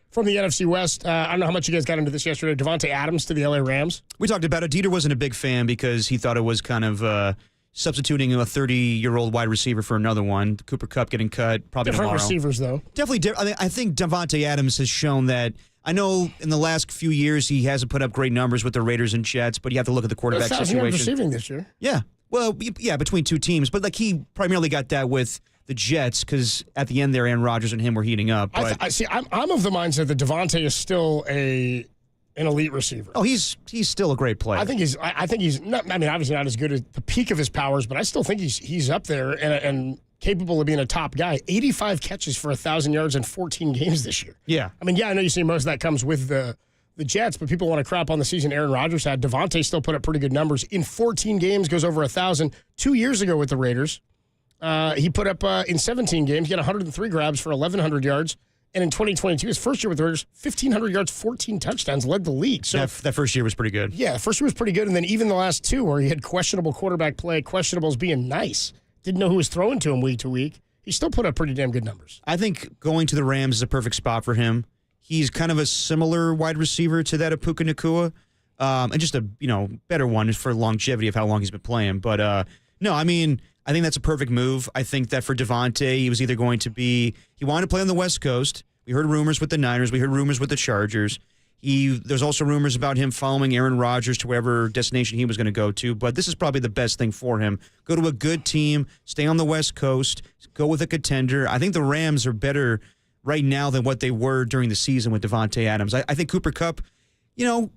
V: from the NFC West. I don't know how much you guys got into this yesterday. Devontae Adams to the LA Rams.
Y: We talked about it. Dieter wasn't a big fan because he thought it was kind of substituting a 30-year-old wide receiver for another one. Cooper Kupp getting cut probably
V: different
Y: tomorrow.
V: Receivers, though.
Y: Definitely different. I think Devontae Adams has shown that. I know in the last few years he hasn't put up great numbers with the Raiders and Jets, but you have to look at the quarterback situation.
V: Receiving this year.
Y: Yeah. Well, yeah, between two teams. But he primarily got that with the Jets because at the end there, Aaron Rodgers and him were heating up. But
V: I'm of the mindset that Devontae is still an elite receiver.
Y: Oh, he's still a great player.
V: I think he's not. I mean, obviously not as good at the peak of his powers, but I still think he's up there and capable of being a top guy. 85 catches for 1,000 yards in 14 games this year.
Y: Yeah.
V: I mean, I know you see most of that comes with the Jets, but people want to crap on the season Aaron Rodgers had. Devontae still put up pretty good numbers. In 14 games, goes over 1,000. 2 years ago with the Raiders, he put up in 17 games, he had 103 grabs for 1,100 yards. And in 2022, his first year with the Raiders, 1,500 yards, 14 touchdowns, led the league. So
Y: that first year was pretty good.
V: Yeah, the first year was pretty good. And then even the last 2 where he had questionable quarterback play, questionables being nice, didn't know who was throwing to him week to week, he still put up pretty damn good numbers.
Y: I think going to the Rams is a perfect spot for him. He's kind of a similar wide receiver to that of Puka Nacua, and just a better one for longevity of how long he's been playing. But no, I mean, I think that's a perfect move. I think that for Devontae, he was either going to be he wanted to play on the West Coast. We heard rumors with the Niners. We heard rumors with the Chargers. There's also rumors about him following Aaron Rodgers to wherever destination he was going to go to. But this is probably the best thing for him. Go to a good team, stay on the West Coast, go with a contender. I think the Rams are better right now than what they were during the season with Devontae Adams. I think Cooper Kupp,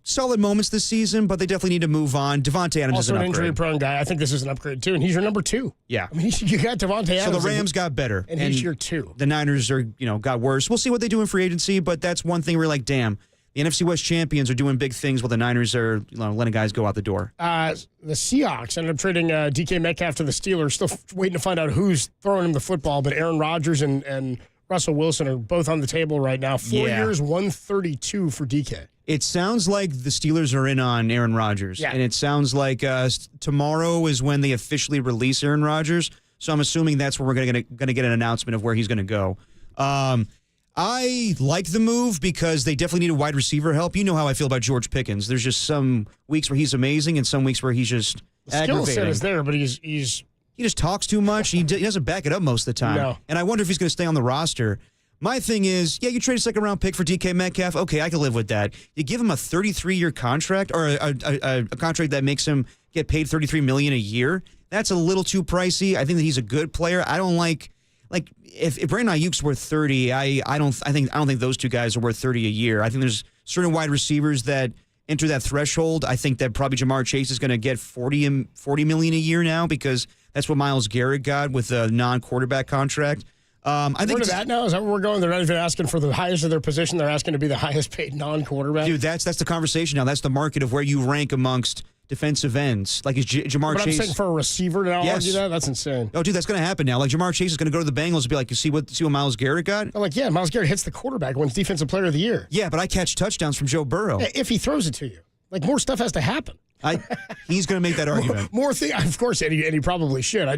Y: solid moments this season, but they definitely need to move on. Devontae Adams
V: also
Y: is an
V: an injury-prone guy. I think this is an upgrade, too, and he's your number 2.
Y: Yeah.
V: I mean, you got Devontae Adams.
Y: So the Rams got better.
V: And he's your 2.
Y: The Niners are, got worse. We'll see what they do in free agency, but that's one thing we're like, damn, the NFC West champions are doing big things while the Niners are letting guys go out the door.
V: The Seahawks ended up trading DK Metcalf to the Steelers. Still waiting to find out who's throwing him the football, but Aaron Rodgers and Russell Wilson are both on the table right now. 4 years, 132 for DK.
Y: It sounds like the Steelers are in on Aaron Rodgers.
V: Yeah.
Y: And it sounds like tomorrow is when they officially release Aaron Rodgers. So I'm assuming that's where we're going to get an announcement of where he's going to go. I like the move because they definitely need a wide receiver help. You know how I feel about George Pickens. There's just some weeks where he's amazing and some weeks where he's just aggravating.
V: Skill set is there, but he
Y: just talks too much. He doesn't back it up most of the time.
V: No.
Y: And I wonder if he's going to stay on the roster. My thing is, you trade a second-round pick for DK Metcalf. Okay, I can live with that. You give him a 33-year contract or a contract that makes him get paid $33 million a year. That's a little too pricey. I think that he's a good player. I don't like if Brandon Ayuk's worth 30. I don't think those two guys are worth 30 a year. I think there's certain wide receivers that enter that threshold. I think that probably Jamar Chase is going to get $40 million a year now because that's what Myles Garrett got with a non-quarterback contract. I think
V: that now? Is that where we're going? They're not even asking for the highest of their position. They're asking to be the highest paid non-quarterback.
Y: Dude, that's the conversation now. That's the market of where you rank amongst defensive ends. Like is Jamar
V: but
Y: Chase?
V: I'm saying for a receiver to now argue that? That's insane.
Y: Oh, dude, that's going to happen now. Like Jamar Chase is going to go to the Bengals and be like, you see what Myles Garrett got?
V: I'm like, yeah, Myles Garrett hits the quarterback, wins Defensive Player of the Year.
Y: Yeah, but I catch touchdowns from Joe Burrow.
V: Yeah, if he throws it to you. Like, more stuff has to happen.
Y: He's going to make that argument.
V: More thing, of course, and he probably should.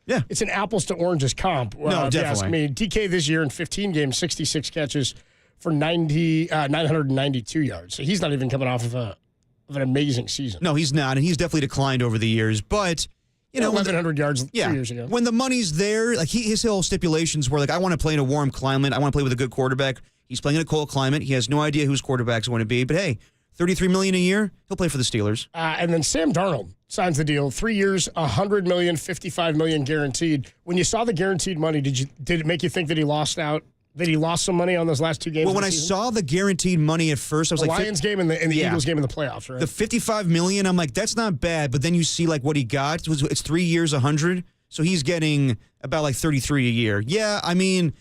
V: It's an apples to oranges comp.
Y: No, definitely.
V: I mean, DK this year in 15 games, 66 catches for 992 yards. So he's not even coming off of an amazing season.
Y: No, he's not, and he's definitely declined over the years. But
V: 1,100 yards 2 years ago.
Y: When the money's there, like his whole stipulations were like, I want to play in a warm climate. I want to play with a good quarterback. He's playing in a cold climate. He has no idea whose quarterback's going to be. But hey, $33 million a year, he'll play for the Steelers.
V: And then Sam Darnold signs the deal. 3 years, $100 million, $55 million guaranteed. When you saw the guaranteed money, did it make you think that he lost out? That he lost some money on those last two games?
Y: Well, when I saw the guaranteed money at first, I was
V: the
Y: like,
V: Lions game and the Eagles game in the playoffs, right?
Y: The $55 million, I'm like, that's not bad. But then you see like what he got. It's 3 years, 100. So he's getting about like 33 a year. Yeah, I mean,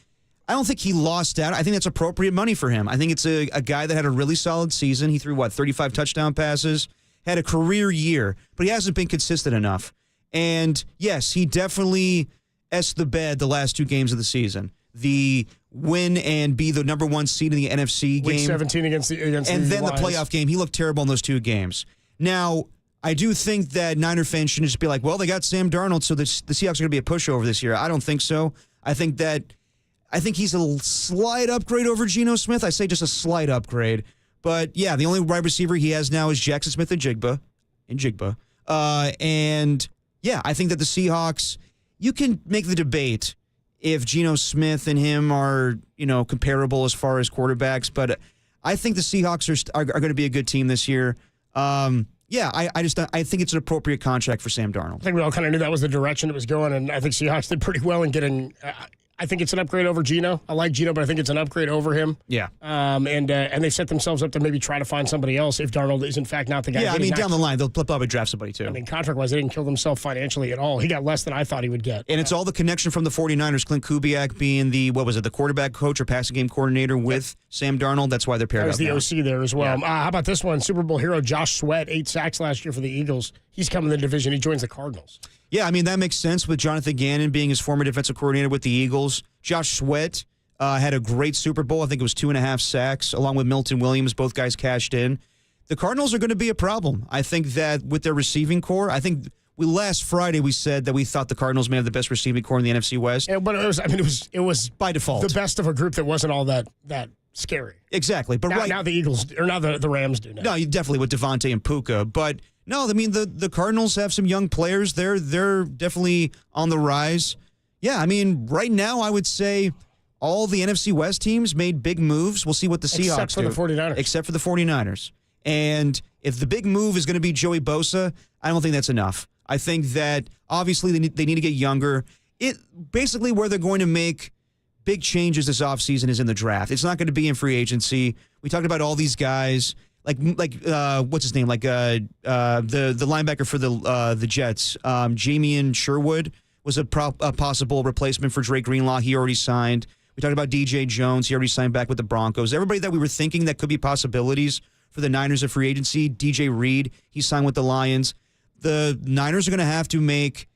Y: I don't think he lost out. I think that's appropriate money for him. I think it's a guy that had a really solid season. He threw, 35 touchdown passes, had a career year, but he hasn't been consistent enough. And yes, he definitely S the bed the last two games of the season. The win and be the number one seed in the NFC game.
V: Week 17 against
Y: and then
V: Lions.
Y: The playoff game. He looked terrible in those two games. Now, I do think that Niner fans shouldn't just be like, well, they got Sam Darnold, so the Seahawks are going to be a pushover this year. I don't think so. I think he's a slight upgrade over Geno Smith. I say just a slight upgrade. But, yeah, the only wide receiver he has now is Jackson Smith and Jigba. And, yeah, I think that the Seahawks, you can make the debate if Geno Smith and him are, comparable as far as quarterbacks. But I think the Seahawks are going to be a good team this year. I think it's an appropriate contract for Sam Darnold.
V: I think we all kind of knew that was the direction it was going, and I think Seahawks did pretty well in getting I think it's an upgrade over Geno. I like Geno, but I think it's an upgrade over him.
Y: Yeah.
V: And they set themselves up to maybe try to find somebody else if Darnold is in fact not the guy.
Y: Yeah, I mean, down the line, they'll probably draft somebody too.
V: I mean, contract-wise, they didn't kill themselves financially at all. He got less than I thought he would get.
Y: And it's all the connection from the 49ers, Clint Kubiak being the quarterback coach or passing game coordinator with Sam Darnold. That's why they're paired up.
V: That was the OC there as well.
Y: Yeah.
V: How about this one? Super Bowl hero Josh Sweat, 8 sacks last year for the Eagles. He's coming in the division. He joins the Cardinals.
Y: Yeah, I mean, that makes sense with Jonathan Gannon being his former defensive coordinator with the Eagles. Josh Sweat had a great Super Bowl. I think it was 2.5 sacks, along with Milton Williams. Both guys cashed in. The Cardinals are going to be a problem. I think that with their receiving core, last Friday we said that we thought the Cardinals may have the best receiving core in the NFC West.
V: Yeah, but it was
Y: by default
V: the best of a group that wasn't all that scary.
Y: Exactly, but
V: now the Eagles or now the Rams do now.
Y: No, you definitely with Devontae and Puka, but no, I mean the Cardinals have some young players. They're definitely on the rise. Yeah, I mean right now I would say all the NFC West teams made big moves. We'll see what the Seahawks do. Except for the 49ers. And if the big move is going to be Joey Bosa, I don't think that's enough. I think that obviously they need to get younger. Basically where they're going to make big changes this offseason is in the draft. It's not going to be in free agency. We talked about all these guys, like what's his name? Like the linebacker for the Jets, Jamian Sherwood was a possible replacement for Dre Greenlaw. He already signed. We talked about DJ Jones. He already signed back with the Broncos. Everybody that we were thinking that could be possibilities for the Niners of free agency, DJ Reed, he signed with the Lions. The Niners are going to have to make,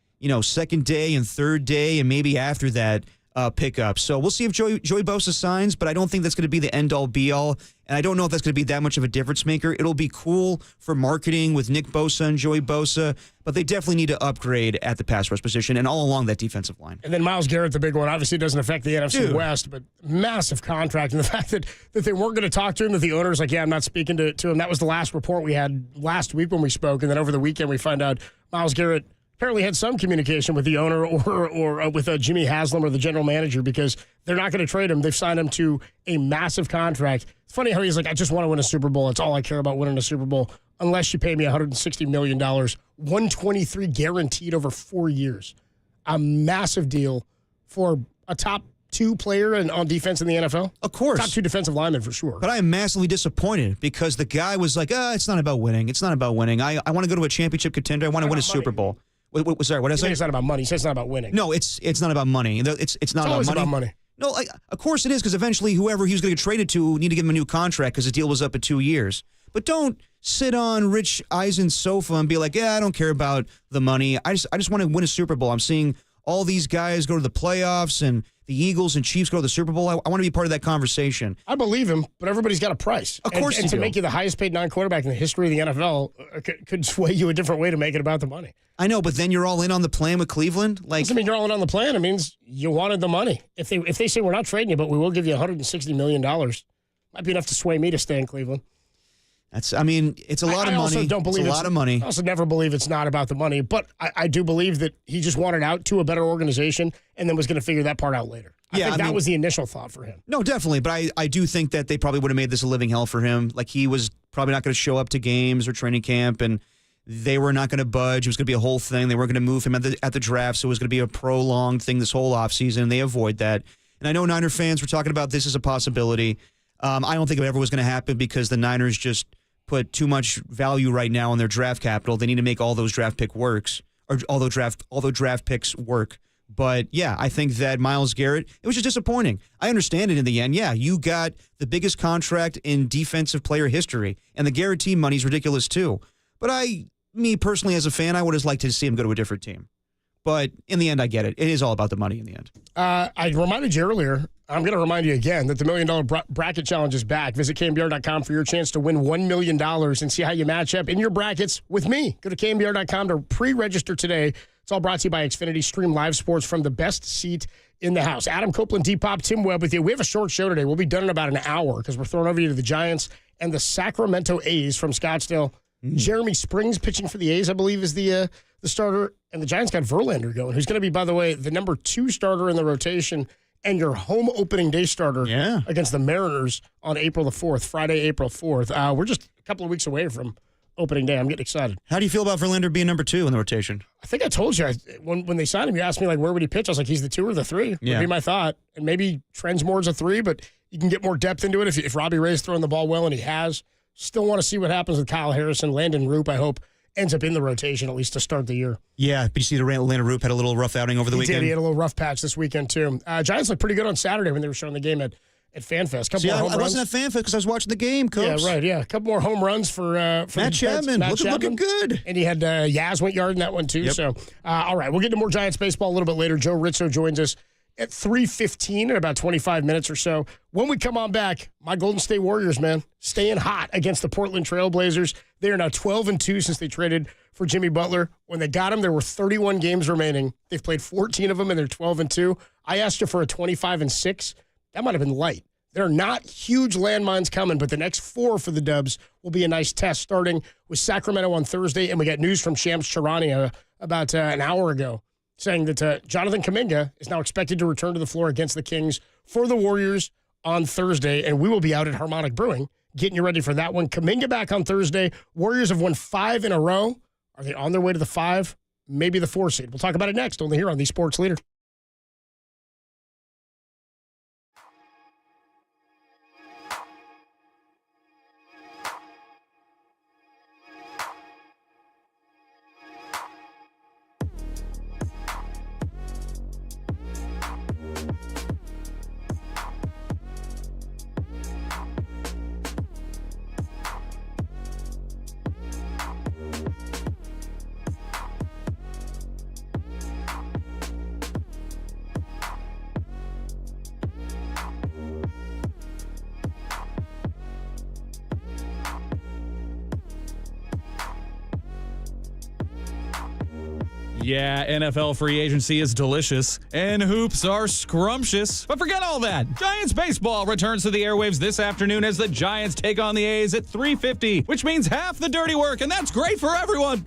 Y: second day and third day and maybe after that pickup. So we'll see if Joey Bosa signs, but I don't think that's going to be the end-all, be-all. And I don't know if that's going to be that much of a difference maker. It'll be cool for marketing with Nick Bosa and Joey Bosa, but they definitely need to upgrade at the pass rush position and all along that defensive line.
V: And then Myles Garrett, the big one, obviously doesn't affect the NFC West, but massive contract. And the fact that they weren't going to talk to him, that the owner's like, yeah, I'm not speaking to him. That was the last report we had last week when we spoke. And then over the weekend, we find out Myles Garrett apparently had some communication with the owner or with Jimmy Haslam or the general manager because they're not going to trade him. They've signed him to a massive contract. It's funny how he's like, I just want to win a Super Bowl. That's all I care about, winning a Super Bowl, unless you pay me $160 million, $123 guaranteed over 4 years. A massive deal for a top 2 player on defense in the NFL.
Y: Of course.
V: Top 2 defensive linemen for sure.
Y: But I am massively disappointed because the guy was like, it's not about winning. It's not about winning. I want to go to a championship contender. I want to win a Super Bowl. Sorry, what did I say?
V: It's not about money. He said it's not about winning.
Y: No, it's not about money. It's not
V: about money.
Y: No, of course it is, because eventually whoever he was going to get traded to need to give him a new contract because his deal was up at 2 years. But don't sit on Rich Eisen's sofa and be like, yeah, I don't care about the money. I just want to win a Super Bowl. I'm seeing all these guys go to the playoffs and the Eagles and Chiefs go to the Super Bowl. I want to be part of that conversation.
V: I believe him, but everybody's got a price.
Y: Of course
V: and to make you the highest paid non-quarterback in the history of the NFL could sway you a different way to make it about the money.
Y: I know, but then you're all in on the plan with Cleveland.
V: Doesn't mean you're all in on the plan. It means you wanted the money. If they say we're not trading you, but we will give you $160 million, might be enough to sway me to stay in Cleveland.
Y: It's a lot of money.
V: I also don't believe
Y: it's a lot of money.
V: I also never believe it's not about the money, but I do believe that he just wanted out to a better organization and then was going to figure that part out later. I think that was the initial thought for him.
Y: No, definitely. But I do think that they probably would have made this a living hell for him. Like, he was probably not going to show up to games or training camp, and they were not going to budge. It was going to be a whole thing. They weren't going to move him at the draft, so it was going to be a prolonged thing this whole offseason. They avoid that. And I know Niner fans were talking about this as a possibility. I don't think it ever was going to happen because the Niners just put too much value right now on their draft capital. They need to make all those draft picks work. But yeah, I think that Myles Garrett, it was just disappointing. I understand it in the end. Yeah, you got the biggest contract in defensive player history, and the guarantee money's ridiculous too. But me personally as a fan, I would have liked to see him go to a different team. But in the end, I get it. It is all about the money in the end.
V: I reminded you earlier, I'm going to remind you again, that the $1 Million Bracket Challenge is back. Visit KNBR.com for your chance to win $1 million and see how you match up in your brackets with me. Go to KNBR.com to pre-register today. It's all brought to you by Xfinity. Stream live sports from the best seat in the house. Adam Copeland, Depop, Tim Webb with you. We have a short show today. We'll be done in about an hour because we're throwing over you to the Giants and the Sacramento A's from Scottsdale. Jeremy Springs pitching for the A's, I believe, is the starter. And the Giants got Verlander going, who's going to be, by the way, the number 2 starter in the rotation and your home opening day starter against the Mariners on April the 4th, Friday, April 4th. We're just a couple of weeks away from opening day. I'm getting excited.
Y: How do you feel about Verlander being number 2 in the rotation?
V: I think I told you. When they signed him, you asked me, like, where would he pitch? I was like, he's the 2 or the 3 would be my thought. And maybe trends more as a 3, but you can get more depth into it if Robbie Ray's throwing the ball well, and he has. Still want to see what happens with Kyle Harrison. Landon Roop, I hope, ends up in the rotation, at least to start the year.
Y: Yeah, but you see Landon Roop had a little rough outing over the weekend.
V: He had a little rough patch this weekend, too. Giants looked pretty good on Saturday when they were showing the game at FanFest.
Y: I wasn't at FanFest because I was watching the game, Coach.
V: Yeah, right, yeah. A couple more home runs for
Y: Matt Chapman. Looking good.
V: And he had Yaz went yard in that one, too.
Y: Yep.
V: So, all right, we'll get to more Giants baseball a little bit later. Joe Rizzo joins us at 3:15 in about 25 minutes or so. When we come on back, my Golden State Warriors, man, staying hot against the Portland Trail Blazers. They are now 12-2 since they traded for Jimmy Butler. When they got him, there were 31 games remaining. They've played 14 of them, and they're 12-2. I asked you for a 25-6. That might have been light. There are not huge landmines coming, but the next 4 for the Dubs will be a nice test, starting with Sacramento on Thursday. And we got news from Shams Charania about an hour ago, saying that Jonathan Kuminga is now expected to return to the floor against the Kings for the Warriors on Thursday, and we will be out at Harmonic Brewing getting you ready for that one. Kuminga back on Thursday. Warriors have won 5 in a row. Are they on their way to the 5? Maybe the 4 seed. We'll talk about it next, only here on the Sports Leader.
E: Yeah, NFL free agency is delicious, and hoops are scrumptious. But forget all that. Giants baseball returns to the airwaves this afternoon as the Giants take on the A's at 3:50, which means half the dirty work, and that's great for everyone.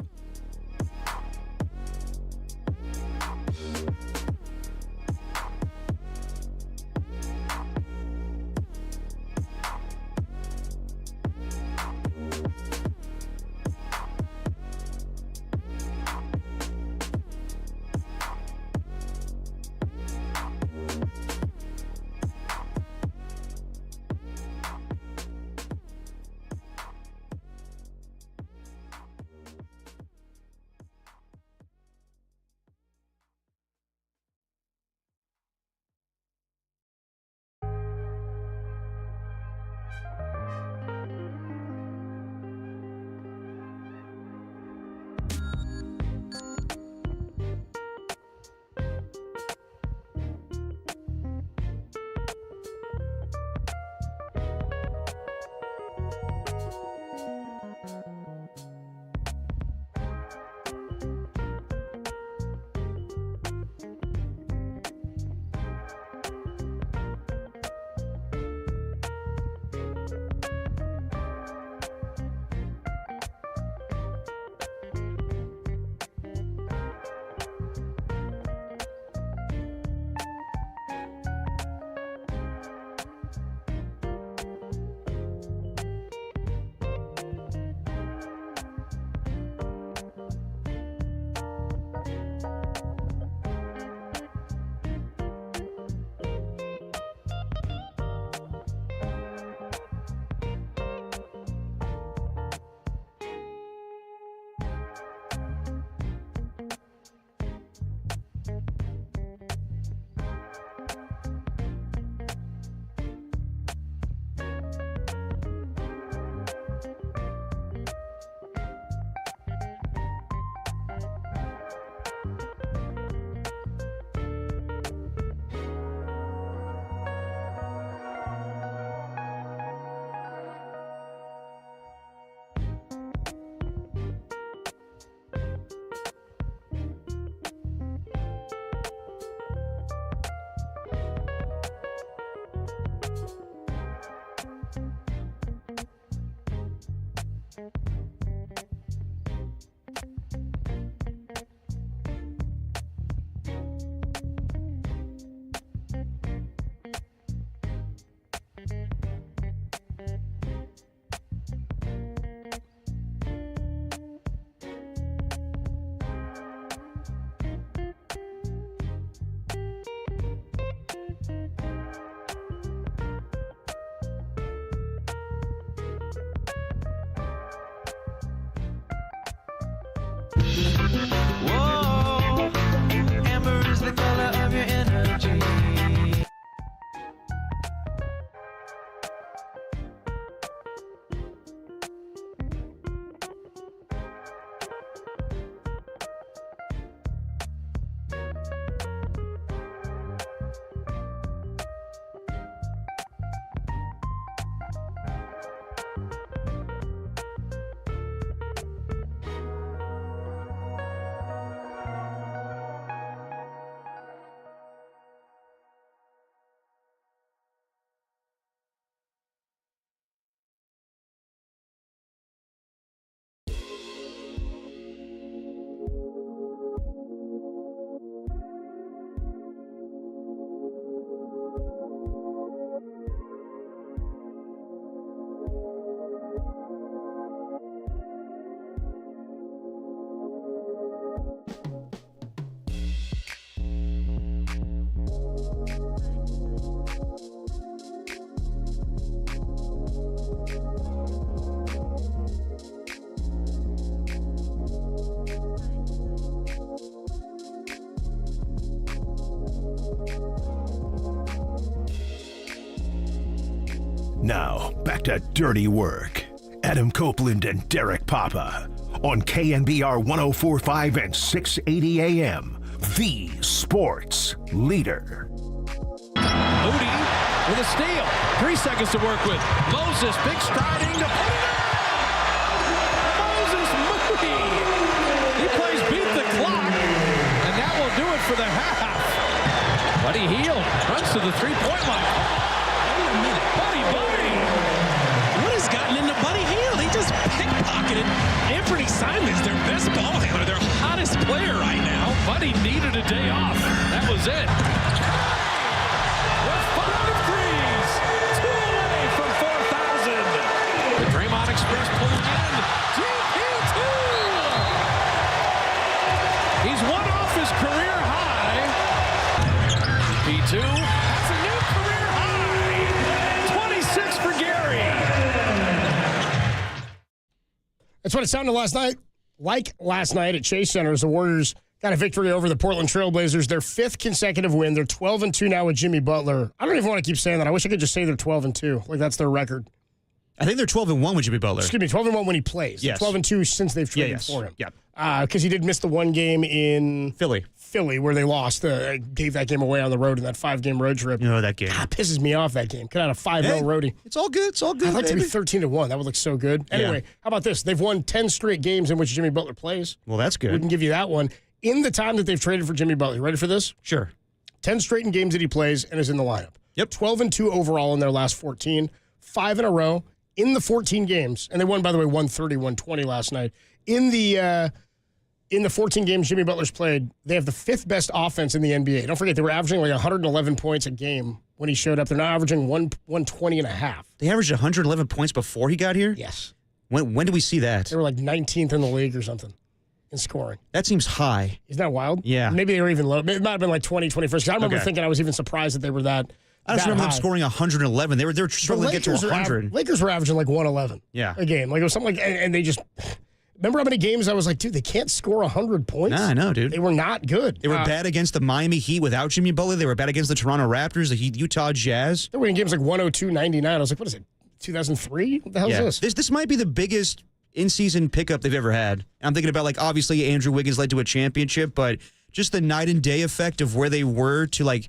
A: Now, back to dirty work. Adam Copeland and Derek Papa on KNBR 104.5 and 680 AM, the sports leader.
D: Moody with a steal. 3 seconds to work with. Moses, big striding to put it up. Moses Moody. He plays beat the clock, and that will do it for the half. Buddy Hield runs to the three-point line. Wait a minute. Buddy. What has gotten into Buddy Hield? He just pickpocketed Anthony Simons, their best ball handler, their hottest player right now. Buddy needed a day off. That was it. With 5 threes. 2 away from 4,000. The Draymond Express pulling in. GP2. He's one off his career high. GP2 has a new career high. 26 for Gary.
V: That's what it sounded last night. Like last night at Chase Center as the Warriors got a victory over the Portland Trailblazers, their 5th consecutive win. They're 12-2 now with Jimmy Butler. I don't even want to keep saying that. I wish I could just say they're 12-2. Like that's their record.
Y: I think they're 12-1 with Jimmy Butler.
V: Excuse me, 12-1 when he plays.
Y: Yes.
V: 12-2 since they've traded for him.
Y: Yeah.
V: Because he did miss the one game in
Y: Philly
V: where they lost. Gave that game away on the road in that 5-game road trip.
Y: You know that game.
V: Pisses me off, that game. Could have had a 5-0 roadie.
Y: It's all good. It's all good.
V: I'd like
Y: baby.
V: to be 13-1. That would look so good. Anyway, how about this? They've won 10 straight games in which Jimmy Butler plays.
Y: Well, that's good.
V: We can give you that one. In the time that they've traded for Jimmy Butler, you ready for this?
Y: Sure.
V: 10 straight in games that he plays and is in the lineup.
Y: Yep.
V: 12-2 overall in their last 14. 5 in a row in the 14 games. And they won, by the way, 130-120 last night. In the 14 games Jimmy Butler's played, they have the 5th best offense in the NBA. Don't forget, they were averaging like 111 points a game when he showed up. They're now averaging 120 and a half.
Y: They averaged 111 points before he got here?
V: Yes.
Y: When did we see that?
V: They were like 19th in the league or something in scoring.
Y: That seems high.
V: Isn't that wild?
Y: Yeah.
V: Maybe they were even low. It might have been like 20, 21st. Because I remember thinking I was even surprised that they were that
Y: I just remember them scoring 111. They were struggling to get to 100.
V: Lakers were averaging like 111 a game. Like it was something like, and they just, remember how many games I was like, dude, they can't score 100 points?
Y: Nah, I know, dude.
V: They were not good.
Y: They were bad against the Miami Heat without Jimmy Butler. They were bad against the Toronto Raptors, the Utah Jazz.
V: They were in games like 102-99. I was like, what is it, 2003? What the hell is this?
Y: This might be the biggest in-season pickup they've ever had. I'm thinking about, like, obviously Andrew Wiggins led to a championship, but just the night and day effect of where they were to, like,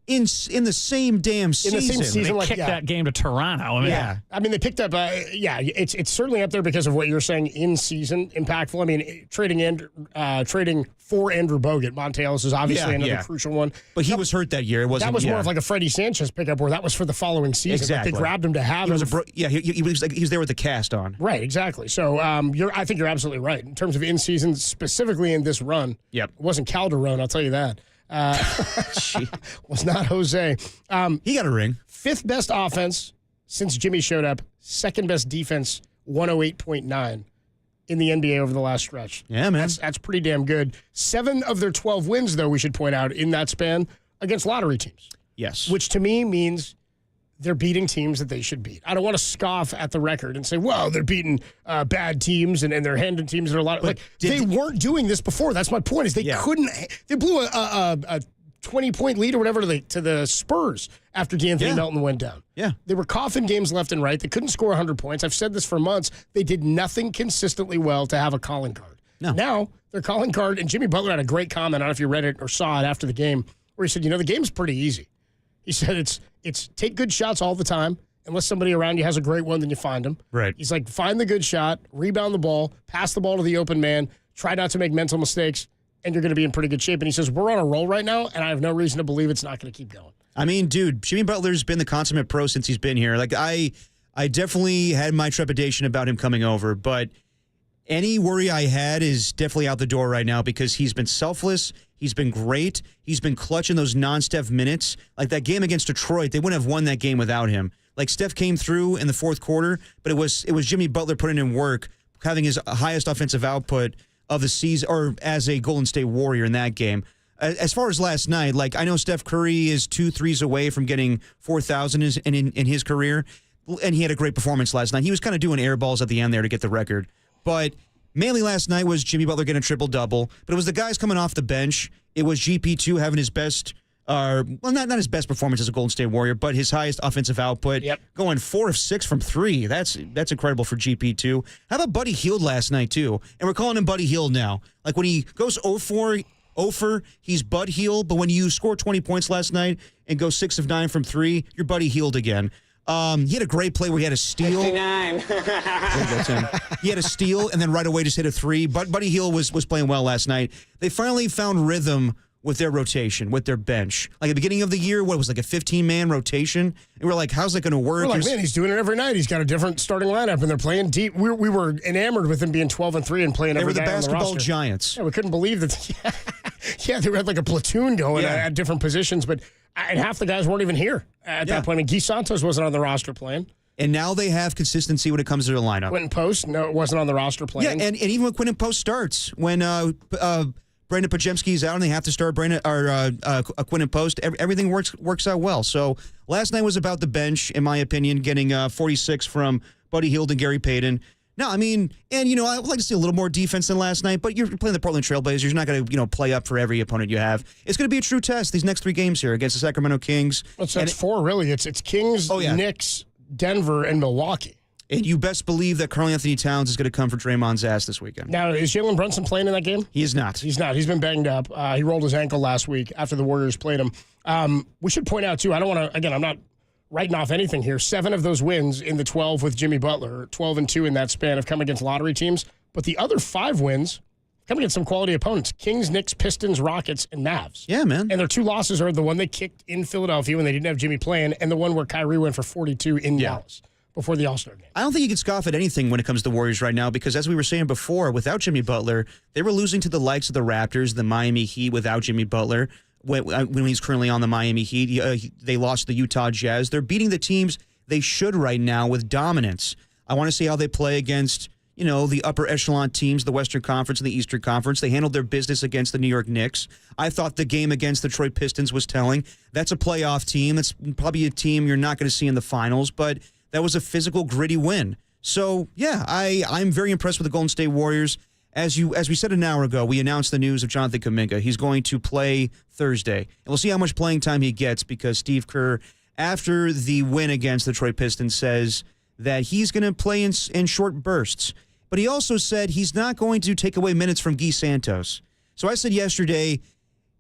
Y: in the same damn season.
V: In the same season,
E: they kicked that game to Toronto. I mean,
V: I mean, they picked up. It's certainly up there because of what you're saying. In season, impactful. I mean, trading for Andrew Bogut. Monte Ellis is obviously another crucial one.
Y: But he was hurt that year. It wasn't.
V: That was more of like a Freddie Sanchez pickup, where that was for the following season.
Y: Exactly.
V: Like they grabbed him to have him.
A: He was there with the cast on.
V: Right. Exactly. So I think you're absolutely right in terms of in season, specifically in this run.
Y: Yep.
V: It wasn't Calderon, I'll tell you that. Was not Jose.
Y: He got a ring.
V: 5th best offense since Jimmy showed up. 2nd best defense, 108.9 in the NBA over the last stretch.
Y: Yeah, man.
V: That's pretty damn good. 7 of their 12 wins, though, we should point out, in that span against lottery teams.
Y: Yes.
V: Which to me means they're beating teams that they should beat. I don't want to scoff at the record and say, well, they're beating bad teams and they're handing teams that are a lot. Like they weren't doing this before. That's my point. Is they couldn't. They blew a 20-point lead or whatever to the Spurs after DeAnthony Melton went down.
Y: Yeah,
V: they were coughing games left and right. They couldn't score 100 points. I've said this for months. They did nothing consistently well to have a calling card.
Y: No.
V: Now their calling card, and Jimmy Butler had a great comment. I don't know if you read it or saw it after the game, where he said, the game's pretty easy. He said it's take good shots all the time. Unless somebody around you has a great one, then you find them.
Y: Right.
V: He's like, find the good shot, rebound the ball, pass the ball to the open man, try not to make mental mistakes, and you're going to be in pretty good shape. And he says, we're on a roll right now, and I have no reason to believe it's not going to keep going.
Y: I mean, dude, Jimmy Butler's been the consummate pro since he's been here. Like, I definitely had my trepidation about him coming over, but any worry I had is definitely out the door right now because he's been selfless. He's been great. He's been clutch in those non-Steph minutes. Like that game against Detroit, they wouldn't have won that game without him. Like Steph came through in the fourth quarter, but it was Jimmy Butler putting in work, having his highest offensive output of the season, or as a Golden State Warrior in that game. As far as last night, like I know Steph Curry is 2 threes away from getting 4,000 in his career, and he had a great performance last night. He was kind of doing air balls at the end there to get the record, but mainly last night was Jimmy Butler getting a triple-double, but it was the guys coming off the bench. It was GP2 having his best not his best performance as a Golden State Warrior, but his highest offensive output.
V: Yep.
Y: Going 4 of 6 from 3. That's incredible for GP2. How about Buddy Hield last night, too? And we're calling him Buddy Hield now. Like when he goes 0-4, he's Bud Hield, but when you score 20 points last night and go 6 of 9 from 3, you're Buddy Hield again. He had a great play where he had a steal.
C: 59.
Y: He had a steal and then right away just hit a 3. But Buddy Hield was playing well last night. They finally found rhythm with their rotation, with their bench. Like at the beginning of the year, what it was like a 15-man rotation? And we're like, how's that going to work?
V: We're like, man, he's doing it every night. He's got a different starting lineup, and they're playing deep. We were enamored with him being 12-3 and playing every guy on the roster. They were the basketball
Y: giants.
V: Yeah, we couldn't believe that. Yeah, they had like a platoon going at different positions, but and half the guys weren't even here at that point. I mean, Guy Santos wasn't on the roster playing.
Y: And now they have consistency when it comes to their lineup.
V: Quentin Post, no, it wasn't on the roster playing.
Y: Yeah, and even when Quentin Post starts, when Brandon Pajemski's out and they have to start Quentin Post, everything works out well. So last night was about the bench, in my opinion, getting 46 from Buddy Hield and Gary Payton. No, I mean, and, I would like to see a little more defense than last night, but you're playing the Portland Trailblazers. You're not going to, play up for every opponent you have. It's going to be a true test, these next 3 games here against the Sacramento Kings.
V: That's 4, really. It's Kings, Knicks, Denver, and Milwaukee.
Y: And you best believe that Karl Anthony Towns is going to come for Draymond's ass this weekend.
V: Now, is Jalen Brunson playing in that game?
Y: He is not.
V: He's not. He's been banged up. He rolled his ankle last week after the Warriors played him. We should point out, too, I don't want to, again, I'm not writing off anything here. 7 of those wins in the 12 with Jimmy Butler, 12-2 in that span, have come against lottery teams. But the other 5 wins come against some quality opponents: Kings, Knicks, Pistons, Rockets, and Mavs.
Y: Yeah, man.
V: And their 2 losses are the one they kicked in Philadelphia when they didn't have Jimmy playing, and the one where Kyrie went for 42 in Dallas before the All-Star game.
Y: I don't think you can scoff at anything when it comes to the Warriors right now because, as we were saying before, without Jimmy Butler, they were losing to the likes of the Raptors, the Miami Heat without Jimmy Butler. When he's currently on the Miami Heat, they lost to the Utah Jazz. They're beating the teams they should right now with dominance. I want to see how they play against, the upper echelon teams, the Western Conference and the Eastern Conference. They handled their business against the New York Knicks. I thought the game against the Detroit Pistons was telling. That's a playoff team. That's probably a team you're not going to see in the finals, but that was a physical, gritty win. So, yeah, I'm very impressed with the Golden State Warriors. As we said an hour ago, we announced the news of Jonathan Kuminga. He's going to play Thursday. And we'll see how much playing time he gets because Steve Kerr, after the win against the Detroit Pistons, says that he's going to play in short bursts. But he also said he's not going to take away minutes from Guy Santos. So I said yesterday,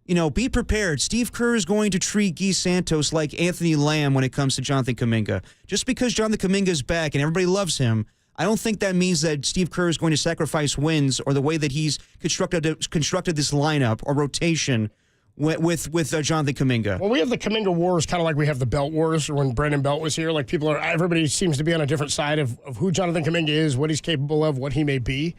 Y: be prepared. Steve Kerr is going to treat Guy Santos like Anthony Lamb when it comes to Jonathan Kuminga. Just because Jonathan Kuminga is back and everybody loves him, I don't think that means that Steve Kerr is going to sacrifice wins or the way that he's constructed this lineup or rotation with Jonathan Kuminga.
V: Well, we have the Kuminga Wars kind of like we have the Belt Wars when Brandon Belt was here. Like everybody seems to be on a different side of who Jonathan Kuminga is, what he's capable of, what he may be.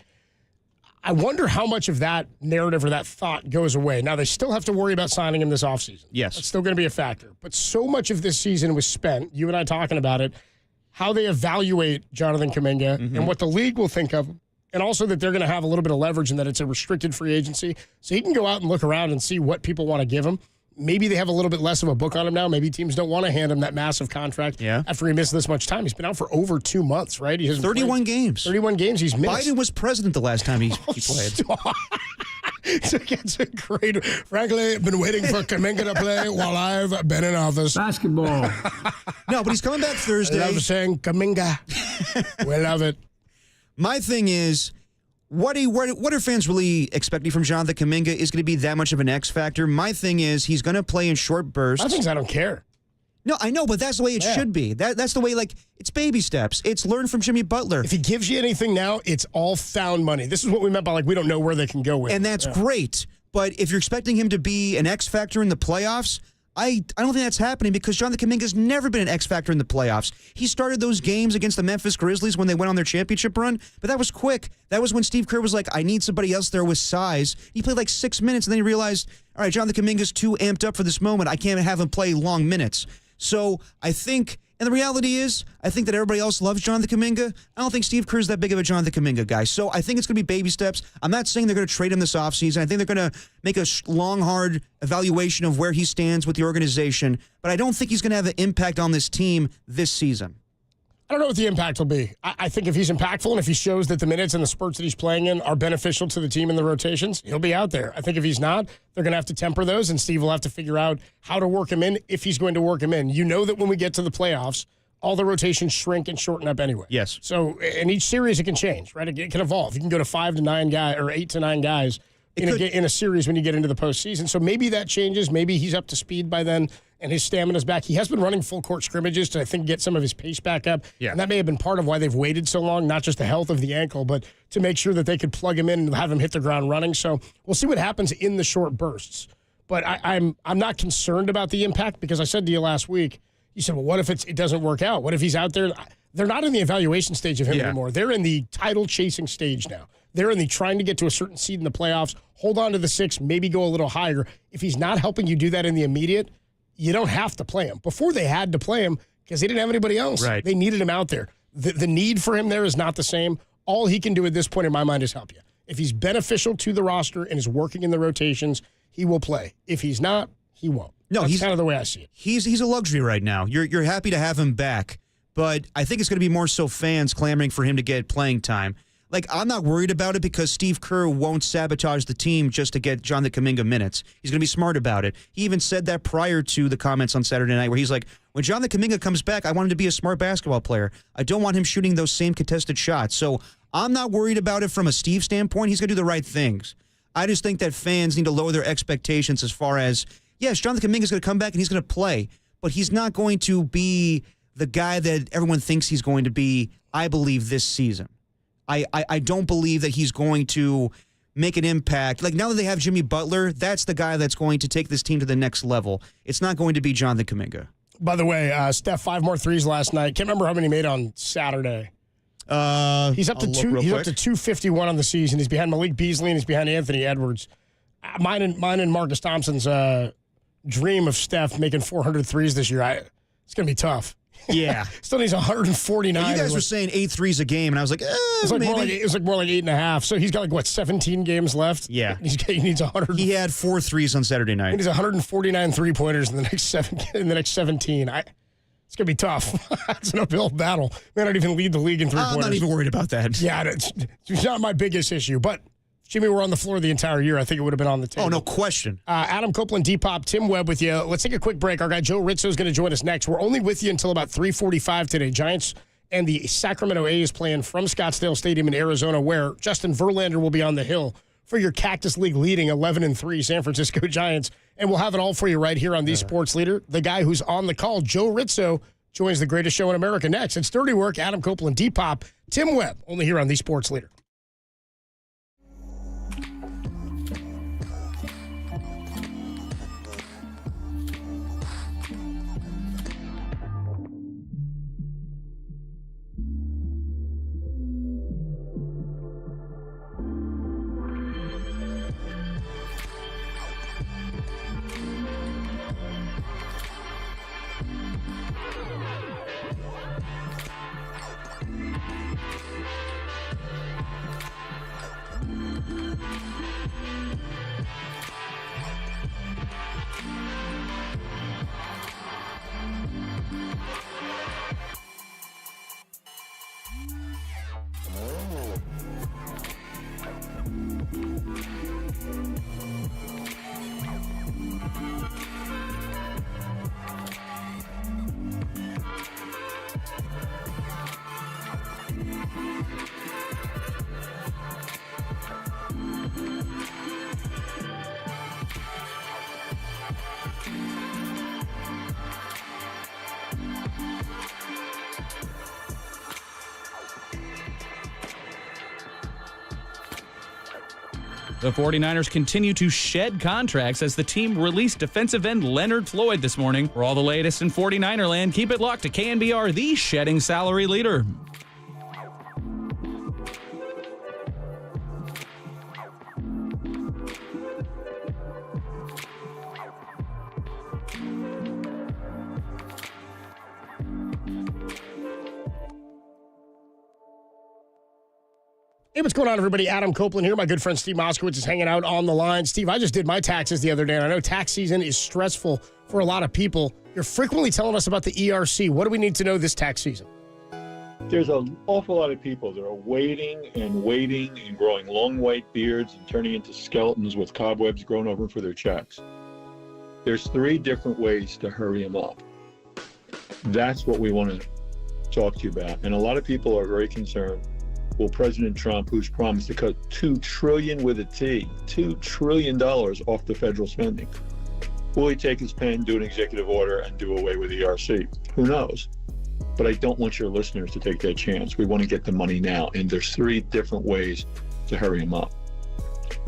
V: I wonder how much of that narrative or that thought goes away. Now, they still have to worry about signing him this offseason.
Y: Yes.
V: That's still going to be a factor. But so much of this season was spent, you and I talking about it, how they evaluate Jonathan Kuminga and what the league will think of him, and also that they're going to have a little bit of leverage in that it's a restricted free agency. So he can go out and look around and see what people want to give him. Maybe they have a little bit less of a book on him now. Maybe teams don't want to hand him that massive contract after he missed this much time. He's been out for over 2 months, right? He has
Y: 31 games.
V: 31 games he's missed.
Y: Biden was president the last time he played.
V: It's a great. Frankly, I've been waiting for Kuminga to play while I've been in office.
C: Basketball.
Y: No, but he's coming back Thursday.
V: I love saying Kuminga. We love it.
Y: My thing is, what are fans really expecting from Jonathan Kuminga is going to be that much of an X factor? My thing is he's going to play in short bursts.
V: I don't care.
Y: No, I know, but that's the way it should be. That's the way, it's baby steps. It's learn from Jimmy Butler.
V: If he gives you anything now, it's all found money. This is what we meant by, we don't know where they can go with it.
Y: And that's great. But if you're expecting him to be an X factor in the playoffs, I don't think that's happening because Jonathan Kuminga's never been an X factor in the playoffs. He started those games against the Memphis Grizzlies when they went on their championship run, but that was quick. That was when Steve Kerr was like, I need somebody else there with size. He played 6 minutes, and then he realized, all right, Jonathan Kuminga's too amped up for this moment. I can't have him play long minutes. So I think, and the reality is, I think that everybody else loves Jonathan Kuminga. I don't think Steve Kerr's that big of a Jonathan Kuminga guy. So I think it's going to be baby steps. I'm not saying they're going to trade him this offseason. I think they're going to make a long, hard evaluation of where he stands with the organization. But I don't think he's going to have an impact on this team this season.
V: I don't know what the impact will be. I think if he's impactful and if he shows that the minutes and the spurts that he's playing in are beneficial to the team in the rotations, he'll be out there. I think if he's not, they're going to have to temper those, and Steve will have to figure out how to work him in if he's going to work him in. You know that when we get to the playoffs, all the rotations shrink and shorten up anyway.
Y: Yes.
V: So in each series, it can change, right? It can evolve. You can go to 5 to 9 guys or 8 to 9 guys in a series when you get into the postseason. So maybe that changes. Maybe he's up to speed by then and his stamina's back. He has been running full court scrimmages to, I think, get some of his pace back up.
Y: Yeah.
V: And that may have been part of why they've waited so long, not just the health of the ankle, but to make sure that they could plug him in and have him hit the ground running. So we'll see what happens in the short bursts. But I'm not concerned about the impact because I said to you last week, you said, well, what if it doesn't work out? What if he's out there? They're not in the evaluation stage of him anymore. They're in the title-chasing stage now. They're in the trying to get to a certain seed in the playoffs, hold on to the 6, maybe go a little higher. If he's not helping you do that in the immediate, you don't have to play him. Before they had to play him because they didn't have anybody else.
Y: Right.
V: They needed him out there. The need for him there is not the same. All he can do at this point in my mind is help you. If he's beneficial to the roster and is working in the rotations, he will play. If he's not, he won't.
Y: No,
V: That's
Y: he's
V: kind of the way I see it.
Y: He's a luxury right now. You're happy to have him back, but I think it's going to be more so fans clamoring for him to get playing time. Like, I'm not worried about it because Steve Kerr won't sabotage the team just to get Jonathan Kuminga minutes. He's going to be smart about it. He even said that prior to the comments on Saturday night where he's like, when Jonathan Kuminga comes back, I want him to be a smart basketball player. I don't want him shooting those same contested shots. So I'm not worried about it from a Steve standpoint. He's going to do the right things. I just think that fans need to lower their expectations as far as, yes, Jonathan Kuminga is going to come back and he's going to play, but he's not going to be the guy that everyone thinks he's going to be, I believe, this season. I don't believe that he's going to make an impact. Like, now that they have Jimmy Butler, that's the guy that's going to take this team to the next level. It's not going to be Jonathan Kuminga.
V: By the way, Steph, 5 more threes last night. Can't remember how many he made on Saturday. He's up to 251 on the season. He's behind Malik Beasley and he's behind Anthony Edwards. Mine and Marcus Thompson's dream of Steph making 400 threes this year. It's going to be tough.
Y: Yeah.
V: Still needs 149.
Y: Well, you guys were saying 8 threes a game, and I was like,
V: it was like more like 8.5. So he's got 17 games left?
Y: Yeah.
V: He needs 100.
Y: He had 4 threes on Saturday night.
V: He needs 149 3-pointers in the next 17. It's going to be tough. It's an uphill battle. May not even lead the league in 3-pointers.
Y: I'm not even worried about that.
V: Yeah, it's not my biggest issue. But if Jimmy were on the floor the entire year, I think it would have been on the table.
Y: Oh, no question.
V: Adam Copeland, Depop, Tim Webb with you. Let's take a quick break. Our guy Joe Rizzo is going to join us next. We're only with you until about 3:45 today. Giants and the Sacramento A's playing from Scottsdale Stadium in Arizona, where Justin Verlander will be on the hill for your Cactus League leading 11-3 San Francisco Giants. And we'll have it all for you right here on the Sports Leader. The guy who's on the call, Joe Rizzo, joins the greatest show in America next. It's Dirty Work, Adam Copeland, Depop, Tim Webb, only here on the Sports Leader.
E: The 49ers continue to shed contracts as the team released defensive end Leonard Floyd this morning. For all the latest in 49er land, keep it locked to KNBR, the shedding salary leader.
V: Hey, what's going on, everybody? Adam Copeland here. My good friend Steve Moskowitz is hanging out on the line. Steve, I just did my taxes the other day, and I know tax season is stressful for a lot of people. You're frequently telling us about the ERC. What do we need to know this tax season?
C: There's an awful lot of people that are waiting and growing long white beards and turning into skeletons with cobwebs grown over for their checks. There's 3 different ways to hurry them up. That's what we want to talk to you about. And a lot of people are very concerned. Will President Trump, who's promised to cut $2 trillion with a T, $2 trillion off the federal spending, will he take his pen, do an executive order, and do away with ERC? Who knows? But I don't want your listeners to take that chance. We want to get the money now, and there's 3 different ways to hurry them up.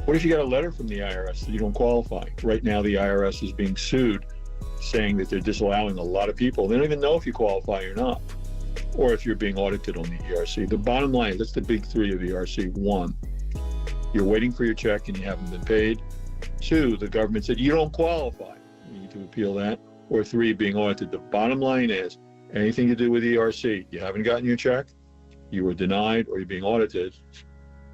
C: What if you got a letter from the IRS that you don't qualify? Right now, the IRS is being sued, saying that they're disallowing a lot of people. They don't even know if you qualify or not, or if you're being audited on the ERC. The bottom line, that's the big 3 of ERC. 1, you're waiting for your check and you haven't been paid. 2, the government said you don't qualify. You need to appeal that. Or 3, being audited. The bottom line is, anything to do with ERC, you haven't gotten your check, you were denied, or you're being audited,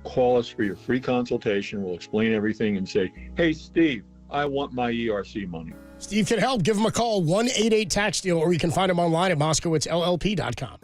C: call us for your free consultation. We'll explain everything and say, hey, Steve, I want my ERC money.
V: Steve can help. Give him a call, 1-88-TAX-DEAL, or you can find him online at MoskowitzLLP.com.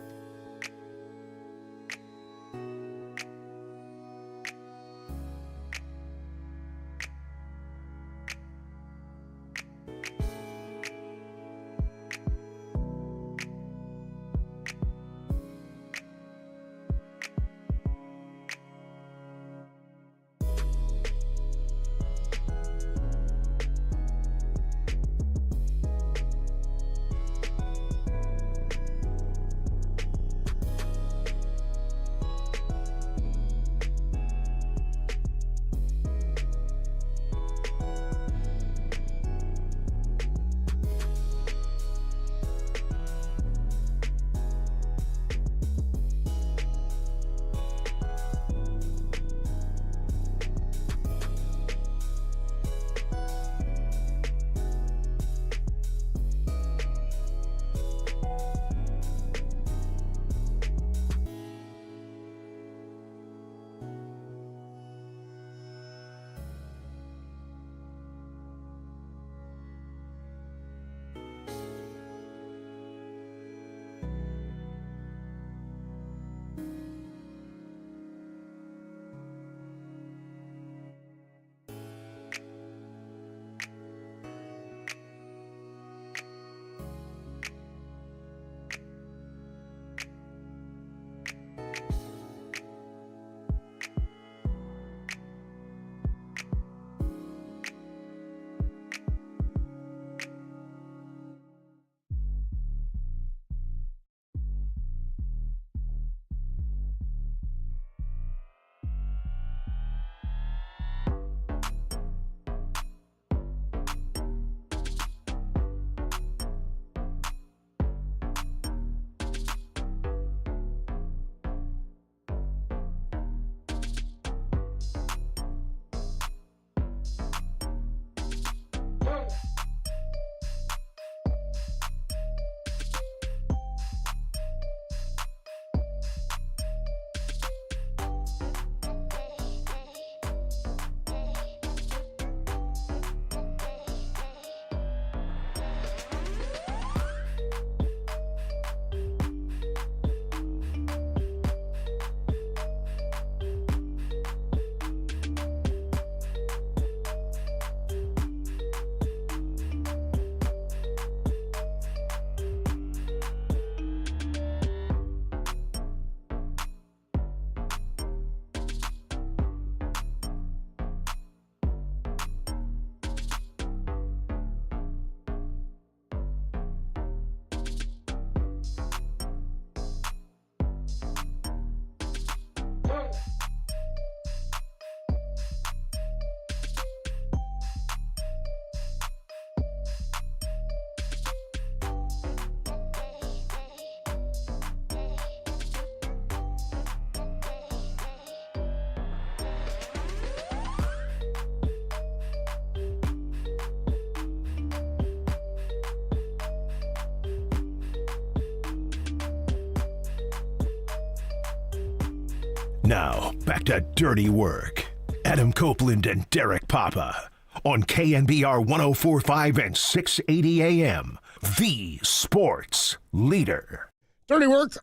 A: Now, back to Dirty Work. Adam Copeland and Derek Papa on KNBR 104.5 and 680 AM, the sports leader.
V: Dirty Work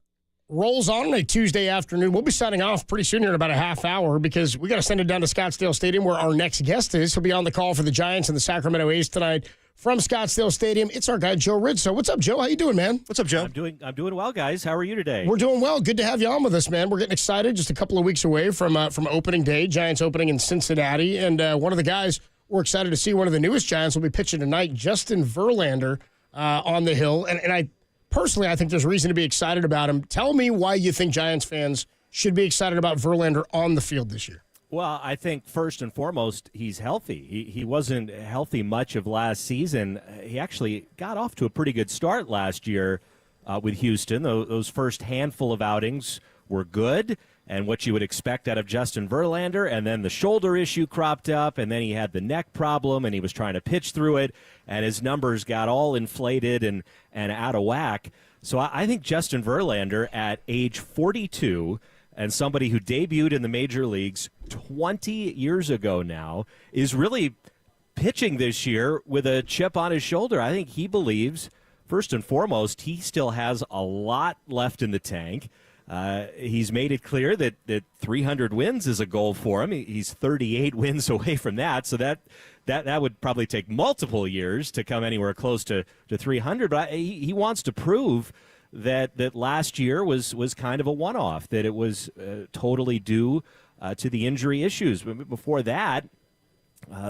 V: rolls on a Tuesday afternoon. We'll be signing off pretty soon here in about a half hour because we got to send it down to Scottsdale Stadium where our next guest is. He'll be on the call for the Giants and the Sacramento A's tonight from Scottsdale Stadium. It's our guy, Joe Rizzo. What's up, Joe? How you doing, man?
Y: What's up, Joe?
L: I'm doing well, guys. How are you today?
V: We're doing well. Good to have you on with us, man. We're getting excited. Just a couple of weeks away from opening day. Giants opening in Cincinnati. And one of the guys we're excited to see, one of the newest Giants, will be pitching tonight, Justin Verlander, on the hill. And I personally, I think there's reason to be excited about him. Tell me why you think Giants fans should be excited about Verlander on the field this year.
L: Well, I think first and foremost, he's healthy. He wasn't healthy much of last season. He actually got off to a pretty good start last year with Houston. Those first handful of outings were good, and what you would expect out of Justin Verlander. And then the shoulder issue cropped up, and then he had the neck problem, and he was trying to pitch through it, and his numbers got all inflated and out of whack. So I think Justin Verlander at age 42, and somebody who debuted in the major leagues 20 years ago now, is really pitching this year with a chip on his shoulder. I think he believes, first and foremost, he still has a lot left in the tank. He's made it clear that 300 wins is a goal for him. He's 38 wins away from that, so that would probably take multiple years to come anywhere close to 300. But he wants to prove that last year was kind of a one-off, that it was totally due to the injury issues. Before that,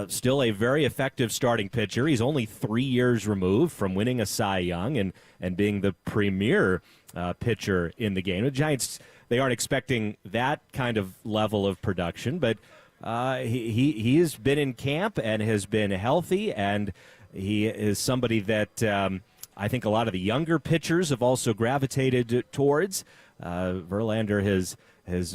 L: still a very effective starting pitcher. He's only 3 years removed from winning a Cy Young and being the premier pitcher in the game. The Giants, they aren't expecting that kind of level of production, but he has been in camp and has been healthy, and he is somebody that I think a lot of the younger pitchers have also gravitated towards. Verlander has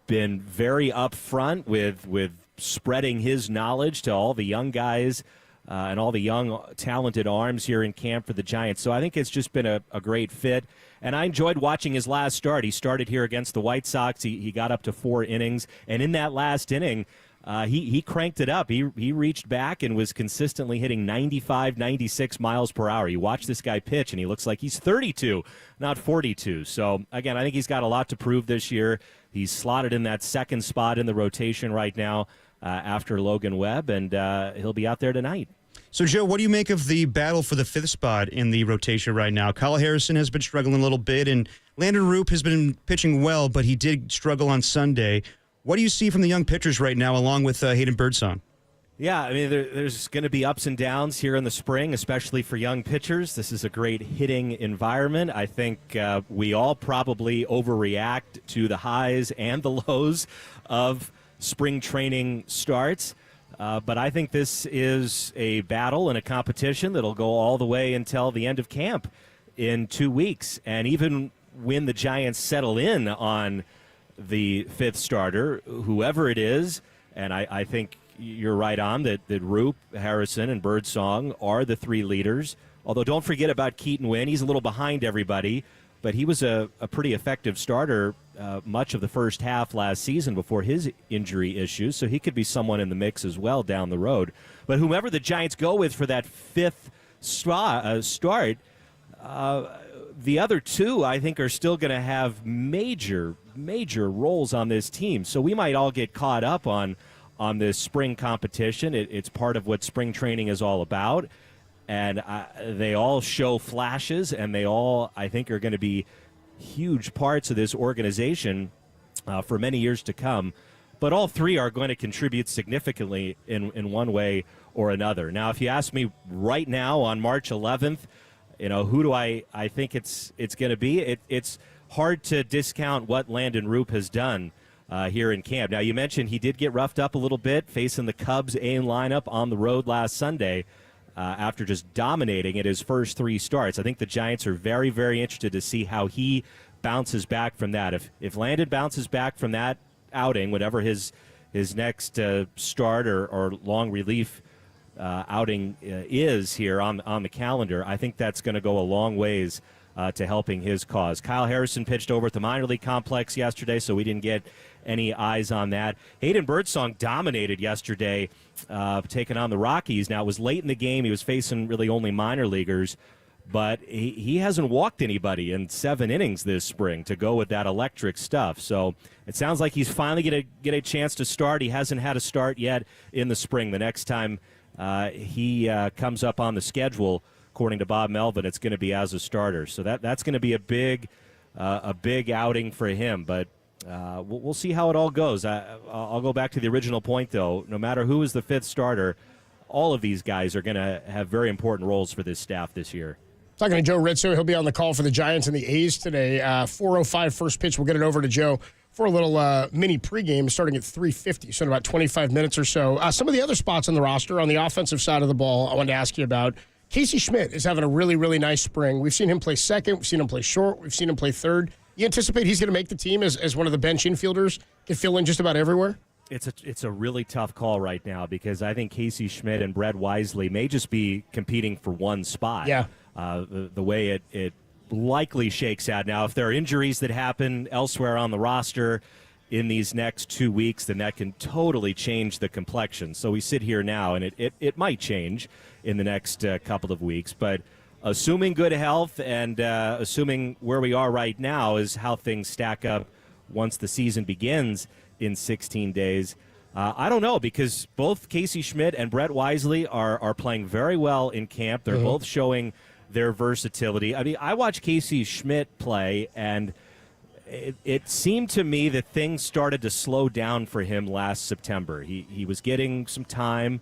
L: been very upfront with spreading his knowledge to all the young guys and all the young, talented arms here in camp for the Giants. So I think it's just been a great fit. And I enjoyed watching his last start. He started here against the White Sox. He got up to 4 innings. And in that last inning, he cranked it up. He reached back and was consistently hitting 95, 96 miles per hour. You watch this guy pitch, and he looks like he's 32, not 42. So, again, I think he's got a lot to prove this year. He's slotted in that second spot in the rotation right now after Logan Webb, and he'll be out there tonight.
Y: So, Joe, what do you make of the battle for the 5th spot in the rotation right now? Kyle Harrison has been struggling a little bit, and Landon Roop has been pitching well, but he did struggle on Sunday. What do you see from the young pitchers right now, along with Hayden Birdsong?
L: Yeah, I mean, there's going to be ups and downs here in the spring, especially for young pitchers. This is a great hitting environment. I think we all probably overreact to the highs and the lows of spring training starts. But I think this is a battle and a competition that'll go all the way until the end of camp in 2 weeks. And even when the Giants settle in on the 5th starter, whoever it is, and I think you're right on that Roop, Harrison, and Birdsong are the 3 leaders. Although don't forget about Keaton Wynn. He's a little behind everybody, but he was a pretty effective starter much of the first half last season before his injury issues, so he could be someone in the mix as well down the road. But whomever the Giants go with for that 5th start, the other 2, I think, are still going to have major roles on this team. So we might all get caught up on this spring competition. It's part of what spring training is all about. And they all show flashes, and they all, I think, are going to be huge parts of this organization for many years to come. But all 3 are going to contribute significantly in one way or another. Now, if you ask me right now on March 11th, who do I think it's going to be? It's hard to discount what Landon Roop has done here in camp. Now, you mentioned he did get roughed up a little bit facing the Cubs A lineup on the road last Sunday after just dominating at his first 3 starts. I think the Giants are very, very interested to see how he bounces back from that. If Landon bounces back from that outing, whatever his next start or long relief outing is here on the calendar, I think that's going to go a long ways to helping his cause. Kyle Harrison pitched over at the minor league complex yesterday, so we didn't get any eyes on that. Hayden Birdsong dominated yesterday, taking on the Rockies. Now, it was late in the game. He was facing really only minor leaguers, but he hasn't walked anybody in 7 innings this spring to go with that electric stuff. So it sounds like he's finally going to get a chance to start. He hasn't had a start yet in the spring. The next time he comes up on the schedule, according to Bob Melvin, it's going to be as a starter. So that's going to be a big outing for him. But we'll see how it all goes. I'll go back to the original point, though. No matter who is the 5th starter, all of these guys are going to have very important roles for this staff this year.
V: Talking to Joe Rizzo, he'll be on the call for the Giants and the A's today. 4:05 first pitch. We'll get it over to Joe for a little mini pregame starting at 3:50, so in about 25 minutes or so. Some of the other spots on the roster on the offensive side of the ball I wanted to ask you about. Casey Schmidt is having a really, really nice spring. We've seen him play second. We've seen him play short. We've seen him play third. You anticipate he's going to make the team as one of the bench infielders, can fill in just about everywhere?
L: It's a really tough call right now because I think Casey Schmidt and Brett Wisely may just be competing for one spot.
V: Yeah.
L: The way it likely shakes out. Now, if there are injuries that happen elsewhere on the roster in these next 2 weeks, then that can totally change the complexion. So we sit here now, and it might change in the next couple of weeks. But assuming good health and assuming where we are right now is how things stack up once the season begins in 16 days. I don't know, because both Casey Schmidt and Brett Wisely are playing very well in camp. They're both showing their versatility. I mean, I watched Casey Schmidt play, and it seemed to me that things started to slow down for him last September. He was getting some time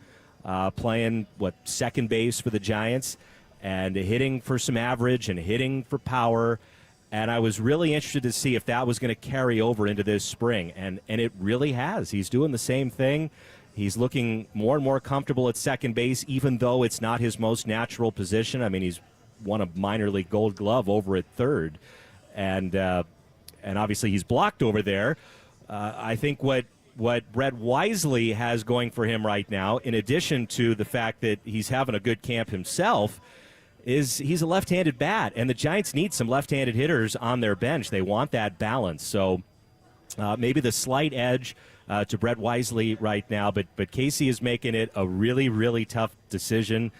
L: playing, second base for the Giants, and hitting for some average and hitting for power. And I was really interested to see if that was going to carry over into this spring, and it really has. He's doing the same thing. He's looking more and more comfortable at second base, even though it's not his most natural position. I mean, he's won a minor league Gold Glove over at third, and obviously he's blocked over there. I think what Brett Wisely has going for him right now, in addition to the fact that he's having a good camp himself, is he's a left-handed bat, and the Giants need some left-handed hitters on their bench. They want that balance. So maybe the slight edge to Brett Wisely right now, but Casey is making it a really, really tough decision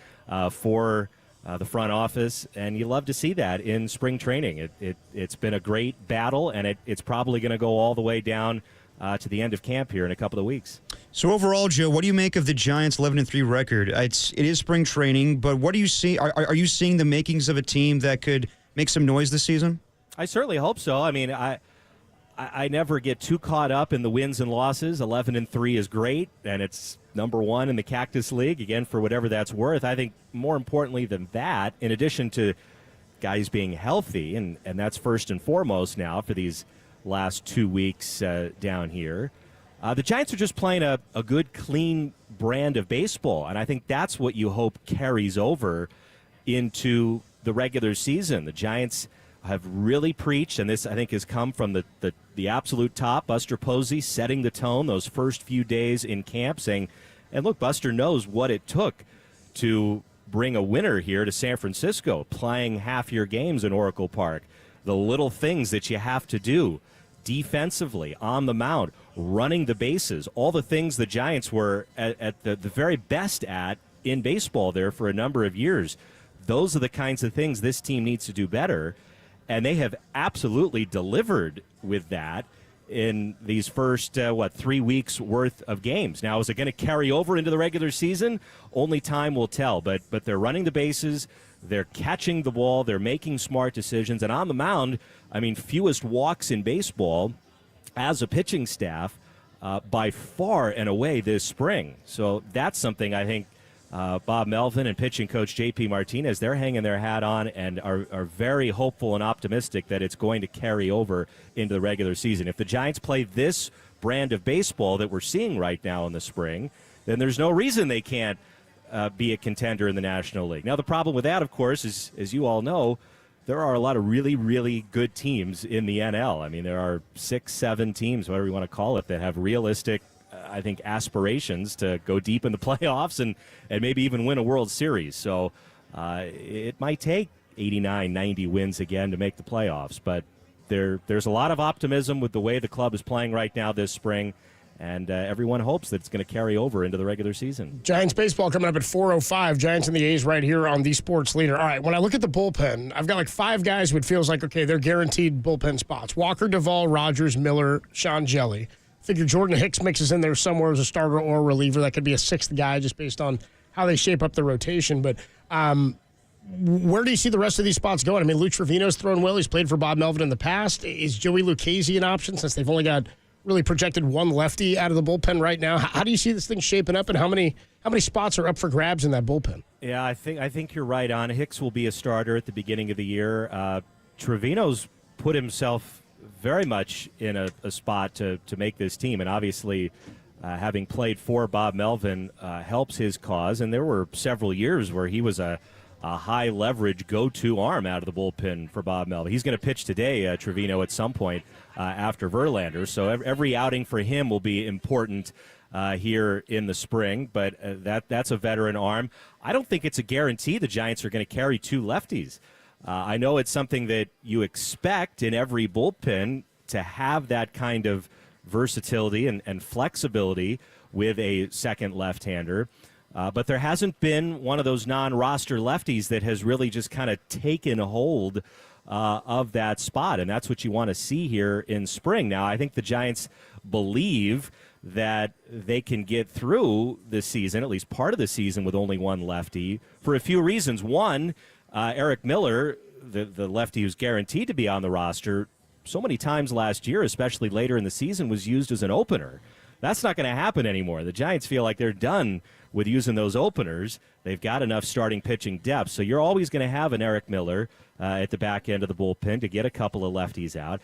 L: for the front office, and you love to see that in spring training. It's been a great battle, and it's probably going to go all the way down to the end of camp here in a couple of weeks.
Y: So overall, Joe, what do you make of the Giants' 11-3 record? It is spring training, but what do you see? Are you seeing the makings of a team that could make some noise this season?
L: I certainly hope so. I mean, I never get too caught up in the wins and losses. 11-3 is great, and it's number one in the Cactus League, again, for whatever that's worth. I think more importantly than that, in addition to guys being healthy, and that's first and foremost now for these last 2 weeks down here, the Giants are just playing a good, clean brand of baseball, and I think that's what you hope carries over into the regular season. The Giants have really preached, and this, I think, has come from the absolute top. Buster Posey setting the tone those first few days in camp, saying, and look, Buster knows what it took to bring a winner here to San Francisco, playing half your games in Oracle Park. The little things that you have to do defensively, on the mound, running the bases, all the things the Giants were at the very best at in baseball there for a number of years. Those are the kinds of things this team needs to do better, and they have absolutely delivered with that in these first, 3 weeks worth of games. Now, is it going to carry over into the regular season? Only time will tell, but they're running the bases, they're catching the ball, they're making smart decisions, and on the mound, I mean, fewest walks in baseball as a pitching staff by far and away this spring. So that's something I think Bob Melvin and pitching coach J.P. Martinez, they're hanging their hat on and are very hopeful and optimistic that it's going to carry over into the regular season. If the Giants play this brand of baseball that we're seeing right now in the spring, then there's no reason they can't be a contender in the National League. Now, the problem with that, of course, is, as you all know, there are a lot of really, really good teams in the NL. I mean, there are 6, 7 teams, whatever you want to call it, that have realistic, I think, aspirations to go deep in the playoffs and maybe even win a World Series. So it might take 89, 90 wins again to make the playoffs. But there's a lot of optimism with the way the club is playing right now this spring. And everyone hopes that it's going to carry over into the regular season.
V: Giants baseball coming up at 4:05. Giants and the A's right here on the Sports Leader. All right, when I look at the bullpen, I've got like 5 guys who it feels like, okay, they're guaranteed bullpen spots. Walker, Duvall, Rogers, Miller, Sean Jelly. Figure Jordan Hicks mixes in there somewhere as a starter or a reliever. That could be a 6th guy just based on how they shape up the rotation. But where do you see the rest of these spots going? I mean, Lou Trevino's thrown well. He's played for Bob Melvin in the past. Is Joey Lucchesi an option since they've only got really projected one lefty out of the bullpen right now? How do you see this thing shaping up, and how many spots are up for grabs in that bullpen?
L: Yeah, I think you're right on. Hicks will be a starter at the beginning of the year. Trevino's put himself very much in a spot to make this team, and obviously having played for Bob Melvin helps his cause, and there were several years where he was a high-leverage go-to arm out of the bullpen for Bob Melvin. He's going to pitch today, Trevino, at some point after Verlander. So every outing for him will be important here in the spring, but that's a veteran arm. I don't think it's a guarantee the Giants are going to carry 2 lefties. I know it's something that you expect in every bullpen to have that kind of versatility and flexibility with a second left-hander. But there hasn't been one of those non-roster lefties that has really just kind of taken hold of that spot, and that's what you want to see here in spring. Now, I think the Giants believe that they can get through this season, at least part of the season, with only one lefty for a few reasons. One, Eric Miller, the lefty who's guaranteed to be on the roster, so many times last year, especially later in the season, was used as an opener. That's not going to happen anymore. The Giants feel like they're done with using those openers. They've got enough starting pitching depth. So you're always going to have an Eric Miller at the back end of the bullpen to get a couple of lefties out.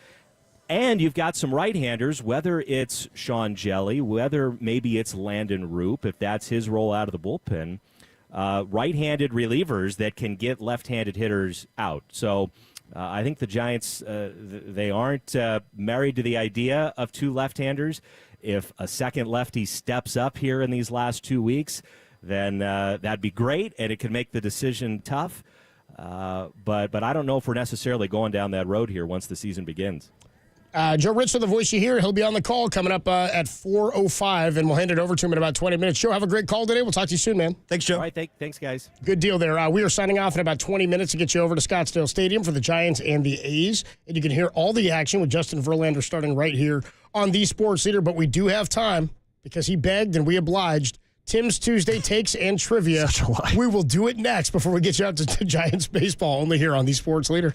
L: And you've got some right-handers, whether it's Sean Jelly, whether maybe it's Landon Roop, if that's his role out of the bullpen, right-handed relievers that can get left-handed hitters out. So I think the Giants, they aren't married to the idea of 2 left-handers. If a second lefty steps up here in these last 2 weeks, then that'd be great, and it could make the decision tough. But I don't know if we're necessarily going down that road here once the season begins.
V: Joe Ritzer, the voice you hear, he'll be on the call coming up at 4:05, and we'll hand it over to him in about 20 minutes. Joe, have a great call today. We'll talk to you soon, man.
Y: Thanks, Joe.
L: All right, thanks, guys.
V: Good deal there. We are signing off in about 20 minutes to get you over to Scottsdale Stadium for the Giants and the A's. And you can hear all the action with Justin Verlander starting right here on the Sports Leader. But we do have time because he begged and we obliged. Tim's Tuesday Takes and Trivia.
Y: Such a lie.
V: We will do it next before we get you out to Giants baseball, only here on the Sports Leader.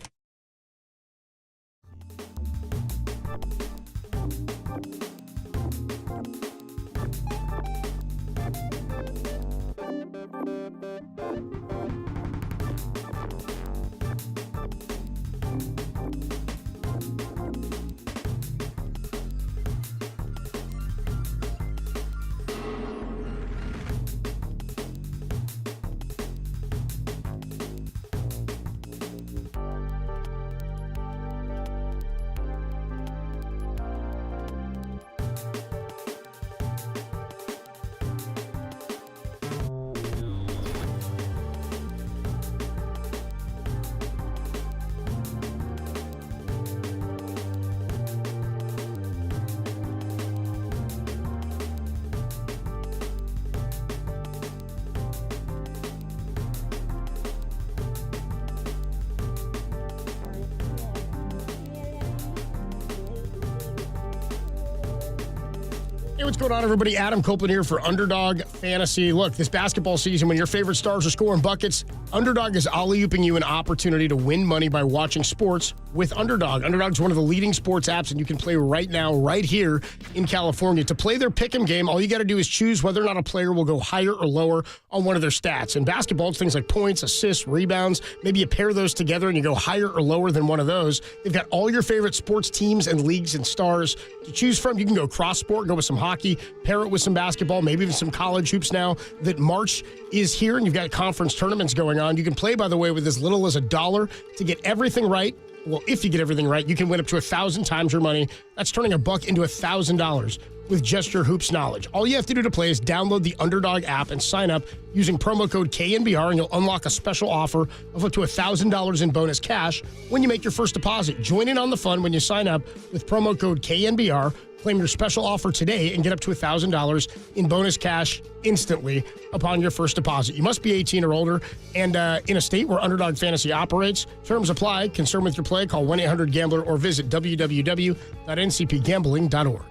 V: Hey, what's going on, everybody? Adam Copeland here for Underdog Fantasy. Look, this basketball season, when your favorite stars are scoring buckets, Underdog is alley-ooping you an opportunity to win money by watching sports with Underdog. Underdog is one of the leading sports apps, and you can play right now, right here in California. To play their pick'em game, all you got to do is choose whether or not a player will go higher or lower on one of their stats. In basketball, it's things like points, assists, rebounds. Maybe you pair those together and you go higher or lower than one of those. They've got all your favorite sports teams and leagues and stars to choose from. You can go cross-sport, go with some hockey, pair it with some basketball, maybe even some college hoops now that March is here and you've got conference tournaments going on. You can play, by the way, with as little as $1 to get everything right. Well, if you get everything right, you can win up to 1,000 times your money. That's turning $1 into $1,000 with just your hoops knowledge. All you have to do to play is download the Underdog app and sign up using promo code KNBR, and you'll unlock a special offer of up to $1,000 in bonus cash when you make your first deposit. Join in on the fun when you sign up with promo code KNBR. Claim your special offer today and get up to $1,000 in bonus cash instantly upon your first deposit. You must be 18 or older and in a state where Underdog Fantasy operates. Terms apply. Concerned with your play? Call 1-800-GAMBLER or visit www.ncpgambling.org.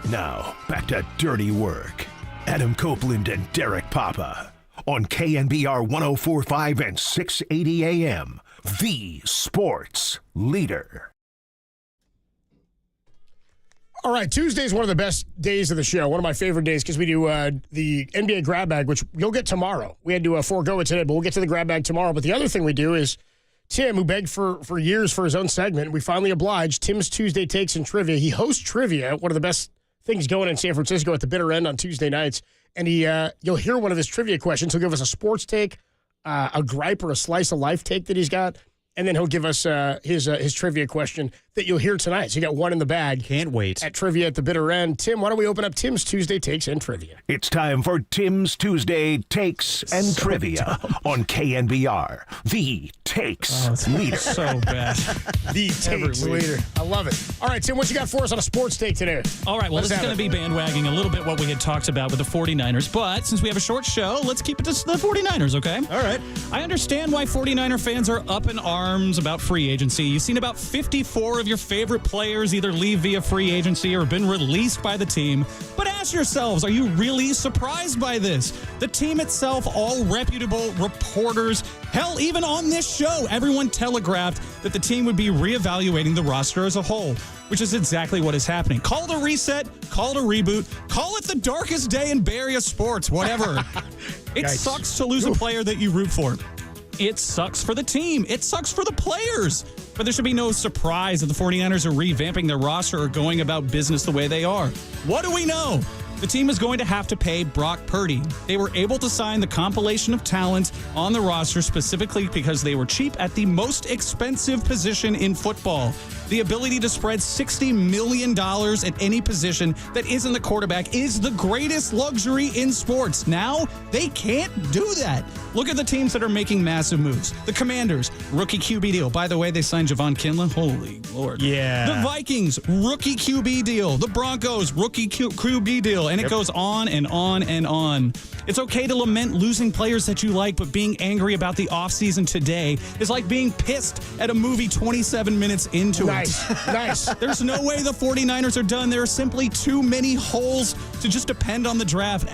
A: Now, back to Dirty Work. Adam Copeland and Derek Papa on KNBR 104.5 and 680 AM, the sports leader.
V: All right, Tuesday is one of the best days of the show, one of my favorite days because we do the NBA grab bag, which you'll get tomorrow. We had to forego it today, but we'll get to the grab bag tomorrow. But the other thing we do is Tim, who begged for years for his own segment, we finally obliged. Tim's Tuesday Takes and Trivia. He hosts trivia, one of the best things going in San Francisco at the bitter end on Tuesday nights. And you'll hear one of his trivia questions. He'll give us a sports take, a gripe or a slice of life take that he's got. And then he'll give us his trivia question that you'll hear tonight. So you got one in the bag.
Y: Can't wait.
V: At trivia at the bitter end. Tim, why don't we open up Tim's Tuesday Takes and Trivia?
A: It's time for Tim's Tuesday Takes and Trivia on KNBR, the Takes leader.
E: So bad.
V: The Takes leader. I love it. All right, Tim, what you got for us on a sports take today?
E: All right, well, this is going to be bandwagging a little bit what we had talked about with the 49ers. But since we have a short show, let's keep it to the 49ers, okay?
Y: All right.
E: I understand why 49er fans are up in arms about free agency. You've seen about 54 of your favorite players either leave via free agency or been released by the team. But ask yourselves, are you really surprised by this? The team itself, all reputable reporters, hell, even on this show, everyone telegraphed that the team would be reevaluating the roster as a whole, which is exactly what is happening. Call it a reset, call it a reboot, call it the darkest day in Bay Area sports, whatever. It sucks to lose a player that you root for. It sucks for the team. It sucks for the players. But there should be no surprise that the 49ers are revamping their roster or going about business the way they are. What do we know? The team is going to have to pay Brock Purdy. They were able to sign the compilation of talent on the roster specifically because they were cheap at the most expensive position in football. The ability to spread $60 million at any position that isn't the quarterback is the greatest luxury in sports. Now, they can't do that. Look at the teams that are making massive moves. The Commanders, rookie QB deal. By the way, they signed Javon Kinlaw. Holy Lord.
Y: Yeah.
E: The Vikings, rookie QB deal. The Broncos, rookie QB deal. And it goes on and on and on. It's okay to lament losing players that you like, but being angry about the offseason today is like being pissed at a movie 27 minutes into it.
V: Nice.
E: There's no way the 49ers are done. There are simply too many holes to just depend on the draft.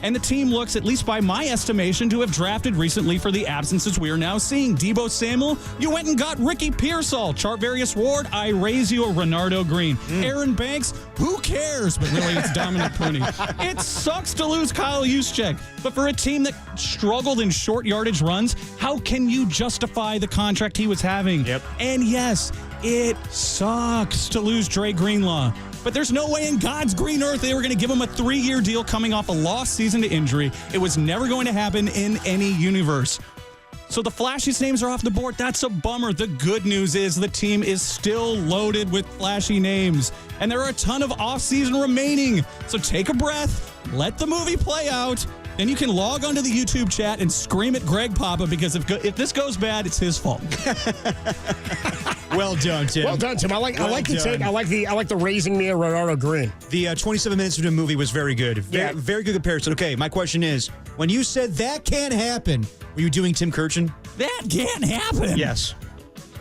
E: And the team looks, at least by my estimation, to have drafted recently for the absences we are now seeing. Deebo Samuel, you went and got Ricky Pearsall. Charvarius Ward, I raise you a Renardo Green. Aaron Banks, who cares? But really, it's Dominic Pruny. It sucks to lose Kyle Juszczyk. But for a team that struggled in short yardage runs, how can you justify the contract he was having?
Y: Yep.
E: And yes, it sucks to lose Dre Greenlaw. But there's no way in God's green earth they were going to give him a 3-year deal coming off a lost season to injury. It was never going to happen in any universe. So the flashiest names are off the board. That's a bummer. The good news is the team is still loaded with flashy names. And there are a ton of offseason remaining. So take a breath. Let the movie play out. Then you can log onto the YouTube chat and scream at Greg Papa because if this goes bad, it's his fault.
Y: Well done, Tim.
V: Well done, Tim. I like the take. I like the raising me a Renardo Green.
Y: The 27 minutes into the movie was very good. Very good comparison. Okay, my question is, when you said that can't happen, were you doing Tim Kirchin?
E: That can't happen.
Y: Yes.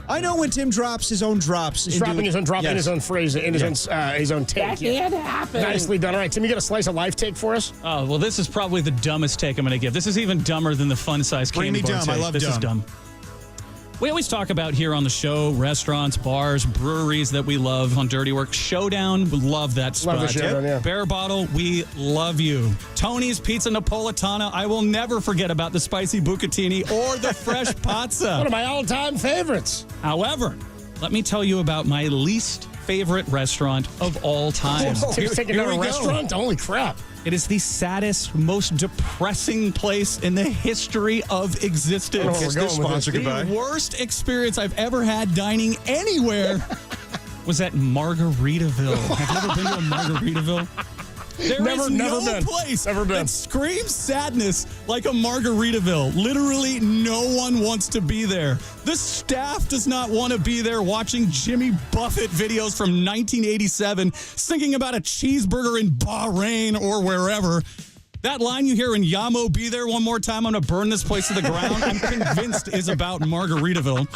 Y: I know when Tim drops his own drops.
V: He's dropping his own drop in his own phrase, in his own take.
F: That can't happen.
V: Nicely done. All right, Tim, you got a slice of life take for us?
E: Oh, well, this is probably the dumbest take I'm going to give. This is even dumber than the fun-size candy bar take.
Y: I love
E: this
Y: dumb.
E: Is dumb. We always talk about here on the show restaurants, bars, breweries that we love on Dirty Work. Showdown, we love that spot.
V: Love the Showdown, yeah.
E: Bear Bottle, we love you. Tony's Pizza Napolitana, I will never forget about the spicy bucatini or the fresh pizza.
V: One of my all-time favorites.
E: However, let me tell you about my least favorite restaurant of all time.
V: Tim's taking down a restaurant? Holy crap.
E: It is the saddest, most depressing place in the history of existence.
V: It's this sponsor,
E: the worst experience I've ever had dining anywhere was at Margaritaville. Have you ever been to a Margaritaville? There is no place that screams sadness like a Margaritaville. Literally, no one wants to be there. The staff does not want to be there watching Jimmy Buffett videos from 1987, singing about a cheeseburger in Bahrain or wherever. That line you hear in Yamo, be there one more time, I'm going to burn this place to the ground, I'm convinced is about Margaritaville.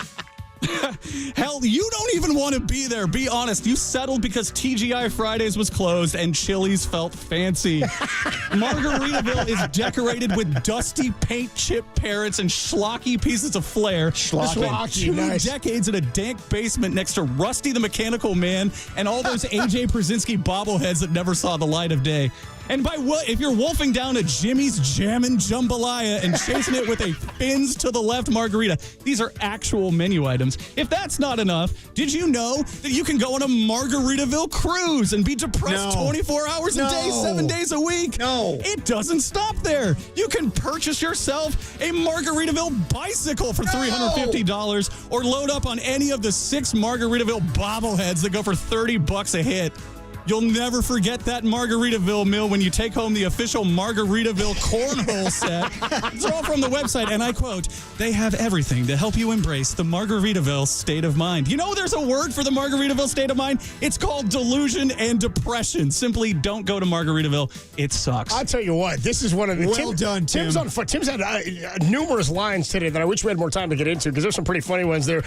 E: Hell, you don't even want to be there. Be honest. You settled because TGI Fridays was closed and Chili's felt fancy. Margaritaville is decorated with dusty paint chip parrots and schlocky pieces of flair.
V: Schlocky,
E: 2
V: nice.
E: decades in a dank basement next to Rusty the Mechanical Man and all those AJ Brzezinski bobbleheads that never saw the light of day. And if you're wolfing down a Jimmy's Jammin' Jambalaya and chasing it with a fins to the left margarita, these are actual menu items. If that's not enough, did you know that you can go on a Margaritaville cruise and be depressed 24 hours a day, 7 days a week?
Y: No.
E: It doesn't stop there. You can purchase yourself a Margaritaville bicycle for $350 or load up on any of the 6 Margaritaville bobbleheads that go for $30 a hit. You'll never forget that Margaritaville meal when you take home the official Margaritaville cornhole set. It's all from the website, and I quote, they have everything to help you embrace the Margaritaville state of mind. You know there's a word for the Margaritaville state of mind? It's called delusion and depression. Simply don't go to Margaritaville. It sucks.
V: I'll tell you what, this is one of the...
Y: Well done, Tim.
V: Tim's on foot. Tim's had numerous lines today that I wish we had more time to get into because there's some pretty funny ones there.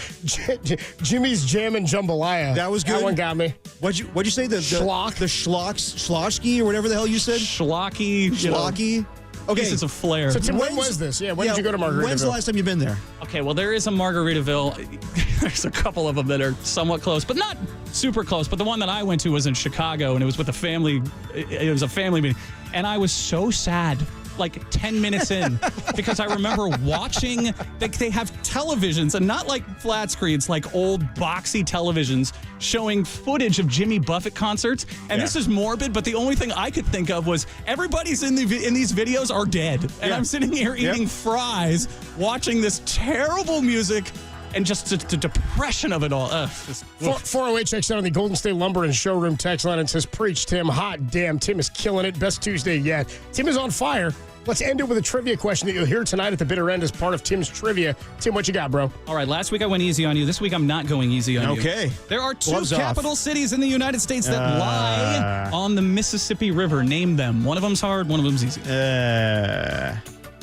V: Jimmy's Jammin' Jambalaya.
Y: That was good.
V: That one got me.
Y: What'd you say? The schlocky or whatever the hell you said?
E: Schlocky.
Y: Okay.
E: Pieces of flair.
V: So, Tim, when was this? Yeah, when did you go to Margaritaville?
Y: When's the last time you've been there?
E: Okay, well, there is a Margaritaville. There's a couple of them that are somewhat close, but not super close. But the one that I went to was in Chicago, and it was with a family. It was a family meeting. And I was so sad, like 10 minutes in, because I remember watching, they have televisions, and not like flat screens, like old boxy televisions showing footage of Jimmy Buffett concerts. And this is morbid, but the only thing I could think of was everybody's in these videos are dead. And I'm sitting here eating fries, watching this terrible music, and just the depression of it all.
V: 408 checks out on the Golden State Lumber and Showroom text line and says, preach, Tim. Hot damn, Tim is killing it. Best Tuesday yet. Tim is on fire. Let's end it with a trivia question that you'll hear tonight at the bitter end as part of Tim's trivia. Tim, what you got, bro?
E: All right, last week I went easy on you. This week I'm not going easy on you.
Y: Okay.
E: There are 2 capital cities in the United States that lie on the Mississippi River. Name them. One of them's hard, one of them's easy.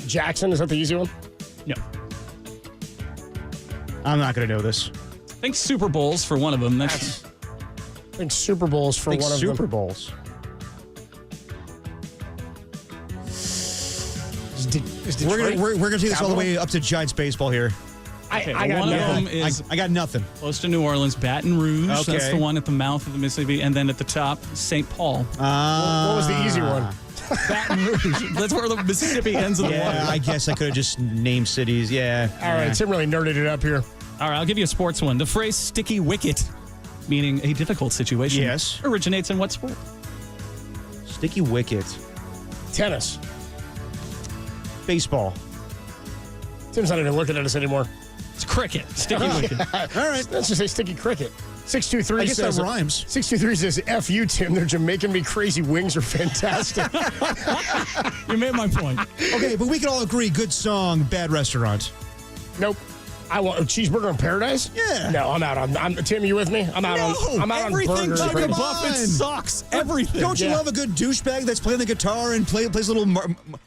V: Jackson, is that the easy one?
E: No.
Y: I'm not going to know this.
E: I think Super Bowls for one of them.
V: I think Super Bowls for one of them.
Y: Super Bowls. We're gonna take this all the way up to Giants baseball here.
V: I
Y: got nothing.
E: Close to New Orleans, Baton Rouge. Okay. That's the one at the mouth of the Mississippi, and then at the top, St. Paul.
V: What was the easy one?
E: Baton Rouge. That's where the Mississippi ends in the water.
Y: I guess I could have just named cities. Yeah.
V: All right, Tim really nerded it up here.
E: All right, I'll give you a sports one. The phrase "sticky wicket," meaning a difficult situation, originates in what sport?
Y: Sticky wicket.
V: Tennis.
Y: Baseball.
V: Tim's not even looking at us anymore.
E: It's cricket. Sticky wicket.
V: All right, let's just say sticky cricket. 623
Y: I guess
V: says
Y: that rhymes.
V: 623 says, F you, Tim. Their Jamaican Me Crazy wings are fantastic.
E: You made my point.
Y: Okay, but we can all agree, good song, bad restaurant.
V: Nope. I want a cheeseburger in paradise?
Y: Yeah.
V: No, I'm out on. Tim, you with me? I'm out on
E: everything
V: burgers.
E: Jimmy Buffett sucks. Everything.
Y: Don't you love a good douchebag that's playing the guitar and plays a little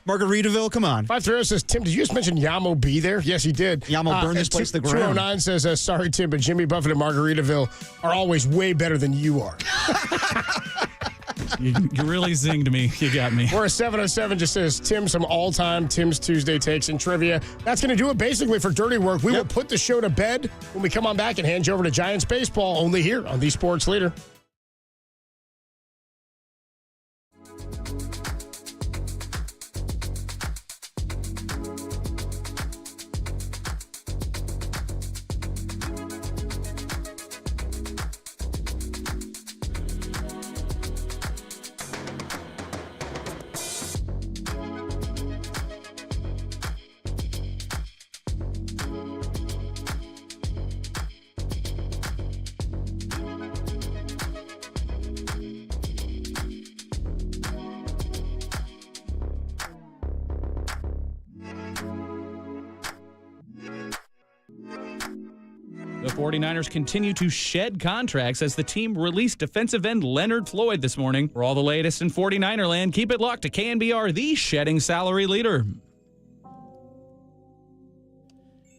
Y: Margaritaville? Come on.
V: 530 says, Tim, did you just mention Yamo be there? Yes, he did.
Y: Yamo burn this place to the ground.
V: 209 says, sorry, Tim, but Jimmy Buffett and Margaritaville are always way better than you are.
E: You really zinged me. You got me.
V: We're a 707 just says, Tim, some all-time Tim's Tuesday takes and trivia. That's going to do it basically for Dirty Work. We will put the show to bed when we come on back and hand you over to Giants baseball, only here on The Sports Leader.
E: The 49ers continue to shed contracts as the team released defensive end Leonard Floyd this morning. For all the latest in 49er land, keep it locked to KNBR, the shedding salary leader.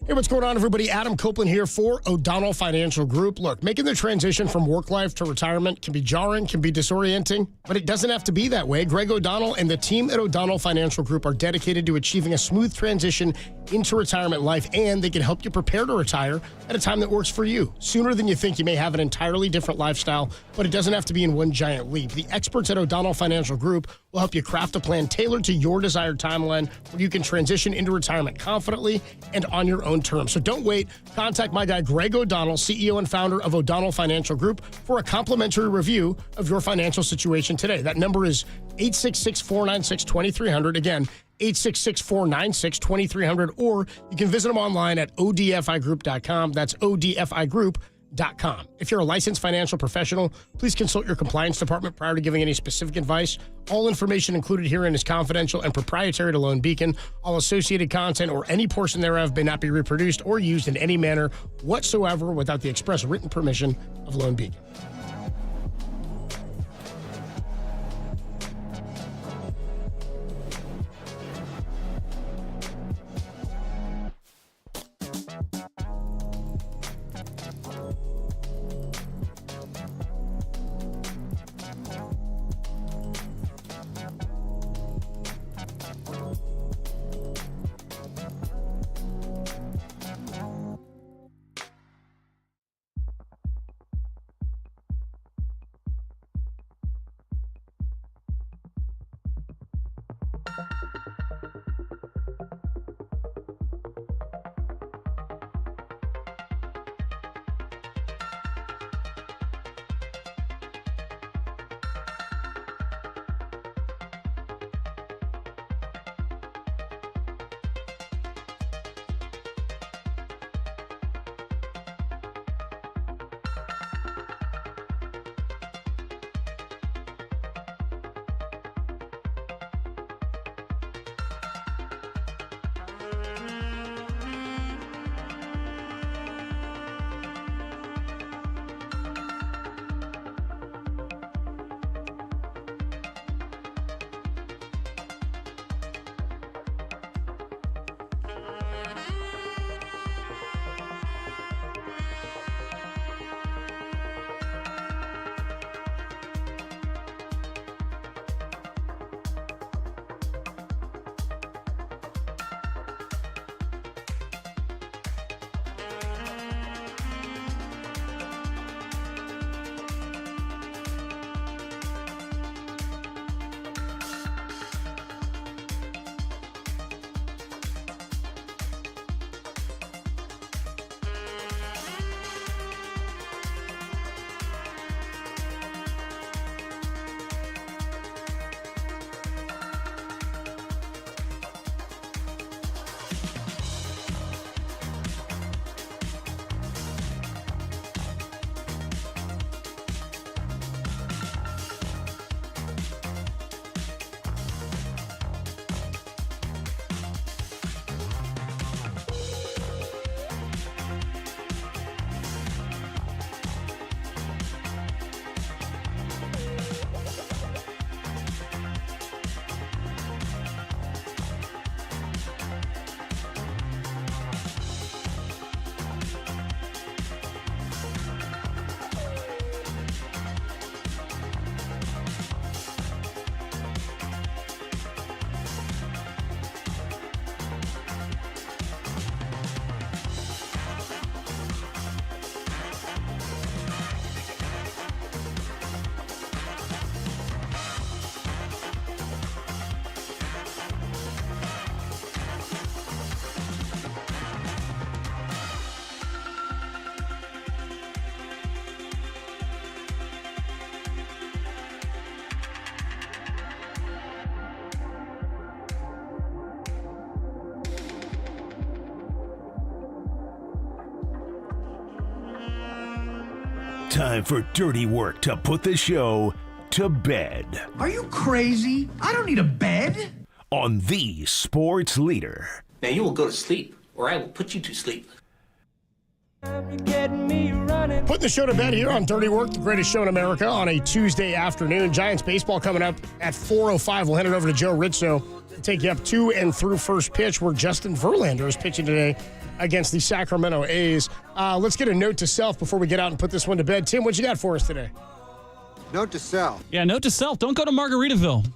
V: Hey, what's going on, everybody? Adam Copeland here for O'Donnell Financial Group. Look, making the transition from work life to retirement can be jarring, can be disorienting, but it doesn't have to be that way. Greg O'Donnell and the team at O'Donnell Financial Group are dedicated to achieving a smooth transition into retirement life, and they can help you prepare to retire at a time that works for you. Sooner than you think, you may have an entirely different lifestyle, but it doesn't have to be in one giant leap. The experts at O'Donnell Financial Group will help you craft a plan tailored to your desired timeline where you can transition into retirement confidently and on your own terms. So don't wait. Contact my guy, Greg O'Donnell, CEO and founder of O'Donnell Financial Group, for a complimentary review of your financial situation today. That number is 866-496-2300. Again, 866-496-2300, or you can visit them online at odfigroup.com. That's odfigroup.com. If you're a licensed financial professional, please consult your compliance department prior to giving any specific advice. All information included herein is confidential and proprietary to Lone Beacon. All associated content or any portion thereof may not be reproduced or used in any manner whatsoever without the express written permission of Lone Beacon.
A: Time for dirty work to put the show to bed.
J: Are you crazy? I don't need a bed.
A: On the sports leader.
P: Now you will go to sleep, or I will put you to sleep.
V: Putting the show to bed here on Dirty Work, the greatest show in America, on a Tuesday afternoon. Giants baseball coming up at 4:05. We'll hand it over to Joe Rizzo to take you up to and through first pitch, where Justin Verlander is pitching today against the Sacramento A's. Let's get a note to self before we get out and put this one to bed. Tim, what you got for us today?
P: Note to self.
E: Yeah, note to self. Don't go to Margaritaville.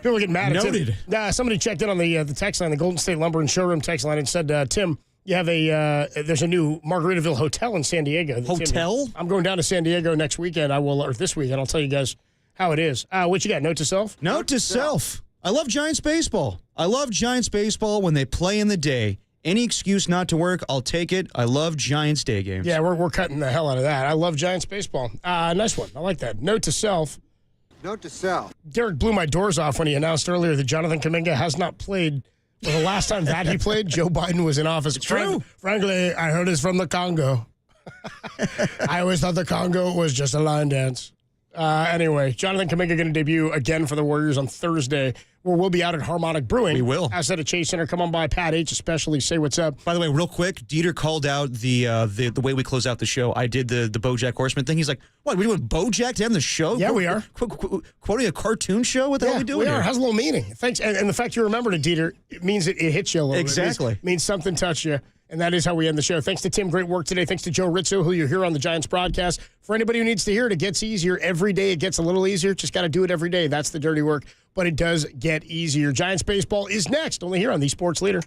V: People get mad at
E: Noted.
V: Tim. Somebody checked in on the text line, the Golden State Lumber and Showroom text line, and said, Tim, you have there's a new Margaritaville hotel in San Diego.
Y: Hotel?
V: I'm going down to San Diego next weekend. Or this weekend. I'll tell you guys how it is. What you got? Note to self?
Y: Note to self. I love Giants baseball. I love Giants baseball when they play in the day. Any excuse not to work, I'll take it. I love Giants day games.
V: Yeah, we're cutting the hell out of that. I love Giants baseball. Nice one. I like that. Note to self.
P: Note to self.
V: Derek blew my doors off when he announced earlier that Jonathan Kuminga has not played. Well, the last time that he played, Joe Biden was in office.
Y: It's true.
V: Frankly, I heard it's from the Congo. I always thought the Congo was just a line dance. Anyway, Jonathan Kuminga going to debut again for the Warriors on Thursday, where we'll be out at Harmonic Brewing.
Y: We will.
V: Outside of Chase Center. Come on by, Pat H. especially. Say what's up.
Y: By the way, real quick, Dieter called out the way we close out the show. I did the BoJack Horseman thing. He's like, "What? We're doing BoJack to end the show?
V: Yeah, we are.
Y: Quoting a cartoon show? What the hell are we doing
V: We
Y: here?"
V: are. It has a little meaning. Thanks, and the fact you remembered it, Dieter, it means it hits you a little.
Y: Exactly.
V: It means something touched you. And that is how we end the show. Thanks to Tim. Great work today. Thanks to Joe Rizzo, who you hear on the Giants broadcast. For anybody who needs to hear it, it gets easier every day. It gets a little easier. Just got to do it every day. That's the dirty work. But it does get easier. Giants baseball is next, only here on the Sports Leader.